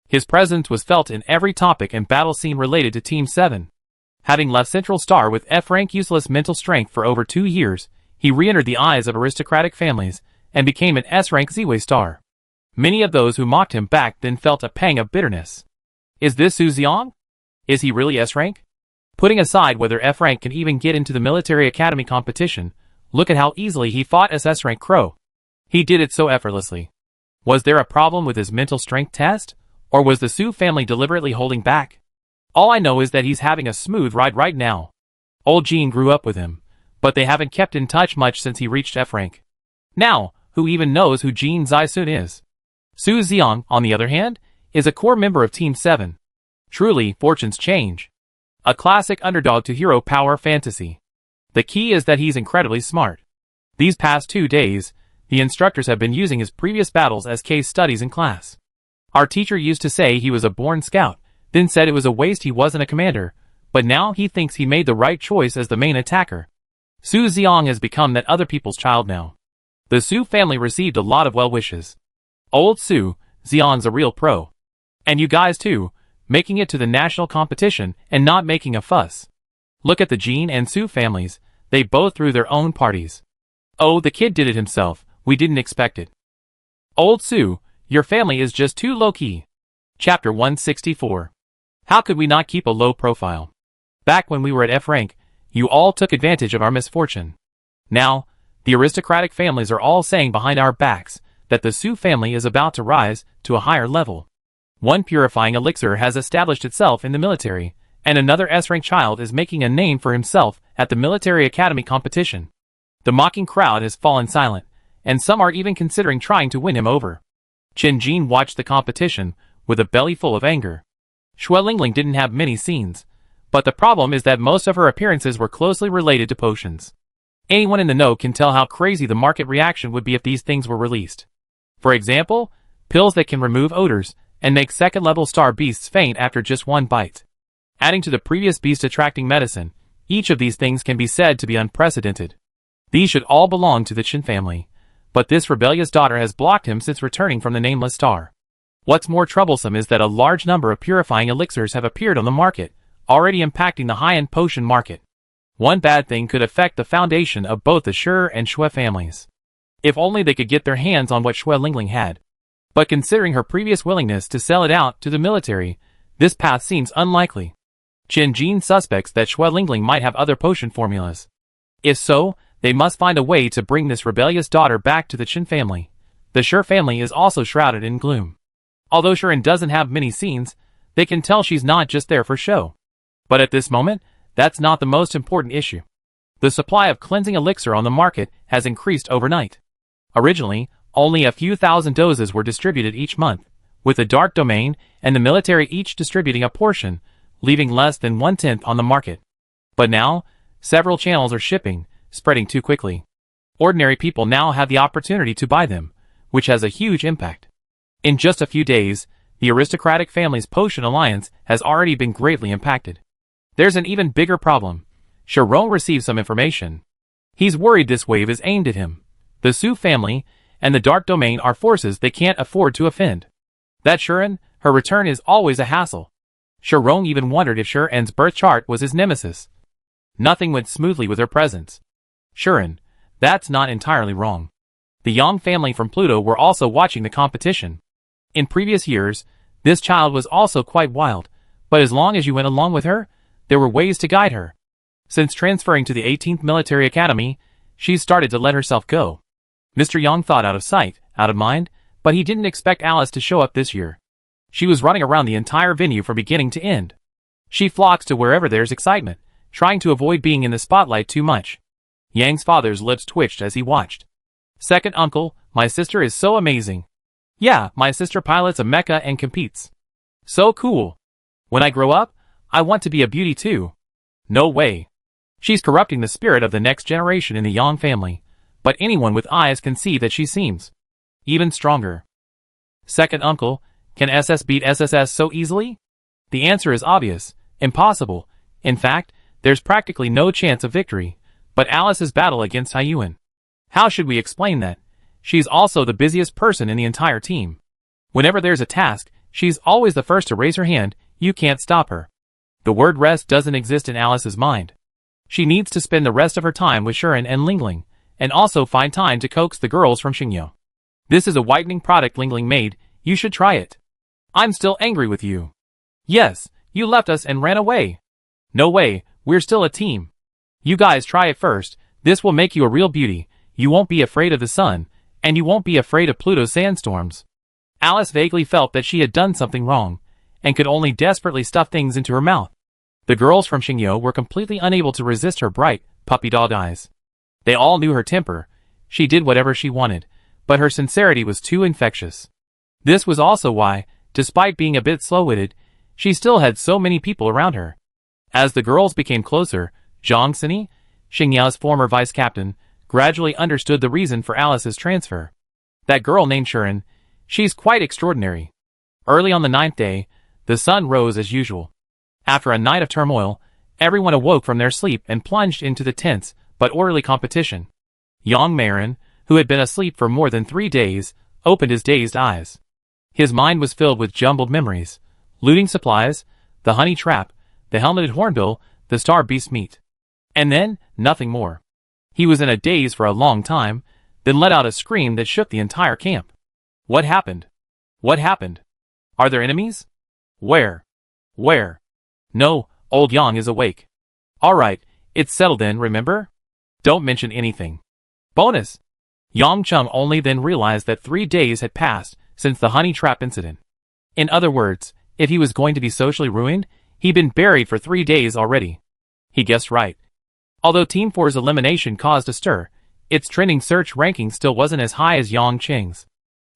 His presence was felt in every topic and battle scene related to Team 7. Having left Central Star with F-rank useless mental strength for over 2 years, he re-entered the eyes of aristocratic families and became an S-rank Z-Way star. Many of those who mocked him back then felt a pang of bitterness. Is this Su Xiang? Is he really S-rank? Putting aside whether F-rank can even get into the military academy competition, look at how easily he fought SS-rank Crow. He did it so effortlessly. Was there a problem with his mental strength test? Or was the Su family deliberately holding back? All I know is that he's having a smooth ride right now. Old Jean grew up with him, but they haven't kept in touch much since he reached F-rank. Now, who even knows who Jean Zaisun is? Su Xiang, on the other hand, is a core member of Team 7. Truly, fortunes change. A classic underdog to hero power fantasy. The key is that he's incredibly smart. These past 2 days, the instructors have been using his previous battles as case studies in class. Our teacher used to say he was a born scout, then said it was a waste he wasn't a commander, but now he thinks he made the right choice as the main attacker. Su Xiong has become that other people's child now. The Su family received a lot of well wishes. Old Su, Xiong's a real pro. And you guys too, making it to the national competition and not making a fuss. Look at the Jean and Su families, they both threw their own parties. Oh, the kid did it himself, we didn't expect it. Old Su, your family is just too low-key. Chapter 164. How could we not keep a low profile? Back when we were at F rank, you all took advantage of our misfortune. Now, the aristocratic families are all saying behind our backs that the Su family is about to rise to a higher level. One purifying elixir has established itself in the military, and another S-rank child is making a name for himself at the military academy competition. The mocking crowd has fallen silent, and some are even considering trying to win him over. Qin Jin watched the competition with a belly full of anger. Xue Lingling didn't have many scenes, but the problem is that most of her appearances were closely related to potions. Anyone in the know can tell how crazy the market reaction would be if these things were released. For example, pills that can remove odors and make second-level star beasts faint after just one bite. Adding to the previous beast-attracting medicine, each of these things can be said to be unprecedented. These should all belong to the Qin family, but this rebellious daughter has blocked him since returning from the Nameless Star. What's more troublesome is that a large number of purifying elixirs have appeared on the market, already impacting the high-end potion market. One bad thing could affect the foundation of both the Shi and Xue families. If only they could get their hands on what Xue Lingling had. But considering her previous willingness to sell it out to the military, this path seems unlikely. Qin Jin suspects that Xue Lingling might have other potion formulas. If so, they must find a way to bring this rebellious daughter back to the Qin family. The Shi family is also shrouded in gloom. Although Shirin doesn't have many scenes, they can tell she's not just there for show. But at this moment, that's not the most important issue. The supply of cleansing elixir on the market has increased overnight. Originally, only a few thousand doses were distributed each month, with the Dark Domain and the military each distributing a portion, leaving less than 1/10 on the market. But now, several channels are shipping, spreading too quickly. Ordinary people now have the opportunity to buy them, which has a huge impact. In just a few days, the aristocratic family's potion alliance has already been greatly impacted. There's an even bigger problem. Chiron received some information. He's worried this wave is aimed at him. The Su family and the Dark Domain are forces they can't afford to offend. That Shirin, her return is always a hassle. Chiron even wondered if Shirin's birth chart was his nemesis. Nothing went smoothly with her presence. Shirin, that's not entirely wrong. The Yang family from Pluto were also watching the competition. In previous years, this child was also quite wild, but as long as you went along with her, there were ways to guide her. Since transferring to the 18th Military Academy, she's started to let herself go. Mr. Yang thought out of sight, out of mind, but he didn't expect Alice to show up this year. She was running around the entire venue from beginning to end. She flocks to wherever there's excitement, trying to avoid being in the spotlight too much. Yang's father's lips twitched as he watched. Second uncle, my sister is so amazing. Yeah, my sister pilots a mecha and competes. So cool. When I grow up, I want to be a beauty too. No way. She's corrupting the spirit of the next generation in the Yang family, but anyone with eyes can see that she seems even stronger. Second uncle, can SS beat SSS so easily? The answer is obvious, impossible. In fact, there's practically no chance of victory, but Alice's battle against Haiyuan. How should we explain that? She's also the busiest person in the entire team. Whenever there's a task, she's always the first to raise her hand, you can't stop her. The word rest doesn't exist in Alice's mind. She needs to spend the rest of her time with Shirin and Lingling, and also find time to coax the girls from Xingyo. This is a whitening product Lingling made, you should try it. I'm still angry with you. Yes, you left us and ran away. No way, we're still a team. You guys try it first, this will make you a real beauty, you won't be afraid of the sun, and you won't be afraid of Pluto's sandstorms. Alice vaguely felt that she had done something wrong, and could only desperately stuff things into her mouth. The girls from Xingyo were completely unable to resist her bright, puppy-dog eyes. They all knew her temper, she did whatever she wanted, but her sincerity was too infectious. This was also why, despite being a bit slow-witted, she still had so many people around her. As the girls became closer, Zhang Sini, Xingyao's former vice captain, gradually understood the reason for Alice's transfer. That girl named Sharon, she's quite extraordinary. Early on the 9th day, the sun rose as usual. After a night of turmoil, everyone awoke from their sleep and plunged into the tense but orderly competition. Yang Marin, who had been asleep for more than 3 days, opened his dazed eyes. His mind was filled with jumbled memories: looting supplies, the honey trap, the helmeted hornbill, the star beast meat. And then, nothing more. He was in a daze for a long time, then let out a scream that shook the entire camp. What happened? What happened? Are there enemies? Where? Where? No, old Yang is awake. Alright, it's settled then, remember? Don't mention anything. Bonus! Yang Chung only then realized that 3 days had passed since the honey trap incident. In other words, if he was going to be socially ruined, he'd been buried for 3 days already. He guessed right. Although Team 4's elimination caused a stir, its trending search ranking still wasn't as high as Yang Cheng's.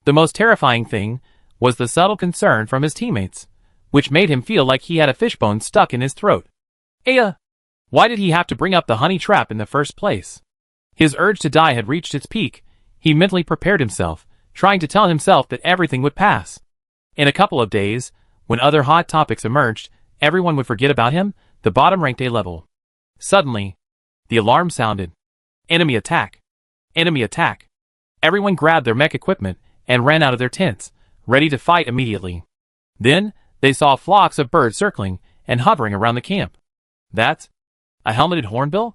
The most terrifying thing was the subtle concern from his teammates, which made him feel like he had a fishbone stuck in his throat. Why did he have to bring up the honey trap in the first place? His urge to die had reached its peak. He mentally prepared himself, trying to tell himself that everything would pass. In a couple of days, when other hot topics emerged, everyone would forget about him, the bottom-ranked A level. Suddenly, the alarm sounded. Enemy attack! Enemy attack! Everyone grabbed their mech equipment and ran out of their tents, ready to fight immediately. Then, they saw flocks of birds circling and hovering around the camp. That's a helmeted hornbill?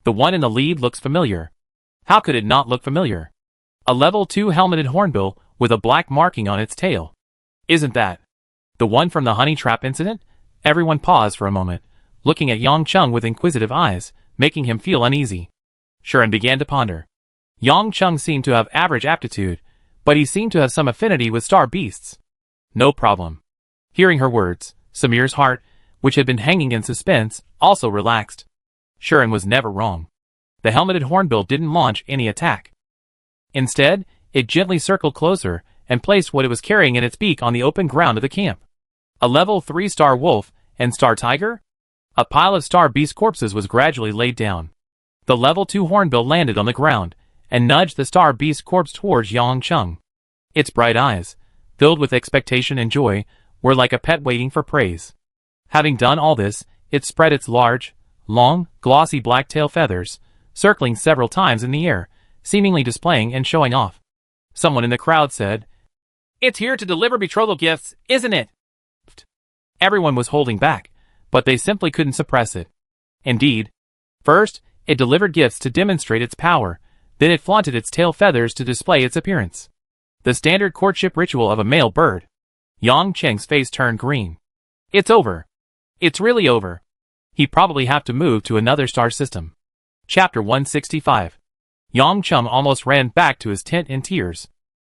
The one in the lead looks familiar. How could it not look familiar? A level 2 helmeted hornbill with a black marking on its tail. Isn't that the one from the honey trap incident? Everyone paused for a moment, looking at Yang Chung with inquisitive eyes, making him feel uneasy. Sharon began to ponder. Yang Chung seemed to have average aptitude, but he seemed to have some affinity with star beasts. No problem. Hearing her words, Samir's heart, which had been hanging in suspense, also relaxed. Sharon was never wrong. The helmeted hornbill didn't launch any attack. Instead, it gently circled closer and placed what it was carrying in its beak on the open ground of the camp. A level 3 star wolf and star tiger? A pile of star beast corpses was gradually laid down. The level 2 hornbill landed on the ground and nudged the star beast corpse towards Yang Chung. Its bright eyes, filled with expectation and joy, were like a pet waiting for praise. Having done all this, it spread its large, long, glossy black tail feathers, circling several times in the air, seemingly displaying and showing off. Someone in the crowd said, "It's here to deliver betrothal gifts, isn't it?" Everyone was holding back, but they simply couldn't suppress it. Indeed, first, it delivered gifts to demonstrate its power, then it flaunted its tail feathers to display its appearance. The standard courtship ritual of a male bird. Yang Cheng's face turned green. It's over. It's really over. He'd probably have to move to another star system. Chapter 165. Yang Chung almost ran back to his tent in tears.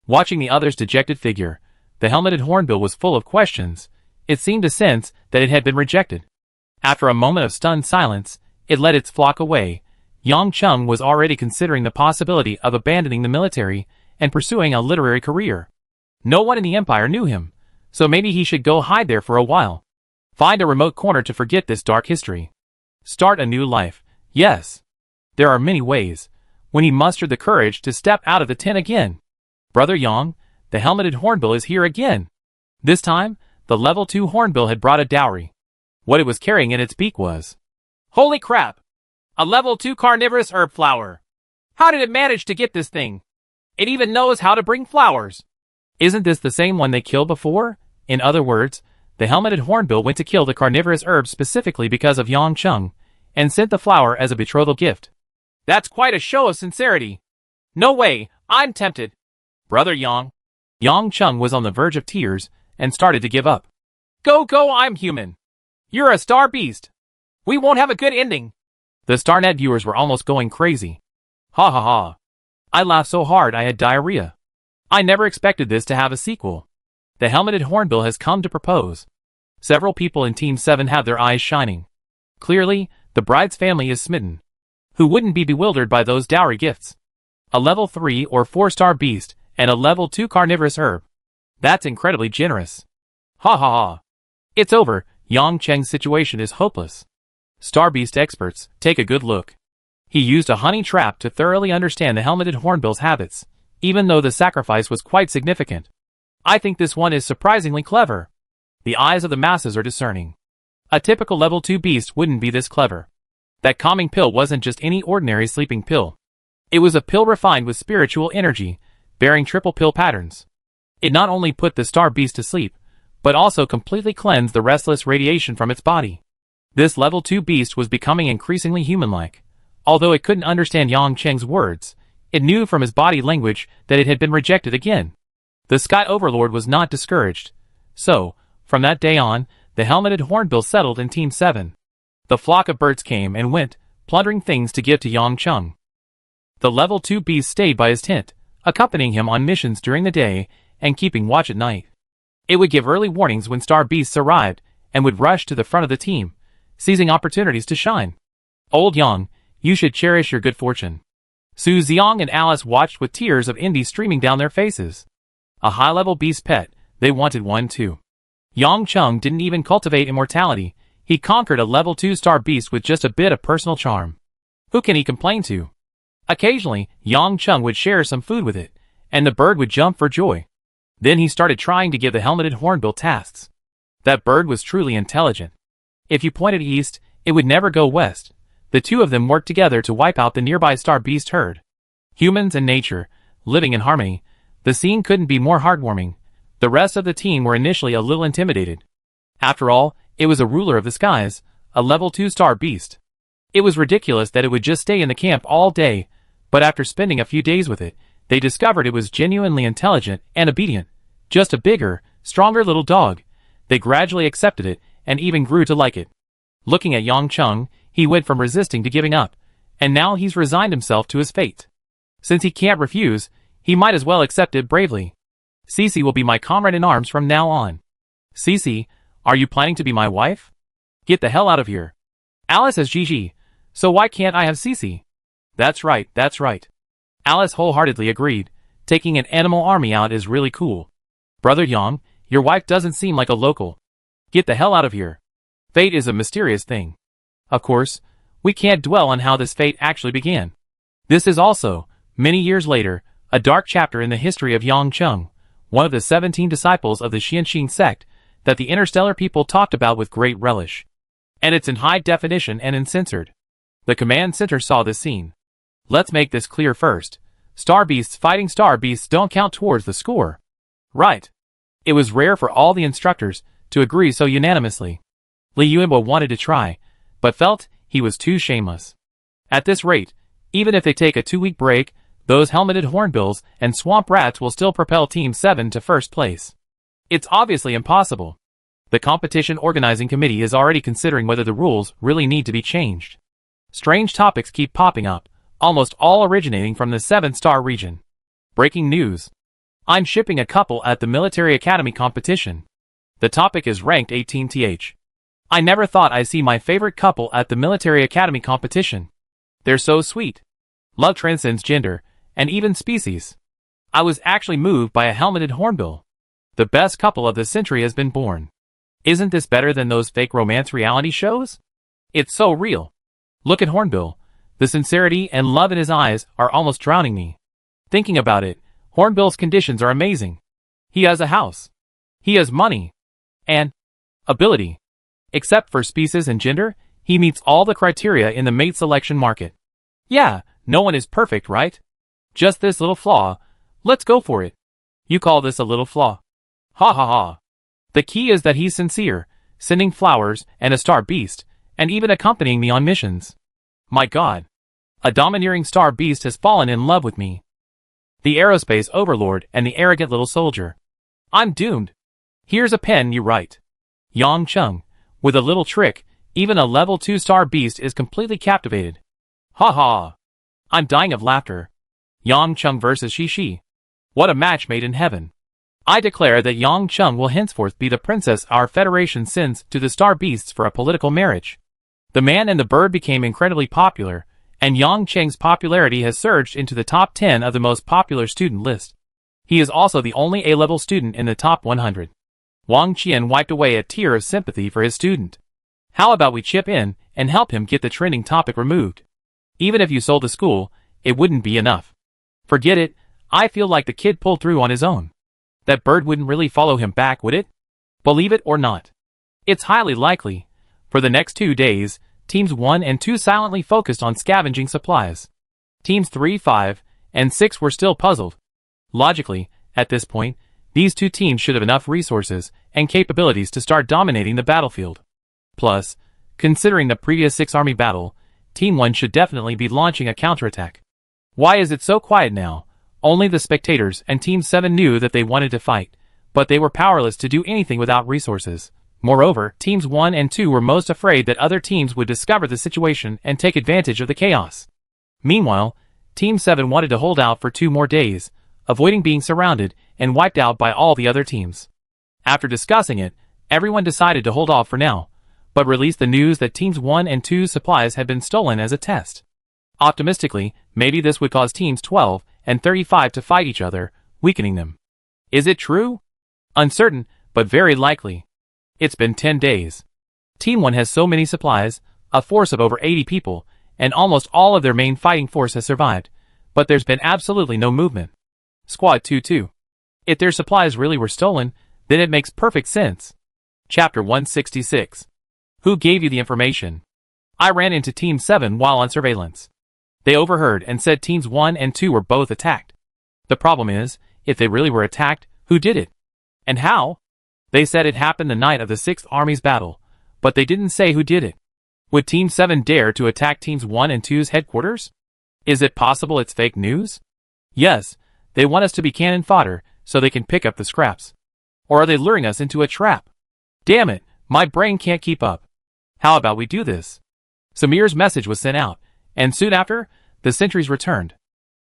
Watching the other's dejected figure, the helmeted hornbill was full of questions. It seemed to sense that it had been rejected. After a moment of stunned silence, it led its flock away. Yang Chung was already considering the possibility of abandoning the military and pursuing a literary career. No one in the empire knew him, so maybe he should go hide there for a while. Find a remote corner to forget this dark history. Start a new life. Yes. There are many ways. When he mustered the courage to step out of the tent again. Brother Yang, the helmeted hornbill is here again. This time, the level 2 hornbill had brought a dowry. What it was carrying in its beak was... Holy crap! A level 2 carnivorous herb flower. How did it manage to get this thing? It even knows how to bring flowers. Isn't this the same one they killed before? In other words, the helmeted hornbill went to kill the carnivorous herb specifically because of Yang Chung, and sent the flower as a betrothal gift. That's quite a show of sincerity. No way, I'm tempted. Brother Yang. Yang Chung was on the verge of tears, and started to give up. Go, I'm human. You're a star beast. We won't have a good ending. The StarNet viewers were almost going crazy. Ha ha ha. I laughed so hard I had diarrhea. I never expected this to have a sequel. The helmeted hornbill has come to propose. Several people in Team 7 have their eyes shining. Clearly, the bride's family is smitten. Who wouldn't be bewildered by those dowry gifts? A level 3 or 4 star beast, and a level 2 carnivorous herb. That's incredibly generous. Ha ha ha. It's over, Yang Cheng's situation is hopeless. Star Beast experts, take a good look. He used a honey trap to thoroughly understand the helmeted hornbill's habits, even though the sacrifice was quite significant. I think this one is surprisingly clever. The eyes of the masses are discerning. A typical level 2 beast wouldn't be this clever. That calming pill wasn't just any ordinary sleeping pill. It was a pill refined with spiritual energy, bearing triple pill patterns. It not only put the star beast to sleep, but also completely cleansed the restless radiation from its body. This level 2 beast was becoming increasingly human-like. Although it couldn't understand Yang Cheng's words, it knew from his body language that it had been rejected again. The Sky Overlord was not discouraged. So, from that day on, the helmeted hornbill settled in Team 7. The flock of birds came and went, plundering things to give to Yang Cheng. The level 2 beast stayed by his tent, accompanying him on missions during the day and keeping watch at night. It would give early warnings when star beasts arrived and would rush to the front of the team, seizing opportunities to shine. Old Yang, you should cherish your good fortune. Su Xiang and Alice watched with tears of envy streaming down their faces. A high-level beast pet, they wanted one too. Yang Cheng didn't even cultivate immortality. He conquered a level 2 star beast with just a bit of personal charm. Who can he complain to? Occasionally, Yang Cheng would share some food with it, and the bird would jump for joy. Then he started trying to give the helmeted hornbill tasks. That bird was truly intelligent. If you pointed east, it would never go west. The two of them worked together to wipe out the nearby star beast herd. Humans and nature, living in harmony. The scene couldn't be more heartwarming. The rest of the team were initially a little intimidated. After all, it was a ruler of the skies, a level 2 star beast. It was ridiculous that it would just stay in the camp all day, but after spending a few days with it, they discovered it was genuinely intelligent and obedient. Just a bigger, stronger little dog. They gradually accepted it, and even grew to like it. Looking at Yang Cheng, he went from resisting to giving up, and now he's resigned himself to his fate. Since he can't refuse, he might as well accept it bravely. Cece will be my comrade in arms from now on. Cece, are you planning to be my wife? Get the hell out of here. Alice has Gigi, so why can't I have Cece? That's right, that's right. Alice wholeheartedly agreed. Taking an animal army out is really cool. Brother Yang, your wife doesn't seem like a local. Get the hell out of here. Fate is a mysterious thing. Of course, we can't dwell on how this fate actually began. This is also, many years later, a dark chapter in the history of Yang Cheng, one of the 17 disciples of the Xianxin sect that the Interstellar people talked about with great relish. And it's in high definition and uncensored. The command center saw this scene. Let's make this clear first. Star beasts fighting star beasts don't count towards the score. Right. It was rare for all the instructors to agree so unanimously. Li Yuanbo wanted to try, but felt he was too shameless. At this rate, even if they take a 2-week break, those helmeted hornbills and swamp rats will still propel Team 7 to first place. It's obviously impossible. The competition organizing committee is already considering whether the rules really need to be changed. Strange topics keep popping up, almost all originating from the 7-star region. Breaking news. I'm shipping a couple at the Military Academy competition. The topic is ranked 18th. I never thought I'd see my favorite couple at the Military Academy competition. They're so sweet. Love transcends gender, and even species. I was actually moved by a helmeted hornbill. The best couple of the century has been born. Isn't this better than those fake romance reality shows? It's so real. Look at Hornbill. The sincerity and love in his eyes are almost drowning me. Thinking about it, Hornbill's conditions are amazing. He has a house. He has money. And ability. Except for species and gender, he meets all the criteria in the mate selection market. Yeah, no one is perfect, right? Just this little flaw. Let's go for it. You call this a little flaw? Ha ha ha. The key is that he's sincere, sending flowers and a star beast, and even accompanying me on missions. My God. A domineering star beast has fallen in love with me. The aerospace overlord and the arrogant little soldier. I'm doomed. Here's a pen, you write. Yang Cheng. With a little trick, even a level 2 star beast is completely captivated. Ha ha. I'm dying of laughter. Yang Cheng versus Shi. What a match made in heaven. I declare that Yang Cheng will henceforth be the princess our Federation sends to the star beasts for a political marriage. The Man and the Bird became incredibly popular, and Yang Cheng's popularity has surged into the top 10 of the most popular student list. He is also the only A-level student in the top 100. Wang Qian wiped away a tear of sympathy for his student. How about we chip in and help him get the trending topic removed? Even if you sold the school, it wouldn't be enough. Forget it, I feel like the kid pulled through on his own. That bird wouldn't really follow him back, would it? Believe it or not. It's highly likely. For the next 2 days, Teams 1 and 2 silently focused on scavenging supplies. Teams 3, 5, and 6 were still puzzled. Logically, at this point, these two teams should have enough resources and capabilities to start dominating the battlefield. Plus, considering the previous 6 army battle, Team 1 should definitely be launching a counterattack. Why is it so quiet now? Only the spectators and Team 7 knew that they wanted to fight, but they were powerless to do anything without resources. Moreover, Teams 1 and 2 were most afraid that other teams would discover the situation and take advantage of the chaos. Meanwhile, Team 7 wanted to hold out for 2 more days, avoiding being surrounded and wiped out by all the other teams. After discussing it, everyone decided to hold off for now, but released the news that Teams 1 and 2's supplies had been stolen as a test. Optimistically, maybe this would cause Teams 12 and 35 to fight each other, weakening them. Is it true? Uncertain, but very likely. It's been 10 days. Team 1 has so many supplies, a force of over 80 people, and almost all of their main fighting force has survived, but there's been absolutely no movement. Squad 2 too. If their supplies really were stolen, then it makes perfect sense. Chapter 166. Who gave you the information? I ran into Team 7 while on surveillance. They overheard and said Teams 1 and 2 were both attacked. The problem is, if they really were attacked, who did it? And how? They said it happened the night of the 6th Army's battle, but they didn't say who did it. Would Team 7 dare to attack Teams 1 and 2's headquarters? Is it possible it's fake news? Yes, they want us to be cannon fodder so they can pick up the scraps. Or are they luring us into a trap? Damn it, my brain can't keep up. How about we do this? Samir's message was sent out, and soon after, the sentries returned.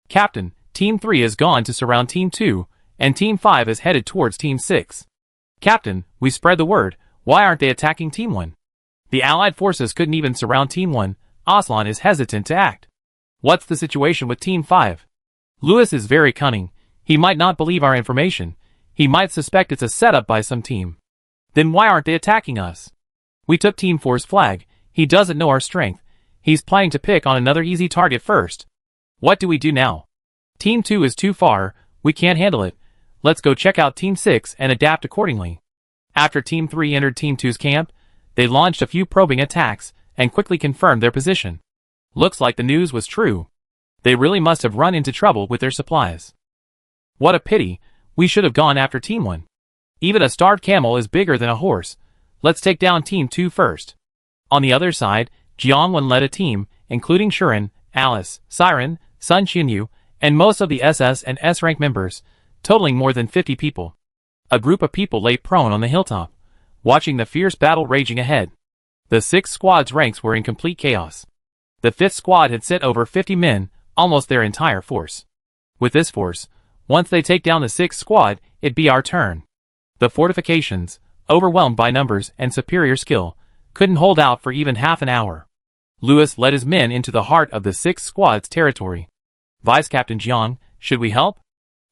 Captain, Team 3 is gone to surround Team 2, and Team 5 is headed towards Team 6. Captain, we spread the word, why aren't they attacking Team 1? The Allied forces couldn't even surround Team 1, Aslan is hesitant to act. What's the situation with Team 5? Lewis is very cunning, he might not believe our information, he might suspect it's a setup by some team. Then why aren't they attacking us? We took Team 4's flag, he doesn't know our strength, he's planning to pick on another easy target first. What do we do now? Team 2 is too far, we can't handle it. Let's go check out Team 6 and adapt accordingly. After Team 3 entered Team 2's camp, they launched a few probing attacks and quickly confirmed their position. Looks like the news was true. They really must have run into trouble with their supplies. What a pity, we should have gone after Team 1. Even a starved camel is bigger than a horse. Let's take down Team 2 first. On the other side, Jiangwen led a team, including Shuren, Alice, Siren, Sun Xinyu, and most of the SS and S-rank members, totaling more than 50 people. A group of people lay prone on the hilltop, watching the fierce battle raging ahead. The 6th squad's ranks were in complete chaos. The 5th squad had sent over 50 men, almost their entire force. With this force, once they take down the 6th squad, it'd be our turn. The fortifications, overwhelmed by numbers and superior skill, couldn't hold out for even half an hour. Lewis led his men into the heart of the 6th squad's territory. Vice Captain Jiang, should we help?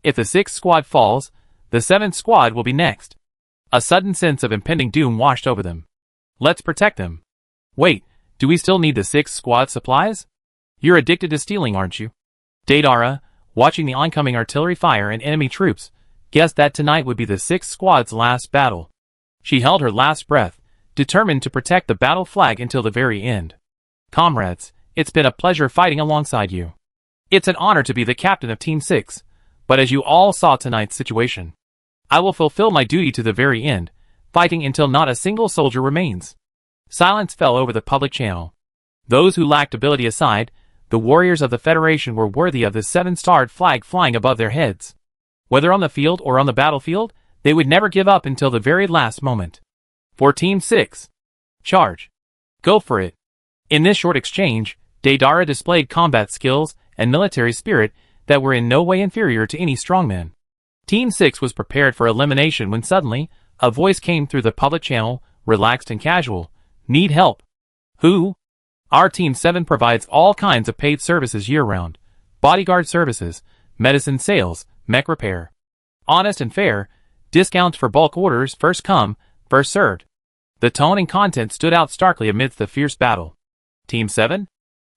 If the 6th squad falls, the 7th squad will be next. A sudden sense of impending doom washed over them. Let's protect them. Wait, do we still need the 6th squad supplies? You're addicted to stealing, aren't you? Daedara, watching the oncoming artillery fire and enemy troops, guessed that tonight would be the 6th squad's last battle. She held her last breath, determined to protect the battle flag until the very end. Comrades, it's been a pleasure fighting alongside you. It's an honor to be the captain of Team 6, but as you all saw tonight's situation, I will fulfill my duty to the very end, fighting until not a single soldier remains. Silence fell over the public channel. Those who lacked ability aside, the warriors of the Federation were worthy of the 7-starred flag flying above their heads. Whether on the field or on the battlefield, they would never give up until the very last moment. For Team 6. Charge. Go for it. In this short exchange, Daedara displayed combat skills and military spirit that were in no way inferior to any strongman. Team 6 was prepared for elimination when suddenly, a voice came through the public channel, relaxed and casual. Need help? Who? Our Team 7 provides all kinds of paid services year-round. Bodyguard services, medicine sales, mech repair. Honest and fair, discounts for bulk orders, first come, first served. The tone and content stood out starkly amidst the fierce battle. Team 7?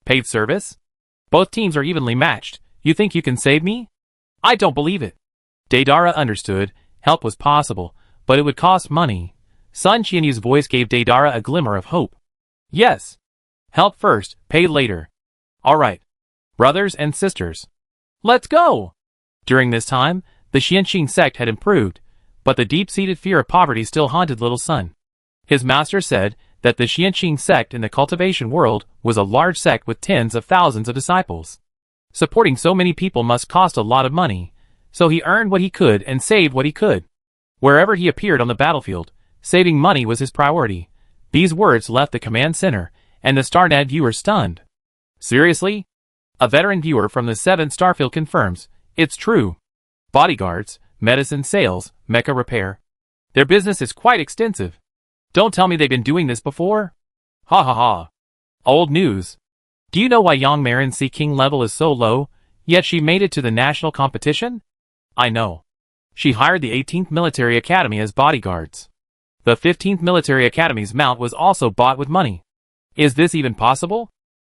Paid service? Both teams are evenly matched. You think you can save me? I don't believe it. Deidara understood. Help was possible, but it would cost money. Sun Qianyu's voice gave Deidara a glimmer of hope. Yes. Help first, pay later. All right. Brothers and sisters. Let's go! During this time, the Xianxin sect had improved, but the deep-seated fear of poverty still haunted little Sun. His master said that the Xianxin sect in the cultivation world was a large sect with tens of thousands of disciples. Supporting so many people must cost a lot of money, so he earned what he could and saved what he could. Wherever he appeared on the battlefield, saving money was his priority. These words left the command center, and the StarNet viewer stunned. Seriously? A veteran viewer from the 7th Starfield confirms, it's true. Bodyguards, medicine sales, mecha repair. Their business is quite extensive. Don't tell me they've been doing this before? Ha ha ha. Old news. Do you know why Yang Marin's Sea King level is so low, yet she made it to the national competition? I know. She hired the 18th Military Academy as bodyguards. The 15th Military Academy's mount was also bought with money. Is this even possible?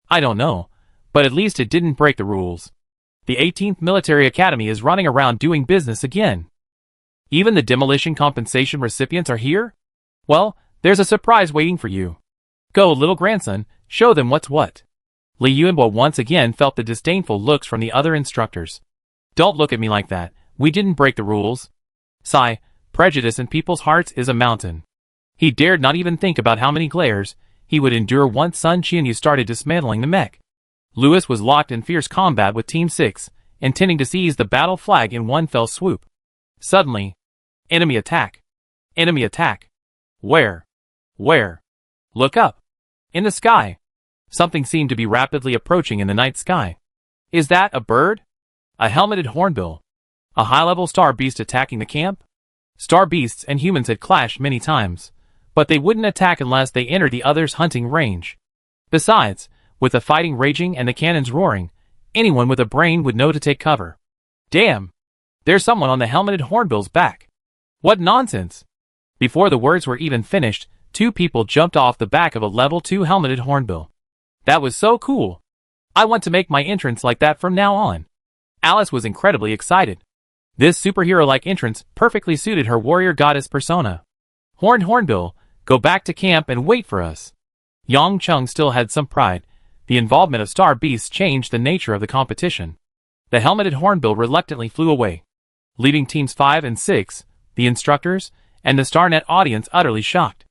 I don't know, but at least it didn't break the rules. The 18th Military Academy is running around doing business again. Even the demolition compensation recipients are here? Well, there's a surprise waiting for you. Go, little grandson, show them what's what. Li Yuanbo once again felt the disdainful looks from the other instructors. Don't look at me like that, we didn't break the rules. Sigh, prejudice in people's hearts is a mountain. He dared not even think about how many glares he would endure once Sun Qianyu started dismantling the mech. Lewis was locked in fierce combat with Team 6, intending to seize the battle flag in one fell swoop. Suddenly, enemy attack. Enemy attack. Where? Where? Look up. In the sky. Something seemed to be rapidly approaching in the night sky. Is that a bird? A helmeted hornbill. A high-level star beast attacking the camp? Star beasts and humans had clashed many times, but they wouldn't attack unless they entered the other's hunting range. Besides, with the fighting raging and the cannons roaring, anyone with a brain would know to take cover. Damn! There's someone on the helmeted hornbill's back. What nonsense! Before the words were even finished, two people jumped off the back of a level 2 helmeted hornbill. That was so cool! I want to make my entrance like that from now on. Alice was incredibly excited. This superhero-like entrance perfectly suited her warrior goddess persona. Hornbill, go back to camp and wait for us. Yang Chung still had some pride. The involvement of star beasts changed the nature of the competition. The helmeted hornbill reluctantly flew away, leaving teams 5 and 6, the instructors, and the StarNet audience utterly shocked.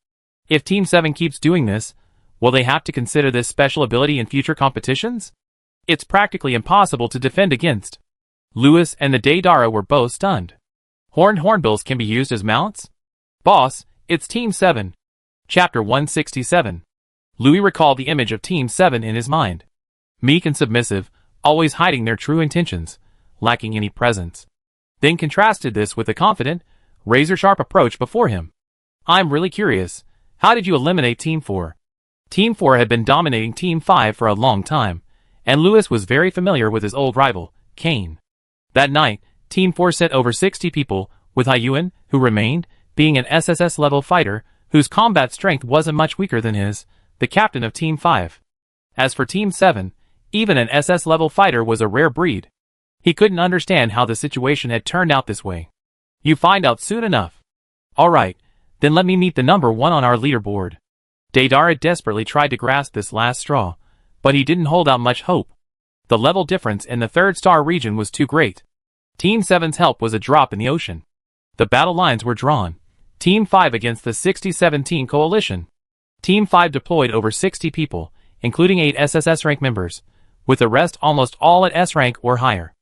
If Team 7 keeps doing this, will they have to consider this special ability in future competitions? It's practically impossible to defend against. Lewis and the Deidara were both stunned. Hornbills can be used as mounts? Boss, it's Team 7. Chapter 167. Louis recalled the image of Team 7 in his mind. Meek and submissive, always hiding their true intentions, lacking any presence. Then contrasted this with the confident, razor-sharp approach before him. I'm really curious, how did you eliminate Team 4? Team 4 had been dominating Team 5 for a long time, and Lewis was very familiar with his old rival, Kane. That night, Team 4 sent over 60 people, with Haiyuan, who remained, being an SSS-level fighter, whose combat strength wasn't much weaker than his, the captain of Team 5. As for Team 7, even an SS-level fighter was a rare breed. He couldn't understand how the situation had turned out this way. You find out soon enough. Alright, then let me meet the number 1 on our leaderboard. Deidara desperately tried to grasp this last straw, but he didn't hold out much hope. The level difference in the 3rd star region was too great. Team 7's help was a drop in the ocean. The battle lines were drawn. Team 5 against the 60-17 coalition. Team 5 deployed over 60 people, including 8 SSS rank members, with the rest almost all at S rank or higher.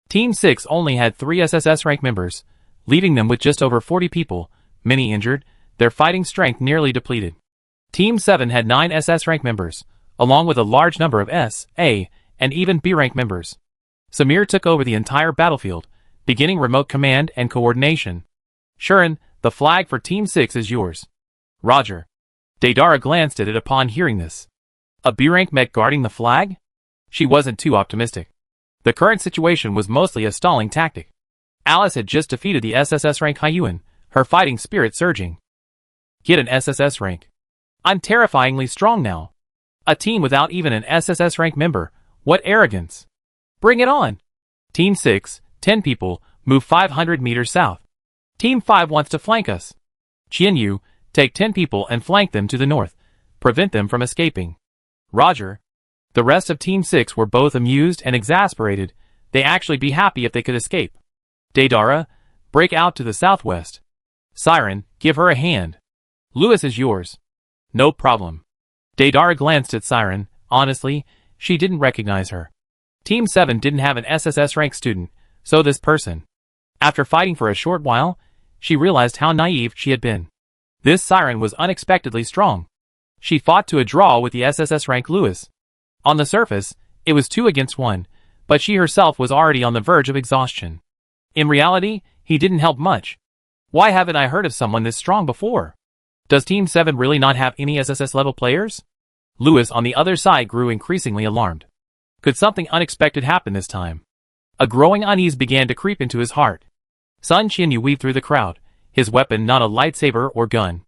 Team 6 only had 3 SSS rank members, leaving them with just over 40 people, many injured, their fighting strength nearly depleted. Team 7 had 9 SS rank members, along with a large number of S, A, and even B rank members. Samir took over the entire battlefield, beginning remote command and coordination. Shuren, the flag for Team 6 is yours. Roger. Deidara glanced at it upon hearing this. A B-rank mech guarding the flag? She wasn't too optimistic. The current situation was mostly a stalling tactic. Alice had just defeated the SSS rank Haiyuan, her fighting spirit surging. Hit an SSS rank. I'm terrifyingly strong now. A team without even an SSS rank member. What arrogance. Bring it on. Team 6, 10 people, move 500 meters south. Team 5 wants to flank us. Qianyu, take 10 people and flank them to the north. Prevent them from escaping. Roger. The rest of Team 6 were both amused and exasperated. They'd actually be happy if they could escape. Daedara, break out to the southwest. Siren, give her a hand. Lewis is yours. No problem. Daedara glanced at Siren. Honestly, she didn't recognize her. Team 7 didn't have an SSS rank student, so this person. After fighting for a short while, she realized how naive she had been. This Siren was unexpectedly strong. She fought to a draw with the SSS rank Lewis. On the surface, it was 2 against 1, but she herself was already on the verge of exhaustion. In reality, he didn't help much. Why haven't I heard of someone this strong before? Does Team 7 really not have any SSS level players? Lewis on the other side grew increasingly alarmed. Could something unexpected happen this time? A growing unease began to creep into his heart. Sun Qianyu weaved through the crowd, his weapon not a lightsaber or gun,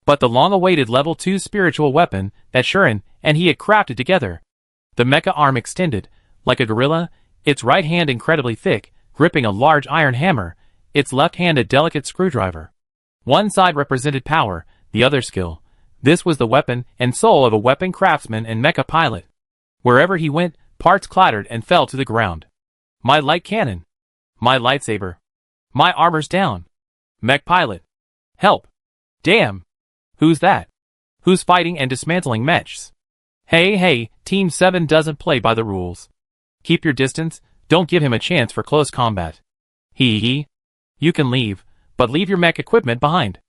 but the long-awaited level 2 spiritual weapon that Shuren and he had crafted together. The mecha arm extended, like a gorilla, its right hand incredibly thick, gripping a large iron hammer, its left hand a delicate screwdriver. One side represented power, the other skill. This was the weapon and soul of a weapon craftsman and mecha pilot. Wherever he went, parts clattered and fell to the ground. My light cannon. My lightsaber. My armor's down. Mech pilot. Help. Damn. Who's that? Who's fighting and dismantling mechs? Hey, Team 7 doesn't play by the rules. Keep your distance, don't give him a chance for close combat. Hee. You can leave, but leave your mech equipment behind.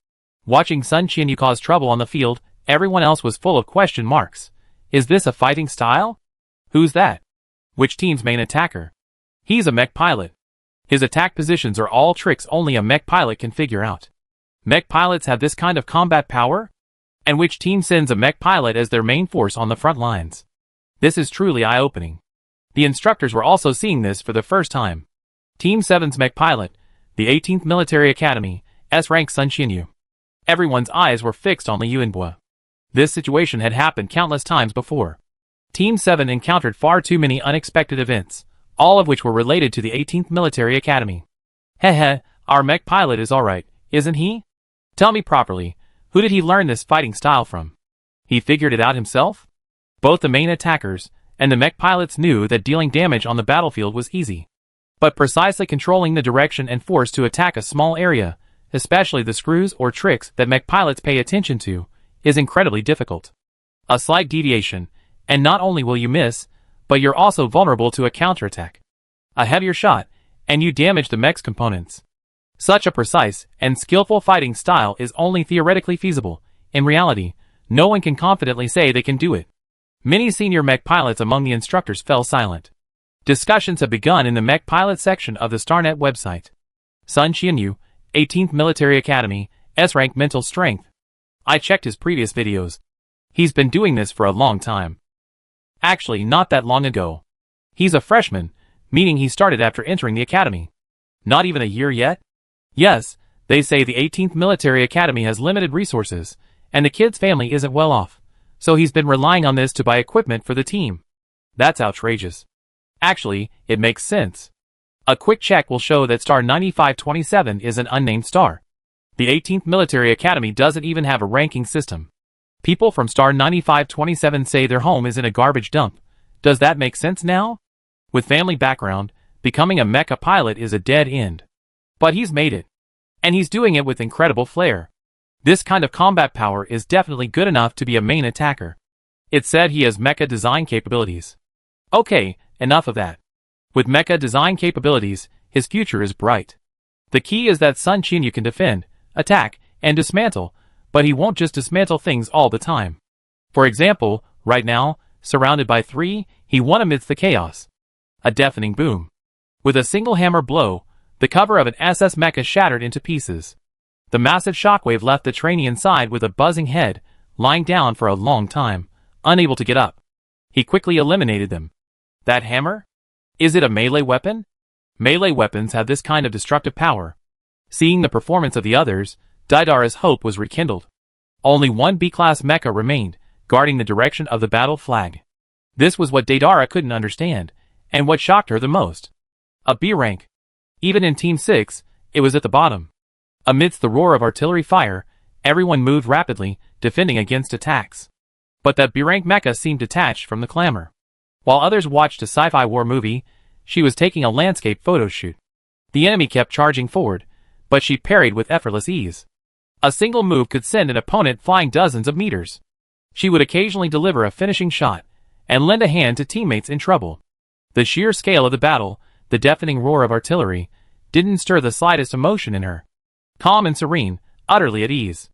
Watching Sun Qianyu cause trouble on the field, everyone else was full of question marks. Is this a fighting style? Who's that? Which team's main attacker? He's a mech pilot. His attack positions are all tricks only a mech pilot can figure out. Mech pilots have this kind of combat power? And which team sends a mech pilot as their main force on the front lines? This is truly eye-opening. The instructors were also seeing this for the first time. Team 7's mech pilot, the 18th Military Academy, S-rank Sun Qianyu. Everyone's eyes were fixed on Liu Yunbo. This situation had happened countless times before. Team 7 encountered far too many unexpected events, all of which were related to the 18th Military Academy. Heh, our mech pilot is alright, isn't he? Tell me properly, who did he learn this fighting style from? He figured it out himself? Both the main attackers and the mech pilots knew that dealing damage on the battlefield was easy. But precisely controlling the direction and force to attack a small area, especially the screws or tricks that mech pilots pay attention to, is incredibly difficult. A slight deviation, and not only will you miss, but you're also vulnerable to a counterattack. A heavier shot, and you damage the mech's components. Such a precise and skillful fighting style is only theoretically feasible. In reality, no one can confidently say they can do it. Many senior mech pilots among the instructors fell silent. Discussions have begun in the mech pilot section of the StarNet website. Sun Qianyu, 18th Military Academy, S-rank mental strength. I checked his previous videos. He's been doing this for a long time. Actually, not that long ago. He's a freshman, meaning he started after entering the academy. Not even a year yet? Yes, they say the 18th Military Academy has limited resources, and the kid's family isn't well off, so he's been relying on this to buy equipment for the team. That's outrageous. Actually, it makes sense. A quick check will show that star 9527 is an unnamed star. The 18th Military Academy doesn't even have a ranking system. People from star 9527 say their home is in a garbage dump. Does that make sense now? With family background, becoming a mecha pilot is a dead end. But he's made it. And he's doing it with incredible flair. This kind of combat power is definitely good enough to be a main attacker. It's said he has mecha design capabilities. Okay, enough of that. With mecha design capabilities, his future is bright. The key is that Sun Qianyu can defend, attack, and dismantle, but he won't just dismantle things all the time. For example, right now, surrounded by 3, he won amidst the chaos. A deafening boom. With a single hammer blow, the cover of an SS mecha shattered into pieces. The massive shockwave left the trainee inside with a buzzing head, lying down for a long time, unable to get up. He quickly eliminated them. That hammer? Is it a melee weapon? Melee weapons have this kind of destructive power. Seeing the performance of the others, Daedara's hope was rekindled. Only one B-class mecha remained, guarding the direction of the battle flag. This was what Deidara couldn't understand, and what shocked her the most. A B rank. Even in Team 6, it was at the bottom. Amidst the roar of artillery fire, everyone moved rapidly, defending against attacks. But that B-rank mecha seemed detached from the clamor. While others watched a sci-fi war movie, she was taking a landscape photo shoot. The enemy kept charging forward, but she parried with effortless ease. A single move could send an opponent flying dozens of meters. She would occasionally deliver a finishing shot, and lend a hand to teammates in trouble. The sheer scale of the battle, the deafening roar of artillery, didn't stir the slightest emotion in her. Calm and serene, utterly at ease.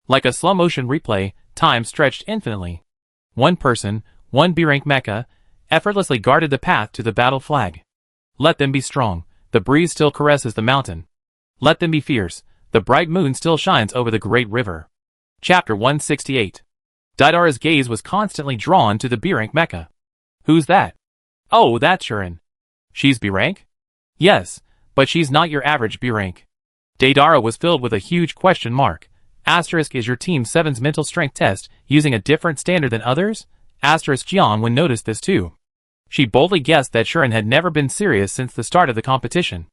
Like a slow-motion replay, time stretched infinitely. One person, one B-rank mecha, effortlessly guarded the path to the battle flag. Let them be strong, the breeze still caresses the mountain. Let them be fierce, the bright moon still shines over the great river. Chapter 168. Deidara's gaze was constantly drawn to the B-rank mecha. Who's that? Oh, that's Shuren. She's B-rank? Yes, but she's not your average B-rank. Deidara was filled with a huge question mark. Asterisk, is your Team 7's mental strength test using a different standard than others? Asterisk, Jianwen noticed this too. She boldly guessed that Shuren had never been serious since the start of the competition.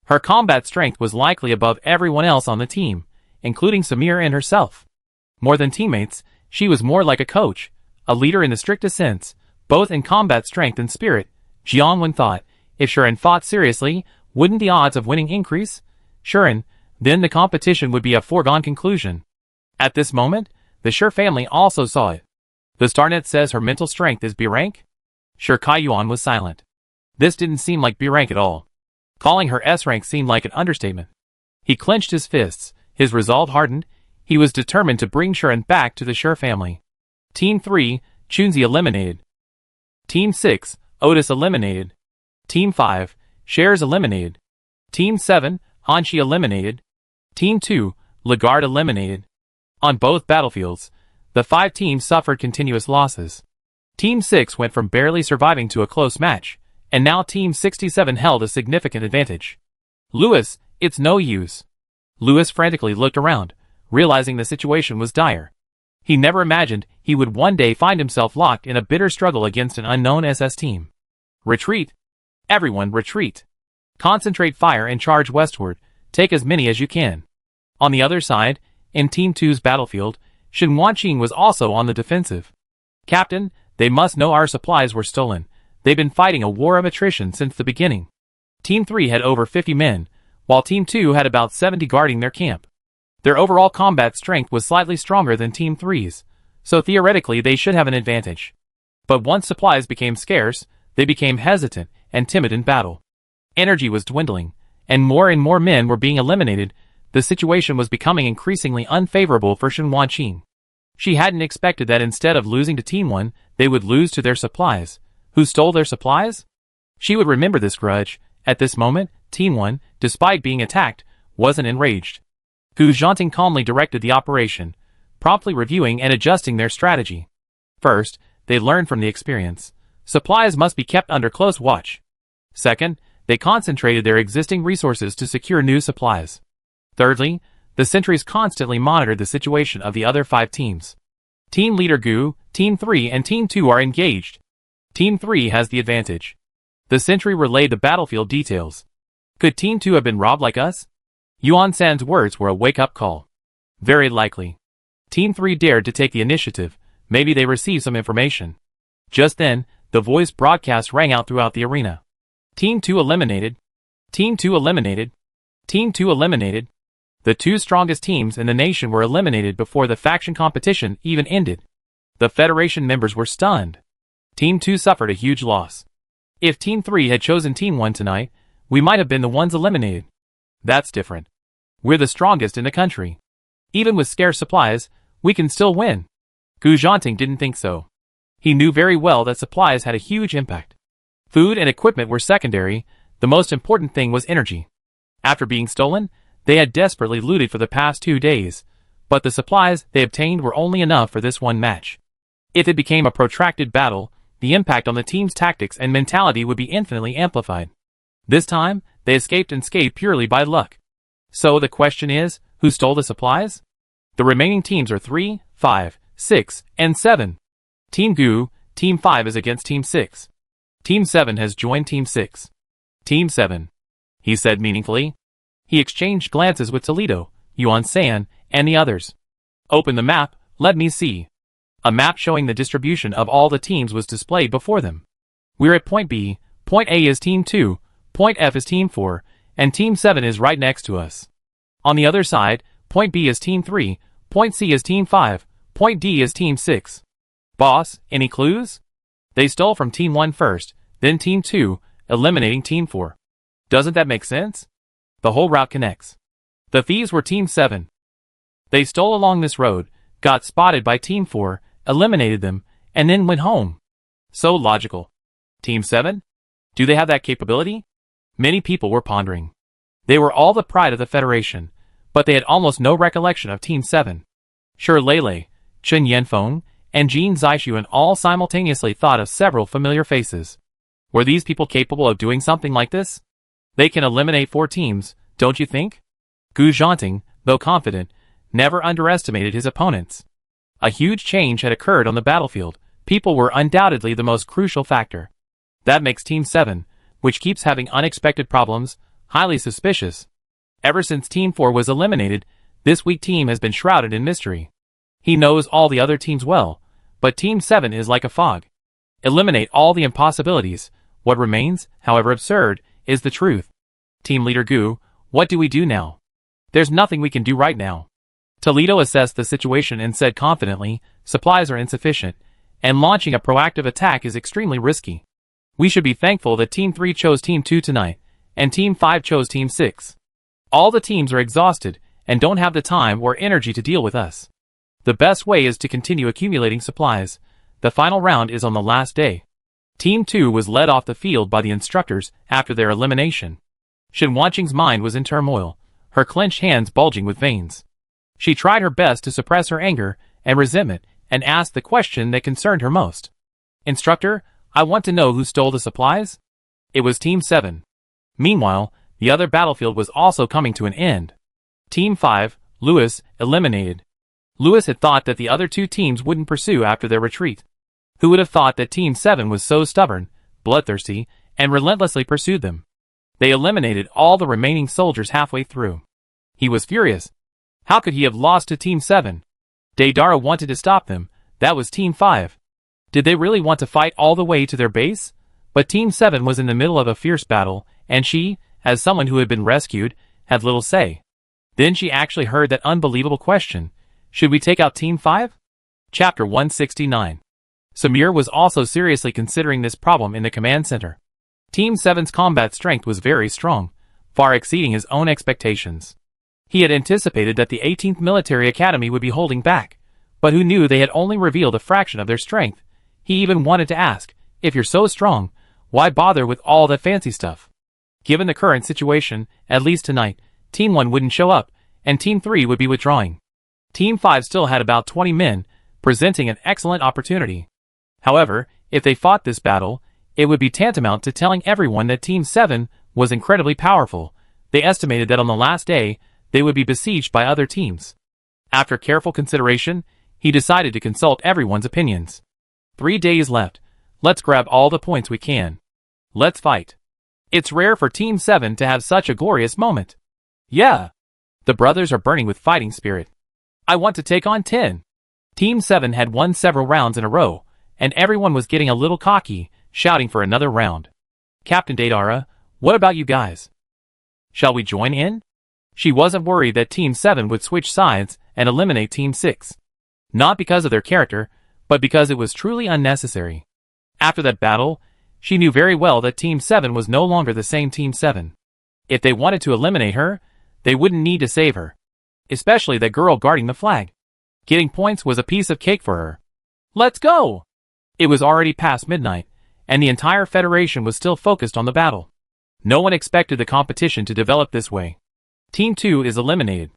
Her combat strength was likely above everyone else on the team, including Samir and herself. More than teammates, she was more like a coach, a leader in the strictest sense, both in combat strength and spirit. Jianwen thought, if Shuren fought seriously, wouldn't the odds of winning increase? Shuren, then the competition would be a foregone conclusion. At this moment, the Shur family also saw it. The Starnet says her mental strength is B-rank? Shur Kaiyuan was silent. This didn't seem like B-rank at all. Calling her S-rank seemed like an understatement. He clenched his fists, his resolve hardened. He was determined to bring Shuren back to the Shur family. Team 3, Chunzi eliminated. Team 6, Otis eliminated. Team 5, Shares eliminated. Team 7, Hanshi eliminated. Team 2, Lagarde eliminated. On both battlefields, the 5 teams suffered continuous losses. Team 6 went from barely surviving to a close match, and now Team 67 held a significant advantage. Lewis, it's no use. Lewis frantically looked around, realizing the situation was dire. He never imagined he would one day find himself locked in a bitter struggle against an unknown SS team. Retreat! Everyone retreat! Concentrate fire and charge westward, take as many as you can. On the other side, in Team 2's battlefield, Shin Wanqing was also on the defensive. Captain, they must know our supplies were stolen. They've been fighting a war of attrition since the beginning. Team 3 had over 50 men, while Team 2 had about 70 guarding their camp. Their overall combat strength was slightly stronger than Team 3's, so theoretically they should have an advantage. But once supplies became scarce, they became hesitant and timid in battle. Energy was dwindling, and more men were being eliminated. The situation was becoming increasingly unfavorable for Shin Wanqing. She hadn't expected that instead of losing to Team 1, they would lose to their supplies. Who stole their supplies? She would remember this grudge. At this moment, Team 1, despite being attacked, wasn't enraged. Gu Zhanting calmly directed the operation, promptly reviewing and adjusting their strategy. First, they learned from the experience. Supplies must be kept under close watch. Second, they concentrated their existing resources to secure new supplies. Thirdly, the sentries constantly monitored the situation of the other 5 teams. Team Leader Gu, Team 3 and Team 2 are engaged. Team 3 has the advantage. The sentry relayed the battlefield details. Could Team 2 have been robbed like us? Yuan San's words were a wake-up call. Very likely. Team 3 dared to take the initiative. Maybe they received some information. Just then, the voice broadcast rang out throughout the arena. Team 2 eliminated. Team 2 eliminated. Team 2 eliminated. The 2 strongest teams in the nation were eliminated before the faction competition even ended. The Federation members were stunned. Team 2 suffered a huge loss. If Team 3 had chosen Team 1 tonight, we might have been the ones eliminated. That's different. We're the strongest in the country. Even with scarce supplies, we can still win. Gu Zhanting didn't think so. He knew very well that supplies had a huge impact. Food and equipment were secondary, the most important thing was energy. After being stolen, they had desperately looted for the past 2 days, but the supplies they obtained were only enough for this one match. If it became a protracted battle, the impact on the team's tactics and mentality would be infinitely amplified. This time, they escaped unscathed purely by luck. So the question is, who stole the supplies? The remaining teams are 3, 5, 6, and 7. Team Goo, Team 5 is against Team 6. Team 7 has joined Team 6. Team 7, he said meaningfully. He exchanged glances with Toledo, Yuan-san, and the others. Open the map, let me see. A map showing the distribution of all the teams was displayed before them. We're at Point B, Point A is Team 2, Point F is Team 4, and Team 7 is right next to us. On the other side, Point B is Team 3, Point C is Team 5, Point D is Team 6. Boss, any clues? They stole from Team 1 first, then Team 2, eliminating Team 4. Doesn't that make sense? The whole route connects. The thieves were Team 7. They stole along this road, got spotted by Team 4, eliminated them, and then went home. So logical. Team 7? Do they have that capability? Many people were pondering. They were all the pride of the Federation, but they had almost no recollection of Team 7. Sure, Lele, Chen Yanfeng, and Jean Zixuan all simultaneously thought of several familiar faces. Were these people capable of doing something like this? They can eliminate 4 teams, don't you think? Gu Zhanting, though confident, never underestimated his opponents. A huge change had occurred on the battlefield. People were undoubtedly the most crucial factor. That makes Team 7, which keeps having unexpected problems, highly suspicious. Ever since Team 4 was eliminated, this weak team has been shrouded in mystery. He knows all the other teams well, but Team 7 is like a fog. Eliminate all the impossibilities. What remains, however absurd, is the truth. Team Leader Gu, what do we do now? There's nothing we can do right now. Toledo assessed the situation and said confidently, supplies are insufficient, and launching a proactive attack is extremely risky. We should be thankful that Team 3 chose Team 2 tonight, and Team 5 chose Team 6. All the teams are exhausted, and don't have the time or energy to deal with us. The best way is to continue accumulating supplies. The final round is on the last day. Team 2 was led off the field by the instructors after their elimination. Shen Wanqing's mind was in turmoil, her clenched hands bulging with veins. She tried her best to suppress her anger and resentment and asked the question that concerned her most. Instructor, I want to know who stole the supplies? It was Team 7. Meanwhile, the other battlefield was also coming to an end. Team 5, Lewis, eliminated. Lewis had thought that the other 2 teams wouldn't pursue after their retreat. Who would have thought that Team 7 was so stubborn, bloodthirsty, and relentlessly pursued them? They eliminated all the remaining soldiers halfway through. He was furious. How could he have lost to Team 7? Deidara wanted to stop them. That was Team 5. Did they really want to fight all the way to their base? But Team 7 was in the middle of a fierce battle, and she, as someone who had been rescued, had little say. Then she actually heard that unbelievable question. Should we take out Team 5? Chapter 169. Samir was also seriously considering this problem in the command center. Team 7's combat strength was very strong, far exceeding his own expectations. He had anticipated that the 18th Military Academy would be holding back, but who knew they had only revealed a fraction of their strength. He even wanted to ask, if you're so strong, why bother with all that fancy stuff? Given the current situation, at least tonight, Team 1 wouldn't show up, and Team 3 would be withdrawing. Team 5 still had about 20 men, presenting an excellent opportunity. However, if they fought this battle, it would be tantamount to telling everyone that Team 7 was incredibly powerful. They estimated that on the last day, they would be besieged by other teams. After careful consideration, he decided to consult everyone's opinions. 3 days left. Let's grab all the points we can. Let's fight. It's rare for Team 7 to have such a glorious moment. Yeah. The brothers are burning with fighting spirit. I want to take on 10. Team 7 had won several rounds in a row, and everyone was getting a little cocky, shouting for another round. Captain Deidara, what about you guys? Shall we join in? She wasn't worried that Team 7 would switch sides and eliminate Team 6. Not because of their character, but because it was truly unnecessary. After that battle, she knew very well that Team 7 was no longer the same Team 7. If they wanted to eliminate her, they wouldn't need to save her. Especially that girl guarding the flag. Getting points was a piece of cake for her. Let's go! It was already past midnight, and the entire Federation was still focused on the battle. No one expected the competition to develop this way. Team 2 is eliminated.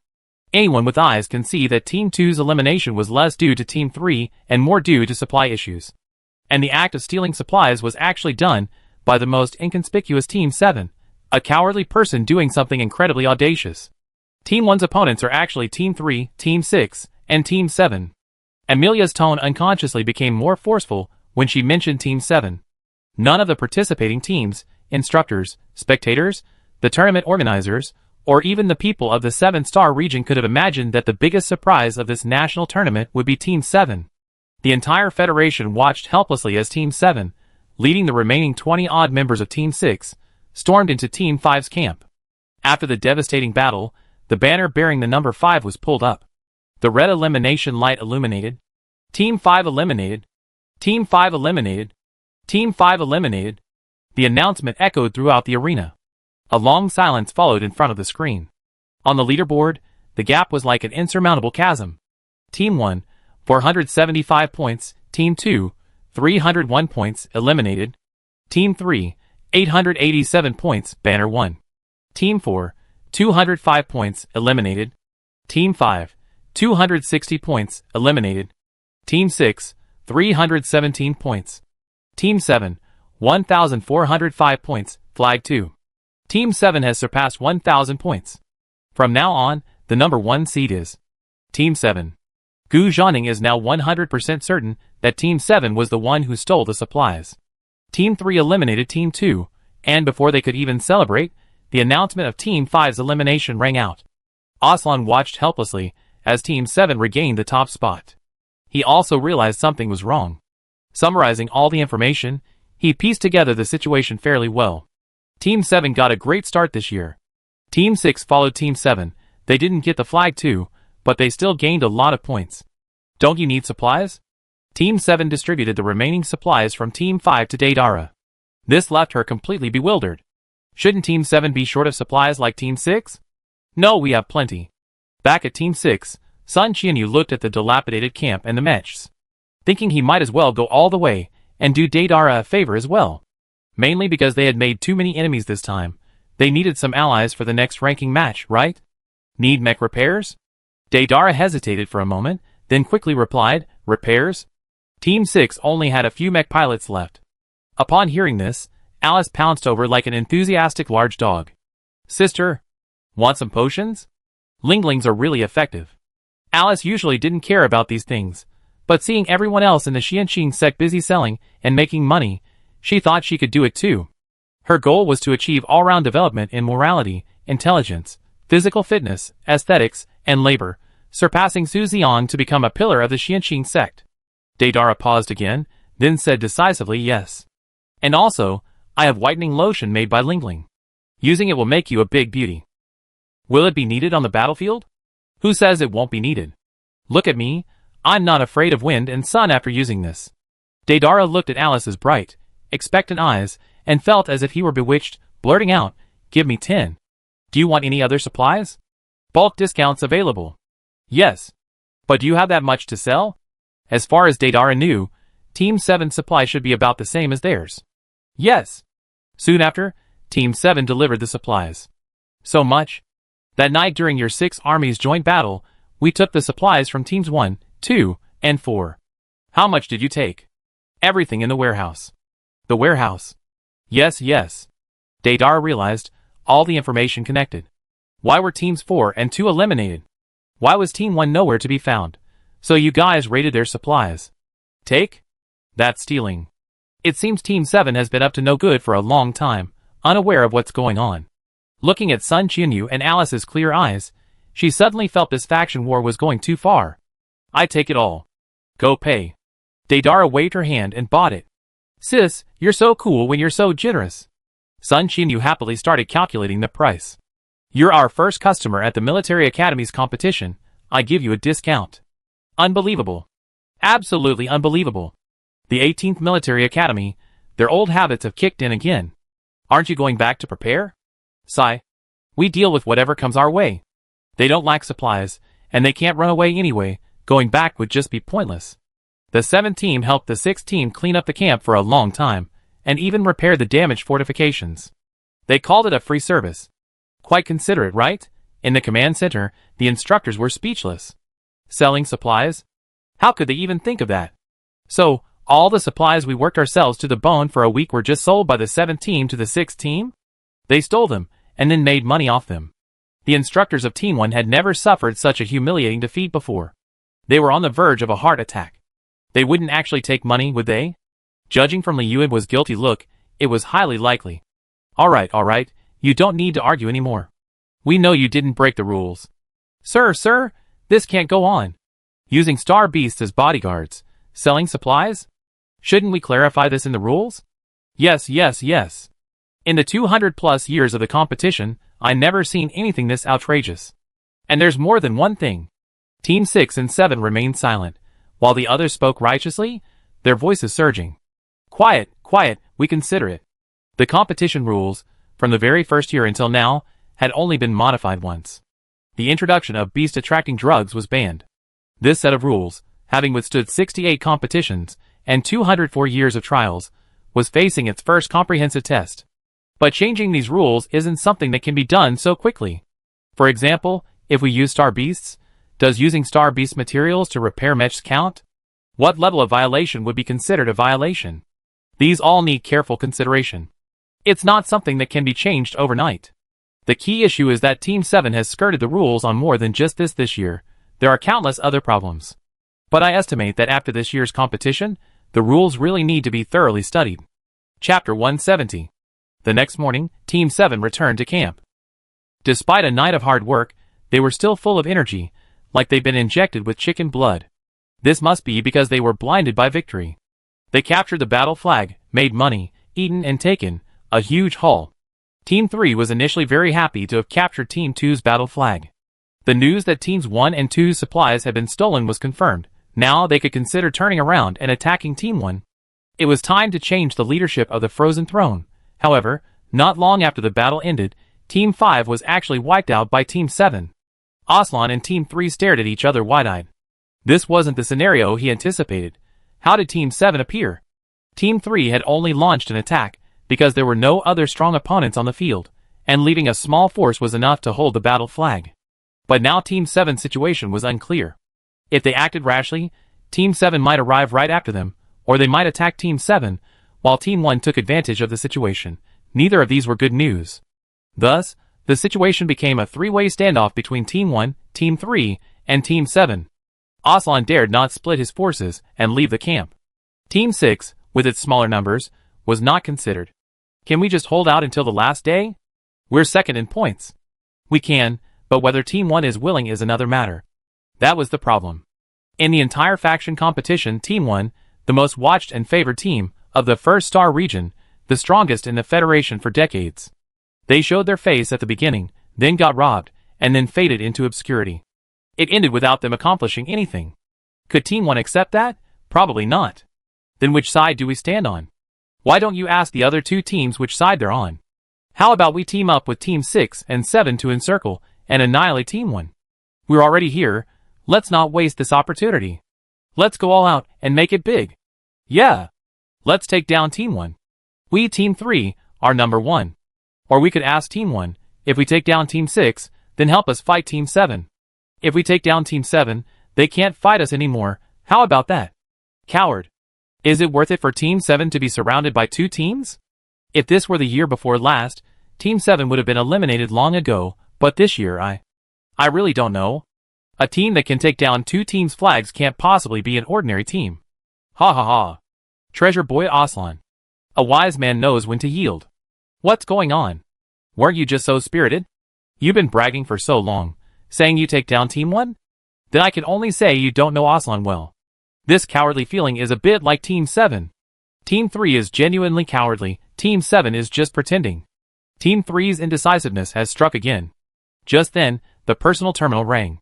Anyone with eyes can see that Team 2's elimination was less due to Team 3 and more due to supply issues. And the act of stealing supplies was actually done by the most inconspicuous Team 7, a cowardly person doing something incredibly audacious. Team 1's opponents are actually Team 3, Team 6, and Team 7. Amelia's tone unconsciously became more forceful when she mentioned Team 7. None of the participating teams, instructors, spectators, the tournament organizers, or even the people of the 7-star region could have imagined that the biggest surprise of this national tournament would be Team 7. The entire federation watched helplessly as Team 7, leading the remaining 20-odd members of Team 6, stormed into Team 5's camp. After the devastating battle, the banner bearing the number 5 was pulled up. The red elimination light illuminated. Team 5 eliminated. Team 5 eliminated. Team 5 eliminated. The announcement echoed throughout the arena. A long silence followed in front of the screen. On the leaderboard, the gap was like an insurmountable chasm. Team 1, 475 points. Team 2, 301 points, eliminated. Team 3, 887 points, banner 1. Team 4, 205 points, eliminated. Team 5, 260 points, eliminated. Team 6, 317 points. Team 7, 1,405 points, flag 2. Team 7 has surpassed 1,000 points. From now on, the number 1 seed is Team 7. Gu Zhaning is now 100% certain that Team 7 was the one who stole the supplies. Team 3 eliminated Team 2, and before they could even celebrate, the announcement of Team 5's elimination rang out. Aslan watched helplessly as Team 7 regained the top spot. He also realized something was wrong. Summarizing all the information, he pieced together the situation fairly well. Team 7 got a great start this year. Team 6 followed Team 7. They didn't get the flag too, but they still gained a lot of points. Don't you need supplies? Team 7 distributed the remaining supplies from Team 5 to Daedara. This left her completely bewildered. Shouldn't Team 7 be short of supplies like Team 6? No, we have plenty. Back at Team 6, Sun Qianyu looked at the dilapidated camp and the mechs, thinking he might as well go all the way and do Daedara a favor as well. Mainly because they had made too many enemies this time. They needed some allies for the next ranking match, right? Need mech repairs? Daedara hesitated for a moment, then quickly replied, repairs? Team 6 only had a few mech pilots left. Upon hearing this, Alice pounced over like an enthusiastic large dog. Sister, want some potions? Linglings are really effective. Alice usually didn't care about these things, but seeing everyone else in the Xianxin sect busy selling and making money, she thought she could do it too. Her goal was to achieve all-round development in morality, intelligence, physical fitness, aesthetics, and labor, surpassing Su Xiang to become a pillar of the Xianxin sect. Daedara paused again, then said decisively yes. And also, I have whitening lotion made by Lingling. Using it will make you a big beauty. Will it be needed on the battlefield? Who says it won't be needed? Look at me, I'm not afraid of wind and sun after using this. Daedara looked at Alice's bright, expectant eyes, and felt as if he were bewitched, blurting out, give me 10. Do you want any other supplies? Bulk discounts available. Yes. But do you have that much to sell? As far as Daedara knew, Team 7's supply should be about the same as theirs. Yes. Soon after, Team 7 delivered the supplies. So much? That night during your 6 armies joint battle, we took the supplies from Teams 1, 2, and 4. How much did you take? Everything in the warehouse. The warehouse. Yes, yes. Daedara realized, all the information connected. Why were Teams 4 and 2 eliminated? Why was Team 1 nowhere to be found? So you guys raided their supplies. Take? That's stealing. It seems Team 7 has been up to no good for a long time, unaware of what's going on. Looking at Sun Qianyu and Alice's clear eyes, she suddenly felt this faction war was going too far. I take it all. Go pay. Daedara waved her hand and bought it. Sis, you're so cool when you're so generous. Sun Qianyu happily started calculating the price. You're our first customer at the Military Academy's competition. I give you a discount. Unbelievable. Absolutely unbelievable. The 18th Military Academy, their old habits have kicked in again. Aren't you going back to prepare? Sigh. We deal with whatever comes our way. They don't lack supplies, and they can't run away anyway. Going back would just be pointless. The 7th team helped the 6th team clean up the camp for a long time, and even repair the damaged fortifications. They called it a free service. Quite considerate, right? In the command center, the instructors were speechless. Selling supplies? How could they even think of that? So, all the supplies we worked ourselves to the bone for a week were just sold by the 7th team to the 6th team? They stole them, and then made money off them. The instructors of Team 1 had never suffered such a humiliating defeat before. They were on the verge of a heart attack. They wouldn't actually take money, would they? Judging from Li Yuan's guilty look, it was highly likely. Alright, you don't need to argue anymore. We know you didn't break the rules. Sir, this can't go on. Using star beasts as bodyguards, selling supplies? Shouldn't we clarify this in the rules? Yes. In the 200+ years of the competition, I never seen anything this outrageous. And there's more than one thing. Team 6 and 7 remained silent, while the others spoke righteously, their voices surging. Quiet, we consider it. The competition rules, from the very first year until now, had only been modified once. The introduction of beast-attracting drugs was banned. This set of rules, having withstood 68 competitions and 204 years of trials, was facing its first comprehensive test. But changing these rules isn't something that can be done so quickly. For example, if we use star beasts, does using star beast materials to repair mechs count? What level of violation would be considered a violation? These all need careful consideration. It's not something that can be changed overnight. The key issue is that Team 7 has skirted the rules on more than just this year. There are countless other problems. But I estimate that after this year's competition, the rules really need to be thoroughly studied. Chapter 170. The next morning, Team 7 returned to camp. Despite a night of hard work, they were still full of energy, like they'd been injected with chicken blood. This must be because they were blinded by victory. They captured the battle flag, made money, eaten and taken, a huge haul. Team 3 was initially very happy to have captured Team 2's battle flag. The news that Teams 1 and 2's supplies had been stolen was confirmed. Now they could consider turning around and attacking Team 1. It was time to change the leadership of the Frozen Throne. However, not long after the battle ended, Team 5 was actually wiped out by Team 7. Aslan and Team 3 stared at each other wide-eyed. This wasn't the scenario he anticipated. How did Team 7 appear? Team 3 had only launched an attack because there were no other strong opponents on the field, and leaving a small force was enough to hold the battle flag. But now Team 7's situation was unclear. If they acted rashly, Team 7 might arrive right after them, or they might attack Team 7, while Team 1 took advantage of the situation. Neither of these were good news. Thus, the situation became a three-way standoff between Team 1, Team 3, and Team 7. Aslan dared not split his forces and leave the camp. Team 6, with its smaller numbers, was not considered. Can we just hold out until the last day? We're second in points. We can, but whether Team 1 is willing is another matter. That was the problem. In the entire faction competition, Team 1, the most watched and favored team of the First Star region, the strongest in the Federation for decades. They showed their face at the beginning, then got robbed, and then faded into obscurity. It ended without them accomplishing anything. Could Team 1 accept that? Probably not. Then which side do we stand on? Why don't you ask the other two teams which side they're on? How about we team up with Team 6 and 7 to encircle and annihilate Team 1? We're already here, let's not waste this opportunity. Let's go all out and make it big. Yeah. Let's take down Team 1. We Team 3 are number 1. Or we could ask Team 1, if we take down Team 6, then help us fight Team 7. If we take down Team 7, they can't fight us anymore. How about that? Coward. Is it worth it for Team 7 to be surrounded by two teams? If this were the year before last, Team 7 would have been eliminated long ago, but this year I really don't know. A team that can take down two teams' flags can't possibly be an ordinary team. Ha ha ha. Treasure boy Aslan. A wise man knows when to yield. What's going on? Weren't you just so spirited? You've been bragging for so long, saying you take down Team 1? Then I can only say you don't know Aslan well. This cowardly feeling is a bit like Team 7. Team 3 is genuinely cowardly, Team 7 is just pretending. Team 3's indecisiveness has struck again. Just then, the personal terminal rang.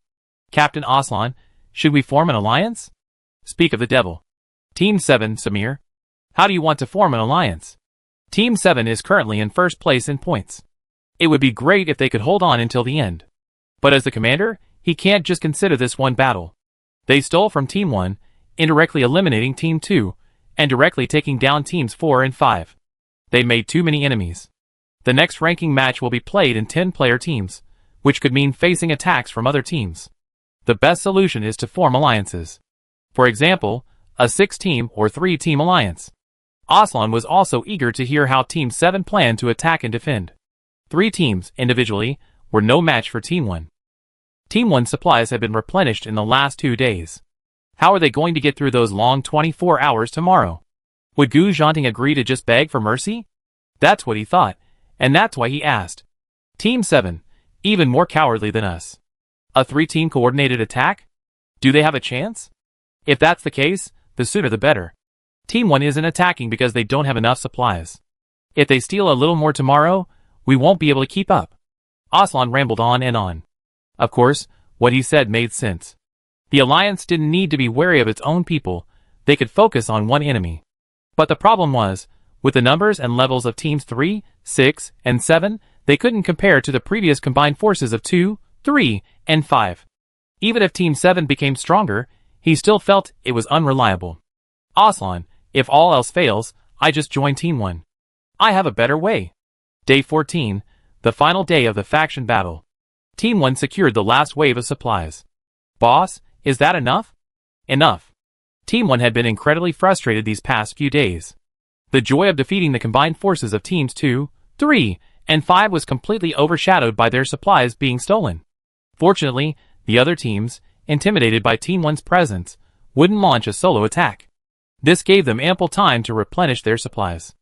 Captain Aslan, should we form an alliance? Speak of the devil. Team 7, Samir. How do you want to form an alliance? Team 7 is currently in first place in points. It would be great if they could hold on until the end. But as the commander, he can't just consider this one battle. They stole from Team 1, indirectly eliminating Team 2, and directly taking down Teams 4 and 5. They made too many enemies. The next ranking match will be played in 10-player teams, which could mean facing attacks from other teams. The best solution is to form alliances. For example, a 6-team or 3-team alliance. Aslan was also eager to hear how Team 7 planned to attack and defend. 3 teams, individually, were no match for Team 1. Team 1's supplies had been replenished in the last 2 days. How are they going to get through those long 24 hours tomorrow? Would Gu Zhanting agree to just beg for mercy? That's what he thought, and that's why he asked. Team 7, even more cowardly than us. A 3-team coordinated attack? Do they have a chance? If that's the case, the sooner the better. Team 1 isn't attacking because they don't have enough supplies. If they steal a little more tomorrow, we won't be able to keep up. Aslan rambled on and on. Of course, what he said made sense. The Alliance didn't need to be wary of its own people, they could focus on one enemy. But the problem was, with the numbers and levels of Teams 3, 6, and 7, they couldn't compare to the previous combined forces of 2, 3, and 5. Even if Team 7 became stronger, he still felt it was unreliable. Aslan, if all else fails, I just join Team 1. I have a better way. Day 14, the final day of the faction battle. Team 1 secured the last wave of supplies. Boss, is that enough? Enough. Team 1 had been incredibly frustrated these past few days. The joy of defeating the combined forces of Teams 2, 3, and 5 was completely overshadowed by their supplies being stolen. Fortunately, the other teams, intimidated by Team 1's presence, wouldn't launch a solo attack. This gave them ample time to replenish their supplies.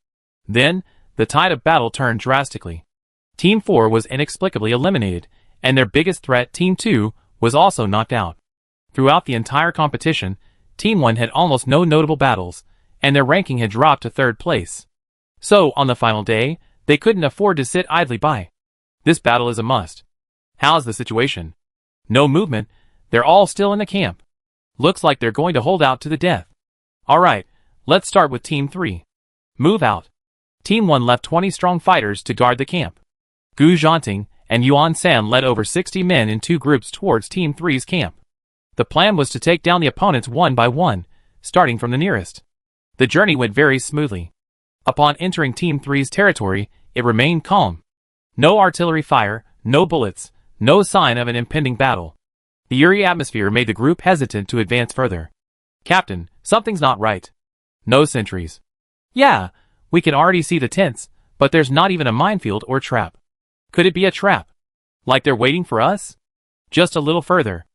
Then, the tide of battle turned drastically. Team 4 was inexplicably eliminated, and their biggest threat, Team 2, was also knocked out. Throughout the entire competition, Team 1 had almost no notable battles, and their ranking had dropped to 3rd place. So, on the final day, they couldn't afford to sit idly by. This battle is a must. How's the situation? No movement, they're all still in the camp. Looks like they're going to hold out to the death. Alright, let's start with Team 3. Move out. Team 1 left 20 strong fighters to guard the camp. Gu Zhanting and Yuan San led over 60 men in 2 groups towards Team 3's camp. The plan was to take down the opponents one by one, starting from the nearest. The journey went very smoothly. Upon entering Team 3's territory, it remained calm. No artillery fire, no bullets, no sign of an impending battle. The eerie atmosphere made the group hesitant to advance further. Captain, something's not right. No sentries. Yeah, we can already see the tents, but there's not even a minefield or trap. Could it be a trap? Like they're waiting for us? Just a little further.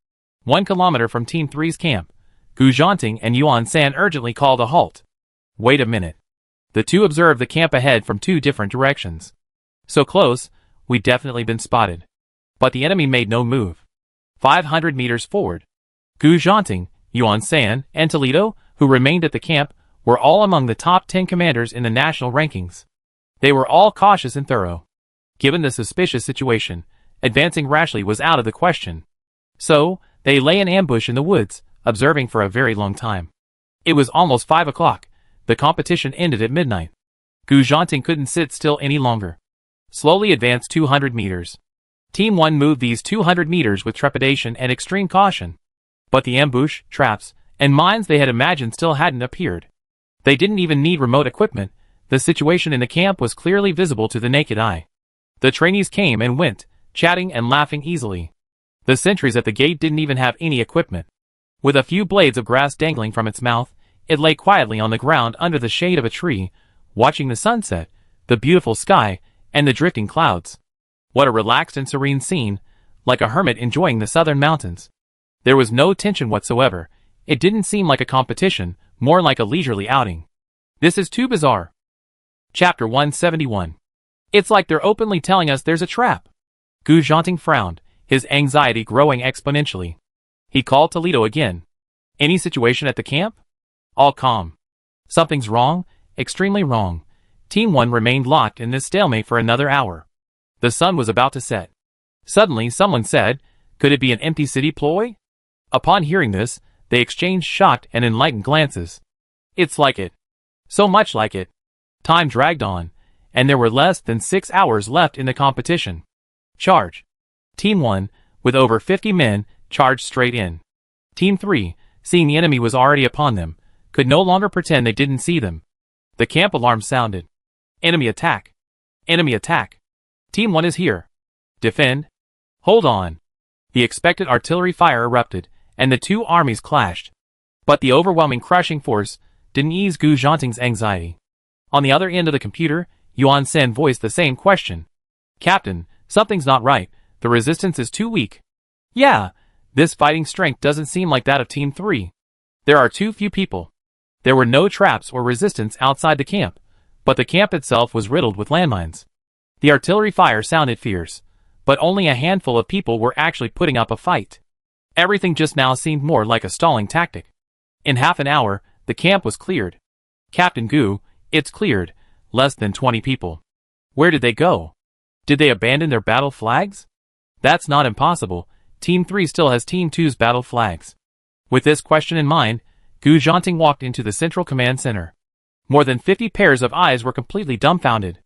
1 kilometer from Team 3's camp, Gu Zhanting and Yuan San urgently called a halt. Wait a minute. The two observed the camp ahead from 2 different directions. So close, we'd definitely been spotted. But the enemy made no move. 500 meters forward. Gu Zhanting, Yuan San, and Toledo, who remained at the camp, were all among the top 10 commanders in the national rankings. They were all cautious and thorough. Given the suspicious situation, advancing rashly was out of the question. So, they lay in ambush in the woods, observing for a very long time. It was almost 5 o'clock. The competition ended at midnight. Gu Zhanting couldn't sit still any longer. Slowly advanced 200 meters. Team 1 moved these 200 meters with trepidation and extreme caution. But the ambush, traps, and mines they had imagined still hadn't appeared. They didn't even need remote equipment. The situation in the camp was clearly visible to the naked eye. The trainees came and went, chatting and laughing easily. The sentries at the gate didn't even have any equipment. With a few blades of grass dangling from its mouth, it lay quietly on the ground under the shade of a tree, watching the sunset, the beautiful sky, and the drifting clouds. What a relaxed and serene scene, like a hermit enjoying the southern mountains. There was no tension whatsoever. It didn't seem like a competition, more like a leisurely outing. This is too bizarre. Chapter 171. It's like they're openly telling us there's a trap. Gu Zhanting frowned, his anxiety growing exponentially. He called Toledo again. Any situation at the camp? All calm. Something's wrong, extremely wrong. Team 1 remained locked in this stalemate for another hour. The sun was about to set. Suddenly someone said, could it be an empty city ploy? Upon hearing this, they exchanged shocked and enlightened glances. It's like it. So much like it. Time dragged on, and there were less than 6 hours left in the competition. Charge. Team 1, with over 50 men, charged straight in. Team 3, seeing the enemy was already upon them, could no longer pretend they didn't see them. The camp alarm sounded. Enemy attack. Enemy attack. Team 1 is here. Defend. Hold on. The expected artillery fire erupted, and the 2 armies clashed. But the overwhelming crushing force didn't ease Gu Zhanting's anxiety. On the other end of the computer, Yuan Sen voiced the same question. Captain, something's not right. The resistance is too weak. Yeah, this fighting strength doesn't seem like that of Team 3. There are too few people. There were no traps or resistance outside the camp, but the camp itself was riddled with landmines. The artillery fire sounded fierce, but only a handful of people were actually putting up a fight. Everything just now seemed more like a stalling tactic. In half an hour, the camp was cleared. Captain Gu, it's cleared. Less than 20 people. Where did they go? Did they abandon their battle flags? That's not impossible. Team 3 still has Team 2's battle flags. With this question in mind, Gu Zhanting walked into the central command center. More than 50 pairs of eyes were completely dumbfounded.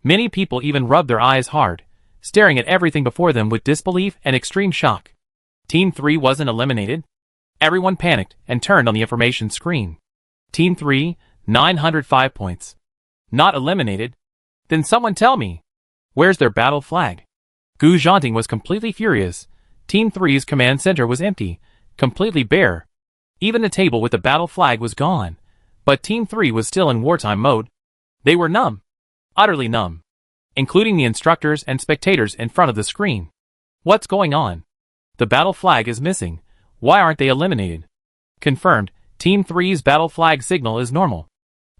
Many people even rubbed their eyes hard, staring at everything before them with disbelief and extreme shock. Team 3 wasn't eliminated. Everyone panicked and turned on the information screen. Team 3, 905 points. Not eliminated? Then someone tell me. Where's their battle flag? Gu Zhanting was completely furious. Team 3's command center was empty, completely bare. Even the table with the battle flag was gone. But Team 3 was still in wartime mode. They were numb. Utterly numb. Including the instructors and spectators in front of the screen. What's going on? The battle flag is missing. Why aren't they eliminated? Confirmed, Team 3's battle flag signal is normal.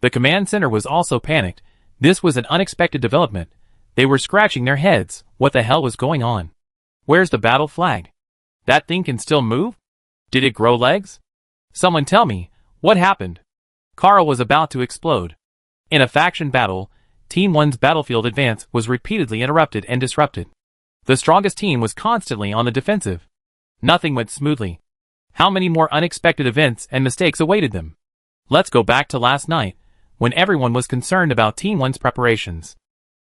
The command center was also panicked. This was an unexpected development. They were scratching their heads. What the hell was going on? Where's the battle flag? That thing can still move? Did it grow legs? Someone tell me, what happened? Carl was about to explode. In a faction battle, Team 1's battlefield advance was repeatedly interrupted and disrupted. The strongest team was constantly on the defensive. Nothing went smoothly. How many more unexpected events and mistakes awaited them? Let's go back to last night, when everyone was concerned about Team 1's preparations.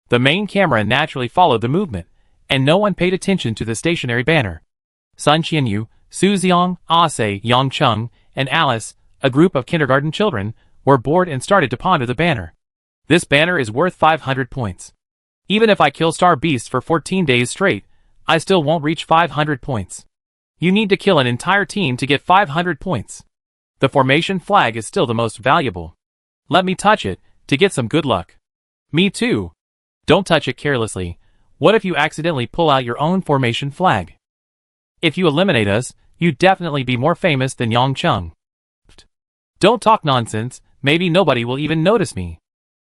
The main camera naturally followed the movement, and no one paid attention to the stationary banner. Sun Qianyu, Su Xiang, Ase, Yang Cheng, and Alice, a group of kindergarten children, were bored and started to ponder the banner. This banner is worth 500 points. Even if I kill Star Beasts for 14 days straight, I still won't reach 500 points. You need to kill an entire team to get 500 points. The formation flag is still the most valuable. Let me touch it, to get some good luck. Me too. Don't touch it carelessly. What if you accidentally pull out your own formation flag? If you eliminate us, you'd definitely be more famous than Yang Cheng. Don't talk nonsense, maybe nobody will even notice me.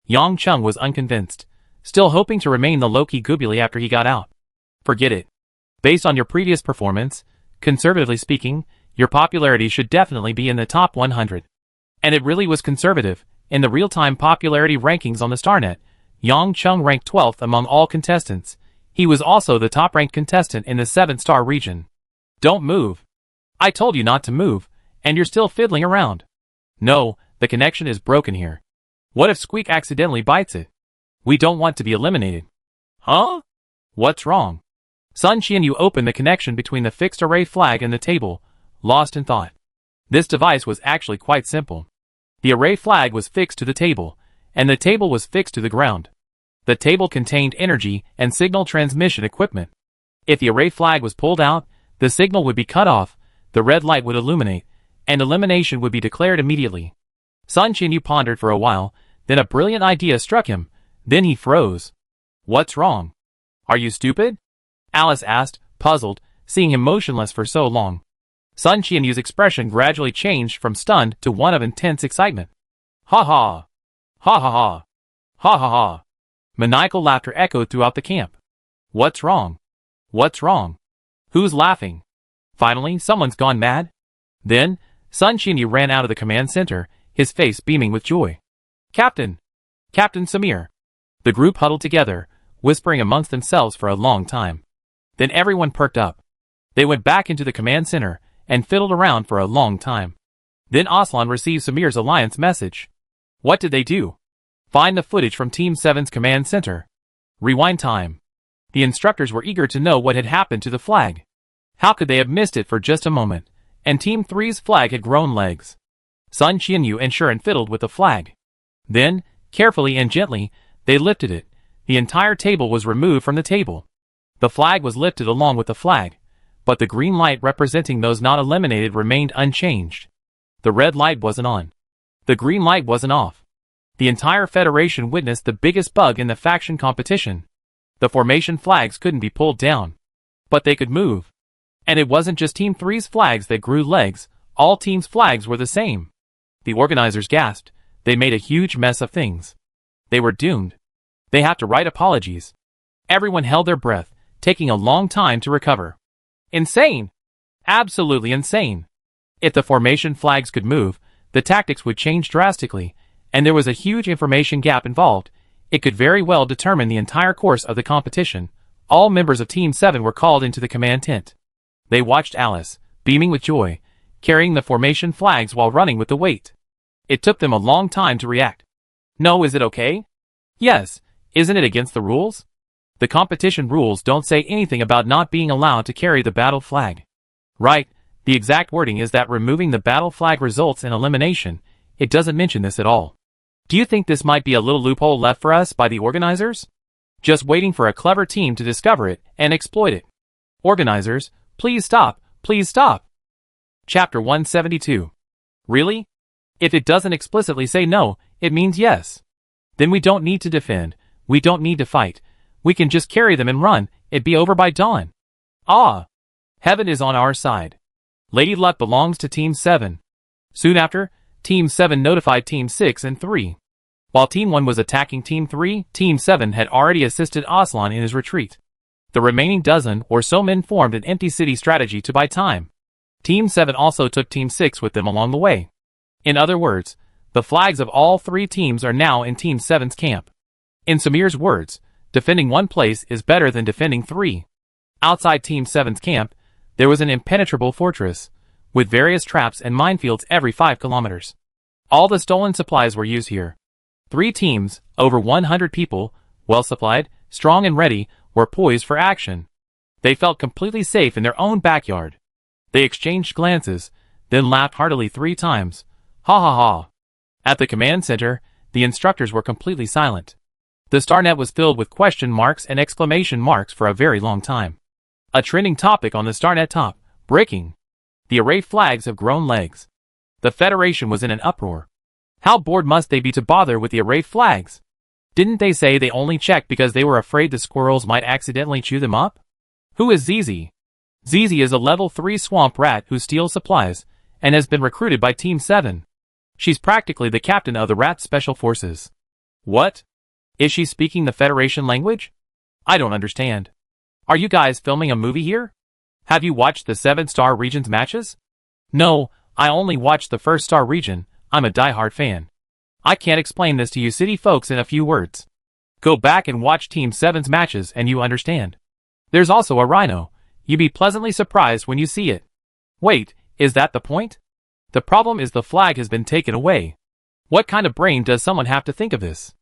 Yang Cheng was unconvinced, still hoping to remain the low-key Gubuli after he got out. Forget it. Based on your previous performance, conservatively speaking, your popularity should definitely be in the top 100. And it really was conservative. In the real-time popularity rankings on the StarNet, Yang Cheng ranked 12th among all contestants. He was also the top-ranked contestant in the 7-star region. Don't move. I told you not to move, and you're still fiddling around. No, the connection is broken here. What if Squeak accidentally bites it? We don't want to be eliminated. Huh? What's wrong? Sun Qianyu opened the connection between the fixed array flag and the table, lost in thought. This device was actually quite simple. The array flag was fixed to the table, and the table was fixed to the ground. The table contained energy and signal transmission equipment. If the array flag was pulled out, the signal would be cut off, the red light would illuminate, and elimination would be declared immediately. Sun Qianyu pondered for a while, then a brilliant idea struck him. Then he froze. What's wrong? Are you stupid? Alice asked, puzzled, seeing him motionless for so long. Sun Qianyu's expression gradually changed from stunned to one of intense excitement. Ha ha! Ha ha ha! Ha ha ha! Maniacal laughter echoed throughout the camp. What's wrong? What's wrong? Who's laughing? Finally, someone's gone mad? Then, Sun Qianyu ran out of the command center, his face beaming with joy. Captain! Captain Samir! The group huddled together, whispering amongst themselves for a long time. Then everyone perked up. They went back into the command center, and fiddled around for a long time. Then Aslan received Samir's alliance message. What did they do? Find the footage from Team 7's command center. Rewind time. The instructors were eager to know what had happened to the flag. How could they have missed it for just a moment? And Team 3's flag had grown legs. Sun Qianyu and Shuren fiddled with the flag. Then, carefully and gently, they lifted it. The entire table was removed from the table. The flag was lifted along with the flag, but the green light representing those not eliminated remained unchanged. The red light wasn't on. The green light wasn't off. The entire Federation witnessed the biggest bug in the faction competition. The formation flags couldn't be pulled down. But they could move. And it wasn't just Team 3's flags that grew legs, all teams' flags were the same. The organizers gasped. They made a huge mess of things. They were doomed. They had to write apologies. Everyone held their breath, taking a long time to recover. Insane! Absolutely insane. If the formation flags could move, the tactics would change drastically, and there was a huge information gap involved. It could very well determine the entire course of the competition. All members of Team 7 were called into the command tent. They watched Alice, beaming with joy, carrying the formation flags while running with the weight. It took them a long time to react. No, is it okay? Yes, isn't it against the rules? The competition rules don't say anything about not being allowed to carry the battle flag. Right, the exact wording is that removing the battle flag results in elimination. It doesn't mention this at all. Do you think this might be a little loophole left for us by the organizers? Just waiting for a clever team to discover it and exploit it. Organizers, please stop, please stop. Chapter 172. Really? If it doesn't explicitly say no, it means yes. Then we don't need to defend, we don't need to fight. We can just carry them and run, it'd be over by dawn. Ah! Heaven is on our side. Lady Luck belongs to Team 7. Soon after, Team 7 notified Team 6 and 3. While Team 1 was attacking Team 3, Team 7 had already assisted Aslan in his retreat. The remaining dozen or so men formed an empty city strategy to buy time. Team 7 also took Team 6 with them along the way. In other words, the flags of all three teams are now in Team 7's camp. In Samir's words, defending one place is better than defending three. Outside Team 7's camp, there was an impenetrable fortress, with various traps and minefields every 5 kilometers. All the stolen supplies were used here. Three teams, over 100 people, well supplied, strong and ready, were poised for action. They felt completely safe in their own backyard. They exchanged glances, then laughed heartily 3 times. Ha ha ha. At the command center, the instructors were completely silent. The StarNet was filled with question marks and exclamation marks for a very long time. A trending topic on the StarNet top, breaking. The array flags have grown legs. The Federation was in an uproar. How bored must they be to bother with the array flags? Didn't they say they only checked because they were afraid the squirrels might accidentally chew them up? Who is Zizi? Zizi is a level 3 swamp rat who steals supplies, and has been recruited by Team 7. She's practically the captain of the rat special forces. What? Is she speaking the Federation language? I don't understand. Are you guys filming a movie here? Have you watched the 7-star region's matches? No, I only watched the 1-star region. I'm a diehard fan. I can't explain this to you city folks in a few words. Go back and watch Team 7's matches and you understand. There's also a rhino. You'd be pleasantly surprised when you see it. Wait, is that the point? The problem is the flag has been taken away. What kind of brain does someone have to think of this?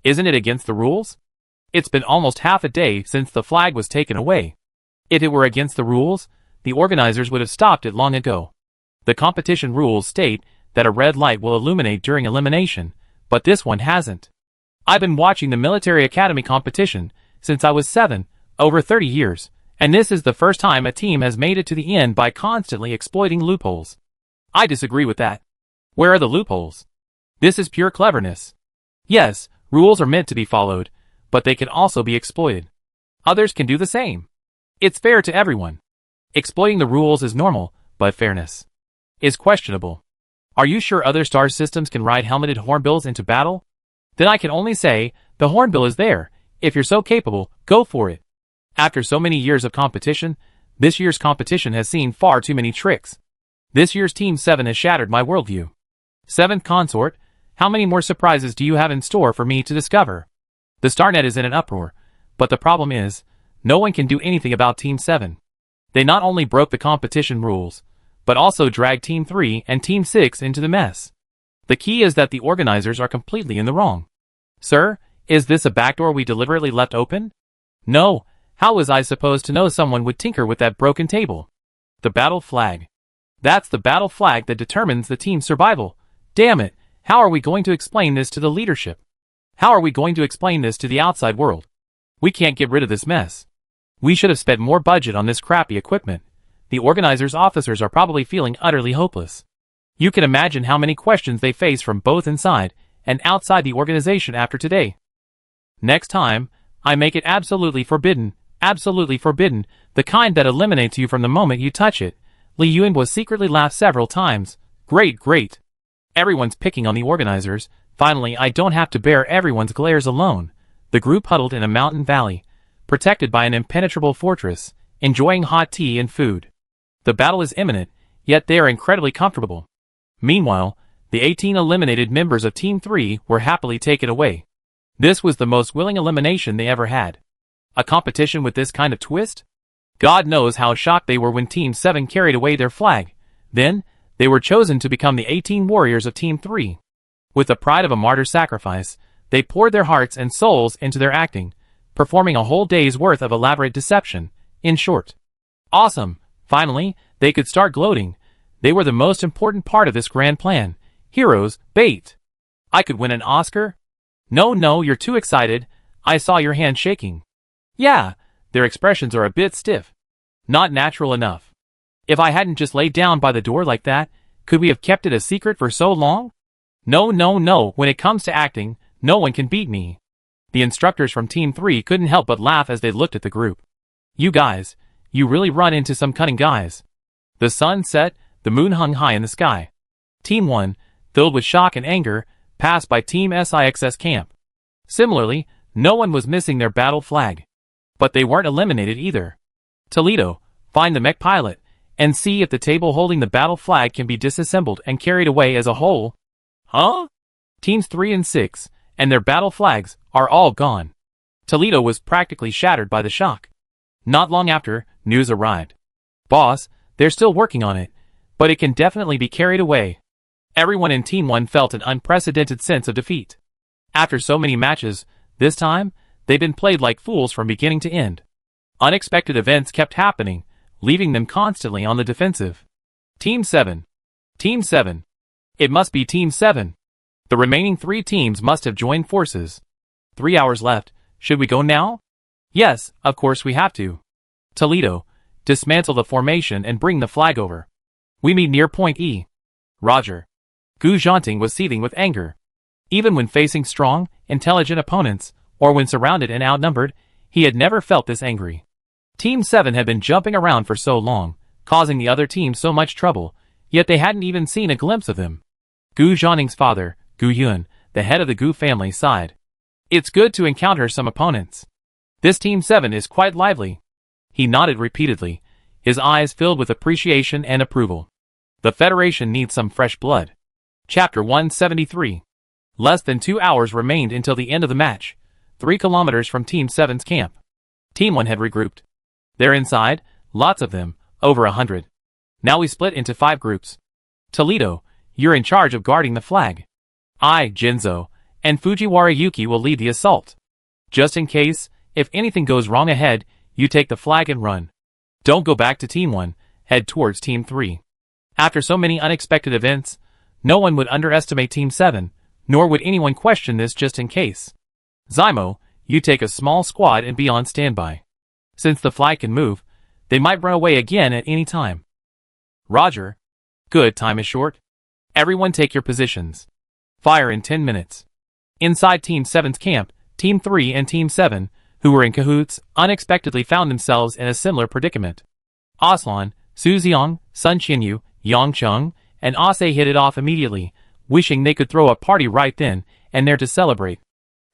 Isn't it against the rules? It's been almost half a day since the flag was taken away. If it were against the rules, the organizers would have stopped it long ago. The competition rules state that a red light will illuminate during elimination, but this one hasn't. I've been watching the military academy competition since I was 7, over 30 years, and this is the first time a team has made it to the end by constantly exploiting loopholes. I disagree with that. Where are the loopholes? This is pure cleverness. Yes, rules are meant to be followed, but they can also be exploited. Others can do the same. It's fair to everyone. Exploiting the rules is normal, but fairness is questionable. Are you sure other star systems can ride helmeted hornbills into battle? Then I can only say, the hornbill is there. If you're so capable, go for it. After so many years of competition, this year's competition has seen far too many tricks. This year's Team 7 has shattered my worldview. 7th Consort, how many more surprises do you have in store for me to discover? The StarNet is in an uproar, but the problem is, no one can do anything about Team 7. They not only broke the competition rules, but also dragged Team 3 and Team 6 into the mess. The key is that the organizers are completely in the wrong. Sir, is this a backdoor we deliberately left open? No, how was I supposed to know someone would tinker with that broken table? The battle flag. That's the battle flag that determines the team's survival. Damn it, how are we going to explain this to the leadership? How are we going to explain this to the outside world? We can't get rid of this mess. We should have spent more budget on this crappy equipment. The organizers' officers are probably feeling utterly hopeless. You can imagine how many questions they face from both inside and outside the organization after today. Next time, I make it absolutely forbidden, Absolutely forbidden, the kind that eliminates you from the moment you touch it. Li Yuan was secretly laughed several times. Great, great. Everyone's picking on the organizers. Finally, I don't have to bear everyone's glares alone. The group huddled in a mountain valley, protected by an impenetrable fortress, enjoying hot tea and food. The battle is imminent, yet they are incredibly comfortable. Meanwhile, the 18 eliminated members of Team 3 were happily taken away. This was the most willing elimination they ever had. A competition with this kind of twist? God knows how shocked they were when Team 7 carried away their flag. Then, they were chosen to become the 18 warriors of Team 3. With the pride of a martyr's sacrifice, they poured their hearts and souls into their acting, performing a whole day's worth of elaborate deception. In short, awesome. Finally, they could start gloating. They were the most important part of this grand plan. Heroes, bait. I could win an Oscar? No, you're too excited. I saw your hand shaking. Yeah, their expressions are a bit stiff. Not natural enough. If I hadn't just laid down by the door like that, could we have kept it a secret for so long? No, when it comes to acting, no one can beat me. The instructors from Team 3 couldn't help but laugh as they looked at the group. You guys, you really run into some cunning guys. The sun set, the moon hung high in the sky. Team 1, filled with shock and anger, passed by Team SIX's camp. Similarly, no one was missing their battle flag. But they weren't eliminated either. Toledo, find the mech pilot, and see if the table holding the battle flag can be disassembled and carried away as a whole. Huh? Teams 3 and 6, and their battle flags, are all gone. Toledo was practically shattered by the shock. Not long after, news arrived. Boss, they're still working on it, but it can definitely be carried away. Everyone in Team 1 felt an unprecedented sense of defeat. After so many matches, this time, they'd been played like fools from beginning to end. Unexpected events kept happening, leaving them constantly on the defensive. Team 7. Team 7. It must be Team 7. The remaining 3 teams must have joined forces. 3 hours left. Should we go now? Yes, of course we have to. Toledo, dismantle the formation and bring the flag over. We meet near Point E. Roger. Gu Zhanting was seething with anger. Even when facing strong, intelligent opponents, or when surrounded and outnumbered, he had never felt this angry. Team 7 had been jumping around for so long, causing the other team so much trouble, yet they hadn't even seen a glimpse of him. Gu Zhanting's father, Gu Yun, the head of the Gu family, sighed. It's good to encounter some opponents. This Team 7 is quite lively. He nodded repeatedly, his eyes filled with appreciation and approval. The Federation needs some fresh blood. Chapter 173. Less than 2 hours remained until the end of the match, 3 kilometers from Team 7's camp. Team 1 had regrouped. They're inside, lots of them, over 100. Now we split into 5 groups. Toledo, you're in charge of guarding the flag. I, Jinzo, and Fujiwara Yuki will lead the assault. Just in case, if anything goes wrong ahead, you take the flag and run. Don't go back to Team 1, head towards Team 3. After so many unexpected events, no one would underestimate Team 7, nor would anyone question this just in case. Zymo, you take a small squad and be on standby. Since the flag can move, they might run away again at any time. Roger. Good, time is short. Everyone take your positions. Fire in 10 minutes. Inside Team 7's camp, Team 3 and Team 7, who were in cahoots, unexpectedly found themselves in a similar predicament. Aslan, Su Xiang, Sun Qinyu, Yang Cheng, and Ase hit it off immediately, wishing they could throw a party right then and there to celebrate.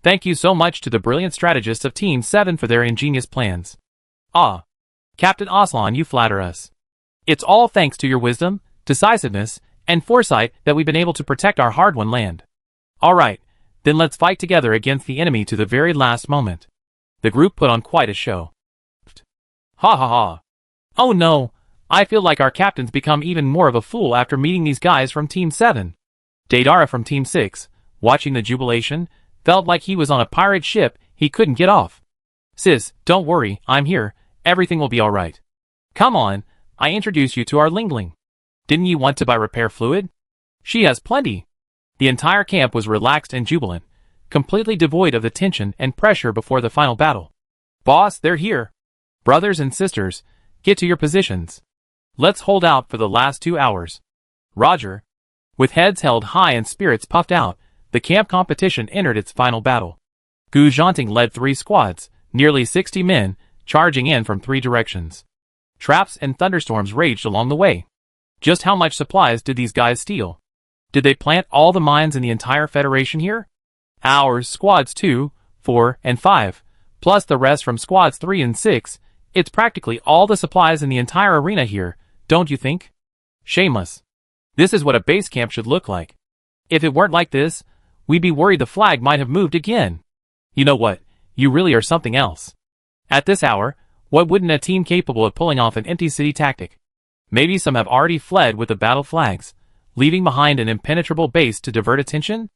Thank you so much to the brilliant strategists of Team 7 for their ingenious plans. Ah, Captain Aslan, you flatter us. It's all thanks to your wisdom, decisiveness, and foresight that we've been able to protect our hard-won land. Alright, then let's fight together against the enemy to the very last moment. The group put on quite a show. Ha ha ha. Oh no, I feel like our captain's become even more of a fool after meeting these guys from Team 7. Deidara from Team 6, watching the jubilation, felt like he was on a pirate ship he couldn't get off. Sis, don't worry, I'm here, everything will be alright. Come on, I introduced you to our Lingling. Didn't you want to buy repair fluid? She has plenty. The entire camp was relaxed and jubilant, completely devoid of the tension and pressure before the final battle. Boss, they're here. Brothers and sisters, get to your positions. Let's hold out for the last 2 hours. Roger. With heads held high and spirits puffed out, the camp competition entered its final battle. Gu Zhanting led 3 squads, nearly 60 men, charging in from 3 directions. Traps and thunderstorms raged along the way. Just how much supplies did these guys steal? Did they plant all the mines in the entire Federation here? Ours, squads 2, 4, and 5, plus the rest from squads 3 and 6, it's practically all the supplies in the entire arena here, don't you think? Shameless. This is what a base camp should look like. If it weren't like this, we'd be worried the flag might have moved again. You know what, you really are something else. At this hour, what wouldn't a team capable of pulling off an empty city tactic? Maybe some have already fled with the battle flags, leaving behind an impenetrable base to divert attention?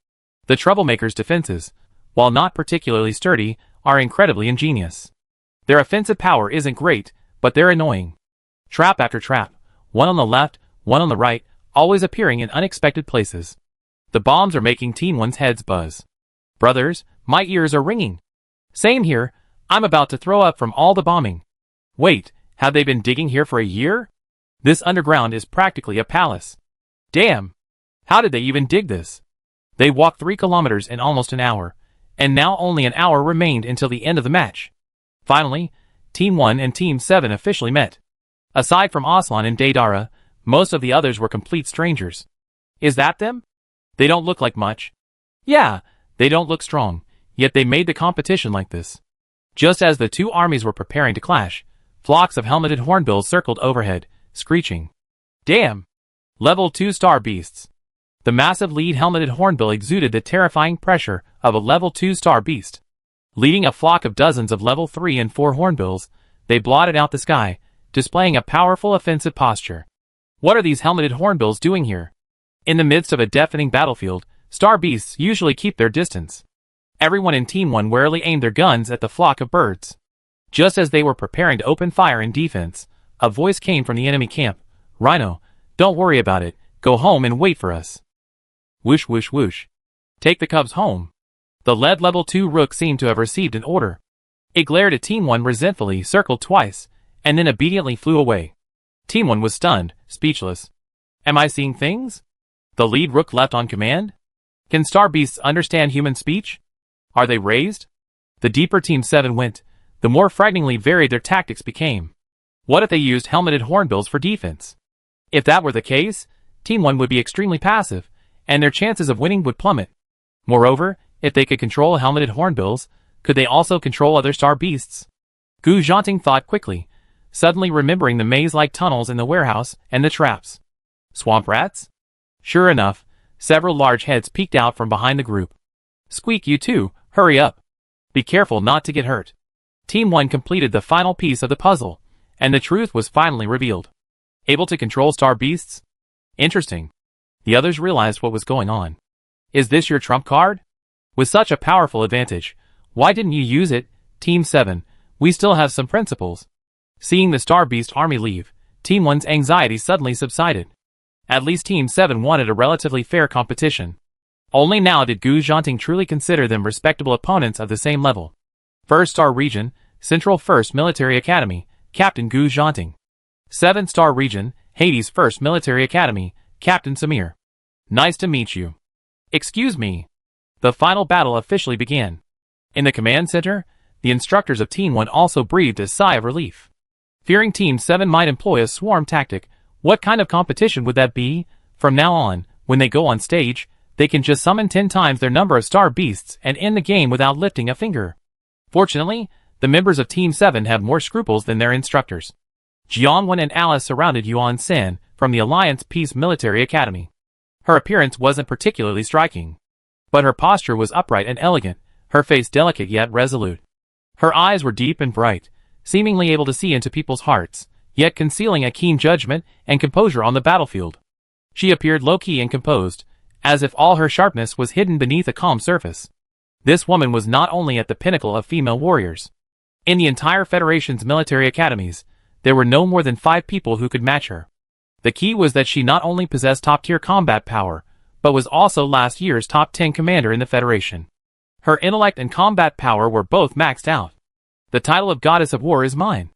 The troublemakers' defenses, while not particularly sturdy, are incredibly ingenious. Their offensive power isn't great, but they're annoying. Trap after trap, one on the left, one on the right, always appearing in unexpected places. The bombs are making Team 1's heads buzz. Brothers, my ears are ringing. Same here, I'm about to throw up from all the bombing. Wait, have they been digging here for a year? This underground is practically a palace. Damn! How did they even dig this? They walked 3 kilometers in almost an hour, and now only an hour remained until the end of the match. Finally, Team 1 and Team 7 officially met. Aside from Aslan and Daedara, most of the others were complete strangers. Is that them? They don't look like much. Yeah, they don't look strong, yet they made the competition like this. Just as the 2 armies were preparing to clash, flocks of helmeted hornbills circled overhead, screeching. Damn! Level 2 star beasts. The massive lead helmeted hornbill exuded the terrifying pressure of a level 2 star beast. Leading a flock of dozens of level 3 and 4 hornbills, they blotted out the sky, displaying a powerful offensive posture. What are these helmeted hornbills doing here? In the midst of a deafening battlefield, star beasts usually keep their distance. Everyone in Team 1 warily aimed their guns at the flock of birds. Just as they were preparing to open fire in defense, a voice came from the enemy camp. Rhino, don't worry about it, go home and wait for us. Whoosh whoosh whoosh. Take the cubs home. The lead level 2 rook seemed to have received an order. It glared at Team 1 resentfully, circled twice, and then obediently flew away. Team 1 was stunned, speechless. Am I seeing things? The lead rook left on command? Can star beasts understand human speech? Are they raised? The deeper Team 7 went, the more frighteningly varied their tactics became. What if they used helmeted hornbills for defense? If that were the case, Team 1 would be extremely passive, and their chances of winning would plummet. Moreover, if they could control helmeted hornbills, could they also control other star beasts? Gu Zhanting thought quickly, suddenly remembering the maze-like tunnels in the warehouse and the traps. Swamp rats? Sure enough, several large heads peeked out from behind the group. Squeak, you too, hurry up. Be careful not to get hurt. Team 1 completed the final piece of the puzzle, and the truth was finally revealed. Able to control star beasts? Interesting. The others realized what was going on. Is this your trump card? With such a powerful advantage, why didn't you use it, Team 7? We still have some principles. Seeing the star beast army leave, Team 1's anxiety suddenly subsided. At least Team 7 wanted a relatively fair competition. Only now did Gu Zhanting truly consider them respectable opponents of the same level. 1st Star Region, Central 1st Military Academy, Captain Gu Zhanting. 7th Star Region, Hades 1st Military Academy, Captain Samir. Nice to meet you. Excuse me. The final battle officially began. In the command center, the instructors of Team 1 also breathed a sigh of relief. Fearing Team 7 might employ a swarm tactic, what kind of competition would that be? From now on, when they go on stage, they can just summon 10 times their number of star beasts and end the game without lifting a finger. Fortunately, the members of Team 7 have more scruples than their instructors. Jiangwen and Alice surrounded Yuan San from the Alliance Peace Military Academy. Her appearance wasn't particularly striking, but her posture was upright and elegant, her face delicate yet resolute. Her eyes were deep and bright, seemingly able to see into people's hearts, yet concealing a keen judgment and composure on the battlefield. She appeared low-key and composed, as if all her sharpness was hidden beneath a calm surface. This woman was not only at the pinnacle of female warriors. In the entire Federation's military academies, there were no more than 5 people who could match her. The key was that she not only possessed top-tier combat power, but was also last year's top 10 commander in the Federation. Her intellect and combat power were both maxed out. The title of Goddess of War is mine.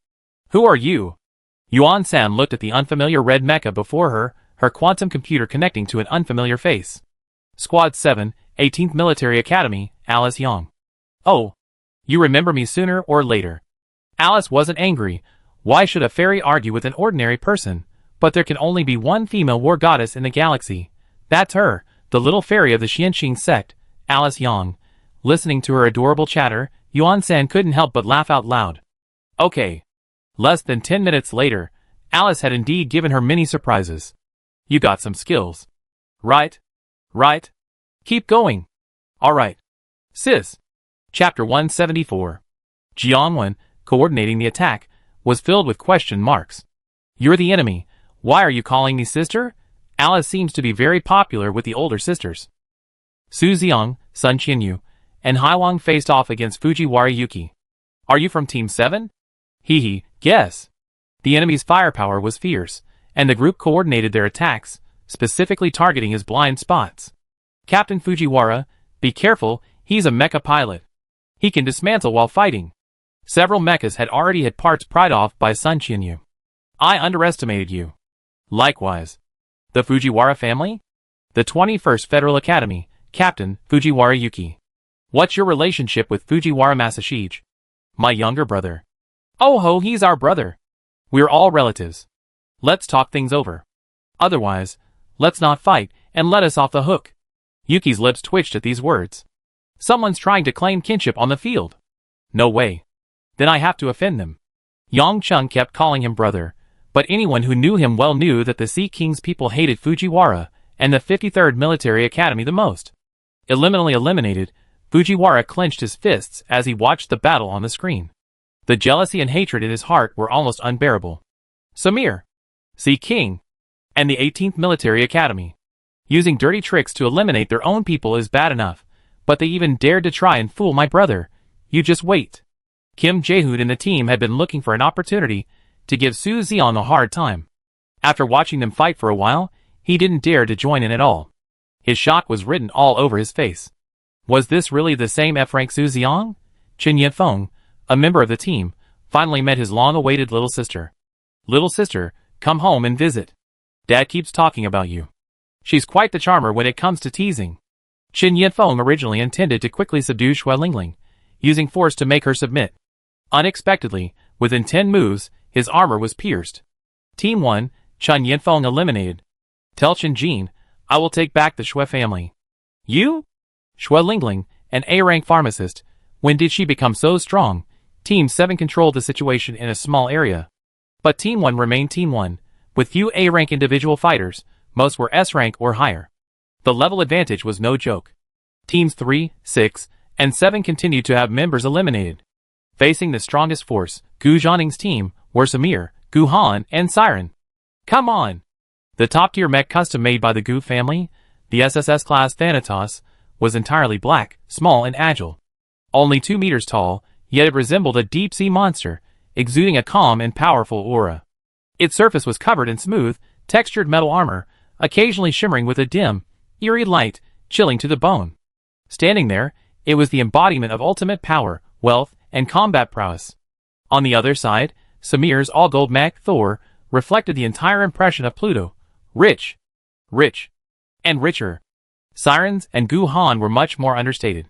Who are you? Yuan San looked at the unfamiliar red mecha before her, her quantum computer connecting to an unfamiliar face. Squad 7, 18th Military Academy, Alice Yang. Oh. You remember me sooner or later. Alice wasn't angry. Why should a fairy argue with an ordinary person? But there can only be one female war goddess in the galaxy. That's her, the little fairy of the Xianqing sect, Alice Yang. Listening to her adorable chatter, Yuan-san couldn't help but laugh out loud. Okay. Less than 10 minutes later, Alice had indeed given her many surprises. You got some skills. Right? Right? Keep going. Alright. Sis. Chapter 174. Jiangwen, coordinating the attack, was filled with question marks. You're the enemy. Why are you calling me sister? Alice seems to be very popular with the older sisters. Su Xiang, Sun Qinyu, and Haiwang faced off against Fujiwara Yuki. Are you from Team 7? Hee, guess. The enemy's firepower was fierce, and the group coordinated their attacks, specifically targeting his blind spots. Captain Fujiwara, be careful, he's a mecha pilot. He can dismantle while fighting. Several mechas had already had parts pried off by Sun Qinyu. I underestimated you. Likewise. The Fujiwara family? The 21st Federal Academy, Captain Fujiwara Yuki. What's your relationship with Fujiwara Masashige? My younger brother. Oh ho, he's our brother. We're all relatives. Let's talk things over. Otherwise, let's not fight and let us off the hook. Yuki's lips twitched at these words. Someone's trying to claim kinship on the field. No way. Then I have to offend them. Yang Chung kept calling him brother, but anyone who knew him well knew that the Sea King's people hated Fujiwara and the 53rd Military Academy the most. Eliminally eliminated, Fujiwara clenched his fists as he watched the battle on the screen. The jealousy and hatred in his heart were almost unbearable. Samir, Sea King, and the 18th Military Academy. Using dirty tricks to eliminate their own people is bad enough, but they even dared to try and fool my brother. You just wait. Kim Jae-hoon and the team had been looking for an opportunity to give Su Xiang a hard time. After watching them fight for a while, he didn't dare to join in at all. His shock was written all over his face. Was this really the same F-rank Su Xiang? Chen Yifeng, a member of the team, finally met his long-awaited little sister. Little sister, come home and visit. Dad keeps talking about you. She's quite the charmer when it comes to teasing. Chen Yifeng originally intended to quickly subdue Xue Lingling, using force to make her submit. Unexpectedly, within 10 moves, his armor was pierced. Team 1, Chen Yifeng eliminated. Tell Chen Jin, I will take back the Xue family. You? Xue Lingling, an A-rank pharmacist. When did she become so strong? Team 7 controlled the situation in a small area. But Team 1 remained Team 1, with few A-rank individual fighters, most were S-rank or higher. The level advantage was no joke. Teams 3, 6, and 7 continued to have members eliminated. Facing the strongest force, Gu Zhanning's team were Samir, Gu Han, and Siren. Come on! The top-tier mech custom made by the Gu family, the SSS-class Thanatos, was entirely black, small and agile. Only 2 meters tall, yet it resembled a deep-sea monster, exuding a calm and powerful aura. Its surface was covered in smooth, textured metal armor, occasionally shimmering with a dim, eerie light, chilling to the bone. Standing there, it was the embodiment of ultimate power, wealth, and combat prowess. On the other side, Samir's all-gold mech, Thor, reflected the entire impression of Pluto. Rich, and richer. Siren's and Gu Han were much more understated.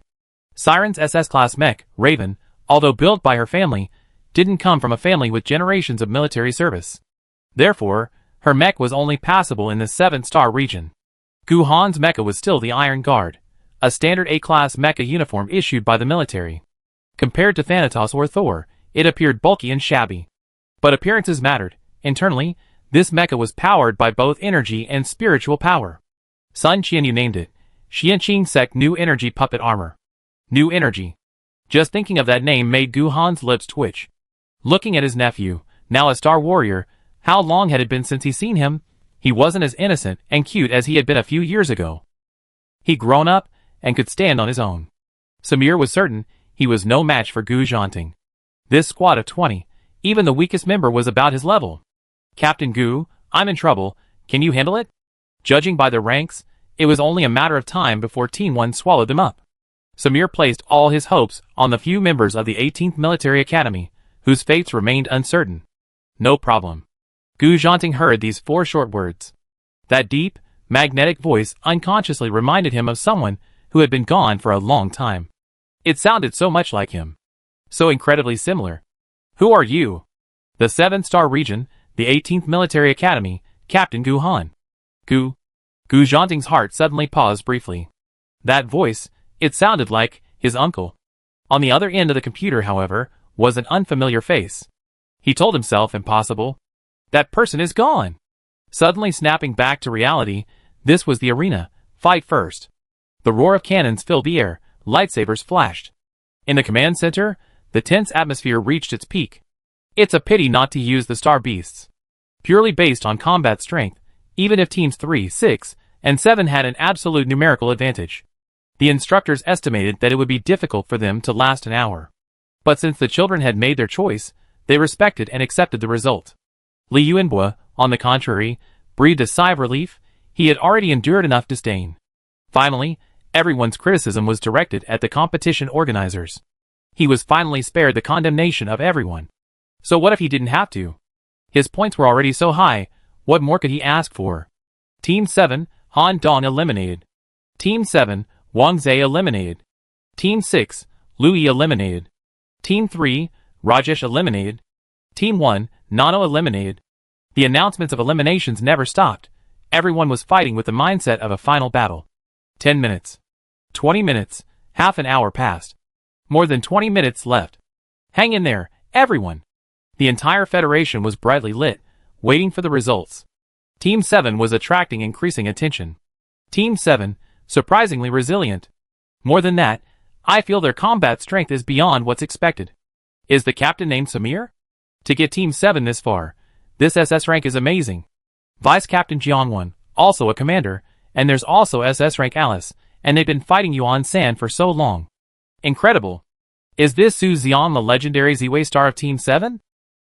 Siren's SS-class mech, Raven, although built by her family, didn't come from a family with generations of military service. Therefore, her mech was only passable in the 7-star region. Gu Han's mecha was still the Iron Guard, a standard A-class mecha uniform issued by the military. Compared to Thanatos or Thor, it appeared bulky and shabby. But appearances mattered. Internally, this mecha was powered by both energy and spiritual power. Sun Qianyu named it Xianqing Sect New Energy Puppet Armor. New Energy. Just thinking of that name made Gu Han's lips twitch. Looking at his nephew, now a star warrior, how long had it been since he'd seen him? He wasn't as innocent and cute as he had been a few years ago. He'd grown up and could stand on his own. Samir was certain he was no match for Gu Zhanting. This squad of 20, even the weakest member was about his level. Captain Gu, I'm in trouble, can you handle it? Judging by the ranks, it was only a matter of time before Team 1 swallowed them up. Samir placed all his hopes on the few members of the 18th Military Academy, whose fates remained uncertain. No problem. Gu Zhanting heard these 4 short words. That deep, magnetic voice unconsciously reminded him of someone who had been gone for a long time. It sounded so much like him. So incredibly similar. Who are you? The 7-star region, the 18th Military Academy, Captain Gu Han. Gu Zhanting's heart suddenly paused briefly. That voice, it sounded like his uncle. On the other end of the computer, however, was an unfamiliar face. He told himself impossible. That person is gone. Suddenly snapping back to reality, this was the arena. Fight first. The roar of cannons filled the air, lightsabers flashed. In the command center, the tense atmosphere reached its peak. It's a pity not to use the star beasts. Purely based on combat strength, even if teams 3, 6, and 7 had an absolute numerical advantage. The instructors estimated that it would be difficult for them to last an hour. But since the children had made their choice, they respected and accepted the result. Li Yuanbua, on the contrary, breathed a sigh of relief. He had already endured enough disdain. Finally, everyone's criticism was directed at the competition organizers. He was finally spared the condemnation of everyone. So what if he didn't have to? His points were already so high, what more could he ask for? Team 7, Han Dong eliminated. Team 7, Wang Zhe eliminated. Team 6, Lu Yi eliminated. Team 3, Rajesh eliminated. Team 1, Nano eliminated. The announcements of eliminations never stopped. Everyone was fighting with the mindset of a final battle. 10 minutes. 20 minutes. Half an hour passed. More than 20 minutes left. Hang in there, everyone. The entire federation was brightly lit, waiting for the results. Team 7 was attracting increasing attention. Team 7, surprisingly resilient. More than that, I feel their combat strength is beyond what's expected. Is the captain named Samir? To get Team 7 this far, this SS rank is amazing. Vice Captain Jiangwan, also a commander, and there's also SS rank Alice, and they've been fighting Yuan San for so long. Incredible. Is this Su Xian the legendary Z-Way star of Team 7?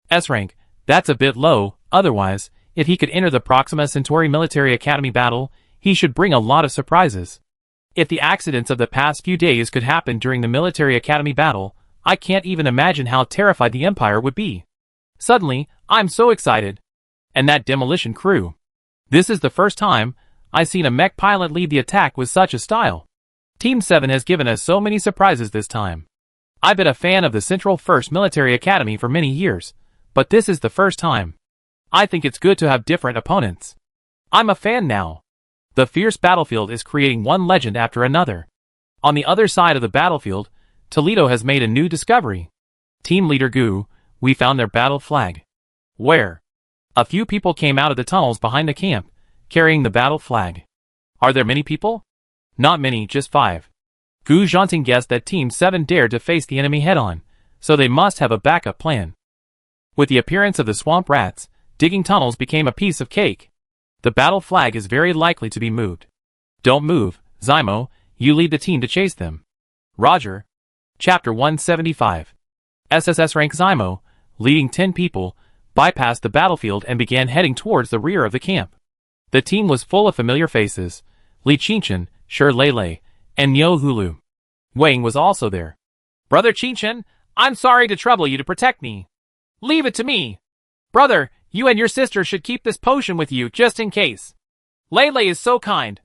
S rank, that's a bit low. Otherwise, if he could enter the Proxima Centauri Military Academy battle, he should bring a lot of surprises. If the accidents of the past few days could happen during the Military Academy battle, I can't even imagine how terrified the Empire would be. Suddenly, I'm so excited. And that demolition crew. This is the first time I've seen a mech pilot lead the attack with such a style. Team 7 has given us so many surprises this time. I've been a fan of the Central First Military Academy for many years, but this is the first time. I think it's good to have different opponents. I'm a fan now. The fierce battlefield is creating one legend after another. On the other side of the battlefield, Toledo has made a new discovery. Team leader Gu, we found their battle flag. Where? A few people came out of the tunnels behind the camp, carrying the battle flag. Are there many people? Not many, just 5. Gu Zhanting guessed that Team 7 dared to face the enemy head-on, so they must have a backup plan. With the appearance of the swamp rats, digging tunnels became a piece of cake. The battle flag is very likely to be moved. Don't move, Zymo, you lead the team to chase them. Roger. Chapter 175. SSS rank Zymo, leading 10 people, bypassed the battlefield and began heading towards the rear of the camp. The team was full of familiar faces. Li Qingshan, Shi Lei, and Niu Hulu. Wang was also there. Brother Qingshan, I'm sorry to trouble you to protect me. Leave it to me. Brother, you and your sister should keep this potion with you just in case. Lei is so kind.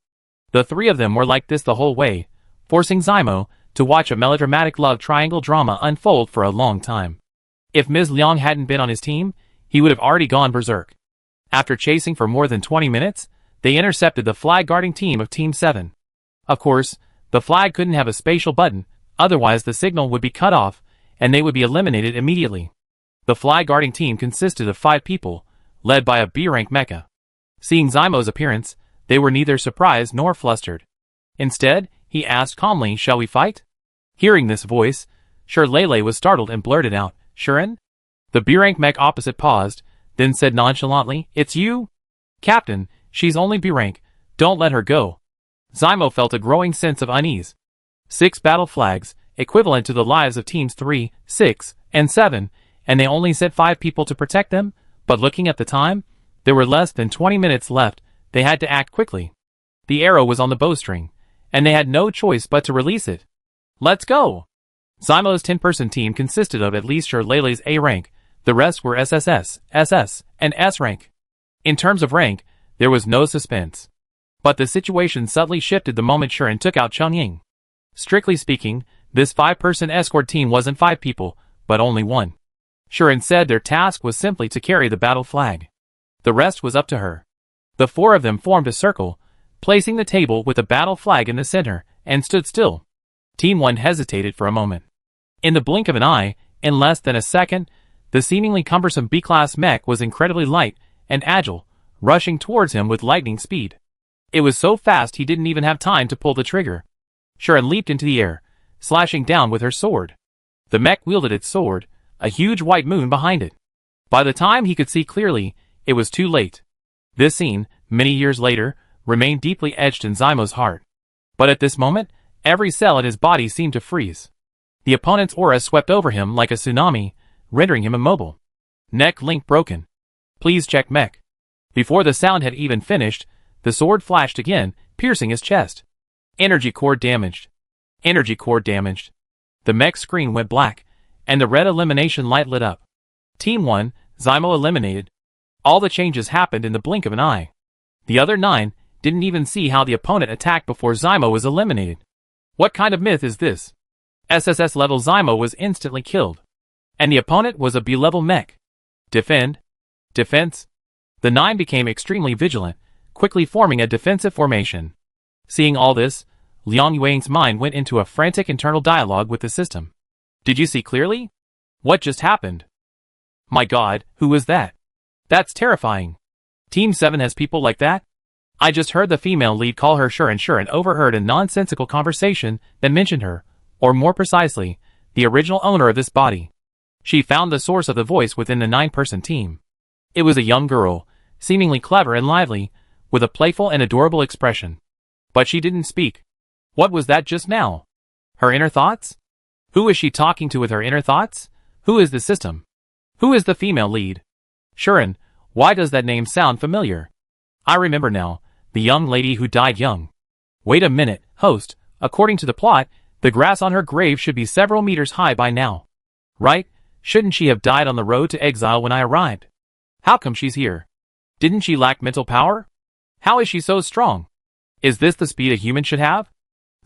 The three of them were like this the whole way, forcing Zymo to watch a melodramatic love triangle drama unfold for a long time. If Ms. Liang hadn't been on his team, he would have already gone berserk. After chasing for more than 20 minutes, they intercepted the flag-guarding team of Team 7. Of course, the flag couldn't have a spatial button, otherwise the signal would be cut off, and they would be eliminated immediately. The flag-guarding team consisted of 5 people, led by a B-rank mecha. Seeing Zymo's appearance, they were neither surprised nor flustered. Instead, he asked calmly, "Shall we fight?" Hearing this voice, Shi Lei was startled and blurted out, "Shirin?" The B-rank mech opposite paused, then said nonchalantly, "It's you? Captain, she's only B-rank, don't let her go." Zymo felt a growing sense of unease. 6 battle flags, equivalent to the lives of teams 3, 6, and 7, and they only sent 5 people to protect them, but looking at the time, there were less than 20 minutes left. They had to act quickly. The arrow was on the bowstring, and they had no choice but to release it. Let's go! Zymo's 10-person team consisted of at least Shi Lei's A rank. The rest were SSS, SS, and S rank. In terms of rank, there was no suspense. But the situation subtly shifted the moment Shirin took out Chungying. Strictly speaking, this 5-person escort team wasn't 5 people, but only 1. Shuren said their task was simply to carry the battle flag. The rest was up to her. The four of them formed a circle, placing the table with the battle flag in the center, and stood still. Team 1 hesitated for a moment. In the blink of an eye, in less than a second, the seemingly cumbersome B-class mech was incredibly light and agile, rushing towards him with lightning speed. It was so fast he didn't even have time to pull the trigger. Shuren leaped into the air, slashing down with her sword. The mech wielded its sword, a huge white moon behind it. By the time he could see clearly, it was too late. This scene, many years later, remained deeply etched in Zymo's heart. But at this moment, every cell in his body seemed to freeze. The opponent's aura swept over him like a tsunami, rendering him immobile. Neck link broken. Please check mech. Before the sound had even finished, the sword flashed again, piercing his chest. Energy core damaged. Energy core damaged. The mech screen went black, and the red elimination light lit up. Team 1, Zymo eliminated. All the changes happened in the blink of an eye. The other 9 didn't even see how the opponent attacked before Zymo was eliminated. What kind of myth is this? SSS level Zymo was instantly killed. And the opponent was a B-level mech. Defend. Defense. The 9 became extremely vigilant, quickly forming a defensive formation. Seeing all this, Liang Yuang's mind went into a frantic internal dialogue with the system. Did you see clearly? What just happened? My god, who was that? That's terrifying. Team 7 has people like that? I just heard the female lead call her Shuren. Shuren overheard a nonsensical conversation that mentioned her, or more precisely, the original owner of this body. She found the source of the voice within the 9-person team. It was a young girl, seemingly clever and lively, with a playful and adorable expression. But she didn't speak. What was that just now? Her inner thoughts? Who is she talking to with her inner thoughts? Who is the system? Who is the female lead? Shuren, why does that name sound familiar? I remember now, the young lady who died young. Wait a minute, host, according to the plot, the grass on her grave should be several meters high by now. Right? Shouldn't she have died on the road to exile when I arrived? How come she's here? Didn't she lack mental power? How is she so strong? Is this the speed a human should have?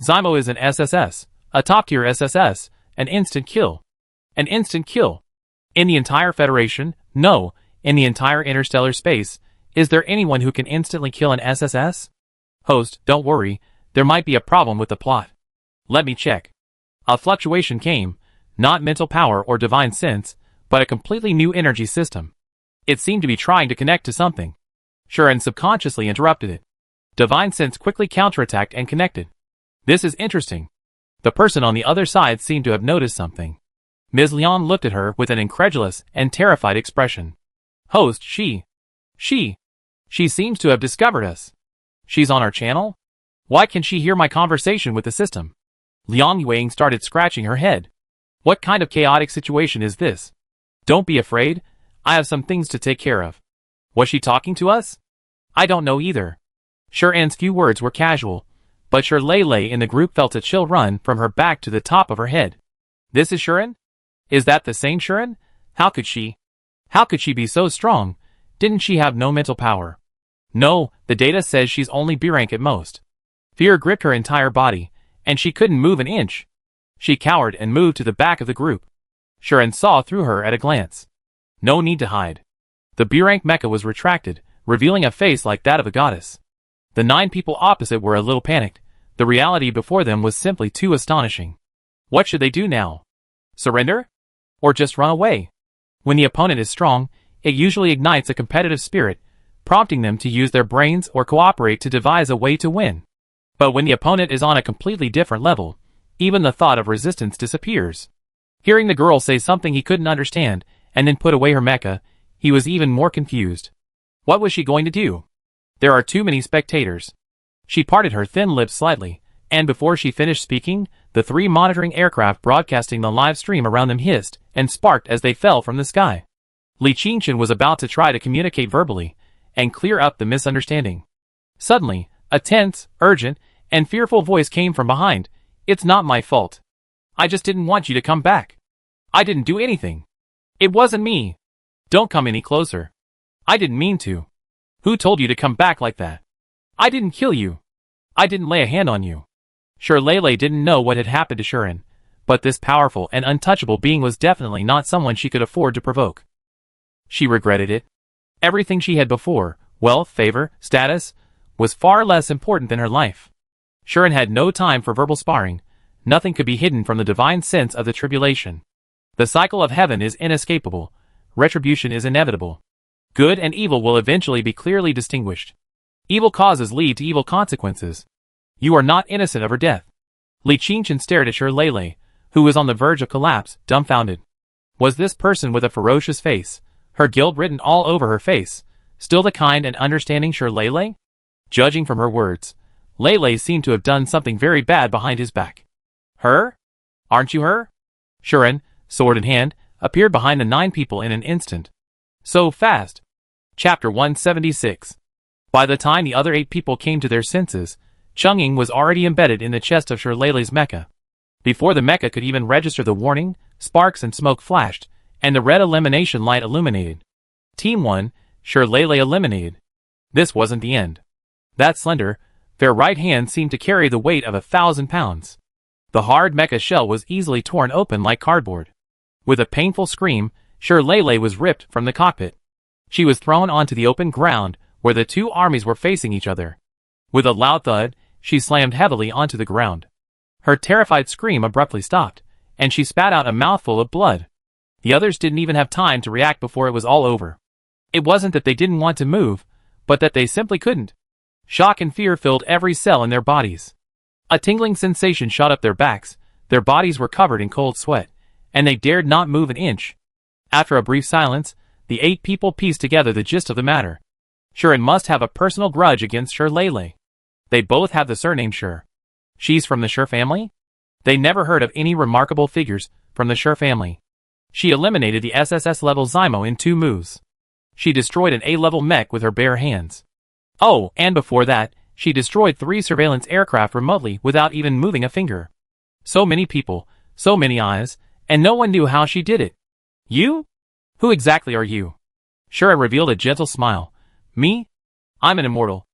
Zymo is an SSS, a top-tier SSS, an instant kill. An instant kill. In the entire Federation, no, in the entire interstellar space, is there anyone who can instantly kill an SSS? Host, don't worry, there might be a problem with the plot. Let me check. A fluctuation came, not mental power or divine sense, but a completely new energy system. It seemed to be trying to connect to something. Shuren subconsciously interrupted it. Divine sense quickly counterattacked and connected. This is interesting. The person on the other side seemed to have noticed something. Ms. Liang looked at her with an incredulous and terrified expression. Host, she seems to have discovered us. She's on our channel? Why can she hear my conversation with the system? Liang Yuang started scratching her head. What kind of chaotic situation is this? Don't be afraid, I have some things to take care of. Was she talking to us? I don't know either. Shuren's few words were casual, but Shirley in the group felt a chill run from her back to the top of her head. This is Shuren? Is that the same Shuren? How could she be so strong? Didn't she have no mental power? No, the data says she's only B rank at most. Fear gripped her entire body, and she couldn't move an inch. She cowered and moved to the back of the group. Shuren saw through her at a glance. No need to hide. The B rank mecha was retracted, revealing a face like that of a goddess. The 9 people opposite were a little panicked. The reality before them was simply too astonishing. What should they do now? Surrender? Or just run away? When the opponent is strong, it usually ignites a competitive spirit, prompting them to use their brains or cooperate to devise a way to win. But when the opponent is on a completely different level, even the thought of resistance disappears. Hearing the girl say something he couldn't understand, and then put away her mecha, he was even more confused. What was she going to do? There are too many spectators. She parted her thin lips slightly, and before she finished speaking, the 3 monitoring aircraft broadcasting the live stream around them hissed and sparked as they fell from the sky. Li Qingshan was about to try to communicate verbally and clear up the misunderstanding. Suddenly, a tense, urgent, and fearful voice came from behind. It's not my fault. I just didn't want you to come back. I didn't do anything. It wasn't me. Don't come any closer. I didn't mean to. Who told you to come back like that? I didn't kill you. I didn't lay a hand on you. Shirley didn't know what had happened to Shuren, But this powerful and untouchable being was definitely not someone she could afford to provoke. She regretted it. Everything she had before, wealth, favor, status, was far less important than her life. Shuren had no time for verbal sparring. Nothing could be hidden from the divine sense of the tribulation. The cycle of heaven is inescapable. Retribution is inevitable. Good and evil will eventually be clearly distinguished. Evil causes lead to evil consequences. You are not innocent of her death. Li Qingchen stared at Lele, who was on the verge of collapse, dumbfounded. Was this person with a ferocious face, her guilt written all over her face, still the kind and understanding Lele? Judging from her words, Lele seemed to have done something very bad behind his back. Her? Aren't you her? Shuren, sword in hand, appeared behind the 9 people in an instant. So fast. Chapter 176. By the time the other 8 people came to their senses, Chang'ing was already embedded in the chest of Lele's mecha. Before the mecha could even register the warning, sparks and smoke flashed, and the red elimination light illuminated. Team 1, Lele eliminated. This wasn't the end. That slender, fair right hand seemed to carry the weight of 1,000 pounds. The hard mecha shell was easily torn open like cardboard. With a painful scream, Lele was ripped from the cockpit. She was thrown onto the open ground, where the 2 armies were facing each other. With a loud thud, she slammed heavily onto the ground. Her terrified scream abruptly stopped, and she spat out a mouthful of blood. The others didn't even have time to react before it was all over. It wasn't that they didn't want to move, but that they simply couldn't. Shock and fear filled every cell in their bodies. A tingling sensation shot up their backs, their bodies were covered in cold sweat, and they dared not move an inch. After a brief silence, the 8 people pieced together the gist of the matter. Shuren must have a personal grudge against Lele. They both have the surname Shur. She's from the Shur family? They never heard of any remarkable figures from the Shur family. She eliminated the SSS-level Zymo in 2 moves. She destroyed an A-level mech with her bare hands. Oh, and before that, she destroyed 3 surveillance aircraft remotely without even moving a finger. So many people, so many eyes, and no one knew how she did it. You? Who exactly are you? Shura revealed a gentle smile. Me? I'm an immortal.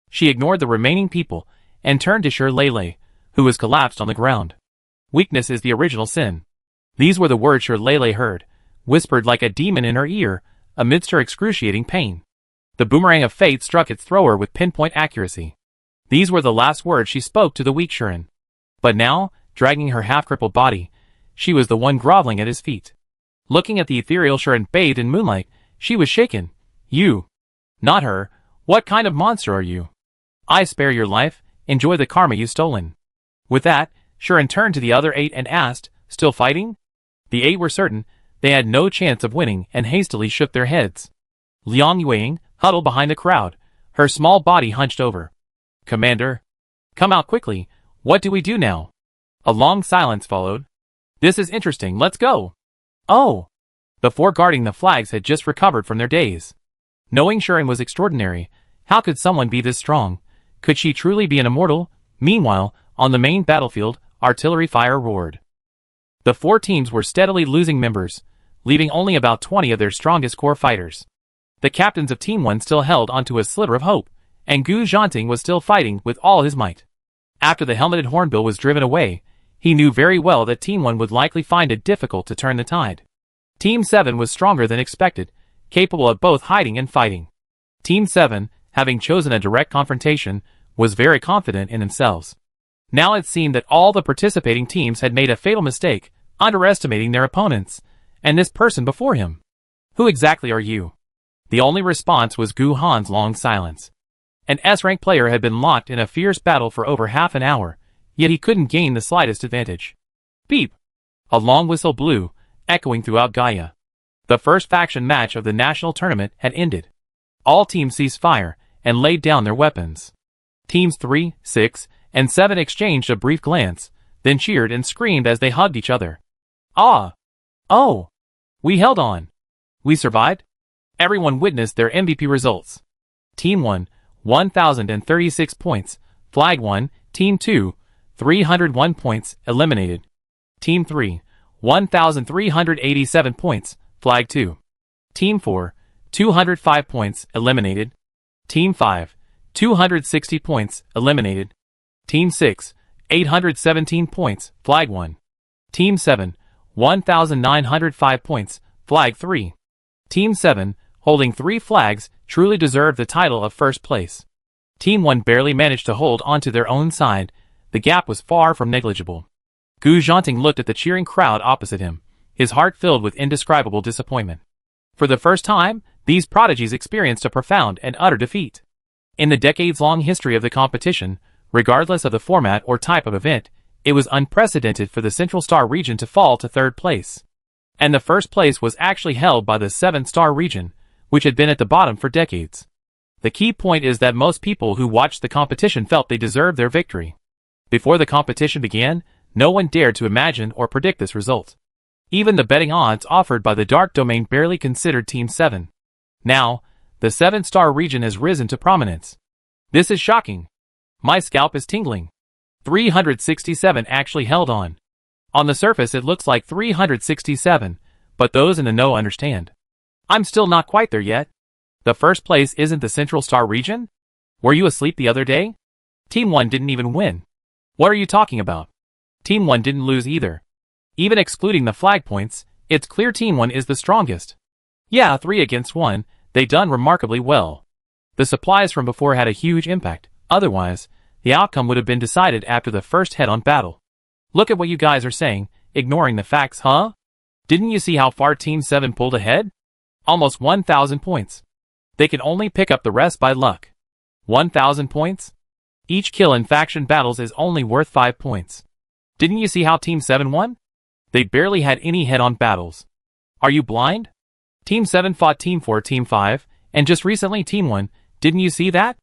She ignored the remaining people and turned to Lele, who was collapsed on the ground. Weakness is the original sin. These were the words Lele heard, whispered like a demon in her ear, amidst her excruciating pain. The boomerang of fate struck its thrower with pinpoint accuracy. These were the last words she spoke to the weak Shuren. But now, dragging her half-crippled body, she was the one groveling at his feet. Looking at the ethereal Shuren bathed in moonlight, she was shaken. You. Not her. What kind of monster are you? I spare your life, enjoy the karma you've stolen. With that, Shuren turned to the other 8 and asked, still fighting? The 8 were certain they had no chance of winning and hastily shook their heads. Liang Yueying huddled behind the crowd, her small body hunched over. Commander, come out quickly, what do we do now? A long silence followed. This is interesting, let's go. Oh! The 4 guarding the flags had just recovered from their daze. Knowing Shuren was extraordinary, how could someone be this strong? Could she truly be an immortal? Meanwhile, on the main battlefield, artillery fire roared. The 4 teams were steadily losing members, leaving only about 20 of their strongest core fighters. The captains of Team 1 still held onto a sliver of hope, and Gu Zhanting was still fighting with all his might. After the helmeted hornbill was driven away, he knew very well that Team 1 would likely find it difficult to turn the tide. Team 7 was stronger than expected, capable of both hiding and fighting. Team 7, having chosen a direct confrontation, was very confident in themselves. Now it seemed that all the participating teams had made a fatal mistake, underestimating their opponents, and this person before him. Who exactly are you? The only response was Gu Han's long silence. An S-rank player had been locked in a fierce battle for over half an hour, yet he couldn't gain the slightest advantage. Beep! A long whistle blew, echoing throughout Gaia. The first faction match of the national tournament had ended. All teams ceased fire and laid down their weapons. Teams 3, 6, and 7 exchanged a brief glance, then cheered and screamed as they hugged each other. Ah! Oh! We held on! We survived? Everyone witnessed their MVP results. Team 1, 1,036 points. Flag 1, Team 2, 301 points, eliminated. Team 3, 1,387 points. Flag 2. Team 4, 205 points, eliminated. Team 5, 260 points, eliminated. Team 6, 817 points, Flag 1. Team 7, 1,905 points, Flag 3. Team 7, holding 3 flags, truly deserved the title of first place. Team 1 barely managed to hold onto their own side. The gap was far from negligible. Gu Zhanting looked at the cheering crowd opposite him, his heart filled with indescribable disappointment. For the first time, these prodigies experienced a profound and utter defeat. In the decades-long history of the competition, regardless of the format or type of event, it was unprecedented for the Central Star region to fall to third place. And the first place was actually held by the 7-star region, which had been at the bottom for decades. The key point is that most people who watched the competition felt they deserved their victory. Before the competition began, no one dared to imagine or predict this result. Even the betting odds offered by the Dark Domain barely considered Team 7. Now, the 7-star region has risen to prominence. This is shocking. My scalp is tingling. 367 actually held on. On the surface it looks like 367, but those in the know understand. I'm still not quite there yet. The first place isn't the Central Star region? Were you asleep the other day? Team 1 didn't even win. What are you talking about? Team 1 didn't lose either. Even excluding the flag points, it's clear Team 1 is the strongest. Yeah, 3 against 1, they done remarkably well. The supplies from before had a huge impact, otherwise, the outcome would have been decided after the first head-on battle. Look at what you guys are saying, ignoring the facts, huh? Didn't you see how far Team 7 pulled ahead? Almost 1,000 points. They can only pick up the rest by luck. 1,000 points? Each kill in faction battles is only worth 5 points. Didn't you see how Team 7 won? They barely had any head-on battles. Are you blind? Team 7 fought Team 4, Team 5, and just recently Team 1, didn't you see that?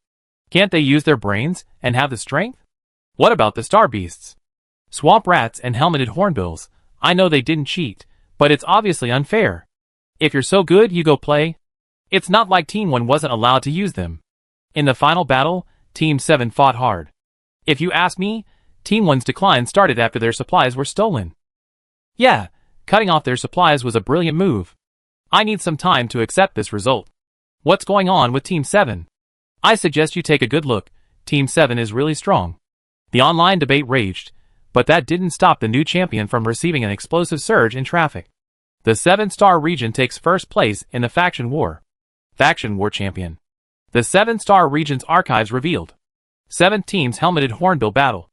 Can't they use their brains and have the strength? What about the Star Beasts? Swamp Rats and Helmeted Hornbills, I know they didn't cheat, but it's obviously unfair. If you're so good, you go play. It's not like Team 1 wasn't allowed to use them. In the final battle, Team 7 fought hard. If you ask me, Team 1's decline started after their supplies were stolen. Yeah, cutting off their supplies was a brilliant move. I need some time to accept this result. What's going on with Team 7? I suggest you take a good look. Team 7 is really strong. The online debate raged, but that didn't stop the new champion from receiving an explosive surge in traffic. The 7-star region takes first place in the Faction War. Faction War Champion. The 7-star region's archives revealed. 7 teams Helmeted Hornbill battle.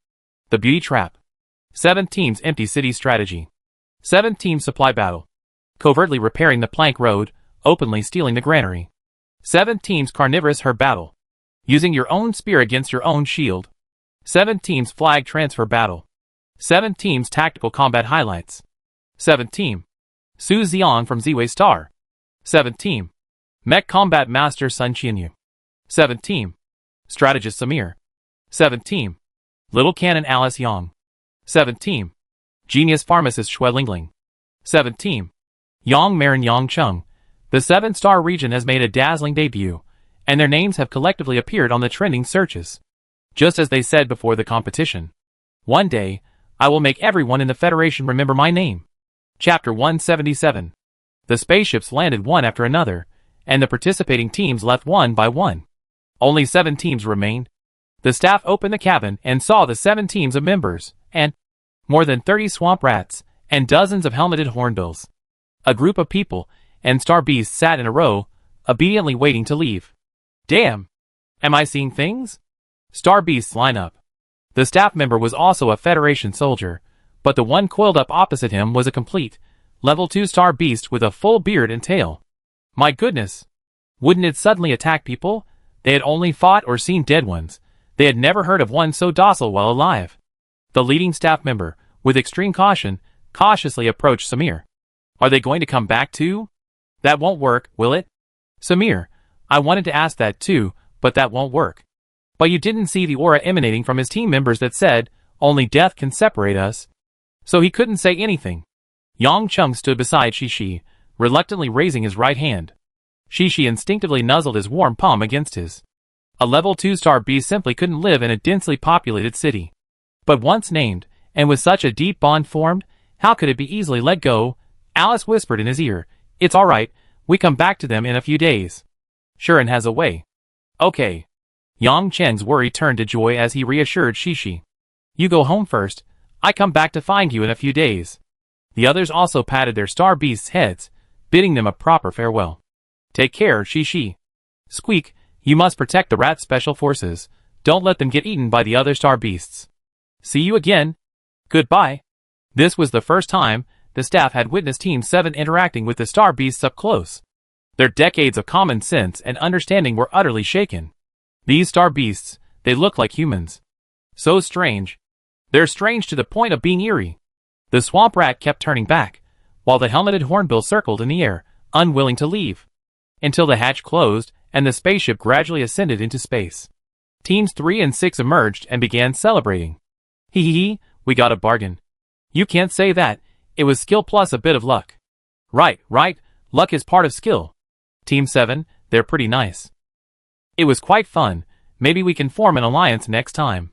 The Beauty Trap. 7 teams Empty City strategy. 7 teams Supply battle. Covertly repairing the plank road, openly stealing the granary. 7 teams Carnivorous Herb battle. Using your own spear against your own shield. 7 teams Flag transfer battle. 7 teams Tactical combat highlights. 7 team Su Xiong from Ziwei Star. 7 team Mech combat master Sun Qianyu. 7 team Strategist Samir. 7 team Little Cannon Alice Yang. 7 team Genius pharmacist Xue Lingling. 7 team Yang Marin Yang Cheng. The 7-star region has made a dazzling debut, and their names have collectively appeared on the trending searches. Just as they said before the competition. One day, I will make everyone in the Federation remember my name. Chapter 177. The spaceships landed one after another, and the participating teams left one by one. Only 7 teams remained. The staff opened the cabin and saw the 7 teams of members, and more than 30 swamp rats, and dozens of helmeted hornbills. A group of people and star beasts sat in a row, obediently waiting to leave. Damn! Am I seeing things? Star beasts line up. The staff member was also a Federation soldier, but the one coiled up opposite him was a complete, level 2 star beast with a full beard and tail. My goodness! Wouldn't it suddenly attack people? They had only fought or seen dead ones. They had never heard of one so docile while alive. The leading staff member, with extreme caution, cautiously approached Samir. Are they going to come back too? That won't work, will it? Samir, I wanted to ask that too, but that won't work. But you didn't see the aura emanating from his team members that said, only death can separate us. So he couldn't say anything. Yang Cheng stood beside Shishi, reluctantly raising his right hand. Shishi instinctively nuzzled his warm palm against his. A level 2 star beast simply couldn't live in a densely populated city. But once named, and with such a deep bond formed, how could it be easily let go? Alice whispered in his ear, It's alright, we come back to them in a few days. Shuren has a way. Okay. Yang Chen's worry turned to joy as he reassured Shishi. You go home first, I come back to find you in a few days. The others also patted their star beasts' heads, bidding them a proper farewell. Take care, she. Squeak, you must protect the rat special forces. Don't let them get eaten by the other star beasts. See you again. Goodbye. This was the first time the staff had witnessed Team 7 interacting with the star beasts up close. Their decades of common sense and understanding were utterly shaken. These star beasts, they look like humans. So strange. They're strange to the point of being eerie. The swamp rat kept turning back, while the helmeted hornbill circled in the air, unwilling to leave. Until the hatch closed, and the spaceship gradually ascended into space. Teams 3 and 6 emerged and began celebrating. Hee, we got a bargain. You can't say that, it was skill plus a bit of luck. Right, luck is part of skill. Team 7, they're pretty nice. It was quite fun, maybe we can form an alliance next time.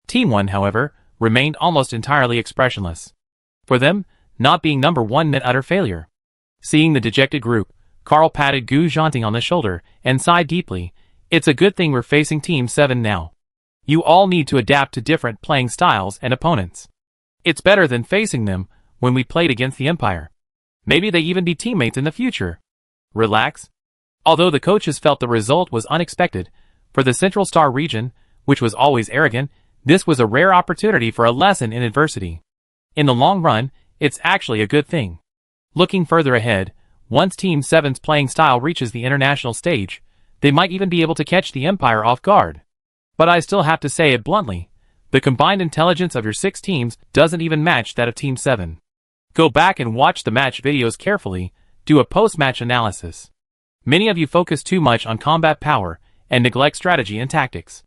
Team 1, however, remained almost entirely expressionless. For them, not being number 1 meant utter failure. Seeing the dejected group, Carl patted Gu Zhanting on the shoulder and sighed deeply. It's a good thing we're facing Team 7 now. You all need to adapt to different playing styles and opponents. It's better than facing them when we played against the Empire. Maybe they even be teammates in the future. Relax. Although the coaches felt the result was unexpected, for the Central Star region, which was always arrogant, this was a rare opportunity for a lesson in adversity. In the long run, it's actually a good thing. Looking further ahead, once Team 7's playing style reaches the international stage, they might even be able to catch the Empire off guard. But I still have to say it bluntly, the combined intelligence of your 6 teams doesn't even match that of Team 7. Go back and watch the match videos carefully, do a post-match analysis. Many of you focus too much on combat power and neglect strategy and tactics.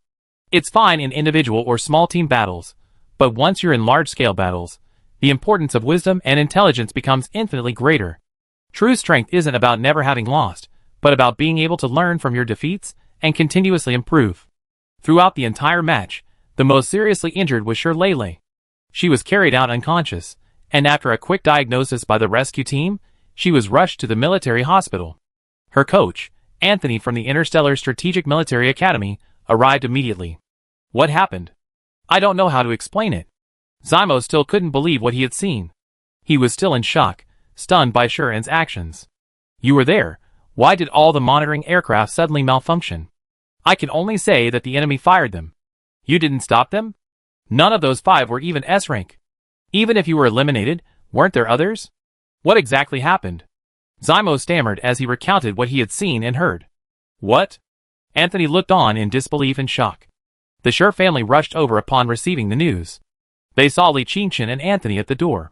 It's fine in individual or small team battles, but once you're in large-scale battles, the importance of wisdom and intelligence becomes infinitely greater. True strength isn't about never having lost, but about being able to learn from your defeats and continuously improve. Throughout the entire match, the most seriously injured was Lele. She was carried out unconscious, and after a quick diagnosis by the rescue team, she was rushed to the military hospital. Her coach, Anthony from the Interstellar Strategic Military Academy, arrived immediately. What happened? I don't know how to explain it. Zymo still couldn't believe what he had seen. He was still in shock, stunned by Shuren's actions. You were there. Why did all the monitoring aircraft suddenly malfunction? I can only say that the enemy fired them. You didn't stop them? None of those 5 were even S-rank. Even if you were eliminated, weren't there others? What exactly happened? Zymo stammered as he recounted what he had seen and heard. What? Anthony looked on in disbelief and shock. The Shure family rushed over upon receiving the news. They saw Li Qingchen and Anthony at the door.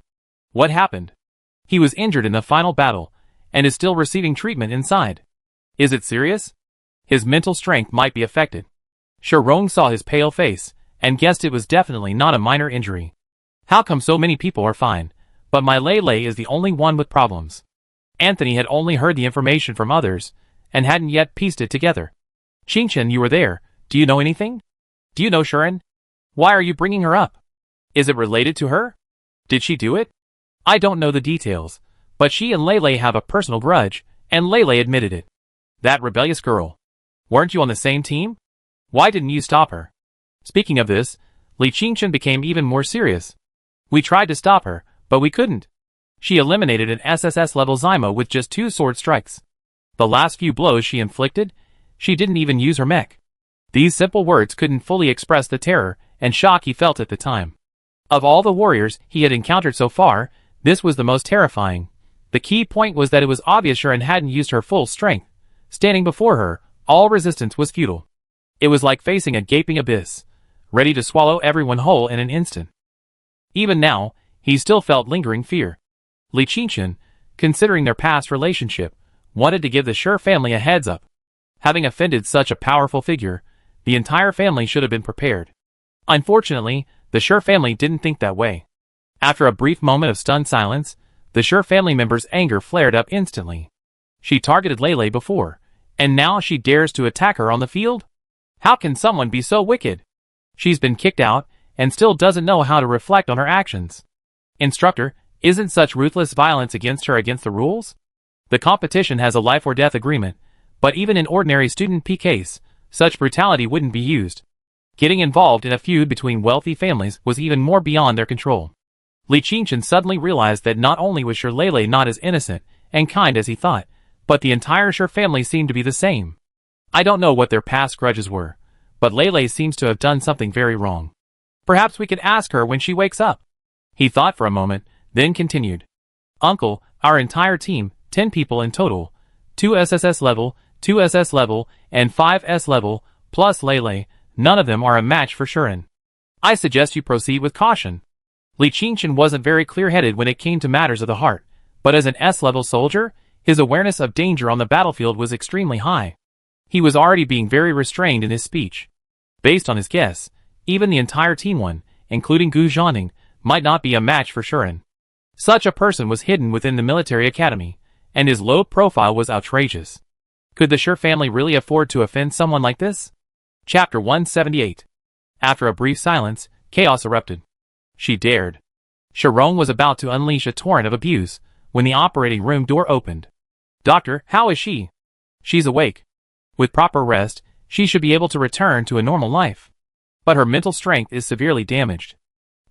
What happened? He was injured in the final battle, and is still receiving treatment inside. Is it serious? His mental strength might be affected. Shurong saw his pale face, and guessed it was definitely not a minor injury. How come so many people are fine, but my Lele is the only one with problems? Anthony had only heard the information from others, and hadn't yet pieced it together. Qingchen, you were there. Do you know anything? Do you know Shuren? Why are you bringing her up? Is it related to her? Did she do it? I don't know the details, but she and Lele have a personal grudge, and Lele admitted it. That rebellious girl. Weren't you on the same team? Why didn't you stop her? Speaking of this, Li Qingchen became even more serious. We tried to stop her, but we couldn't. She eliminated an SSS-level Zymo with just 2 sword strikes. The last few blows she inflicted, she didn't even use her mech. These simple words couldn't fully express the terror and shock he felt at the time. Of all the warriors he had encountered so far, this was the most terrifying. The key point was that it was obvious Shuren hadn't used her full strength. Standing before her, all resistance was futile. It was like facing a gaping abyss, ready to swallow everyone whole in an instant. Even now, he still felt lingering fear. Li Qingchen, considering their past relationship, wanted to give the Shure family a heads up. Having offended such a powerful figure, the entire family should have been prepared. Unfortunately, the Shure family didn't think that way. After a brief moment of stunned silence, the Shure family member's anger flared up instantly. She targeted Lele before, and now she dares to attack her on the field? How can someone be so wicked? She's been kicked out, and still doesn't know how to reflect on her actions. Instructor, isn't such ruthless violence against her against the rules? The competition has a life-or-death agreement, but even in ordinary student PKs, such brutality wouldn't be used. Getting involved in a feud between wealthy families was even more beyond their control. Li Qingchen suddenly realized that not only was Shirley not as innocent and kind as he thought, but the entire Shir family seemed to be the same. I don't know what their past grudges were, but Lele seems to have done something very wrong. Perhaps we could ask her when she wakes up. He thought for a moment, then continued. Uncle, our entire team, 10 people in total, 2 SSS level, 2 SS level, and 5 S level, plus Lele, none of them are a match for Shirin. I suggest you proceed with caution. Li Qingchen wasn't very clear-headed when it came to matters of the heart, but as an S-level soldier, his awareness of danger on the battlefield was extremely high. He was already being very restrained in his speech. Based on his guess, even the entire Team 1, including Gu Zhaning, might not be a match for Shirin. Such a person was hidden within the military academy, and his low profile was outrageous. Could the Shir family really afford to offend someone like this? Chapter 178. After a brief silence, chaos erupted. She dared. Shirong was about to unleash a torrent of abuse, when the operating room door opened. Doctor, how is she? She's awake. With proper rest, she should be able to return to a normal life. But her mental strength is severely damaged.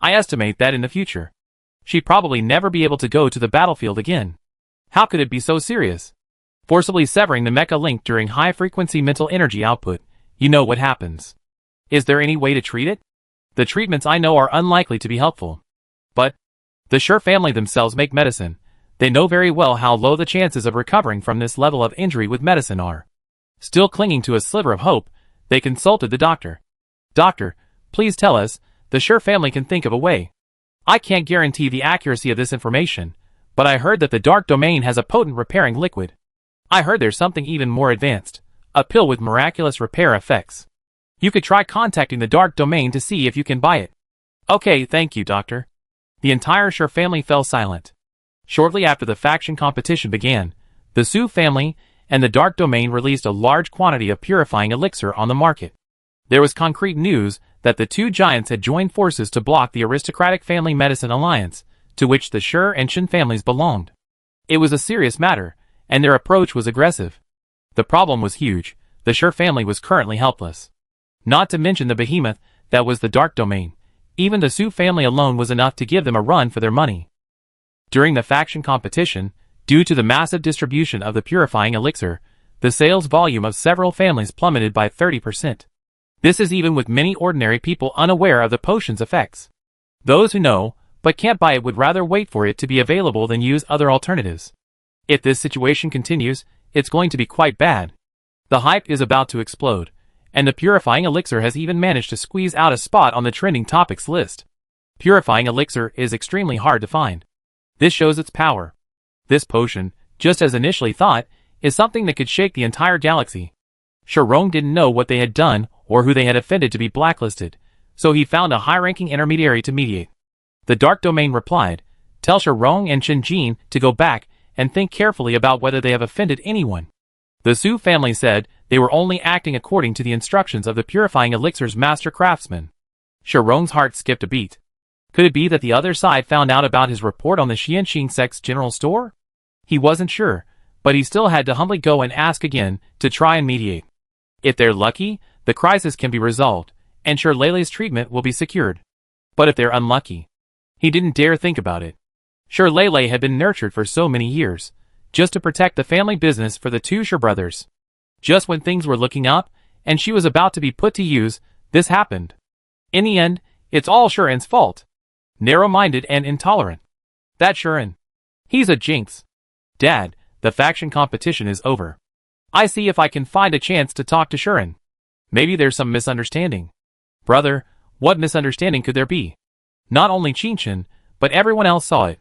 I estimate that in the future, she'd probably never be able to go to the battlefield again. How could it be so serious? Forcibly severing the mecha link during high-frequency mental energy output, you know what happens. Is there any way to treat it? The treatments I know are unlikely to be helpful. But the Shir family themselves make medicine. They know very well how low the chances of recovering from this level of injury with medicine are. Still clinging to a sliver of hope, they consulted the doctor. Doctor, please tell us, the Shir family can think of a way. I can't guarantee the accuracy of this information, but I heard that the dark domain has a potent repairing liquid. I heard there's something even more advanced, a pill with miraculous repair effects. You could try contacting the dark domain to see if you can buy it. Okay, thank you, doctor. The entire Shir family fell silent. Shortly after the faction competition began, the Su family and the dark domain released a large quantity of purifying elixir on the market. There was concrete news that the two giants had joined forces to block the aristocratic family medicine alliance, to which the Shir and Shin families belonged. It was a serious matter, and their approach was aggressive. The problem was huge. The Shir family was currently helpless. Not to mention the behemoth that was the dark domain. Even the Su family alone was enough to give them a run for their money. During the faction competition, due to the massive distribution of the purifying elixir, the sales volume of several families plummeted by 30%. This is even with many ordinary people unaware of the potion's effects. Those who know, but can't buy it would rather wait for it to be available than use other alternatives. If this situation continues, it's going to be quite bad. The hype is about to explode, and the purifying elixir has even managed to squeeze out a spot on the trending topics list. Purifying elixir is extremely hard to find. This shows its power. This potion, just as initially thought, is something that could shake the entire galaxy. Shirong didn't know what they had done or who they had offended to be blacklisted, so he found a high-ranking intermediary to mediate. The Dark Domain replied, "Tell Shirong and Shinjin to go back and think carefully about whether they have offended anyone." The Su family said they were only acting according to the instructions of the purifying elixir's master craftsman. Shirong's heart skipped a beat. Could it be that the other side found out about his report on the Xianxing sect's general store? He wasn't sure, but he still had to humbly go and ask again to try and mediate. If they're lucky, the crisis can be resolved, and Shirley's treatment will be secured. But if they're unlucky, he didn't dare think about it. Shirley had been nurtured for so many years, just to protect the family business for the two Shir brothers. Just when things were looking up, and she was about to be put to use, this happened. In the end, it's all Shirin's fault. Narrow-minded and intolerant. That Shirin. He's a jinx. Dad, the faction competition is over. I see if I can find a chance to talk to Shirin. Maybe there's some misunderstanding. Brother, what misunderstanding could there be? Not only Qinchin, but everyone else saw it.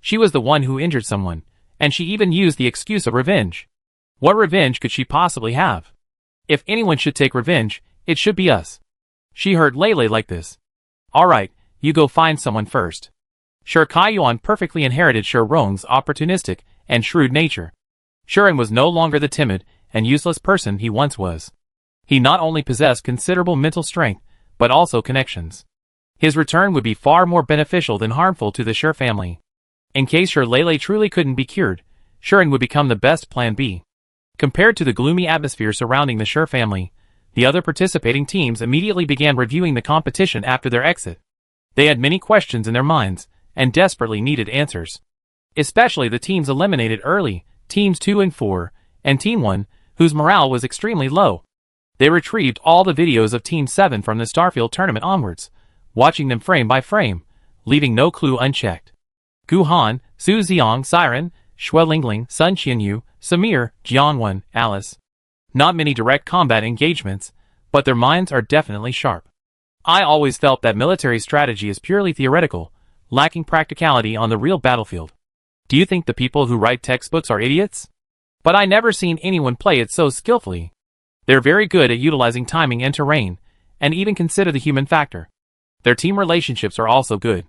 She was the one who injured someone, and she even used the excuse of revenge. What revenge could she possibly have? If anyone should take revenge, it should be us. She heard Lele like this. Alright, you go find someone first. Shir Kaiyuan perfectly inherited Shirong's opportunistic and shrewd nature. Shirin was no longer the timid and useless person he once was. He not only possessed considerable mental strength, but also connections. His return would be far more beneficial than harmful to the Shir family. In case Shirley truly couldn't be cured, Shirin would become the best plan B. Compared to the gloomy atmosphere surrounding the Shir family, the other participating teams immediately began reviewing the competition after their exit. They had many questions in their minds, and desperately needed answers. Especially the teams eliminated early, Teams 2 and 4, and Team 1, whose morale was extremely low. They retrieved all the videos of Team 7 from the Starfield tournament onwards, watching them frame by frame, leaving no clue unchecked. Gu Han, Su Xiang, Siren, Shui Lingling, Sun Qianyu, Samir, Jianwen, Alice. Not many direct combat engagements, but their minds are definitely sharp. I always felt that military strategy is purely theoretical, lacking practicality on the real battlefield. Do you think the people who write textbooks are idiots? But I never seen anyone play it so skillfully. They're very good at utilizing timing and terrain, and even consider the human factor. Their team relationships are also good.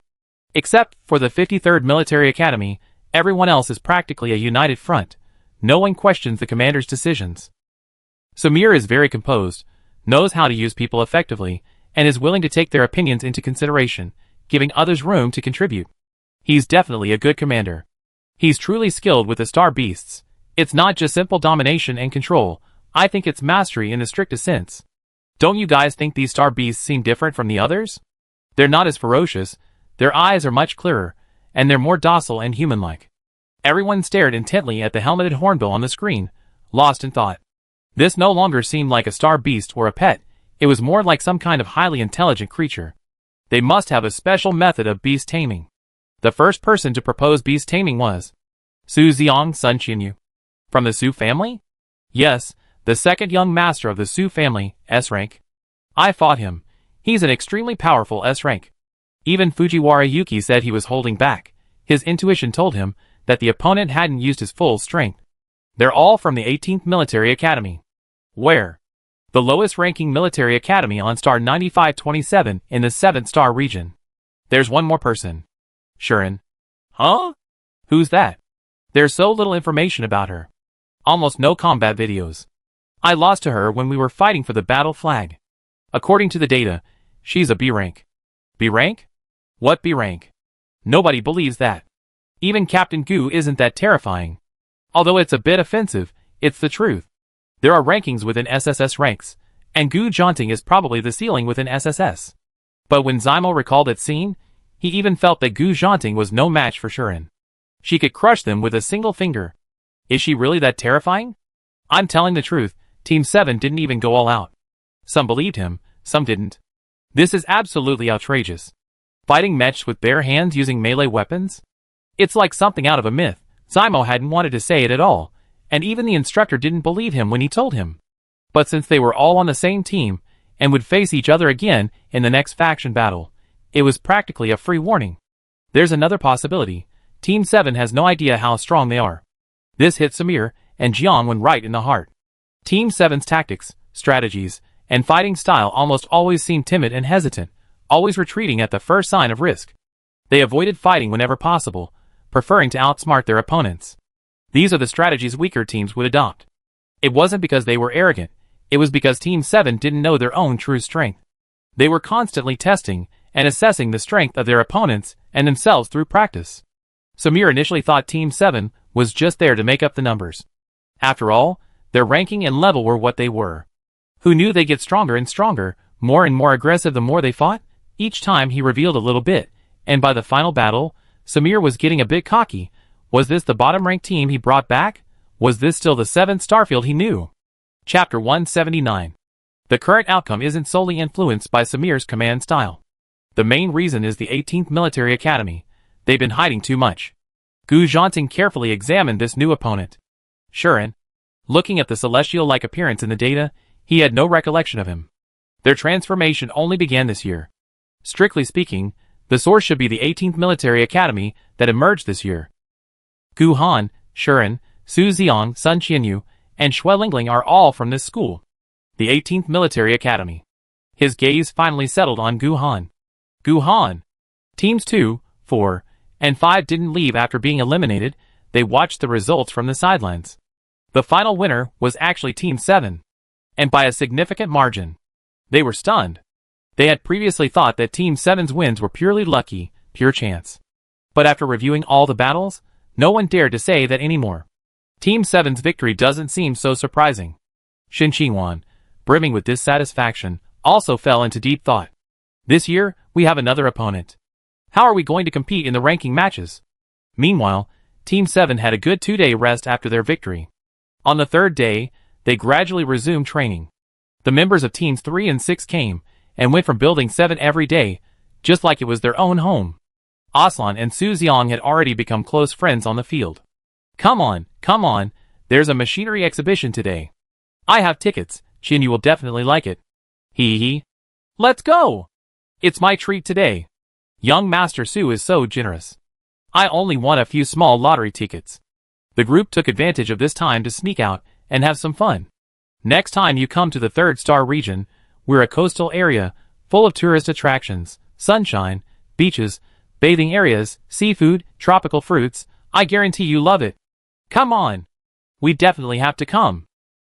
Except for the 53rd Military Academy, everyone else is practically a united front. No one questions the commander's decisions. Samir is very composed, knows how to use people effectively, and is willing to take their opinions into consideration, giving others room to contribute. He's definitely a good commander. He's truly skilled with the star beasts. It's not just simple domination and control, I think it's mastery in the strictest sense. Don't you guys think these star beasts seem different from the others? They're not as ferocious, their eyes are much clearer, and they're more docile and human-like. Everyone stared intently at the helmeted hornbill on the screen, lost in thought. This no longer seemed like a star beast or a pet, it was more like some kind of highly intelligent creature. They must have a special method of beast taming. The first person to propose beast taming was Su Xiang, Sun Qianyu. From the Su family? Yes, the second young master of the Su family, S rank. I fought him. He's an extremely powerful S rank. Even Fujiwara Yuki said he was holding back. His intuition told him that the opponent hadn't used his full strength. They're all from the 18th Military Academy. Where? The lowest ranking military academy on star 9527 in the 7th star region. There's one more person. Shuren. Huh? Who's that? There's so little information about her. Almost no combat videos. I lost to her when we were fighting for the battle flag. According to the data, she's a B rank. B rank? What B rank? Nobody believes that. Even Captain Gu isn't that terrifying. Although it's a bit offensive, it's the truth. There are rankings within SSS ranks, and Gu Jonting is probably the ceiling within SSS. But when Zymo recalled that scene, he even felt that Gu Jonting was no match for Shuren. She could crush them with a single finger. Is she really that terrifying? I'm telling the truth, Team 7 didn't even go all out. Some believed him, some didn't. This is absolutely outrageous. Fighting mechs with bare hands using melee weapons? It's like something out of a myth. Zymo hadn't wanted to say it at all, and even the instructor didn't believe him when he told him. But since they were all on the same team, and would face each other again in the next faction battle, it was practically a free warning. There's another possibility. Team 7 has no idea how strong they are. This hit Samir and Jianwen right in the heart. Team 7's tactics, strategies, and fighting style almost always seemed timid and hesitant, always retreating at the first sign of risk. They avoided fighting whenever possible, preferring to outsmart their opponents. These are the strategies weaker teams would adopt. It wasn't because they were arrogant, it was because Team 7 didn't know their own true strength. They were constantly testing and assessing the strength of their opponents and themselves through practice. Samir initially thought Team 7 was just there to make up the numbers. After all, their ranking and level were what they were. Who knew they'd get stronger and stronger, more and more aggressive the more they fought? Each time he revealed a little bit, and by the final battle, Samir was getting a bit cocky. Was this the bottom-ranked team he brought back? Was this still the 7th Starfield he knew? Chapter 179. The current outcome isn't solely influenced by Samir's command style. The main reason is the 18th Military Academy. They've been hiding too much. Gu Jonting carefully examined this new opponent. Shuren. Looking at the celestial-like appearance in the data, he had no recollection of him. Their transformation only began this year. Strictly speaking, the source should be the 18th Military Academy that emerged this year. Gu Han, Shuren, Su Xiang, Sun Qianyu, and Shui Lingling are all from this school. The 18th Military Academy. His gaze finally settled on Gu Han. Gu Han. Teams 2, 4, and 5 didn't leave after being eliminated, they watched the results from the sidelines. The final winner was actually Team 7. And by a significant margin. They were stunned. They had previously thought that Team 7's wins were purely lucky, pure chance. But after reviewing all the battles, no one dared to say that anymore. Team 7's victory doesn't seem so surprising. Shin Qingwan, brimming with dissatisfaction, also fell into deep thought. This year, we have another opponent. How are we going to compete in the ranking matches? Meanwhile, Team 7 had a good 2-day rest after their victory. On the third day, they gradually resumed training. The members of Teams 3 and 6 came and went from Building 7 every day, just like it was their own home. Aslan and Su Xiang had already become close friends on the field. Come on, there's a machinery exhibition today. I have tickets, Chin, you will definitely like it. Hee hee. Let's go! It's my treat today. Young Master Su is so generous. I only want a few small lottery tickets. The group took advantage of this time to sneak out and have some fun. Next time you come to the 3rd star region, we're a coastal area full of tourist attractions, sunshine, beaches, bathing areas, seafood, tropical fruits. I guarantee you love it. Come on. We definitely have to come.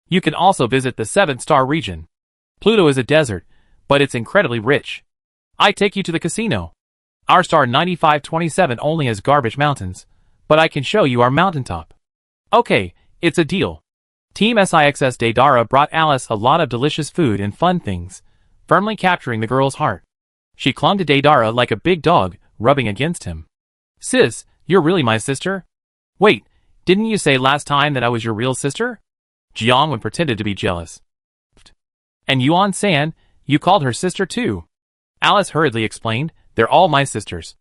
You can also visit the 7th star region. Pluto is a desert, but it's incredibly rich. I take you to the casino. Our star 9527 only has garbage mountains, but I can show you our mountaintop. Okay, it's a deal. Team SIXS Daedara brought Alice a lot of delicious food and fun things, firmly capturing the girl's heart. She clung to Daedara like a big dog, rubbing against him. Sis, you're really my sister? Wait, didn't you say last time that I was your real sister? Jiangwen pretended to be jealous. And Yuan San, you called her sister too. Alice hurriedly explained, they're all my sisters.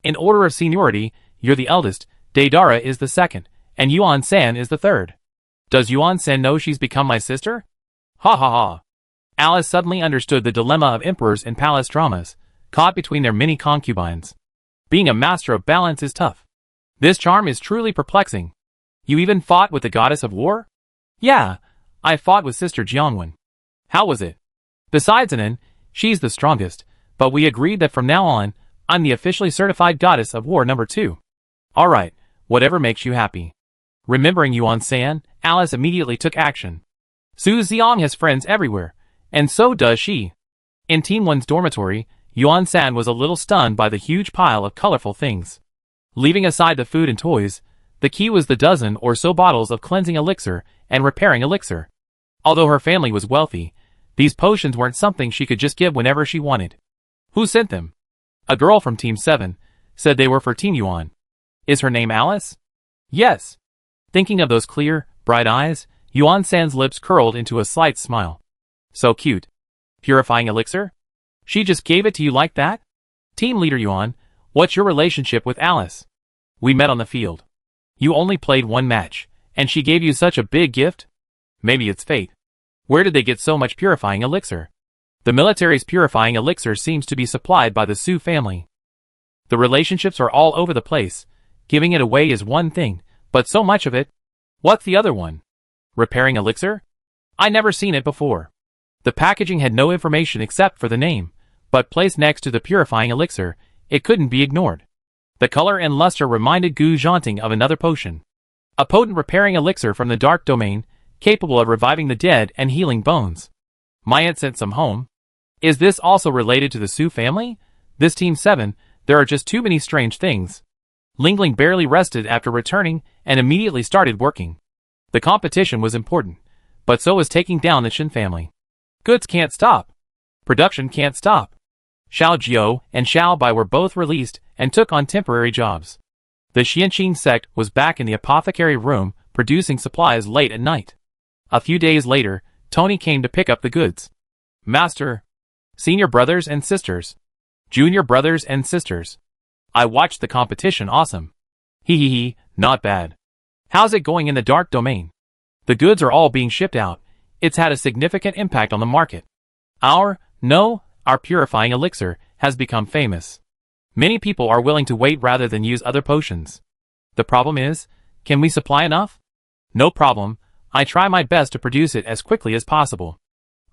In order of seniority, you're the eldest, Daedara is the second, and Yuan San is the third. Does Yuan San know she's become my sister? Ha ha ha. Alice suddenly understood the dilemma of emperors in palace dramas, caught between their many concubines. Being a master of balance is tough. This charm is truly perplexing. You even fought with the goddess of war? Yeah, I fought with Sister Jiangwen. How was it? Besides Anan, she's the strongest, but we agreed that from now on, I'm the officially certified goddess of war number 2. Alright, whatever makes you happy. Remembering Yuan San, Alice immediately took action. Su Xiang has friends everywhere, and so does she. In Team 1's dormitory, Yuan San was a little stunned by the huge pile of colorful things. Leaving aside the food and toys, the key was the dozen or so bottles of cleansing elixir and repairing elixir. Although her family was wealthy, these potions weren't something she could just give whenever she wanted. Who sent them? A girl from Team 7 said they were for Team Yuan. Is her name Alice? Yes. Thinking of those clear, bright eyes, Yuan San's lips curled into a slight smile. So cute. Purifying elixir? She just gave it to you like that? Team leader Yuan, what's your relationship with Alice? We met on the field. You only played one match, and she gave you such a big gift? Maybe it's fate. Where did they get so much purifying elixir? The military's purifying elixir seems to be supplied by the Su family. The relationships are all over the place. Giving it away is one thing, but so much of it. What's the other one? Repairing elixir? I never seen it before. The packaging had no information except for the name, but placed next to the purifying elixir, it couldn't be ignored. The color and luster reminded Gu Zhanting of another potion. A potent repairing elixir from the dark domain, capable of reviving the dead and healing bones. My aunt sent some home. Is this also related to the Su family? This Team 7, there are just too many strange things. Ling Ling barely rested after returning and immediately started working. The competition was important, but so was taking down the Shin family. Goods can't stop. Production can't stop. Xiao Jiao and Xiao Bai were both released and took on temporary jobs. The Xianqing sect was back in the apothecary room producing supplies late at night. A few days later, Tony came to pick up the goods. Master. Senior brothers and sisters. Junior brothers and sisters. I watched the competition, awesome. Hee, not bad. How's it going in the dark domain? The goods are all being shipped out. It's had a significant impact on the market. Our purifying elixir has become famous. Many people are willing to wait rather than use other potions. The problem is, can we supply enough? No problem, I try my best to produce it as quickly as possible.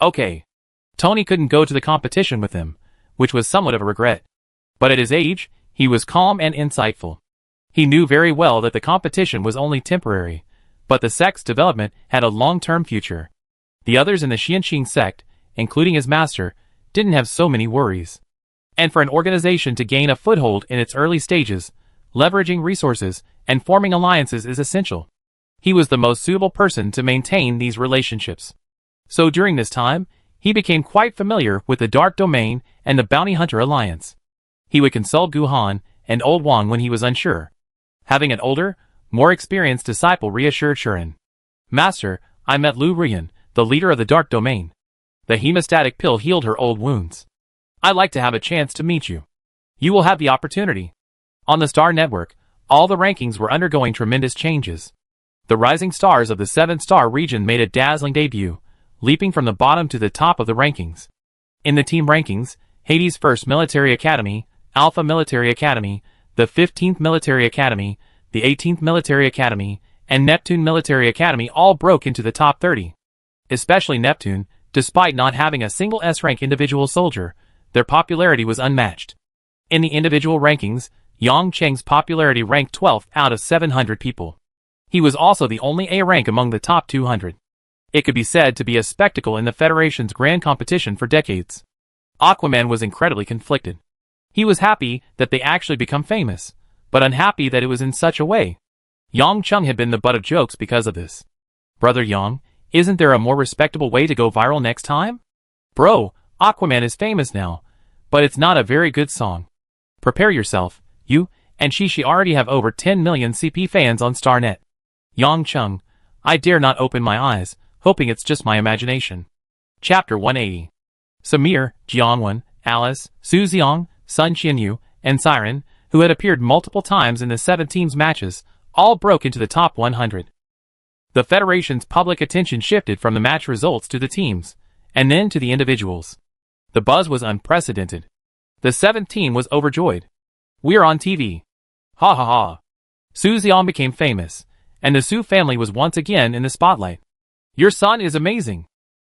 Okay. Tony couldn't go to the competition with him, which was somewhat of a regret. But at his age, he was calm and insightful. He knew very well that the competition was only temporary, but the sect's development had a long-term future. The others in the Xianqing sect, including his master, didn't have so many worries. And for an organization to gain a foothold in its early stages, leveraging resources and forming alliances is essential. He was the most suitable person to maintain these relationships. So during this time, he became quite familiar with the Dark Domain and the Bounty Hunter Alliance. He would consult Guhan and Old Wang when he was unsure. Having an older, more experienced disciple reassured Shuren. Master, I met Lu Rian, the leader of the Dark Domain. The hemostatic pill healed her old wounds. I'd like to have a chance to meet you. You will have the opportunity. On the Star Network, all the rankings were undergoing tremendous changes. The rising stars of the 7-star region made a dazzling debut, leaping from the bottom to the top of the rankings. In the team rankings, Hades' 1st Military Academy, Alpha Military Academy, the 15th Military Academy, the 18th Military Academy, and Neptune Military Academy all broke into the top 30. Especially Neptune, despite not having a single S-rank individual soldier, their popularity was unmatched. In the individual rankings, Yang Cheng's popularity ranked 12th out of 700 people. He was also the only A rank among the top 200. It could be said to be a spectacle in the Federation's grand competition for decades. Aquaman was incredibly conflicted. He was happy that they actually become famous, but unhappy that it was in such a way. Yang Chung had been the butt of jokes because of this. Brother Yang, isn't there a more respectable way to go viral next time? Bro, Aquaman is famous now, but it's not a very good song. Prepare yourself, you and she already have over 10 million CP fans on StarNet. Yang Chung, I dare not open my eyes, hoping it's just my imagination. Chapter 180. Samir, Jiangwen, Alice, Su Xiang, Sun Qianyu, and Siren, who had appeared multiple times in the 7 teams matches, all broke into the top 100. The Federation's public attention shifted from the match results to the teams, and then to the individuals. The buzz was unprecedented. The 7th team was overjoyed. We're on TV. Ha ha ha. Su Xiang became famous, and the Su family was once again in the spotlight. Your son is amazing.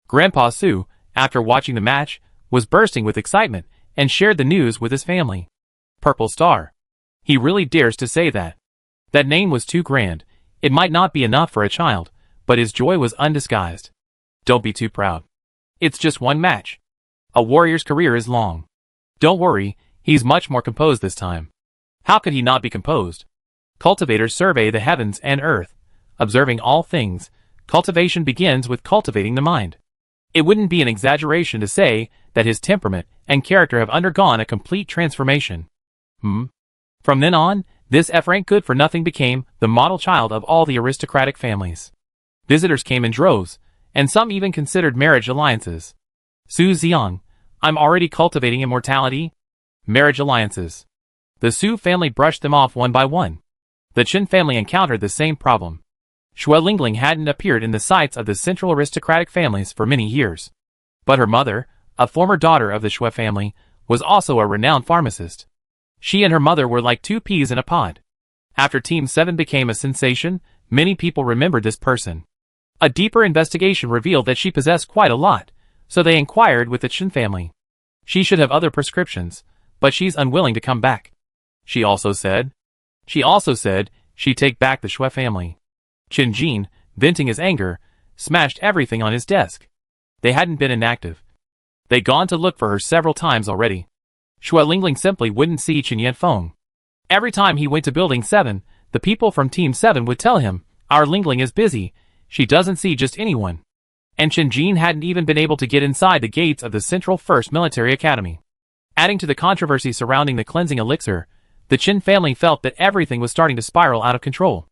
Grandpa Su, after watching the match, was bursting with excitement and shared the news with his family. Purple Star. He really dares to say that. That name was too grand. It might not be enough for a child, but his joy was undisguised. Don't be too proud. It's just one match. A warrior's career is long. Don't worry, he's much more composed this time. How could he not be composed? Cultivators survey the heavens and earth. Observing all things, cultivation begins with cultivating the mind. It wouldn't be an exaggeration to say that his temperament and character have undergone a complete transformation. From then on, this F-rank good-for-nothing became the model child of all the aristocratic families. Visitors came in droves, and some even considered marriage alliances. Su Xiang, I'm already cultivating immortality. Marriage alliances. The Su family brushed them off one by one. The Chen family encountered the same problem. Xue Lingling hadn't appeared in the sights of the central aristocratic families for many years. But her mother, a former daughter of the Xue family, was also a renowned pharmacist. She and her mother were like 2 peas in a pod. After Team 7 became a sensation, many people remembered this person. A deeper investigation revealed that she possessed quite a lot, so they inquired with the Chen family. She should have other prescriptions, but she's unwilling to come back. She also said she'd take back the Xue family. Chen Jin, venting his anger, smashed everything on his desk. They hadn't been inactive. They'd gone to look for her several times already. Xue Lingling simply wouldn't see Chen Yanfeng. Every time he went to Building 7, the people from Team 7 would tell him, our Lingling is busy, she doesn't see just anyone. And Chen Jin hadn't even been able to get inside the gates of the Central 1st Military Academy. Adding to the controversy surrounding the cleansing elixir, the Chen family felt that everything was starting to spiral out of control.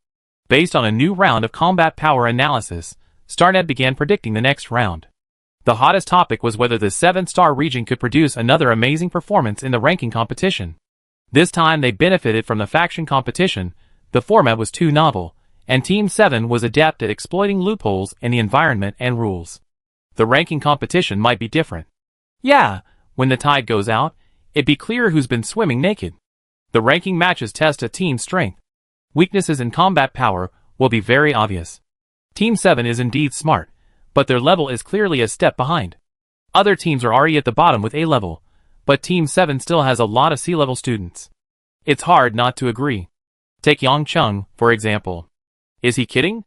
Based on a new round of combat power analysis, StarNet began predicting the next round. The hottest topic was whether the 7-star region could produce another amazing performance in the ranking competition. This time they benefited from the faction competition, the format was too novel, and Team 7 was adept at exploiting loopholes in the environment and rules. The ranking competition might be different. Yeah, when the tide goes out, it'd be clear who's been swimming naked. The ranking matches test a team's strength. Weaknesses in combat power will be very obvious. Team 7 is indeed smart, but their level is clearly a step behind. Other teams are already at the bottom with A level, but Team 7 still has a lot of C-level students. It's hard not to agree. Take Yang Chung, for example. Is he kidding?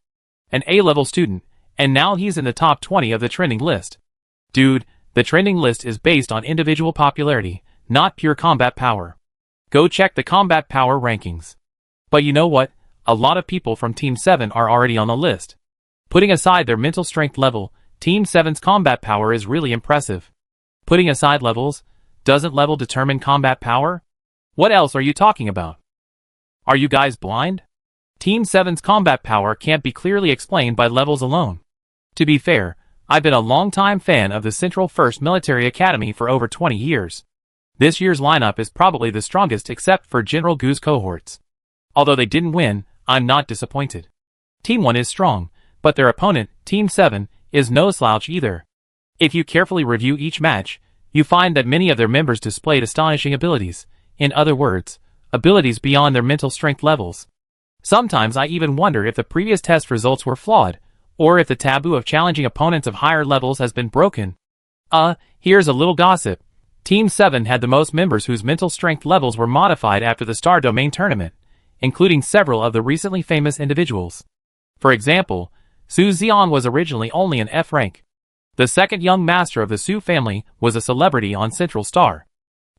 An A-level student, and now he's in the top 20 of the trending list. Dude, the trending list is based on individual popularity, not pure combat power. Go check the combat power rankings. But you know what? A lot of people from Team 7 are already on the list. Putting aside their mental strength level, Team 7's combat power is really impressive. Putting aside levels, doesn't level determine combat power? What else are you talking about? Are you guys blind? Team 7's combat power can't be clearly explained by levels alone. To be fair, I've been a long-time fan of the Central 1st Military Academy for over 20 years. This year's lineup is probably the strongest except for General Gu's cohorts. Although they didn't win, I'm not disappointed. Team 1 is strong, but their opponent, Team 7, is no slouch either. If you carefully review each match, you find that many of their members displayed astonishing abilities. In other words, abilities beyond their mental strength levels. Sometimes I even wonder if the previous test results were flawed, or if the taboo of challenging opponents of higher levels has been broken. Here's a little gossip. Team 7 had the most members whose mental strength levels were modified after the Star Domain tournament, including several of the recently famous individuals. For example, Su Xian was originally only an F rank. The second young master of the Su family was a celebrity on Central Star.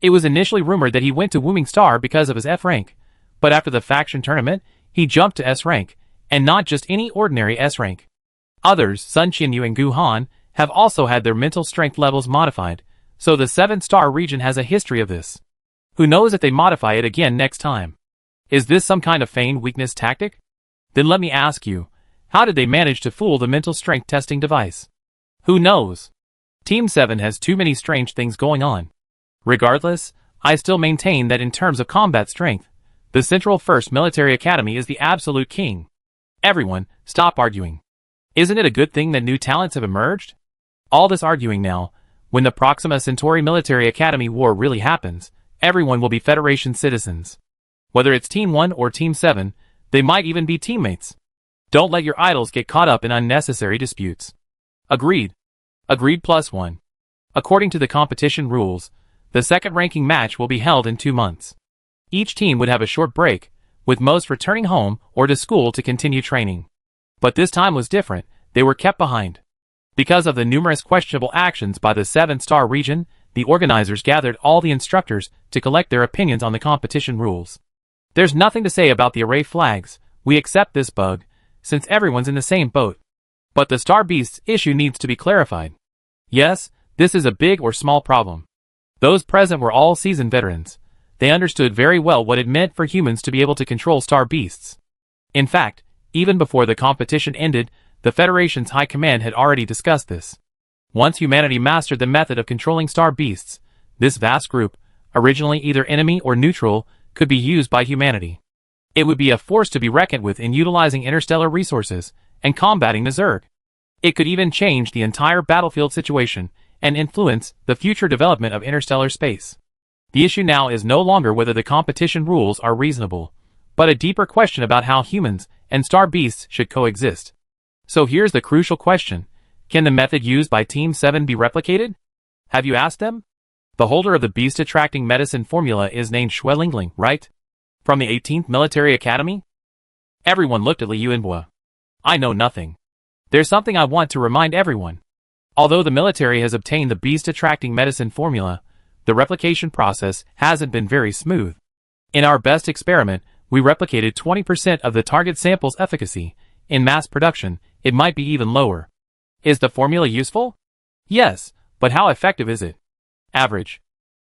It was initially rumored that he went to Wooming Star because of his F rank, but after the faction tournament, he jumped to S rank, and not just any ordinary S rank. Others, Sun Qinyu and Gu Han, have also had their mental strength levels modified, so the 7-star region has a history of this. Who knows if they modify it again next time? Is this some kind of feigned weakness tactic? Then let me ask you, how did they manage to fool the mental strength testing device? Who knows? Team 7 has too many strange things going on. Regardless, I still maintain that in terms of combat strength, the Central 1st Military Academy is the absolute king. Everyone, stop arguing. Isn't it a good thing that new talents have emerged? All this arguing now, when the Proxima Centauri Military Academy war really happens, everyone will be Federation citizens. Whether it's Team 1 or Team 7, they might even be teammates. Don't let your idols get caught up in unnecessary disputes. Agreed. Agreed +1. According to the competition rules, the second ranking match will be held in 2 months. Each team would have a short break, with most returning home or to school to continue training. But this time was different, they were kept behind. Because of the numerous questionable actions by the 7-star region, the organizers gathered all the instructors to collect their opinions on the competition rules. There's nothing to say about the array flags, we accept this bug, since everyone's in the same boat. But the Star Beasts issue needs to be clarified. Yes, this is a big or small problem. Those present were all seasoned veterans. They understood very well what it meant for humans to be able to control Star Beasts. In fact, even before the competition ended, the Federation's High Command had already discussed this. Once humanity mastered the method of controlling Star Beasts, this vast group, originally either enemy or neutral, could be used by humanity. It would be a force to be reckoned with in utilizing interstellar resources and combating the Zerg. It could even change the entire battlefield situation and influence the future development of interstellar space. The issue now is no longer whether the competition rules are reasonable, but a deeper question about how humans and Star Beasts should coexist. So here's the crucial question. Can the method used by Team 7 be replicated? Have you asked them? The holder of the beast-attracting medicine formula is named Xue Lingling, right? From the 18th Military Academy? Everyone looked at Liu Yunbua. I know nothing. There's something I want to remind everyone. Although the military has obtained the beast-attracting medicine formula, the replication process hasn't been very smooth. In our best experiment, we replicated 20% of the target sample's efficacy. In mass production, it might be even lower. Is the formula useful? Yes, but how effective is it? Average.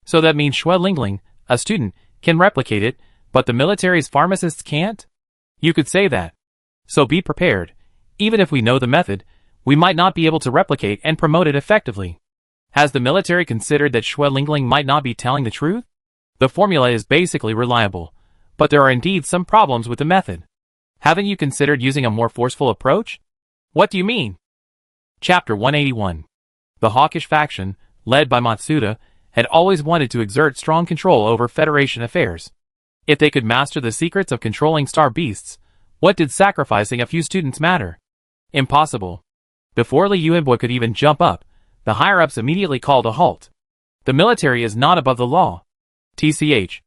So that means Xue Lingling, a student, can replicate it, but the military's pharmacists can't? You could say that. So be prepared. Even if we know the method, we might not be able to replicate and promote it effectively. Has the military considered that Xue Lingling might not be telling the truth? The formula is basically reliable, but there are indeed some problems with the method. Haven't you considered using a more forceful approach? What do you mean? Chapter 181. The hawkish faction, led by Matsuda, had always wanted to exert strong control over Federation affairs. If they could master the secrets of controlling Star Beasts, what did sacrificing a few students matter? Impossible. Before Liu Yunbua could even jump up, the higher-ups immediately called a halt. The military is not above the law. TCH.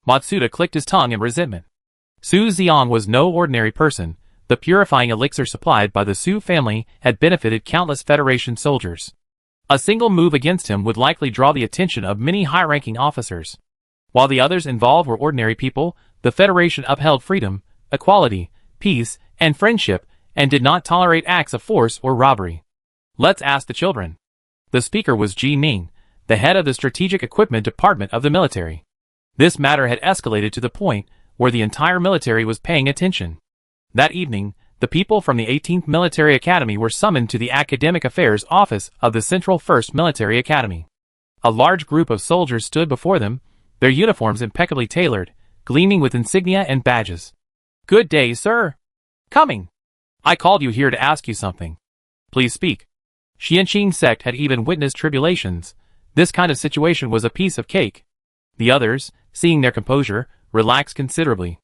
Matsuda clicked his tongue in resentment. Su Xian was no ordinary person. The purifying elixir supplied by the Su family had benefited countless Federation soldiers. A single move against him would likely draw the attention of many high-ranking officers. While the others involved were ordinary people, the Federation upheld freedom, equality, peace, and friendship, and did not tolerate acts of force or robbery. Let's ask the children. The speaker was Ji Ning, the head of the Strategic Equipment Department of the military. This matter had escalated to the point where the entire military was paying attention. That evening, the people from the 18th Military Academy were summoned to the Academic Affairs Office of the Central 1st Military Academy. A large group of soldiers stood before them, their uniforms impeccably tailored, gleaming with insignia and badges. "Good day, sir." "Coming. I called you here to ask you something." "Please speak." Xianqing sect had even witnessed tribulations. This kind of situation was a piece of cake. The others, seeing their composure, relaxed considerably.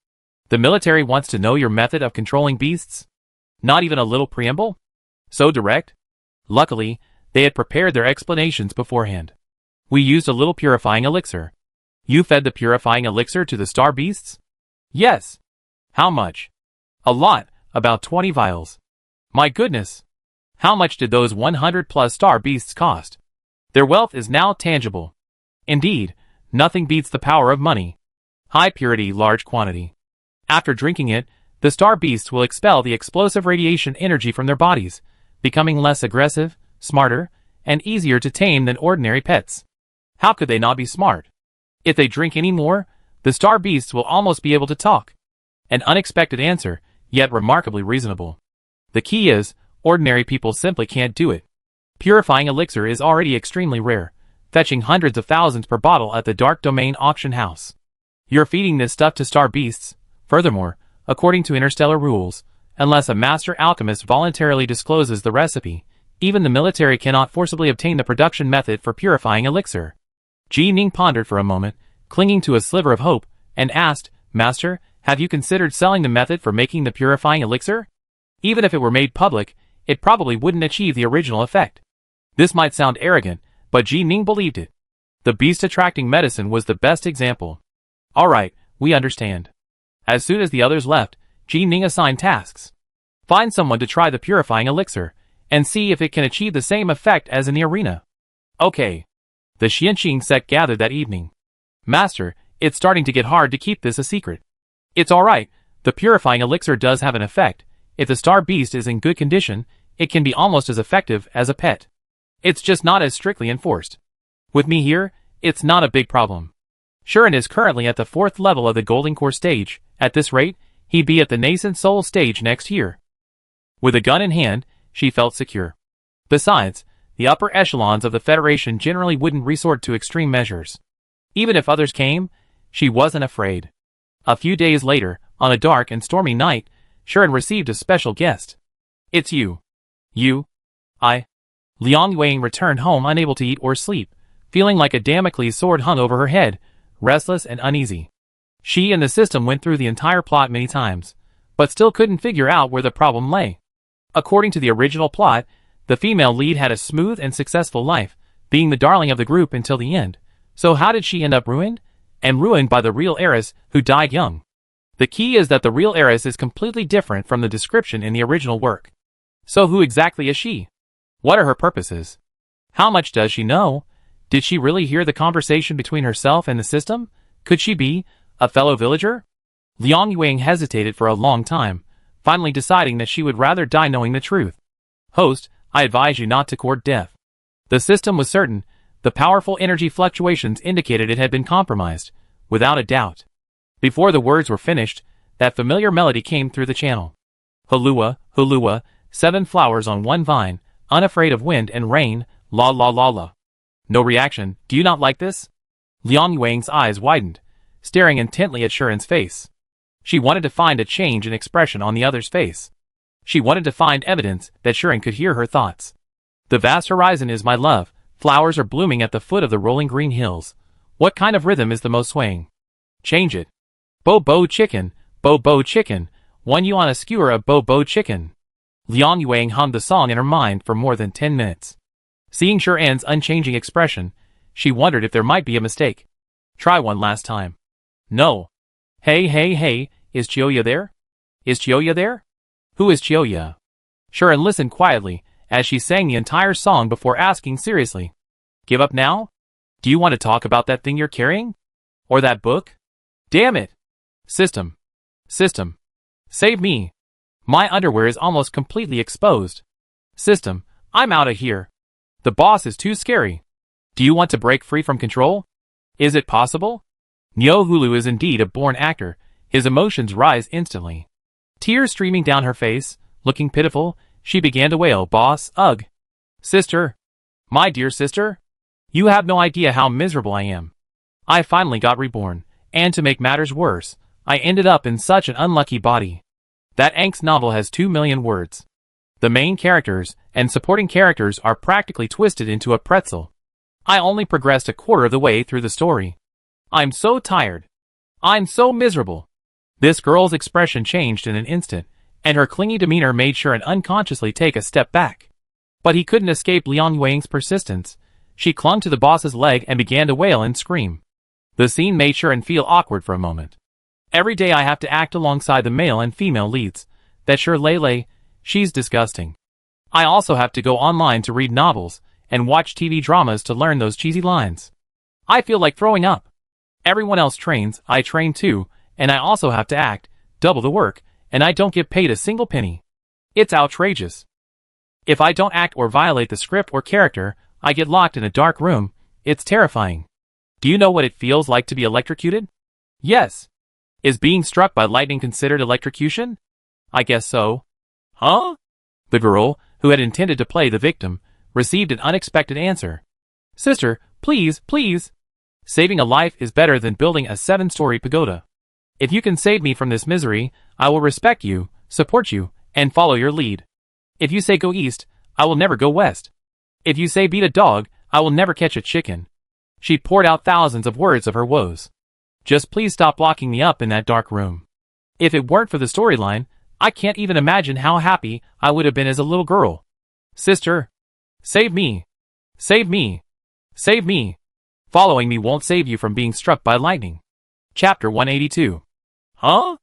"The military wants to know your method of controlling beasts?" Not even a little preamble? So direct? Luckily, they had prepared their explanations beforehand. "We used a little purifying elixir." "You fed the purifying elixir to the star beasts?" "Yes." "How much?" "A lot, about 20 vials." "My goodness." "How much did those 100 plus star beasts cost?" "Their wealth is now tangible." "Indeed, nothing beats the power of money. High purity, large quantity. After drinking it, the star beasts will expel the explosive radiation energy from their bodies, becoming less aggressive, smarter, and easier to tame than ordinary pets." "How could they not be smart? If they drink any more, the star beasts will almost be able to talk." An unexpected answer, yet remarkably reasonable. The key is, ordinary people simply can't do it. Purifying elixir is already extremely rare, fetching hundreds of thousands per bottle at the Dark Domain auction house. You're feeding this stuff to star beasts. Furthermore, according to Interstellar rules, unless a master alchemist voluntarily discloses the recipe, even the military cannot forcibly obtain the production method for purifying elixir. Ji Ning pondered for a moment, clinging to a sliver of hope, and asked, "Master, have you considered selling the method for making the purifying elixir? Even if it were made public, it probably wouldn't achieve the original effect." This might sound arrogant, but Ji Ning believed it. The beast-attracting medicine was the best example. "All right, we understand." As soon as the others left, Ji Ning assigned tasks. "Find someone to try the purifying elixir, and see if it can achieve the same effect as in the arena." "Okay." The Xianqing sect gathered that evening. "Master, it's starting to get hard to keep this a secret." "It's alright, the purifying elixir does have an effect. If the star beast is in good condition, it can be almost as effective as a pet. It's just not as strictly enforced. With me here, it's not a big problem. Shuren is currently at the 4th level of the Golden Core stage. At this rate, he'd be at the nascent soul stage next year." With a gun in hand, she felt secure. Besides, the upper echelons of the Federation generally wouldn't resort to extreme measures. Even if others came, she wasn't afraid. A few days later, on a dark and stormy night, Shuren received a special guest. "It's you." "You?" "I." Liang Yuang returned home unable to eat or sleep, feeling like a Damocles sword hung over her head, restless and uneasy. She and the system went through the entire plot many times, but still couldn't figure out where the problem lay. According to the original plot, the female lead had a smooth and successful life, being the darling of the group until the end. So how did she end up ruined? And ruined by the real heiress, who died young. The key is that the real heiress is completely different from the description in the original work. So who exactly is she? What are her purposes? How much does she know? Did she really hear the conversation between herself and the system? Could she be a fellow villager? Liang Yuang hesitated for a long time, finally deciding that she would rather die knowing the truth. "Host, I advise you not to court death." The system was certain. The powerful energy fluctuations indicated it had been compromised, without a doubt. Before the words were finished, that familiar melody came through the channel. "Hulua, hulua, 7 flowers on 1 vine, unafraid of wind and rain, la la la la." No reaction. "Do you not like this?" Liang Yuang's eyes widened, staring intently at Shuren's face. She wanted to find a change in expression on the other's face. She wanted to find evidence that Shuren could hear her thoughts. "The vast horizon is my love. Flowers are blooming at the foot of the rolling green hills. What kind of rhythm is the most swaying? Change it. Bo bo chicken, one you on a skewer of bo bo chicken." Liang Yuang hummed the song in her mind for more than 10 minutes. Seeing Shuren's unchanging expression, she wondered if there might be a mistake. "Try one last time." "No." Hey, is Chiyoya there? Is Chiyoya there? Who is Chiyoya?" Shuren listened quietly, as she sang the entire song before asking seriously. "Give up now? Do you want to talk about that thing you're carrying? Or that book? Damn it! System. Save me. My underwear is almost completely exposed. System, I'm out of here. The boss is too scary. Do you want to break free from control? Is it possible?" Nyohulu is indeed a born actor. His emotions rise instantly. Tears streaming down her face, looking pitiful, she began to wail, "Boss, ugh. Sister. My dear sister. You have no idea how miserable I am. I finally got reborn, and to make matters worse, I ended up in such an unlucky body. That angst novel has 2 million words. The main characters and supporting characters are practically twisted into a pretzel. I only progressed a quarter of the way through the story. I'm so tired. I'm so miserable." This girl's expression changed in an instant, and her clingy demeanor made Sharon unconsciously take a step back. But he couldn't escape Liang Wang's persistence. She clung to the boss's leg and began to wail and scream. The scene made Sharon feel awkward for a moment. Every day I have to act alongside the male and female leads. That sure Lele, she's disgusting. I also have to go online to read novels and watch TV dramas to learn those cheesy lines. I feel like throwing up. Everyone else trains, I train too, and I also have to act, double the work, and I don't get paid a single penny. It's outrageous. If I don't act or violate the script or character, I get locked in a dark room. It's terrifying. Do you know what it feels like to be electrocuted? Yes. Is being struck by lightning considered electrocution? I guess so. Huh? The girl, who had intended to play the victim, received an unexpected answer. Sister, please, please. Saving a life is better than building a 7-story pagoda. If you can save me from this misery, I will respect you, support you, and follow your lead. If you say go east, I will never go west. If you say beat a dog, I will never catch a chicken. She poured out thousands of words of her woes. Just please stop locking me up in that dark room. If it weren't for the storyline, I can't even imagine how happy I would have been as a little girl. Sister. Save me. Save me. Save me. Following me won't save you from being struck by lightning. Chapter 182. Huh?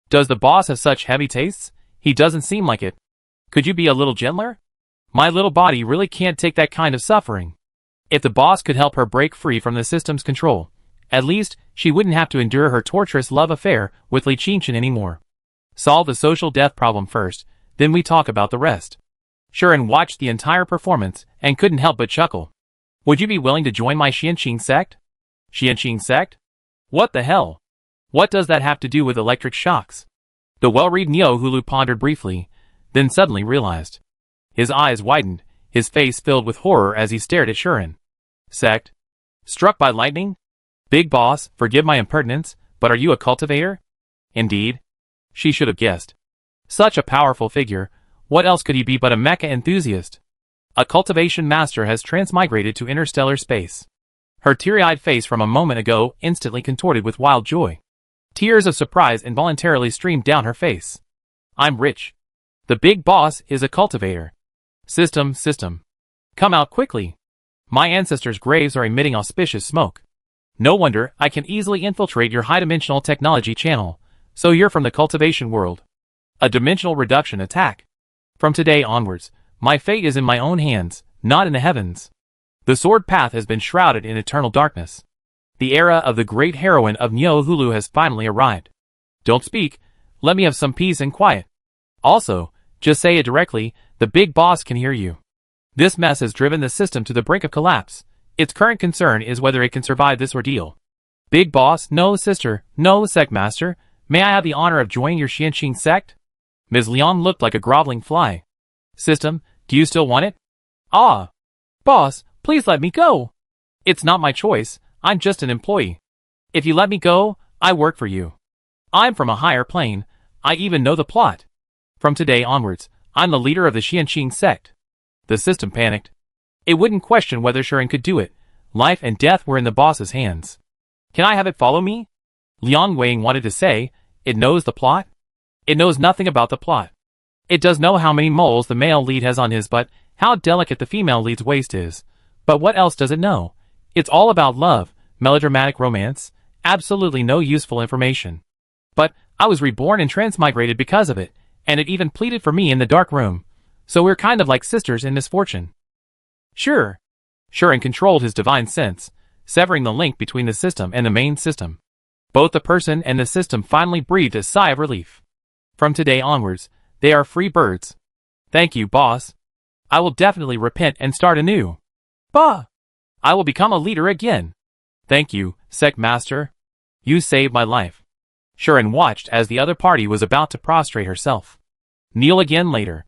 Does the boss have such heavy tastes? He doesn't seem like it. Could you be a little gentler? My little body really can't take that kind of suffering. If the boss could help her break free from the system's control, at least she wouldn't have to endure her torturous love affair with Li Qingchen anymore. Solve the social death problem first, then we talk about the rest. Sharon watched the entire performance and couldn't help but chuckle. Would you be willing to join my Xianqing sect? Xianqing sect? What the hell? What does that have to do with electric shocks? The well-read Nyohulu pondered briefly, then suddenly realized. His eyes widened, his face filled with horror as he stared at Sharon. Sect? Struck by lightning? Big boss, forgive my impertinence, but are you a cultivator? Indeed. She should have guessed. Such a powerful figure, what else could he be but a mecha enthusiast? A cultivation master has transmigrated to interstellar space. Her teary-eyed face from a moment ago instantly contorted with wild joy. Tears of surprise involuntarily streamed down her face. I'm rich. The big boss is a cultivator. System. Come out quickly. My ancestors' graves are emitting auspicious smoke. No wonder I can easily infiltrate your high-dimensional technology channel. So you're from the cultivation world. A dimensional reduction attack. From today onwards, my fate is in my own hands, not in the heavens. The sword path has been shrouded in eternal darkness. The era of the great heroine of Nyohulu has finally arrived. Don't speak, let me have some peace and quiet. Also, just say it directly, the big boss can hear you. This mess has driven the system to the brink of collapse. Its current concern is whether it can survive this ordeal. Big boss, no sister, no sect master, may I have the honor of joining your Xianqing sect? Ms. Liang looked like a groveling fly. System, do you still want it? Ah! Boss, please let me go. It's not my choice, I'm just an employee. If you let me go, I work for you. I'm from a higher plane, I even know the plot. From today onwards, I'm the leader of the Xianqing sect. The system panicked. It wouldn't question whether Sharon could do it. Life and death were in the boss's hands. Can I have it follow me? Liang Wang wanted to say, it knows the plot? It knows nothing about the plot. It does know how many moles the male lead has on his butt, how delicate the female lead's waist is. But what else does it know? It's all about love, melodramatic romance, absolutely no useful information. But I was reborn and transmigrated because of it, and it even pleaded for me in the dark room. So we're kind of like sisters in misfortune. Sure. Sharon controlled his divine sense, severing the link between the system and the main system. Both the person and the system finally breathed a sigh of relief. From today onwards, they are free birds. Thank you, boss. I will definitely repent and start anew. Bah! I will become a leader again. Thank you, sect master. You saved my life. Sharon watched as the other party was about to prostrate herself. Kneel again later.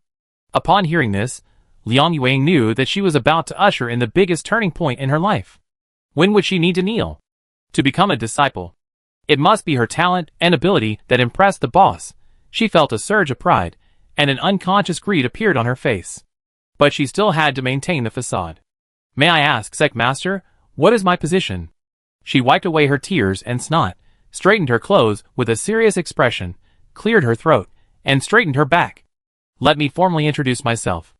Upon hearing this, Liang Yuang knew that she was about to usher in the biggest turning point in her life. When would she need to kneel? To become a disciple. It must be her talent and ability that impressed the boss. She felt a surge of pride, and an unconscious greed appeared on her face. But she still had to maintain the facade. May I ask, Sect Master, what is my position? She wiped away her tears and snot, straightened her clothes with a serious expression, cleared her throat, and straightened her back. Let me formally introduce myself.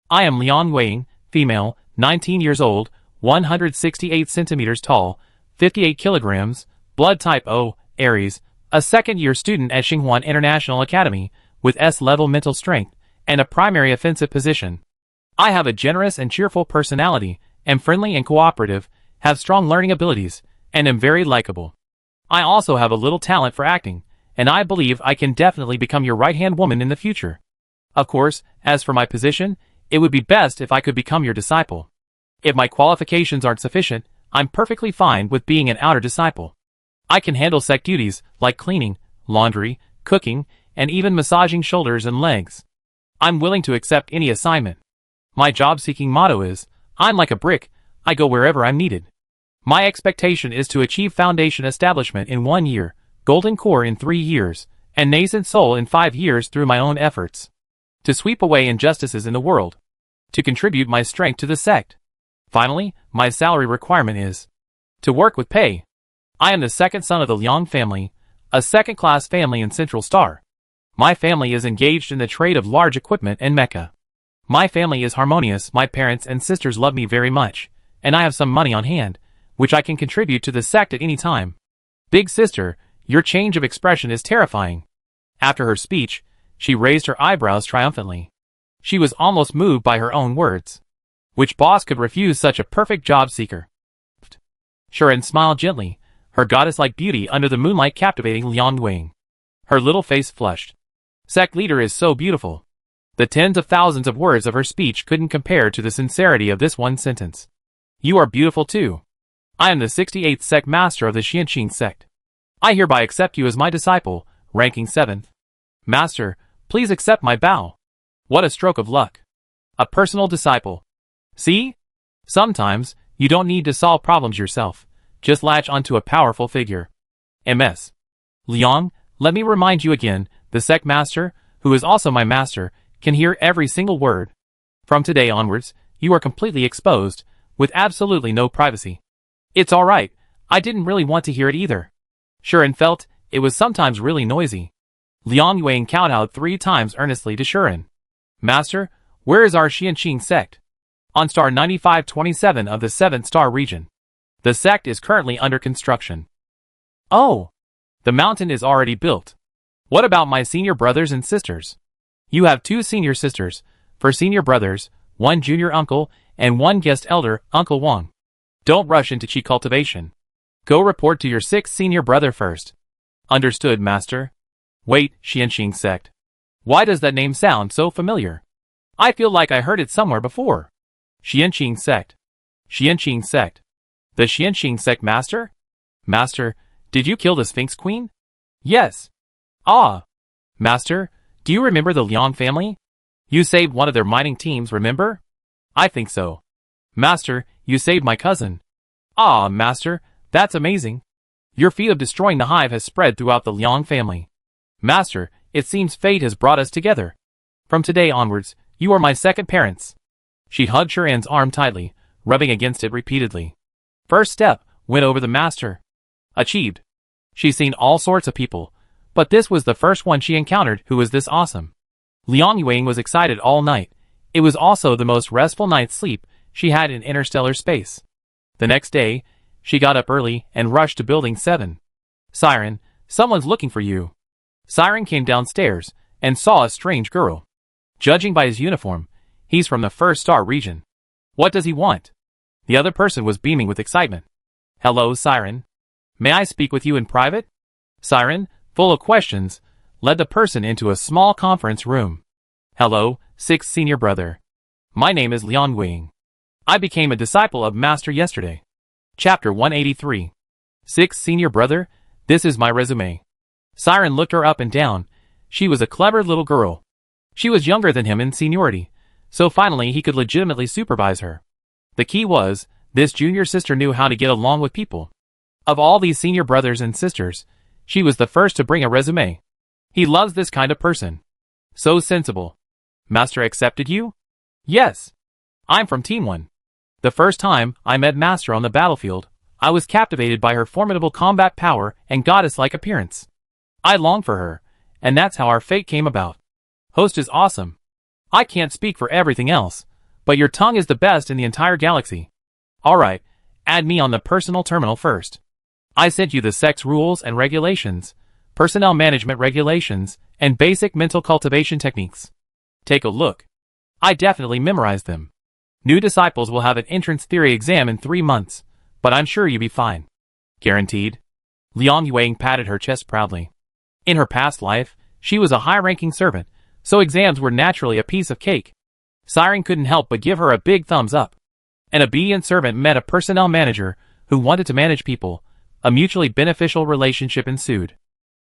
I am Liang Wang, female, 19 years old, 168 centimeters tall, 58 kilograms, blood type O, Aries, a second-year student at Xinhuan International Academy, with S-level mental strength, and a primary offensive position. I have a generous and cheerful personality, am friendly and cooperative, have strong learning abilities, and am very likable. I also have a little talent for acting, and I believe I can definitely become your right-hand woman in the future. Of course, as for my position, it would be best if I could become your disciple. If my qualifications aren't sufficient, I'm perfectly fine with being an outer disciple. I can handle sect duties like cleaning, laundry, cooking, and even massaging shoulders and legs. I'm willing to accept any assignment. My job-seeking motto is, I'm like a brick, I go wherever I'm needed. My expectation is to achieve foundation establishment in 1 year, golden core in 3 years, and nascent soul in 5 years through my own efforts. To sweep away injustices in the world. To contribute my strength to the sect. Finally, my salary requirement is to work with pay. I am the second son of the Liang family, a second-class family in Central Star. My family is engaged in the trade of large equipment and mecha. My family is harmonious, my parents and sisters love me very much, and I have some money on hand, which I can contribute to the sect at any time. Big sister, your change of expression is terrifying. After her speech, she raised her eyebrows triumphantly. She was almost moved by her own words. Which boss could refuse such a perfect job seeker? Sharon smiled gently, her goddess-like beauty under the moonlight captivating Liang Wang. Her little face flushed. Sect leader is so beautiful. The tens of thousands of words of her speech couldn't compare to the sincerity of this one sentence. You are beautiful too. I am the 68th sect master of the Xianqing sect. I hereby accept you as my disciple, ranking 7th. Master, please accept my bow. What a stroke of luck. A personal disciple. See? Sometimes, you don't need to solve problems yourself. Just latch onto a powerful figure. MS. Liang, let me remind you again, the sect master, who is also my master, can hear every single word. From today onwards, you are completely exposed, with absolutely no privacy. It's alright, I didn't really want to hear it either. Sharon felt it was sometimes really noisy. Liang Yuan kowtowed 3 times earnestly to Sharon. Master, where is our Xianqing sect? On star 9527 of the 7th star region. The sect is currently under construction. Oh! The mountain is already built. What about my senior brothers and sisters? You have 2 senior sisters, for senior brothers, 1 junior uncle, and 1 guest elder, Uncle Wang. Don't rush into chi cultivation. Go report to your 6th senior brother first. Understood, master. Wait, Xianqing sect. Why does that name sound so familiar? I feel like I heard it somewhere before. Xianqing sect. Xianqing sect. The Xianqing sect master? Master, did you kill the Sphinx Queen? Yes. Ah. Master, do you remember the Liang family? You saved one of their mining teams, remember? I think so. Master, you saved my cousin. Ah, master, that's amazing. Your feat of destroying the hive has spread throughout the Liang family. Master, it seems fate has brought us together. From today onwards, you are my second parents. She hugged Sharon's arm tightly, rubbing against it repeatedly. First step, went over the master. Achieved. She's seen all sorts of people, but this was the first one she encountered who was this awesome. Liang Yuan was excited all night. It was also the most restful night's sleep she had in interstellar space. The next day, she got up early and rushed to Building 7. Siren, someone's looking for you. Siren came downstairs and saw a strange girl. Judging by his uniform, he's from the 1st star region. What does he want? The other person was beaming with excitement. Hello, Siren. May I speak with you in private? Siren, full of questions, led the person into a small conference room. Hello, 6th senior brother. My name is Liang Wang. I became a disciple of Master yesterday. Chapter 183. 6th senior brother, This is my resume. Siren looked her up and down. She was a clever little girl. She was younger than him in seniority, so finally he could legitimately supervise her. The key was, this junior sister knew how to get along with people. Of all these senior brothers and sisters, she was the first to bring a resume. He loves this kind of person. So sensible. Master accepted you? Yes. I'm from Team 1. The first time I met Master on the battlefield, I was captivated by her formidable combat power and goddess-like appearance. I longed for her, and that's how our fate came about. Host is awesome. I can't speak for everything else, but your tongue is the best in the entire galaxy. Alright, add me on the personal terminal first. I sent you the sex rules and regulations, personnel management regulations, and basic mental cultivation techniques. Take a look. I definitely memorized them. New disciples will have an entrance theory exam in 3 months, but I'm sure you'll be fine. Guaranteed. Liang Yuang patted her chest proudly. In her past life, she was a high-ranking servant, so exams were naturally a piece of cake. Siren couldn't help but give her a big thumbs up. An obedient servant met a personnel manager who wanted to manage people. A mutually beneficial relationship ensued.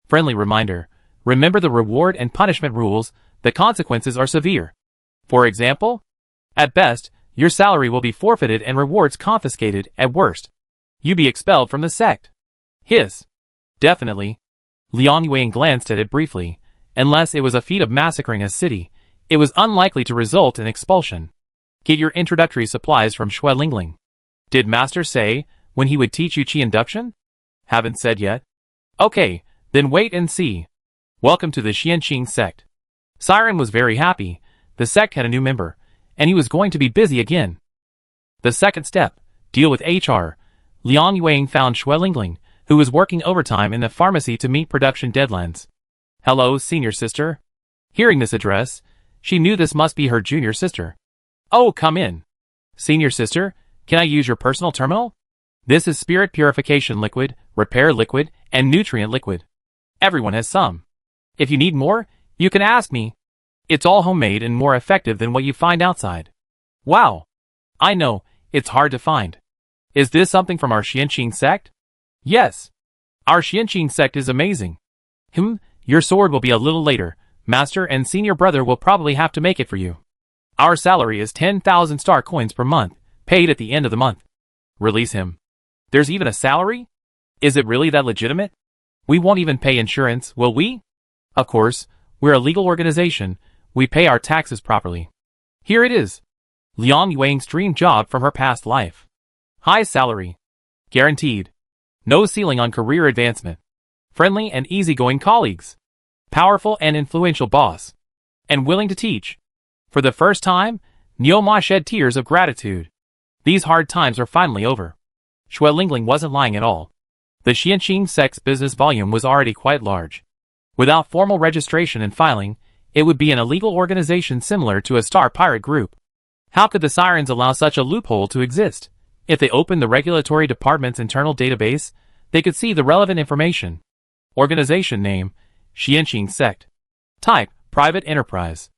Friendly reminder, remember the reward and punishment rules, the consequences are severe. For example, at best, your salary will be forfeited and rewards confiscated. At worst, you be expelled from the sect. Hiss. Definitely. Liang Yuan glanced at it briefly. Unless it was a feat of massacring a city, it was unlikely to result in expulsion. Get your introductory supplies from Xue Lingling. Did Master say when he would teach you Qi induction? Haven't said yet. Okay, then wait and see. Welcome to the Xianqing sect. Siren was very happy. The sect had a new member, and he was going to be busy again. The second step, deal with HR. Liang Yuang found Xue Lingling, who was working overtime in the pharmacy to meet production deadlines. Hello, senior sister. Hearing this address, she knew this must be her junior sister. Oh, come in. Senior sister, can I use your personal terminal? This is spirit purification liquid, repair liquid, and nutrient liquid. Everyone has some. If you need more, you can ask me. It's all homemade and more effective than what you find outside. Wow. I know, it's hard to find. Is this something from our Xianqing sect? Yes. Our Xianqing sect is amazing. Your sword will be a little later. Master and senior brother will probably have to make it for you. Our salary is 10,000 star coins per month, paid at the end of the month. Release him. There's even a salary? Is it really that legitimate? We won't even pay insurance, will we? Of course, we're a legal organization. We pay our taxes properly. Here it is. Liang Yuang's dream job from her past life. High salary. Guaranteed. No ceiling on career advancement. Friendly and easygoing colleagues. Powerful and influential boss. And willing to teach. For the first time, Nioma shed tears of gratitude. These hard times are finally over. Xue Lingling wasn't lying at all. The Xianqing sect's business volume was already quite large. Without formal registration and filing, it would be an illegal organization similar to a star pirate group. How could the Sirens allow such a loophole to exist? If they opened the regulatory department's internal database, they could see the relevant information. Organization name, Xianqing sect. Type, private enterprise.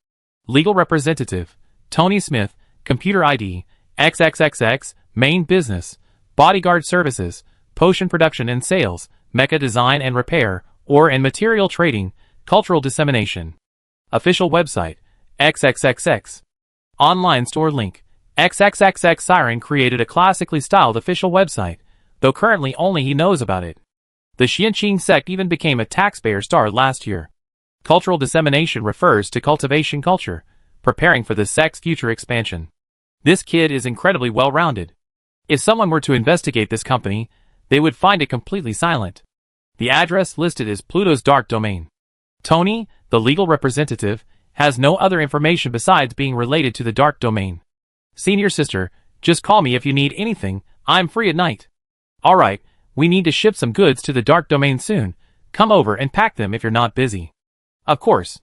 Legal representative, Tony Smith, computer ID, XXXX, main business, bodyguard services, potion production and sales, mecha design and repair, ore and material trading, cultural dissemination. Official website, XXXX. Online store link, XXXX. Siren created a classically styled official website, though currently only he knows about it. The Xianqing sect even became a taxpayer star last year. Cultural dissemination refers to cultivation culture, preparing for the sect's future expansion. This kid is incredibly well-rounded. If someone were to investigate this company, they would find it completely silent. The address listed is Pluto's dark domain. Tony, the legal representative, has no other information besides being related to the dark domain. Senior sister, just call me if you need anything, I'm free at night. Alright, we need to ship some goods to the dark domain soon. Come over and pack them if you're not busy. Of course.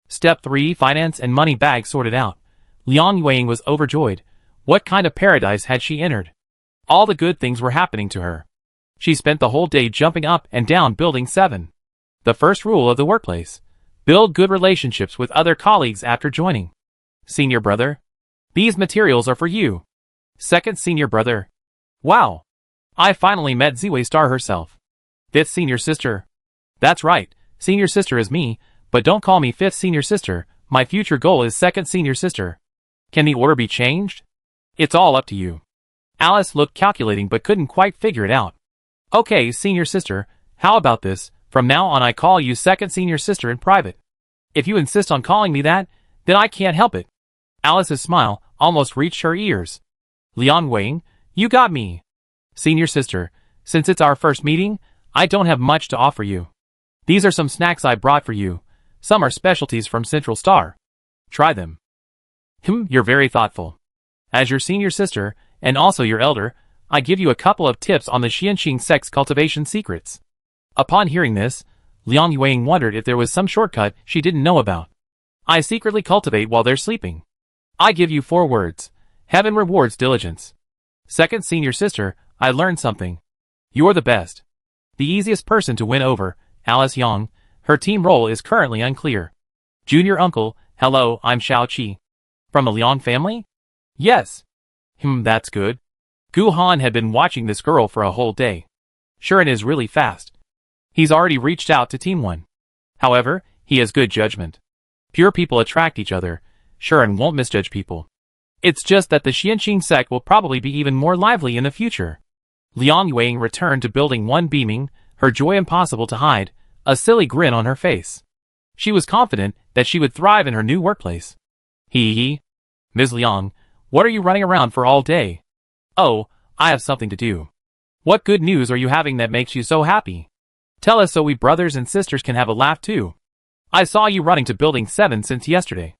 Step 3, finance and money bag sorted out. Liang Yuang was overjoyed. What kind of paradise had she entered? All the good things were happening to her. She spent the whole day jumping up and down building 7. The first rule of the workplace. Build good relationships with other colleagues after joining. Senior brother. These materials are for you. Second senior brother. Wow. I finally met Ziwei Star herself. Fifth senior sister. That's right, senior sister is me, but don't call me fifth senior sister, my future goal is second senior sister. Can the order be changed? It's all up to you. Alice looked calculating but couldn't quite figure it out. Okay, senior sister, how about this? From now on I call you second senior sister in private. If you insist on calling me that, then I can't help it. Alice's smile almost reached her ears. Liang Wang, you got me. Senior sister, since it's our first meeting, I don't have much to offer you. These are some snacks I brought for you. Some are specialties from Central Star. Try them. You're very thoughtful. As your senior sister, and also your elder, I give you a couple of tips on the Xianxing sex cultivation secrets. Upon hearing this, Liang Yuang wondered if there was some shortcut she didn't know about. I secretly cultivate while they're sleeping. I give you 4 words. Heaven rewards diligence. Second senior sister, I learned something. You're the best. The easiest person to win over, Alice Yang. Her team role is currently unclear. Junior uncle, hello, I'm Xiao Qi. From the Liang family? Yes. That's good. Gu Han had been watching this girl for a whole day. Shuren is really fast. He's already reached out to Team 1. However, he has good judgment. Pure people attract each other. Shuren won't misjudge people. It's just that the Xianxing sect will probably be even more lively in the future. Liang Yuang returned to Building 1 beaming, her joy impossible to hide, a silly grin on her face. She was confident that she would thrive in her new workplace. Hee. Ms. Liang, what are you running around for all day? Oh, I have something to do. What good news are you having that makes you so happy? Tell us so we brothers and sisters can have a laugh too. I saw you running to Building 7 since yesterday.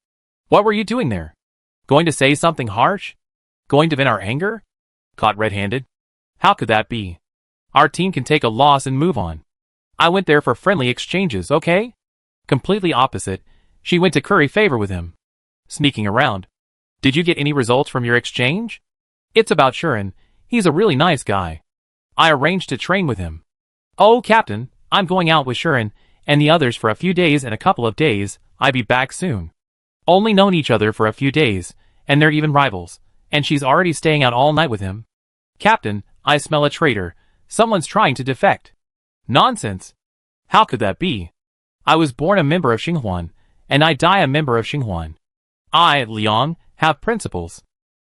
What were you doing there? Going to say something harsh? Going to vent our anger? Caught red-handed? How could that be? Our team can take a loss and move on. I went there for friendly exchanges, okay? Completely opposite, she went to curry favor with him. Sneaking around. Did you get any results from your exchange? It's about Shuren. He's a really nice guy. I arranged to train with him. Oh, Captain, I'm going out with Shuren and the others for a few days and a couple of days. I'll be back soon. Only known each other for a few days, and they're even rivals, and she's already staying out all night with him. Captain, I smell a traitor. Someone's trying to defect. Nonsense. How could that be? I was born a member of Xinghuan, and I die a member of Xinghuan. I, Liang, have principles.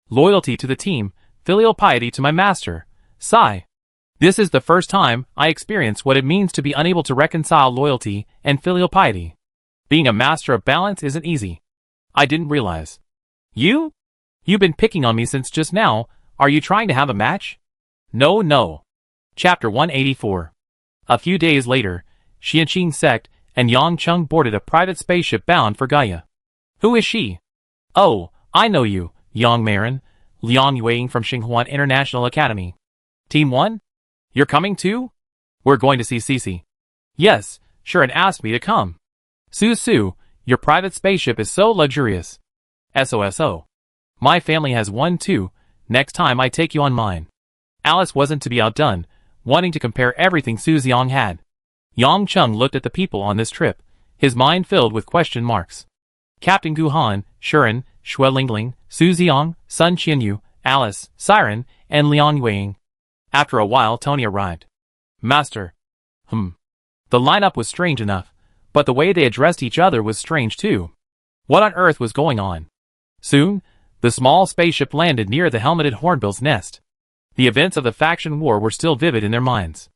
Loyalty to the team, filial piety to my master. Sigh. This is the first time I experience what it means to be unable to reconcile loyalty and filial piety. Being a master of balance isn't easy. I didn't realize. You? You've been picking on me since just now. Are you trying to have a match? No. Chapter 184. A few days later, Xianxing sect and Yang Cheng boarded a private spaceship bound for Gaia. Who is she? Oh, I know you, Yang Marin. Liang Yuang from Xinghuan International Academy. Team 1? You're coming too? We're going to see Cece. Yes, Shuren asked me to come. Su, your private spaceship is so luxurious. SOSO. My family has one too. Next time I take you on mine. Alice wasn't to be outdone, wanting to compare everything Su Xiang had. Yang Cheng looked at the people on this trip, his mind filled with question marks. Captain Gu Han, Shuren, Xue Lingling, Su Xiang, Sun Qianyu, Alice, Siren, and Liang Yuang. After a while Tony arrived. Master. The lineup was strange enough, but the way they addressed each other was strange too. What on earth was going on? Soon, the small spaceship landed near the helmeted hornbill's nest. The events of the faction war were still vivid in their minds.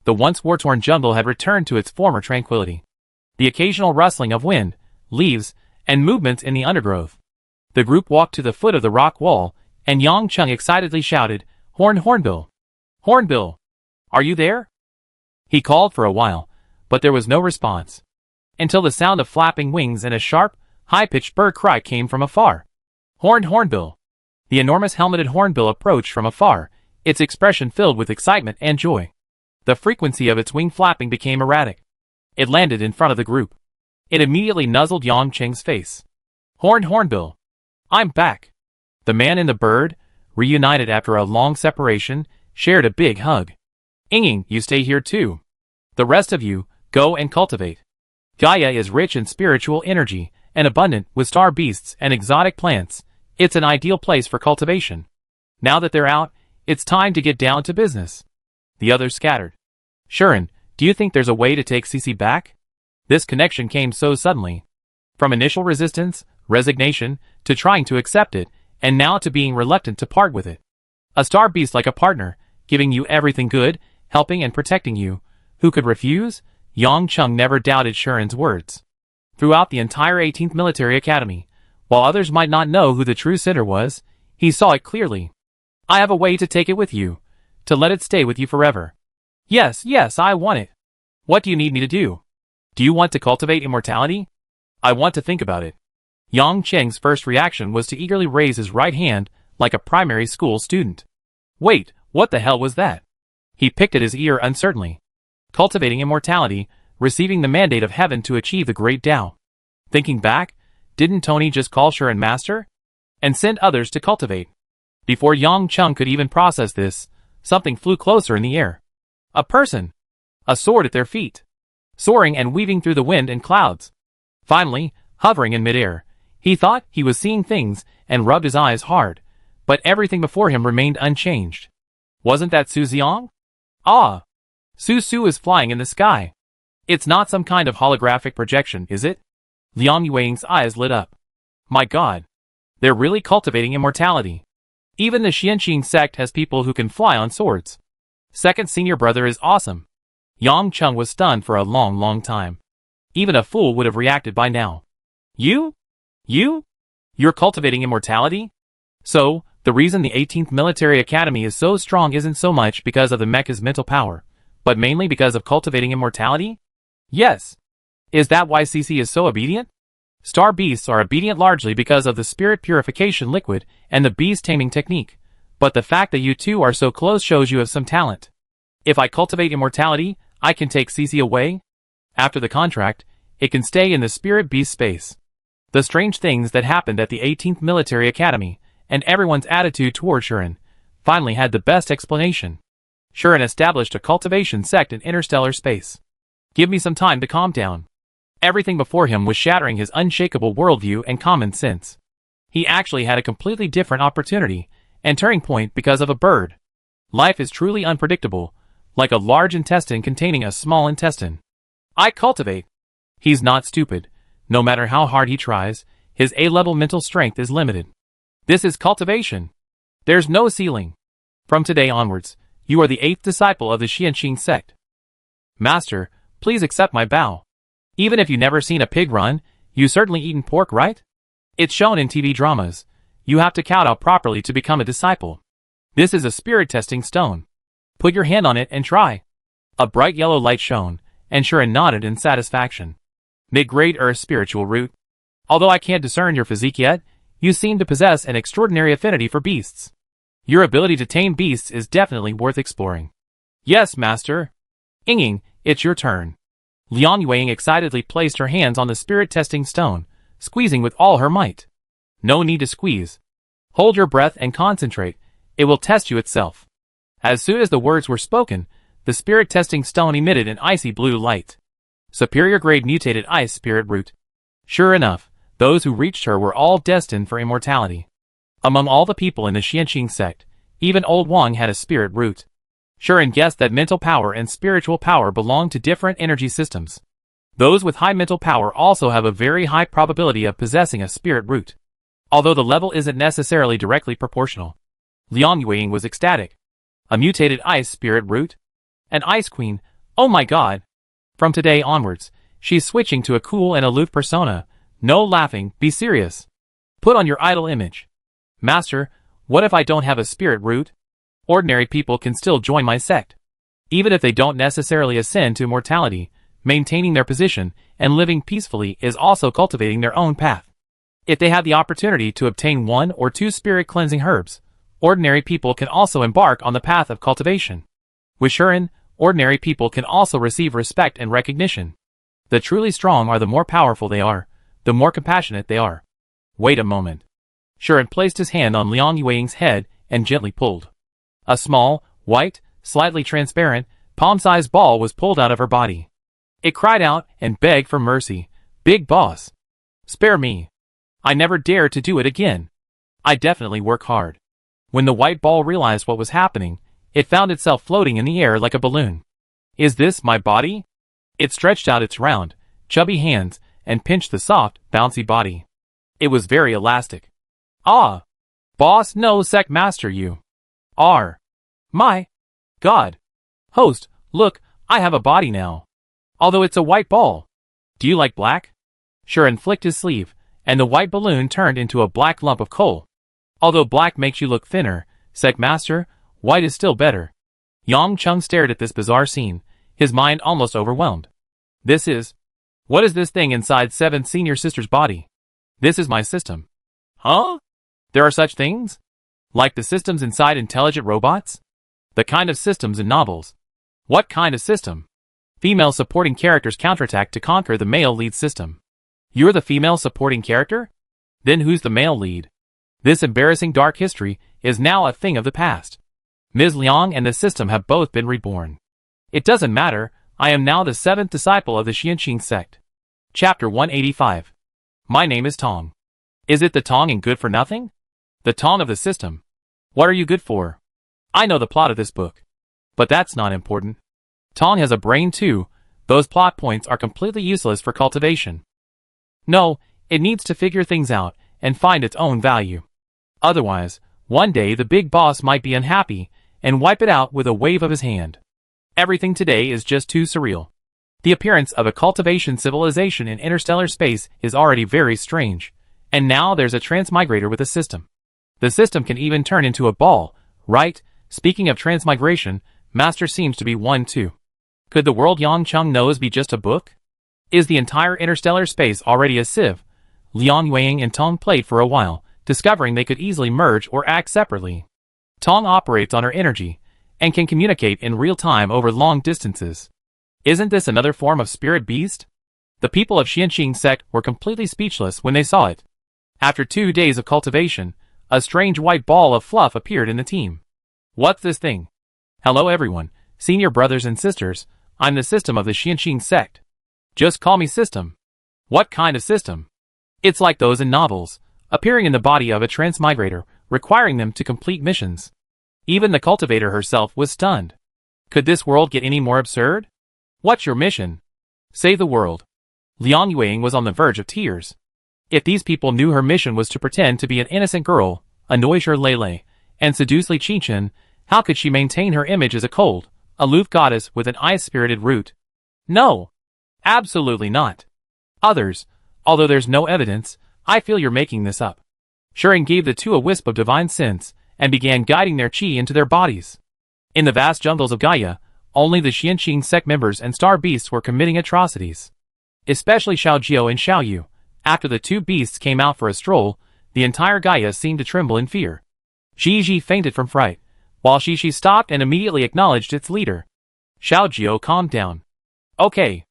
The once war-torn jungle had returned to its former tranquility. The occasional rustling of wind, leaves, and movements in the undergrowth. The group walked to the foot of the rock wall, and Yang Cheng excitedly shouted, Hornbill! Hornbill! Are you there? He called for a while, but there was no response. Until the sound of flapping wings and a sharp, high-pitched bird cry came from afar. Hornbill! The enormous helmeted hornbill approached from afar, its expression filled with excitement and joy. The frequency of its wing flapping became erratic. It landed in front of the group. It immediately nuzzled Yang Cheng's face. Hornbill! I'm back! The man and the bird, reunited after a long separation, shared a big hug. Inging, you stay here too. The rest of you, go and cultivate. Gaia is rich in spiritual energy, and abundant with star beasts and exotic plants. It's an ideal place for cultivation. Now that they're out, it's time to get down to business. The others scattered. Shuren, Do you think there's a way to take Cece back? This connection came so suddenly. From initial resistance, resignation, to trying to accept it, and now to being reluctant to part with it. A star beast like a partner, giving you everything good, helping and protecting you. Who could refuse? Yang Chung never doubted Shuren's words. Throughout the entire 18th Military Academy, while others might not know who the true sitter was, he saw it clearly. I have a way to take it with you, to let it stay with you forever. Yes, I want it. What do you need me to do? Do you want to cultivate immortality? I want to think about it. Yang Cheng's first reaction was to eagerly raise his right hand, like a primary school student. Wait, what the hell was that? He picked at his ear uncertainly. Cultivating immortality, receiving the mandate of heaven to achieve the great Tao. Thinking back, didn't Tony just call Shuren master? And send others to cultivate? Before Yang Chung could even process this, something flew closer in the air. A person. A sword at their feet. Soaring and weaving through the wind and clouds. Finally, hovering in midair, he thought he was seeing things and rubbed his eyes hard, but everything before him remained unchanged. Wasn't that Su Xiang? Ah! Su is flying in the sky. It's not some kind of holographic projection, is it? Liang Yue's eyes lit up. My god. They're really cultivating immortality. Even the Xianqing sect has people who can fly on swords. Second senior brother is awesome. Yang Chung was stunned for a long time. Even a fool would have reacted by now. You? You're cultivating immortality? So, the reason the 18th Military Academy is so strong isn't so much because of the mecha's mental power, but mainly because of cultivating immortality? Yes. Is that why Cece is so obedient? Star beasts are obedient largely because of the spirit purification liquid and the beast taming technique, but the fact that you two are so close shows you have some talent. If I cultivate immortality, I can take Cece away? After the contract, it can stay in the spirit beast space. The strange things that happened at the 18th Military Academy, and everyone's attitude toward Shuren, finally had the best explanation. Shuren established a cultivation sect in interstellar space. Give me some time to calm down. Everything before him was shattering his unshakable worldview and common sense. He actually had a completely different opportunity and turning point because of a bird. Life is truly unpredictable, like a large intestine containing a small intestine. I cultivate. He's not stupid. No matter how hard he tries, his A-level mental strength is limited. This is cultivation. There's no ceiling. From today onwards, you are the 8th disciple of the Xianqing sect. Master, please accept my bow. Even if you never seen a pig run, you certainly eaten pork, right? It's shown in TV dramas. You have to kowtow properly to become a disciple. This is a spirit testing stone. Put your hand on it and try. A bright yellow light shone, and Shuren nodded in satisfaction. Mid-grade Earth spiritual root. Although I can't discern your physique yet, you seem to possess an extraordinary affinity for beasts. Your ability to tame beasts is definitely worth exploring. Yes, master. Ying, it's your turn. Liang Yueying excitedly placed her hands on the spirit testing stone, squeezing with all her might. No need to squeeze. Hold your breath and concentrate. It will test you itself. As soon as the words were spoken, the spirit testing stone emitted an icy blue light. Superior grade mutated ice spirit root. Sure enough, those who reached her were all destined for immortality. Among all the people in the Xianqing sect, even old Wang had a spirit root. Shuren guessed that mental power and spiritual power belong to different energy systems. Those with high mental power also have a very high probability of possessing a spirit root. Although the level isn't necessarily directly proportional. Liang Yueying was ecstatic. A mutated ice spirit root? An ice queen? Oh my god! From today onwards, she's switching to a cool and aloof persona. No laughing, be serious. Put on your idol image. Master, what if I don't have a spirit root? Ordinary people can still join my sect. Even if they don't necessarily ascend to immortality, maintaining their position and living peacefully is also cultivating their own path. If they have the opportunity to obtain 1 or 2 spirit cleansing herbs, ordinary people can also embark on the path of cultivation. With Shuren, ordinary people can also receive respect and recognition. The truly strong are the more powerful they are, the more compassionate they are. Wait a moment. Shuren placed his hand on Liang Yueying's head and gently pulled. A small, white, slightly transparent, palm-sized ball was pulled out of her body. It cried out and begged for mercy. Big boss. Spare me. I never dare to do it again. I definitely work hard. When the white ball realized what was happening, it found itself floating in the air like a balloon. Is this my body? It stretched out its round, chubby hands and pinched the soft, bouncy body. It was very elastic. Ah! Boss, no sec master you are. My God. Host, look, I have a body now. Although it's a white ball. Do you like black? Shuren flicked his sleeve, and the white balloon turned into a black lump of coal. Although black makes you look thinner, sec master, white is still better. Yang Chung stared at this bizarre scene, his mind almost overwhelmed. What is this thing inside 7th senior sister's body? This is my system. Huh? There are such things? Like the systems inside intelligent robots? The kind of systems in novels. What kind of system? Female supporting characters counterattack to conquer the male lead system. You're the female supporting character? Then who's the male lead? This embarrassing dark history is now a thing of the past. Ms. Liang and the system have both been reborn. It doesn't matter, I am now the 7th disciple of the Xianqing sect. Chapter 185. My name is Tong. Is it the Tong in Good for Nothing? The Tong of the system. What are you good for? I know the plot of this book. But that's not important. Tong has a brain too, those plot points are completely useless for cultivation. No, it needs to figure things out and find its own value. Otherwise, one day the big boss might be unhappy and wipe it out with a wave of his hand. Everything today is just too surreal. The appearance of a cultivation civilization in interstellar space is already very strange, and now there's a transmigrator with a system. The system can even turn into a ball, right? Speaking of transmigration, Master seems to be one too. Could the world Yang Chung knows be just a book? Is the entire interstellar space already a sieve? Liang Yueying and Tong played for a while, discovering they could easily merge or act separately. Tong operates on her energy, and can communicate in real time over long distances. Isn't this another form of spirit beast? The people of Xianqing sect were completely speechless when they saw it. After 2 days of cultivation, a strange white ball of fluff appeared in the team. What's this thing? Hello everyone, senior brothers and sisters, I'm the system of the Xianqing sect. Just call me system. What kind of system? It's like those in novels, appearing in the body of a transmigrator, requiring them to complete missions. Even the cultivator herself was stunned. Could this world get any more absurd? What's your mission? Save the world. Liang Yueying was on the verge of tears. If these people knew her mission was to pretend to be an innocent girl, annoy Shi Lei, and seduce Li Qingchen, how could she maintain her image as a cold, aloof goddess with an ice-spirited root? No. Absolutely not. Others, although there's no evidence, I feel you're making this up. Shuren gave the two a wisp of divine sense, and began guiding their qi into their bodies. In the vast jungles of Gaia, only the Xianqing sect members and star beasts were committing atrocities. Especially Xiao Jiao and Xiao Yu. After the two beasts came out for a stroll, the entire Gaia seemed to tremble in fear. Ji fainted from fright, while Shi stopped and immediately acknowledged its leader. Xiao Jiao calmed down. Okay.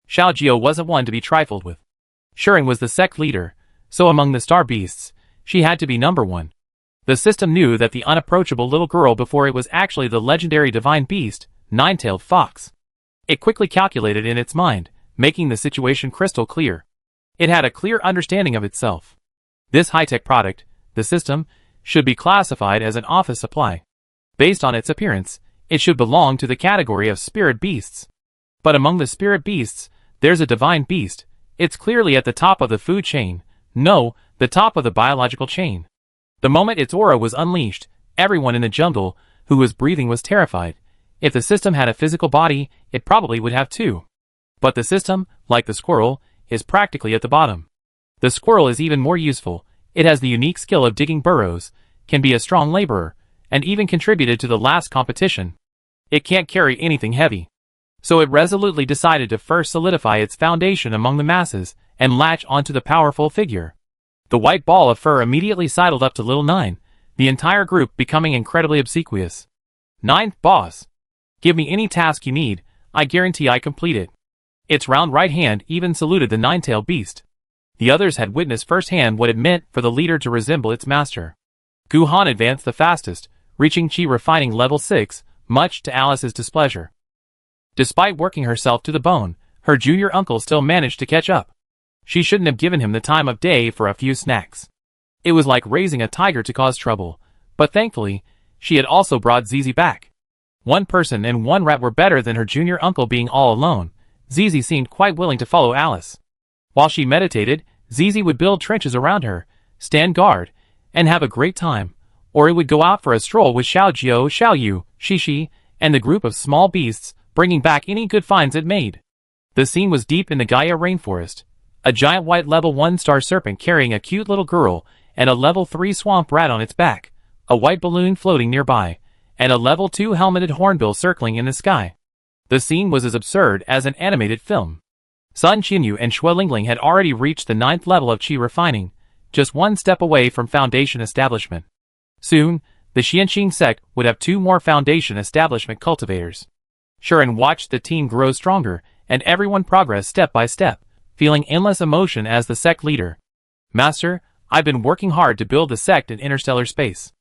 Xiao Jiao wasn't one to be trifled with. Shuren was the sect leader, so among the star beasts, she had to be number one. The system knew that the unapproachable little girl before it was actually the legendary divine beast, Nine-tailed Fox. It quickly calculated in its mind, making the situation crystal clear. It had a clear understanding of itself. This high-tech product, the system, should be classified as an office supply. Based on its appearance, it should belong to the category of spirit beasts. But among the spirit beasts, there's a divine beast. It's clearly at the top of the food chain. No, the top of the biological chain. The moment its aura was unleashed, everyone in the jungle who was breathing was terrified. If the system had a physical body, it probably would have two. But the system, like the squirrel, is practically at the bottom. The squirrel is even more useful. It has the unique skill of digging burrows, can be a strong laborer, and even contributed to the last competition. It can't carry anything heavy. So it resolutely decided to first solidify its foundation among the masses and latch onto the powerful figure. The white ball of fur immediately sidled up to Little Nine, the entire group becoming incredibly obsequious. Ninth boss. Give me any task you need, I guarantee I complete it. Its round right hand even saluted the nine-tailed beast. The others had witnessed firsthand what it meant for the leader to resemble its master. Guhan advanced the fastest, reaching Qi refining level 6, much to Alice's displeasure. Despite working herself to the bone, her junior uncle still managed to catch up. She shouldn't have given him the time of day for a few snacks. It was like raising a tiger to cause trouble, but thankfully, she had also brought Zizi back. One person and one rat were better than her junior uncle being all alone. Zizi seemed quite willing to follow Alice. While she meditated, Zizi would build trenches around her, stand guard, and have a great time. Or it would go out for a stroll with Xiao Jiao, Xiao Yu, Shishi, and the group of small beasts, bringing back any good finds it made. The scene was deep in the Gaia rainforest. A giant white level 1 star serpent carrying a cute little girl, and a level 3 swamp rat on its back, a white balloon floating nearby, and a level 2 helmeted hornbill circling in the sky. The scene was as absurd as an animated film. Sun Qinyu and Shui Lingling had already reached the 9th level of qi refining, just one step away from foundation establishment. Soon, the Xianxing sect would have 2 more foundation establishment cultivators. Shuren watched the team grow stronger, and everyone progress step by step, feeling endless emotion as the sect leader. Master, I've been working hard to build the sect in interstellar space.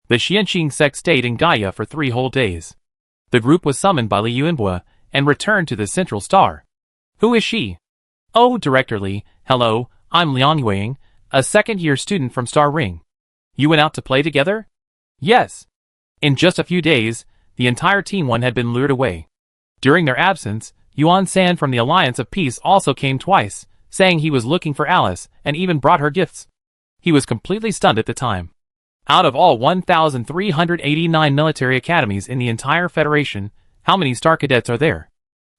The Xianxing sect stayed in Gaia for 3 whole days. The group was summoned by Li Yuanbua and returned to the central star. Who is she? Oh, Director Li, hello, I'm Liang Yueying, a second-year student from Star Ring. You went out to play together? Yes. In just a few days, the entire Team 1 had been lured away. During their absence, Yuan San from the Alliance of Peace also came twice, saying he was looking for Alice and even brought her gifts. He was completely stunned at the time. Out of all 1,389 military academies in the entire Federation, how many star cadets are there?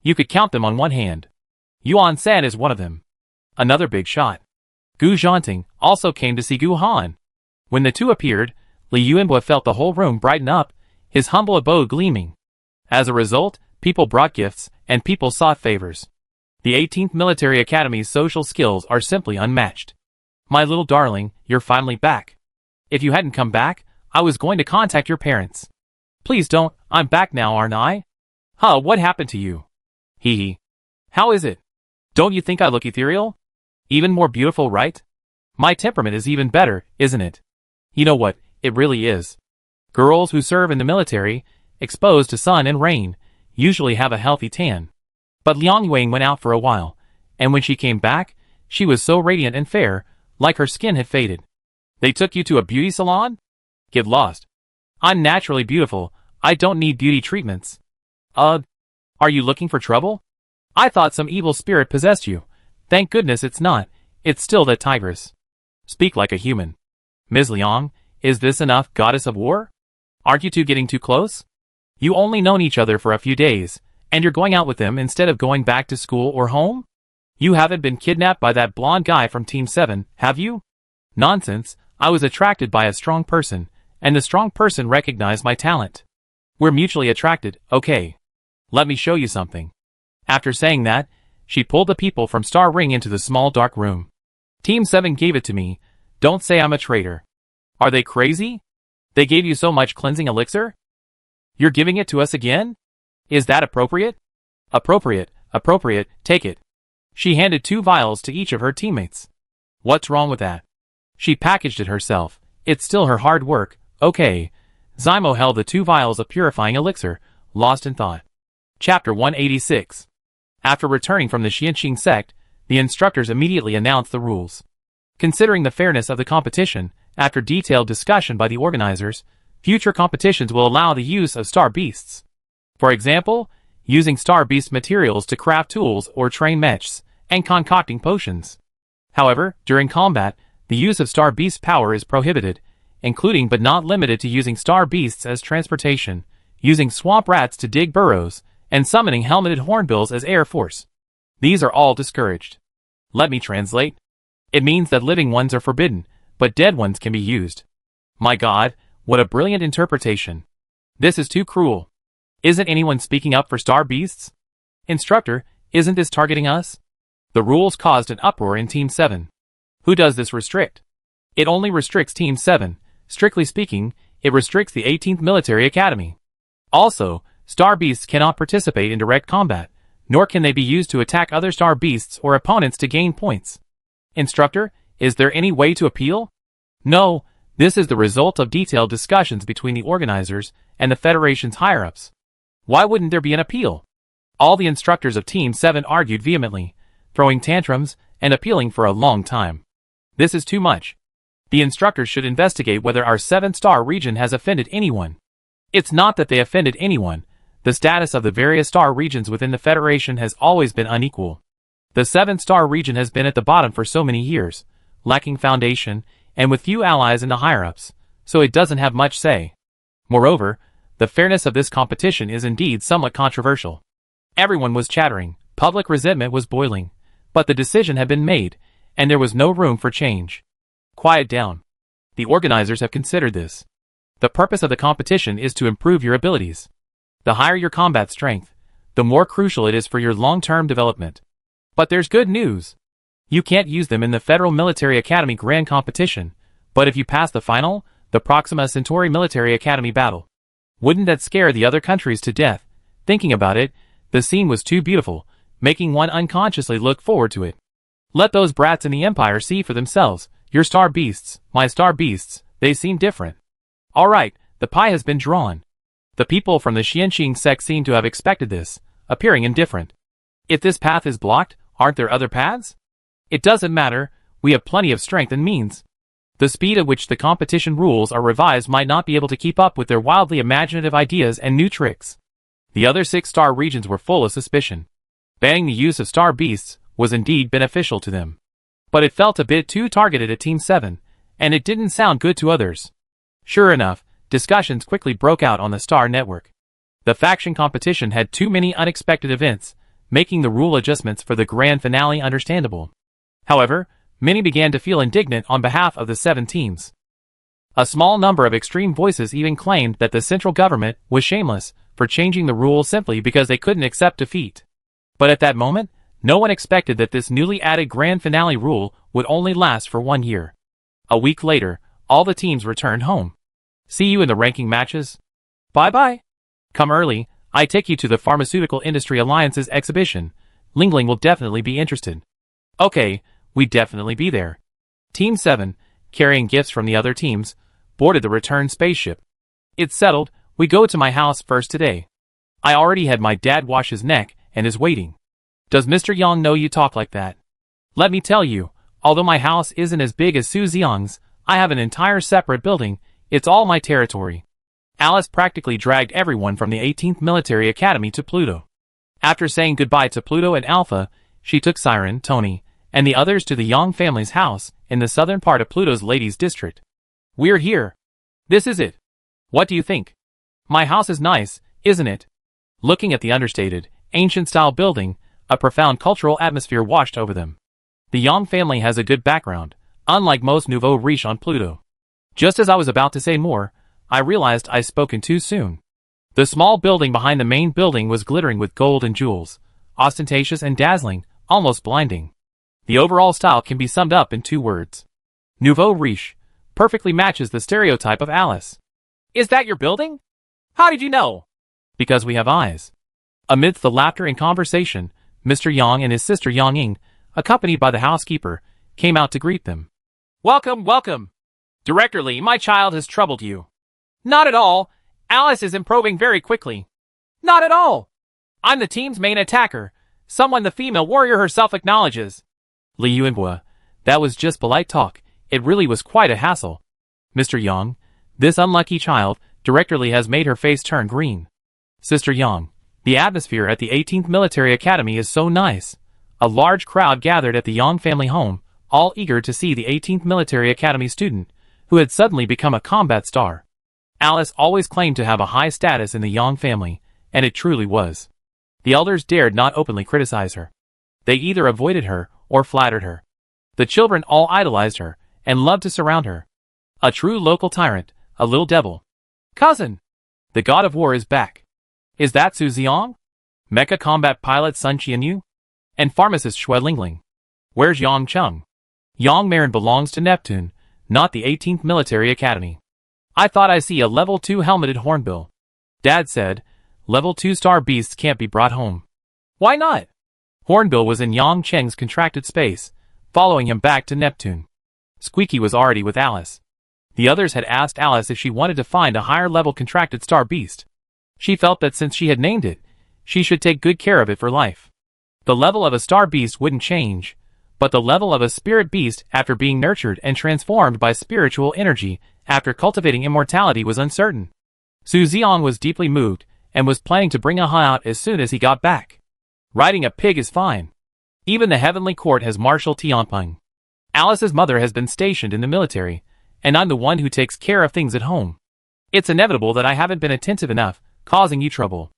You could count them on one hand. Yuan San is one of them. Another big shot. Gu Zhanting also came to see Gu Han. When the two appeared, Li Yuanbua felt the whole room brighten up, his humble abode gleaming. As a result, people brought gifts, and people sought favors. The 18th Military Academy's social skills are simply unmatched. My little darling, you're finally back. If you hadn't come back, I was going to contact your parents. Please don't, I'm back now, aren't I? Huh, what happened to you? Hee hee. How is it? Don't you think I look ethereal? Even more beautiful, right? My temperament is even better, isn't it? You know what, it really is. Girls who serve in the military, exposed to sun and rain, usually have a healthy tan. But Liang Yueying went out for a while, and when she came back, she was so radiant and fair, like her skin had faded. They took you to a beauty salon? Get lost. I'm naturally beautiful, I don't need beauty treatments. Are you looking for trouble? I thought some evil spirit possessed you. Thank goodness it's not, it's still that tigress. Speak like a human. Ms. Liang, is this enough, goddess of war? Aren't you two getting too close? You only known each other for a few days, and you're going out with them instead of going back to school or home? You haven't been kidnapped by that blonde guy from Team 7, have you? Nonsense, I was attracted by a strong person, and the strong person recognized my talent. We're mutually attracted, okay. Let me show you something. After saying that, she pulled the people from Star Ring into the small dark room. Team 7 gave it to me, don't say I'm a traitor. Are they crazy? They gave you so much cleansing elixir? You're giving it to us again? Is that appropriate? Appropriate, take it. She handed 2 vials to each of her teammates. What's wrong with that? She packaged it herself, it's still her hard work, okay. Zymo held the 2 vials of purifying elixir, lost in thought. Chapter 186. After returning from the Xianxing sect, the instructors immediately announced the rules. Considering the fairness of the competition, after detailed discussion by the organizers, future competitions will allow the use of star beasts. For example, using star beast materials to craft tools or train mechs, and concocting potions. However, during combat, the use of star beast power is prohibited, including but not limited to using star beasts as transportation, using swamp rats to dig burrows, and summoning helmeted hornbills as air force. These are all discouraged. Let me translate. It means that living ones are forbidden, but dead ones can be used. My God, what a brilliant interpretation. This is too cruel. Isn't anyone speaking up for star beasts? Instructor, isn't this targeting us? The rules caused an uproar in Team 7. Who does this restrict? It only restricts Team 7. Strictly speaking, it restricts the 18th Military Academy. Also, star beasts cannot participate in direct combat, nor can they be used to attack other star beasts or opponents to gain points. Instructor, is there any way to appeal? No, this is the result of detailed discussions between the organizers and the Federation's higher-ups. Why wouldn't there be an appeal? All the instructors of Team 7 argued vehemently, throwing tantrums and appealing for a long time. This is too much. The instructors should investigate whether our 7-star region has offended anyone. It's not that they offended anyone, the status of the various star regions within the Federation has always been unequal. The 7-star region has been at the bottom for so many years, lacking foundation, and with few allies in the higher-ups, so it doesn't have much say. Moreover, the fairness of this competition is indeed somewhat controversial. Everyone was chattering, public resentment was boiling, but the decision had been made, and there was no room for change. Quiet down. The organizers have considered this. The purpose of the competition is to improve your abilities. The higher your combat strength, the more crucial it is for your long-term development. But there's good news. You can't use them in the Federal Military Academy Grand Competition, but if you pass the final, the Proxima Centauri Military Academy battle. Wouldn't that scare the other countries to death? Thinking about it, the scene was too beautiful, making one unconsciously look forward to it. Let those brats in the Empire see for themselves. Your star beasts, my star beasts, they seem different. Alright, the pie has been drawn. The people from the Xianxing sect seem to have expected this, appearing indifferent. If this path is blocked, aren't there other paths? It doesn't matter, we have plenty of strength and means. The speed at which the competition rules are revised might not be able to keep up with their wildly imaginative ideas and new tricks. The other 6-star regions were full of suspicion. Banning the use of star beasts was indeed beneficial to them. But it felt a bit too targeted at Team 7, and it didn't sound good to others. Sure enough, discussions quickly broke out on the Star Network. The faction competition had too many unexpected events, making the rule adjustments for the grand finale understandable. However, many began to feel indignant on behalf of the 7 teams. A small number of extreme voices even claimed that the central government was shameless for changing the rule simply because they couldn't accept defeat. But at that moment, no one expected that this newly added grand finale rule would only last for 1 year. A week later, all the teams returned home. See you in the ranking matches. Bye-bye. Come early, I take you to the Pharmaceutical Industry Alliance's exhibition. Lingling will definitely be interested. Okay, we'd definitely be there. Team 7, carrying gifts from the other teams, boarded the return spaceship. It's settled, we go to my house first today. I already had my dad wash his neck and is waiting. Does Mr. Yang know you talk like that? Let me tell you, although my house isn't as big as Su Xiang's, I have an entire separate building, it's all my territory. Alice practically dragged everyone from the 18th Military Academy to Pluto. After saying goodbye to Pluto and Alpha, she took Siren, Tony, and the others to the Yang family's house in the southern part of Pluto's Ladies District. We're here. This is it. What do you think? My house is nice, isn't it? Looking at the understated, ancient-style building, a profound cultural atmosphere washed over them. The Yang family has a good background, unlike most nouveau riche on Pluto. Just as I was about to say more, I realized I'd spoken too soon. The small building behind the main building was glittering with gold and jewels, ostentatious and dazzling, almost blinding. The overall style can be summed up in 2 words. Nouveau riche, perfectly matches the stereotype of Alice. Is that your building? How did you know? Because we have eyes. Amidst the laughter and conversation, Mr. Yang and his sister Yang Ying, accompanied by the housekeeper, came out to greet them. Welcome, welcome. Director Lee, my child has troubled you. Not at all. Alice is improving very quickly. Not at all. I'm the team's main attacker, someone the female warrior herself acknowledges. Li Yuanhua, that was just polite talk. It really was quite a hassle. Mr. Yang, this unlucky child, Director Lee has made her face turn green. Sister Yang, the atmosphere at the 18th Military Academy is so nice. A large crowd gathered at the Yang family home, all eager to see the 18th Military Academy student, who had suddenly become a combat star. Alice always claimed to have a high status in the Yang family, and it truly was. The elders dared not openly criticize her. They either avoided her or flattered her. The children all idolized her and loved to surround her. A true local tyrant, a little devil. Cousin! The god of war is back. Is that Su Xiang? Mecha combat pilot Sun Qianyu? And pharmacist Xue Lingling? Where's Yang Cheng? Yang Marin belongs to Neptune, not the 18th Military Academy. I thought I see a level 2 helmeted hornbill. Dad said, level 2 star beasts can't be brought home. Why not? Hornbill was in Yang Cheng's contracted space, following him back to Neptune. Squeaky was already with Alice. The others had asked Alice if she wanted to find a higher level contracted star beast. She felt that since she had named it, she should take good care of it for life. The level of a star beast wouldn't change, but the level of a spirit beast after being nurtured and transformed by spiritual energy after cultivating immortality was uncertain. Su Xiang was deeply moved, and was planning to bring a hun out as soon as he got back. Riding a pig is fine. Even the heavenly court has Marshal Tianpeng. Alice's mother has been stationed in the military, and I'm the one who takes care of things at home. It's inevitable that I haven't been attentive enough, causing you trouble.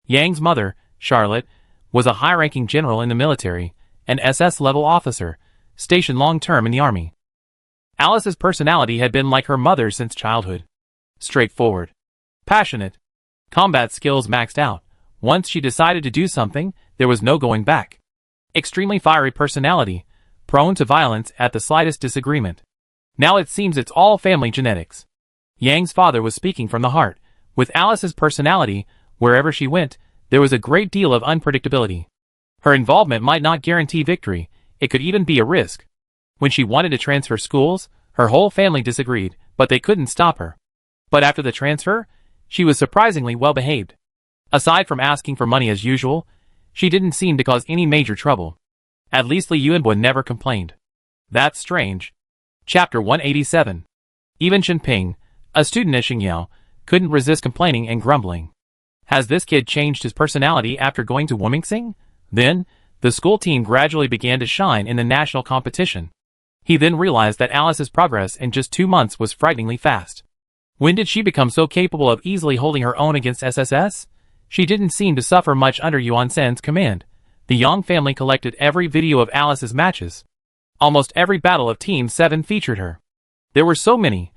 Yang's mother, Charlotte, was a high-ranking general in the military, an SS-level officer, stationed long-term in the army. Alice's personality had been like her mother's since childhood. Straightforward. Passionate. Combat skills maxed out. Once she decided to do something, there was no going back. Extremely fiery personality, prone to violence at the slightest disagreement. Now it seems it's all family genetics. Yang's father was speaking from the heart. With Alice's personality, wherever she went, there was a great deal of unpredictability. Her involvement might not guarantee victory, it could even be a risk. When she wanted to transfer schools, her whole family disagreed, but they couldn't stop her. But after the transfer, she was surprisingly well behaved. Aside from asking for money as usual, she didn't seem to cause any major trouble. At least Li Yuanbo never complained. That's strange. Chapter 187. Even Shenping, a student at Xingyao, couldn't resist complaining and grumbling. Has this kid changed his personality after going to Wumingsing? Then, the school team gradually began to shine in the national competition. He then realized that Alice's progress in just 2 months was frighteningly fast. When did she become so capable of easily holding her own against SSS? She didn't seem to suffer much under Yuan Sen's command. The Yang family collected every video of Alice's matches. Almost every battle of Team 7 featured her. There were so many.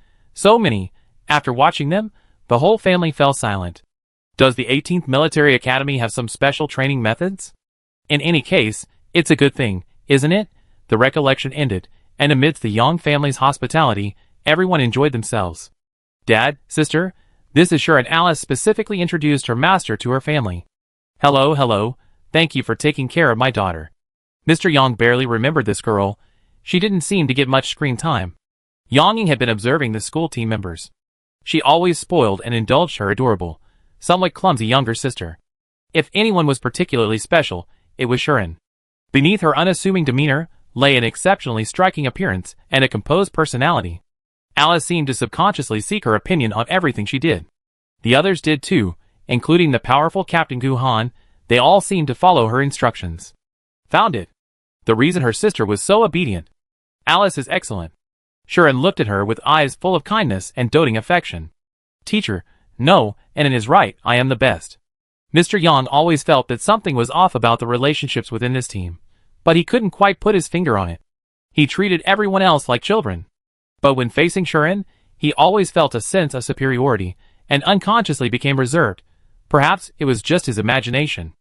After watching them, the whole family fell silent. Does the 18th Military Academy have some special training methods? In any case, it's a good thing, isn't it? The recollection ended, and amidst the Yang family's hospitality, everyone enjoyed themselves. Dad, sister, this is Sure, and Alice specifically introduced her master to her family. Hello, thank you for taking care of my daughter. Mr. Yang barely remembered this girl. She didn't seem to get much screen time. Yang Ying had been observing the school team members. She always spoiled and indulged her adorable, somewhat clumsy younger sister. If anyone was particularly special, it was Shuren. Beneath her unassuming demeanor lay an exceptionally striking appearance and a composed personality. Alice seemed to subconsciously seek her opinion on everything she did. The others did too, including the powerful Captain Gu Han. They all seemed to follow her instructions. Found it. The reason her sister was so obedient. Alice is excellent. Shuren looked at her with eyes full of kindness and doting affection. Teacher, no, and it is right, I am the best. Mr. Yang always felt that something was off about the relationships within this team, but he couldn't quite put his finger on it. He treated everyone else like children. But when facing Shuren, he always felt a sense of superiority, and unconsciously became reserved. Perhaps it was just his imagination.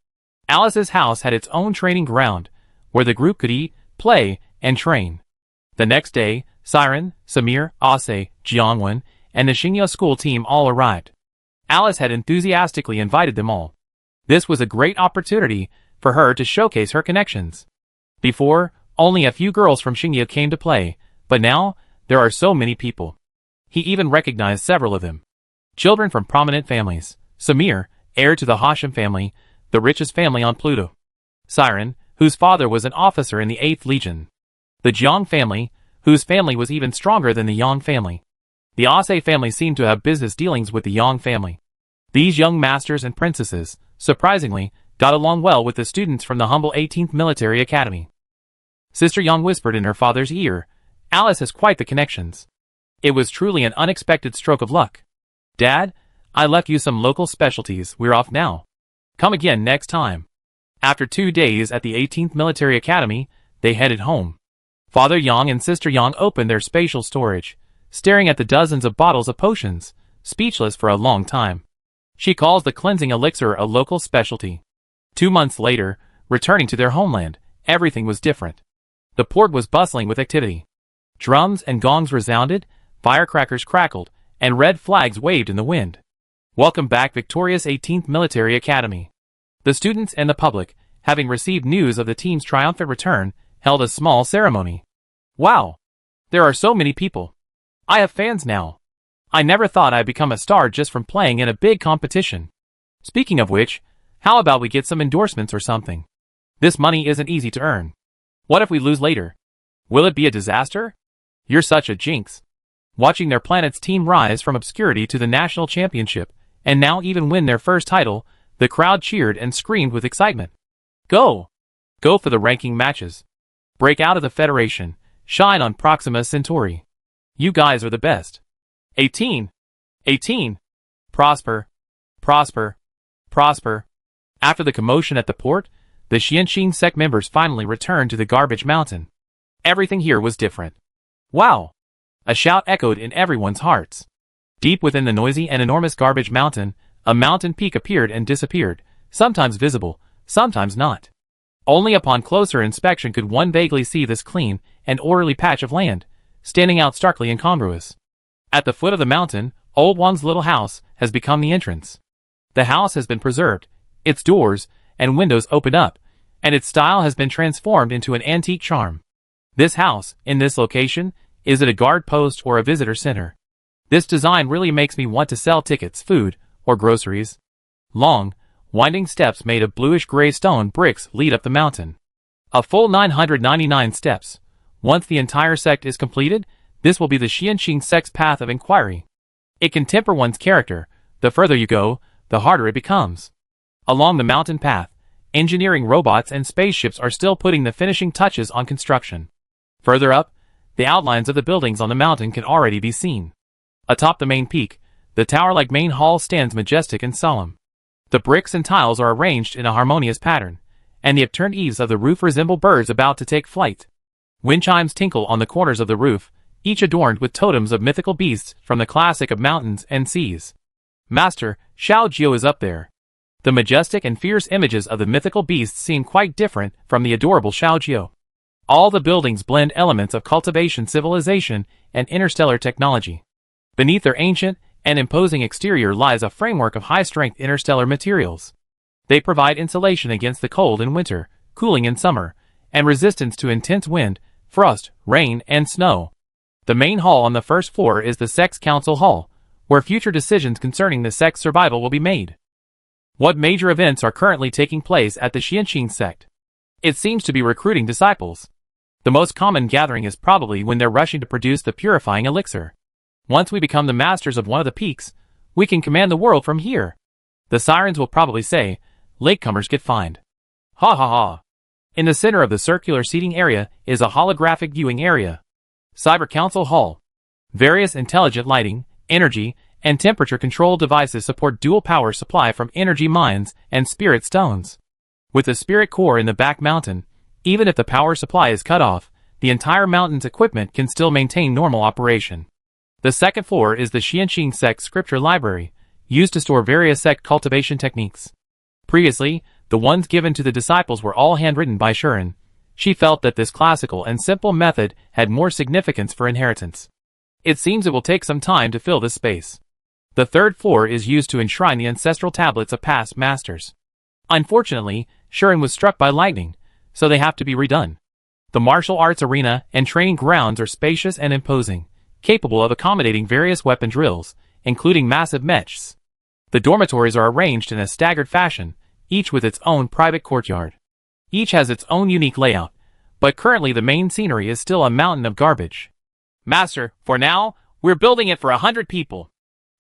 Alice's house had its own training ground, where the group could eat, play, and train. The next day, Siren, Samir, Ase, Jiangwen, and the Xingyao school team all arrived. Alice had enthusiastically invited them all. This was a great opportunity for her to showcase her connections. Before, only a few girls from Xingyao came to play, but now, there are so many people. He even recognized several of them. Children from prominent families. Samir, heir to the Hashim family, the richest family on Pluto. Siren, whose father was an officer in the 8th Legion. The Jiang family, whose family was even stronger than the Yang family. The Ase family seemed to have business dealings with the Yang family. These young masters and princesses, surprisingly, got along well with the students from the humble 18th Military Academy. Sister Yang whispered in her father's ear, Alice has quite the connections. It was truly an unexpected stroke of luck. Dad, I left you some local specialties, we're off now. Come again next time. After 2 days at the 18th Military Academy, they headed home. Father Yang and Sister Yang opened their spatial storage, staring at the dozens of bottles of potions, speechless for a long time. She calls the cleansing elixir a local specialty. 2 months later, returning to their homeland, everything was different. The port was bustling with activity. Drums and gongs resounded, firecrackers crackled, and red flags waved in the wind. Welcome back, victorious 18th Military Academy. The students and the public, having received news of the team's triumphant return, held a small ceremony. Wow! There are so many people. I have fans now. I never thought I'd become a star just from playing in a big competition. Speaking of which, how about we get some endorsements or something? This money isn't easy to earn. What if we lose later? Will it be a disaster? You're such a jinx. Watching their planet's team rise from obscurity to the national championship, and now even win their first title, the crowd cheered and screamed with excitement. Go! Go for the ranking matches. Break out of the Federation. Shine on Proxima Centauri. You guys are the best. 18. 18. Prosper. Prosper. Prosper. After the commotion at the port, the Xianxin sect members finally returned to the garbage mountain. Everything here was different. Wow! A shout echoed in everyone's hearts. Deep within the noisy and enormous garbage mountain, a mountain peak appeared and disappeared, sometimes visible, sometimes not. Only upon closer inspection could one vaguely see this clean and orderly patch of land, standing out starkly incongruous. At the foot of the mountain, Old Wang's little house has become the entrance. The house has been preserved, its doors and windows opened up, and its style has been transformed into an antique charm. This house, in this location, is it a guard post or a visitor center? This design really makes me want to sell tickets, food, or groceries. Long, winding steps made of bluish-gray stone bricks lead up the mountain. A full 999 steps. Once the entire sect is completed, this will be the Xianxin sect's path of inquiry. It can temper one's character. The further you go, the harder it becomes. Along the mountain path, engineering robots and spaceships are still putting the finishing touches on construction. Further up, the outlines of the buildings on the mountain can already be seen. Atop the main peak, the tower-like main hall stands majestic and solemn. The bricks and tiles are arranged in a harmonious pattern, and the upturned eaves of the roof resemble birds about to take flight. Wind chimes tinkle on the corners of the roof, each adorned with totems of mythical beasts from the classic of mountains and seas. Master, Xiao Jiu is up there. The majestic and fierce images of the mythical beasts seem quite different from the adorable Xiao Jiu. All the buildings blend elements of cultivation, civilization, and interstellar technology. Beneath their ancient and imposing exterior lies a framework of high-strength interstellar materials. They provide insulation against the cold in winter, cooling in summer, and resistance to intense wind, frost, rain, and snow. The main hall on the first floor is the Sect's Council Hall, where future decisions concerning the sect's survival will be made. What major events are currently taking place at the Xianxin sect? It seems to be recruiting disciples. The most common gathering is probably when they're rushing to produce the purifying elixir. Once we become the masters of one of the peaks, we can command the world from here. The sirens will probably say, latecomers get fined. Ha ha ha. In the center of the circular seating area is a holographic viewing area. Cyber Council Hall. Various intelligent lighting, energy, and temperature control devices support dual power supply from energy mines and spirit stones. With the spirit core in the back mountain, even if the power supply is cut off, the entire mountain's equipment can still maintain normal operation. The second floor is the Xianxin sect scripture library, used to store various sect cultivation techniques. Previously, the ones given to the disciples were all handwritten by Shuren. She felt that this classical and simple method had more significance for inheritance. It seems it will take some time to fill this space. The third floor is used to enshrine the ancestral tablets of past masters. Unfortunately, Shuren was struck by lightning, so they have to be redone. The martial arts arena and training grounds are spacious and imposing, capable of accommodating various weapon drills, including massive mechs. The dormitories are arranged in a staggered fashion, each with its own private courtyard. Each has its own unique layout, but currently the main scenery is still a mountain of garbage. Master, for now, we're building it for 100 people.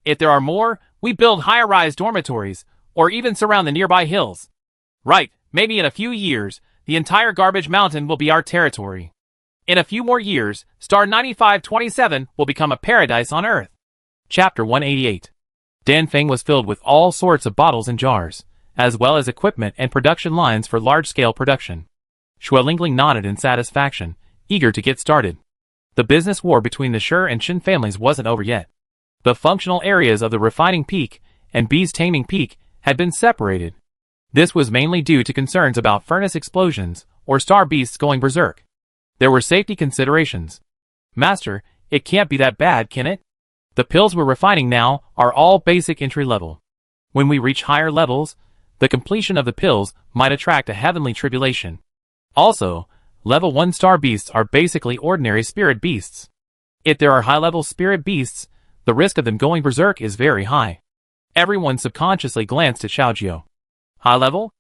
If there are more, we build higher-rise dormitories, or even surround the nearby hills. Right, maybe in a few years, the entire garbage mountain will be our territory. In a few more years, Star 9527 will become a paradise on Earth. Chapter 188. Danfeng was filled with all sorts of bottles and jars, as well as equipment and production lines for large-scale production. Shuelingling nodded in satisfaction, eager to get started. The business war between the Shur and Shin families wasn't over yet. The functional areas of the refining peak and bees taming peak had been separated. This was mainly due to concerns about furnace explosions or star beasts going berserk. There were safety considerations. Master, it can't be that bad, can it? The pills we're refining now are all basic entry level. When we reach higher levels, the completion of the pills might attract a heavenly tribulation. Also, level 1 star beasts are basically ordinary spirit beasts. If there are high-level spirit beasts, the risk of them going berserk is very high. Everyone subconsciously glanced at Xiaojio. High level?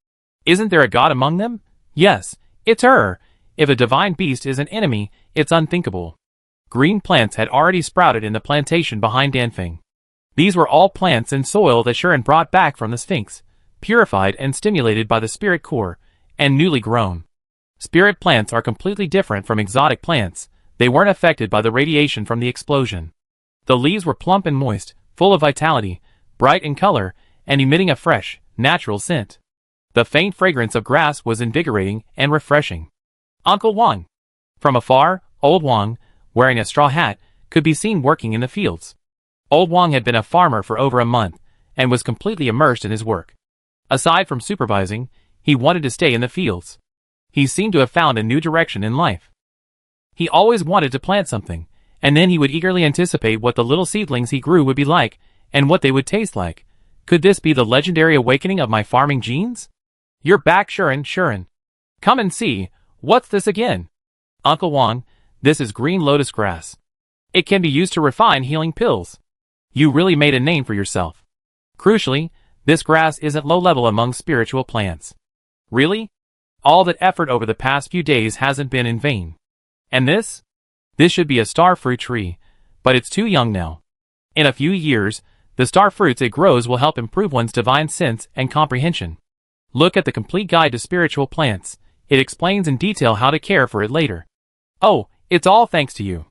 Isn't there a god among them? Yes, it's her. If a divine beast is an enemy, it's unthinkable. Green plants had already sprouted in the plantation behind Danfeng. These were all plants and soil that Sharon brought back from the Sphinx, purified and stimulated by the spirit core, and newly grown. Spirit plants are completely different from exotic plants. They weren't affected by the radiation from the explosion. The leaves were plump and moist, full of vitality, bright in color, and emitting a fresh, natural scent. The faint fragrance of grass was invigorating and refreshing. Uncle Wang. From afar, Old Wang, wearing a straw hat, could be seen working in the fields. Old Wang had been a farmer for over a month, and was completely immersed in his work. Aside from supervising, he wanted to stay in the fields. He seemed to have found a new direction in life. He always wanted to plant something, and then he would eagerly anticipate what the little seedlings he grew would be like, and what they would taste like. Could this be the legendary awakening of my farming genes? You're back, Sharon. Come and see. What's this again? Uncle Wang, this is green lotus grass. It can be used to refine healing pills. You really made a name for yourself. Crucially, this grass isn't low level among spiritual plants. Really? All that effort over the past few days hasn't been in vain. And this? This should be a star fruit tree, but it's too young now. In a few years, the star fruits it grows will help improve one's divine sense and comprehension. Look at the complete guide to spiritual plants. It explains in detail how to care for it later. Oh, it's all thanks to you.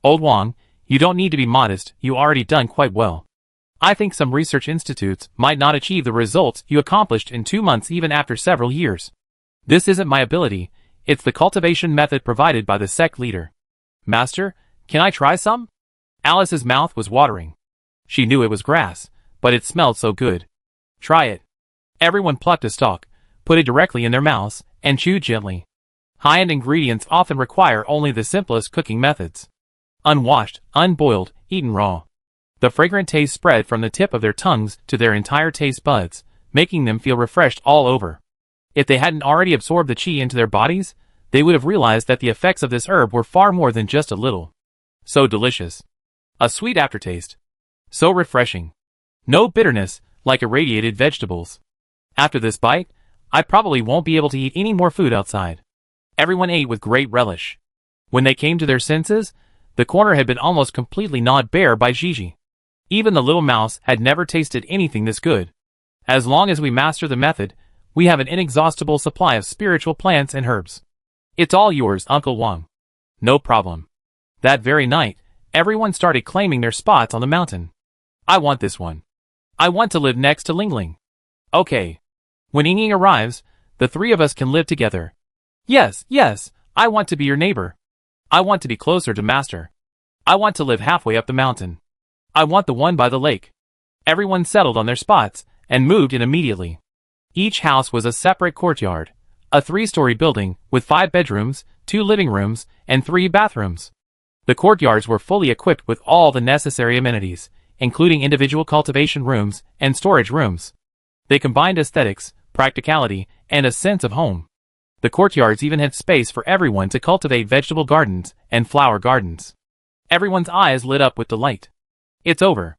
Old Wang, you don't need to be modest, you already done quite well. I think some research institutes might not achieve the results you accomplished in 2 months even after several years. This isn't my ability, it's the cultivation method provided by the sect leader. Master, can I try some? Alice's mouth was watering. She knew it was grass, but it smelled so good. Try it. Everyone plucked a stalk, put it directly in their mouths, and chewed gently. High-end ingredients often require only the simplest cooking methods. Unwashed, unboiled, eaten raw. The fragrant taste spread from the tip of their tongues to their entire taste buds, making them feel refreshed all over. If they hadn't already absorbed the qi into their bodies, they would have realized that the effects of this herb were far more than just a little. So delicious. A sweet aftertaste. So refreshing. No bitterness, like irradiated vegetables. After this bite, I probably won't be able to eat any more food outside. Everyone ate with great relish. When they came to their senses, the corner had been almost completely gnawed bare by Gigi. Even the little mouse had never tasted anything this good. As long as we master the method, we have an inexhaustible supply of spiritual plants and herbs. It's all yours, Uncle Wang. No problem. That very night, everyone started claiming their spots on the mountain. I want this one. I want to live next to Lingling. Okay. When Ying Ying arrives, the 3 of us can live together. Yes, I want to be your neighbor. I want to be closer to Master. I want to live halfway up the mountain. I want the one by the lake. Everyone settled on their spots, and moved in immediately. Each house was a separate courtyard, a 3-story building, with 5 bedrooms, 2 living rooms, and 3 bathrooms. The courtyards were fully equipped with all the necessary amenities, including individual cultivation rooms and storage rooms. They combined aesthetics, practicality, and a sense of home. The courtyards even had space for everyone to cultivate vegetable gardens and flower gardens. Everyone's eyes lit up with delight. It's over.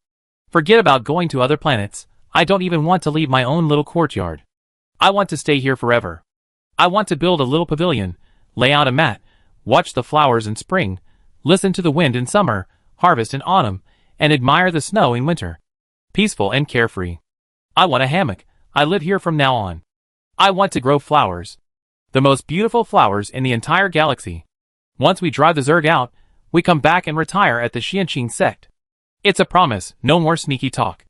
Forget about going to other planets. I don't even want to leave my own little courtyard. I want to stay here forever. I want to build a little pavilion, lay out a mat, watch the flowers in spring, listen to the wind in summer, harvest in autumn, and admire the snow in winter. Peaceful and carefree. I want a hammock. I live here from now on. I want to grow flowers. The most beautiful flowers in the entire galaxy. Once we drive the Zerg out, we come back and retire at the Xianqing sect. It's a promise, no more sneaky talk.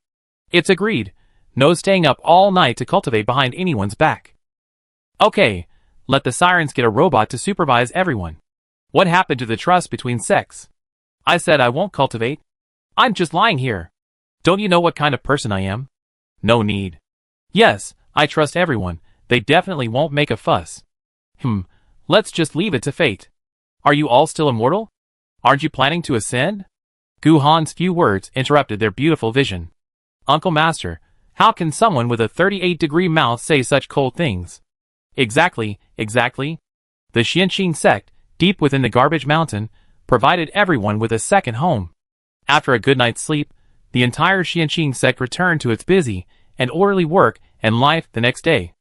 It's agreed, no staying up all night to cultivate behind anyone's back. Okay, let the sirens get a robot to supervise everyone. What happened to the trust between sects? I said I won't cultivate. I'm just lying here. Don't you know what kind of person I am? No need. Yes, I trust everyone, they definitely won't make a fuss. Let's just leave it to fate. Are you all still immortal? Aren't you planning to ascend? Gu Han's few words interrupted their beautiful vision. Uncle Master, how can someone with a 38-degree mouth say such cold things? Exactly. The Xianqing sect, deep within the garbage mountain, provided everyone with a second home. After a good night's sleep, the entire Xianqing sect returned to its busy and orderly work and life the next day.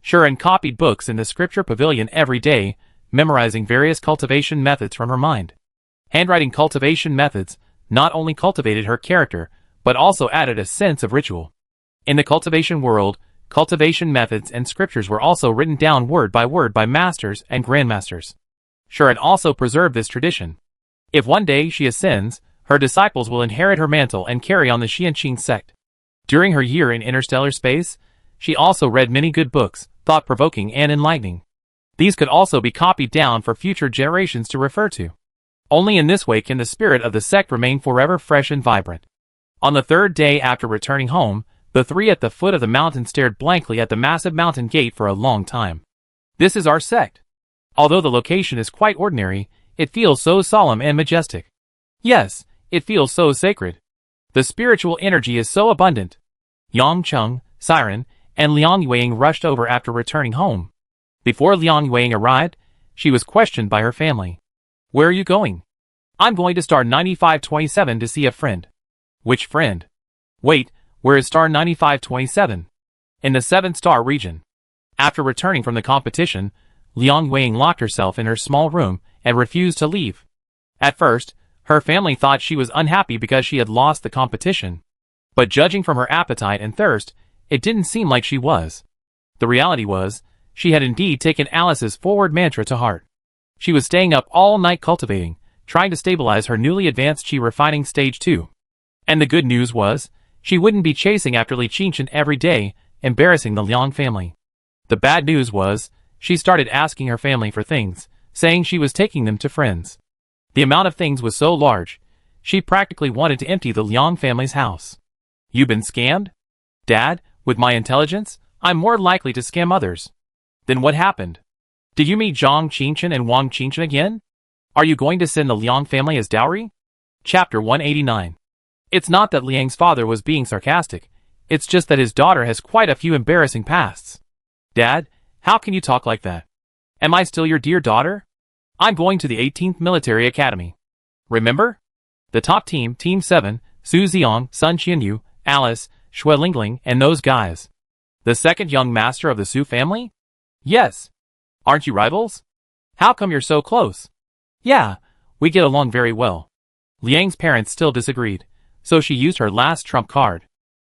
Sharon copied books in the scripture pavilion every day, memorizing various cultivation methods from her mind. Handwriting cultivation methods not only cultivated her character, but also added a sense of ritual. In the cultivation world, cultivation methods and scriptures were also written down word by masters and grandmasters. Sharon also preserved this tradition. If one day she ascends, her disciples will inherit her mantle and carry on the Xianqing sect. During her year in interstellar space, she also read many good books, thought-provoking and enlightening. These could also be copied down for future generations to refer to. Only in this way can the spirit of the sect remain forever fresh and vibrant. On the third day after returning home, the three at the foot of the mountain stared blankly at the massive mountain gate for a long time. This is our sect. Although the location is quite ordinary, it feels so solemn and majestic. Yes, it feels so sacred. The spiritual energy is so abundant. Yang Cheng, Siren, and Liang Yueying rushed over after returning home. Before Liang Yueying arrived, she was questioned by her family. Where are you going? I'm going to star 9527 to see a friend. Which friend? Wait, where is star 9527? In the 7-star region. After returning from the competition, Liang Yueying locked herself in her small room and refused to leave. At first, her family thought she was unhappy because she had lost the competition. But judging from her appetite and thirst, it didn't seem like she was. The reality was, she had indeed taken Alice's forward mantra to heart. She was staying up all night cultivating, trying to stabilize her newly advanced Qi refining stage 2. And the good news was, she wouldn't be chasing after Li Qingchen every day, embarrassing the Liang family. The bad news was, she started asking her family for things, saying she was taking them to friends. The amount of things was so large, she practically wanted to empty the Liang family's house. You been scammed? Dad, with my intelligence, I'm more likely to scam others. Then what happened? Did you meet Zhang Qingchen and Wang Qingchen again? Are you going to send the Liang family as dowry? Chapter 189. It's not that Liang's father was being sarcastic, it's just that his daughter has quite a few embarrassing pasts. Dad, how can you talk like that? Am I still your dear daughter? I'm going to the 18th Military Academy. Remember? The top team, Team 7, Su Xiong, Sun Qianyu, Alice, Shui Lingling, and those guys. The second young master of the Su family? Yes. Aren't you rivals? How come you're so close? Yeah, we get along very well. Liang's parents still disagreed, so she used her last trump card.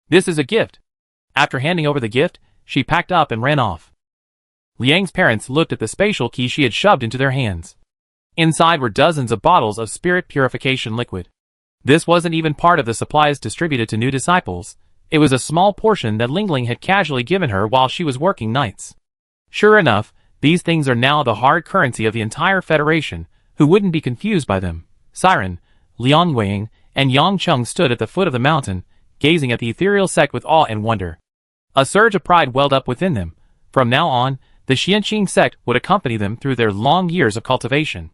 This is a gift. After handing over the gift, she packed up and ran off. Liang's parents looked at the spatial key she had shoved into their hands. Inside were dozens of bottles of spirit purification liquid. This wasn't even part of the supplies distributed to new disciples. It was a small portion that Lingling had casually given her while she was working nights. Sure enough, these things are now the hard currency of the entire Federation. Who wouldn't be confused by them? Siren, Liang Yueying, and Yang Cheng stood at the foot of the mountain, gazing at the ethereal sect with awe and wonder. A surge of pride welled up within them. From now on, the Xianqing sect would accompany them through their long years of cultivation.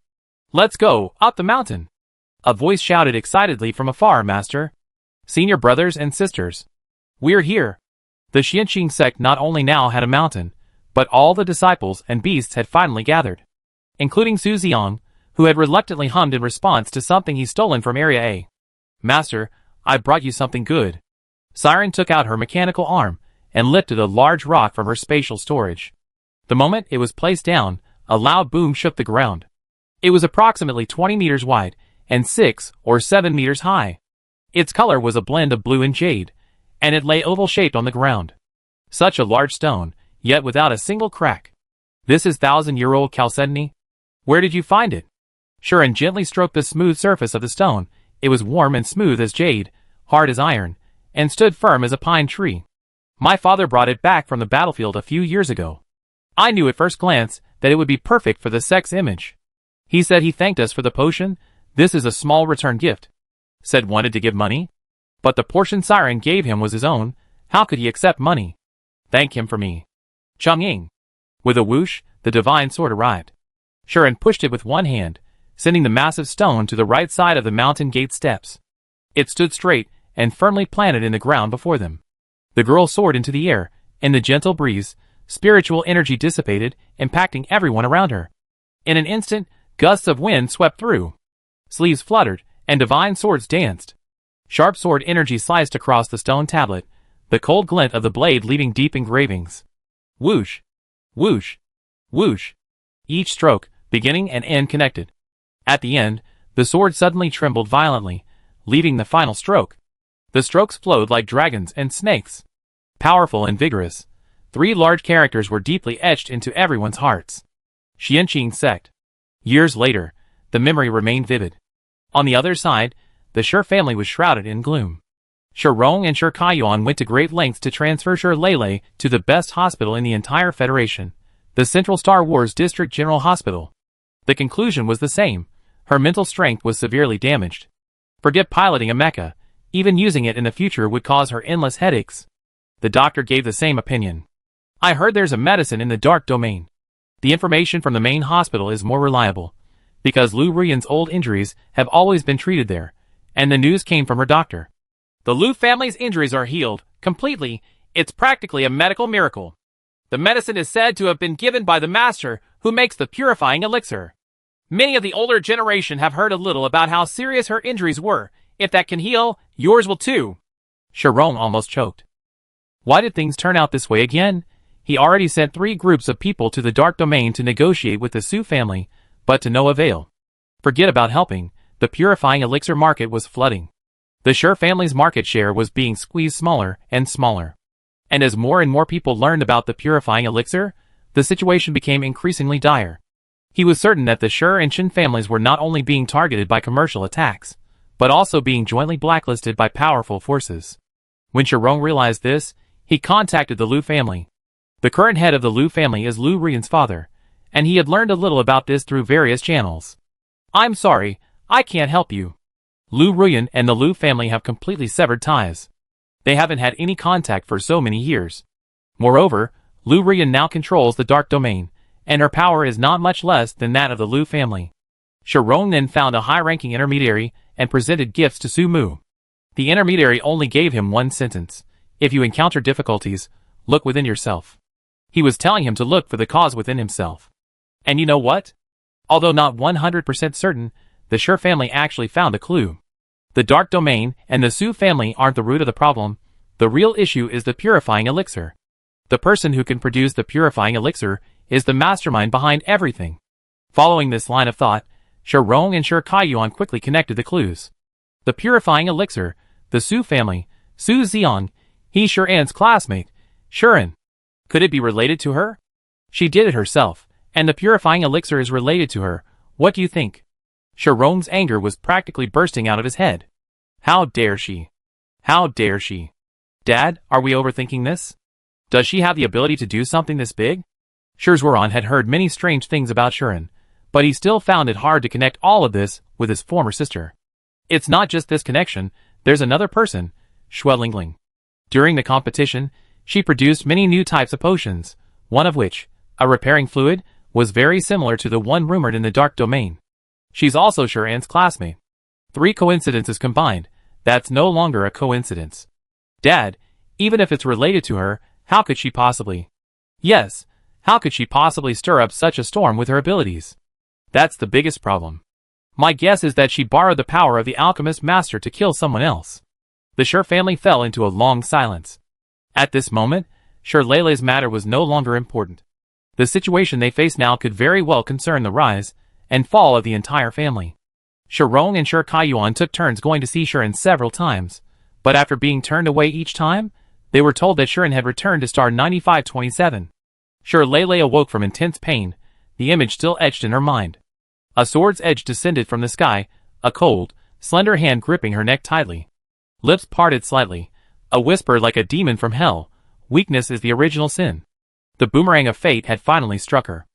Let's go, up the mountain! A voice shouted excitedly from afar, Master. Senior brothers and sisters. We're here. The Xianqing sect not only now had a mountain, but all the disciples and beasts had finally gathered. Including Su Xiong, who had reluctantly hummed in response to something he'd stolen from Area A. Master, I brought you something good. Siren took out her mechanical arm and lifted a large rock from her spatial storage. The moment it was placed down, a loud boom shook the ground. It was approximately 20 meters wide and 6 or 7 meters high. Its color was a blend of blue and jade, and it lay oval-shaped on the ground. Such a large stone, yet without a single crack. This is 1,000-year-old chalcedony? Where did you find it? Sharon gently stroked the smooth surface of the stone. It was warm and smooth as jade, hard as iron, and stood firm as a pine tree. My father brought it back from the battlefield a few years ago. I knew at first glance that it would be perfect for the sex image. He said he thanked us for the potion. This is a small return gift. Said wanted to give money? But the portion Siren gave him was his own. How could he accept money? Thank him for me. Chang'ing. With a whoosh, the divine sword arrived. Sharon pushed it with one hand, sending the massive stone to the right side of the mountain gate steps. It stood straight and firmly planted in the ground before them. The girl soared into the air. In the gentle breeze, spiritual energy dissipated, impacting everyone around her. In an instant, gusts of wind swept through. Sleeves fluttered, and divine swords danced. Sharp sword energy sliced across the stone tablet, the cold glint of the blade leaving deep engravings. Whoosh! Whoosh! Whoosh! Each stroke, beginning and end connected. At the end, the sword suddenly trembled violently, leaving the final stroke. The strokes flowed like dragons and snakes. Powerful and vigorous, 3 large characters were deeply etched into everyone's hearts. Xianqing sect. Years later, the memory remained vivid. On the other side, the Shi family was shrouded in gloom. Shi Rong and Shi Kaiyuan went to great lengths to transfer Shi Lele to the best hospital in the entire Federation, the Central Star Wars District General Hospital. The conclusion was the same. Her mental strength was severely damaged. Forget piloting a mecha. Even using it in the future would cause her endless headaches. The doctor gave the same opinion. I heard there's a medicine in the dark domain. The information from the main hospital is more reliable, because Lu Ruyan's old injuries have always been treated there, and the news came from her doctor. The Lu family's injuries are healed, completely. It's practically a medical miracle. The medicine is said to have been given by the master who makes the purifying elixir. Many of the older generation have heard a little about how serious her injuries were. If that can heal, yours will too. Shi Rong almost choked. Why did things turn out this way again? He already sent 3 groups of people to the dark domain to negotiate with the Su family, but to no avail. Forget about helping, the purifying elixir market was flooding. The Shi family's market share was being squeezed smaller and smaller. And as more and more people learned about the purifying elixir, the situation became increasingly dire. He was certain that the Shi and Qin families were not only being targeted by commercial attacks, but also being jointly blacklisted by powerful forces. When Shi Rong realized this, he contacted the Lu family. The current head of the Lu family is Lu Ruyan's father, and he had learned a little about this through various channels. I'm sorry, I can't help you. Lu Ruyan and the Lu family have completely severed ties. They haven't had any contact for so many years. Moreover, Lu Ruyan now controls the dark domain, and her power is not much less than that of the Lu family. Shi Rong then found a high-ranking intermediary and presented gifts to Su Mu. The intermediary only gave him one sentence. If you encounter difficulties, look within yourself. He was telling him to look for the cause within himself. And you know what? Although not 100% certain, the Shi family actually found a clue. The dark domain and the Su family aren't the root of the problem. The real issue is the purifying elixir. The person who can produce the purifying elixir is the mastermind behind everything. Following this line of thought, Shi Rong and Shi Kaiyuan quickly connected the clues. The purifying elixir, the Su family, Su Xiang, he's Shi An's classmate, Shiren. Could it be related to her? She did it herself, and the purifying elixir is related to her. What do you think? Shi Rong's anger was practically bursting out of his head. How dare she? How dare she? Dad, are we overthinking this? Does she have the ability to do something this big? Shi Zhuoran had heard many strange things about Shiren, but he still found it hard to connect all of this with his former sister. It's not just this connection, there's another person, Xue Lingling. During the competition, she produced many new types of potions, one of which, a repairing fluid, was very similar to the one rumored in the dark domain. She's also Shi An's classmate. 3 coincidences combined, that's no longer a coincidence. Dad, even if it's related to her, how could she possibly? Yes, how could she possibly stir up such a storm with her abilities? That's the biggest problem. My guess is that she borrowed the power of the alchemist master to kill someone else. The Shi family fell into a long silence. At this moment, Shi Lele's matter was no longer important. The situation they faced now could very well concern the rise and fall of the entire family. Shi Rong and Shi Kaiyuan took turns going to see Shiren several times, but after being turned away each time, they were told that Shiren had returned to star 9527. Shi Lele awoke from intense pain, the image still etched in her mind. A sword's edge descended from the sky, a cold, slender hand gripping her neck tightly. Lips parted slightly, a whisper like a demon from hell, weakness is the original sin. The boomerang of fate had finally struck her.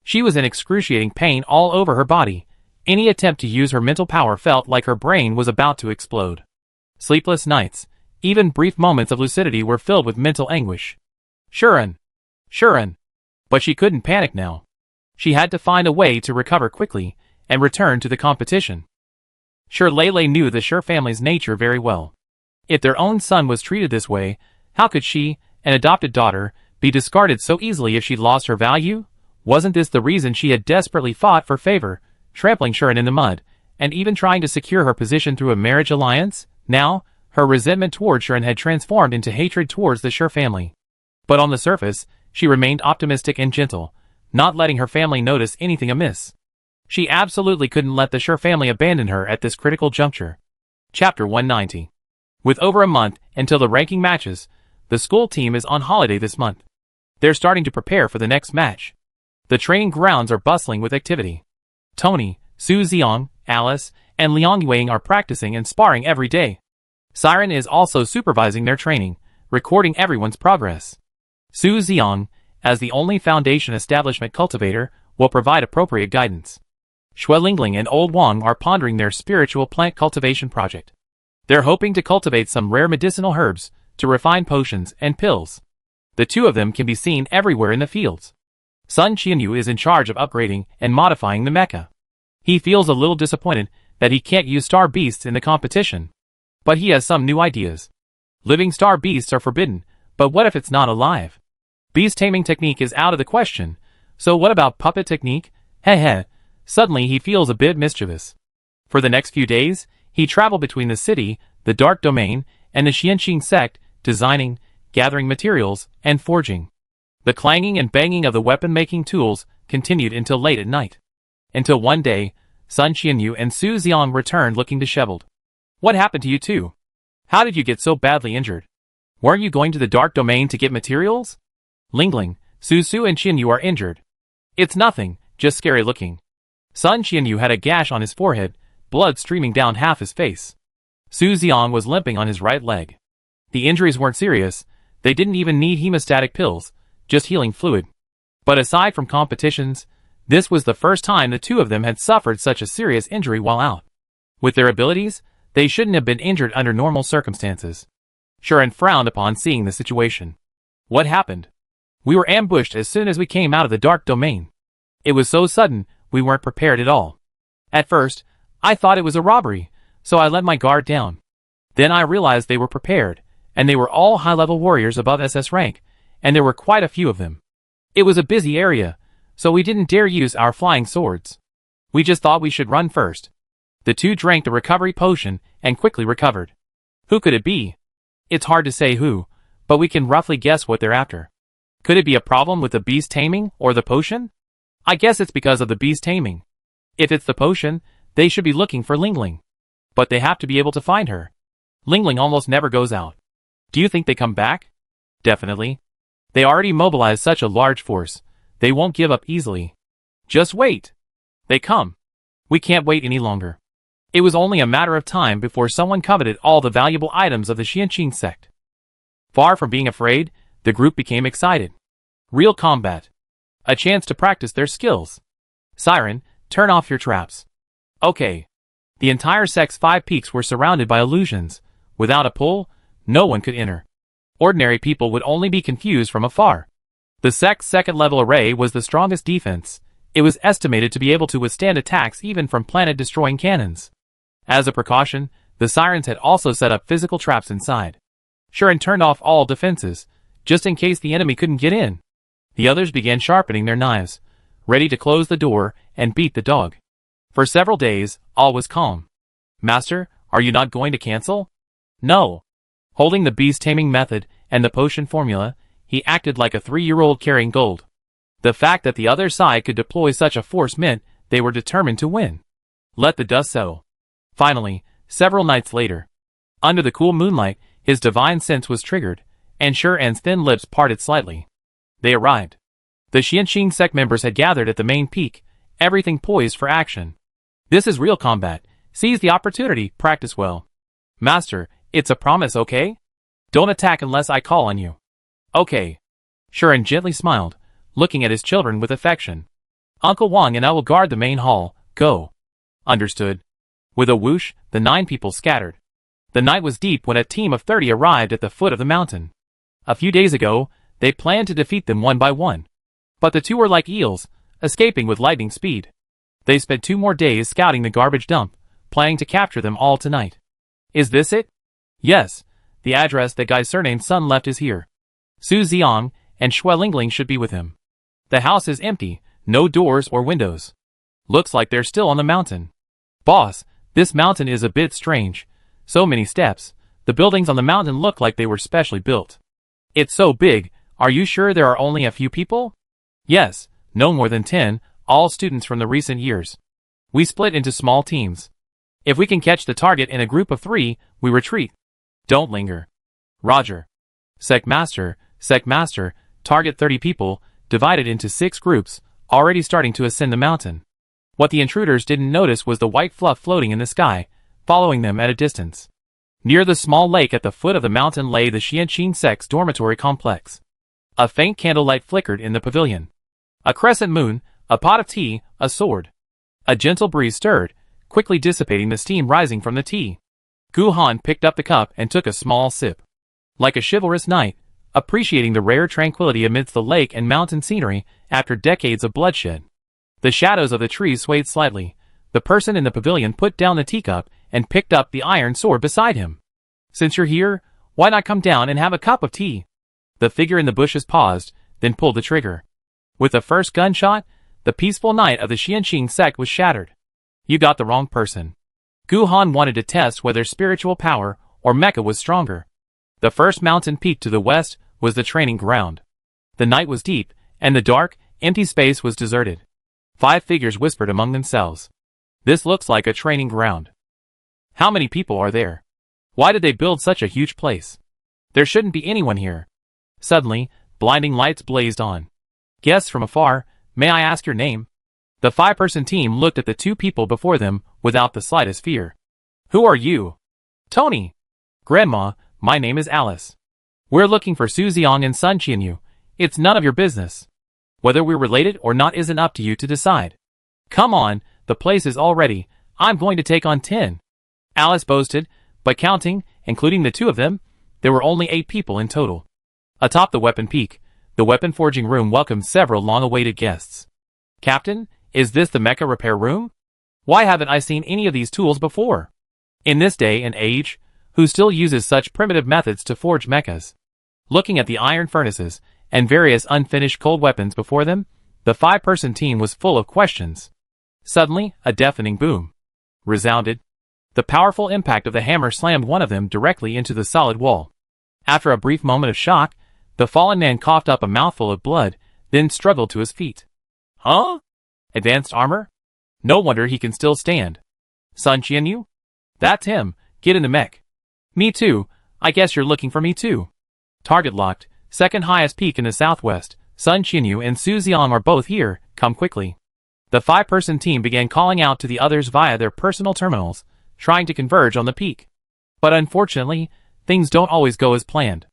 She was in excruciating pain all over her body. Any attempt to use her mental power felt like her brain was about to explode. Sleepless nights, even brief moments of lucidity were filled with mental anguish. Shiren! Shiren! But she couldn't panic now. She had to find a way to recover quickly and return to the competition. Shi Lele knew the Shi family's nature very well. If their own son was treated this way, how could she, an adopted daughter, be discarded so easily if she lost her value? Wasn't this the reason she had desperately fought for favor, trampling Shiren in the mud, and even trying to secure her position through a marriage alliance? Now, her resentment toward Shiren had transformed into hatred towards the Shi family. But on the surface, she remained optimistic and gentle, not letting her family notice anything amiss. She absolutely couldn't let the Shi family abandon her at this critical juncture. Chapter 190. With over a month until the ranking matches, the school team is on holiday this month. They're starting to prepare for the next match. The training grounds are bustling with activity. Tony, Su Xiong, Alice, and Liang Yueing are practicing and sparring every day. Siren is also supervising their training, recording everyone's progress. Su Xiong, as the only Foundation establishment cultivator, will provide appropriate guidance. Xue Lingling and Old Wang are pondering their spiritual plant cultivation project. They're hoping to cultivate some rare medicinal herbs to refine potions and pills. The two of them can be seen everywhere in the fields. Sun Qianyu is in charge of upgrading and modifying the mecha. He feels a little disappointed that he can't use star beasts in the competition. But he has some new ideas. Living star beasts are forbidden, but what if it's not alive? Beast taming technique is out of the question, so what about puppet technique? Heh. Suddenly he feels a bit mischievous. For the next few days, he traveled between the city, the Dark Domain, and the Xianqing sect, designing, gathering materials, and forging. The clanging and banging of the weapon-making tools continued until late at night. Until one day, Sun Qianyu and Su Xiong returned looking disheveled. What happened to you two? How did you get so badly injured? Weren't you going to the Dark Domain to get materials? Lingling, Su and Qianyu are injured. It's nothing, just scary looking. Sun Qianyu had a gash on his forehead, blood streaming down half his face. Su Xiong was limping on his right leg. The injuries weren't serious, they didn't even need hemostatic pills, just healing fluid. But aside from competitions, this was the first time the two of them had suffered such a serious injury while out. With their abilities, they shouldn't have been injured under normal circumstances. Shuren frowned upon seeing the situation. What happened? We were ambushed as soon as we came out of the Dark Domain. It was so sudden, we weren't prepared at all. At first, I thought it was a robbery, so I let my guard down. Then I realized they were prepared, and they were all high-level warriors above SS rank, and there were quite a few of them. It was a busy area, so we didn't dare use our flying swords. We just thought we should run first. The two drank the recovery potion and quickly recovered. Who could it be? It's hard to say who, but we can roughly guess what they're after. Could it be a problem with the beast taming or the potion? I guess it's because of the beast taming. If it's the potion, they should be looking for Lingling. But they have to be able to find her. Lingling almost never goes out. Do you think they come back? Definitely. They already mobilized such a large force. They won't give up easily. Just wait. They come. We can't wait any longer. It was only a matter of time before someone coveted all the valuable items of the Xianqing sect. Far from being afraid, the group became excited. Real combat. A chance to practice their skills. Siren, turn off your traps. Okay. The entire sect's 5 peaks were surrounded by illusions. Without a pull, no one could enter. Ordinary people would only be confused from afar. The sect's second-level array was the strongest defense. It was estimated to be able to withstand attacks even from planet-destroying cannons. As a precaution, the Sirens had also set up physical traps inside. Shuren turned off all defenses, just in case the enemy couldn't get in. The others began sharpening their knives, ready to close the door and beat the dog. For several days, all was calm. Master, are you not going to cancel? No. Holding the beast-taming method and the potion formula, he acted like a 3-year-old carrying gold. The fact that the other side could deploy such a force meant they were determined to win. Let the dust settle. Finally, several nights later, under the cool moonlight, his divine sense was triggered, and Shuren's thin lips parted slightly. They arrived. The Xianqing sect members had gathered at the main peak, everything poised for action. This is real combat. Seize the opportunity, practice well. Master, it's a promise, okay? Don't attack unless I call on you. Okay. Shuren gently smiled, looking at his children with affection. Uncle Wang and I will guard the main hall. Go. Understood. With a whoosh, the 9 people scattered. The night was deep when a team of 30 arrived at the foot of the mountain. A few days ago, they planned to defeat them one by one. But the two were like eels, escaping with lightning speed. They spent 2 more days scouting the garbage dump, planning to capture them all tonight. Is this it? Yes. The address that guy's surnamed Sun left is here. Su Xiong and Xue Lingling should be with him. The house is empty, no doors or windows. Looks like they're still on the mountain. Boss, this mountain is a bit strange. So many steps. The buildings on the mountain look like they were specially built. It's so big. Are you sure there are only a few people? Yes, no more than 10, all students from the recent years. We split into small teams. If we can catch the target in a group of 3, we retreat. Don't linger. Roger. Sec Master, target 30 people, divided into 6 groups, already starting to ascend the mountain. What the intruders didn't notice was the white fluff floating in the sky, following them at a distance. Near the small lake at the foot of the mountain lay the Xianqing sect's dormitory complex. A faint candlelight flickered in the pavilion. A crescent moon, a pot of tea, a sword. A gentle breeze stirred, quickly dissipating the steam rising from the tea. Gu Han picked up the cup and took a small sip. Like a chivalrous knight, appreciating the rare tranquility amidst the lake and mountain scenery after decades of bloodshed. The shadows of the trees swayed slightly. The person in the pavilion put down the teacup and picked up the iron sword beside him. Since you're here, why not come down and have a cup of tea? The figure in the bushes paused, then pulled the trigger. With the first gunshot, the peaceful night of the Xianqing sect was shattered. You got the wrong person. Gu Han wanted to test whether spiritual power or mecha was stronger. The first mountain peak to the west was the training ground. The night was deep, and the dark, empty space was deserted. 5 figures whispered among themselves. This looks like a training ground. How many people are there? Why did they build such a huge place? There shouldn't be anyone here. Suddenly, blinding lights blazed on. Guests from afar, may I ask your name? The 5-person team looked at the 2 people before them without the slightest fear. Who are you? Tony. Grandma, my name is Alice. We're looking for Su Xiang and Sun Qianyu. It's none of your business. Whether we're related or not isn't up to you to decide. Come on, the place is all ready. I'm going to take on 10. Alice boasted, but counting, including the 2 of them, there were only 8 people in total. Atop the weapon peak, the weapon forging room welcomed several long-awaited guests. Captain, is this the mecha repair room? Why haven't I seen any of these tools before? In this day and age, who still uses such primitive methods to forge mechas? Looking at the iron furnaces and various unfinished cold weapons before them, the 5-person team was full of questions. Suddenly, a deafening boom resounded. The powerful impact of the hammer slammed one of them directly into the solid wall. After a brief moment of shock, the fallen man coughed up a mouthful of blood, then struggled to his feet. Huh? Advanced armor? No wonder he can still stand. Sun Qianyu? That's him. Get in the mech. Me too. I guess you're looking for me too. Target locked. Second highest peak in the southwest. Sun Qianyu and Su Xiang are both here. Come quickly. The 5-person team began calling out to the others via their personal terminals, trying to converge on the peak. But unfortunately, things don't always go as planned.